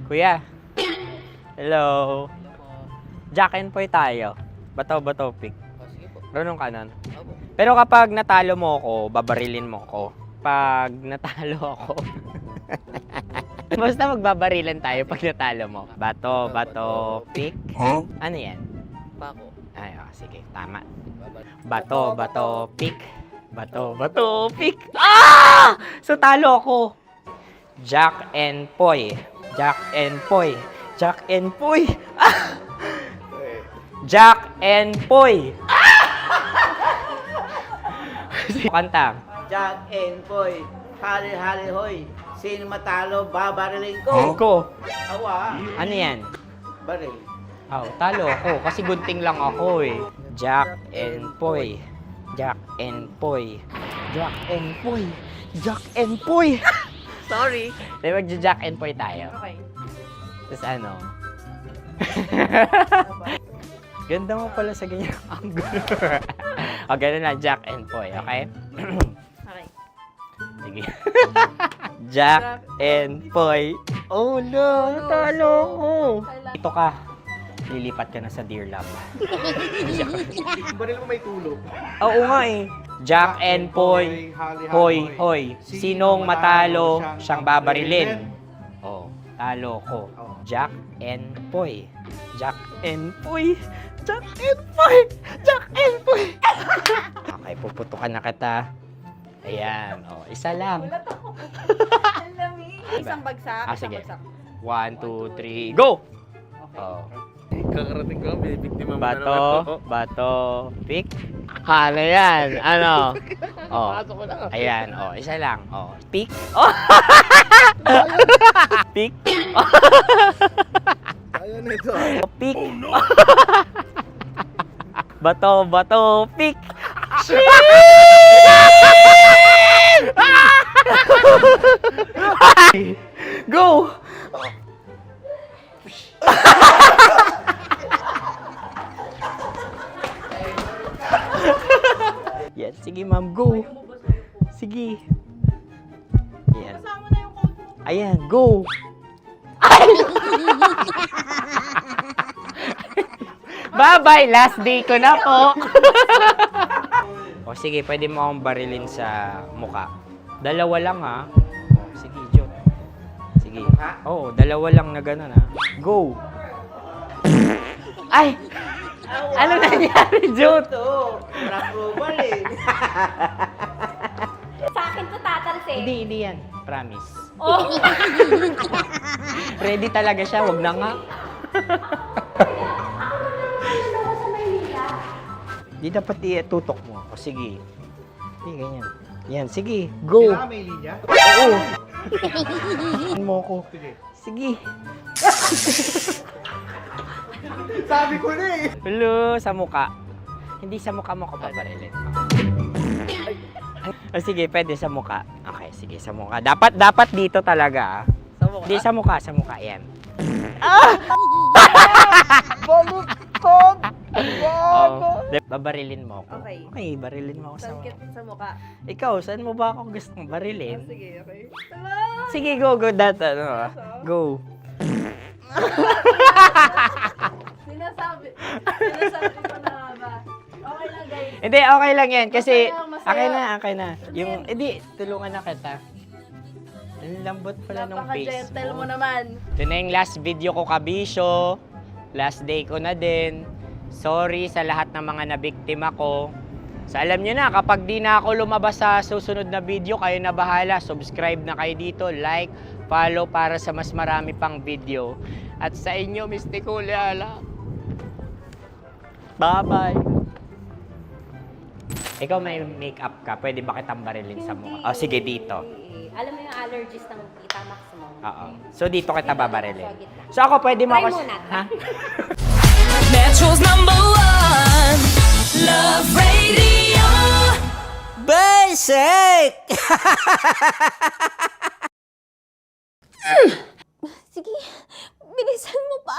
Kuya. Hello. Jack and Poy tayo. Bato-bato pick. Runong ka nun. Pero kapag natalo mo ako, babarilin mo ako. Pag natalo ako, basta magbabarilan tayo pag natalo mo. Bato-bato pick. Huh? Ano yan? Bako. Ay, oh, sige, tama. Bato-bato pick. Bato-bato pick. Ah! So talo ako. Jack and Poy. Jack and Poy. Jack and Poy. Ah! Jack and Poy. Kanta. Jack and Poy, hali-hali hoy. Sino matalo, babariling ko. Ko. Awa. Ano yan? Baril. Oh, talo ako kasi gunting lang ako eh. Jack and Poy. Jack and Poy. Jack and Poy. Jack and Poy. Sorry. Di magja-Jack and Poy tayo. Okay. Tapos ano? Ganda mo pala sa ganyan angle. O, ganun na, Jack and Poy, okay? Okay. Sige. Jack and Poy. Oh no, natalo ko. Ito ka. Lilipat ka na sa Dear Love. Baril mo may tulog. Oo nga eh. Jack and Poy. Hoy, hoy. Sinong matalo, siyang babarilin. Oh, talo ko. Jack and Poy. Jack and Poy. Jack and Poy. Jack and Poy. Okay, puputukan na kita. Ayan. Oh, isa lang. Isang bagsak. Sige. 1, 2, 3, go! Oh. Kakarating ko, binibiktima mo Bato, pick. Ano yan? Ano? Oh. Ayan, oh, isa lang. Oh, pick. Oh. Pick. Ayaw na ito. Pick. Bato, pick. Go! Yan, sige ma'am, go. Sige. Ayan. Ayan, go. Bye-bye, last day ko na po. O sige, pwede mo akong barilin sa muka. Dalawa lang ha. O, sige, Jot. Sige. Oo, dalawa lang na gano'n ha. Go. Ay! Ano nangyari, Jot? Approval eh. Sa akin to tatalsik. Hindi yan. Promise. Oh. Ready talaga siya, wag na nga. Di dapat itutok mo. O sige. Hindi, ganyan. Yan, sige. Go. Kailangan may linya? Oo. Mo ko. Sige. Sabi ko na eh. Hello, sa muka. Hindi sa muka mo ko babarilin. O sige, pwede sa muka. Okay, sige, sa muka. Dapat dito talaga. Sa muka? Hindi, sa muka, yan. Baluktot! Oh, babarilin mo ako. Okay. Okay, barilin mo ako sa muka. Sa mukha. Ikaw, saan mo ba ako gustong barilin? Sige, okay. Sige, go. Go. Sinasabi ko na ba? Okay lang, guys. Hindi, okay lang yan. Kasi, Okay lang, masaya. okay na. Yung, hindi, tulungan na kita. Ang lambot pala nung face Napaka-gentle mo. mo naman. Ito na yung last video ko, kabisyo. Last day ko na din. Sorry sa lahat ng mga nabiktima ko. So alam nyo na, kapag di na ako lumabas sa susunod na video, kayo na bahala. Subscribe na kayo dito, like, follow para sa mas marami pang video. At sa inyo, Mistiko Leala. Bye-bye. Ikaw may makeup ka, pwede ba kitang barilin sa mukha? O sige, dito. Alam mo yung allergies ng Tita Max mo? Oo. So dito kita babarilin. So ako, pwede mo ako... Try muna. Ha? Metro's #1 Love Radio. Basic! Sige, bilisan mo pa.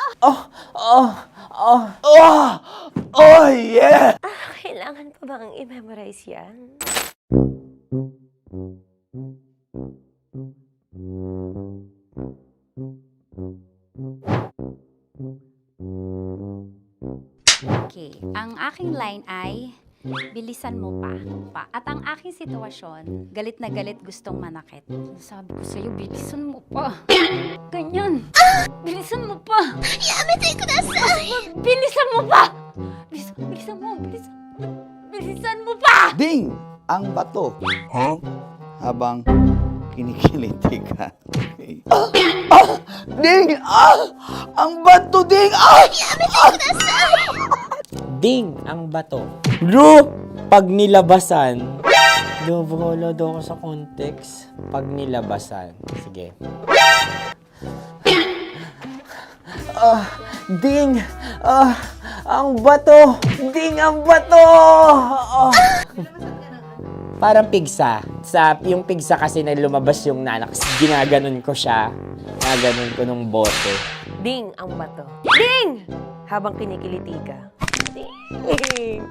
Oh, yeah! Kailangan pa bang i-memorize yan? Okay. Ang aking line ay, bilisan mo pa. At ang aking sitwasyon, galit na galit gustong manakit. Sabi ko sa'yo, bilisan mo pa. Ganyan. Bilisan mo pa. Yamitay ko na sa... Bilisan mo pa. Bilisan mo pa. Ding! Ang bato. Habang kinikiliti ka. Okay. Ding! Ang bato, Ding! Ding ang bato. Bro, pag nilabasan. Wala daw ako sa context. Pag nilabasan. Sige. Ding! Ang bato! Ding ang bato! Parang pigsa. Yung pigsa kasi na lumabas yung nanak, ginaganon ko siya. Ginaganon ko nung bote. Ding ang bato. Ding! Habang kinikiliti ka. Ding!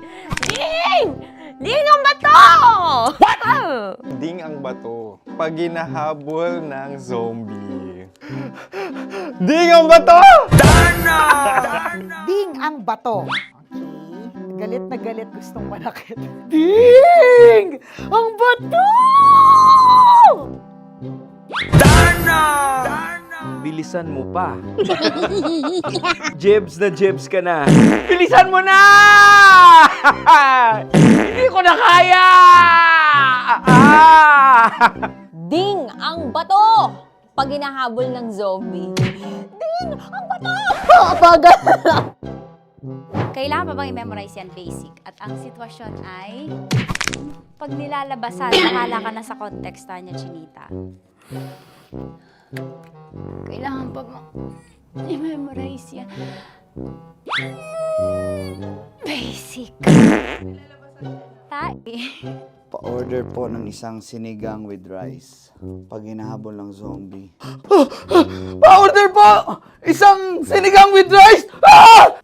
Ding! Ding ang bato! What? Ding ang bato. Pag hinahabol ng zombie. Ding ang bato! Ding ang bato. Okay. Galit na galit, gustong manakit. Ding! Ang bato! Bilisan mo pa. Jebs ka na. Bilisan mo na! Hindi ko na kaya! Ding ang bato! Pag hinahabol ng zombie. Ding ang bato! Bagal! Kailangan pa bang i-memorize yan basic? At ang sitwasyon ay, pag nilalabasan, nakala ka na sa context niya, Chinita. Kailangan pa bang i-memorize yan? Basic. Pa-order po ng isang sinigang with rice. Pag hinahabol ng zombie. Pa-order po! Isang sinigang with rice!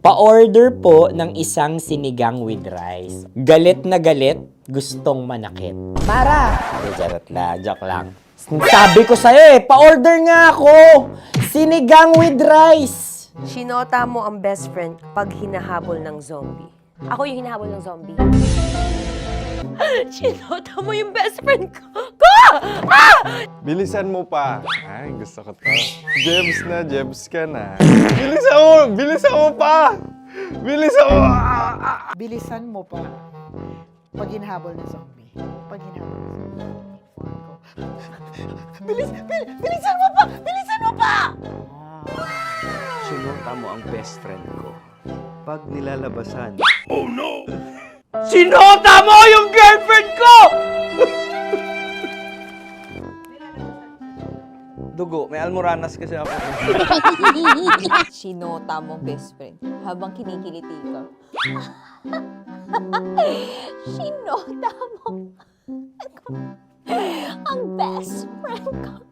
Pa-order po ng isang sinigang with rice. Galit na galit, gustong manakit. Mara! Charot na, joke lang. Sabi ko sa'yo pa-order nga ako! Sinigang with rice! Sinota mo ang best friend pag hinahabol ng zombie. Ako yung hinahabol ng zombie. Sinota mo yung best friend ko! Bilisan mo pa. Ay, gusto ko to. Jebs ka na. Bilisan mo pa! Bilisan mo! Bilisan mo pa. Pag hinahabol ng zombie. Pag hinahabol ng zombie. Bilisan mo pa! Bilisan mo pa! Sinota mo ang best friend ko. Pag nilalabasan. Oh no! Sinota mo yung girlfriend ko! Dugo, may almoranas kasi ako. Sinota mo best friend habang kinikiliti ka. Sinota mo ang best friend ko.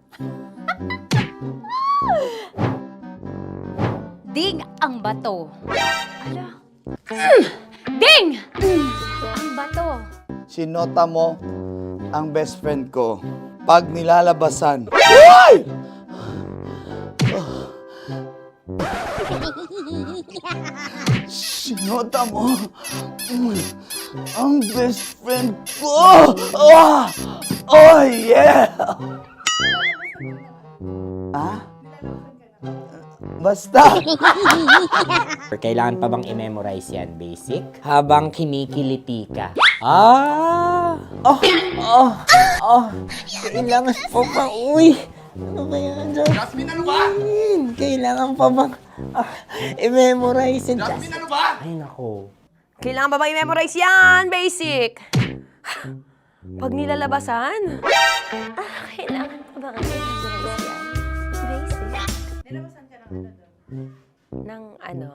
Ding ang bato. Ala. Ding! Ang bato. Sinota mo ang best friend ko. Pag nilalabasan. Uy! Sinota mo ang best friend ko. Oh yeah! Basta! Kailangan pa bang i-memorize yan, basic? Habang kinikiliti ka. Kailangan pa bang, ano ba yan, Jasmine, ano ba? Kailangan pa bang i-memorize yan, Jasmine, ano ba? Ay, nako. Kailangan ba i-memorize yan? Basic! Pag nilalabasan? Kailangan pa ba i-memorize yan? Basic. Nilabasan ka ng ano?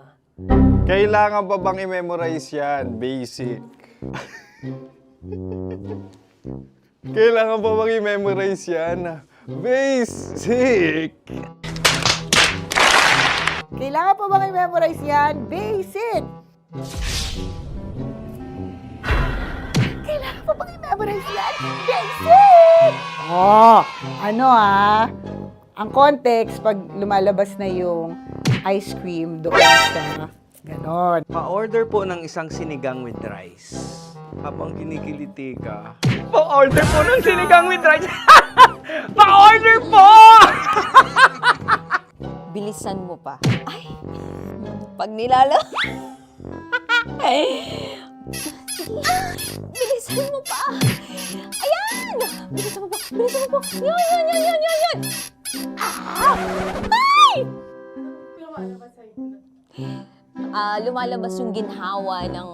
Kailangan pa bang i-memorize yan? Basic. Kailangan pa bang i-memorize yan? Basic. Kailangan pa bang i-memorize yan? Basic! Kailangan pa bang i-memorize yan? Basic! Ang context, pag lumalabas na yung ice cream doon sa ganon. Pa-order po ng isang sinigang with rice. Habang kinikiliti ka. Pa-order po ng sinigang with rice! Pa-order po! Bilisan mo pa. Ay! Pag nilala... Bilisan mo pa! Ayan! Bilisan mo pa! Bilisan mo pa! Yan! Ay! Lumalabas yung ginhawa ng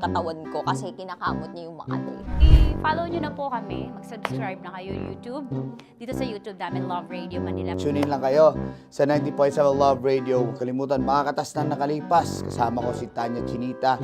katawan ko kasi kinakamot niya yung Makati. I-follow nyo na po kami. Mag-subscribe na kayo YouTube. Dito sa YouTube namin, Love Radio Manila. Tune in lang kayo sa 90.7 Love Radio. Huwag kalimutan, makakatas na nakalipas. Kasama ko si Tanya Chinita.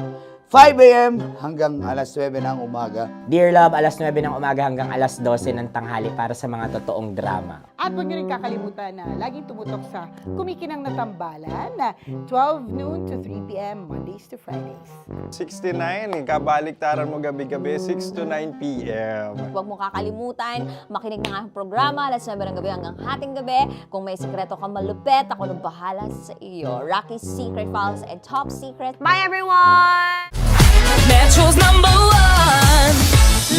5 a.m. hanggang alas 9 ng umaga. Dear Love, alas 9 ng umaga hanggang alas 12 ng tanghali para sa mga totoong drama. At huwag nyo rin kakalimutan na laging tumutok sa Kumikinang na Tambalan na 12 noon to 3 p.m. Mondays to Fridays. 69, kabaliktaran mo gabi-gabi, 6 to 9 p.m. Huwag mo kakalimutan, makinig ng aking programa, alas 9 ng gabi hanggang hating gabi. Kung may sekreto kang malupet, ako nang bahala sa iyo. Rocky's Secret Files and Top Secret. Bye everyone! Metro's #1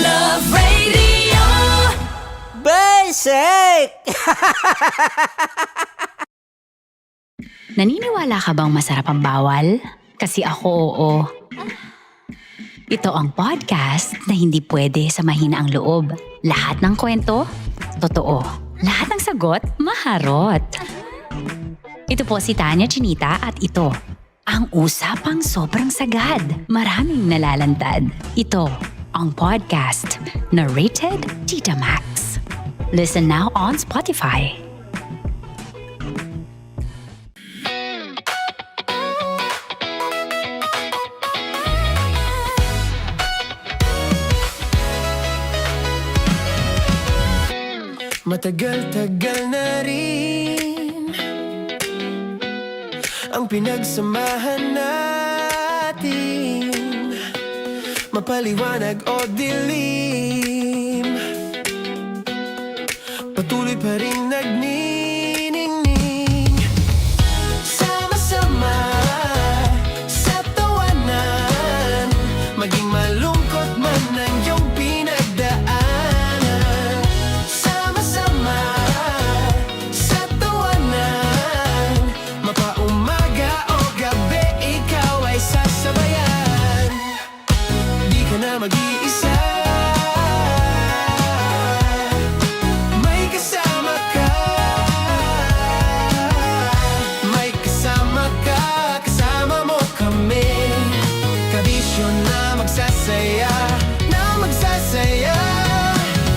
Love Radio. Basic! Naniniwala ka bang masarap ang bawal? Kasi ako oo. Ito ang podcast na hindi pwede sa mahina ang loob. Lahat ng kwento, totoo. Lahat ng sagot, maharot. Ito po si Tanya Chinita at ito, ang usapang sobrang sagad. Maraming nalalantad. Ito, ang podcast na Rated Tita Max. Listen now on Spotify. Matagal-tagal na rin ang pinagsamahan natin, mapaliwanag o dilim, patuloy pa rin nagniningning. Sama-sama sa tawanan, maging malungkot man ang iyong pinagdaanan. Sama-sama sa tawanan, mapaumaga o gabi, ikaw ay sasabayan. Di ka na mag-iisa, may kasama ka. May kasama ka, kasama mo kami. Kabisyo na magsasaya, na magsasaya.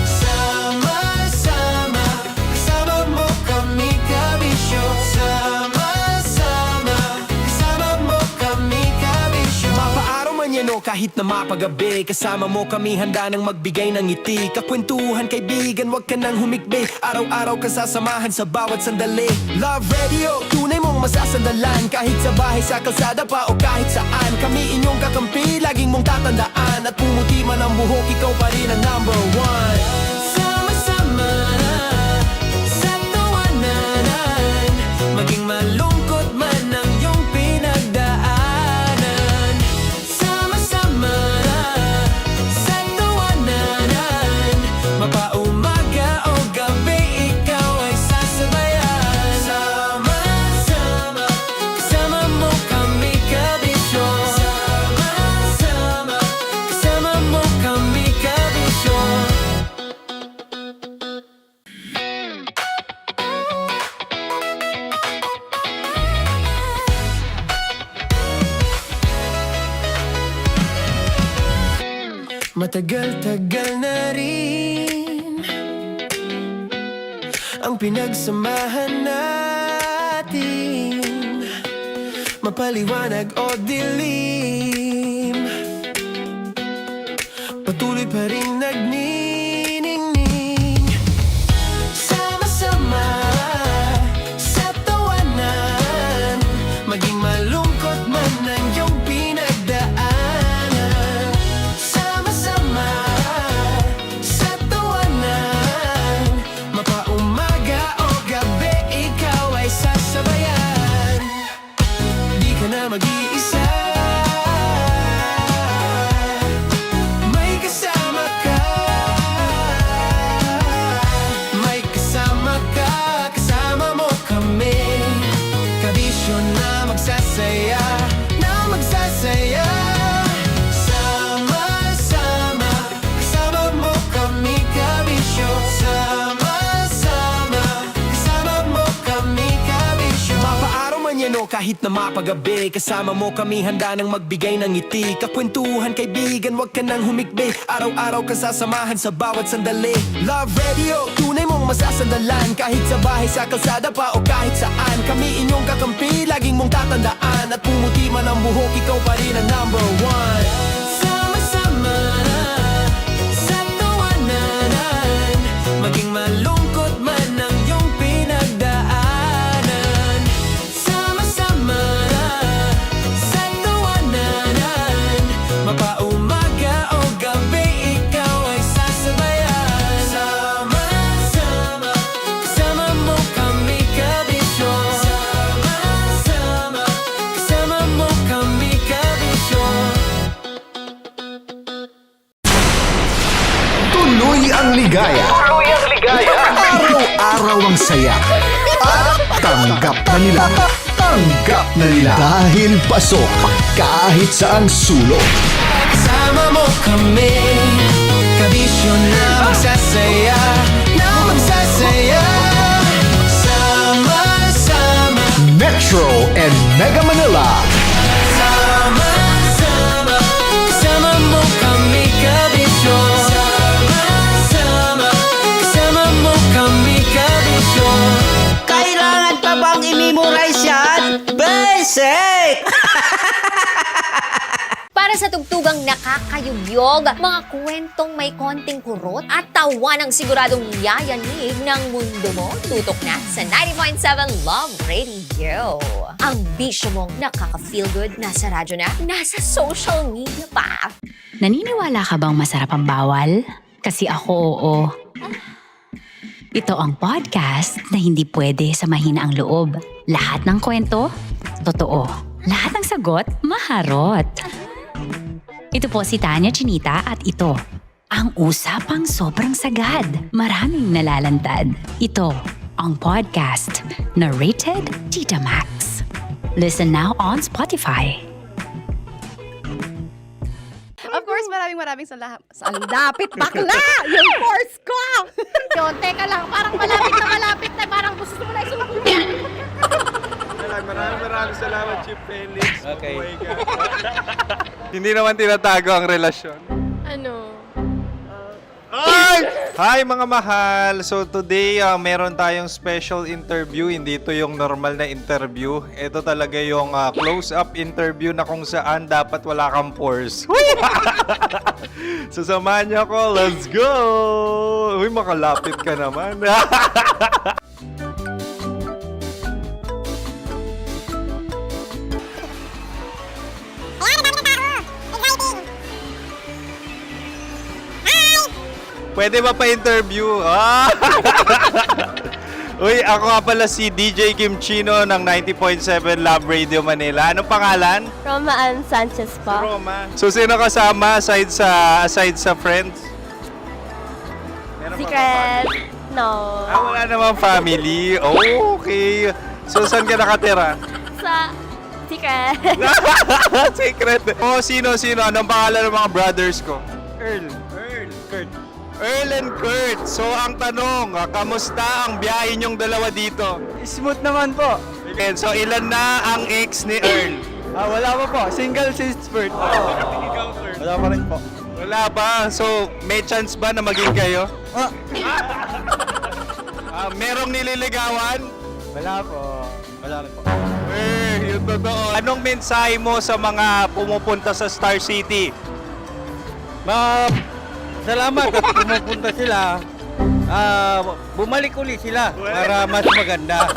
Sama-sama, kasama mo kami, kabisyo. Sama-sama, kasama mo kami, kabisyo. Mapaaraw man yan o kahit na mapagabi, kasama mo kami, handa nang magbigay ng ngiti. Kakwentuhan, kaibigan, wag ka nang humikbi. Araw-araw kasasamahan sa bawat sandali. Love Radio, tunay mong masasandalan. Kahit sa bahay, sa kalsada pa o kahit saan, kami inyong kakampi, laging mong tatandaan. At pumuti man ang buhok, ikaw pa rin ang #1. Sama-sama sa tawanan, maging malungkot man ang iyong pinagdaanan. Sama-sama sa tawanan, mapaumaga o gabi, ikaw ay sasabayan. Sama-sama, kasama mo kami, kabisyo. Sama-sama, kasama mo kami, kabisyo. Matagal-tagal na rin ang pinagsamahan natin, mapaliwanag o dilim, patuloy pa rin nagniningning. Sama-sama sa tawanan, maging malungkot man ang iyong pinagdaanan. Sama-sama sa tawanan, mapaumaga o gabi, ikaw ay sasabayan. Di ka na mag-iisa, may kasama ka. May kasama ka, kasama mo kami. Kabisyo na magsasaya, na magsasaya. Sama-sama, kasama mo kami, kabisyo. Sama-sama, kasama mo kami, kabisyo. Mapaaraw man yan o kahit na mapagabi, kasama mo kami, handa nang magbigay ng ngiti. Kakwentuhan, kaibigan, wag ka nang humikbi. Araw-araw kasasamahan sa bawat sandali. Love Radio, tunay mong masasandalan. Kahit sa bahay, sa kalsada pa o kahit saan, kami inyong kakampi, laging mong tatandaan. At pumuti man ang buhok, ikaw pa rin ang #1. Sama-sama sa tawanan, maging malungkot man ang iyong ligaya. Araw-araw ang saya. At tanggap na nila. Tanggap na nila. Dahil pasok kahit saang sulok. Sama mo kami, kabisyo na magsasaya, na magsasaya. Sama-sama, Metro and Mega Manila. sama-sama, kasama mo kami, kabisyo. Sama-sama, kasama mo kami, kabisyo. Kailangan pa bang i-memorize yan? Basic! Para sa tugtugang nakakayugyog, mga kwentong may konting kurot at tawa ng siguradong yayanig ng mundo mo, tutok na sa 90.7 Love Radio. Ang bisyo mong nakaka-feel good, nasa radyo na, nasa social media pa. Naniniwala ka bang masarap ang bawal? Kasi ako, oo. Ito ang podcast na hindi pwede sa mahina ang loob. Lahat ng kwento, totoo. Lahat ng sagot, maharot. Ito po si Tanya Chinita at ito, ang usapang sobrang sagad. Maraming nalalantad. Ito, ang podcast na Rated Tita Max. Listen now on Spotify. Of course, maraming salamat. Ang lapit bakla! Yung course ko! Yun, teka lang, parang malapit na, parang gusto mo na isulat. Maraming salamat, Chief Felix. Okay. Oh my God. Hindi naman tinatago ang relasyon. Ano? Hi mga mahal! So today, meron tayong special interview. Hindi ito yung normal na interview. Ito talaga yung close-up interview na kung saan dapat wala kang pores. So samahan niyo ako. Let's go! Uy, makalapit ka naman. Pwede ba pa-interview? Uy, ako nga pala si DJ Kim Chino ng 90.7 Love Radio Manila. Anong pangalan? Roma Ann Sanchez po. Roma. So, sino kasama aside sa friends? Meron pa ba Secret. family? No. Wala namang family. Oh, okay. So, saan ka nakatira? Sa secret. Secret. Oh, sino? Anong pangalan ng mga brothers ko? Kurt. Earl and Kurt. So, ang tanong, kamusta ang biyahe niyong dalawa dito? Smooth naman po. Okay, so ilan na ang ex ni Earl? Wala pa po. Single since birth. Wala pa rin po. Wala ba? So, may chance ba na maging kayo? Merong nililigawan? Wala po. Wala rin po. Yung totoo. Anong mensahe mo sa mga pumupunta sa Star City? Salamat at pumupunta sila. Bumalik uli sila para mas maganda.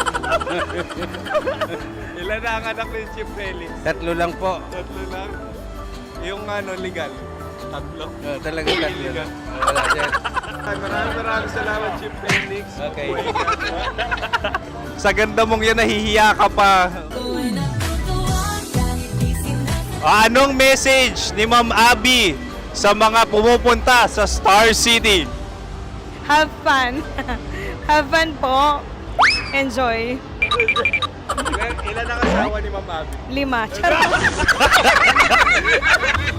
Ilan na ang anak ni Chief Felix? 3 lang po. 3 lang? Yung legal? 3? Talaga 3 lang. Wala sir. Maraming salamat, Chief Felix. Okay. Oh my God. Sa ganda mong yan, nahihiya ka pa. Anong message ni Ma'am Abby sa mga pumupunta sa Star City? Have fun. Have fun po. Enjoy. Ilan ang asawa ni Ma'am Abby? 5. Charot.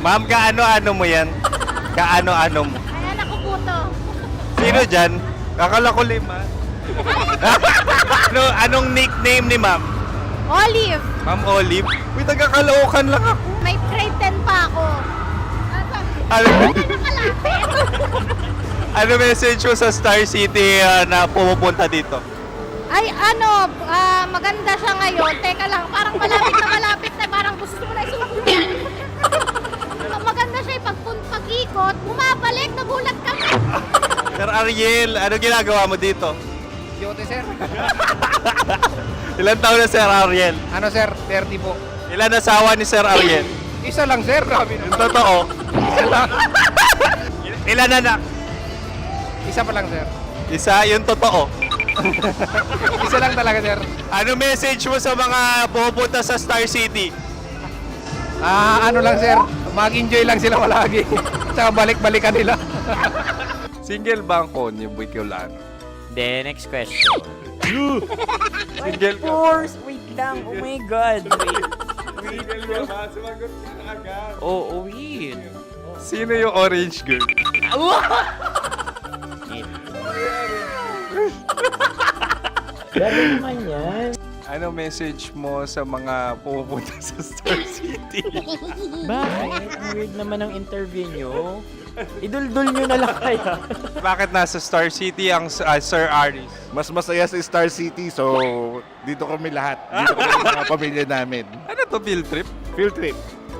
Ma'am, kaano-ano mo yan? Kaano-ano mo? Ayan ako po to. Sino dyan? Kakala ko 5. Anong nickname ni Ma'am? Olive. Ma'am Olive? Uy, taga-Caloocan lang ako. May grade 10 pa ako. Ano message mo sa Star City na pumupunta dito? Ay, maganda siya ngayon. Teka lang, parang malapit na, parang gusto mo na isulat. Maganda siya pag-ikot, bumabalik, nagulat ka. Sir Ariel, ano ginagawa mo dito? Yote, sir. Ilan taon na Sir Ariel? Ano, sir? 30 po. Ilan asawa ni Sir Ariel? Isa lang, sir. Grabe Yung totoo? Isa lang. Ilan anak? Isa pa lang, sir. Isa, yung totoo. Isa lang talaga, sir. Ano message mo sa mga pumupunta sa Star City? Ano lang, sir. Mag-enjoy lang sila palagi. Tsaka balik-balikan nila. Single ba ang konyo, Boy Kiolano? Then, next question. Single Of course! Wait lang. Oh my God. Wait. Sumagot ka na agad. Oh, wait. Sino yung orange girl? Gano'n naman yan. Ano message mo sa mga pumupunta sa Star City? Bakit? Ang weird naman ng interview nyo. Iduldul nyo na lang kaya. Bakit nasa Star City ang Sir Aris? Mas masaya sa Star City, so dito kami lahat. Dito kami mga pamilya namin. Ano to, field trip? Field trip.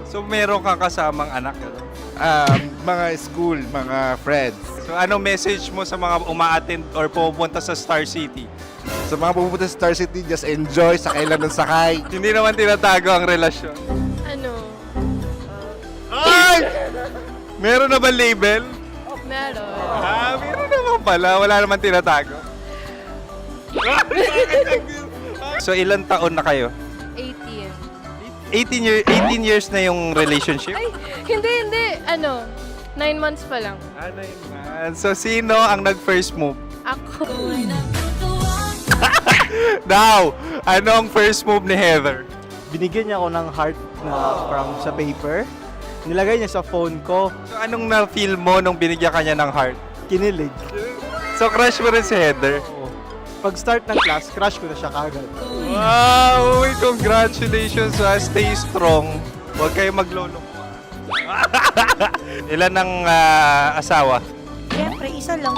So meron kang kasamang anak? Ano? Mga school, mga friends. So anong message mo sa mga uma-attend or pupunta sa Star City? Sa mga pupunta sa Star City, just enjoy, sakay lang ng sakay. Hindi naman tinatago ang relasyon. Ano? Ay! Meron na ba label? Meron. Meron naman pala. Wala naman tinatago. So ilang taon na kayo? 18. 18 years na yung relationship? Ay, hindi. 9 months pa lang. 9 months. So sino ang nag-first move? Ako. Now, ano ang first move ni Heather? Binigyan niya ako ng heart na from sa paper. Nilagay niya sa phone ko. So anong na-feel mo nung binigyan ka niya ng heart? Kinilig. So crush mo rin si Heather? Pag-start ng class, crush ko na siya kagad. Wow! Uy, congratulations! Stay strong. Huwag kayo maglolo. Ilan ang asawa? Siyempre, isa lang.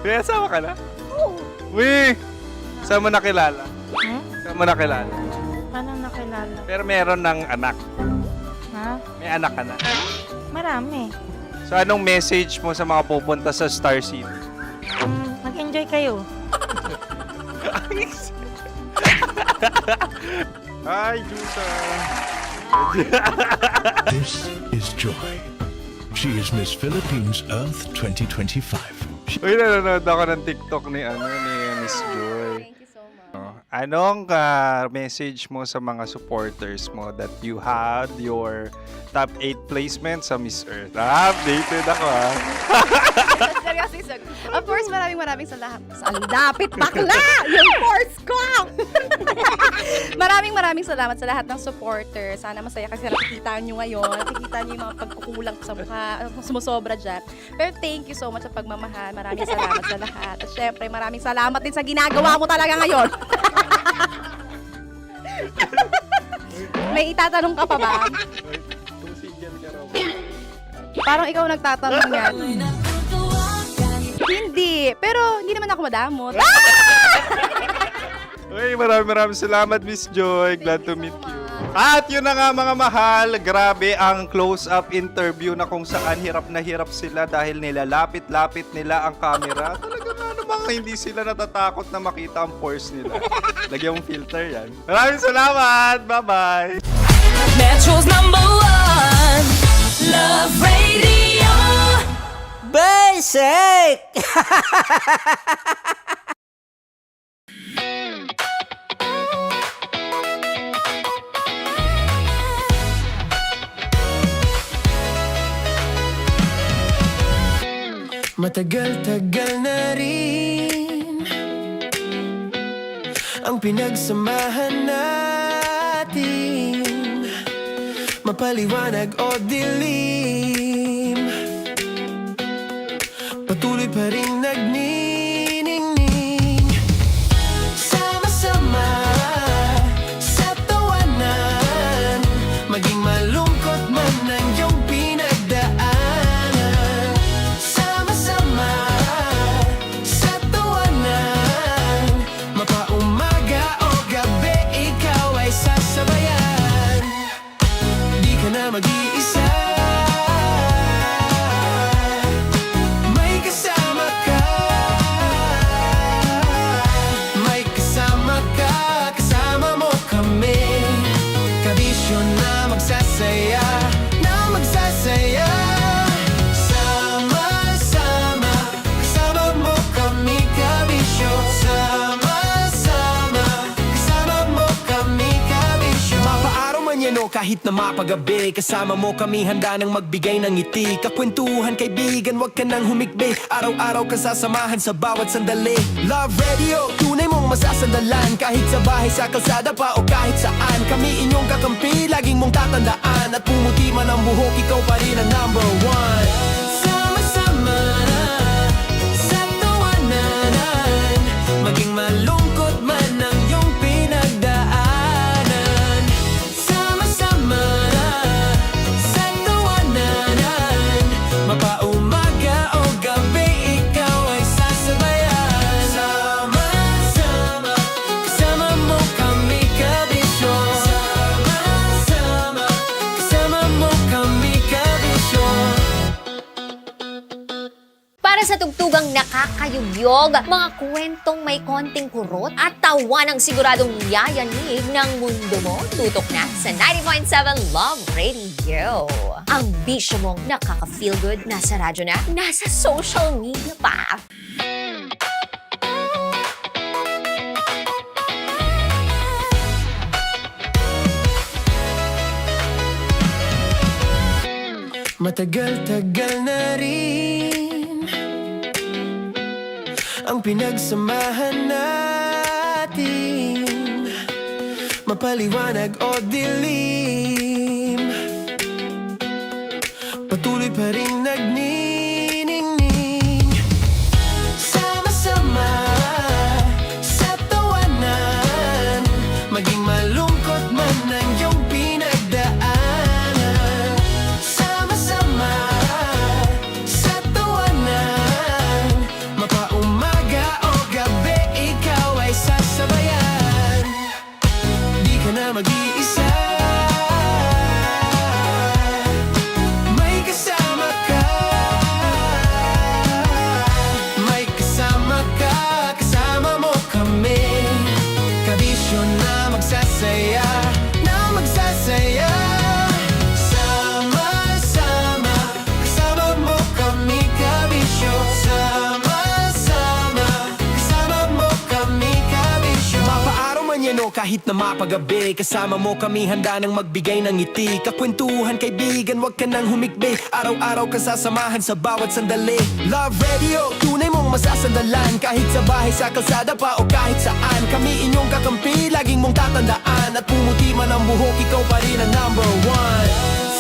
May asawa ka na? Oo. Uy! Saan mo nakilala? Saan mo nakilala? Paano nakilala? Pero meron ng anak. Ha? May anak ka na. Marami. So anong message mo sa mga pupunta sa Star City? Mag-enjoy kayo. Hi, Jusa! This is Joy. She is Miss Philippines Earth 2025. Uy, nanonood ako ng TikTok ni Miss Joy. Thank you so much. Anong message mo sa mga supporters mo that you had your top 8 placement sa Miss Earth? Updated ako Seryoso. Of course, maraming salamat. Sa lapit bakla! Yung course ko! maraming salamat sa lahat ng supporters. Sana masaya kasi nakikita nyo ngayon. Nakikita nyo yung mga pagkukulang ko sa mukha. Sumusobra dyan. Pero thank you so much sa pagmamahal. Maraming salamat sa lahat. At syempre, maraming salamat din sa ginagawa mo talaga ngayon. May itatanong ka pa ba? Parang ikaw nagtatanong yan. Hindi. Pero hindi naman ako madamot. Uy, maraming salamat, Miss Joy. Glad to meet you. At yun na nga mga mahal, grabe ang close-up interview na kung saan hirap na hirap sila dahil nilalapit-lapit nila ang camera. Talaga nga namang hindi sila natatakot na makita ang pores nila. Lagyan mong filter yan. Maraming salamat! Bye-bye! Metro's #1 Love Radio. Basic! Matagal-tagal na rin ang pinagsamahan natin, mapaliwanag o dilim, patuloy pa rin nagniningning. Sama-sama sa tawanan, maging malungkot man ang iyong pinagdaanan. Sama-sama sa tawanan, mapaumaga o gabi, ikaw ay sasabayan. Di ka na mag-iisa, may kasama ka. kahit na mapagabi. Kasama mo kami handa nang magbigay ng ngiti. Kakwentuhan kaibigan, wag ka nang humikbi. Araw-araw ka sasamahan sa bawat sandali. Love Radio, tunay mong masasandalan. Kahit sa bahay, sa kalsada pa o kahit saan. Kami inyong kakampi, laging mong tatandaan. At pumuti man ang buhok, ikaw pa rin ang number one. Sama-sama na sa tawanan, maging malungkot man ang iyong pinagdaanan. Sama-sama na sa tawanan, mapaumaga o gabi, ikaw ay sasabayan. Sama-sama, kasama mo kami kabisyo. Sama-sama, kasama mo kami kabisyo. Para sa tugtugang nakakayugyog, mga kwentong may konting kurot at tawa ng siguradong yayanig ng mundo mo, tutok na sa 90.7 Love Radio. Ang bisyo mong nakaka-feel good, nasa radyo na, nasa social media pa. Matagal-tagal na rin ang pinagsamahan natin, mapaliwanag o dilim, patuloy pa rin nagniningning. Sama-sama sa tawanan, maging malungkot man ang iyong pinagdaanan. Sama-sama sa tawanan, mapaumaga o gabi, ikaw ay sasabayan. Di ka na mag-iisa, may kasama ka. May kasama ka, kasama mo kami. Kabisyo na magsasaya, na magsasaya. Sama-sama, kasama mo kami kabisyo. Sama-sama, kasama mo kami kabisyo. Mapaaraw man yan o kahit na mapagabi, kasama mo kami handa nang magbigay ng ngiti. Kakwentuhan kaibigan, wag ka nang humikbi. Araw-araw ka sasamahan sa bawat sandali. Love Radio, tunay mong masasandalan. Kahit sa bahay, sa kalsada pa o kahit saan. Kami inyong kakampi, laging mong tatandaan. At pumuti man ang buhok, ikaw pa rin ang number one.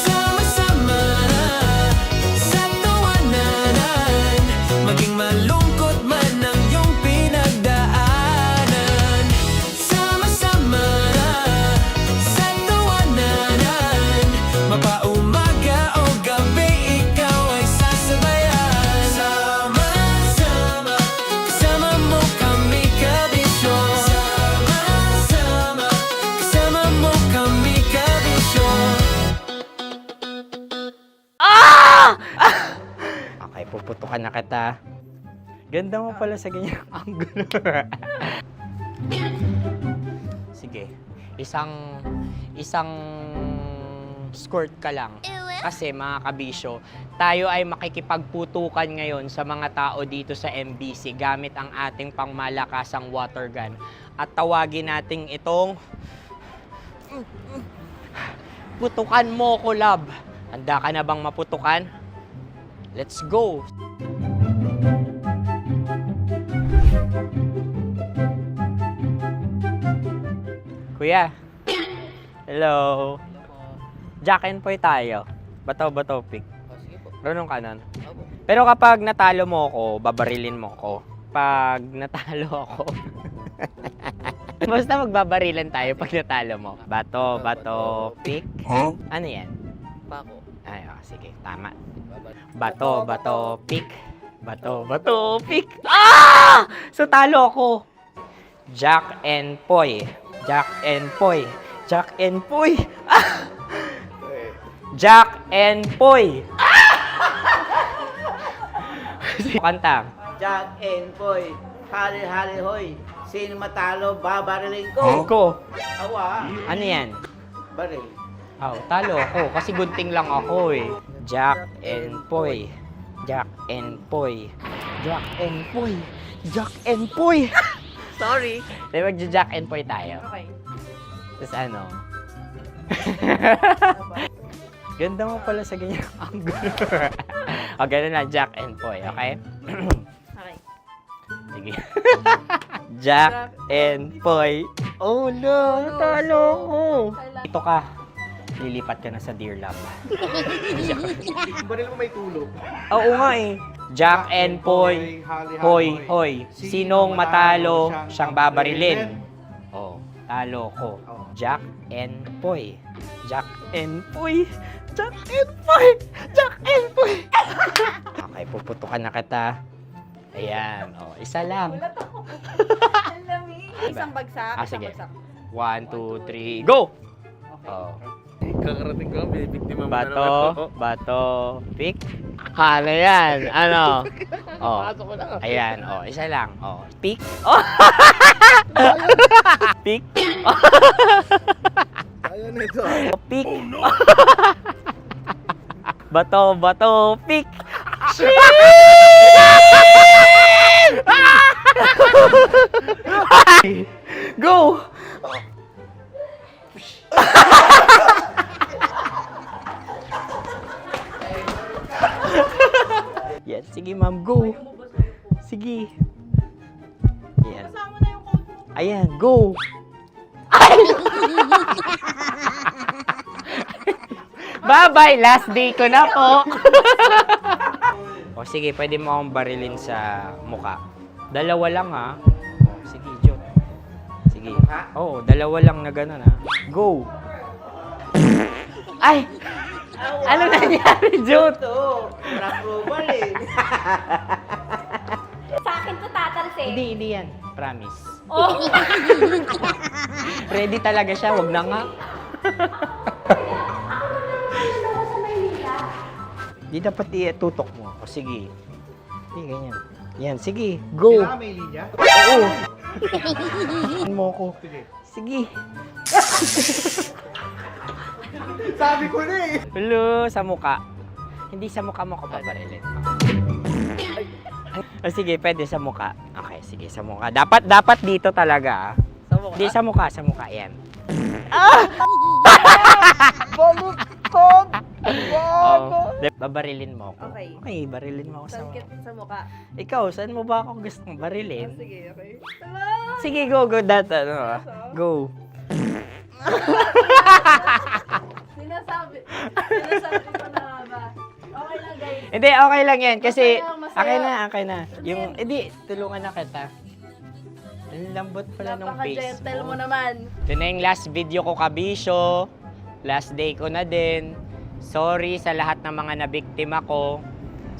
Sama-sama na sa tawanan, maging malungkot man ang iyong pinagdaanan. Sama-sama na sa tawanan, mapaumaga o gabi, ikaw ay sasabayan. Sama-sama, kasama mo kami kabisyo. Sama-sama, kasama mo kami kabisyo. Okay, puputukan na kita. Ganda mo pala sa ganyang angulo. Sige, isang skirt ka lang. Kasi mga kabisyo, tayo ay makikipagputukan ngayon sa mga tao dito sa MBC gamit ang ating pangmalakasang water gun. At tawagin natin itong putukan mo ko, love. Handa ka na bang maputukan? Let's go! Kuya. Hello. Jack and Poy tayo. Bato-bato pick. Runong ka nun. Pero kapag natalo mo ako, babarilin mo ako. Pag natalo ako, basta magbabarilan tayo pag natalo mo. Bato, pick. Huh? Ano yan? Pako. Ay, oh, sige, tama. Bato, pick. Bato, pick. Ah! So, talo ako. Jack and Poy. Jack and Poy. Jack and Poy. Ah! Jack and Poy. Ah! Kanta. Jack and Poy, hali-hali hoy. Sino matalo, babariling ko. Ko. Awa. Ano yan? Baril. Oh, talo ako kasi gunting lang ako eh. Jack and Poy. Jack and Poy. Jack and Poy. Jack and Poy. Sorry. Di ba Jack and Poy tayo? Okay. Tapos ano? Ganda mo pala sa ganyan angle. O, ganun na, Jack and Poy, okay? Okay. Sige. Jack and Poy. Oh, no, talo ko. Dito ka. Lilipat ka na sa Dear Love. Baril mo may tulog. Oo nga eh. Jack and Poy. Hoy, hoy. Sinong matalo, siyang babarilin. Oh, talo ko. Jack and Poy. Jack and Poy. Jack and Poy. Jack and Poy. Okay, puputukan na kita. Ayan. Oh, isa lang. Isang bagsak. Sige. 1, 2, 3, go! Oh. Kakarating ko, binibiktima mo na Bato, naman. bato, pick. Ano yan? Ano? Oh. Pasok ko na. Ayan, oh, isa lang. Oh, pick. Oh. Pick. Ayaw na ito. Oh, pick. Bato, bato, pick. Go! Yan, sige ma'am, go. Sige. Yan. Ayan, go. Bye-bye, last day ko na po. O sige, pwede mo akong barilin sa muka. Dalawa lang ha. O, sige, Jot. Sige. Oo, dalawa lang na gano'n ha. Go. Ay! Ano nangyari, Jot? Approval eh. Sa akin to tatalsik. Hindi yan. Promise. Oh. Ready talaga siya, wag na nga. Di dapat i-tutok mo. O sige. Sige, ganyan. Yan, sige. Go. Kailangan may linya? Oo. Mo ko. Sige. Sabi ko na eh. Hello, sa muka. Hindi sa muka mo ko paparilin. O sige, pwede sa muka. Okay, sige, sa muka. Dapat dito talaga. Sa mukha? Hindi, sa muka, yan. Baluktot! Oh, babarilin mo ako. Okay. Okay, barilin mo ako sa muka. Sa mukha. Ikaw, saan mo ba ako gustong barilin? Sige, okay. Sige, go, go. Sinasabi ko na ba? Okay lang, guys. Hindi, okay lang yan. Kasi, Masaya, masaya. okay na. Yung, hindi, tulungan na kita. Ang lambot pala nung face Napaka-gentle mo. mo naman. Ito na yung last video ko, kabisyo. Last day ko na din. Sorry sa lahat ng mga nabiktima ko.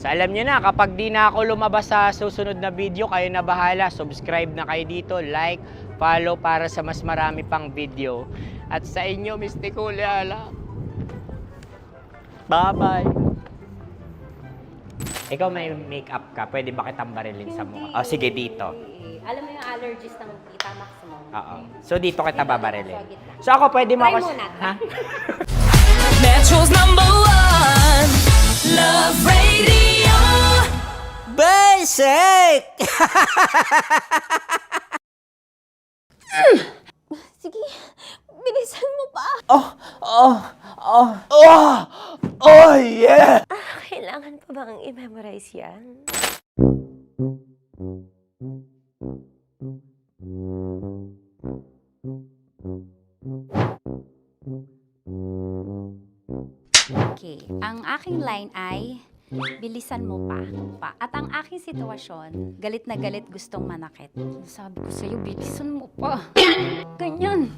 So alam nyo na, kapag di na ako lumabas sa susunod na video, kayo na bahala. Subscribe na kayo dito, like, follow para sa mas marami pang video. At sa inyo, Mistiko Leala. Bye-bye. Ikaw may makeup ka, pwede ba kitang barilin sa mukha? O sige, dito. Alam mo yung allergies ng tita maximum. Oo. So dito kita babarilin. So ako pwede mo Try ako... muna. Ha? Metro's #1 Love Radio. Basic! Sige, bilisan mo pa. Oh, yeah! Kailangan pa bang i-memorize yan? Okay. Ang aking line ay, bilisan mo pa. At ang aking sitwasyon, galit na galit gustong manakit. Sabi ko sa'yo, bilisan mo pa. Ganyan.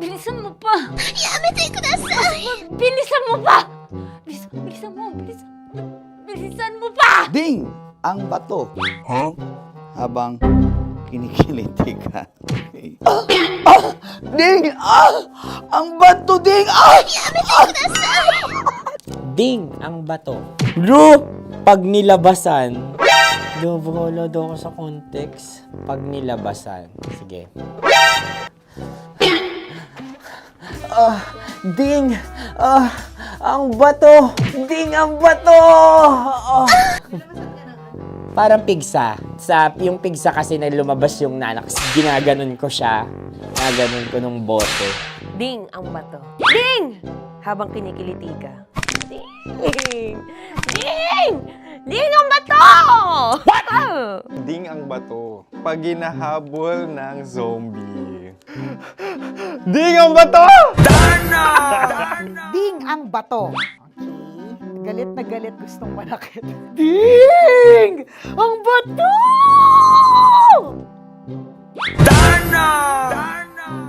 Bilisan mo pa. Yamitay ko na sa... Bilisan mo pa. Bilisan mo pa. Ding! Ang bato. Habang kinikiliti ka. Okay. Ding! Ang bato, Ding! Ding ang bato. Bro, pag nilabasan. Wala daw ako sa context. Pag nilabasan. Sige. Ding! Ang bato! Ding ang bato! Parang pigsa. Yung pigsa kasi na lumabas yung nanak, ginaganon ko siya. Ginaganon ko nung bote. Ding ang bato. Ding! Habang kinikiliti ka. Ding! Ding! Ding ang bato! What? Ding ang bato. Pag hinahabol ng zombie. Ding ang bato! Ding ang bato. Okay. Galit na galit, gustong manakit. Ding! Ang bato!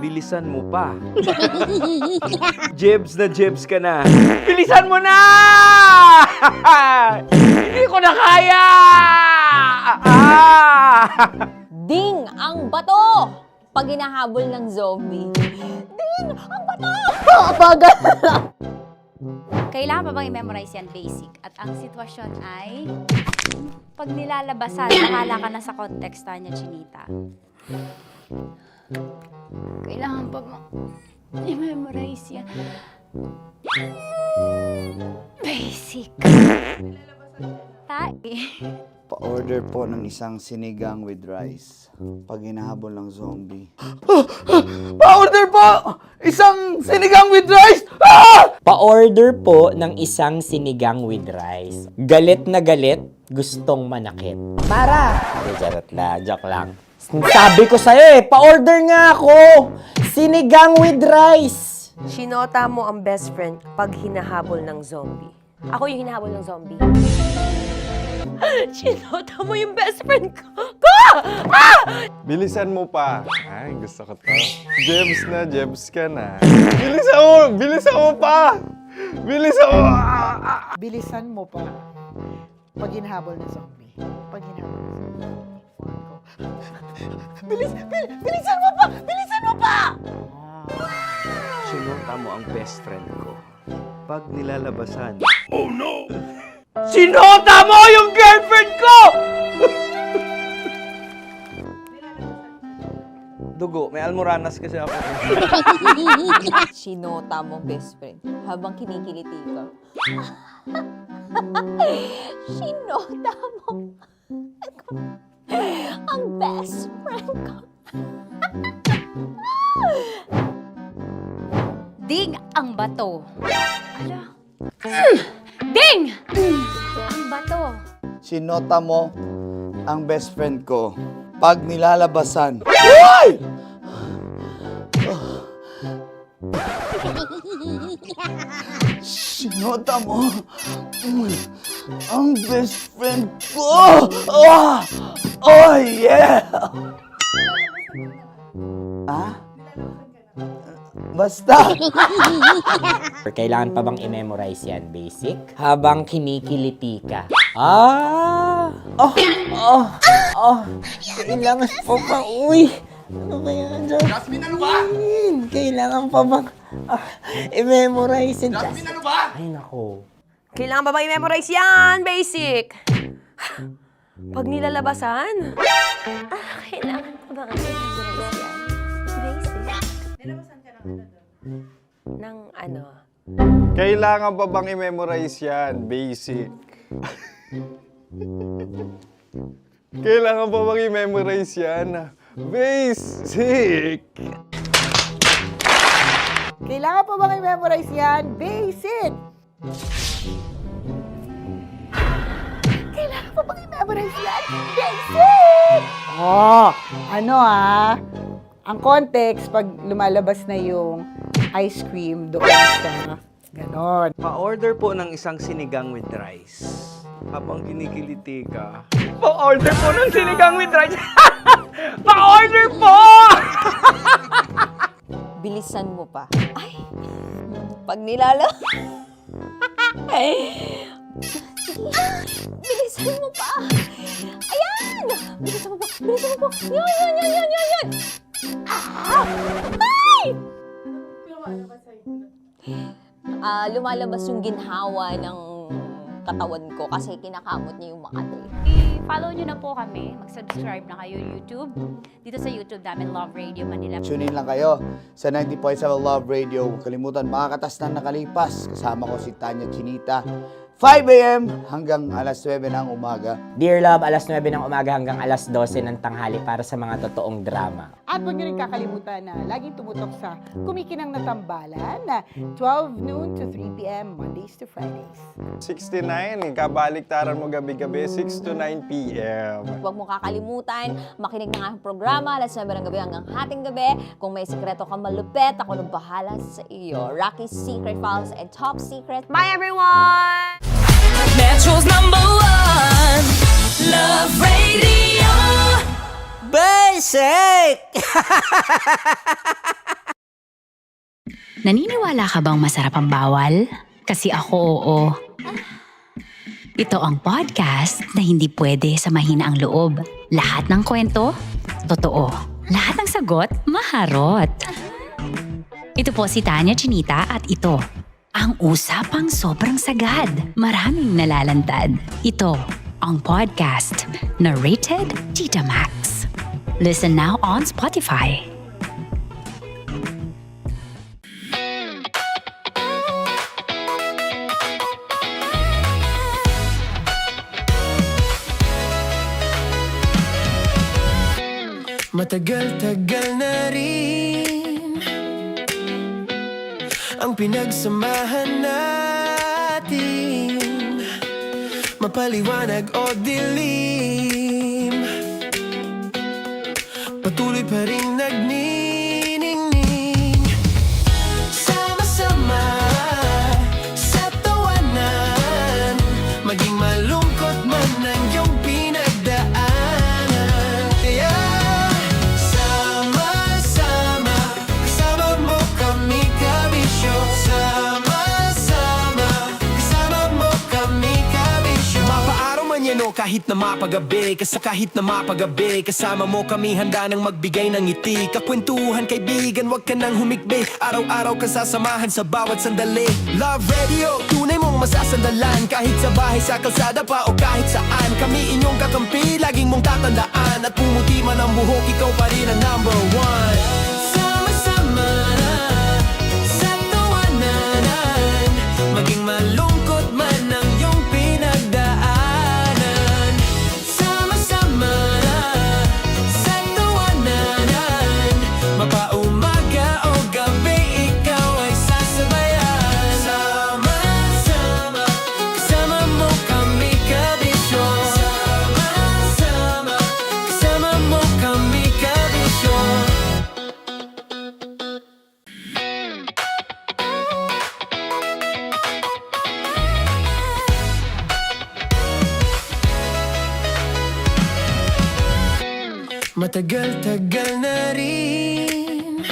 Bilisan mo pa. Jebs ka na. Bilisan mo na! Hindi ko na kaya! Ding ang bato! Pag hinahabol ng zombie. Ding ang bato! Bagal! Kailangan pa bang i-memorize yan basic? At ang sitwasyon ay, pag nilalabasan, nakala ka na sa context niya, Chinita. Kailangan pa bang i-memorize yan? Basic. Pa-order po ng isang sinigang with rice. Pag hinahabol ng zombie. Pa-order po! Isang sinigang with rice! Pa-order po ng isang sinigang with rice. Galit na galit, gustong manakit. Para! Charot na, joke lang. Sabi ko sa'yo pa-order nga ako! Sinigang with rice! Sinota mo ang best friend pag hinahabol ng zombie. Ako yung hinahabol ng zombie. Sinota mo yung best friend ko! Bilisan mo pa. Ay, gusto ko to. Jebs ka na. Bilisan mo pa! Bilisan mo pa. Pag hinahabol ng zombie. Pag hinahabol ng zombie. Bilisan mo pa! Bilisan mo pa! Sinota mo ang best friend ko. Pag nilalabasan. Oh no! Sinota mo yung girlfriend ko! Dugo, may almoranas kasi ako. Sinota mo best friend habang kinikiliti ka. Sinota mo ang best friend ko. Ding ang bato. Ala. Ding! Ang bato. Sinota mo ang best friend ko. Pag nilalabasan. Uy! Sinota mo ang best friend ko. Oh yeah! Basta! Kailangan pa bang i-memorize yan, basic? Habang kinikiliti ka. Kailangan pa ba? Uy! Ano ba yan, Jasmine? Jasmine, ano ba? Kailangan pa bang i-memorize yan, Jasmine, ano ba? Ay, nako. Kailangan ba i-memorize yan? Basic. Pag nilalabasan? Kailangan ba i-memorize yan? Basic. Nilabasan ka ng ano? Kailangan pa bang i-memorize yan? Basic. Kailangan pa bang i-memorize yan? Basic! Kailangan pa bang i-memorize yan? Basic! Kailangan pa bang i-memorize yan? Basic! Ang context, pag lumalabas na yung ice cream doon sa ganon. Pa-order po ng isang sinigang with rice. Habang kinikiliti ka. Pa-order po ng sinigang with rice! Pa-order po! Bilisan mo pa. Ay! Pag nilala... Bilisan mo pa! Ayan! Bilisan mo pa! Bilisan mo pa! Yan! Ay! Lumalabas yung ginhawa ng katawan ko kasi kinakamot niya yung Makati. I-follow nyo na po kami. Mag-subscribe na kayo YouTube. Dito sa YouTube namin, Love Radio Manila. Tune in lang kayo sa 90.7 Love Radio. Huwag kalimutan, makakatas na nakalipas. Kasama ko si Tanya Chinita. 5 a.m. hanggang alas 9 ng umaga. Dear Love, alas 9 ng umaga hanggang alas 12 ng tanghali para sa mga totoong drama. At huwag niyo rin kakalimutan na laging tumutok sa Kumikinang na Tambalan na 12 noon to 3 p.m. Mondays to Fridays. 69, kabaliktaran mo gabi-gabi, 6 to 9 p.m. Huwag mo kakalimutan, makinig ng aking programa, alas 9 ng gabi hanggang hating gabi. Kung may sikreto kang malupet, ako nang bahala sa iyo. Rocky's Secret Files and Top Secret. Bye everyone! Metro's #1 Love Radio Basic! Naniniwala ka bang masarap ang bawal? Kasi ako oo. Ito ang podcast na hindi pwede sa mahina ang loob. Lahat ng kwento, totoo. Lahat ng sagot, maharot. Ito po si Tanya Chinita at ito, ang usapang sobrang sagad. Maraming nalalantad. Ito, ang podcast na Rated Tita Max. Listen now on Spotify. Matagal-tagal na rin ang pinagsamahan natin, mapaliwanag o dilim, patuloy pa rin nagniningning. Sama-sama sa tawanan, maging malungkot man ang iyong pinagdaanan. Yeah. Sama-sama, kasama mo kami kabisyo. Sama-sama, kasama mo kami kabisyo. Mapaaraw man yan o kahit na mapagabi, kahit na mapagabi, kasama mo kami handa nang magbigay ng ngiti. Kakwentuhan kaibigan, wag ka nang humikbi. Araw-araw ka sasamahan sa bawat sandali. Love Radio, tunay mong masasandalan. Kahit sa bahay, sa kalsada pa o kahit saan, kami inyong kakampi, laging mong tatandaan. At pumuti man ang buhok, ikaw pa rin ang #1. Sama-sama sa tawanan, maging malungkot man ang iyong pinagdaanan. Sama-sama sa tawanan, mapaumaga o gabi, ikaw ay sasabayan. Sama-sama, kasama mo kami kabisyo. Sama-sama, kasama mo kami kabisyo. Matagal-tagal na rin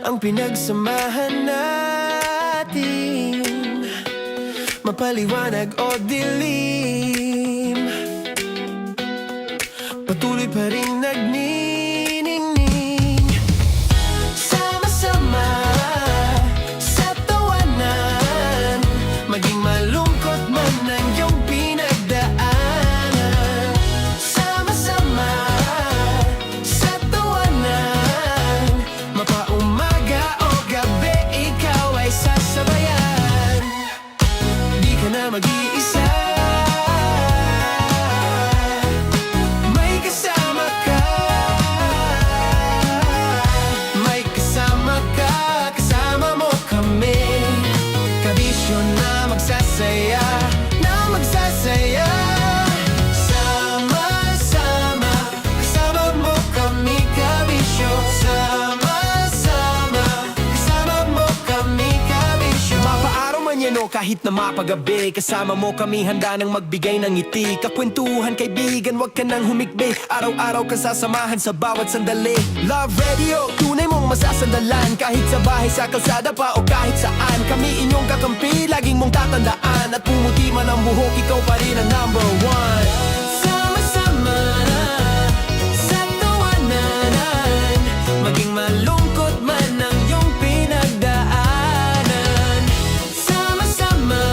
ang pinagsamahan natin, mapaliwanag o dilim, patuloy pa rin nagniningning. Sama-sama sa tawanan, maging malungkot man ang iyong pinagdaanan. Sama-sama sa tawanan, mapaumaga o gabi, ikaw ay sasabayan. Di ka na mag-iisa, may kasama ka. May kasama ka, kasama mo kami. Kabisyo na magsasaya, na magsasaya. Sama-sama, kasama mo kami kabisyo. Sama-sama, kasama mo kami kabisyo. Mapaaraw man yan o kahit na mapagabi, kasama mo kami handa nang magbigay ng ngiti. Kakwentuhan kaibigan, wag ka nang humikbi. Araw-araw ka sasamahan sa bawat sandali. Love Radio, tunay mong masasandalan. Kahit sa bahay, sa kalsada pa o kahit saan, kami inyong kakampi, laging mong tatandaan. At pumuti man ang buhok, ikaw pa rin ang #1. Sama-sama sa tawanan, maging malungkot man ang iyong pinagdaanan. Sama-sama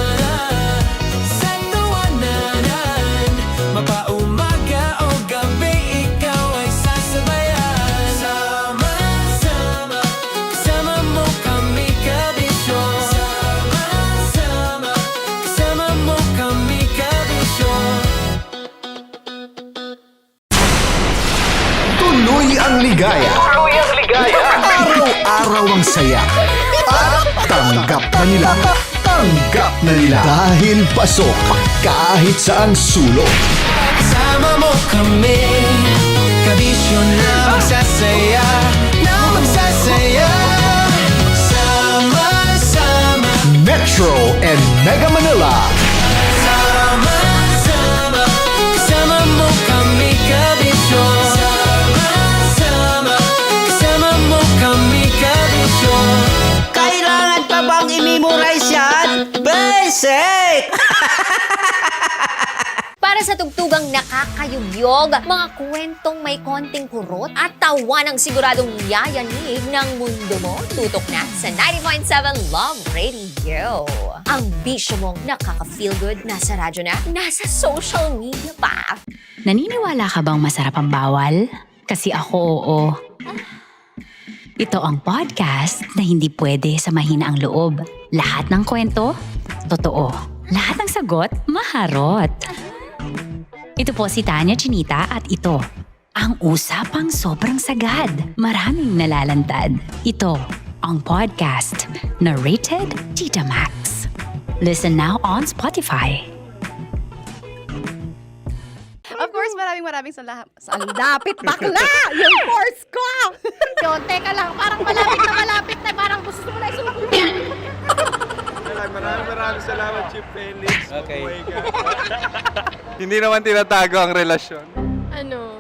sa tawanan, mapaumaga o gabi, ikaw ay sasabayan. Sama-sama, kasama mo kami kabisyo. Sama-sama, Tuluyang ligaya. Araw-araw ang saya. At tanggap na nila. Tanggap na nila. Dahil pasok kahit saang sulok. Sama mo kami, kabisyo na magsasaya, na magsasaya. Sama-sama, Metro and Mega Manila. sama-sama, kasama mo kami, kabisyo. Sama-sama, kasama mo kami, kabisyo. Kailangan pa bang i-memorize yan? Basic! Para sa tugtugang nakakayugyog, mga kwentong may konting kurot at tawa ng siguradong yayanig ng mundo mo, tutok na sa 90.7 Love Radio. Ang bisyo mong nakaka-feel good, nasa radyo na, nasa social media pa. Naniniwala ka bang masarap ang bawal? Kasi ako, oo. Ito ang podcast na hindi pwede sa mahina ang loob. Lahat ng kwento, totoo. Lahat ng sagot, maharot. Ito po si Tanya Chinita at ito, ang usapang sobrang sagad. Maraming nalalantad. Ito, ang podcast na Rated Tita Max. Listen now on Spotify. Of course, maraming salamat. Lapit bakla! Yung course ko! Yun, teka lang, parang malapit na, parang gusto mo na isulat. Maraming salamat, Chief Felix. Okay. Oh my God. Hindi naman tinatago ang relasyon. Ano?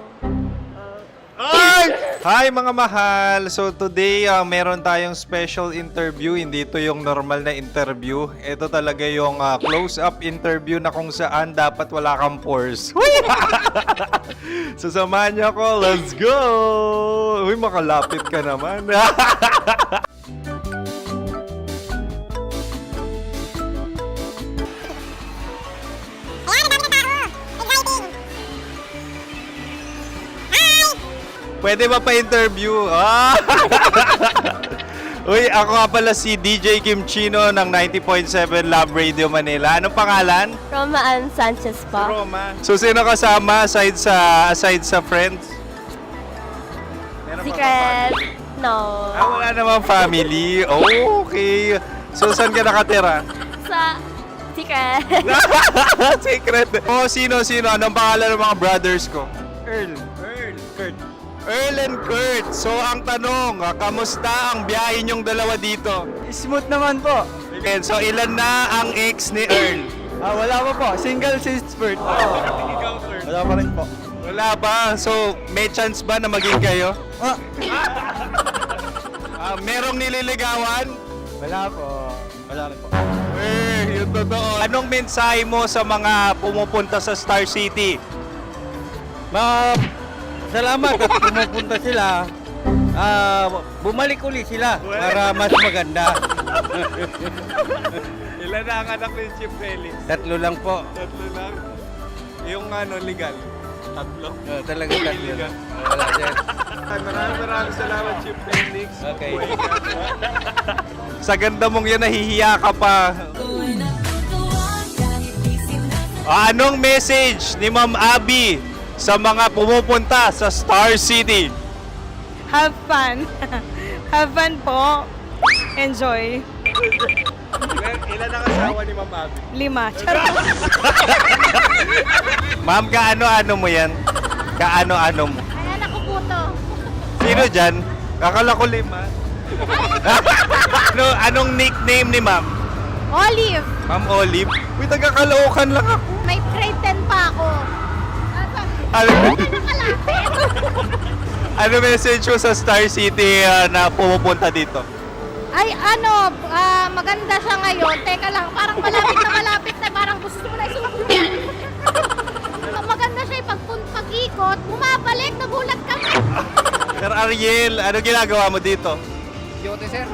Hi mga mahal! So today, meron tayong special interview. Hindi ito yung normal na interview. Ito talaga yung close-up interview na kung saan dapat wala kang pores. So samahan niyo ako. Let's go! Uy, makalapit ka naman. Pwede ba pa-interview? Uy, ako nga pala si DJ Kim Chino ng 90.7 Love Radio Manila. Anong pangalan? Roma Ann Sanchez po. Roma. So, sino kasama aside sa friends? Meron Secret. No. Wala namang family. Oh, okay. So, saan ka nakatira? Sa Secret. Secret. Oh, sino? Anong pangalan ng mga brothers ko? Earl, Kurt. Earl and Kurt. So, ang tanong, kamusta ang biyahe niyong dalawa dito? Smooth naman po. Okay, so, ilan na ang ex ni Earl? Wala pa po. Single since birth. Wala pa rin po. Wala pa. So, may chance ba na maging kayo? Merong nililigawan? Wala po. Wala rin po. Yung totoo. Anong mensahe mo sa mga pumupunta sa Star City? Salamat at pumupunta sila. Bumalik uli sila para mas maganda. Ilan na ang anak ni Chief Felix? 3 lang po. 3 lang? Yung legal? 3? Talaga 3 lang. Wala sir. Maraming salamat, Chief Felix. Okay. Sa ganda mong yan, nahihiya ka pa. Anong message ni Ma'am Abby sa mga pumupunta sa Star City? Have fun. Have fun po. Enjoy. Ilan ang asawa ni Ma'am Abby? 5. Charot. Ma'am, kaano-ano mo yan? Kaano-ano mo? Ay, anak ko po to. Sino dyan? Kakala ko 5. Anong nickname ni Ma'am? Olive. Ma'am Olive? Uy, taga-Caloocan lang ako. May grade 10 pa ako. Ano message mo sa Star City na pumupunta dito? Ay, maganda siya ngayon. Teka lang, parang malapit na, parang gusto mo na isulat. Maganda siya pag-ikot, bumabalik, nagulat kami. Sir Ariel, ano ginagawa mo dito? Yote, sir.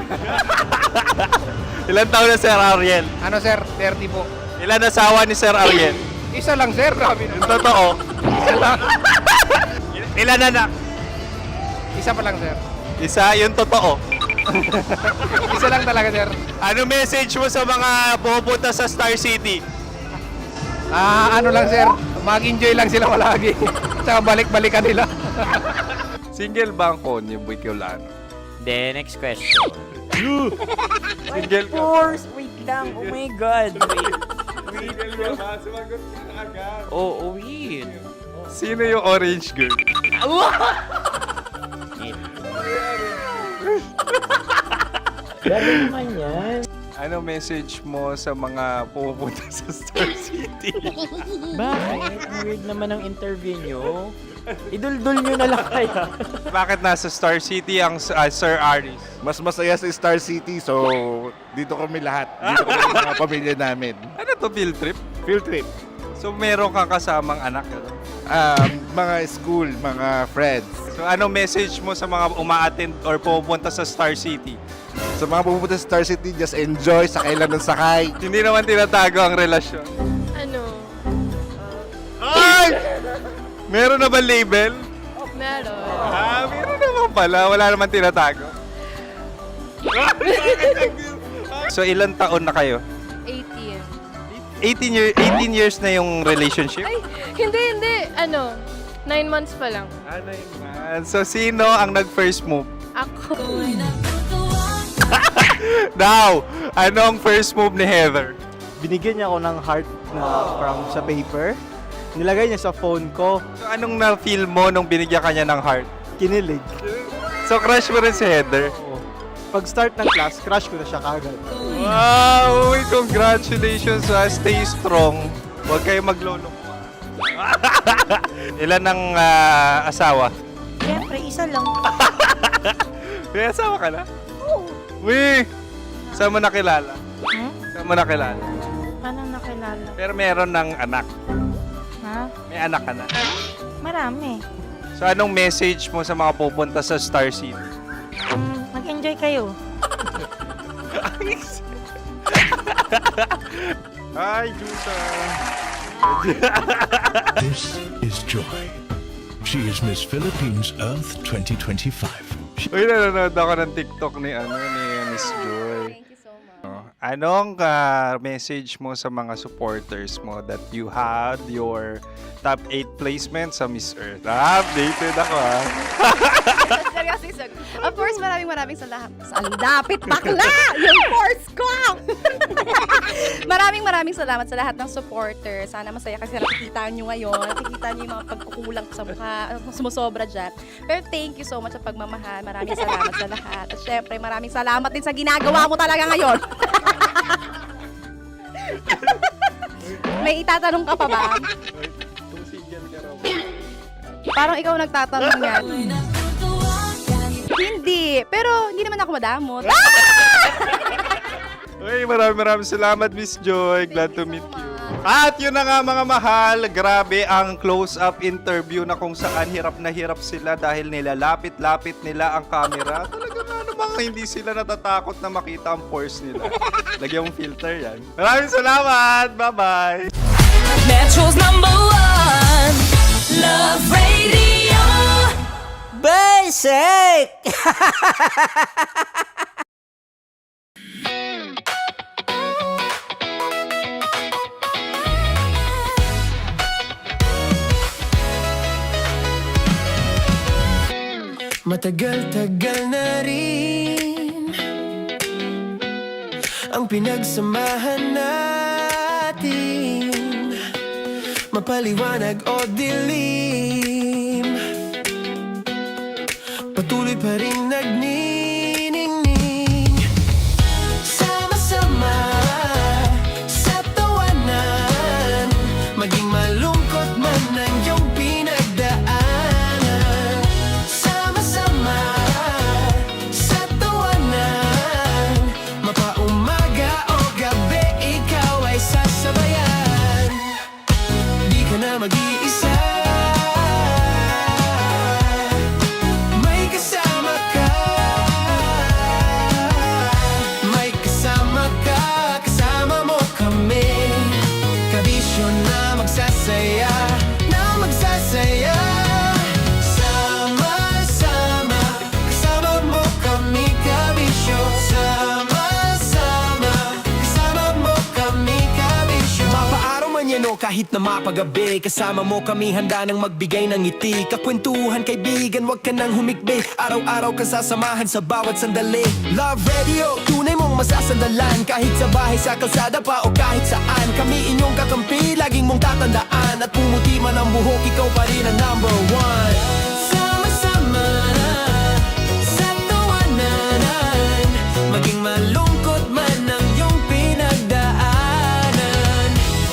Ilan taon na Sir Ariel? Ano, sir? 30 po. Ilan asawa ni Sir Ariel? Isa lang, sir. Grabe Yung totoo. Isa lang. Ilan anak? Isa pa lang, sir. Isa, yung totoo. Isa lang talaga, sir. Ano message mo sa mga pupunta sa Star City? Ano lang, sir. Mag-enjoy lang sila palagi. Tsaka balik-balikan nila. Single ba ang Konyo Bicolano? Then, next question. Single ka? course! Wait lang. Oh my God. Wait. Single ka ba? Sumagot ka na agad. Oh, wait. Sino yung orange girl? Gano'n naman yan. Ano message mo sa mga pupunta sa Star City? Bakit? Ang weird naman ng interview nyo. Idul-dul nyo na lang kaya. Bakit nasa Star City ang Sir Aris? Mas masaya sa Star City, so dito kami lahat. Dito kami mga pamilya namin. Ano to, field trip? Field trip. So meron kang kasamang anak? Ano? Mga school, mga friends. So ano message mo sa mga uma-attend or pupunta sa Star City? Sa mga pupunta sa Star City, just enjoy, sakay lang ng sakay. Hindi naman tinatago ang relasyon. Ano? Ay! Meron na ba label? Meron. Meron naman pala. Wala naman tinatago. So ilan taon na kayo? 18. 18 years na yung relationship? Ay, hindi. 9 months pa lang. So sino ang nag-first move? Ako. Now, anong first move ni Heather? Binigyan niya ako ng heart na from sa paper. Nilagay niya sa phone ko. So anong na-feel mo nung binigyan kanya ng heart? Kinilig. So crush mo rin si Heather? Pag start ng class, crush ko na siya kagad. Wow! Uy, congratulations! Stay strong. Huwag kayo maglolo. Ilan ang asawa? Siyempre, isa lang. May asawa ka na? Oo. Uy! Saan mo nakilala? Saan mo nakilala? Paano nakilala? Pero meron ng anak. Ha? May anak ka na. Marami. So anong message mo sa mga pupunta sa Star City? Mag-enjoy kayo. Hi, Jusa! This is Joy. She is Miss Philippines Earth 2025. Uy, nanonood ako ng TikTok ni Miss Joy. Thank you so much. Anong message mo sa mga supporters mo that you had your top 8 placement sa Miss Earth? Updated ako Of course, maraming salamat. Ang dapit bakla! Yung course ko! Maraming salamat sa lahat ng supporter. Sana masaya kasi nakikita nyo ngayon. Nakikita nyo yung mga pagkukulang ko sa mukha, sumusobra dyan. Pero thank you so much sa pagmamahal. Maraming salamat sa lahat. At syempre, maraming salamat din sa ginagawa mo talaga ngayon. May itatanong ka pa ba? Parang ikaw nagtatanong yan. Hindi. Pero hindi naman ako madamot. Uy, maraming salamat, Miss Joy. Glad to meet you. At yun na nga mga mahal, grabe ang close-up interview na kung saan hirap na hirap sila dahil nilalapit-lapit nila ang camera. Talaga nga namang hindi sila natatakot na makita ang pores nila. Lagyan mong filter yan. Maraming salamat! Bye-bye! Metro's #1 Love Radio. Basic! Matagal-tagal na rin ang pinagsamahan natin, mapaliwanag o dilim, patuloy pa rin nagniningning. Sama-sama sa tawanan, maging malungkot man ang iyong pinagdaanan. Sama-sama sa tawanan, mapaumaga o gabi, ikaw ay sasabayan. Di ka na mag-iisa, may kasama ka. kahit na mapagabi. Kasama mo kami handa nang magbigay ng ngiti. Kakwentuhan kaibigan, wag ka nang humikbi. Araw-araw ka sasamahan sa bawat sandali. Love Radio, tunay mong masasandalan. Kahit sa bahay, sa kalsada pa o kahit saan. Kami inyong kakampi, laging mong tatandaan. At pumuti man ang buhok, ikaw pa rin ang number one. Sama-sama na sa tawanan, maging malungkot man ang iyong pinagdaanan.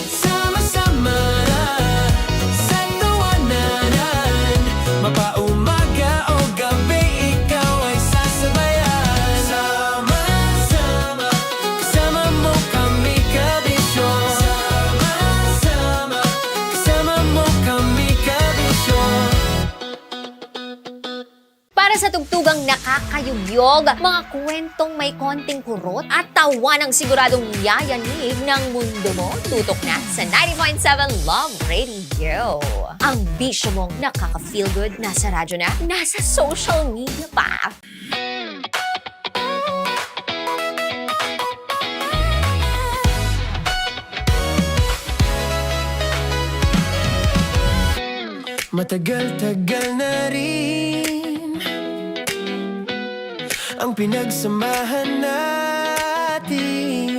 Sama-sama na sa tawanan, mapaumaga o gabi, ikaw ay sasabayan. Sama-sama, kasama mo kami kabisyo. Sama-sama, kasama mo kami kabisyo. Para sa tugtugang nakakayugyog, mga kwentong may konting kurot at tawa ng siguradong yayanig ng mundo mo, tutok na sa 90.7 Love Radio. Ang bisyo mong nakaka-feel good, nasa radyo na, nasa social media pa. Matagal-tagal na rin ang pinagsamahan natin,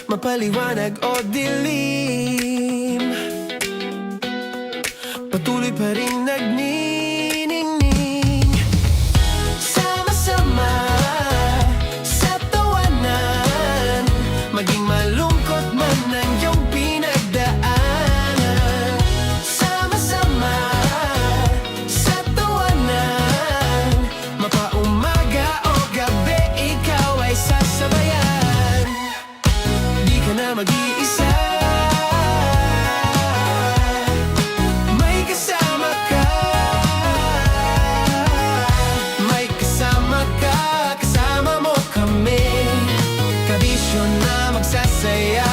mapaliwanag o dilim, patuloy pa rin nagniningning. Sama-sama sa tawanan, maging malungkot man ang iyong pinagdaanan. Sama-sama sa tawanan, mapaumaga o gabi, ikaw ay sasabayan. Di ka na mag-iisa, may kasama ka. May kasama ka, kasama mo kami. Kabisyo na magsasaya,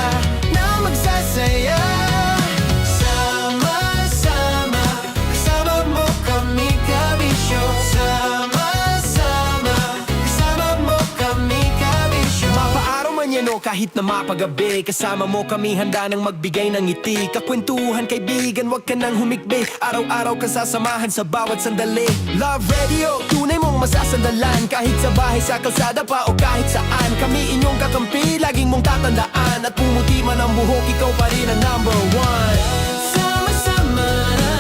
na magsasaya. Sama-sama, kasama mo kami kabisyo. Sama-sama, kasama mo kami kabisyo. Mapaaraw man yan o kahit na mapagabi, kasama mo kami handa nang magbigay ng ngiti. Kakwentuhan kaibigan, wag ka nang humikbi. Araw-araw ka sasamahan sa bawat sandali. Love Radio, tunay mong masasandalan. Kahit sa bahay, sa kalsada pa o kahit saan. Kami inyong kakampi, laging mong tatandaan. At pumuti man ang buhok, ikaw pa rin ang number one. Sama-sama na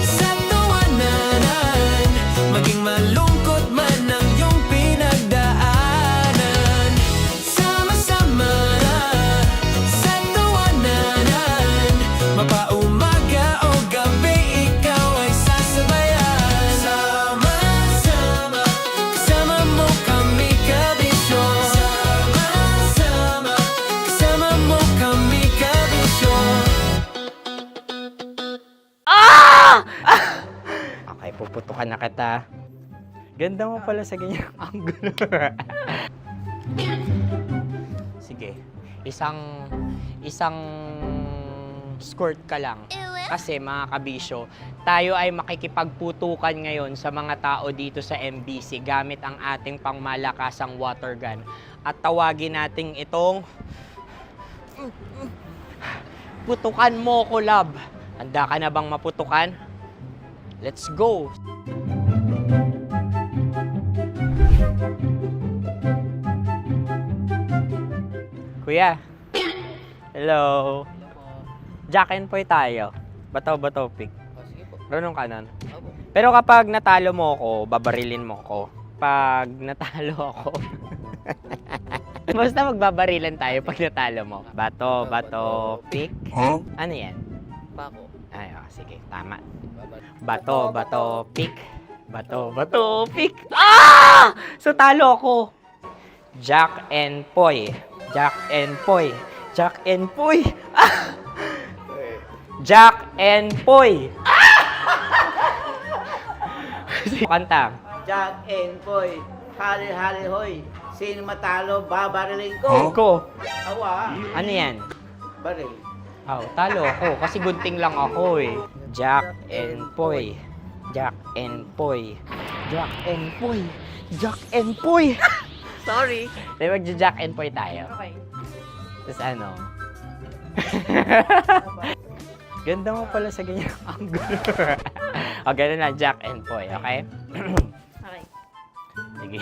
sa tawanan, maging malungkot man ang iyong pinagdaanan. Sama-sama na sa tawanan, mapaumaga o gabi, ikaw ay sasabayan. Sama-sama, kasama mo kami kabisyo. Sama-sama, kasama mo kami kabisyo. Okay, puputukan na kita. Ganda mo pala sa ganyang angulo. Sige, isang skirt ka lang. Kasi mga kabisyo, tayo ay makikipagputukan ngayon sa mga tao dito sa MBC gamit ang ating pangmalakasang water gun. At tawagin natin itong putukan mo ko, love. Handa ka na bang maputukan? Let's go! Kuya. Hello. Jack and Poy tayo. Bato-bato pick. Runong kanan. Pero kapag natalo mo ako, babarilin mo ako. Pag natalo ako, basta magbabarilan tayo pag natalo mo. Bato, pick. Huh? Ano yan? Bako. Ay, oh, sige, tama. Bato, pick. Bato, pick. So talo ako. Jack and Poy. Jack and Poy. Jack and Poy. Jack and Poy. Kanta. Jack and Poy, hali-hali hoy. Sino matalo, babariling ko. Ko. Awa. Ano yan? Baril. Oh, talo ako kasi gunting lang ako eh. Jack and Poy. Jack and Poy. Jack and Poy. Jack and Poy. Sorry. Di magja-Jack and Poy tayo. Okay. Tapos ano? Ganda mo pala sa ganyan angle. O, ganun lang, Jack and Poy, okay? Okay. Sige.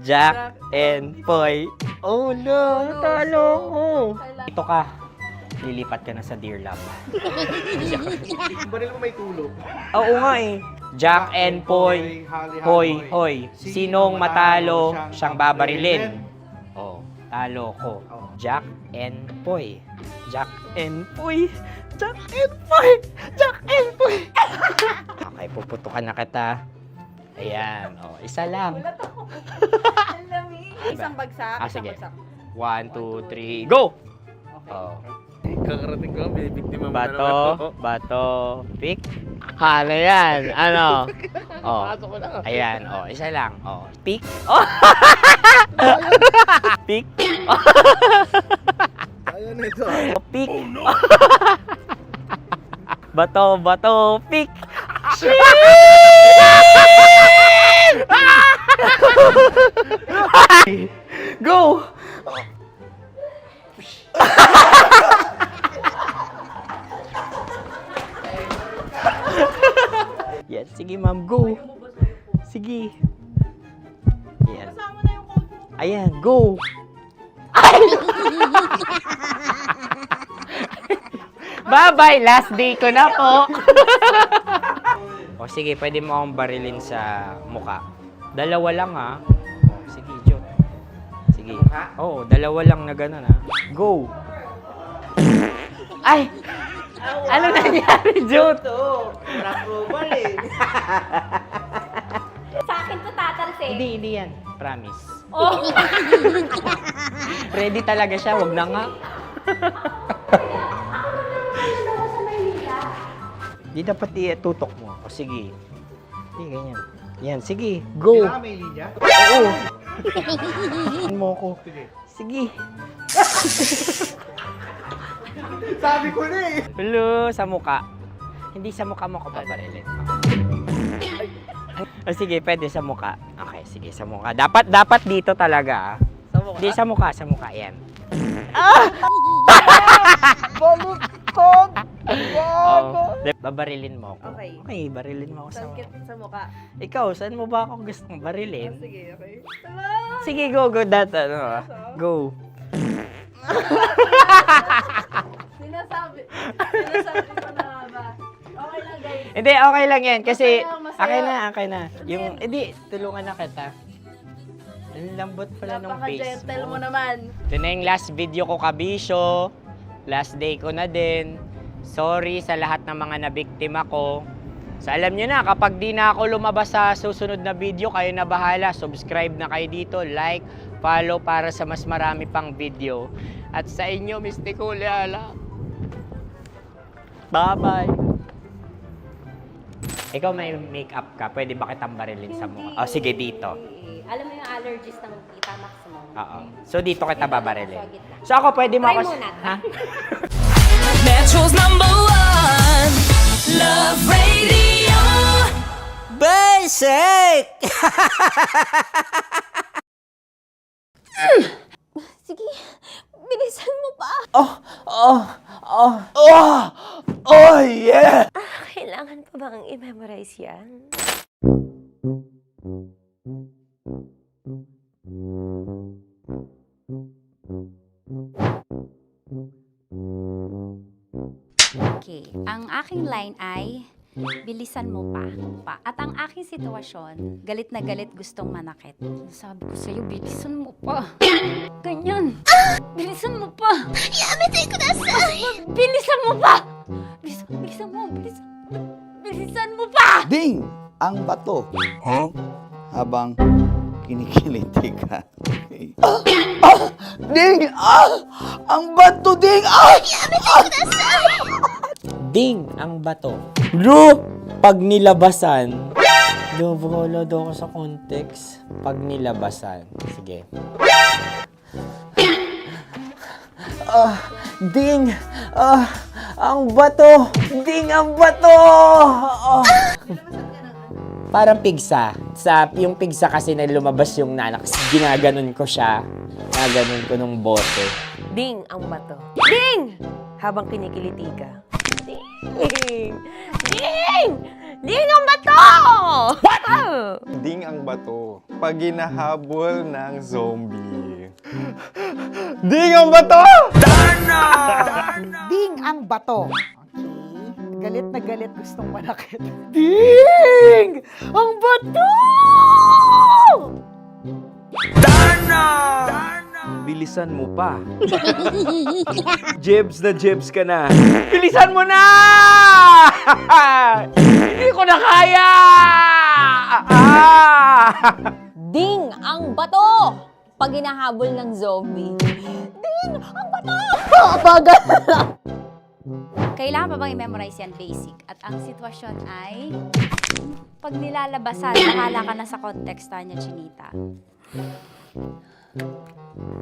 Jack and Poy. Oh, no, talo ko. Ito ka. Lilipat ka na sa Dear Love. Baril mo may tulog. Oo nga eh. Jack and Poy. Hoy, hoy. Sinong matalo, siyang babarilin. Oh, talo ko. Jack and Poy. Jack and Poy. Jack and Poy. Jack and Poy. Okay, puputukan na kita. Ayan. Oh, isa lang. Isang bagsak. Sige. 1, 2, 3, go! Oh. Kakarating ko lang, binibiktima mo Bato, pick. Ano yan? Ano? Oh. Pasok ko na. Ayan, oh, isa lang. Oh, pick. Oh. Pick. Ayaw na ito. Oh, pick. Bato, pick. Go! Yan, sige ma'am, go. Sige. Yan. Ayan, go. Bye-bye, last day ko na po. O sige, pwede mo akong barilin sa mukha. Dalawa lang ha. O, sige, Jot. Sige. Oo, dalawa lang na gano'n ha. Go. Ay! Ano nangyari, Jot? Approval eh. Sa akin to tatalsik. Hindi yan. Promise. Oh. Ready talaga siya, wag na nga. Di dapat tutok mo. O sige. Sige, ganyan. Yan, sige. Go. Kailangan may linya? Oo. Ano mo ko? Sige. Sabi ko na eh. Hello, sa mukha. Hindi sa mukha mo ko paparilin. O sige, pwede sa mukha. Okay, sige, sa mukha. Dapat dito talaga. Sa mukha? Hindi, sa mukha. Yan. Baluktot! Oh, babarilin mo ako. Okay. Okay, barilin mo ako sa mukha. Sa mukha. Ikaw, saan mo ba ako gustong barilin? Sige, okay. Sige, go. Go. Sinasabi ko na ba? Okay lang, guys. Hindi, okay lang yan. Kasi, Masaya, masaya. okay na. Yung, hindi, tulungan na kita. Ang lambot pala ng face Napaka-gentle mo. mo naman. Ito na yung last video ko, kabisyo. Last day ko na din. Sorry sa lahat ng mga nabiktima ko. So alam nyo na, kapag di na ako lumabas sa susunod na video, kayo na bahala. Subscribe na kayo dito, like, follow para sa mas marami pang video. At sa inyo, Mistiko Leala. Bye-bye. Ikaw may makeup ka, pwede ba kitang barilin sa mukha? O sige, dito. Alam mo yung allergies ng Tita Max mo? Oo. So dito kita babarilin. So ako pwede mo Try ako... muna. Ha? Metro's #1 Love Radio. Basic! Sige, bilisan mo pa. Oh, yeah! Kailangan pa bang i-memorize yan? Okay. Ang aking line ay, bilisan mo pa. At ang aking sitwasyon, galit na galit gustong manakit. Sabi ko sa'yo, bilisan mo pa. Ganyan. Bilisan mo pa. Yamitay ko na sa... Bilisan mo pa. Bilisan mo pa. Ding! Ang bato. Habang kinikiliti ka. Okay. Ding! Ang bato, Ding! Ding ang bato. Bro, pag nilabasan. Wala daw ako sa context. Pag nilabasan. Sige. Ding! Ang bato! Ding ang bato! Parang pigsa. Yung pigsa kasi na lumabas yung nanak, ginaganon ko siya. Ginaganon ko nung bote. Ding ang bato. Ding! Habang kinikiliti ka. Ding! Ding! Ding ang bato! What? Ding ang bato. Pag hinahabol ng zombie. Ding ang bato! Ding ang bato. Okay. Galit na galit, gustong manakit. Ding! Ang bato! Bilisan mo pa. Jebs na jebs ka na. Bilisan mo na! Hindi ko na kaya! Ding ang bato! Pag hinahabol ng zombie. Ding ang bato! Bagal! Kailangan pa bang i-memorize yan basic? At ang sitwasyon ay, pag nilalabasan, bahala ka na sa context, Tanya Chinita.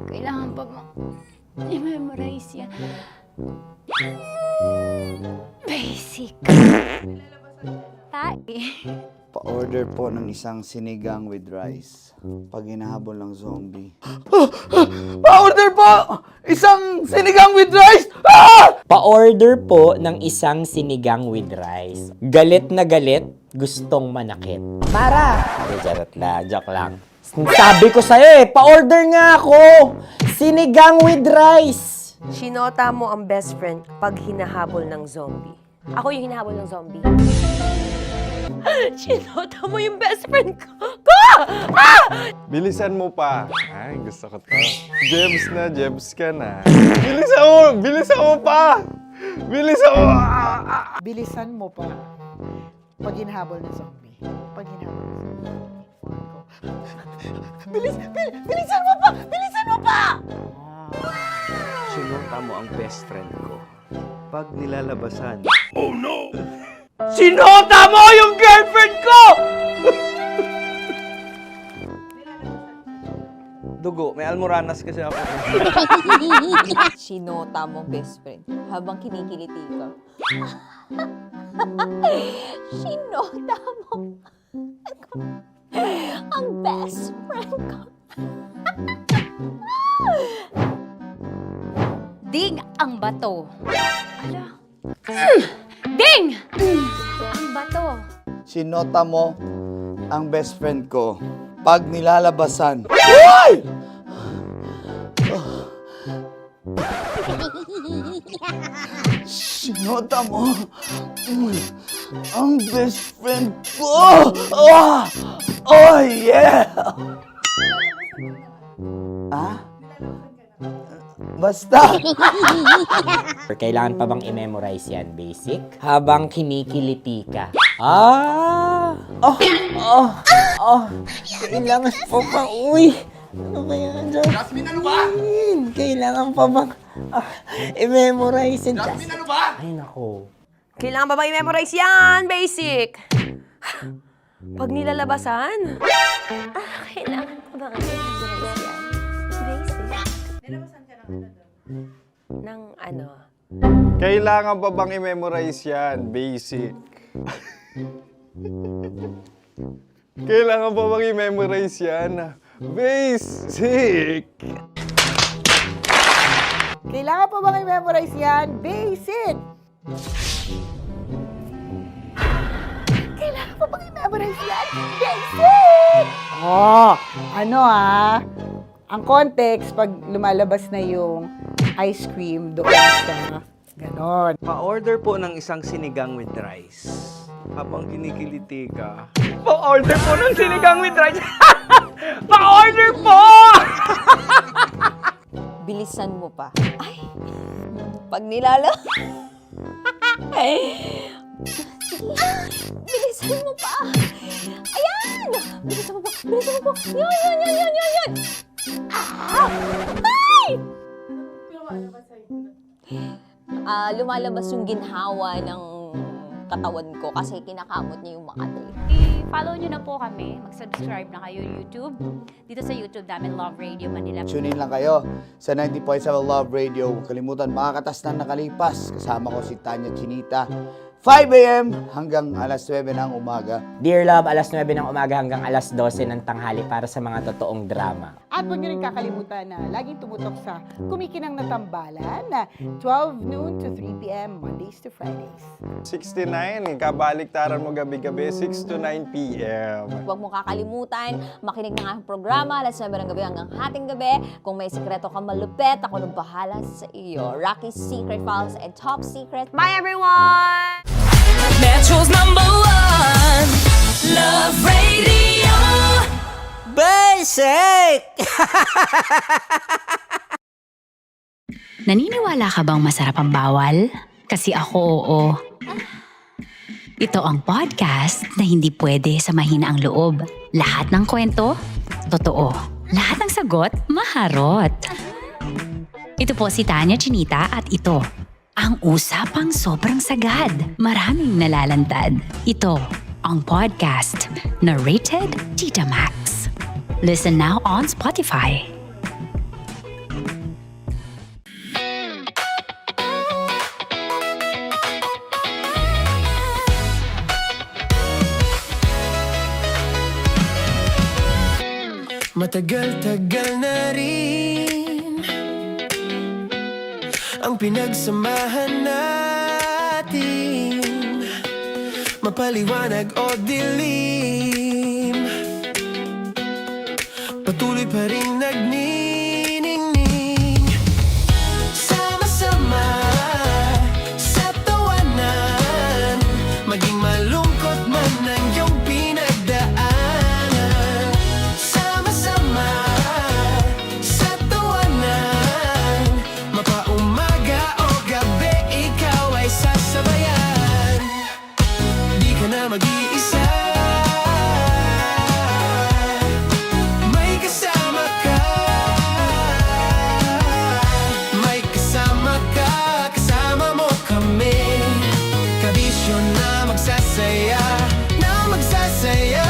Kailangan pa bang i-memorize yan? Basic. Pa-order po ng isang sinigang with rice. Pag hinahabol ng zombie. Pa-order po! Isang sinigang with rice! Pa-order po ng isang sinigang with rice. Galit na galit, gustong manakit. Mara! Joke lang. Sabi ko sa'yo pa-order nga ako! Sinigang with rice! Sinota mo ang best friend pag hinahabol ng zombie. Ako yung hinahabol ng zombie. Sinota mo yung best friend ko! Bilisan mo pa. Ay, gusto ko to. Jebs ka na. Bilisan mo pa! Bilisan mo! Bilisan mo pa. Pag hinahabol ng zombie. Pag hinahabol ng zombie. Bilisan mo pa! Bilisan mo pa! Sinota mo ang best friend ko. Pag nilalabasan. Oh no! Sinota mo yung girlfriend ko! Dugo, may almoranas kasi ako. Sinota mo best friend habang kinikiliti ka. Sinota mo ang best friend ko. Ding ang bato. Ala. Ding! Ang bato. Sinota mo ang best friend ko. Pag nilalabasan. Uy! Sinota mo ang best friend ko. Oh yeah! Basta! Kailangan pa bang i-memorize yan, basic? Habang kinikiliti ka. Kailangan pa ba? Uy! Ano kaya dyan? Jasmine, ano ba? Kailangan pa bang i-memorize yan? Jasmine, ano ba? Ay, nako. Kailangan ba bang i-memorize yan? Basic. Pag nilalabasan? Kailangan ba bang i-memorize yan? Basic. Nilabasan ka ng ano? Kailangan pa bang i-memorize yan? Basic. Kailangan pa bang i-memorize yan? Basic! Kailangan pa bang i-memorize yan? Basic! Kailangan pa bang i-memorize yan? Basic! Ang context, pag lumalabas na yung ice cream doon sa ganon. Pa-order po ng isang sinigang with rice. Habang kinikiliti ka. Pa-order po ng sinigang with rice! Pa-order po! Bilisan mo pa. Ay! Pag bilisan mo pa! Ayan! Bilisan mo pa! Bilisan mo pa! Yun! Ay! Lumalabas yung ginhawa ng katawan ko kasi kinakamot niya yung Makati. I-follow nyo na po kami. Mag-subscribe na kayo YouTube. Dito sa YouTube namin, Love Radio Manila. Tune in lang kayo sa 90.7 Love Radio. Huwag kalimutan, makakatas na nakalipas. Kasama ko si Tanya Chinita. 5 a.m. hanggang alas 9 ng umaga. Dear Love, alas 9 ng umaga hanggang alas 12 ng tanghali para sa mga totoong drama. At huwag niyo rin kakalimutan na laging tumutok sa Kumikinang na Tambalan na 12 noon to 3 p.m. Mondays to Fridays. 69, kabaliktaran mo gabi-gabi, 6 to 9 p.m. Huwag mo kakalimutan, makinig ng aking programa, alas 9 ng gabi hanggang hating gabi. Kung may sikreto kang malupet, ako nang bahala sa iyo. Rocky's Secret Files and Top Secret. Bye everyone! Metro's #1 Love Radio Basic! Naniniwala ka bang masarap ang bawal? Kasi ako, oo. Ito ang podcast na hindi pwede sa mahina ang loob. Lahat ng kwento, totoo. Lahat ng sagot, maharot. Ito po si Tanya Chinita at ito, ang usapang sobrang sagad. Maraming nalalantad. Ito, ang podcast na Rated Tita Max. Listen now on Spotify. Matagal-tagal na rin ang pinagsamahan natin, mapaliwanag o dilim, patuloy pa rin nagniningning. Sama-sama sa tawanan, maging malungkot man ang iyong pinagdaanan. Sama-sama sa tawanan, mapaumaga o gabi, ikaw ay sasabayan. Di ka na mag-iisa, may kasama ka. May kasama ka, kasama mo kami. Kabisyo na magsasaya, na magsasaya.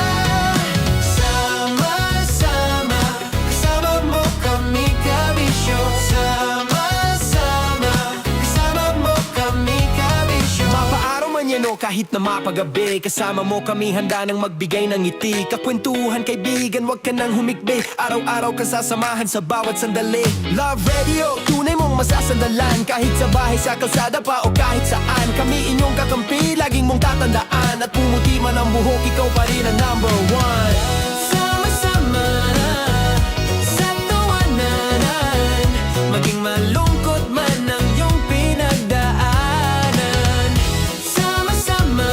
Sama-sama, kasama mo kami, kabisyo. Sama-sama, kasama mo kami, kabisyo. Mapaaraw man yan o kahit na mapagabi, kasama mo kami, handa nang magbigay ng ngiti. Kakwentuhan, kaibigan, wag ka nang humikbi. Araw-araw kasasamahan sa bawat sandali. Love Radio, tunay mong masasandalan. Kahit sa bahay, sa kalsada pa o kahit saan, kami inyong kakampi, laging mong tatandaan. At pumuti man ang buhok, ikaw pa rin ang #1. Sama-sama sa tawanan, maging malungkot man ang iyong pinagdaanan. Sama-sama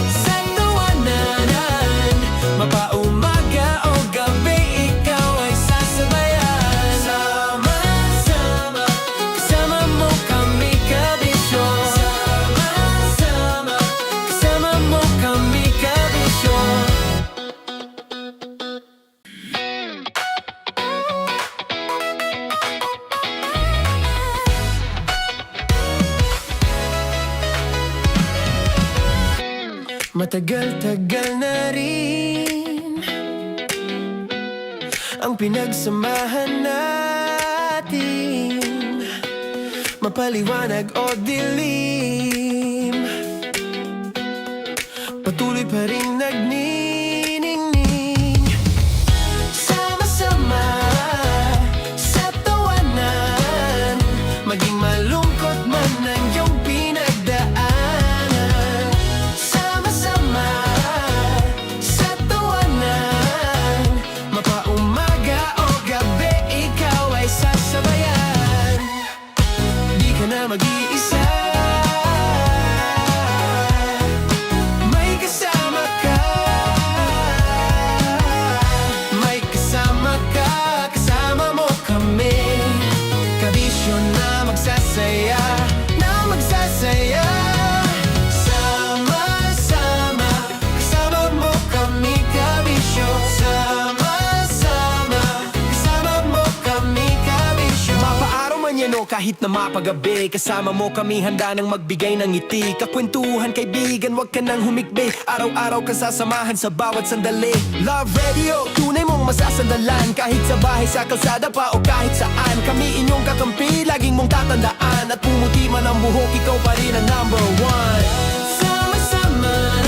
sa tawanan, mapaumaga o gabi, ikaw ay sasabayan. Sama-sama, kasama mo kami, kabisyo. Sama-sama, kasama mo kami, kabisyo. Matagal-tagal na rin ang pinagsamahan natin, mapaliwanag o dilim, patuloy pa rin nagniningning. Sama-sama sa tawanan, maging malungkot man ang iyong pinagdaanan. Sama-sama sa tawanan, mapaumaga o gabi, ikaw ay sasabayan. Di ka na mag-iisa, may kasama ka. kahit na mapagabi. Kasama mo kami handa nang magbigay ng ngiti. Kakwentuhan kaibigan, wag ka nang humikbi. Araw-araw ka sasamahan sa bawat sandali. Love Radio, tunay mong masasandalan. Kahit sa bahay, sa kalsada pa o kahit saan. Kami inyong kakampi, laging mong tatandaan. At pumuti man ang buhok, ikaw pa rin ang number one. Sama-sama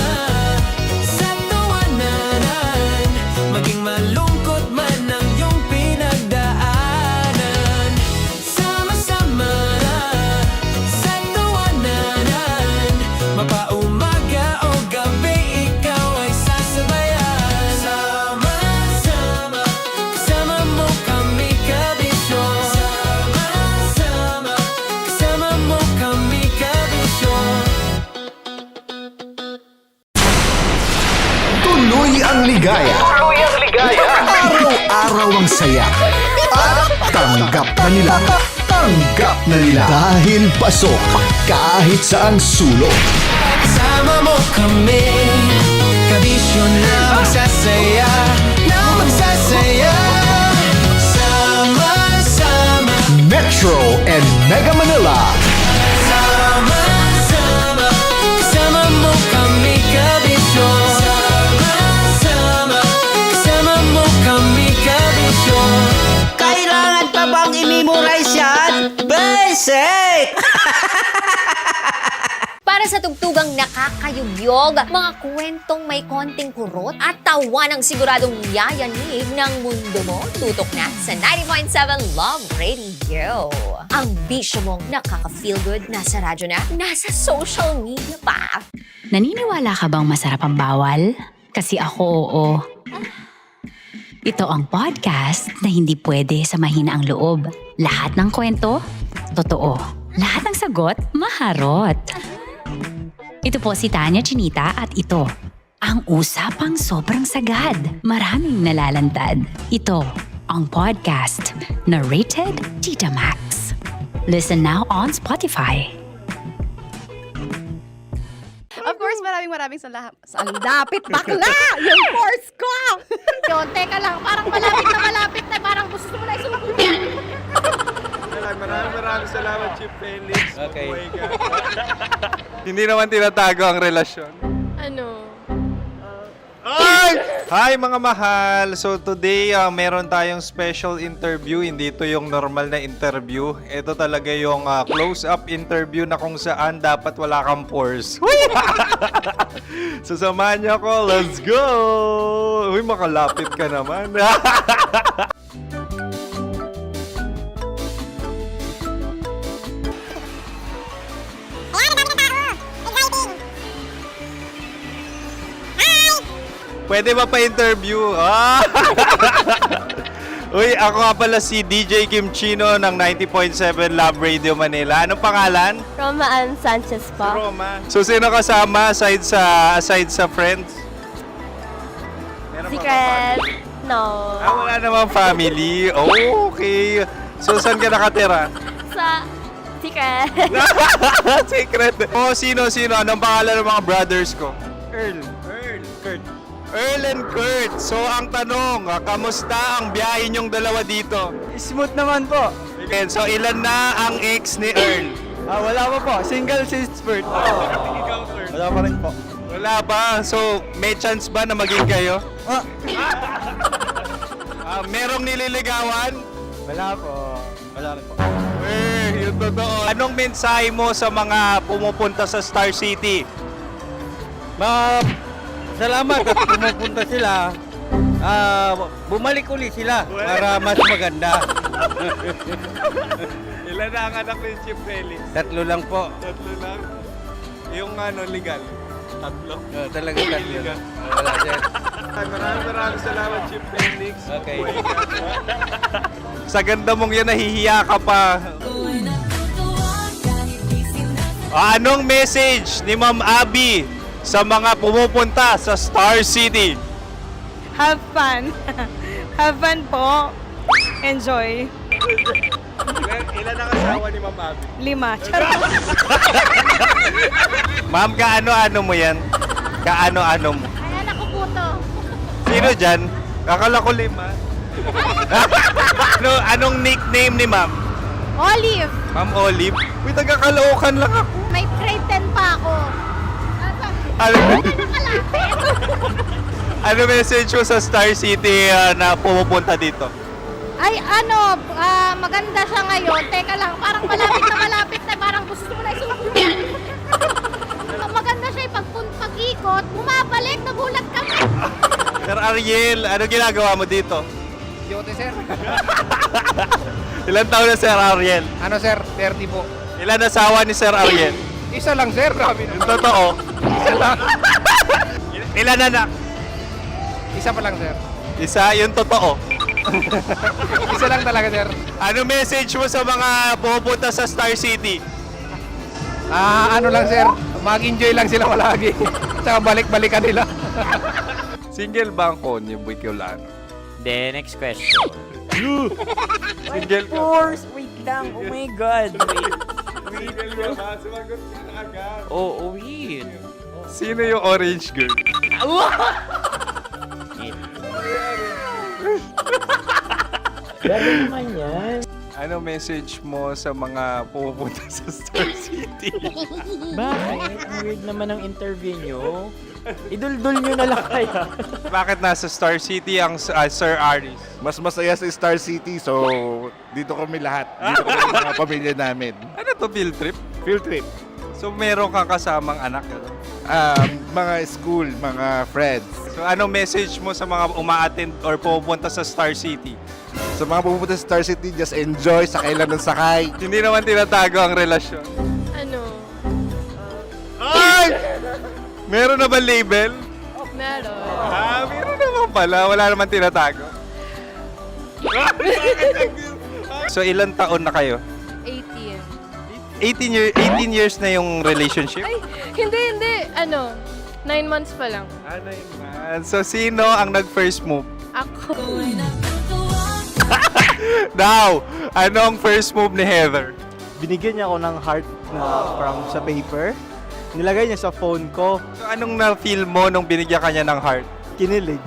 sa tawanan, maging malungkot man ang iyong pinagdaanan. Sama-sama sa tawanan, mapaumaga o gabi, ikaw ay sasabayan. Sama-sama, kasama mo kami kabisyon. Sama-sama, kasama mo kami kabisyon. Tuloy ang ligaya. Araw-araw ang saya. At tanggap na nila. Tanggap na nila. Dahil pasok kahit saang sulok. Sama mo kami, kabisyon na magsasaya, na magsasaya. Sama-sama, Metro and Mega Manila. sama-sama, kasama mo kami kabisyon. Sama-sama, kasama mo kami kabisyon. Kailangan pa bang i-memorize yan? Basic! Para sa tugtugang nakakayugyog, mga kwentong may konting kurot at tawa ng siguradong yayanig ng mundo mo, tutok na sa 90.7 Love Radio. Ang bisyo mong nakaka-feel good, nasa radyo na, nasa social media pa. Naniniwala ka bang masarap ang bawal? Kasi ako, oo. Ito ang podcast na hindi pwede sa mahina ang loob. Lahat ng kwento, totoo. Lahat ng sagot, maharot. Ito po si Tanya Chinita at ito, ang usapang sobrang sagad. Maraming nalalantad. Ito, ang podcast na Rated Tita Max. Listen now on Spotify. Of course, maraming salamat. Ang dapit bakla! Yung course ko! Yun, teka lang, parang malapit na, parang gusto mo na isulat. Maraming salamat, Chief Felix. Okay. Oh my God. Hindi naman tinatago ang relasyon. Ano? Hi mga mahal! So today, meron tayong special interview. Hindi ito yung normal na interview. Ito talaga yung close-up interview na kung saan dapat wala kang pores. So samahan niyo ako. Let's go! Uy, makalapit ka naman. Pwede ba pa-interview? Uy, ako nga pala si DJ Kim Chino ng 90.7 Love Radio Manila. Anong pangalan? Roma Ann Sanchez po. Roma. So, sino kasama aside sa friends? Meron ba Secret. No. wala namang family. Oh, okay. So, saan ka nakatira? Sa Secret. Secret. Oh, sino? Anong pangalan ng mga brothers ko? Earl, Kurt. Earl and Kurt. So, ang tanong, kamusta ang biyahe niyong dalawa dito? Smooth naman po. Okay, so, ilan na ang ex ni Earl? Wala pa po. Single since birth. Ikaw, Kurt. Wala pa rin po. Wala pa. So, may chance ba na maging kayo? Merong nililigawan? Wala po. Wala rin po. Yung totoo. Anong mensahe mo sa mga pumupunta sa Star City? Salamat at pumupunta sila. Bumalik ulit sila para mas maganda. Ilan na ang anak ni Chief Felix? 3 lang po. 3 lang? Yung legal? 3? Talaga 3 lang. Wala dyan. Maraming salamat, Chief Felix. Okay. Sa ganda mong yan, nahihiya ka pa. Anong message ni Ma'am Abby sa mga pumupunta sa Star City? Have fun. Have fun po. Enjoy. Ilan ang asawa ni Ma'am Abby? 5. Charot. Ma'am, kaano-ano mo yan? Kaano-ano mo? Ay, anak ko po to. Sino dyan? Kakala ko 5. Anong nickname ni Ma'am? Olive. Ma'am Olive? Uy, taga-Caloocan lang ako. May grade 10 pa ako. Ano, ano message mo sa Star City na pumupunta dito? Ay, ano, maganda siya ngayon. Teka lang, parang malapit na, parang gusto mo na isulat. Maganda siya pag-ikot, bumabalik, nagulat kami. Sir Ariel, ano ginagawa mo dito? Yote, sir. Ilan taon na Sir Ariel? Ano, sir? 30 po. Ilan asawa ni Sir Ariel? Isa lang, sir. Grabe Yung totoo? Isa lang. Ilan anak? Isa pa lang, sir. Isa, yung totoo. Isa lang talaga, sir. Ano message mo sa mga pumupunta sa Star City? Ano lang, sir. Mag-enjoy lang sila palagi. Tsaka balik-balikan nila. Single ba ang Konyo Bicolano? Then, next question. Single ka? course! Wait lang. Oh my God. Single ka ba? Sumagot ka na agad. Oo, wait. Sino yung orange girl? Gano'n naman yan. Ano message mo sa mga pumupunta sa Star City? Bakit? Ang weird naman ang interview nyo. Idul-dul nyo na lang kaya. Bakit nasa Star City ang Sir Aris? Mas masaya sa Star City, so dito kami lahat. Dito kami mga pamilya namin. Ano to, field trip? Field trip. So meron kang kasamang anak? Ano? Mga school, mga friends. So ano message mo sa mga uma-attend or pupunta sa Star City? Sa mga pupunta sa Star City, just enjoy, sakay lang ng sakay. Hindi naman tinatago ang relasyon. Ano? Ay! Meron na ba label? Meron. Meron naman pala. Wala naman tinatago. So ilan taon na kayo? 18. 18 years na yung relationship? Ay, hindi. Ano? 9 months pa lang. Ano yun? So sino ang nag-first move? Ako. Now, ano ang first move ni Heather? Binigyan niya ako ng heart na from sa paper. Nilagay niya sa phone ko. So anong na-feel mo nung binigyan kanya ng heart? Kinilig.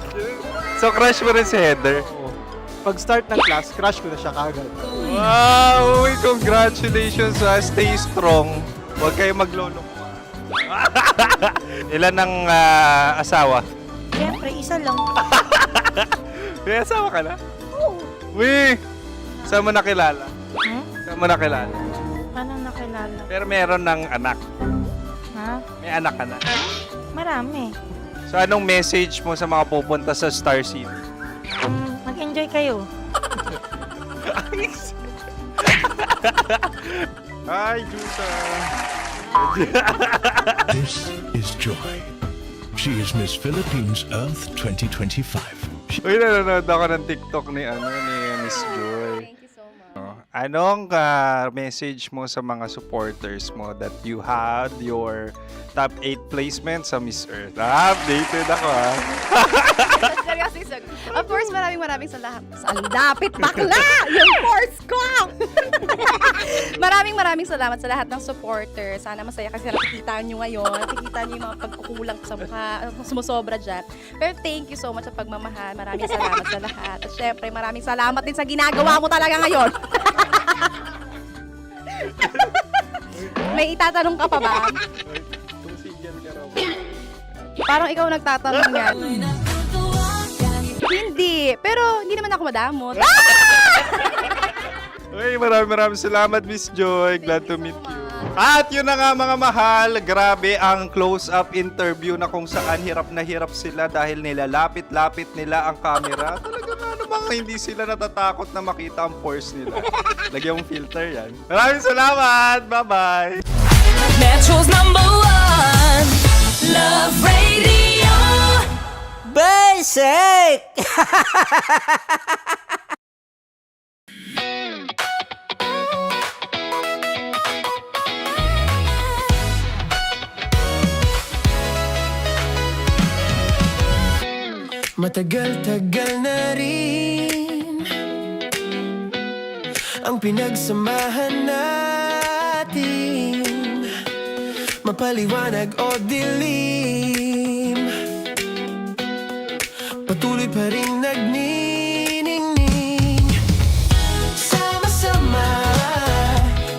So crush mo rin si Heather? Pag start ng class, crush ko na siya kagad. Wow! Uy, congratulations! Stay strong. Huwag kayo maglolok. Ilan ang asawa? Siyempre, isa lang. May asawa ka na? Oo. Uy! Saan mo nakilala? Saan mo nakilala? Paano nakilala? Pero meron ng anak. Ha? May anak ka na. Marami. So anong message mo sa mga pupunta sa Star City? Mag-enjoy kayo. Hi, Juta! This is Joy. She is Miss Philippines Earth 2025. Uy, nanonood ako ng TikTok ni Miss Joy. Thank you so much. Anong message mo sa mga supporters mo that you had your top 8 placement sa Miss Earth? Updated ako Seryoso. Of course, maraming salamat. Ang lapit bakla! Yung force ko! maraming salamat sa lahat ng supporters. Sana masaya kasi nakikita nyo ngayon. Nakikita nyo yung mga pagkukulang sa mukha. Sumusobra dyan. Pero thank you so much sa pagmamahal. Maraming salamat sa lahat. At syempre, maraming salamat din sa ginagawa mo talaga ngayon. May itatanong ka pa ba? Parang ikaw nagtatanong yan. Hindi. Pero hindi naman ako madamot. Uy, maraming salamat, Miss Joy. Glad to meet you. At yun na nga mga mahal, grabe ang close-up interview na kung saan hirap na hirap sila dahil nilalapit-lapit nila ang camera. Talaga nga namang hindi sila natatakot na makita ang pores nila. Lagyan mong filter yan. Maraming salamat! Bye-bye! Metro's #1 Love Radio Basic! Matagal-tagal na rin ang pinagsamahan natin, mapaliwanag o dilim, patuloy pa rin nagniningning. Sama-sama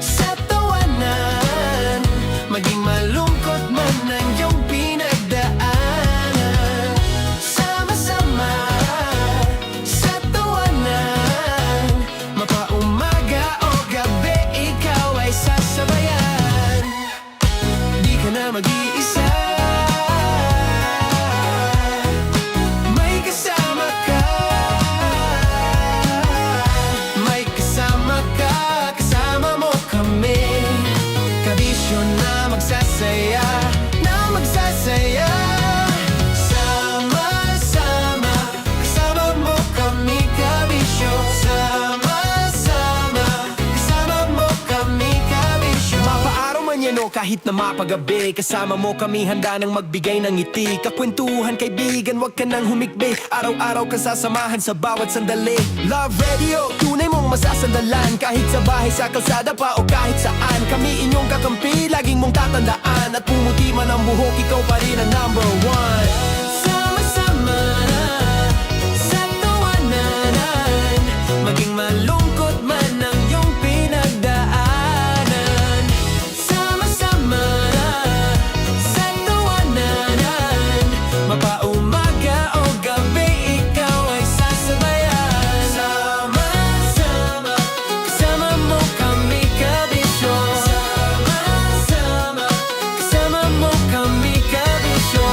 sa kahit na mapagabi. Kasama mo kami handa nang magbigay ng ngiti. Kakwentuhan kaibigan, wag ka nang humikbi. Araw-araw ka sasamahan sa bawat sandali. Love Radio, tunay mong masasandalan. Kahit sa bahay, sa kalsada pa o kahit saan. Kami inyong kakampi, laging mong tatandaan. At pumuti man ang buhok, ikaw pa rin ang number one. Sama-sama na sa tawanan, maging malungkot man ang iyong pinagdaanan. Sama-sama na sa tawanan, mapaumaga o gabi, ikaw ay sasabayan. Sama-sama, kasama mo kami kabisyo. Sama-sama, kasama mo kami kabisyo.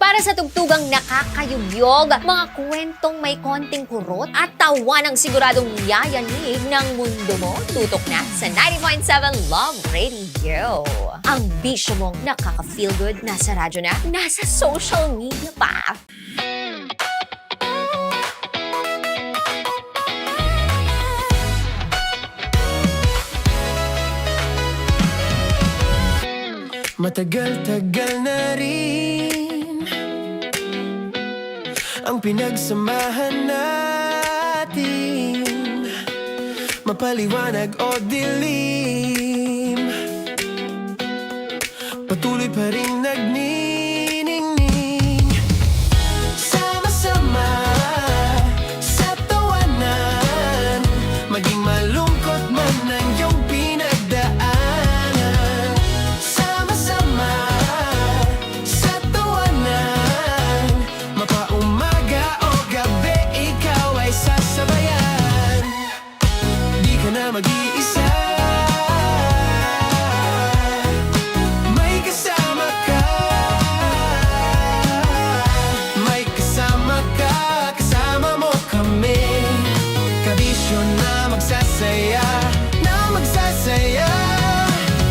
Para sa tugtugang nakakayugyog, mga kwentong may konting kurot at tawa ng siguradong yayanig ng mundo mo, tutok na sa 90.7 Love Radio. Ang bisyo mong nakaka-feel good, nasa radyo na, nasa social media pa. Matagal-tagal na rin ang pinagsamahan natin, mapaliwanag o dilim, patuloy pa rin nagniningning. Sama-sama sa tawanan, maging malungkot man ang iyong pinagdaanan. Sama-sama sa tawanan, mapaumaga o gabi, ikaw ay sasabayan. Di ka na mag-iisa, may kasama ka. May kasama ka, kasama mo kami. Kabisyo na magsasaya, na magsasaya.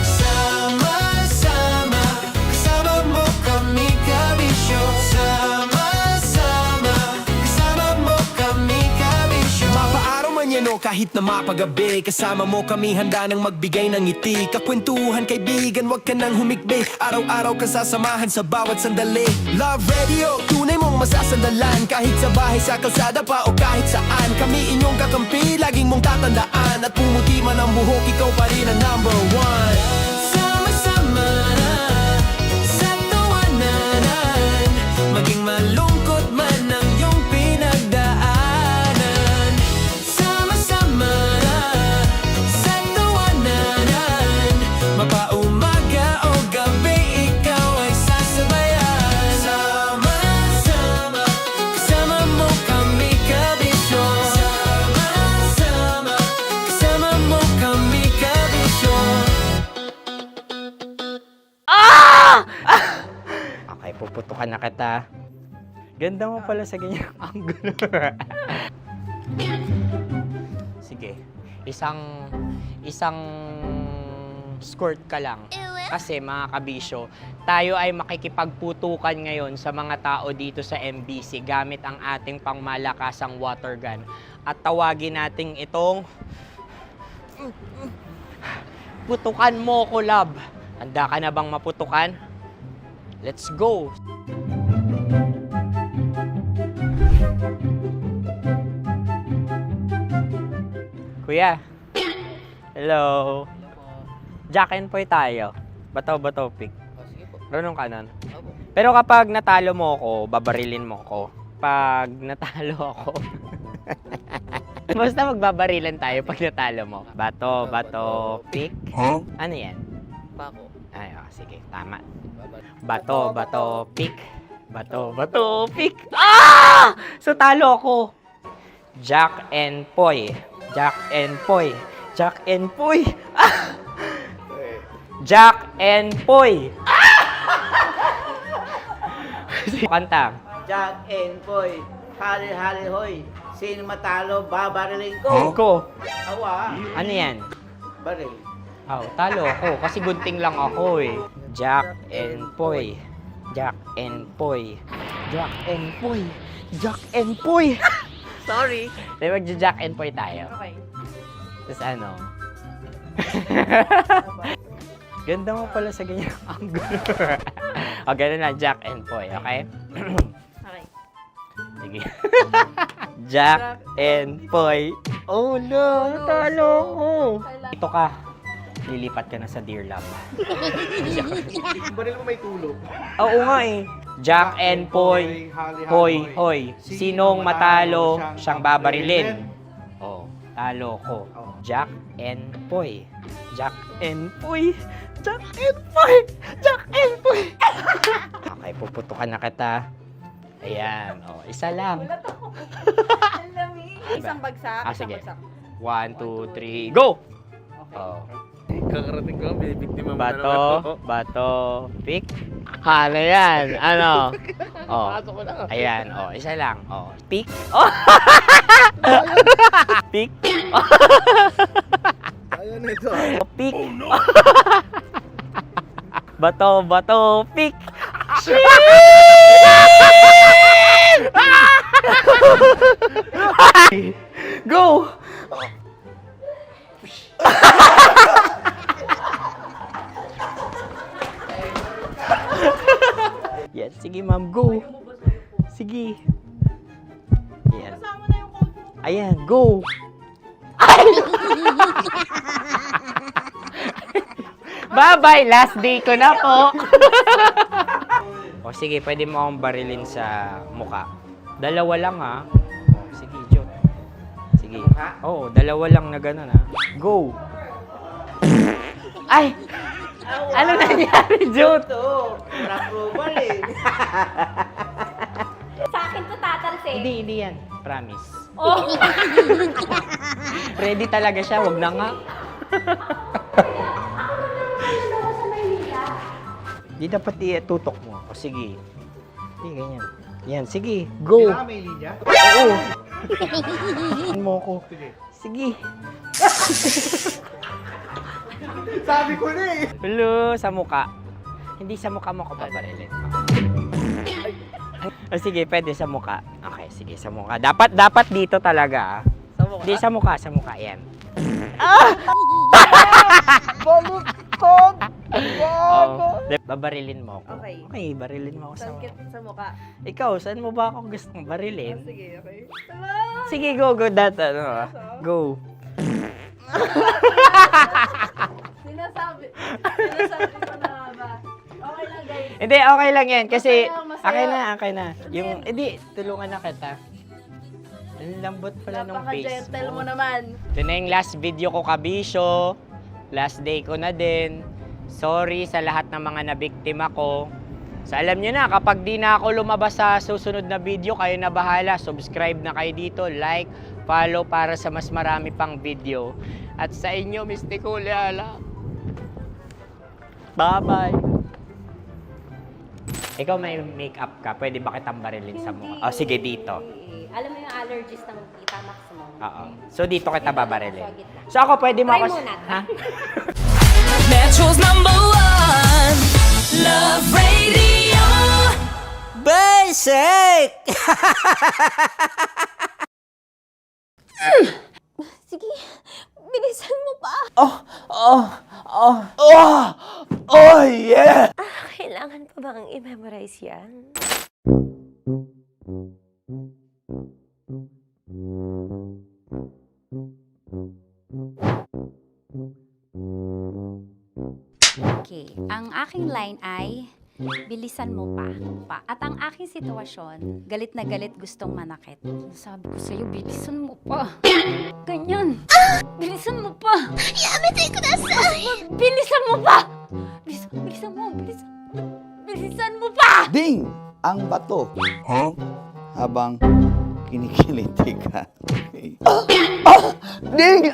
Sama-sama, kasama mo kami kabisyo. Sama-sama, kasama mo kami kabisyo. Mapaaraw man yan o kahit na mapagabi, kasama mo kami handa nang magbigay ng ngiti. Kakwentuhan kaibigan, wag ka nang humikbi. Araw-araw ka sasamahan sa bawat sandali. Love Radio, tunay mong masasandalan. Kahit sa bahay, sa kalsada pa o kahit saan. Kami inyong kakampi, laging mong tatandaan. At pumuti man ang buhok, ikaw pa rin ang number one. Sama-sama na sa tawanan, maging malungkot man ang iyong pinagdaanan. Sama-sama na sa tawanan, mapaumaga o gabi, ikaw ay sasabayan. Sama-sama, kasama mo kami kabisyo. Sama-sama, kasama mo kami kabisyo. Okay, puputukan na kita. Ganda mo pala sa ganyang angulo. Sige, isang skirt ka lang. Kasi mga kabisyo, tayo ay makikipagputukan ngayon sa mga tao dito sa MBC gamit ang ating pangmalakasang water gun. At tawagin natin itong putukan mo ko, love. Handa ka na bang maputukan? Let's go! Kuya. Hello. Jack and Poy tayo. Bato-bato pick. Runong kanan. Pero kapag natalo mo ako, babarilin mo ako. Pag natalo ako, basta magbabarilan tayo pag natalo mo. Bato, pick. Huh? Ano yan? Bako. Ay, oh, sige, tama. Bato, pick. Bato, pick. Ah! So, talo ako. Jack and Poy. Jack and Poy. Jack and Poy. Ah! Jack and Poy. Kanta. Jack and Poy, hali-hali hoy. Sino matalo, babariling ko. Ko. Awa. Ano yan? Baril. Oh, talo ako kasi gunting lang ako eh. Jack and Poy. Jack and Poy. Jack and Poy. Jack and Poy. Sorry. Di magja-Jack and Poy tayo. Okay. Tapos ano? Ganda mo pala sa ganyan angle. O, ganun lang, Jack and Poy, okay? Okay. Sige. Jack and Poy. Oh no, natalo ko. Ito ka. Lilipat ka na sa Dear Love. Baril mo may tulog. Oo nga eh. Jack and Poy. Hoy, hoy. Sinong matalo, siyang babarilin. Oh, talo ko. Jack and Poy. Jack and Poy. Jack and Poy. Jack and Poy. Okay, puputukan na kita. Ayan. Oh, isa lang. Isang bagsak. Ah, isang sige. bagsak. 1, 2, 3, go! Oh. Kakarating ko, bibiktima mo na Bato, naman. bato, pick. Ano yan? Ano? Oh. Pasok ko na. Ayan, oh, isa lang. Oh, pick. Oh. Pick. Ayan na ito. Oh, pick. Bato, bato, pick. Go! Yan, sige ma'am, go. Sige. Yan. Ayan, go. Bye-bye, last day ko na po. O sige, pwede mo akong barilin sa muka. Dalawa lang ha. O, sige, Jot. Sige. Oo, dalawa lang na gano'n ha. Go. Ay! Ano nangyari, Jot? Approval eh. Sa akin to tatalsik. Hindi yan. Promise. Oh. Ready talaga siya, wag na nga. Di dapat itutok mo. O sige. Hindi, ganyan. Yan, sige. Go. Kailangan may linya? Oo. Mo ko. Sige. Sabi ko na eh. Hello, sa muka. Hindi sa muka mo ko paparilin. O sige, pwede sa muka. Okay, sige, sa muka. Dapat dito talaga. Sa mukha? Hindi, sa muka. Yan. Baluktot! Oh, babarilin mo ako. Okay. Okay, barilin mo ako sa Sangkit sa mukha. Ikaw, saan mo ba ako gustong barilin? Sige, okay. Sige, go. Go. Sinasabi ko na ba? Okay lang, guys. Hindi, okay lang yan. Kasi, Masaya. okay na. Yung, hindi, tulungan na kita. Ang lambot pala ng face Napaka-gentle mo mo. naman. Ito na yung last video ko, kabisyo. Last day ko na din. Sorry sa lahat ng mga nabiktima ko. So alam nyo na, kapag di na ako lumabas sa susunod na video, kayo na bahala. Subscribe na kayo dito, like, follow para sa mas marami pang video. At sa inyo, Mistiko Leala. Bye-bye. Ikaw may makeup ka, pwede ba kitang barilin sa mukha? O sige, dito. Alam mo yung allergies ng Tita Max mo? Oo. So dito kita babarilin. So ako, pwede mo Try ako... muna. Ha? Metro's #1 Love Radio. Basic! Sige, bilisan mo pa. Oh, yeah! Kailangan pa bang i-memorize yan? Okay. Ang aking line ay, bilisan mo pa. At ang aking sitwasyon, galit na galit gustong manakit. Sabi ko sa'yo, bilisan mo pa. Ganyan. Bilisan mo pa. Yamete kudasai! Bilisan mo pa! Bilisan mo pa! Ding! Ang bato. Habang kinikiliti ka. Okay. Ding!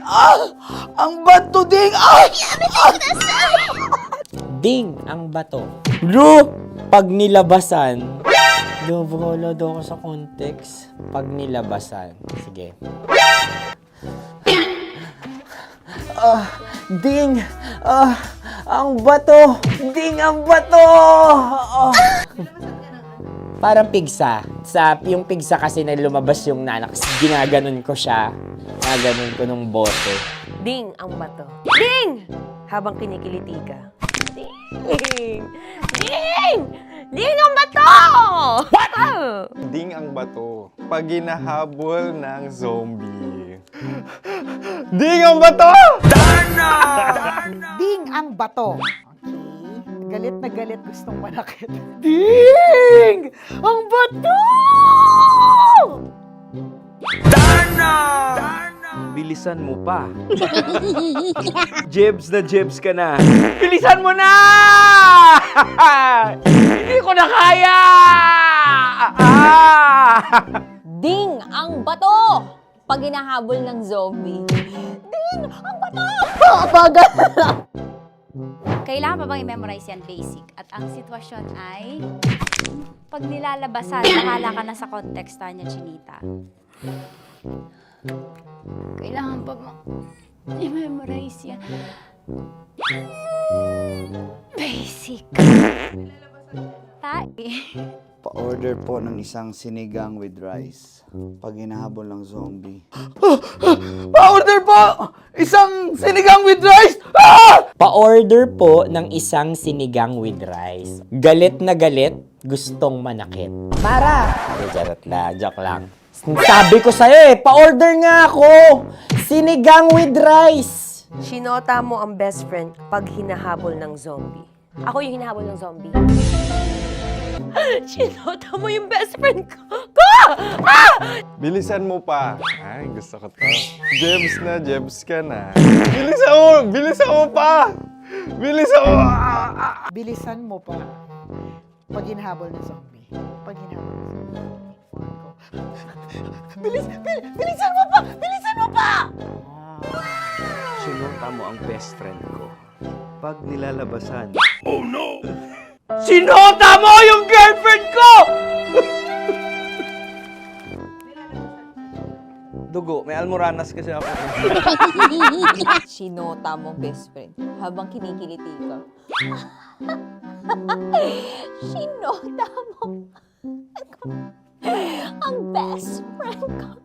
Ang bato, Ding! Yamete kudasai! Ding! Ang bato. Bro! Pag nilabasan. Bahala daw ako sa context. Pag nilabasan. Sige. Ding! Ang bato! Ding! Ang bato! Parang pigsa. Yung pigsa kasi na lumabas yung nanak, ginaganon ko siya. Ginaganon ko nung bote. Ding ang bato. Ding! Habang kinikiliti ka. Ding! Ding! Ding ang bato! What? Ding ang bato. Pag hinahabol ng zombie. Ding ang bato! Ding ang bato. Okay. Galit na galit, gustong manakit. Ding! Ang bato! Bilisan mo pa. Jebs ka na. Bilisan mo na! Hindi ko na kaya! Ding ang bato! Pag hinahabol ng zombie. Ding ang bato! Apagal! Kailangan pa bang i-memorize yan basic? At ang sitwasyon ay, pag nilalabasan, bahala ka na sa context, Tanya Chinita. Kailangan pa bang i-memorize yan? Basic. Pa-order po ng isang sinigang with rice. Pag hinahabol ng zombie. Pa-order po! Isang sinigang with rice! Pa-order po ng isang sinigang with rice. Galit na galit, gustong manakit. Para! Charot na, joke lang. Sabi ko sa'yo pa-order nga ako! Sinigang with rice! Sinota mo ang best friend pag hinahabol ng zombie. Ako yung hinahabol ng zombie. Sinota mo yung best friend ko! Bilisan mo pa. Ay, gusto ko to. Jebs ka na. Bilisan mo pa! Bilisan mo pa. Pag hinahabol ng zombie. Pag hinahabol ng zombie. Bilisan mo pa! Bilisan mo pa! Sinota mo ang best friend ko. Pag nilalabasan. Oh no! Sinota mo yung girlfriend ko! Dugo, may almoranas kasi ako. Sinota mo best friend habang kinikiliti ka. Sinota mo ang best friend ko.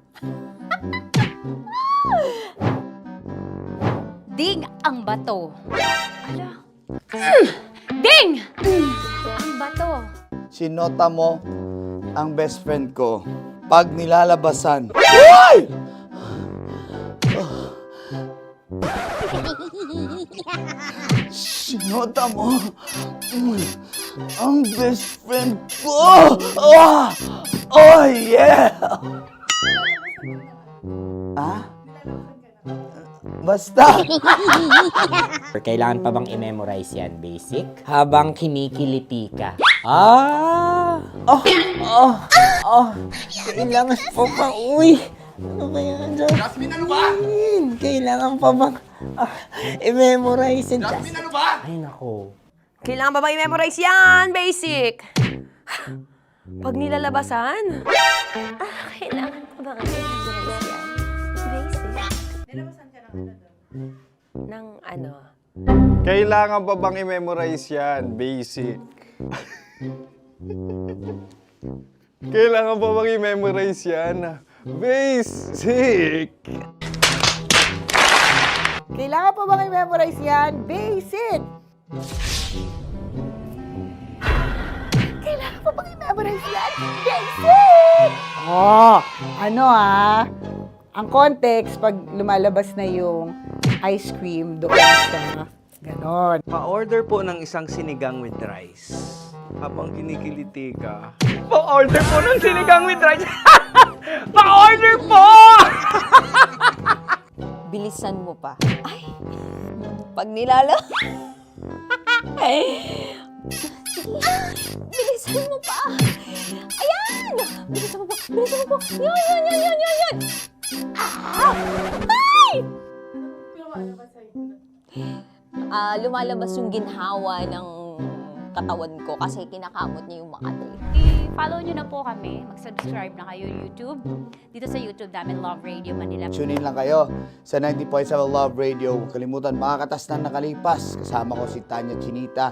Ding ang bato. Ala. Ding! Ang bato. Sinota mo ang best friend ko pag nilalabasan. Uy! Sinota mo ang best friend ko. Oh yeah! Basta! Kailangan pa bang i-memorize yan, basic? Habang kinikiliti ka. Kailangan pa bang, ano kaya dyan? Jasmine, ano ba? Kailangan pa bang i-memorize yan? Jasmine, ano ba? Ay, nako. Kailangan ba i-memorize yan? Basic! Pag nilalabasan? Kailangan ba i-memorize yan? Basic? Nilalabasan ka ng ano? Kailangan pa bang i-memorize yan? Basic. Kailangan pa bang i-memorize yan? Basic. Kailangan pa bang i-memorize yan? Basic! Kailangan pa bang i-memorize yan? Basic! Ang context, pag lumalabas na yung ice cream doon sa ganon. Pa-order po ng isang sinigang with rice. Habang kinikiliti ka. Pa-order po ng sinigang with rice! Pa-order po! Bilisan mo pa. Ay! Pag nilala... Bilisan mo pa! Ayan! Bilisan mo pa! Bilisan mo pa! Yan! Ay! Lumalabas yung ginhawa ng katawan ko kasi kinakamot niya yung Makati. I-follow nyo na po kami. Mag-subscribe na kayo YouTube. Dito sa YouTube namin, Love Radio Manila. Tune in lang kayo sa 90.7 Love Radio. Huwag kalimutan, makakatas na nakalipas. Kasama ko si Tanya Chinita.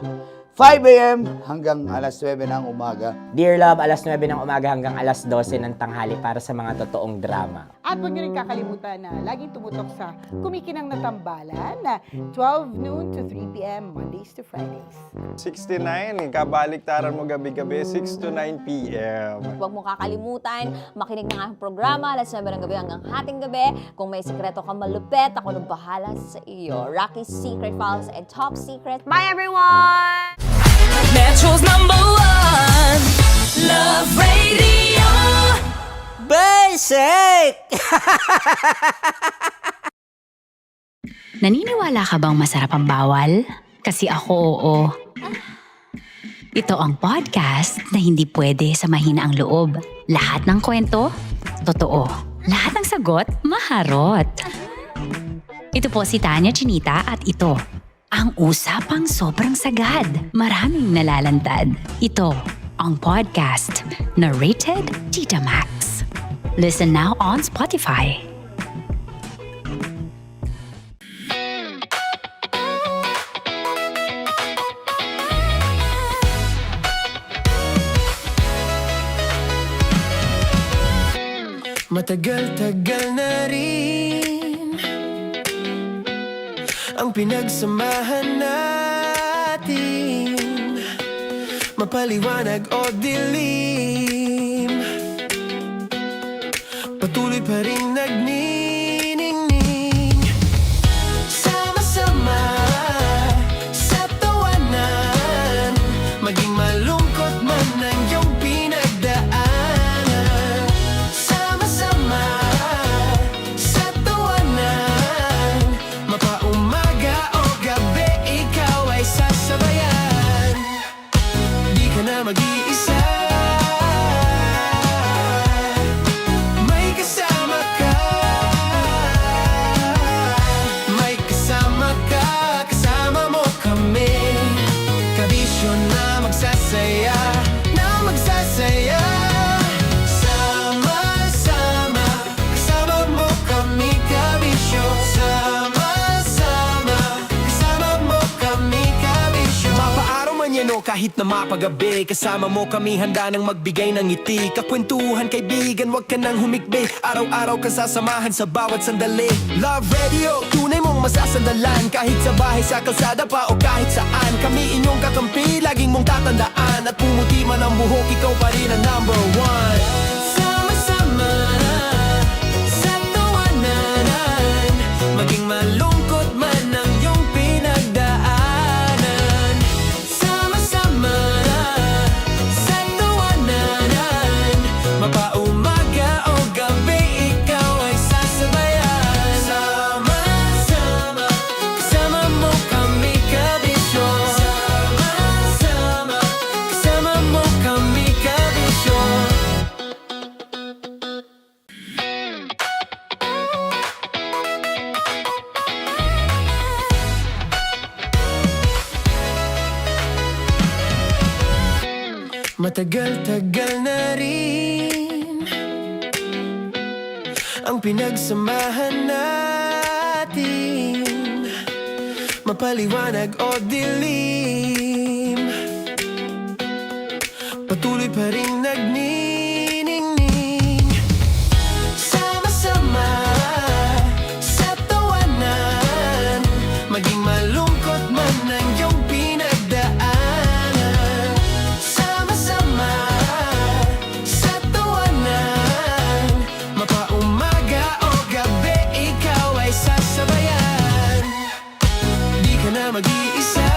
5 a.m. hanggang alas 9 ng umaga. Dear Love, alas 9 ng umaga hanggang alas 12 ng tanghali para sa mga totoong drama. At huwag niyo rin kakalimutan na laging tumutok sa Kumikinang na Tambalan na 12 noon to 3 p.m. Mondays to Fridays. 69, kabaliktaran mo gabi-gabi, 6 to 9 p.m. Huwag mo kakalimutan, makinig ng aking programa, alas 9 ng gabi hanggang hating gabi. Kung may sikreto kang malupet, ako nang bahala sa iyo. Rocky's Secret Files and Top Secret. Bye everyone! Metro's #1 Love Radio. Basic! Naniniwala ka bang masarap ang bawal? Kasi ako, oo. Ito ang podcast na hindi pwede samahin ang loob. Lahat ng kwento, totoo. Lahat ng sagot, maharot. Ito po si Tanya Chinita at ito, ang usapang sobrang sagad. Maraming nalalantad. Ito, ang podcast na rated Tita Max. Listen now on Spotify. Matagal-tagal na rin ang pinagsamahan natin, mapaliwanag o dilim, patuloy pa rin nagniningning. Sama-sama sa tawanan, maging malungkot man ang iyong pinagdaanan. Sama-sama sa tawanan, mapaumaga o gabi, ikaw ay sasabayan. Di ka na mag-iisa, may kasama ka. May kasama ka, kasama mo kami. Kabisyo na magsasaya, na magsasaya. Sama-sama, kasama mo kami, kabisyo. Sama-sama, kasama mo kami, kabisyo. Mapaaraw man yan o kahit na mapagabi, kasama mo kami, handa nang magbigay ng ngiti. Kakwentuhan, kaibigan, wag ka nang humikbi. Araw-araw ka sasamahan sa bawat sandali. Love Radio, tunay mong masasandalan. Kahit sa bahay, sa kalsada pa o kahit saan, kami inyong kakampi, laging mong tatandaan. At pumuti man ang buhok, ikaw pa rin ang #1. Sama-sama sa tawanan, maging malungkot man ang iyong pinagdaanan. Sama-sama sa tawanan, mapaumaga o gabi, ikaw ay sasabayan. Sama-sama, kasama mo kami, kabisyo. Sama-sama, kasama mo kami, kabisyo. Matagal-tagal na rin ang pinagsamahan natin, mapaliwanag o dilim, patuloy pa rin nagniningning. Sama-sama sa tawanan, maging malungkot man ang iyong pinagdaanan. Sama-sama sa tawanan, mapaumaga o gabi, ikaw ay sasabayan. Di ka na mag-iisa,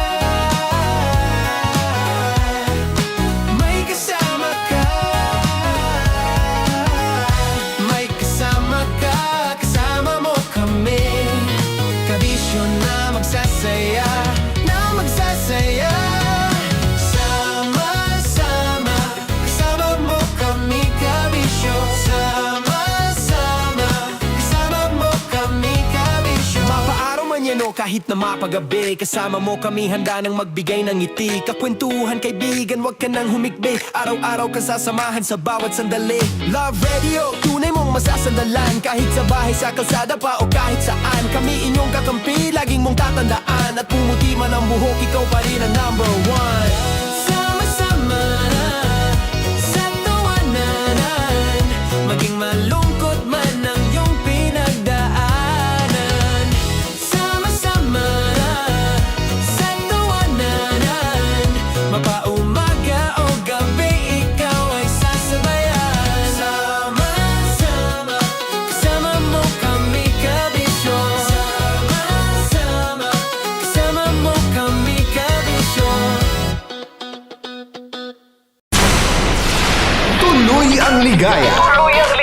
may kasama ka. kahit na mapagabi. Kasama mo kami handa nang magbigay ng ngiti. Kakwentuhan kaibigan, wag ka nang humikbi. Araw-araw kasasamahan sa bawat sandali. Love Radio, tunay mong masasandalan. Kahit sa bahay, sa kalsada pa o kahit saan. Kami inyong kakampi, laging mong tatandaan. At pumuti man ang buhok, ikaw pa rin ang number one. Sama-sama na sa tawanan, maging malungkot man ang iyong pinagdaanan. Sama-sama na sa tawanan, mapaumaga o gabi, ikaw ay sasabayan. Sama-sama, kasama mo kami kabisyo. Sama-sama, kasama mo kami kabisyo. Tuloy ang ligaya.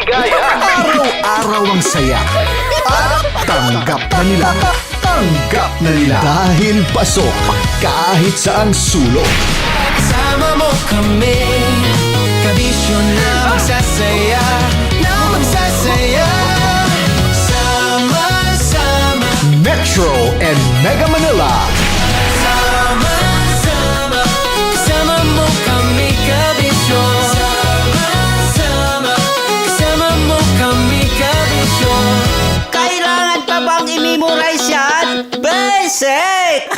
Araw-araw ang saya. At tanggap na nila. Tanggap na nila. Dahil pasok kahit saang sulok. Kasama mo kami, kabisyo na magsasaya, na magsasaya. Sama-sama, Metro and Mega Manila. sama-sama, kasama mo kami kabisyo. Sama-sama, kasama mo kami kabisyo. Kailangan pa bang i-memorize yan? Basic!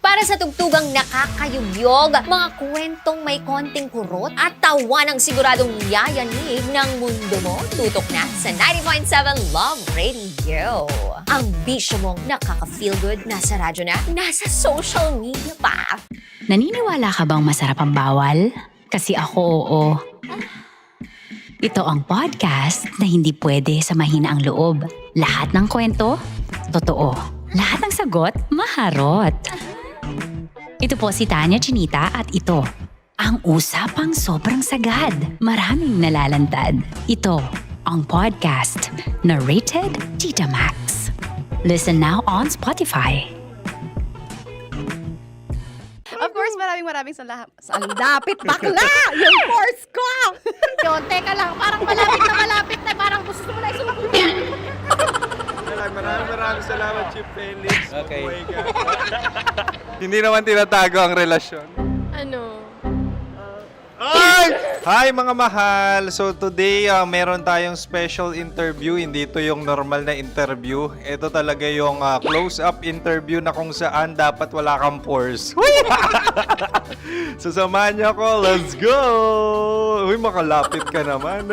Para sa tugtugang nakakayugyog, mga kwentong may konting kurot at tawa ng siguradong yayanig ng mundo mo, tutok na sa 90.7 Love Radio. Ang bisyo mong nakaka-feel good, nasa radyo na, nasa social media pa. Naniniwala ka bang masarap ang bawal? Kasi ako, oo. Ito ang podcast na hindi pwede sa mahina ang loob. Lahat ng kwento, totoo. Lahat ng sagot, maharot. Ito po si Tanya Chinita at ito, ang usapang sobrang sagad. Maraming nalalantad. Ito, ang podcast na Rated Tita Max. Listen now on Spotify. Of course, maraming salamat. Ang dapit bakla! Yung force ko! Yun, teka lang, parang malapit na, parang gusto mo na isulat. Maraming salamat, Chief Felix. Okay. Hindi naman tinatago ang relasyon. Ano? Hi mga mahal! So today, meron tayong special interview. Hindi ito yung normal na interview. Ito talaga yung close-up interview na kung saan dapat wala kang pores. So samahan niyo ako. Let's go! Uy, makalapit ka naman.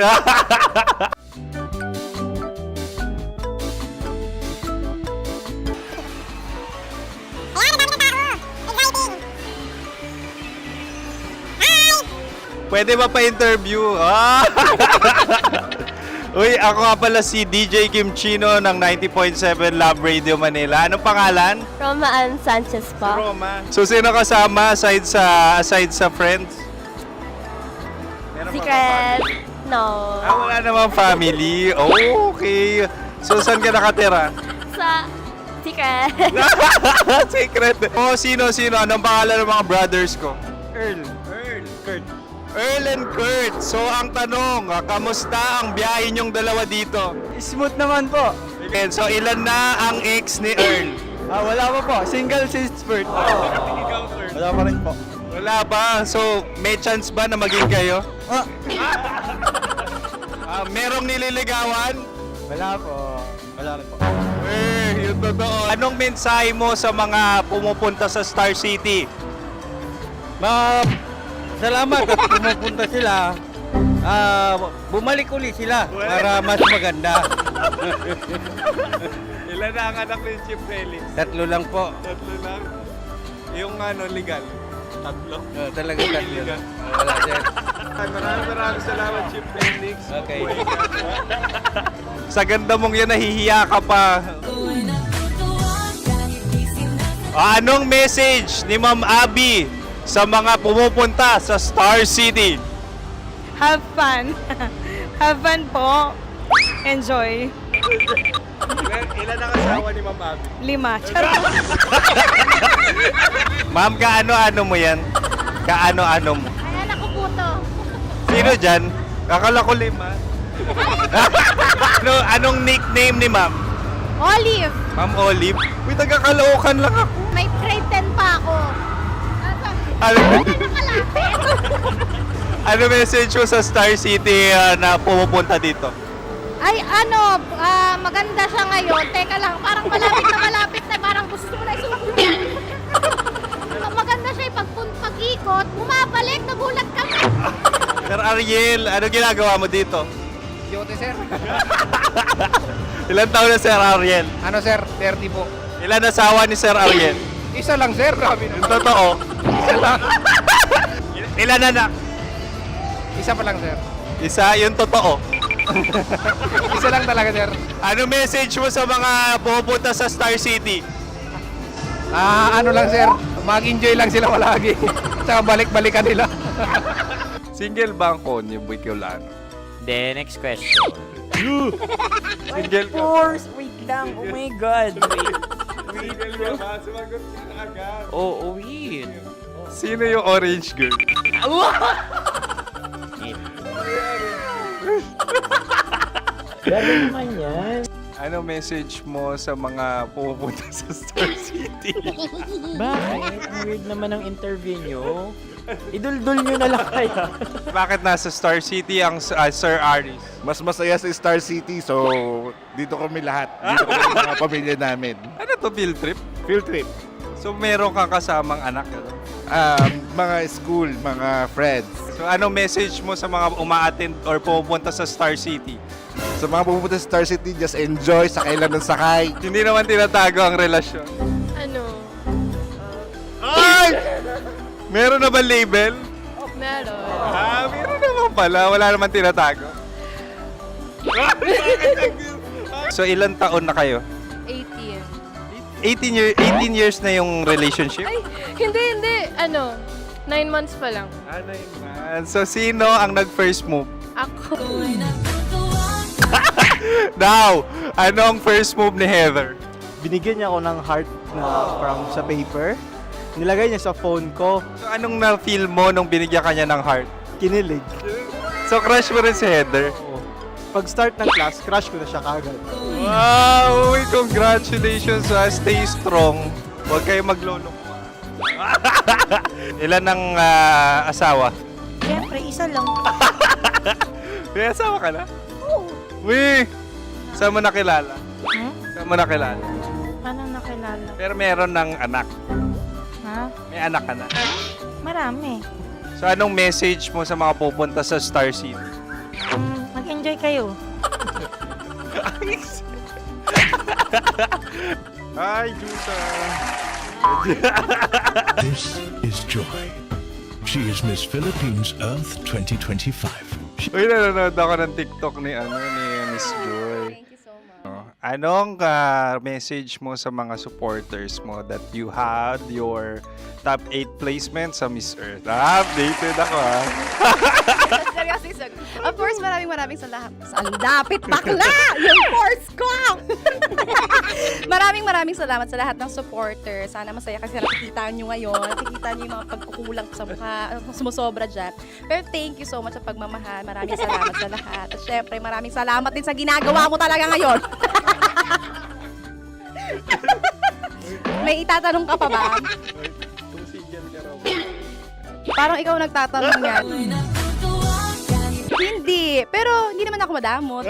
Pwede ba pa-interview? Uy, ako nga pala si DJ Kim Chino ng 90.7 Love Radio Manila. Anong pangalan? Roma Ann Sanchez po. Roma. So, sino kasama aside sa friends? Secret. No. Wala namang family. Oh, okay. So, saan ka nakatira? Sa secret. Secret. Oh, sino? Anong pangalan ng mga brothers ko? Earl, Kurt. Earl and Kurt. So, ang tanong, kamusta ang biyahe niyong dalawa dito? Smooth naman po. Okay, so ilan na ang ex ni Earl? Wala pa po. Single since birth. Wala pa rin po. Wala ba? So, may chance ba na maging kayo? Merong nililigawan? Wala po. Wala rin po. Yung totoo. Anong mensahe mo sa mga pumupunta sa Star City? Salamat at pumupunta sila. Bumalik uli sila para mas maganda. Ilan na ang anak ni Chief Felix? 3 lang po. 3 lang? Yung legal? 3? Talaga 3 lang. Wala sir. Maraming salamat, Chief Felix. Okay. Sa ganda mong yan, nahihiya ka pa. Anong message ni Ma'am Abby sa mga pumupunta sa Star City? Have fun. Have fun po. Enjoy. Ilan ang asawa ni Ma'am Abby? 5. Charot. Ma'am, kaano-ano mo yan? Kaano-ano mo? Ayan ako po to. Sino dyan? Akala ko 5. Anong nickname ni Ma'am? Olive. Ma'am Olive, may taga-Caloocan lang ako. May grade 10 pa ako. Ano, ano message mo sa Star City na pumupunta dito? Ay, ano, maganda siya ngayon. Teka lang, parang malapit na, parang gusto mo na isulat. Maganda siya pag-ikot, bumabalik, nagulat ka. Sir Ariel, ano ginagawa mo dito? Yote, sir. Ilan taon na Sir Ariel? Ano, sir? 30 po. Ilan asawa ni Sir Ariel? Isa lang, sir. Grabe na. Yung totoo? Isa lang. Ilan anak? Isa pa lang, sir. Isa, yung totoo. Isa lang talaga, sir. Ano message mo sa mga pupunta sa Star City? Ano lang, sir. Mag-enjoy lang sila palagi. Tsaka balik-balikan nila. Single ba ang Konyo, Boy Kiolano? Then, next question. Single ka? Wait lang. Oh my God. Single ka ba? Sumagot ka na agad. Oh, wait. Sino yung orange girl? Grabe naman yan. Ano message mo sa mga pupunta sa Star City? Bakit? Ang weird naman ang interview nyo. Idul-dul nyo na lang kaya. Bakit nasa Star City ang Sir Aris? Mas masaya sa Star City, so dito kami lahat. Dito kami mga pamilya namin. Ano to, field trip? Field trip. So meron kang kasamang anak? Ano? Mga school, mga friends. So ano message mo sa mga uma-attend or pupunta sa Star City? Sa mga pupunta sa Star City, just enjoy, sakay lang ng sakay. Hindi naman tinatago ang relasyon. Ano? Ay! Meron na ba label? Meron. Meron naman pala. Wala naman tinatago. So ilan taon na kayo? 18. 18 years na yung relationship? Ay, hindi. Ano? 9 months pa lang. 9 months. So sino ang nag-first move? Ako. Now, ano ang first move ni Heather? Binigyan niya ako ng heart na from sa paper. Nilagay niya sa phone ko. So anong na-feel mo nung binigyan ka niya ng heart? Kinilig. So crush mo rin si Heather? Pag-start ng class, crush ko na siya kagad. Wow! Uy, congratulations! Stay strong. Huwag kayo maglolo. Ilan ang asawa? Siyempre, isa lang. May asawa ka na? Oo. Uy! Saan mo nakilala? Saan mo nakilala? Paano nakilala? Pero meron ng anak. Ha? May anak ka na. Marami. So anong message mo sa mga pupunta sa Star City? Mag-enjoy kayo. Hi, Juta! This is Joy. She is Miss Philippines Earth 2025. Uy, nanonood ako ng TikTok ni Miss Joy. Thank you so much. Anong message mo sa mga supporters mo that you had your top 8 placement sa Miss Earth? Updated ako Seryoso, of course, maraming salamat. Ang dapit bakla! Yung course ko! maraming salamat sa lahat ng supporter. Sana masaya kasi nakikita nyo ngayon. Nakikita nyo yung mga pagkukulang sa mukha, sumusobra dyan. Pero thank you so much sa pagmamahal. Maraming salamat sa lahat. At syempre, maraming salamat din sa ginagawa mo talaga ngayon. May itatanong ka pa ba? Parang ikaw nagtatanong yan. Hindi. Pero hindi naman ako madamot.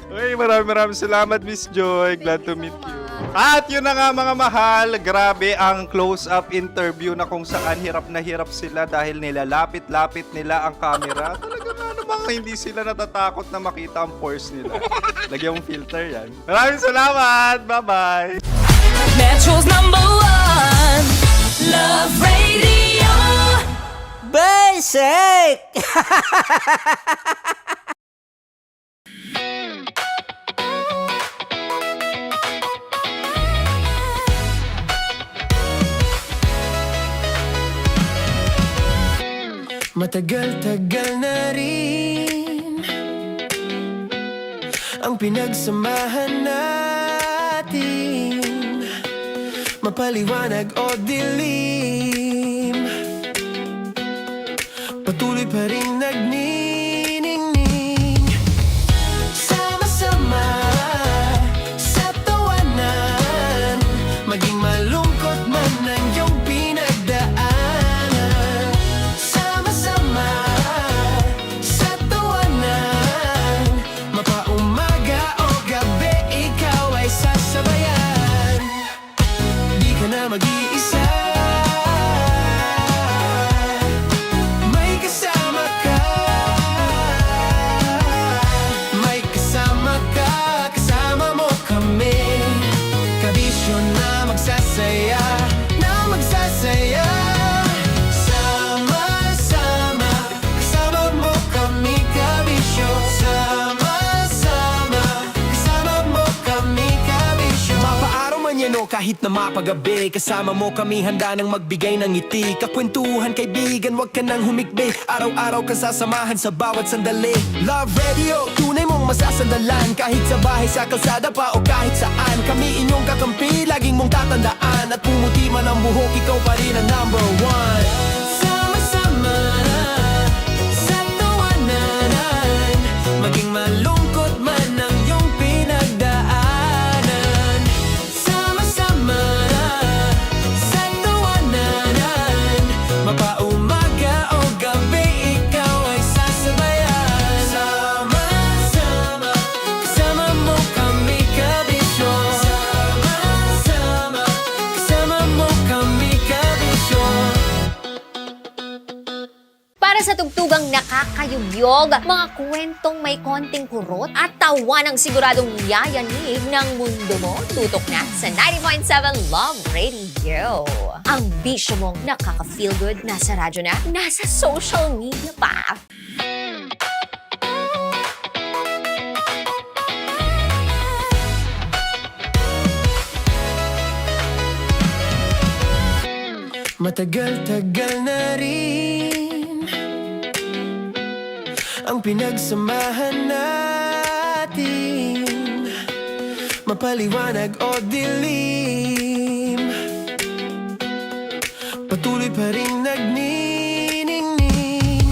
Uy, maraming salamat, Miss Joy. Glad to meet you. At yun na nga mga mahal, grabe ang close-up interview na kung saan hirap na hirap sila dahil nilalapit-lapit nila ang camera. Talaga nga namang hindi sila natatakot na makita ang pores nila. Lagyan mong filter yan. Maraming salamat! Bye-bye! Metro's #1 Love Radio. Basic! Matagal-tagal na rin ang pinagsamahan natin, mapaliwanag o dilim, patuloy pa rin nagniningning. Sama-sama sa kahit na mapagabi. Kasama mo kami handa nang magbigay ng ngiti. Kakwentuhan kaibigan, wag ka nang humikbi. Araw-araw kasasamahan sa bawat sandali. Love Radio, tunay mong masasandalan. Kahit sa bahay, sa kalsada pa o kahit saan. Kami inyong kakampi, laging mong tatandaan. At pumuti man ang buhok, ikaw pa rin ang number one. Sama-sama na sa tawanan, maging malungkot man ang iyong pinagdaanan. Sama-sama na sa tawanan, mapaumaga o gabi, ikaw ay sasabayan. Sama-sama, kasama mo kami kabisyo. Sama-sama, kasama mo kami kabisyo. Para sa tugtugang nakakayugyog, mga kwentong may konting kurot at tawa ng siguradong yayanig ng mundo mo, tutok na sa 90.7 Love Radio. Ang bisyo mong nakaka-feel good, nasa radyo na, nasa social media pa. Matagal-tagal na rin ang pinagsamahan natin, mapaliwanag o dilim, patuloy pa rin nagniningning.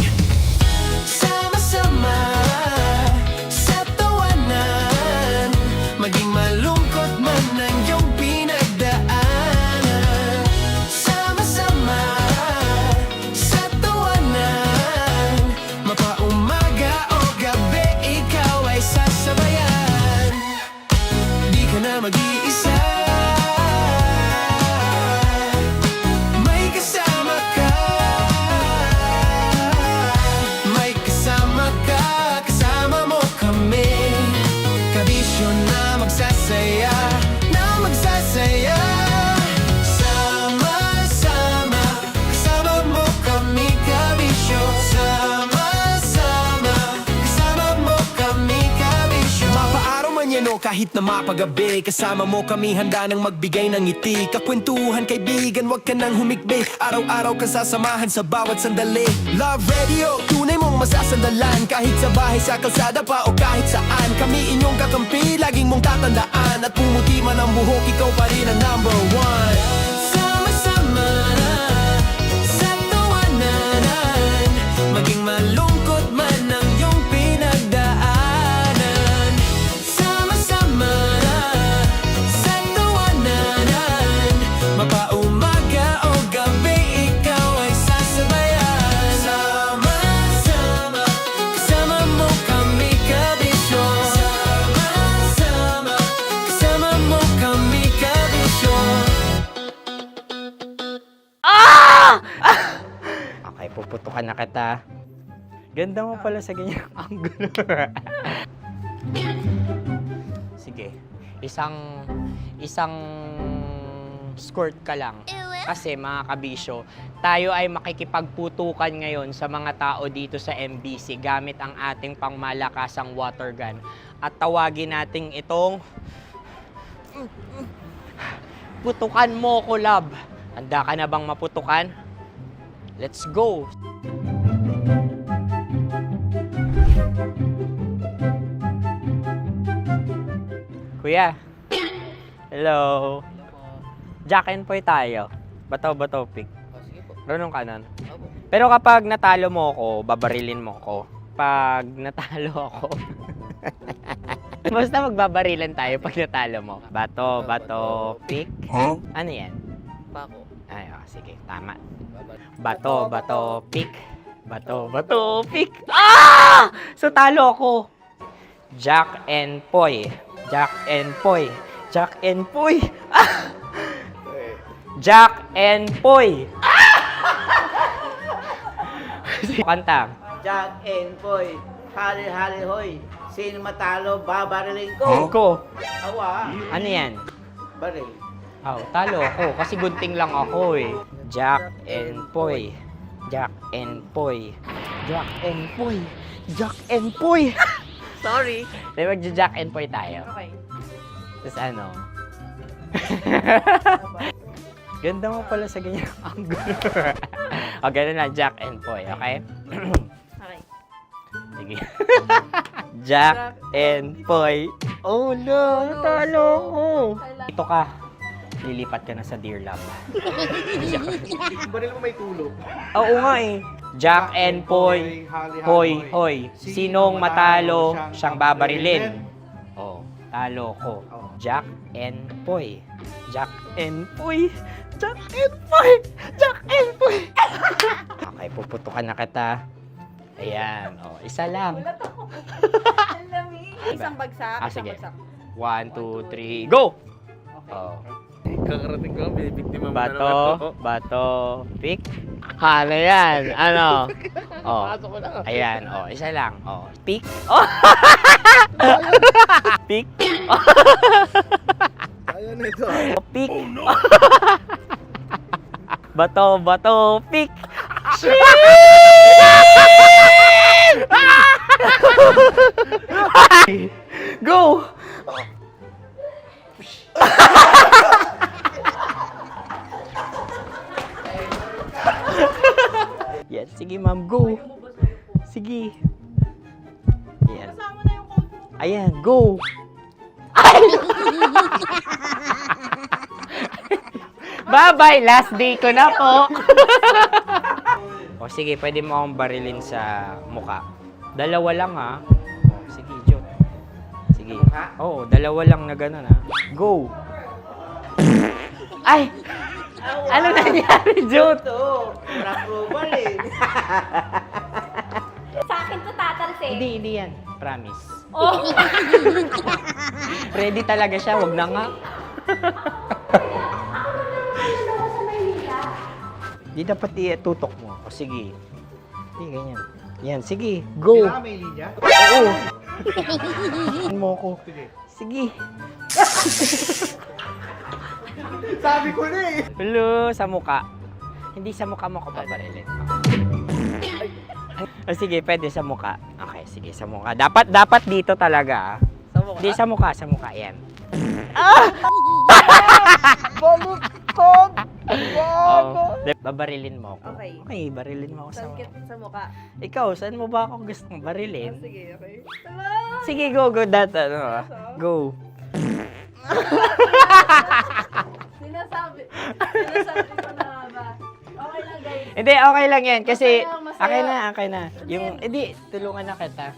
Sama-sama sa tawanan, maging malungkot man ang iyong pinagdaanan. Sama-sama sa tawanan, mapaumaga o gabi, ikaw ay sasabayan. Di ka na mag-iisa, may kasama ka. May kasama ka, kasama mo kami. Kabisyo na magsasaya, na magsasaya. Sama-sama, kasama mo kami kabisyo. Sama-sama, kasama mo kami kabisyo. Mapaaraw man yan o kahit na mapagabi, kasama mo kami handa nang magbigay ng ngiti. Kakwentuhan kaibigan, wag ka nang humikbi. Araw-araw kasasamahan sa bawat sandali. Love Radio, tunay mong masasandalan. Kahit sa bahay, sa kalsada pa o kahit saan. Kami inyong kakampi, laging mong tatandaan. At pumuti man ang buhok, ikaw pa rin ang number one. Sama-sama na sa tawanan, maging malungkot man ang iyong pinagdaanan. Sama-sama na sa tawanan, mapaumaga o gabi, ikaw ay sasabayan. Sama-sama, kasama mo kami kabisyo. Sama-sama, kasama mo kami kabisyo. Okay, puputukan na kita. Ganda mo pala sa ganyang angulo. Sige, isang skirt ka lang. Kasi mga kabisyo, tayo ay makikipagputukan ngayon sa mga tao dito sa MBC gamit ang ating pangmalakasang water gun. At tawagin natin itong putukan mo ko, love. Handa ka na bang maputukan? Let's go! Kuya. Hello. Jack and Poy tayo. Bato-bato pick. Runong kanan. Pero kapag natalo mo ako, babarilin mo ako. Pag natalo ako, basta magbabarilan tayo pag natalo mo. Bato, pick. Huh? Ano yan? Bako. Ay, oh, sige, tama. Bato, pick. Bato, pick. Ah! So, talo ako. Jack and Poy. Jack and Poy. Jack and Poy. Ah! Jack and Poy. Kanta. Jack and Poy, hali-hali hoy. Sino matalo, babariling ko. Ko. Awa. Ano yan? Baril. Oh, talo ako kasi gunting lang ako eh. Jack and Poy. Jack and Poy. Jack and Poy. Jack and Poy. Sorry. Diba magja-Jack and Poy tayo? Okay. Tapos ano? Ganda mo pala sa ganyan angle. O, ganun lang, Jack and Poy, okay? Okay. Sige. Jack and Poy. Oh no, natalo ko. Ito ka. Lilipat ka na sa Dear Love. Baril mo may tulog. Oo nga eh. Jack and Poy. Hoy, hoy. Sinong matalo, siyang babarilin. Oh, talo ko. Jack and Poy. Jack and Poy. Jack and Poy. Jack and Poy. Okay, puputukan na kita. Ayan. Oh, isa lang. Isang bagsak. Ah, isang sige. bagsak. 1, 2, 3, go! Oh. Kakarating ko, may biktima mo na Bato, naman. bato, pick. Ano yan? Ano? Oh. Pasok ko na. Ayan, oh, isa lang. Oh, pick. Oh. Pick. Ayan na ito. Oh, pick. Bato, bato, pick. Go! Yan, sige ma'am, go. Sige. Yan. Ayan, go. Bye-bye, last day ko na po. O sige, pwede mo akong barilin sa muka. Dalawa lang ha. O, sige, Jot. Sige. Oo, dalawa lang na gano'n ha. Go. Ay! Ano nangyari, Jot? Approval eh. Sa akin to tatalsik. Hindi yan. Promise. Oh. Ready talaga siya, wag na nga. Di dapat itutok mo. O sige. Hindi, ganyan. Yan, sige. Go. Kailangan may linya? Oo. mo ko. Sige. Sabi ko na eh. Hello, sa muka. Hindi sa muka mo ko paparilin. O sige, pwede sa muka. Okay, sige, sa muka. Dapat dito talaga. Sa mukha? Hindi, sa muka. Sa muka, yan. Baluktot! Oh, babarilin mo ako. Okay. Okay, barilin mo ako sa Sangkit sa mukha. Ikaw, saan mo ba ako gustong barilin? Sige, okay. Sige, go, that, go. Sinasabi ko na ba? Okay lang, guys. Hindi, okay lang yan. Kasi, Masaya. okay na. Yung, hindi, tulungan na kita.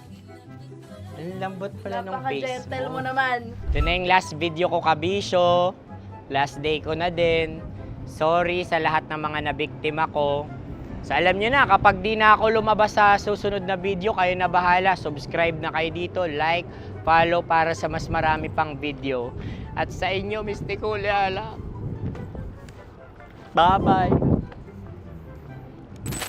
Ang lambot pala ng face Napaka-gentle mo mo. naman. Ito na yung last video ko, kabisyo. Last day ko na din. Sorry sa lahat ng mga nabiktima ko. So alam nyo na, kapag di na ako lumabas sa susunod na video, kayo na bahala. Subscribe na kayo dito, like, follow para sa mas marami pang video. At sa inyo, Mistiko Leala. Bye-bye.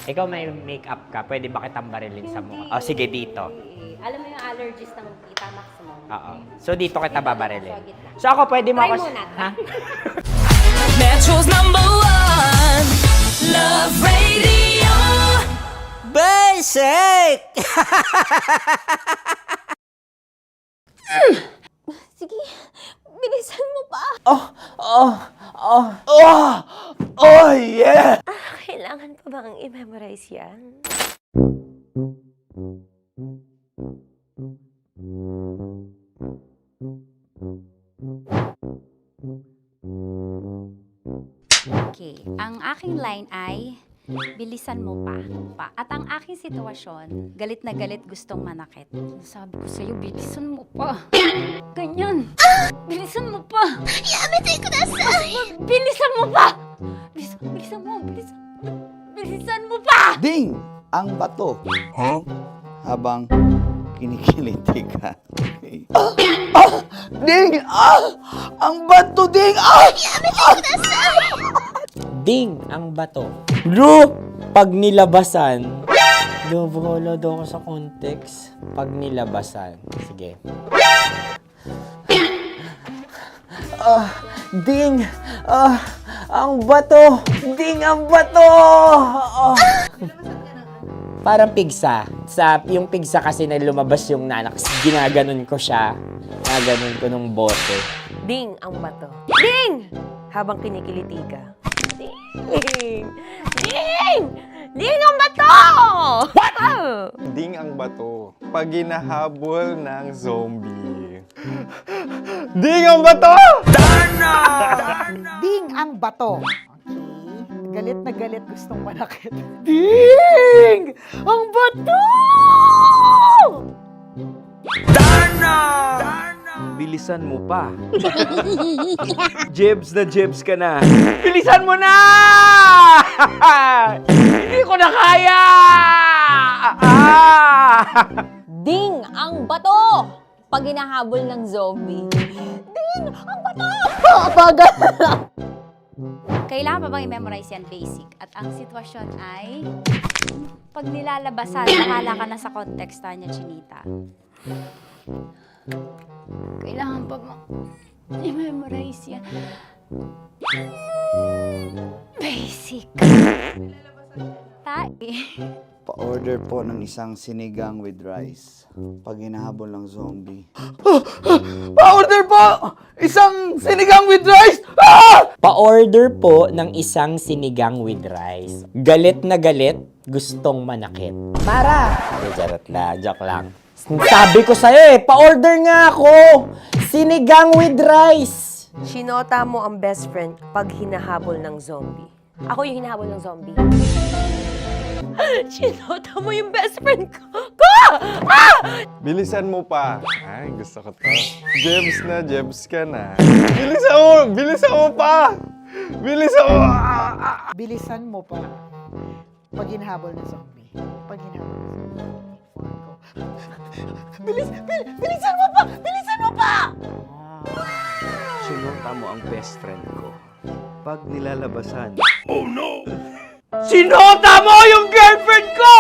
Ikaw may makeup ka, pwede ba kitang barilin sa mukha? O sige, dito. Alam mo yung allergies ng Tita Maximo? Oo. So dito kita babarilin. So ako, pwede mo Try ako... muna. Ha? Metro's #1 Love Radio. Basic! Sige, bilisan mo pa. Oh, yeah! Kailangan pa bang i-memorize yan? Okay. Ang aking line ay, bilisan mo pa. At ang aking sitwasyon, galit na galit gustong manakit. Sabi ko sa'yo, bilisan mo pa. Ganyan. Bilisan mo pa. Yamitay ko na sa... Bilisan mo pa! Bilisan mo pa! Ding! Ang bato. Habang kinikiliti ka. Ding! Ang bato, Ding! Yamitay ko na sa... Ding ang bato. Bro, pag nilabasan. Wala daw ako sa context. Pag nilabasan. Sige. Ding! Ang bato! Ding ang bato! Parang pigsa. Yung pigsa kasi na lumabas yung nanak, ginaganon ko siya. Ginaganon ko nung bote. Ding ang bato. Ding! Habang kinikiliti ka. Ding! Ding! Ding ang bato! What? Ding ang bato. Pag hinahabol ng zombie. Ding ang bato! Ding ang bato. Okay. Galit na galit, gustong manakit. Ding! Ang bato! Bilisan mo pa. Jebs na jebs ka na. Bilisan mo na! Hindi ko na kaya! Ding ang bato! Pag hinahabol ng zombie. Ding ang bato! Bagal! Kailangan pa bang i-memorize yan basic? At ang sitwasyon ay, pag nilalabasan, bahala ka na sa context, Tanya Chinita. Kailangan pa bang i-memorize yan? Basic. Pa-order po ng isang sinigang with rice. Pag hinahabol ng zombie. Pa-order po! Isang sinigang with rice! Pa-order po ng isang sinigang with rice. Galit na galit, gustong manakit. Para! Charot na, joke lang. Sabi ko sa'yo pa-order nga ako! Sinigang with rice! Sinota mo ang best friend pag hinahabol ng zombie. Ako yung hinahabol ng zombie. Sinota mo yung best friend ko! Bilisan mo pa. Ay, gusto ko to. Jebs na jebs ka na. Bilisan mo pa! Bilisan mo! Bilisan mo pa. Pag hinahabol ng zombie. Pag hinahabol ng zombie. Bilisan mo pa! Bilisan mo pa! Sinota mo ang best friend ko. Pag nilalabasan. Oh no! Sinota mo yung girlfriend ko!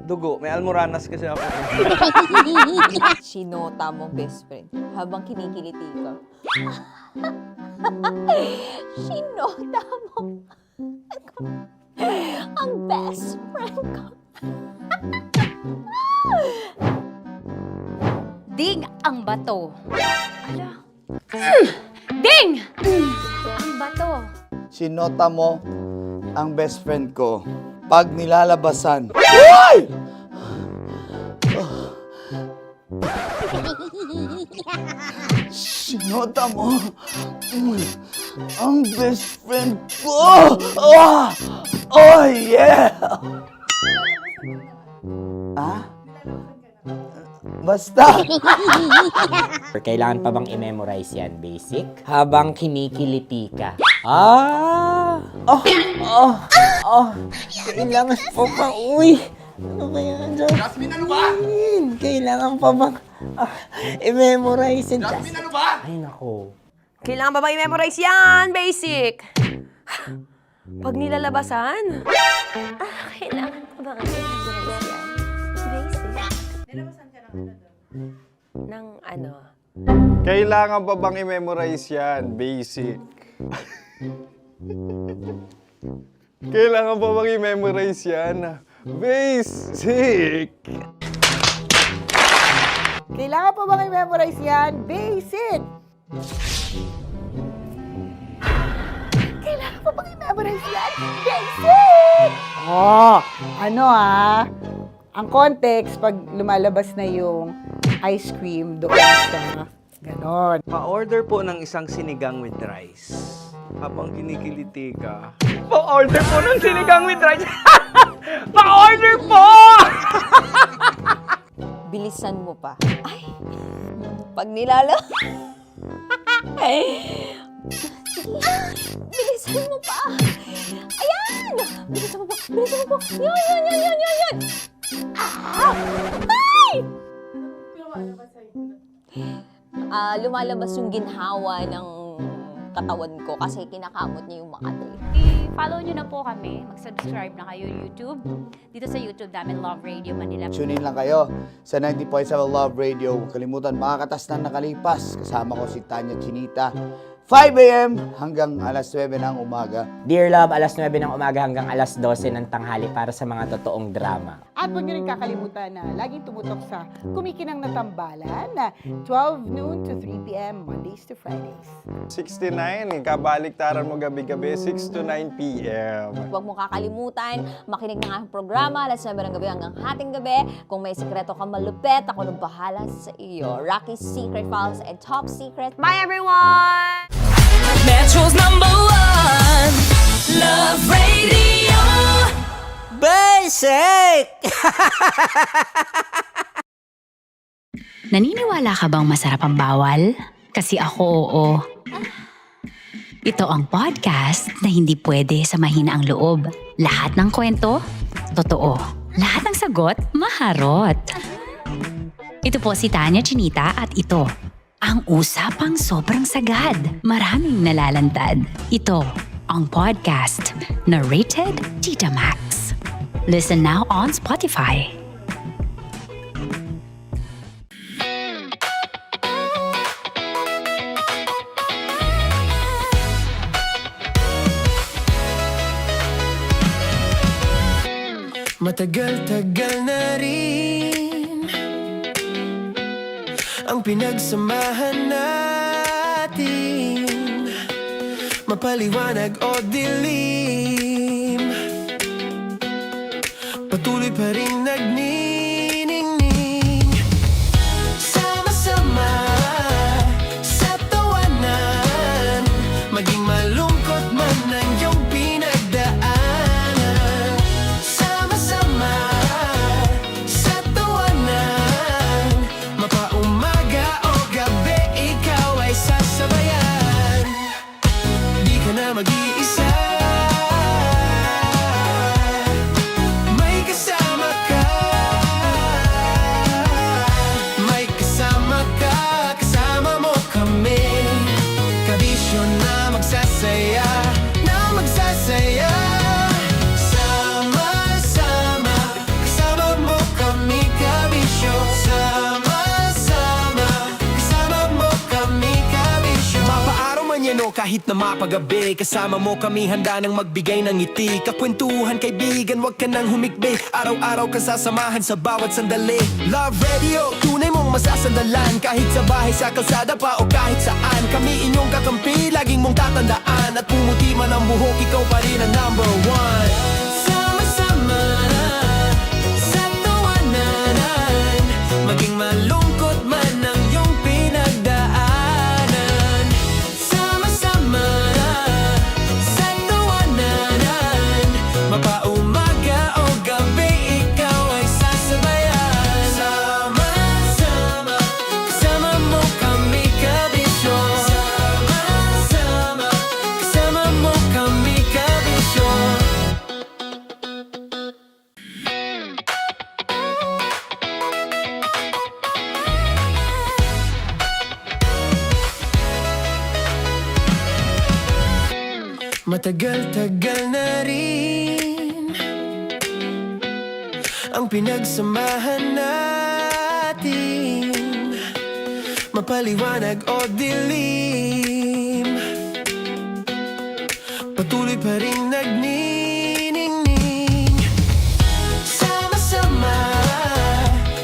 Dugo, may almoranas kasi ako. Sinota mo best friend habang kinikiliti ka. Sinota mo ang best friend ko. Ding ang bato. Ala. Ding! Ang bato. Sinota mo ang best friend ko pag nilalabasan. Uy! Sinota mo ang best friend ko. Oh yeah! Basta! Kailangan pa bang i-memorize yan, basic? Habang kinikiliti ka. Kailangan pa bang, ano kaya dyan? Jasmine, ano ba? Kailangan pa bang i-memorize yan? Jasmine, ano ba? Ay, nako. Kailangan ba i-memorize yan? Basic! Pag nilalabasan? Kailangan ba i-memorize yan? Basic? Nilalabasan ka ng ano? Kailangan pa bang i-memorize yan? Basic. Kailangan pa bang i-memorize yan? Basic. Kailangan pa bang i-memorize yan? Basic! Kailangan pa bang i-memorize yan? Basic! Ang context, pag lumalabas na yung ice cream doon sa ganon. Pa-order po ng isang sinigang with rice. Habang kinikiliti ka. Pa-order po ng sinigang with rice! Pa-order po! Bilisan mo pa. Ay! Pag nilala... Bilisan mo pa! Ayan! Bilisan mo pa! Bilisan mo pa! Yan! Ay! Lumalabas yung ginhawa ng katawan ko kasi kinakamot niya yung Makati. I-follow nyo na po kami. Mag-subscribe na kayo YouTube. Dito sa YouTube namin, Love Radio Manila. Tune in lang kayo sa 90.7 Love Radio. Huwag kalimutan, makakatas na nakalipas. Kasama ko si Tanya Chinita. 5 a.m. hanggang alas 9 ng umaga. Dear Love, alas 9 ng umaga hanggang alas 12 ng tanghali para sa mga totoong drama. At huwag niyo rin kakalimutan na laging tumutok sa Kumikinang na Tambalan na 12 noon to 3 p.m. Mondays to Fridays. 69, kabaliktaran mo gabi-gabi, 6 to 9 p.m. Huwag mo kakalimutan, makinig ng aking programa, alas 9 ng gabi hanggang hating gabi. Kung may sikreto ka malupet, ako nang bahala sa iyo. Rocky's Secret Files and Top Secret. Bye everyone! Metro's #1 Love Radio. Basic! Naniniwala ka bang masarap ang bawal? Kasi ako, oo. Ito ang podcast na hindi pwede sa mahina ang loob. Lahat ng kwento, totoo. Lahat ng sagot, maharot. Ito po si Tanya Chinita at ito, ang usapang sobrang sagad. Maraming nalalantad. Ito, ang podcast na Rated Tita Max. Listen now on Spotify. Matagal-tagal na rin ang pinagsamahan natin, mapaliwanag o dilim, patuloy pa rin nagniningning. Sama-sama sa tawanan, maging malungkot man ang iyong pinagdaanan. Sama-sama sa tawanan, mapaumaga o gabi, ikaw ay sasabayan. Di ka na mag-iisa, may kasama ka. May kasama ka, kasama mo kami. Kabisyo na magsasaya, na magsasaya. Sama-sama, kasama mo kami, kabisyo. Sama-sama, kasama mo kami, kabisyo. Mapaaraw man yan o kahit na mapagabi, kasama mo kami, handa nang magbigay ng ngiti. Kakwentuhan kaibigan, wag ka nang humikbi. Araw-araw ka sasamahan sa bawat sandali. Love Radio, tunay mong masasandalan. Kahit sa bahay, sa kalsada pa o kahit saan, kami inyong kakampi, laging mong tatandaan. At pumuti man ang buhok, ikaw pa rin ang #1. Sama-sama sa tawanan, maging malungkot man ang iyong pinagdaanan. Sama-sama sa tawanan, mapaumaga o gabi, ikaw ay sasabayan. Sama-sama, kasama mo kami, kabisyo. Sama-sama, kasama mo kami, kabisyo. Matagal-tagal na rin ang pinagsamahan natin, mapaliwanag o dilim, patuloy pa rin nagniningning. Sama-sama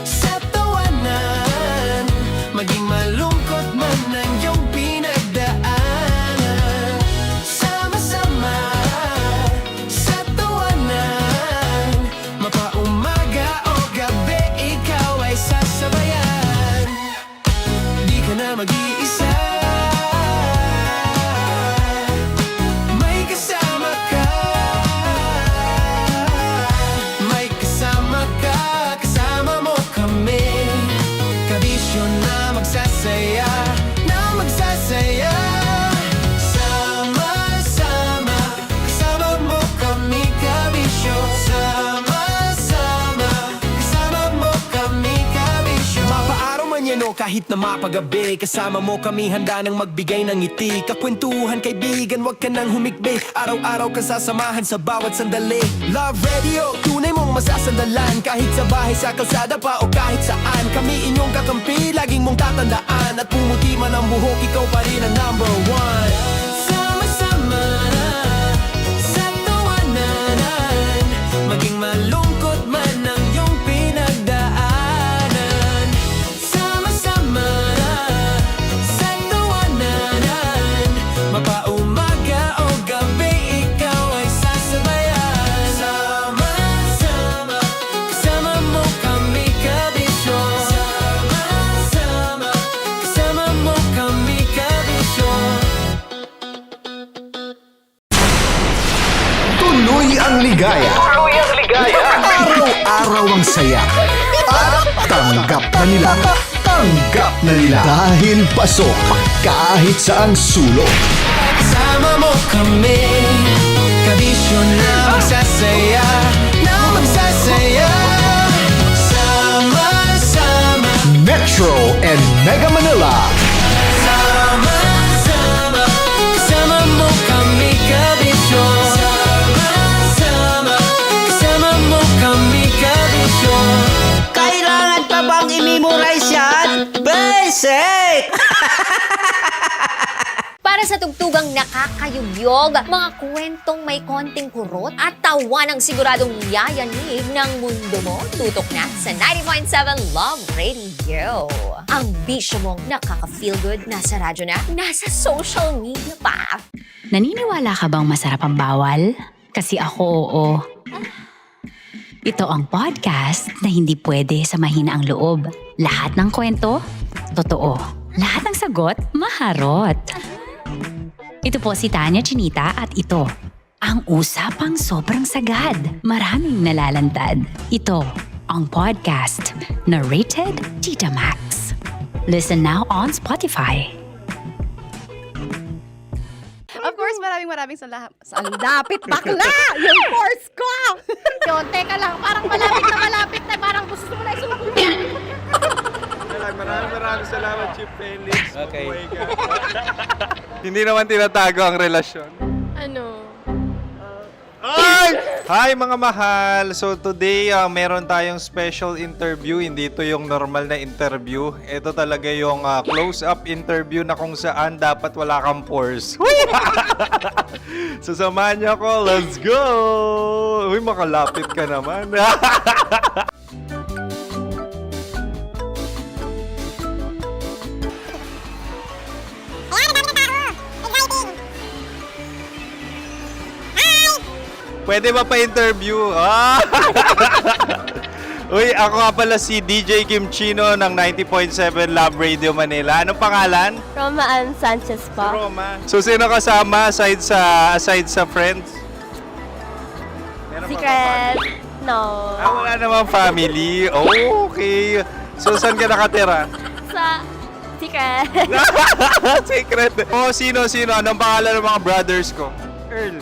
sa tawanan, maging malungkot man ang iyong pinagdaanan. Sama-sama sa tawanan, mapaumaga o gabi, ikaw ay sasabayan. Di ka na mag-iisa, may kasama ka. kahit na mapagabi. Kasama mo kami handa nang magbigay ng ngiti. Kakwentuhan kaibigan, wag ka nang humikbi. Araw-araw ka sasamahan sa bawat sandali. Love Radio, tunay mong masasandalan. Kahit sa bahay, sa kalsada pa o kahit saan. Kami inyong kakampi, laging mong tatandaan. At pumuti man ang buhok, ikaw pa rin ang number one. Sama-sama sa tawanan, maging malungkot man ang iyong pinagdaanan. Sama-sama sa tawanan, mapaumaga o gabi, ikaw ay sasabayan. Sama-sama, kasama mo kami kabisyo. Sama-sama, kasama mo kami kabisyo. Tuloy ang ligaya. Araw-araw ang saya. At tanggap na nila. Tanggap na nila. Dahil pasok kahit saang sulok. Sama mo kami, kabisyo na magsasaya, na magsasaya. Sama-sama, Metro and Mega Manila. sama-sama, kasama mo kami kabisyo. Sama-sama, kasama mo kami kabisyo. Kailangan pa bang i-memorize yan? Basic! Para sa tugtugang nakakayugyog, mga kwentong may konting kurot at tawa ng siguradong yayanig ng mundo mo, tutok na sa 90.7 Love Radio. Ang bisyo mong nakaka-feel good, nasa radyo na, nasa social media pa. Naniniwala ka bang masarap ang bawal? Kasi ako, oo. Ito ang podcast na hindi pwede sa mahina ang loob. Lahat ng kwento, totoo. Lahat ng sagot, maharot. Ito po si Tanya Chinita at ito, ang usapang sobrang sagad. Maraming nalalantad. Ito, ang podcast na rated Tita Max. Listen now on Spotify. Of course, maraming salamat. Ang lapit bakla! Yung course ko! Yun, teka lang, parang malapit na, parang gusto mo na isumbong. Maraming salamat, Chief Felix. Okay. Oh my God. Hindi naman tinatago ang relasyon. Ano? Ay! Hi mga mahal! So today, meron tayong special interview. Hindi ito yung normal na interview. Ito talaga yung close-up interview na kung saan dapat wala kang pores. So samahan niyo ako. Let's go! Uy, makalapit ka naman. Pwede ba pa-interview? Ah! Uy, ako nga pala si DJ Kim Chino ng 90.7 Love Radio Manila. Anong pangalan? Roma Ann Sanchez po. Roma. So, sino kasama aside sa friends? Meron ba Secret. No. wala namang family. Oh, okay. So, saan ka nakatira? Sa Secret. Secret. Oh, sino? Anong pangalan ng mga brothers ko? Earl,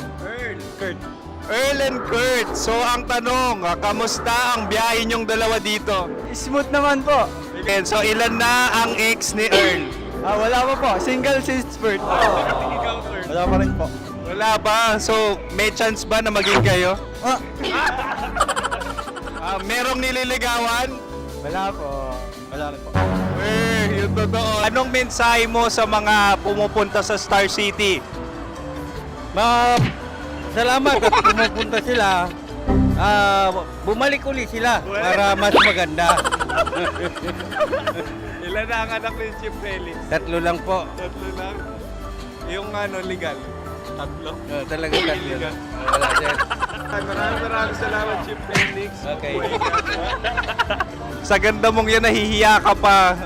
Kurt. Earl and Kurt. So, ang tanong, kamusta ang biyahe niyong dalawa dito? Smooth naman po. Okay, so, ilan na ang ex ni Earl? Wala pa po. Single since birth. Ikaw, Kurt? Wala pa rin po. Wala pa. So, may chance ba na maging kayo? Merong nililigawan? Wala po. Wala rin po. Yung totoo. Anong mensahe mo sa mga pumupunta sa Star City? Salamat at pumupunta sila. Bumalik uli sila para mas maganda. Ilan na ang anak ni Chief Felix? 3 lang po. 3 lang? Yung legal? 3? Talagang 3 lang. Wala sir. Maraming salamat, Chief Felix. Okay. Sa ganda mong yan, nahihiya ka pa.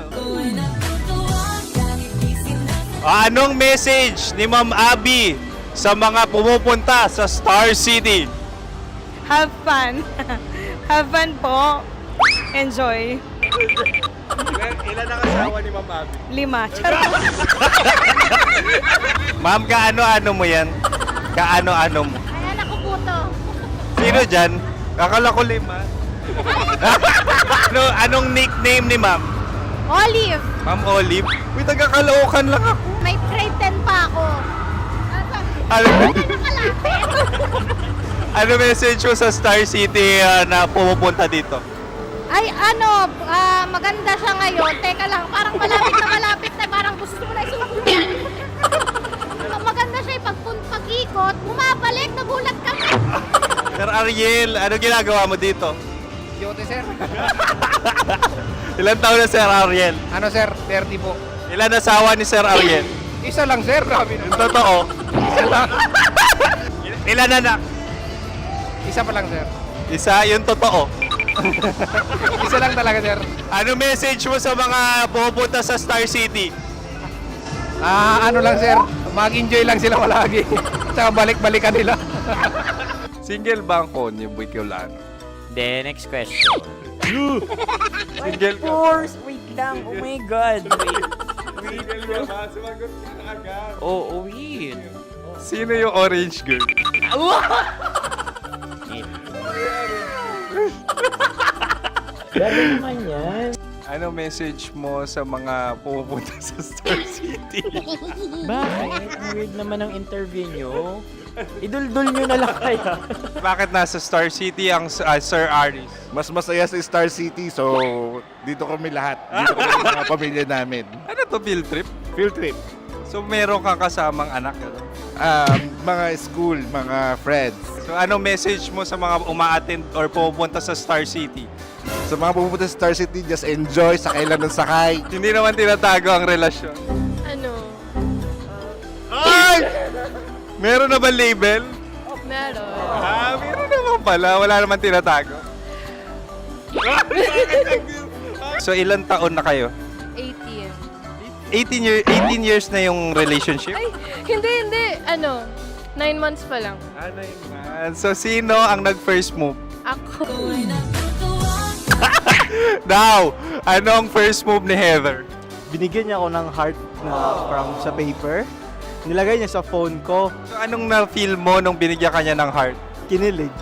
Anong message ni Ma'am Abby sa mga pumupunta sa Star City? Have fun. Have fun po. Enjoy. Ilan ang asawa ni Ma'am Abby? 5. Charot. Ma'am, kaano-ano mo yan? Kaano-ano mo? Ayan ako po to. Sino dyan? Akala ko 5. Anong nickname ni Ma'am? Olive. Ma'am Olive? Uy, taga-Caloocan lang ako. May grade 10 pa ako. Ano message mo sa Star City na pumupunta dito? Ay, maganda siya ngayon. Teka lang, parang malapit na, parang gusto mo na isulat. Maganda siya pag-ikot, bumabalik, nagulat ka. Sir Ariel, ano ginagawa mo dito? Yote, sir. Ilan taon na Sir Ariel? Ano, sir? 30 po. Ilan asawa ni Sir Ariel? Isa lang, sir. Grabe na. Yung totoo? Isa lang. Ilan anak? Isa pa lang, sir. Isa, yung totoo. Isa lang talaga, sir. Ano message mo sa mga pumupunta sa Star City? Ano lang, sir. Mag-enjoy lang sila palagi. Tsaka balik-balikan nila. Single ba ang Konyo Bicolano? Then, next question. Single ka? course! Wait lang. Oh my God. Wait. Single ka ba? Sumagot ka na agad. Oh, wait. Sino yung orange girl? Grabe naman yan. Ano message mo sa mga pumupunta sa Star City? Bakit? Ang weird naman ang interview nyo. Idul-dul nyo na lang kaya. Bakit nasa Star City ang Sir Aris? Mas masaya sa Star City, so dito kami lahat. Dito kami mga pamilya namin. Ano to, field trip? Field trip. So meron kang kasamang anak? Ano? Mga school, mga friends. So ano message mo sa mga uma-attend or pupunta sa Star City? Sa mga pupunta sa Star City, just enjoy, sakay lang ng sakay. Hindi naman tinatago ang relasyon. Ano? Ay! Meron na ba label? Meron. Meron naman pala. Wala naman tinatago. So ilan taon na kayo? 18. 18 years na yung relationship? Ay, hindi. 9 months pa lang. Ano yun? So sino ang nag-first move? Ako. Now, anong first move ni Heather? Binigyan niya ako ng heart na from sa paper. Nilagay niya sa phone ko. So anong na-feel mo nung binigyan ka niya ng heart? Kinilig.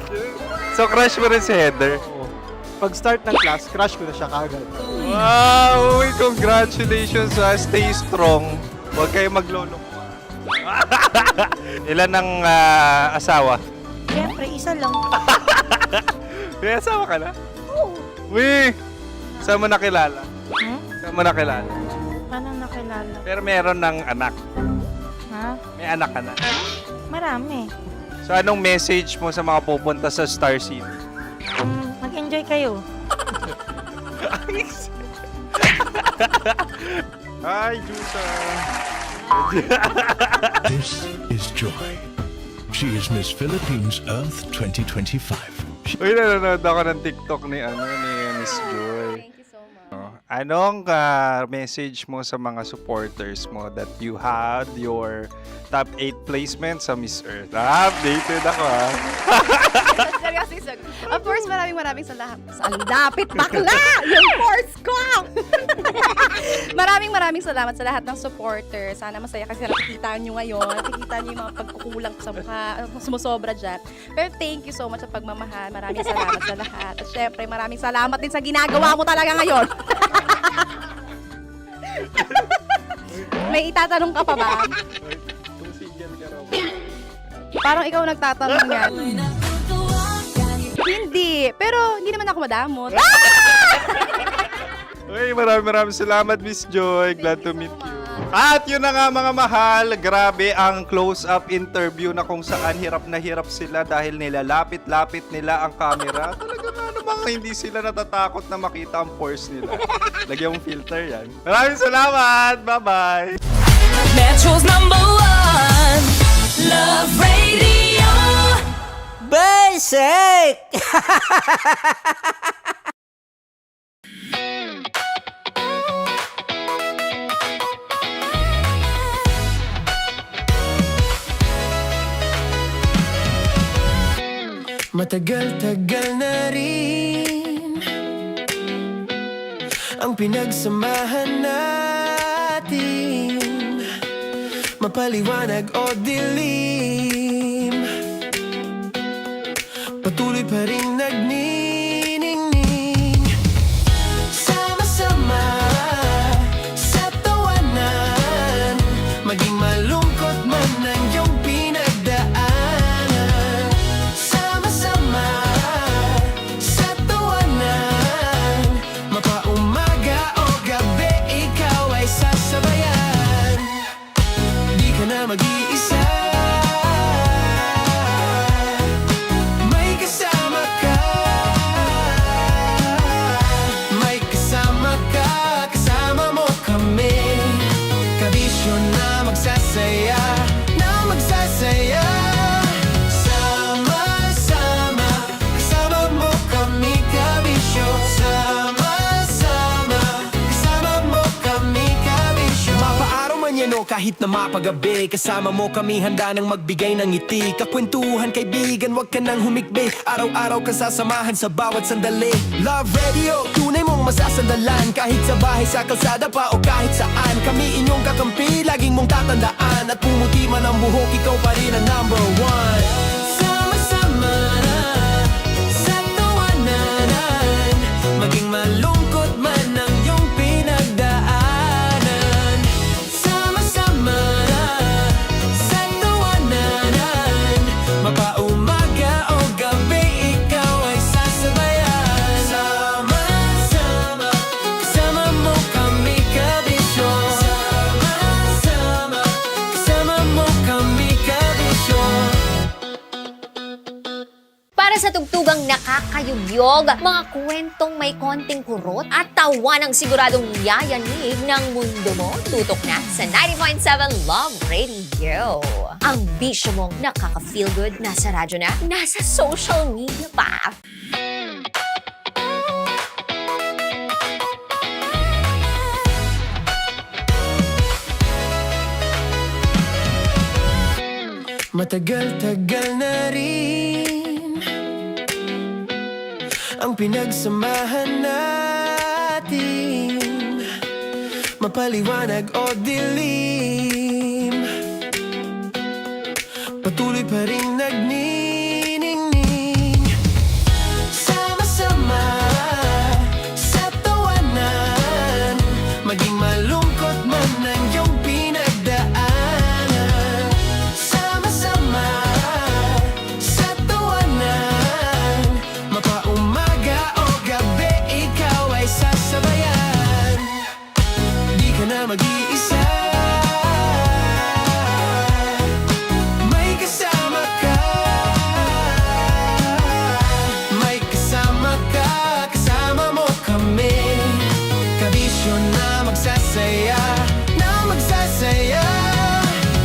So crush mo rin si Heather? Pag start ng class, crush ko na siya kagad. Wow! Uy, congratulations! Stay strong. Huwag kayo maglolo. Ilan ang asawa? Siyempre, isa lang. May asawa ka na? Oo. Uy! Saan mo nakilala? Saan mo nakilala? Paano nakilala? Pero meron ng anak. Ha? May anak ka na. Marami. So anong message mo sa mga pupunta sa Star City? Mag-enjoy kayo. Hi, Juta! This is Joy. She is Miss Philippines Earth 2025. Uy, nanonood ako ng TikTok ni Miss Joy. Thank you so much. Anong message mo sa mga supporters mo that you had your top 8 placement sa Miss Earth? Updated ako Seryoso, of course, maraming salamat. Ang dapit bakla! Yung course ko! maraming salamat sa lahat ng supporter. Sana masaya kasi nakikita nyo ngayon. Nakikita nyo yung mga pagkukulang ko sa mukha. Sumusobra dyan. Pero thank you so much sa pagmamahal. Maraming salamat sa lahat. At syempre, maraming salamat din sa ginagawa mo talaga ngayon. May itatanong ka pa ba? Parang ikaw nagtatanong yan. Hindi. Pero hindi naman ako madamot. Uy, maraming salamat, Miss Joy. Glad to meet you. At yun na nga mga mahal, grabe ang close-up interview na kung saan hirap na hirap sila dahil nilalapit-lapit nila ang camera. Talaga nga namang hindi sila natatakot na makita ang pores nila. Lagyan mong filter yan. Maraming salamat! Bye-bye! Metro's #1 Love Radio. Basic! Matagal-tagal na rin ang pinagsamahan natin, mapaliwanag o dilim, patuloy pa rin nagniningning. Sama-sama sa kahit na mapagabi. Kasama mo kami handa nang magbigay ng ngiti. Kakwentuhan kaibigan, wag ka nang humikbi. Araw-araw kasasamahan sa bawat sandali. Love Radio, tunay mong masasandalan. Kahit sa bahay, sa kalsada pa o kahit saan. Kami inyong kakampi, laging mong tatandaan. At pumuti man ang buhok, ikaw pa rin ang number one. Sama-sama na sa tawanan, maging malungkot man ang iyong pinagdaanan. Sama-sama na sa tawanan, mapaumaga o gabi, ikaw ay sasabayan. Sama-sama, kasama mo kami kabisyo. Sama-sama, kasama mo kami kabisyo. Para sa tugtugang nakakayugyog, mga kwentong may konting kurot at tawa ng siguradong yayanig ng mundo mo, tutok na sa 90.7 Love Radio. Ang bisyo mong nakaka-feel good, nasa radyo na, nasa social media pa. Matagal-tagal na rin ang pinagsamahan natin, mapaliwanag o dilim, patuloy pa rin nagniningning. Sama-sama sa tawanan, maging malungkot man ang iyong pinagdaanan. Sama-sama sa tawanan, mapaumaga o gabi, ikaw ay sasabayan. Di ka na mag-iisa, may kasama ka. May kasama ka, kasama mo kami. Kabisyo na magsasaya, na magsasaya.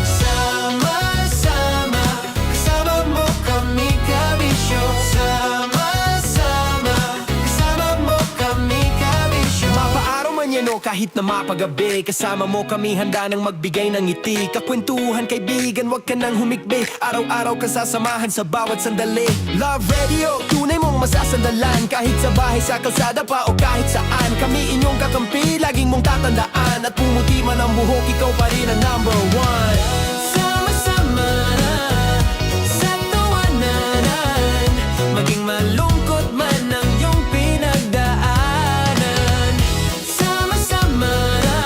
Sama-sama, kasama mo kami kabisyo. Sama-sama, kasama mo kami kabisyo. Mapaaraw man yan o kahit na mapagabi, kasama mo kami handa nang magbigay ng ngiti. Kakwentuhan kaibigan, wag ka nang humikbi. Araw-araw kasasamahan sa bawat sandali. Love Radio, tunay mong masasandalan. Kahit sa bahay, sa kalsada pa o kahit saan. Kami inyong kakampi, laging mong tatandaan. At pumuti man ang buhok, ikaw pa rin ang number one. Sama-sama na sa tawanan, maging malungkot man ang iyong pinagdaanan. Sama-sama na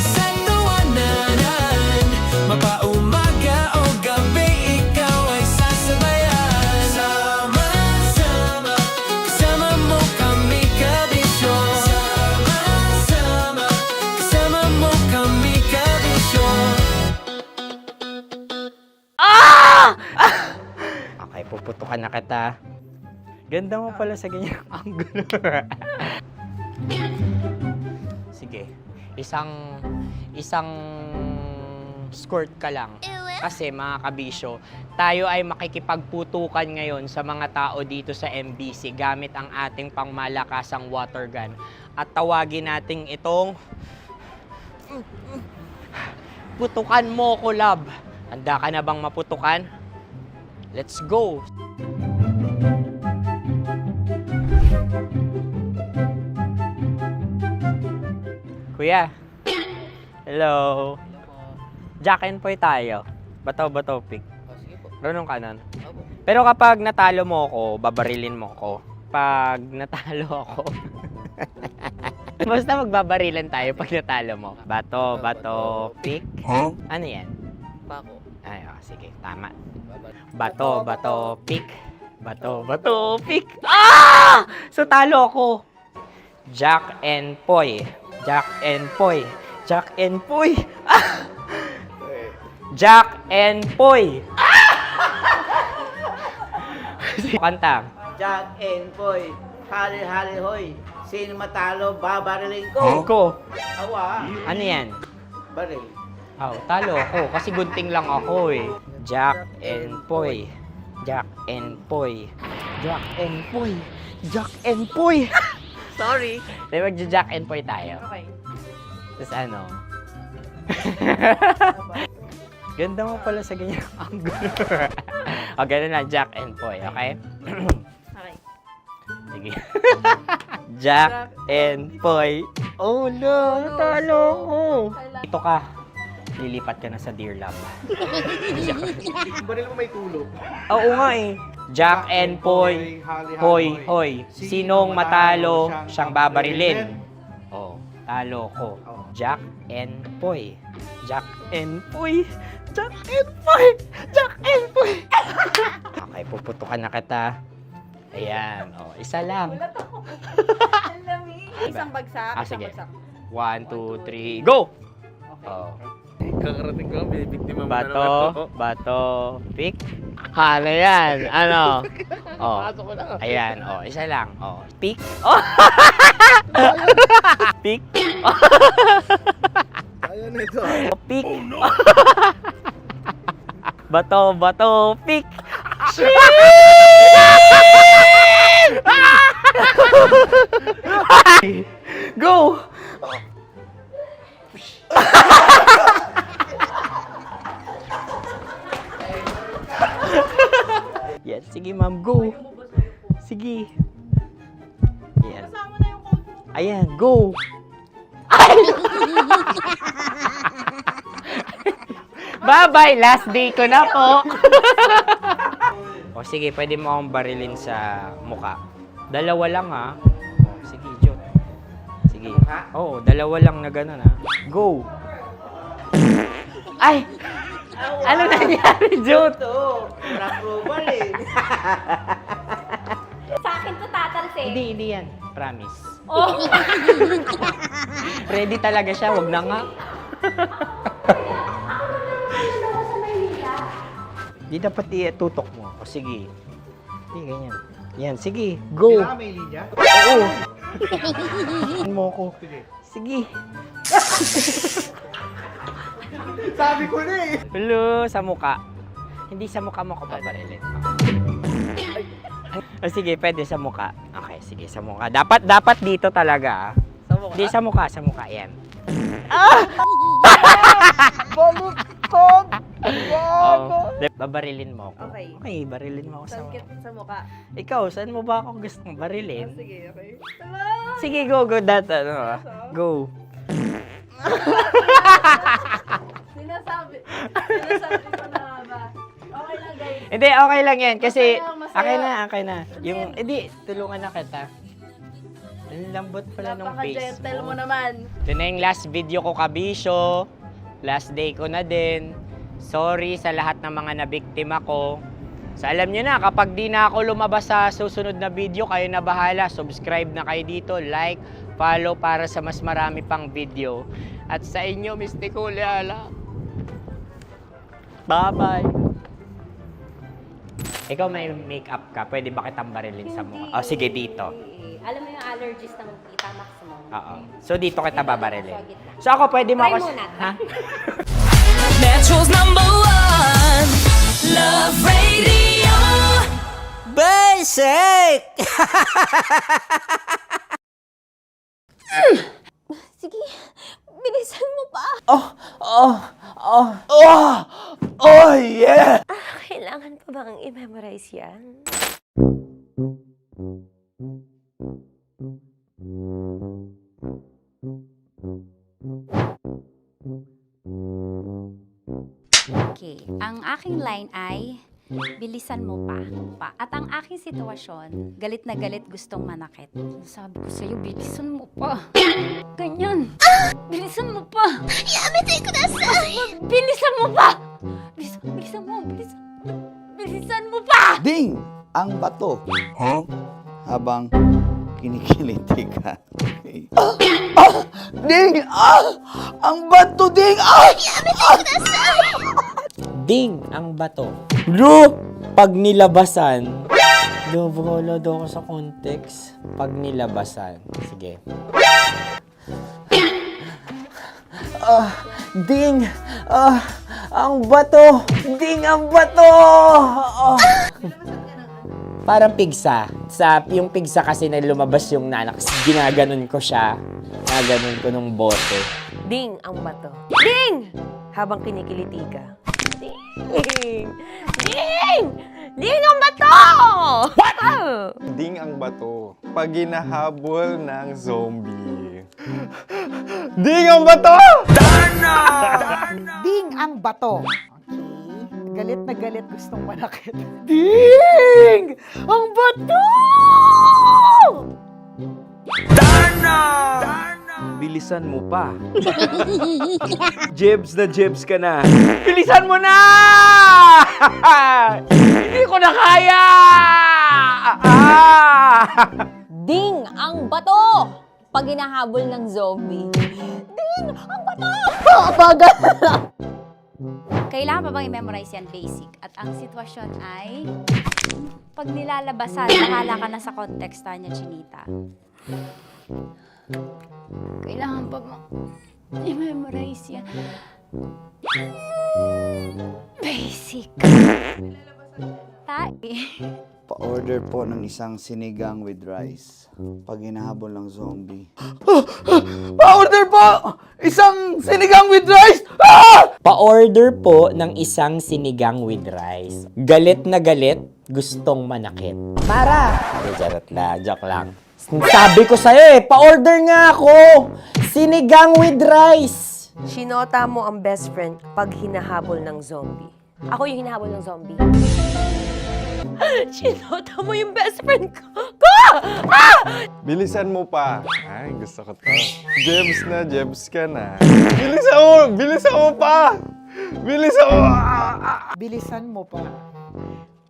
sa tawanan, mapaumaga o gabi, ikaw ay sasabayan. Sama-sama, kasama mo kami kabisyo. Sama-sama, kasama mo kami kabisyo. Okay, puputukan na kita. Ganda mo pala sa ganyang angulo. Sige, isang skirt ka lang. Kasi mga kabisyo, tayo ay makikipagputukan ngayon sa mga tao dito sa MBC gamit ang ating pangmalakasang water gun. At tawagin natin itong putukan mo ko, love. Handa ka na bang maputukan? Let's go! Kuya. Hello. Jack and Poy tayo. Bato-bato pick. Runong kanan. Pero kapag natalo mo ako, babarilin mo ako. Pag natalo ako, basta magbabarilan tayo pag natalo mo. Bato, pick. Huh? Ano yan? Pako. Ay, oh, sige, tama. Bato, pick. Bato, pick. Ah! So, talo ako. Jack and Poy. Jack and Poy. Jack and Poy. Ah! Jack and Poy. Ah! Kanta. Jack and Poy, hali-hali hoy. Sino matalo, babariling ko. Ko. Awa. Ano yan? Baril. Oh, talo ako kasi gunting lang ako eh. Jack and Poy. Jack and Poy. Jack and Poy. Jack and Poy. Sorry. Diba magja-Jack and Poy tayo? Okay. Tapos ano? Ganda mo pala sa ganyan angle. O, ganun lang, Jack and Poy, okay? Okay. Sige. Jack and Poy. Oh no, talo ko. Ito ka. Lilipat ka na sa Dear Love. Baril mo may tulog. Oo nga eh. Jack and Poy. Hoy, hoy. Sinong matalo, siyang babarilin. Oh, talo ko. Jack and Poy. Jack and Poy. Jack and Poy. Jack and Poy. Okay, puputukan na kita. Ayan. Oh, isa lang. Isang bagsak. Ah, sige. 1, 2, 3, go! Oh. Kakarating ko lang, binibiktima mo na Bato, naman. bato, pick. Ano yan? Ano? Oh. Pasok ko na. Ayan, oh, isa lang. Oh, pick. Oh. Pick. Ayaw na ito. Oh, pick. Oh, no. Bato, bato, pick. Go! Yan, sige ma'am, go. Sige. Yan. Ayan, go. Bye-bye, last day ko na po. O sige, pwede mo akong barilin sa muka. Dalawa lang ha. O, sige, Jot. Sige. Oo, dalawa lang na gano'n ha. Go. Ay! Ano nangyari, Jot? Approval eh. Sa akin to tatalsik. Hindi yan. Promise. Oh. Ready talaga siya, wag na nga. Di dapat itutok mo. O sige. Hindi, ganyan. Yan, sige. Go. Kailangan may linya? Oo. Mo ko. Sige. Sabi ko na eh. Hello, sa muka. Hindi sa muka mo ko babarilin. O sige, pwede sa muka. Okay, sige, sa muka. Dapat dito talaga. Sa mukha? Hindi, sa muka, yan. Baluktot! Oh, babarilin mo ako. Okay. Okay, barilin mo ako sa muka. Sa mukha. Ikaw, saan mo ba ako gustong barilin? Sige, okay. Sige, go, ano, go. Sinasabi ko na ba? Okay lang, guys. Hindi, okay lang yan. Kasi, Masaya. okay na. Yung, hindi, tulungan na kita. Ang lambot pala ng face Napaka-gentle mo. mo naman. Ito na yung last video ko, kabisyo. Last day ko na din. Sorry sa lahat ng mga nabiktima ko. So, alam nyo na, kapag di na ako lumabas sa susunod na video, kayo na bahala. Subscribe na kayo dito, like, follow para sa mas marami pang video. At sa inyo, Mistiko Leala. Bye-bye. Ikaw may makeup ka, pwede ba kitang barilin sa mukha? Oh, sige, dito. Alam mo yung allergies ng tita maximum. Oo. So, dito kita babarilin. So, ako pwede mo Try ako... muna. Ha? Metro's #1 Love Radio. Basic! Sige, bilisan mo pa. Oh, yeah! Kailangan pa bang i-memorize yan? Okay, ang aking line ay bilisan mo pa. At ang aking sitwasyon, galit na galit gustong manakit. Sabi ko sa'yo, bilisan mo pa. Ganyan. Bilisan mo pa. Yamitay ko na sa... Bilisan mo pa. Bilisan mo pa. Ding! Ang bato. Habang kinikiliti ka. Okay. Ding! Ang bato, Ding! Ding ang bato. Bro! Pag nilabasan. Wala daw ako sa context. Pag nilabasan. Sige. Ding! Ang bato! Ding ang bato! Parang pigsa. Yung pigsa kasi na lumabas yung nanak. Ginaganon ko siya. Ginaganon ko nung bote. Ding ang bato. Ding! Habang kinikiliti ka. Ding! Ding! Ding ang bato! What? Ding ang bato. Pag hinahabol ng zombie. Ding ang bato! Ding ang bato. Okay. Galit na galit, gustong manakit. Ding! Ang bato! Bilisan mo pa. Jebs na jebs ka na. Bilisan mo na! Hindi ko na kaya! Ding ang bato! Pag hinahabol ng zombie. Ding ang bato! Bagal! Kailangan pa bang i-memorize yan basic? At ang sitwasyon ay, pag nilalabasan, bahala ka na sa context, Tanya Chinita. Kailangan pa bang i-memorize yan? Basic. Pa-order po ng isang sinigang with rice. Pag hinahabol ng zombie. Pa-order po! Isang sinigang with rice! Pa-order po ng isang sinigang with rice. Galit na galit, gustong manakit. Para! Joke lang. Sabi ko sa'yo pa-order nga ako! Sinigang with rice! Sinota mo ang best friend pag hinahabol ng zombie. Ako yung hinahabol ng zombie. Sinota mo yung best friend ko! Bilisan mo pa. Ay, gusto ko to. Jebs na jebs ka na. Bilisan mo pa! Bilisan mo! Bilisan mo pa.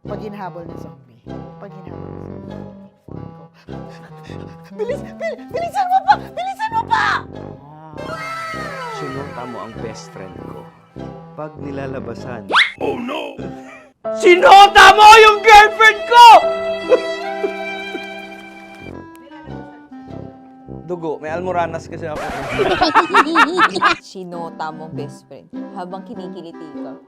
Pag hinahabol ng zombie. Pag hinahabol ng zombie. Bilisan mo pa! Bilisan mo pa! Sinota mo ang best friend ko. Pag nilalabasan. Oh no! Sinota mo yung girlfriend ko! Dugo, may almoranas kasi ako. Sinota mo best friend habang kinikiliti ka.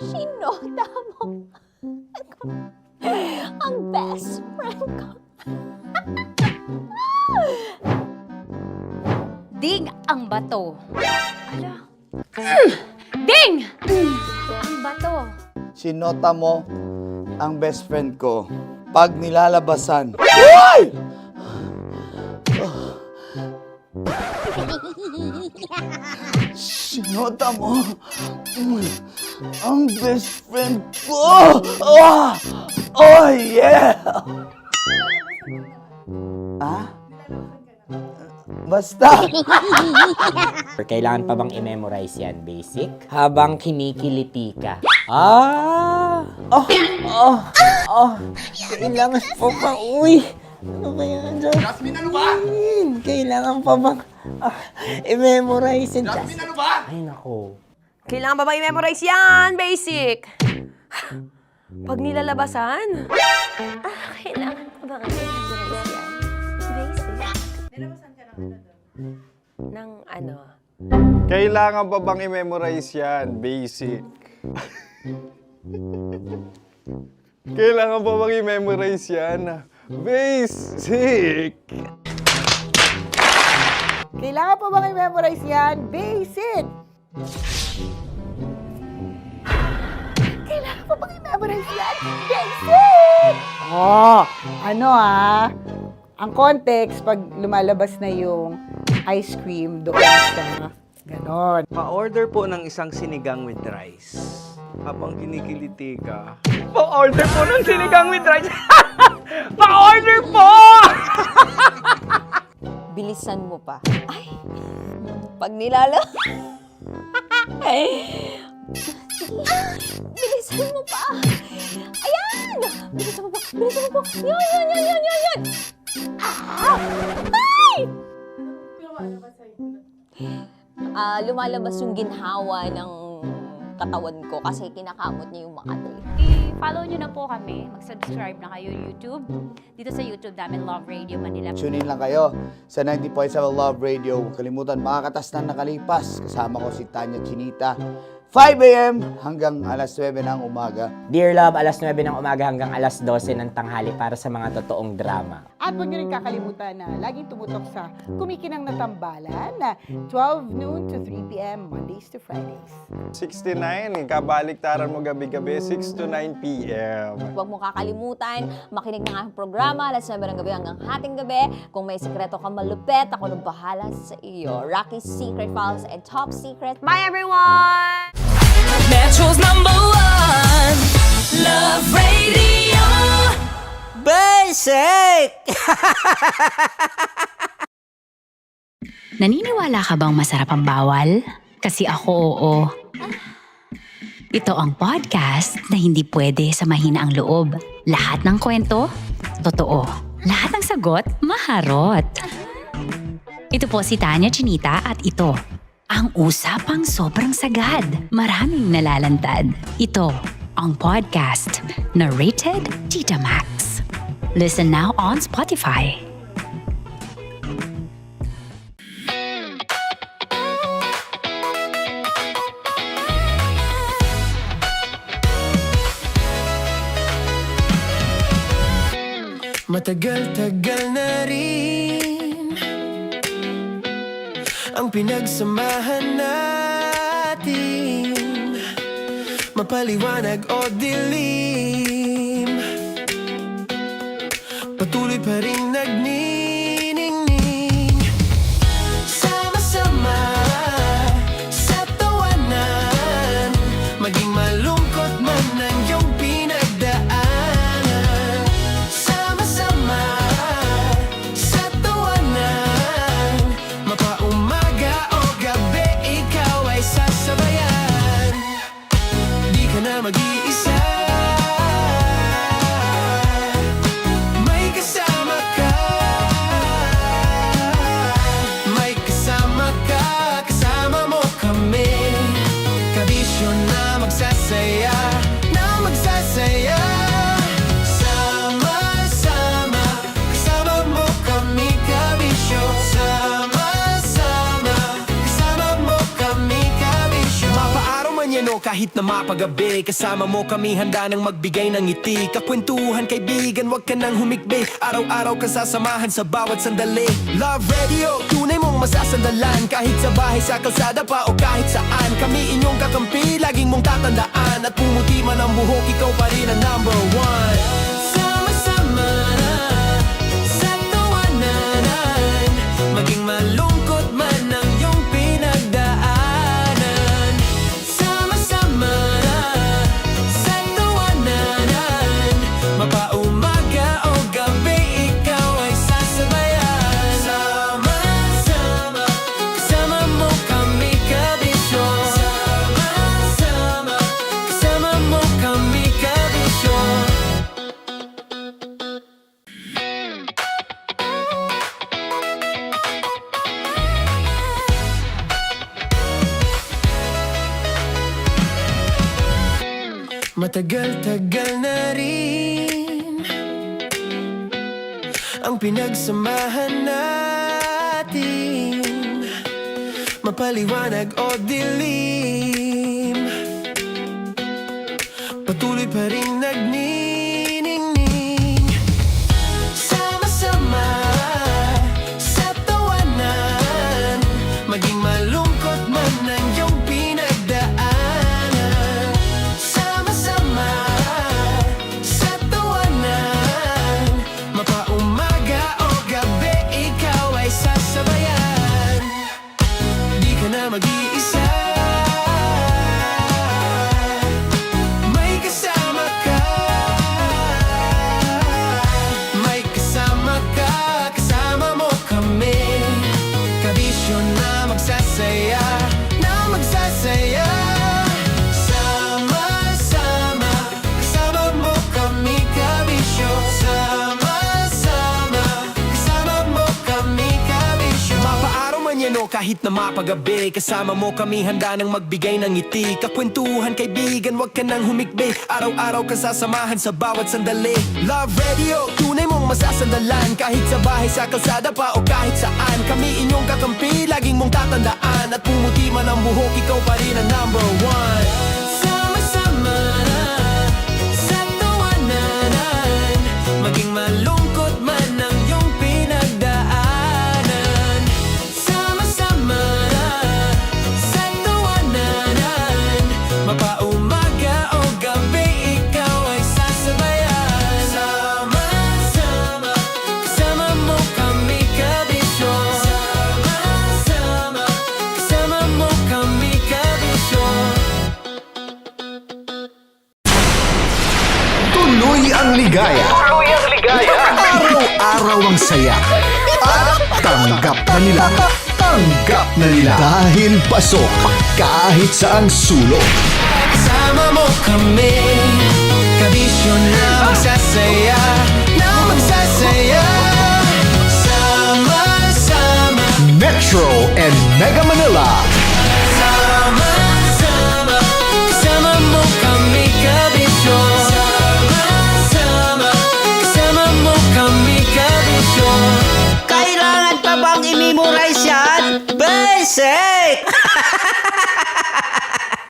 Sinota mo ang best friend ko. Ding ang bato. Ala. Ding! Ang bato. Sinota mo ang best friend ko pag nilalabasan. Uy! Sinota mo ang best friend ko. Oh yeah! Basta! Kailangan pa bang i-memorize yan, basic? Habang kinikiliti ka. Kailangan pa ba? Uy! Ano kaya dyan? Jasmine, ano ba? Kailangan pa bang i-memorize yan? Jasmine, ano ba? Ay, nako. Kailangan ba bang i-memorize yan? Basic. Pag nilalabasan? Kailangan ba bang i-memorize yan? Basic. Nilabasan ka ng ano? Kailangan pa bang i-memorize yan? Basic. Kailangan pa bang i-memorize yan? Basic. Kailangan pa bang i-memorize yan? Basic! Kailangan pa bang i-memorize yan? Basic! Ang context, pag lumalabas na yung ice cream doon sa ganon. Pa-order po ng isang sinigang with rice. Habang kinikiliti ka. Pa-order po ng sinigang with rice! Pa-order po! Bilisan mo pa. Ay! Pag bilisan mo pa! Ayan! Bilisan mo pa! Bilisan mo pa! Yan! Ay! Lumalabas yung ginhawa ng katawan ko kasi kinakamot niya yung Makati. I-follow nyo na po kami. Mag-subscribe na kayo YouTube. Dito sa YouTube namin, Love Radio Manila. Tune in lang kayo sa 90.7 Love Radio. Huwag kalimutan, makakatas na nakalipas. Kasama ko si Tanya Chinita. 5 a.m. hanggang alas 9 ng umaga. Dear Love, alas 9 ng umaga hanggang alas 12 ng tanghali para sa mga totoong drama. At huwag niyo rin kakalimutan na laging tumutok sa Kumikinang na Tambalan na 12 noon to 3 p.m. Mondays to Fridays. 69, kabaliktaran mo gabi-gabi, 6 to 9 p.m. Huwag mo kakalimutan, makinig ng aking programa, alas 9 ng gabi hanggang hating gabi. Kung may sikreto kang malupet, ako nang bahala sa iyo. Rocky's Secret Files and Top Secret. Bye everyone! Metro's #1 Love Radio. Basic! Naniniwala ka bang masarap ang bawal? Kasi ako oo. Ito ang podcast na hindi pwede samahin ang loob. Lahat ng kwento, totoo. Lahat ng sagot, maharot. Ito po si Tanya Chinita at ito, ang usapang sobrang sagad. Maraming nalalantad. Ito, ang podcast na rated Tita Max. Listen now on Spotify. Matagal-tagal na rin ang pinagsamahan natin, mapaliwanag o dilim, patuloy pa rin nagniningning. Sama-sama sa tawanan, maging malungkot man ang iyong pinagdaanan. Sama-sama sa tawanan, mapaumaga o gabi, ikaw ay sasabayan. Di ka na mag-iisa, may kasama ka. May kasama ka, kasama mo kami. Kabisyo na magsasaya, na magsasaya. Sama-sama, kasama mo kami, kabisyo. Sama-sama, kasama mo kami, kabisyo. Mapaaraw man yan o kahit na mapagabi, kasama mo kami, handa nang magbigay ng ngiti. Kakwentuhan, kaibigan, wag ka nang humikbi. Araw-araw ka sasamahan sa bawat sandali. Love Radio, tunay mong masasandalan. Kahit sa bahay, sa kalsada pa o kahit saan, kami inyong kakampi, laging mong tatandaan. At pumuti man ang buhok, ikaw pa rin ang #1. Sama-sama na sa tawanan, maging malungkot man ang iyong pinagdaanan. Sama-sama na sa tawanan, mapaumaga o gabi, ikaw ay sasabayan. Sama-sama, kasama mo kami, kabisyo. Sama-sama, kasama mo kami, kabisyo. Matagal-tagal na rin ang pinagsamahan natin, mapaliwanag o dilim, patuloy pa rin nagniningning. Sama-sama sa tawanan, maging malungkot man ang iyong pinagdaanan. Sama-sama sa tawanan, mapaumaga o gabi, ikaw ay sasabayan. Di ka na mag-iisa, may kasama ka. May kasama ka, kasama mo kami. Kabisyo na magsasaya, na magsasaya. Sama-sama, kasama mo kami, kabisyo. Sama-sama, kasama mo kami, kabisyo. Mapaaraw man yan o kahit na mapagabi, kasama mo kami, handa nang magbigay ng ngiti. Kakwentuhan, kaibigan, wag ka nang humikbi. Araw-araw ka sasamahan sa bawat sandali. Love Radio, tunay mong masasandalan. Kahit sa bahay, sa kalsada pa o kahit saan, kami inyong kakampi, laging mong tatandaan. At pumuti man ang buhok, ikaw pa rin ang #1. Sama-sama na sa tawanan, maging malungkot man ang iyong Tuloy ang ligaya. Araw-araw ang saya. At tanggap na nila. Tanggap na nila. Dahil pasok kahit saang sulok. Kasama mo kami, kabisyo na magsasaya, sama-sama. Metro and Mega Manila. Sama-sama, kasama mo kami, kabisyo. Sama-sama, kasama mo kami, kabisyo. Kailangan pa bang i-memorize yan? Basic!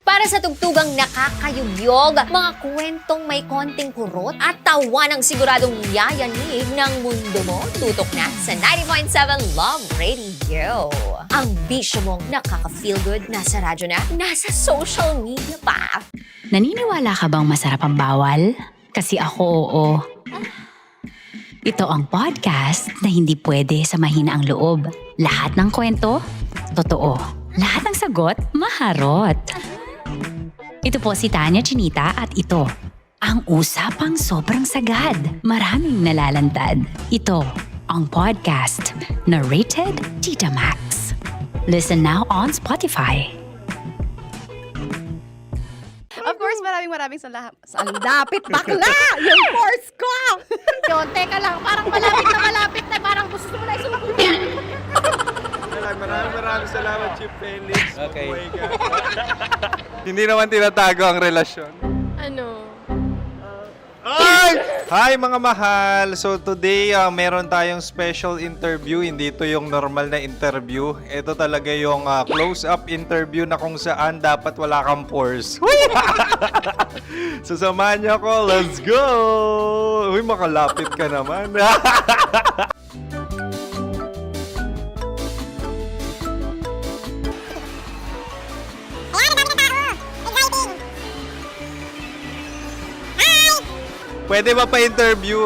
Para sa tugtugang nakakayugyog, mga kwentong may konting kurot at tawa ng siguradong yayanig ng mundo mo, tutok na sa 90.7 Love Radio. Ang bisyo mong nakaka-feel good, nasa radyo na, nasa social media pa. Naniniwala ka bang masarap ang bawal? Kasi ako, oo. Ito ang podcast na hindi pwede sa mahina ang loob. Lahat ng kwento, totoo. Lahat ng sagot, maharot. Ito po si Tanya Chinita at ito, ang usapang sobrang sagad. Maraming nalalantad. Ito, ang podcast na rated Tita Max. Listen now on Spotify. Of course, maraming salamat. Ang dapit bakla! Yung force ko! Yun, teka lang, parang malapit na, parang gusto mo na isumagot. Maraming salamat, Chief Felix. Okay. Hindi naman tinatago ang relasyon. Ano? Hi mga mahal! So today, meron tayong special interview. Hindi ito yung normal na interview. Ito talaga yung close-up interview na kung saan dapat wala kang pores. So samahan niyo ako. Let's go! Uy, makalapit ka naman. Pwede ba pa-interview?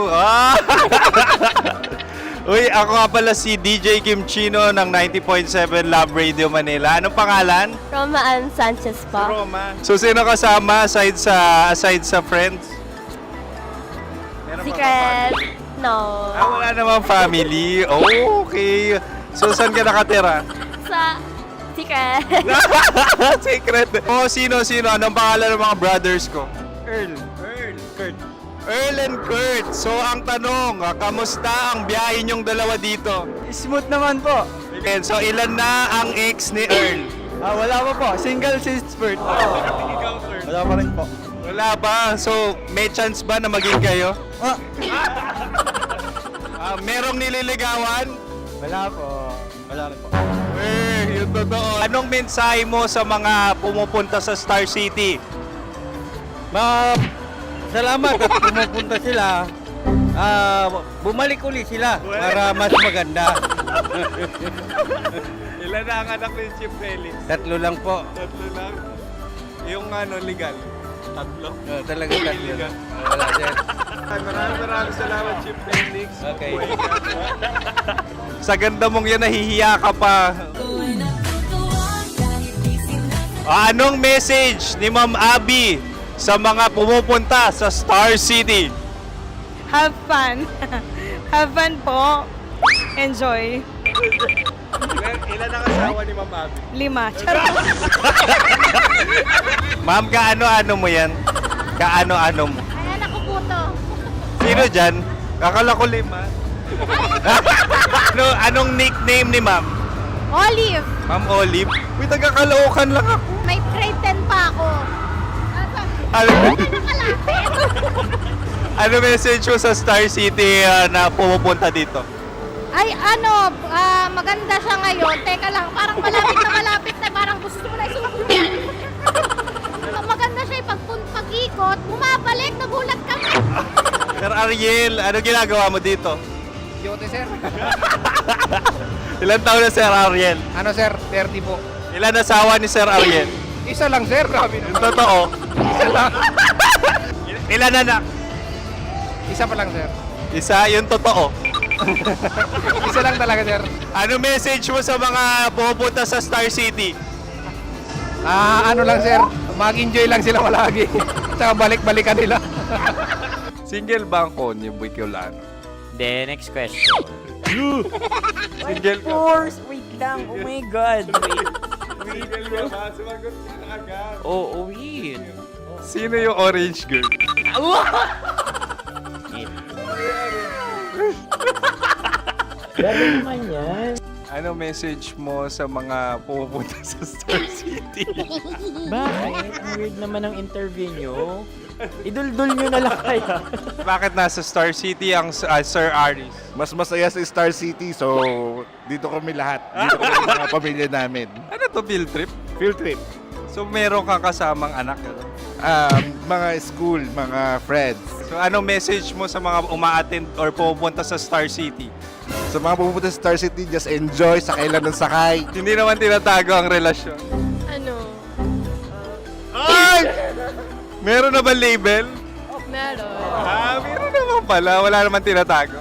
Uy, ako nga pala si DJ Kim Chino ng 90.7 Love Radio Manila. Anong pangalan? Roma Ann Sanchez po. Roma. So, sino kasama aside sa friends? Secret. No. Wala namang family. Oh, okay. So, saan ka nakatira? Sa secret. Secret. Oh, sino? Anong pangalan ng mga brothers ko? Earl, Kurt. Earl and Kurt. So, ang tanong, kamusta ang biyahe niyong dalawa dito? Smooth naman po. Okay, so, ilan na ang ex ni Earl? Wala pa po. Single since birth. Wala pa rin po. Wala ba? So, may chance ba na maging kayo? Merong nililigawan? Wala po. Wala rin po. Yung totoo. Anong mensahe mo sa mga pumupunta sa Star City? Salamat at pumupunta sila. Bumalik uli sila para mas maganda. Ilan na ang anak ni Chief Felix? 3 lang po. 3 lang? Yung legal? 3? Talaga 3. Wala sir. Maraming salamat, Chief Felix. Okay. Sa ganda mong yan, nahihiya ka pa. Anong message ni Ma'am Abby sa mga pumupunta sa Star City? Have fun. Have fun po. Enjoy. Ilan ang asawa ni Ma'am Abby? 5. Ma'am, kaano-ano mo yan? Kaano-ano mo? Ayan ako po to. Sino dyan? Akala ko 5. Anong nickname ni Ma'am? Olive. Ma'am Olive? Uy, taga-Caloocan lang ako. May grade 10 pa ako. Ano message mo sa Star City na pumupunta dito? Ay, maganda siya ngayon. Teka lang, parang malapit na, parang gusto mo na isumagot. Maganda siya pag-ikot, bumabalik, nagulat ka. Sir Ariel, ano ginagawa mo dito? Yote sir. Ilan taon na Sir Ariel? Ano sir? 30 po. Ilan asawa ni Sir Ariel? Isa lang sir. Grabe na. Yung totoo? Isa lang. Ilan anak? Isa pa lang sir. Isa, yung totoo. Isa lang talaga sir. Ano message mo sa mga pumupunta sa Star City? Ano lang sir. Mag-enjoy lang sila palagi. Tsaka balik-balikan nila. Single ba ang Konyo, Boy Kiolano? Then, next question. Single Of ka? course! Wait lang. Oh my God. Wait. Single ka ba? Sumagot ka na agad. Oo, wait. Sino yung orange girl? Grabe naman yan. Ano message mo sa mga pumupunta sa Star City? Bakit? Ang weird naman ang interview nyo. Idul-dul nyo na lang kaya. Bakit nasa Star City ang Sir Aris? Mas masaya sa Star City, so dito kami lahat. Dito kami mga pamilya namin. Ano to, field trip? Field trip. So meron kang kasamang anak? Ano? Mga school, mga friends. So anong message mo sa mga uma-attend or pupunta sa Star City? Sa mga pupunta sa Star City, just enjoy, sakay lang ng sakay. Hindi naman tinatago ang relasyon. Ano? Ay! Meron na ba label? Meron. Meron naman pala. Wala naman tinatago.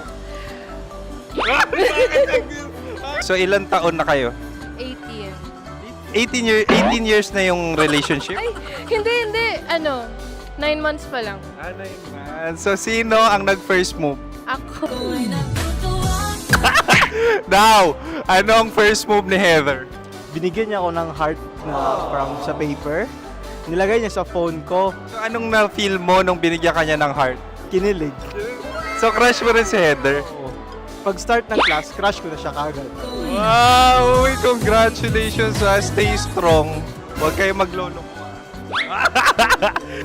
So ilan taon na kayo? 18. 18 years na yung relationship? Ay, hindi. 9 months pa lang. 9 months. So sino ang nag-first move? Ako. Now, ano ang first move ni Heather? Binigyan niya ako ng heart na from sa paper. Nilagay niya sa phone ko. So anong na-feel mo nung binigyan ka niya ng heart? Kinilig. So crush mo rin si Heather? Pag start ng class, crush ko na siya kagad. Wow! Uy, congratulations ha! Stay strong. Huwag kayo maglolo.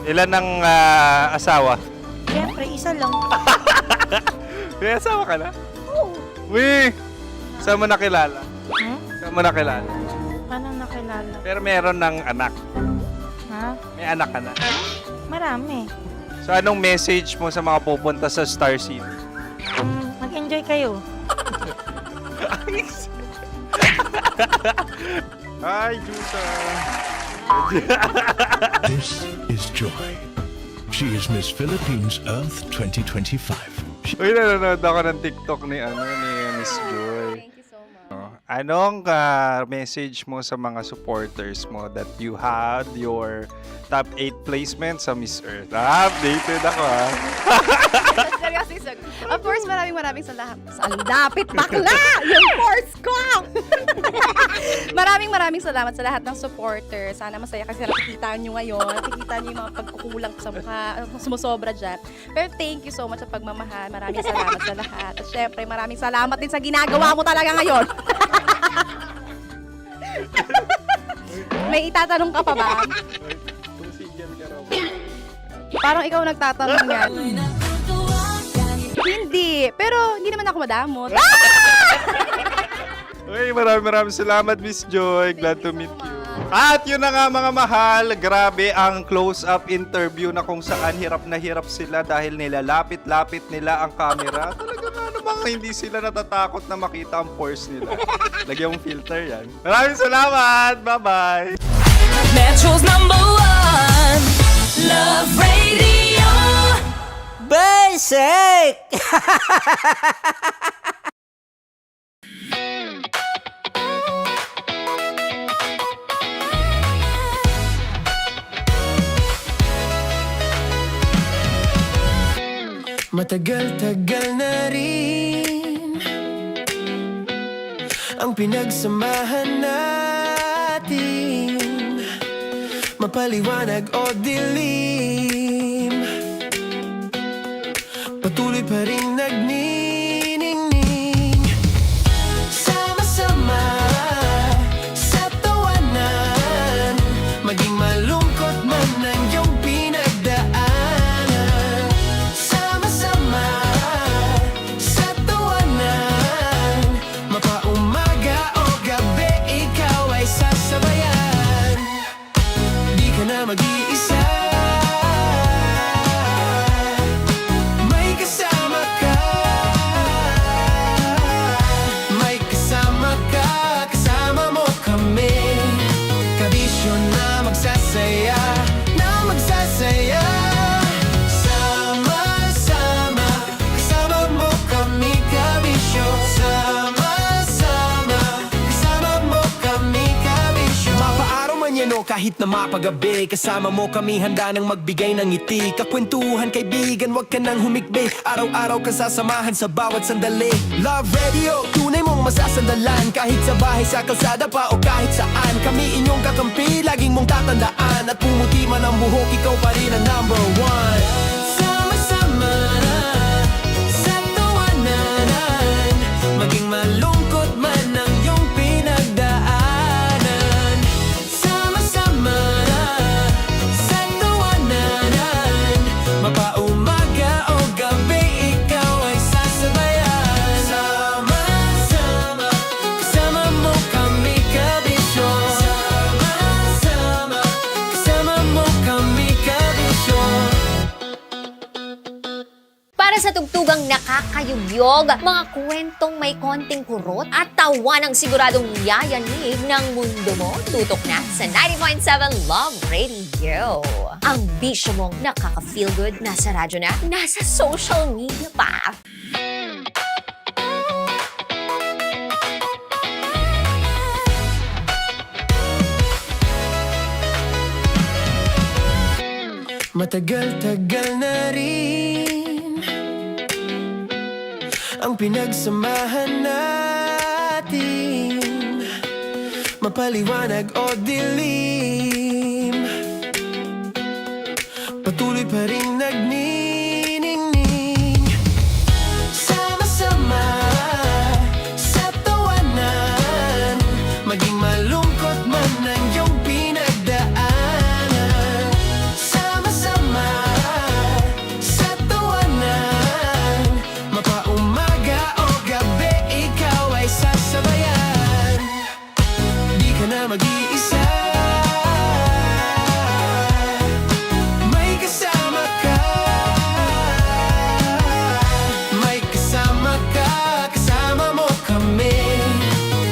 Ilan ang asawa? Siyempre, isa lang. May asawa ka na? Oo. Uy! Saan mo nakilala? Saan mo nakilala? Paano nakilala? Pero meron ng anak. Ha? May anak ka na. Marami. So anong message mo sa mga pupunta sa Star City? Mag-enjoy kayo. Hi, Jusa! This is Joy. She is Miss Philippines Earth 2025. Uy, nanonood ako ng TikTok ni Miss Joy. Thank you so much. Anong message mo sa mga supporters mo that you had your top 8 placement sa Miss Earth? Updated ako ha. Of course, maraming salamat. Ang dapit bakla! Yung course ko! maraming salamat sa lahat ng supporters. Sana masaya kasi nakikita nyo ngayon. Nakikita nyo yung mga pagkukulang sa mukha, sumusobra dyan. Pero thank you so much sa pagmamahal. Maraming salamat sa lahat. At syempre, maraming salamat din sa ginagawa mo talaga ngayon. May itatanong ka pa ba? Parang ikaw nagtatanong yan. Hindi. Pero hindi naman ako madamot. Uy, maraming salamat, Miss Joy. Glad to meet you. At yun na nga mga mahal, grabe ang close-up interview na kung saan hirap na hirap sila dahil nilalapit-lapit nila ang camera. Talaga nga namang hindi sila natatakot na makita ang pores nila. Lagyan mong filter yan. Maraming salamat! Bye-bye! Metro's #1 Love Radio. Basic! Matagal-tagal na rin ang pinagsamahan natin, mapaliwanag o dilim, patuloy pa rin nagniningning. Sama-sama sa tawanan, maging malungkot man ang iyong pinagdaanan. Sama-sama sa tawanan, mapaumaga o gabi, ikaw ay sasabayan. Di ka na mag-iisa, may kasama ka. kahit na mapagabi. Kasama mo kami handa nang magbigay ng ngiti. Kakwentuhan kaibigan, wag ka nang humikbi. Araw-araw kasasamahan sa bawat sandali. Love Radio, tunay mong masasandalan. Kahit sa bahay, sa kalsada pa o kahit saan. Kami inyong kakampi, laging mong tatandaan. At pumuti man ang buhok, ikaw pa rin ang number one. Sama-sama na sa tawanan, maging malungkot man ang iyong pinagdaanan. Sama-sama na sa tawanan, mapaumaga o gabi, ikaw ay sasabayan. Sama-sama, kasama mo kami kabisyo. Sama-sama, kasama mo kami kabisyo. Para sa tugtugang nakakayugyog, mga kwentong may konting kurot at tawa ng siguradong yayanig ng mundo mo, tutok na sa 90.7 Love Radio. Ang bisyo mong nakaka-feel good, nasa radyo na, nasa social media pa. Matagal-tagal na rin ang pinagsamahan natin, mapaliwanag o dilim, patuloy pa rin nagniningning. Sama-sama sa tawanan, maging malungkot man ang iyong pinagdaanan. Sama-sama sa tawanan, mapaumaga o gabi, ikaw ay sasabayan. Di ka na mag-iisa, may kasama ka. May kasama ka, kasama mo kami.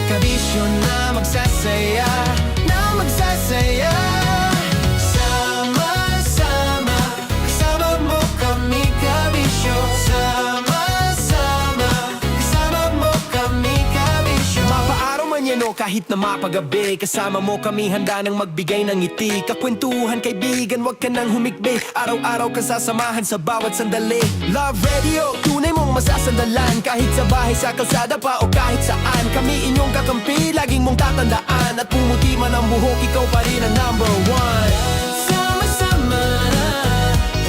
Kabisyo na magsasaya, na magsasaya. Sama-sama, kasama mo kami kabisyo. Sama-sama, kasama mo kami kabisyo. Mapaaraw man yan o kahit na mapagabi, kasama mo kami handa nang magbigay ng ngiti. Kakwentuhan kaibigan, wag ka nang humikbi. Araw-araw kasasamahan sa bawat sandali. Love Radio, tunay mong masasandalan. Kahit sa bahay, sa kalsada pa o kahit saan. Kami inyong kakampi, laging mong tatandaan. At pumuti man ang buhok, ikaw pa rin ang number one. Sama-sama na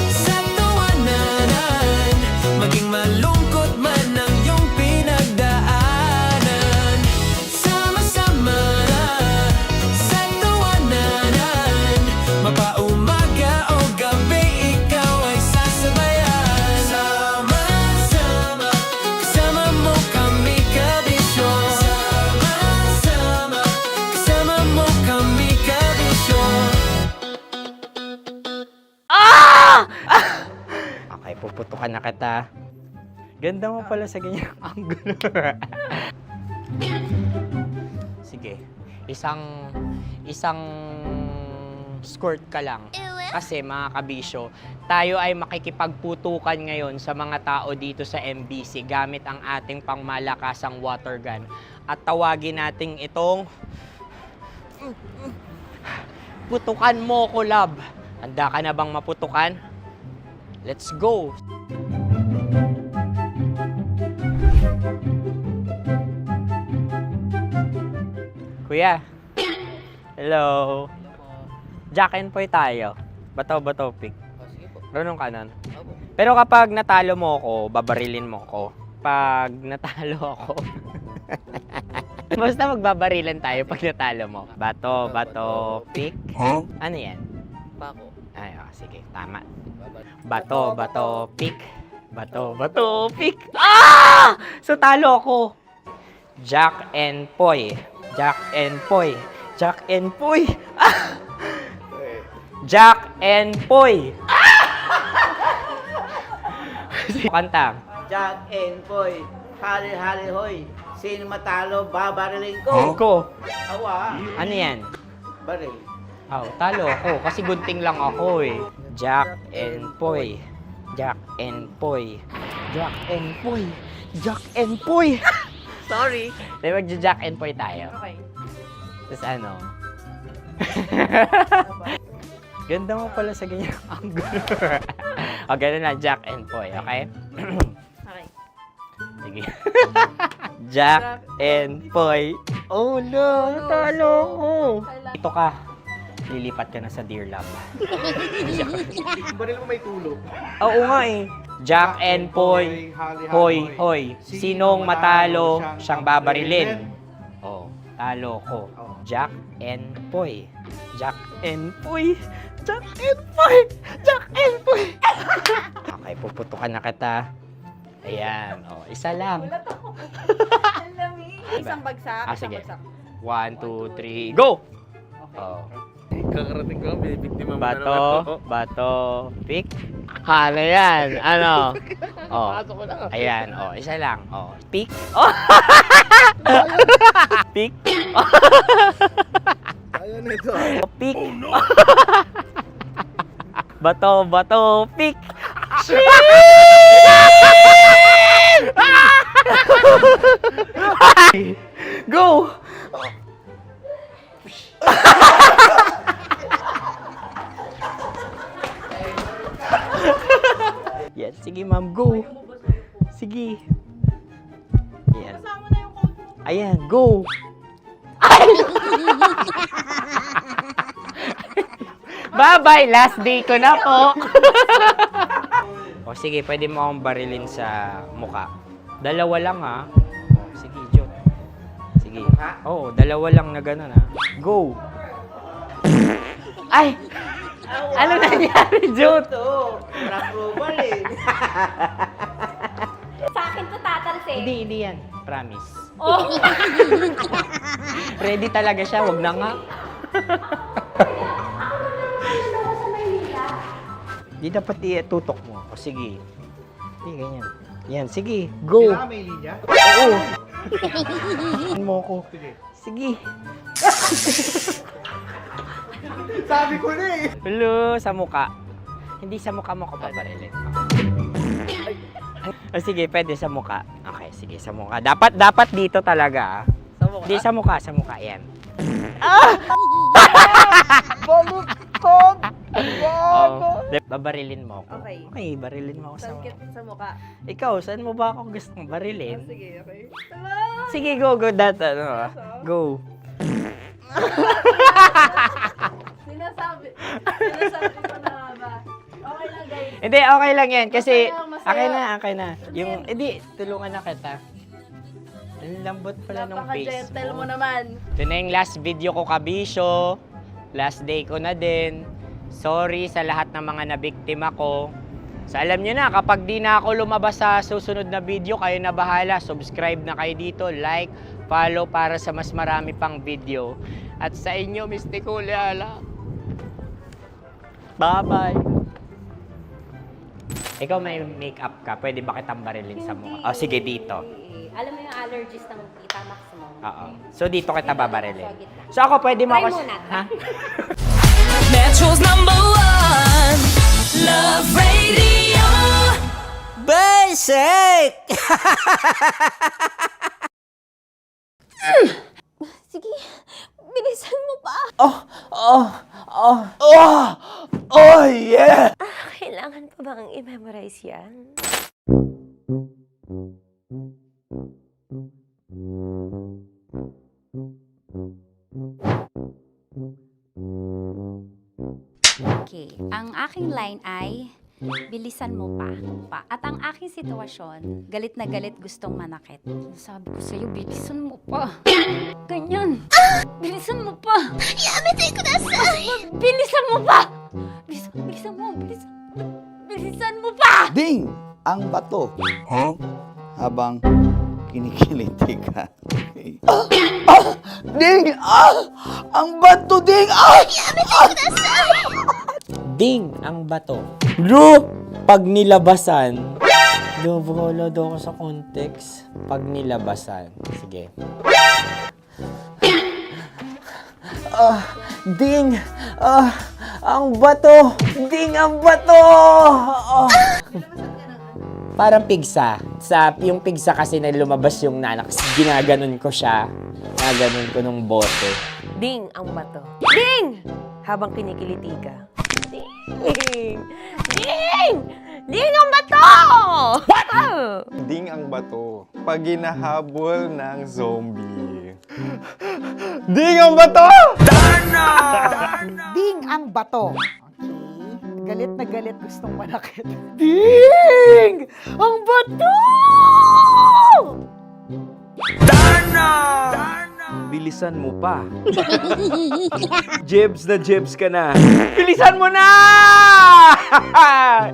sa tawanan, maging malungkot man ang iyong pinagdaanan. Sama-sama na sa tawanan, mapaumaga o gabi, ikaw ay sasabayan. Sama-sama, kasama mo kami kabisyo. Sama-sama, kasama mo kami kabisyo. Okay, puputukan na kita. Ganda mo pala sa ganyang angulo. Sige, isang skirt ka lang. Kasi mga kabisyo, tayo ay makikipagputukan ngayon sa mga tao dito sa MBC gamit ang ating pangmalakasang water gun. At tawagin natin itong putukan mo ko, love. Handa ka na bang maputukan? Let's go! Kuya. Hello. Jack and Poy tayo. Bato-bato pick. Runong kanan. Pero kapag natalo mo ako, babarilin mo ako. Pag natalo ako, basta magbabarilan tayo pag natalo mo. Bato, pick. Huh? Ano yan? Pako. Ay, oh, sige, tama. Bato, pick. Bato, pick. Ah! So, talo ako. Jack and Poy. Jack and Poy. Jack and Poy. Ah! Jack and Poy. Kanta. Jack and Poy, hali-hali hoy. Sino matalo, babariling ko. Ko. Awa. Ano yan? Baril. Oh, talo ako kasi gunting lang ako eh. Jack and Poy. Jack and Poy. Jack and Poy. Jack and Poy. Sorry. May magja-Jack and Poy tayo. Okay. Tapos ano? Ganda mo pala sa ganyan angle. O, ganun lang, Jack and Poy, okay? Okay. Sige. Jack and Poy. Oh no, talo ko. Ito ka. Lilipat ka na sa Dear Love. Baril mo may tulog. Oo nga eh. Jack and Poy. Hoy, hoy. Sinong matalo, siyang babarilin. Oh, talo ko. Jack and Poy. Jack and Poy. Jack and Poy. Jack and Poy. Okay, puputukan na kita. Ayan. Oh, isa lang. Isang bagsak. Ah, sige. 1, 2, 3, go! Oh. Kakarating ko, may biktima mo na Bato, naman. bato, pick. Ano yan? Ano? Oh. Pasok ko na. Ayan, oh, isa lang. Oh, pick. Oh. Pick. Ayaw na ito. Oh, pick. Oh, no. Bato, bato, pick. Go! Yan, sige ma'am, go. Sige. Ayan. Ayan, go. Bye-bye, last day ko na po. O sige, pwede mo akong barilin sa muka. Dalawa lang ha. O, sige, Jot. Sige. Oo, dalawa lang na gano'n ha. Go. Ay! Ano nangyari, Jot? Approval eh. Sa akin to tatalsik. Hindi yan. Promise. Oh. Ready talaga siya, wag na nga. Di dapat itutok mo. O sige. Hindi, ganyan. Yan, sige. Go. Kailangan may linya? Oo. Mo ko. Sige. Sabi ko na eh. Hello, sa muka. Hindi sa muka mo ko paparilin. O sige, pwede sa muka. Okay, sige, sa muka. Dapat dito talaga. Sa mukha? Hindi, sa muka, yan. Baluktot! Oh, babarilin mo ako. Okay. Okay, barilin mo ako sa Sakit sa mukha. Ikaw, saan mo ba ako gustong barilin? Sige, okay. Sige, go, ano, go. Sinasabi ko na ba? Okay lang, guys. Hindi, okay lang yan. Kasi, Masaya. okay na. Yung, hindi, tulungan na kita. Ang lambot pala ng face Napaka-gentle mo. mo naman. Ito na yung last video ko, kabisyo. Last day ko na din. Sorry sa lahat ng mga nabiktima ko. So alam nyo na, kapag di na ako lumabas sa susunod na video, kayo na bahala. Subscribe na kayo dito, like, follow para sa mas marami pang video. At sa inyo, Mistiko Leala. Bye-bye. Ikaw may makeup ka, pwede ba kitang barilin sa mukha? Oh, sige, dito. Alam mo yung allergies ng Tita Max mo? Oo. So dito kita babarilin. So ako pwede mo Try ako... muna. Ha? Metro's #1 Love Radio. Basic! Sige, bilisan mo pa. Oh, yeah! Kailangan pa bang i-memorize yan? Okay. Ang aking line ay, bilisan mo pa. At ang aking sitwasyon, galit na galit gustong manakit. Sabi ko sa'yo, bilisan mo pa. Ganyan. Bilisan mo pa. Yamitay ko na sa... Bilisan mo pa. Bilisan mo pa. Ding! Ang bato. Habang kinikiliti ka. Okay. Ding! Ang bato, Ding! Ding ang bato. Bro! Pag nilabasan. Wala daw ako sa context. Pag nilabasan. Sige. Ding! Ang bato! Ding ang bato! Parang pigsa. Yung pigsa kasi na lumabas yung nanak, ginaganon ko siya. Ginaganon ko nung bote. Ding ang bato. Ding! Habang kinikiliti ka. Ding! Ding! Ding ang bato! What? Ding ang bato. Pag hinahabol ng zombie. Ding ang bato! Ding ang bato. Okay. Galit na galit, gustong manakit. Ding! Ang bato! Bilisan mo pa. Jebs na jebs ka na. Bilisan mo na!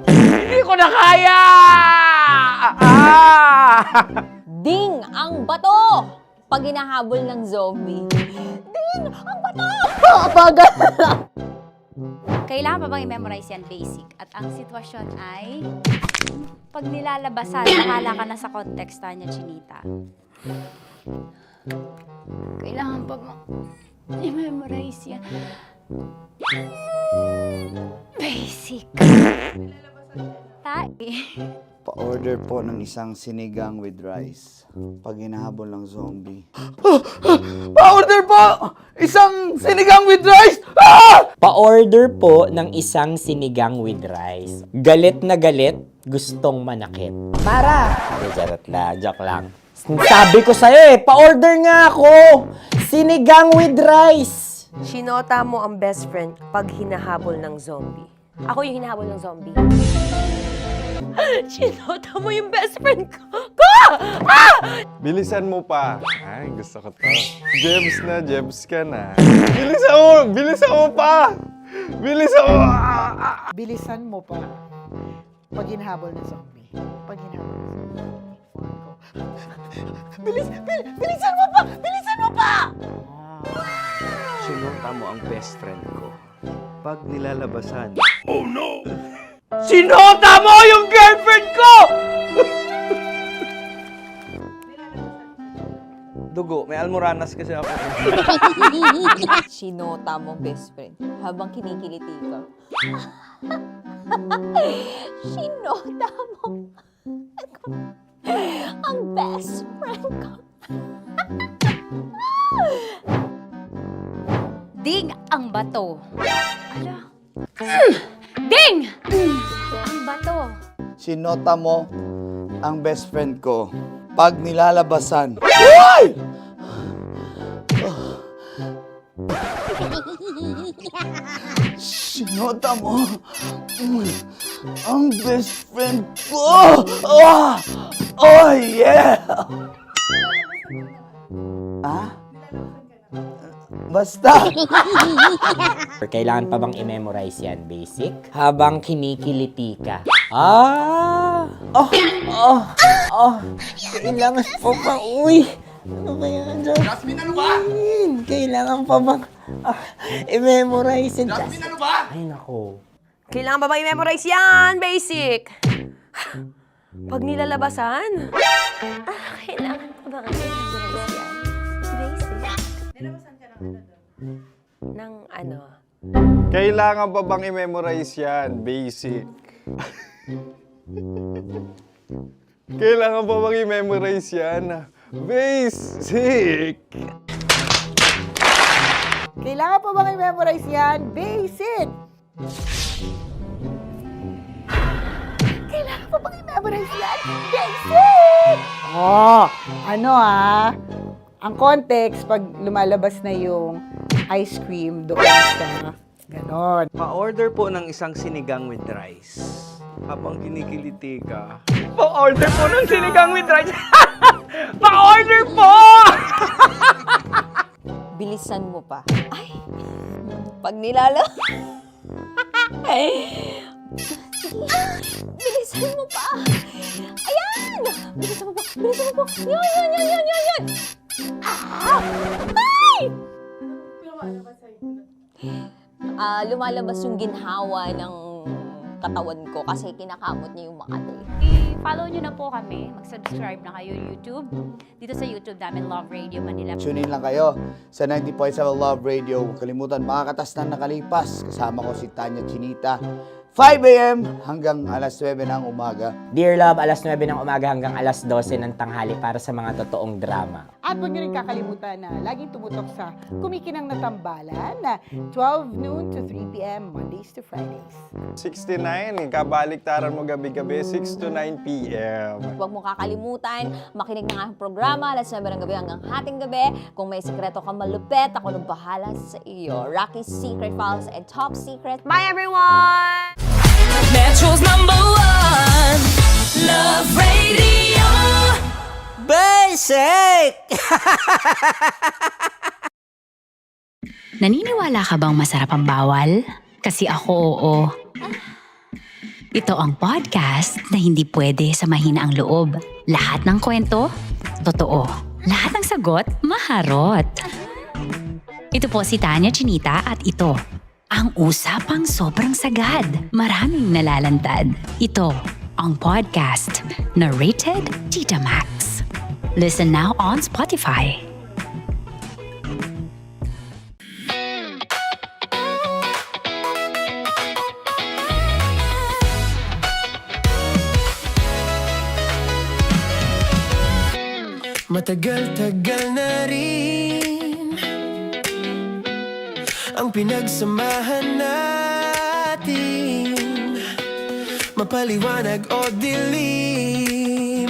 Hindi ko na kaya! Ding ang bato! Pag hinahabol ng zombie. Ding ang bato! Bagal! Kailangan pa bang i-memorize yan basic? At ang sitwasyon ay, pag nilalabasan, bahala ka na sa context, Tanya Chinita. Kailangan pa bang i-memorize yan? Basic. Pa-order po ng isang sinigang with rice. Pag hinahabol ng zombie. Pa-order po! Isang sinigang with rice! Pa-order po ng isang sinigang with rice. Galit na galit, gustong manakit. Para! Joke lang. Sabi ko sa'yo pa-order nga ako! Sinigang with rice! Sinota mo ang best friend pag hinahabol ng zombie. Ako yung hinahabol ng zombie. Sinota mo yung best friend ko! Bilisan mo pa. Ay, gusto ko to. Jebs ka na. Bilisan mo pa! Bilisan mo! Bilisan mo pa. Pag hinahabol ng zombie. Pag hinahabol ng zombie. Bilisan mo pa! Bilisan mo pa! Sinota mo ang best friend ko. Pag nilalabasan. Oh no! Sinota mo yung girlfriend ko! Dugo, may almoranas kasi ako. Sinota mo best friend habang kinikiliti ka. Sinota mo ang best friend ko. Ding ang bato. Ala. Ding! Ang bato. Sinota mo ang best friend ko pag nilalabasan. Uy! Sinota mo ang best friend ko. Oh yeah! Basta! Kailangan pa bang i-memorize yan, basic? Habang kinikiliti ka. Kailangan pa ba? Uy! Ano kaya dyan? Jasmine, ano ba? Kailangan pa bang i-memorize yan? Jasmine, ano ba? Ay, nako. Kailangan ba bang i-memorize yan? Basic! Pag nilalabasan? Kailangan ba bang i-memorize yan? Basic? Nilabasan ka ng ano? Kailangan pa bang i-memorize yan? Basic. Kailangan pa bang i-memorize yan? Basic. Kailangan pa bang i-memorize yan? Basic! Kailangan pa bang i-memorize yan? Basic! Ang context, pag lumalabas na yung ice cream doon sa ganon. Pa-order po ng isang sinigang with rice. Habang kinikiliti ka. Pa-order po ng sinigang with rice! Pa-order po! Bilisan mo pa. Ay! Pag bilisan mo pa! Ayan! Bilisan mo pa! Bilisan mo pa! Yun! Ay! Lumalabas yung ginhawa ng katawan ko kasi kinakamot niya yung Makati. I-follow nyo na po kami. Mag-subscribe na kayo YouTube. Dito sa YouTube namin, Love Radio Manila. Tune in lang kayo sa 90.7 Love Radio. Huwag kalimutan, makakatas na nakalipas. Kasama ko si Tanya Chinita. 5 a.m. hanggang alas 9 ng umaga. Dear Love, alas 9 ng umaga hanggang alas 12 ng tanghali para sa mga totoong drama. At huwag niyo rin kakalimutan na laging tumutok sa Kumikinang na Tambalan na 12 noon to 3 p.m. Mondays to Fridays. 69, kabaliktaran mo gabi-gabi, 6 to 9 p.m. Huwag mo kakalimutan, makinig ng aking programa, alas 9 ng gabi hanggang hating gabi. Kung may sikreto kang malupet, ako nang bahala sa iyo. Rocky's Secret Files and Top Secret. Bye everyone! Metro's #1 Love Radio. Basic! Naniniwala ka bang masarap ang bawal? Kasi ako, oo. Ito ang podcast na hindi pwede sa mahina ang loob. Lahat ng kwento, totoo. Lahat ng sagot, maharot. Ito po si Tanya Chinita at ito, ang usapang sobrang sagad. Maraming nalalantad. Ito, ang podcast na rated Tita Max. Listen now on Spotify. Matagal-tagal na rin ang pinagsamahan natin, mapaliwanag o dilim,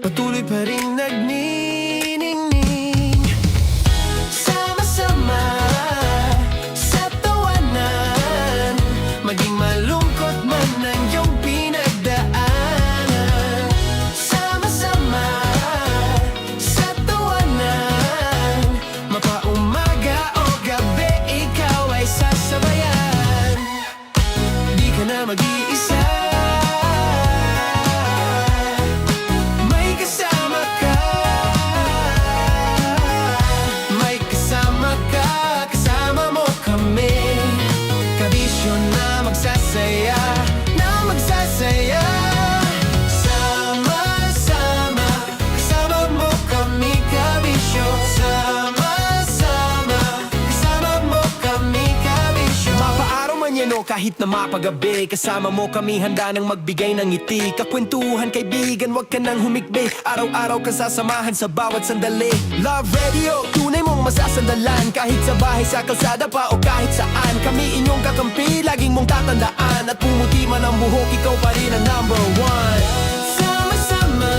patuloy pa rin nagniningning. Sama-sama sa tawanan, maging malungkot man ang iyong pinagdaanan. Sama-sama sa tawanan, mapaumaga o gabi, ikaw ay sasabayan. Di ka na mag-iisa, may kasama ka. May kasama ka, kasama mo kami. Kabisyo na magsasaya, na magsasaya. Sama-sama, kasama mo kami, kabisyo. Sama-sama, kasama mo kami, kabisyo. Mapaaraw man yan o kahit na mapagabi, kasama mo kami, handa nang magbigay ng ngiti. Kakwentuhan, kaibigan, wag ka nang humikbi. Araw-araw ka sasamahan sa bawat sandali. Love Radio, tunay mong masasandalan. Kahit sa bahay, sa kalsada pa o kahit saan, kami inyong kakampi, laging mong tatandaan. At pumuti man ang buhok, ikaw pa rin ang #1. Sama-sama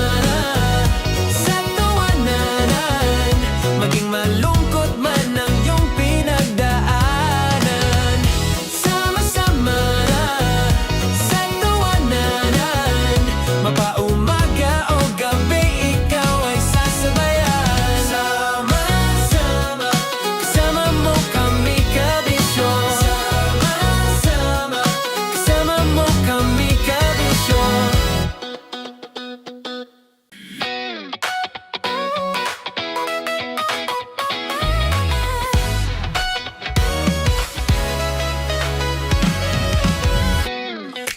sa tawanan, maging malungkot man ang iyong pinagdaanan. Sama-sama sa tawanan, mapaumaga o gabi, ikaw ay sasabayan. Sama-sama, kasama mo kami, kabisyo. Sama-sama, kasama mo kami, kabisyo.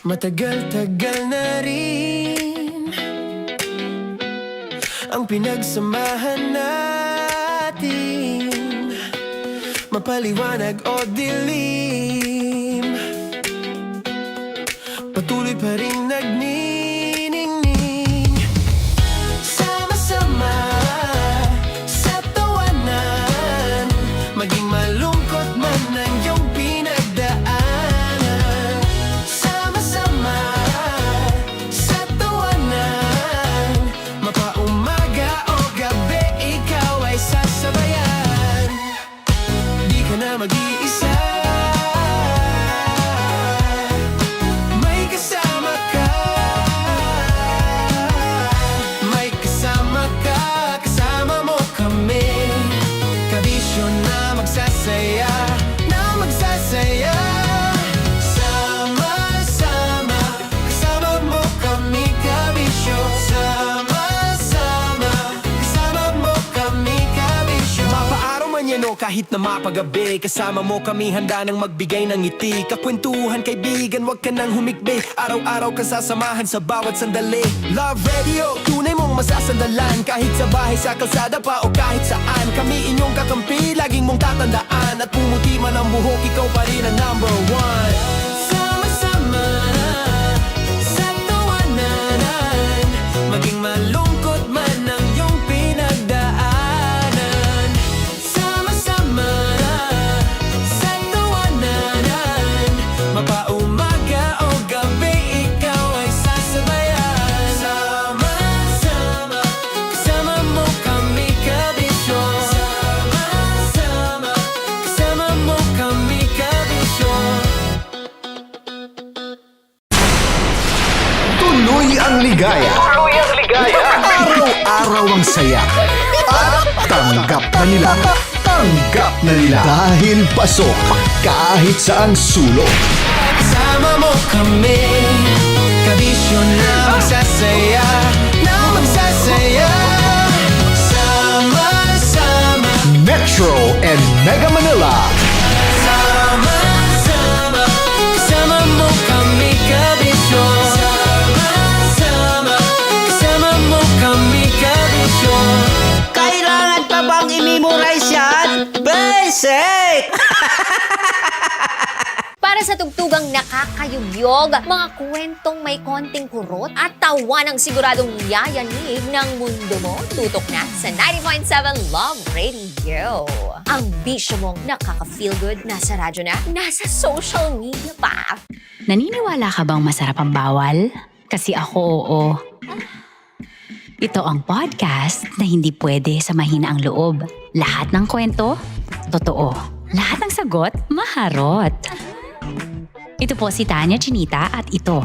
Matagal-tagal na rin ang pinagsamahan natin, mapaliwanag o dilim, patuloy pa rin nagniningning. Sama-sama sa tawanan, maging malungkot man ang iyong pinagdaanan. Sama-sama sa tawanan, mapaumaga o gabi, ikaw ay sasabayan. Di ka na mag-iisa, may kasama ka. May kasama ka, kasama mo kami. Kabisyo na magsasaya, na magsasaya. Sama-sama, kasama mo kami, kabisyo. Sama-sama, kasama mo kami, kabisyo. Mapaaraw man yan o kahit na mapagabi, kasama mo kami, handa nang magbigay ng ngiti. Kakwentuhan, kaibigan, wag ka nang humikbi. Araw-araw ka sasamahan sa bawat sandali. Love Radio, tunay mong inyong masasandalan. Kahit sa bahay, sa kalsada pa o kahit saan, kami inyong kakampi, laging mong tatandaan. At pumuti man ang buhok, ikaw pa rin ang number one. Sama-sama sa tawanan, maging malungkot man ang iyong pinagdaanan. Sama-sama sa tawanan, mapaumaga o gabi, ikaw ay sasabayan. Sama-sama, kasama mo kami kabisyo. Sama-sama, kasama mo kami kabisyo. Tuloy ang ligaya. Araw-araw ang saya. At tanggap na nila. Tanggap na nila. Dahil pasok kahit saang sulok. Kasama mo kami, kabisyo na magsasaya, na magsasaya. Sama-sama, Metro and Mega Manila. sama-sama, kasama mo kami kabisyo. Sama-sama, kasama mo kami kabisyo. Kailangan pa bang i-memorize yan? Basic! Para sa tugtugang nakakayubyog, mga kwentong may konting kurot at tawa ng siguradong yayanig ng mundo mo, tutok na sa 90.7 Love Radio. Ang bisyo mong nakaka-feel good, nasa radyo na, nasa social media pa. Naniniwala ka bang masarap ang bawal? Kasi ako, oo. Ito ang podcast na hindi pwede sa mahina ang loob. Lahat ng kwento, totoo. Lahat ng sagot, maharot. Ito po si Tanya Chinita at ito,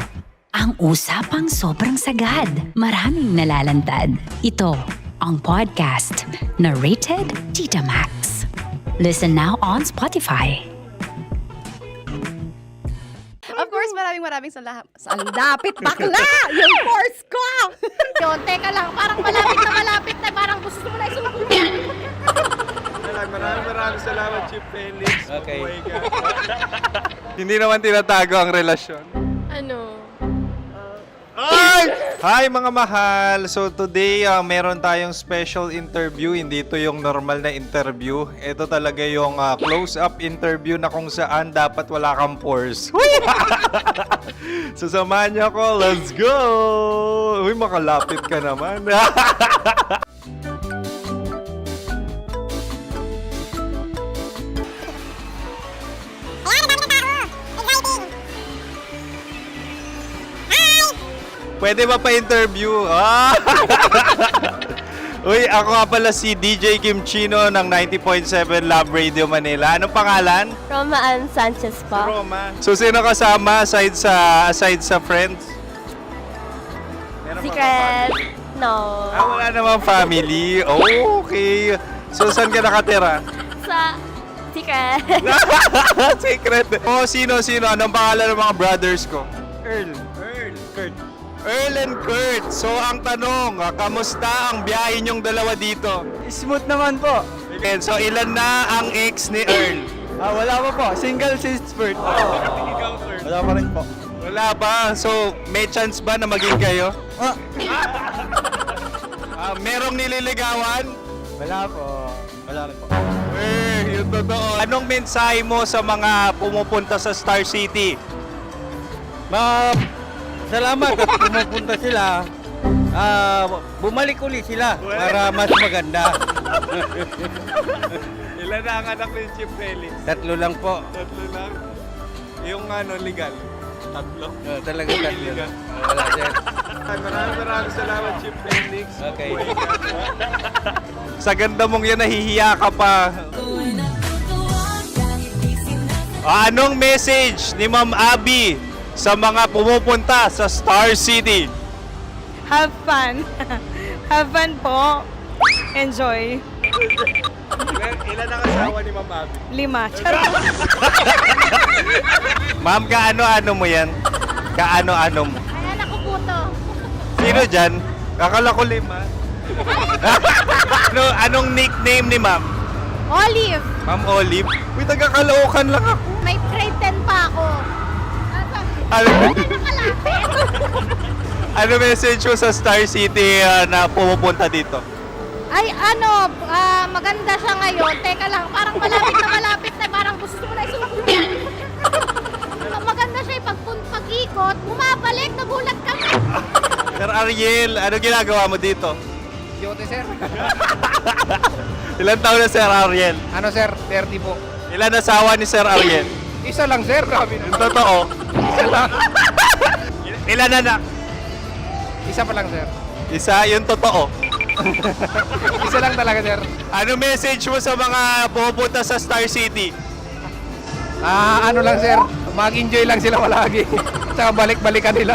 ang usapang sobrang sagad. Maraming nalalantad. Ito, ang podcast na Rated Tita Max. Listen now on Spotify. Of course, maraming salamat. Lapit bakla! Yung course ko! Yun, teka lang, parang malapit na, parang gusto mo na isulat. Maraming salamat, Chief Felix. Okay. Oh my God. Hindi naman tinatago ang relasyon. Ano? Ay! Hi mga mahal! So today, meron tayong special interview. Hindi ito yung normal na interview. Ito talaga yung close-up interview na kung saan dapat wala kang pores. So samahan niyo ako. Let's go! Uy, makalapit ka naman. Pwede ba pa-interview? Uy, ako nga pala si DJ Kim Chino ng 90.7 Love Radio Manila. Anong pangalan? Roma Ann Sanchez po. Roma. So, sino kasama aside sa friends? Meron ba Secret. No. wala namang family. Oh, okay. So, saan ka nakatira? Sa Secret. Secret. Oh, sino? Anong pangalan ng mga brothers ko? Earl, Kurt. Earl and Kurt. So, ang tanong, kamusta ang biyahe niyong dalawa dito? Smooth naman po. Okay, so, ilan na ang ex ni Earl? Wala pa po. Single since birth. Ikaw, Kurt. Wala pa rin po. Wala pa. So, may chance ba na maging kayo? Merong nililigawan? Wala po. Wala rin po. Yung totoo. Anong mensahe mo sa mga pumupunta sa Star City? Salamat at pumupunta sila. Bumalik uli sila para mas maganda. Ilan na ang anak ni Chief Felix? 3 lang po. 3 lang? Yung legal? 3? Talaga 3 lang. Wala dyan. Maraming salamat, Chief Felix. Okay. Sa ganda mong yan, nahihiya ka pa. Anong message ni Ma'am Abby sa mga pumupunta sa Star City? Have fun. Have fun po. Enjoy. Ilan ang asawa ni Ma'am Abby? 5. Charot. Ma'am, kaano-ano mo yan? Kaano-ano mo? Ayan ako po to. Sino dyan? Kakala ko 5. Anong nickname ni Ma'am? Olive. Ma'am Olive? Uy, taga-Caloocan lang ako. May grade 10 pa ako. Ano? Nakalapit. Ano message mo sa Star City na pumupunta dito? Ay, ano, maganda siya ngayon. Teka lang, parang malapit na, parang gusto mo na isulat. Maganda siya pag-ikot, bumabalik, nagulat kami. Sir Ariel, ano ginagawa mo dito? Yote, sir. Ilan taon na Sir Ariel? Ano, sir? 30 po. Ilan asawa ni Sir Ariel? Isa lang, sir. Grabe Yung totoo. Isa lang. Ilan anak? Isa pa lang, sir. Isa, yung totoo. Isa lang talaga, sir. Ano message mo sa mga pupunta sa Star City? Ano lang, sir. Mag-enjoy lang sila palagi. Tsaka balik-balikan nila.